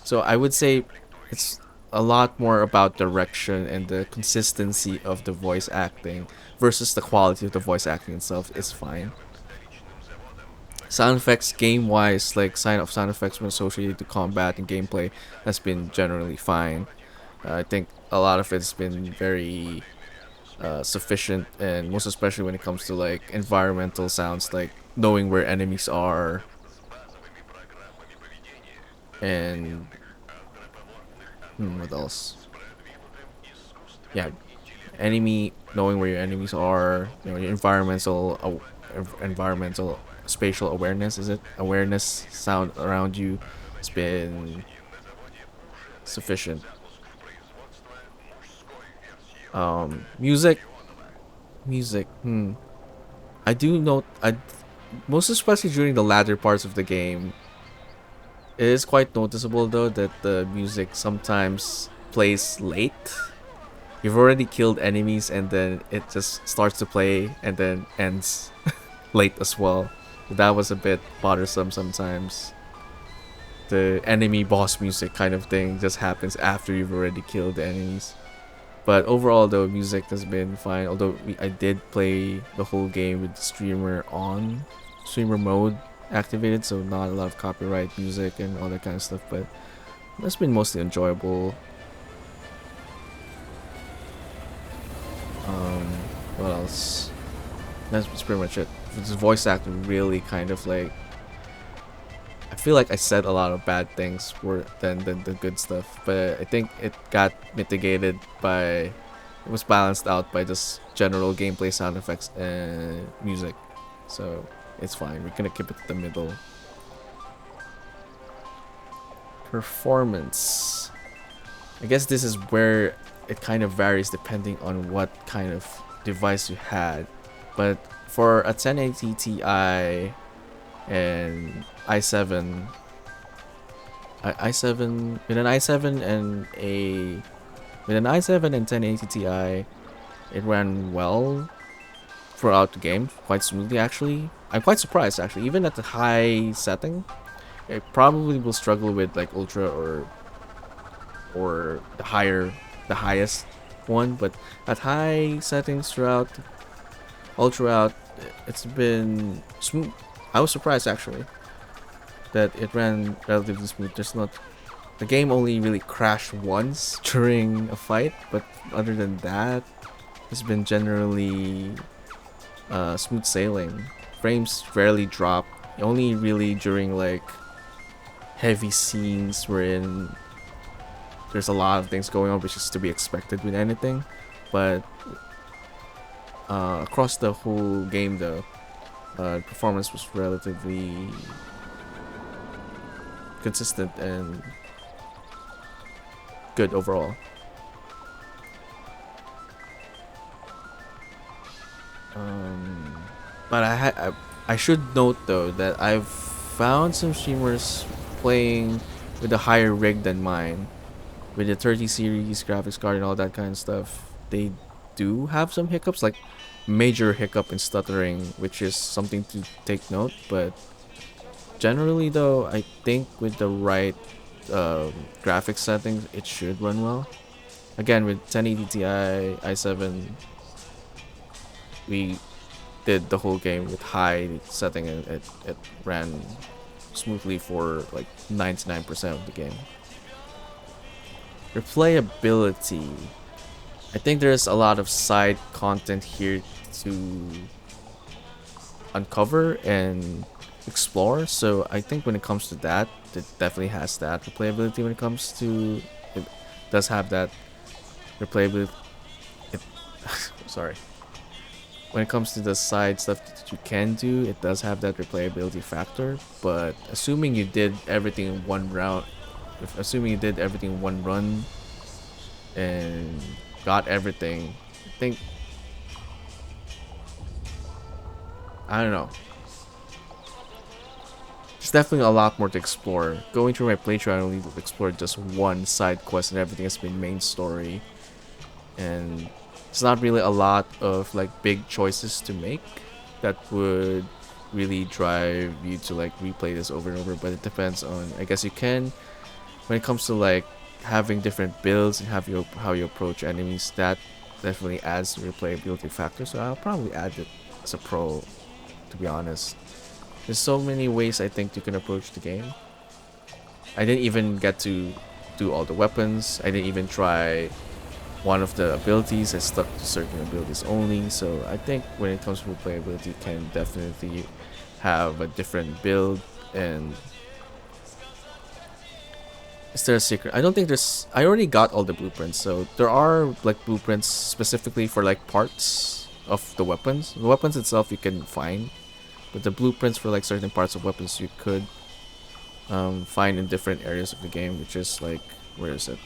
So I would say it's a lot more about direction and the consistency of the voice acting versus the quality of the voice acting itself is fine. Sound effects game wise, like sound effects when associated to combat and gameplay, has been generally fine. I think a lot of it's been very sufficient, and most especially when it comes to like environmental sounds, like knowing where enemies are, and what else? Yeah, knowing where your enemies are, you know, your environmental spatial awareness, is it awareness sound around you, has been sufficient. Music. I do note, most especially during the latter parts of the game, it is quite noticeable though that the music sometimes plays late. You've already killed enemies and then it just starts to play and then ends late as well. That was a bit bothersome sometimes. The enemy boss music kind of thing just happens after you've already killed the enemies. But overall though, music has been fine. Although I did play the whole game with streamer mode activated, so not a lot of copyright music and all that kind of stuff, but that's been mostly enjoyable. What else? That's pretty much it. This voice acting really kind of like, I feel like I said a lot of bad things than the good stuff, but I think it got mitigated by, it was balanced out by just general gameplay, sound effects, and music. So it's fine. We're gonna keep it to the middle. Performance. I guess this is where it kind of varies depending on what kind of device you had. But for a 1080 Ti and i7 with an i7 and a with an i7 and 1080 Ti, it ran well throughout the game, quite smoothly actually. I'm quite surprised actually, even at the high setting. It probably will struggle with like ultra or the highest one, but at high settings all throughout, it's been smooth. I was surprised actually that it ran relatively smooth. The game only really crashed once during a fight, but other than that, it's been generally smooth sailing. Frames rarely drop, only really during like heavy scenes wherein there's a lot of things going on, which is to be expected with anything. But across the whole game though, performance was relatively consistent and good overall. But I should note though that I've found some streamers playing with a higher rig than mine, with the 30 series graphics card and all that kind of stuff. They do have some hiccups, like major hiccup and stuttering, which is something to take note. But generally though, I think with the right graphics settings, it should run well. Again, with 1080 Ti i7, we did the whole game with high setting and it ran smoothly for like 99% of the game. Replayability. I think there's a lot of side content here to uncover and explore, so I think when it comes to that, it definitely has that replayability. When it comes to, it does have that replayability. Sorry. When it comes to the side stuff that you can do, it does have that replayability factor. But assuming you did everything in one round, assuming you did everything in one run and got everything, I think, I don't know. there's definitely a lot more to explore. Going through my playthrough, I only explored just one side quest, and everything has been main story. And it's not really a lot of like big choices to make that would really drive you to like replay this over and over. But it depends on, I guess you can, when it comes to like having different builds and how you approach enemies, that definitely adds to the replayability factor. So I'll probably add it as a pro, to be honest. There's so many ways I think you can approach the game. I didn't even get to do all the weapons. I didn't even try one of the abilities. I stuck to certain abilities only. So I think when it comes to replayability, you can definitely have a different build. And is there a secret? I don't think there's... I already got all the blueprints. So there are like blueprints specifically for like parts of the weapons. The weapons itself you can find. But the blueprints for like certain parts of weapons you could find in different areas of the game, which is like, where is it?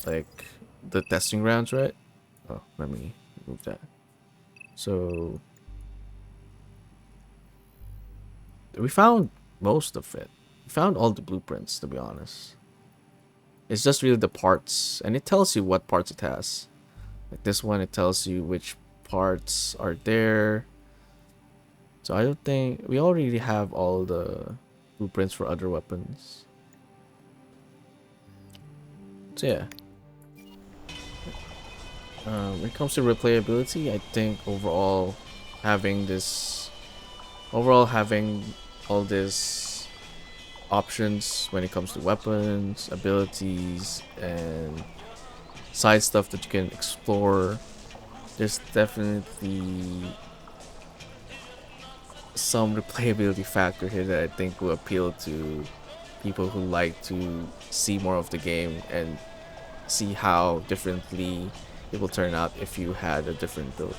Like the testing grounds, right? Oh, let me remove that. So we found most of it. We found all the blueprints, to be honest. It's just really the parts, and it tells you what parts it has. Like this one, it tells you which parts are there. So I don't think we already have all the blueprints for other weapons. So yeah. When it comes to replayability, I think overall having all these options when it comes to weapons, abilities, and side stuff that you can explore, there's definitely some replayability factor here that I think will appeal to people who like to see more of the game and see how differently it will turn out if you had a different build.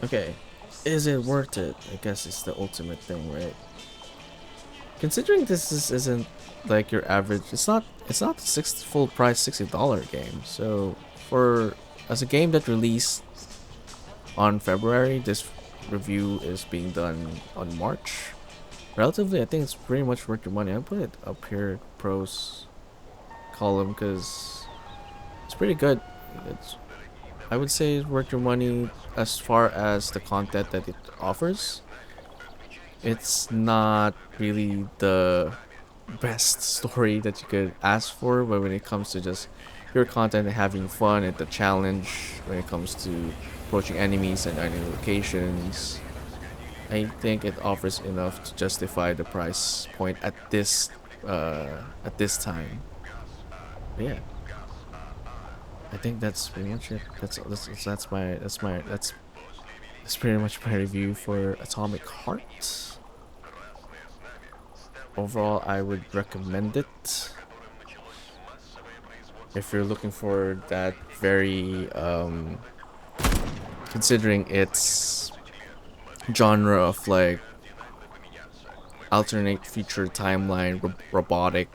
Okay, is it worth it? I guess it's the ultimate thing, right? Considering isn't like your average, it's not full price $60 game. So as a game that released on February, this review is being done on March. Relatively, I think it's pretty much worth your money. I'll put it up here, pros column, because it's pretty good. I would say it's worth your money as far as the content that it offers. It's not really the best story that you could ask for, but when it comes to just pure content and having fun and the challenge when it comes to approaching enemies and enemy locations, I think it offers enough to justify the price point at this time. But yeah, I think that's pretty much it. That's pretty much my review for Atomic Heart. Overall, I would recommend it if you're looking for that very considering its genre of like alternate future timeline, robotic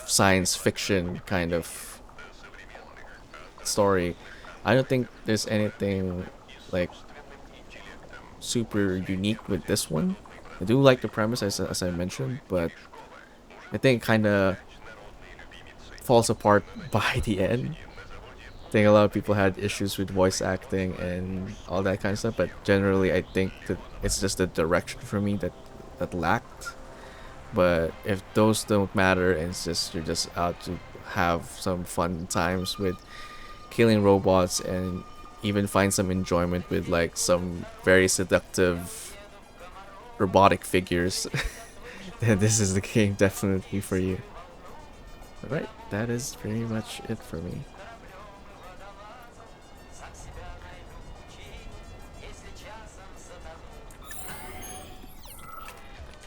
science fiction kind of story. I don't think there's anything like super unique with this one. I do like the premise as I mentioned, but I think kind of falls apart by the end. I think a lot of people had issues with voice acting and all that kind of stuff, but generally I think that it's just the direction for me that lacked. But if those don't matter and it's just you're just out to have some fun times with killing robots and even find some enjoyment with like some very seductive robotic figures, then this is the game definitely for you. Alright, that is pretty much it for me.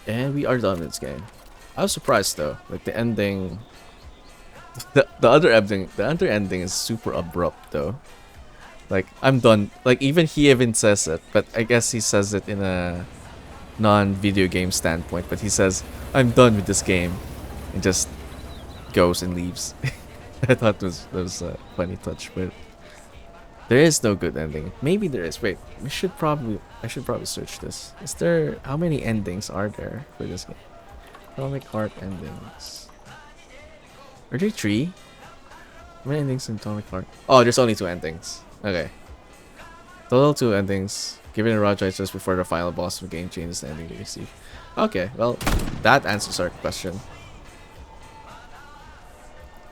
And we are done with this game. I was surprised though, like the ending, the other ending is super abrupt though. Like I'm done. Like he even says it, but I guess he says it in a non-video game standpoint. But he says, "I'm done with this game," and just goes and leaves. I thought that was a funny touch, but There is no good ending. Maybe there is. Wait, I should probably search this. Is there, how many endings are there for this game? Atomic Heart endings. Are there 3? How many endings in Atomic Heart? Oh, there's only 2 endings. Okay. Total 2 endings. Given a raw choice just before the final boss of the game changes the ending you receive. Okay, well, that answers our question.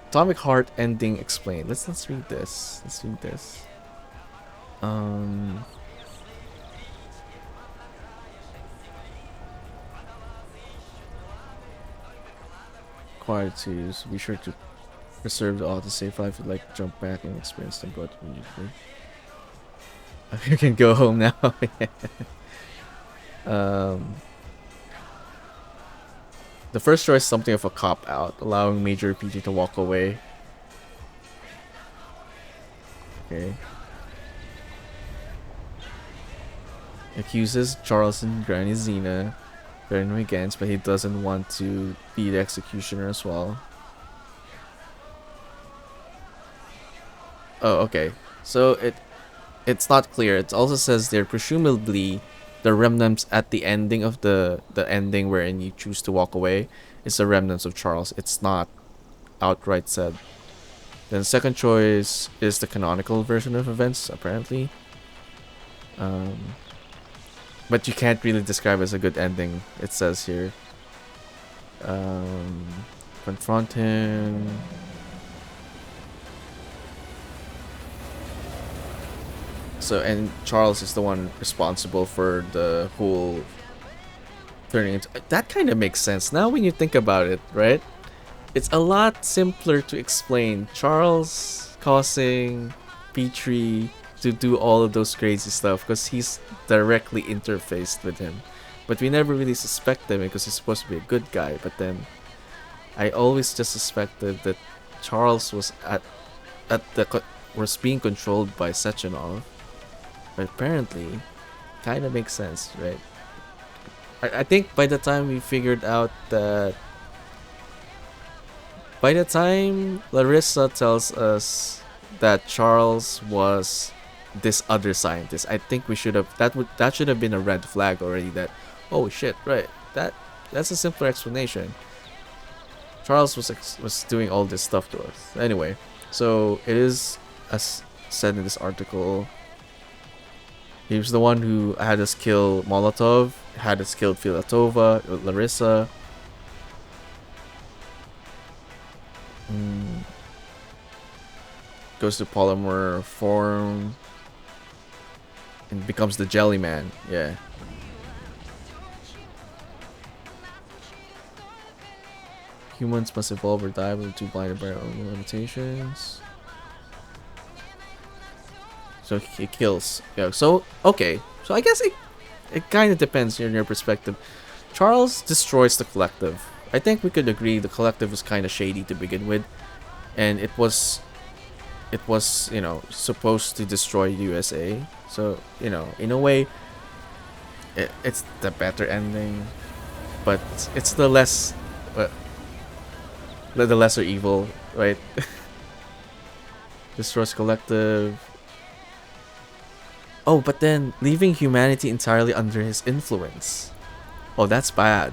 Atomic Heart ending explained. Let's read this. Let's read this. Required to use. Be sure to reserve the autosave file if you'd like to jump back and experience them both immediately. You can go home now. The first choice is something of a cop out, allowing Major PG to walk away. Okay. Accuses Charles and Granny Xena, they're him against, but he doesn't want to be the executioner as well. Oh, okay. So it's not clear. It also says they're presumably the remnants at the ending of the ending wherein you choose to walk away is the remnants of Charles. It's not outright said. Then second choice is the canonical version of events, apparently. But you can't really describe it as a good ending, it says here. Confront him. So, and Charles is the one responsible for the whole turning into... That kind of makes sense now when you think about it, right? It's a lot simpler to explain Charles causing Petrie to do all of those crazy stuff because he's directly interfaced with him. But we never really suspect him because he's supposed to be a good guy. But then I always just suspected that Charles was was being controlled by Sechenov. But apparently, kind of makes sense, right? I think by the time we figured out that... By the time Larissa tells us that Charles was this other scientist, I think we should have... That should have been a red flag already that... Oh shit, right. That's a simpler explanation. Charles was doing all this stuff to us. Anyway, so it is, as said in this article... He was the one who had us kill Molotov, had us kill Filatova, Larissa. Goes to polymer form and becomes the Jelly Man. Yeah. Humans must evolve or die when too blinded by their own limitations. So he kills. Yeah. So okay. So I guess it kind of depends on your perspective. Charles destroys the collective. I think we could agree the collective was kind of shady to begin with, and it was supposed to destroy USA. So in a way, it's the better ending, but it's the less the lesser evil, right? Destroys collective. Oh, but then leaving humanity entirely under his influence. Oh, that's bad.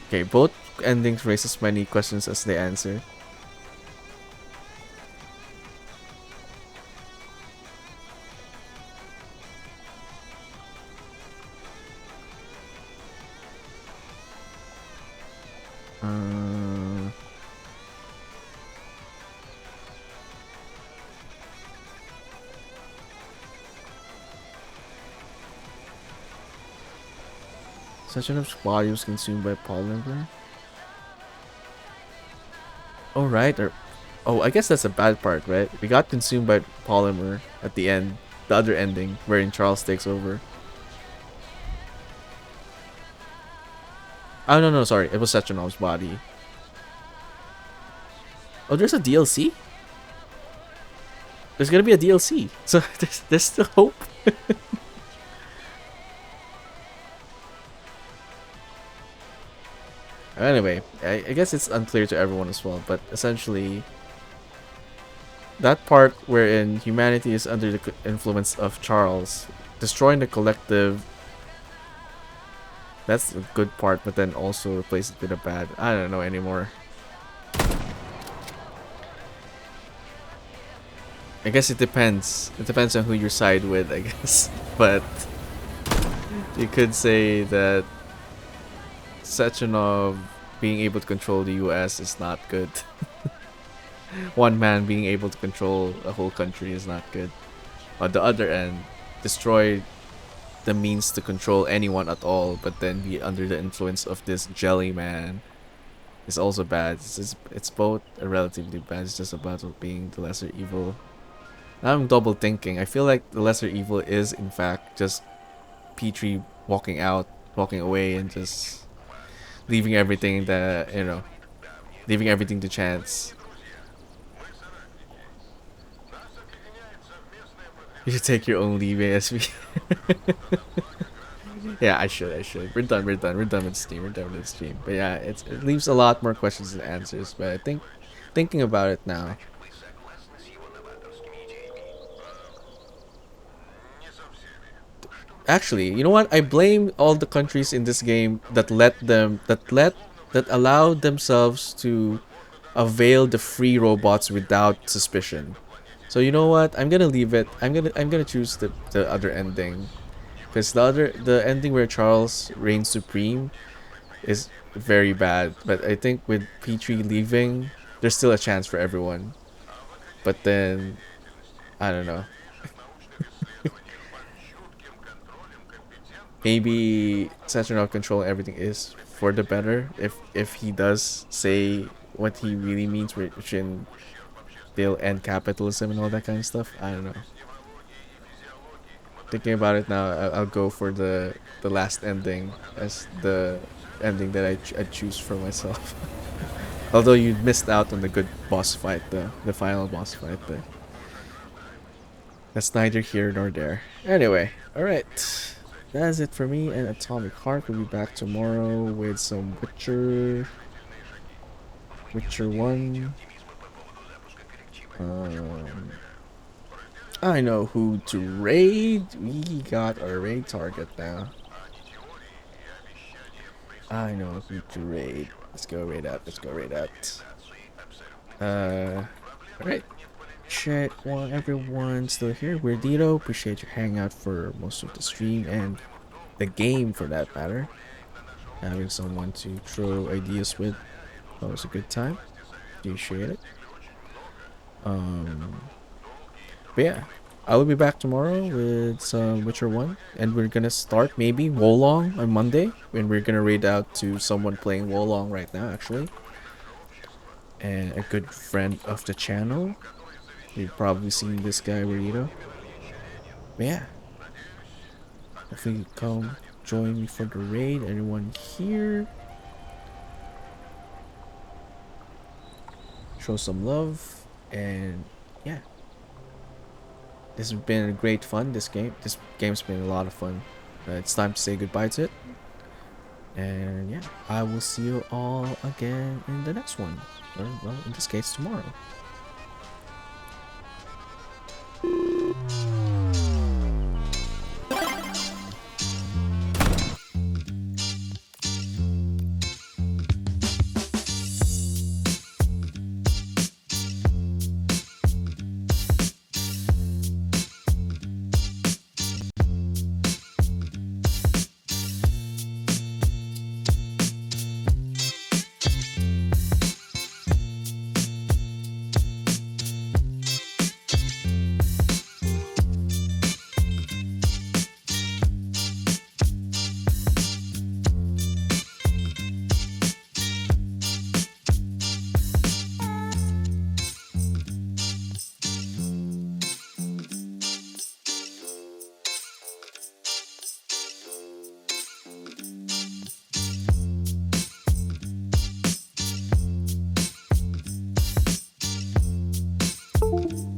Okay, both endings raise as many questions as they answer. Sechenov's body was consumed by polymer. Oh, right. I guess that's a bad part, right? We got consumed by polymer at the end. The other ending, wherein Charles takes over. Oh, no, sorry. It was Sechenov's body. Oh, there's a DLC? There's gonna be a DLC. So there's still hope. Anyway, I guess it's unclear to everyone as well, but essentially, that part wherein humanity is under the influence of Charles, destroying the collective, that's a good part, but then also replace it with a bad. I don't know anymore. I guess it depends. It depends on who you side with, I guess. But you could say that Sechenov being able to control the US is not good. One man being able to control a whole country is not good. On the other end, destroy the means to control anyone at all, but then be under the influence of this jelly man is also bad. It's both a relatively bad. It's just about being the lesser evil. Now I'm double thinking. I feel like the lesser evil is in fact just Petrie walking away, and just leaving everything that leaving everything to chance. You should take your own leave, ASV. Yeah, I should. We're done with the stream. But yeah, it leaves a lot more questions than answers. But I think, thinking about it now, actually, you know what? I blame all the countries in this game that allowed themselves to avail the free robots without suspicion. So you know what? I'm gonna leave it. I'm gonna choose the other ending. Because the ending where Charles reigns supreme is very bad. But I think with Petrie leaving, there's still a chance for everyone. But then, I don't know. Maybe Saturnov controlling everything is for the better if he does say what he really means, which in they'll end capitalism and all that kind of stuff. I don't know. Thinking about it now, I'll go for the last ending as the ending that I choose for myself. Although you missed out on the good boss fight, the final boss fight, but that's neither here nor there. Anyway, alright. That is it for me and Atomic Heart. We'll be back tomorrow with some Witcher 1. I know who to raid. We got a raid target now. I know who to raid. Let's go raid out. Alright. Check while everyone's still here. Weirdito, appreciate you hanging out for most of the stream and the game for that matter. Having someone to throw ideas with. Always a good time. Appreciate it. But yeah, I will be back tomorrow with some Witcher 1, and we're gonna start maybe Wolong on Monday, and we're gonna raid out to someone playing Wolong right now, actually, and a good friend of the channel. You've probably seen this guy, Burrito. But yeah, hopefully come join me for the raid. Anyone here? Show some love, and yeah. This has been great fun. This game's been a lot of fun. It's time to say goodbye to it. And yeah, I will see you all again in the next one. Or, well, in this case, tomorrow. you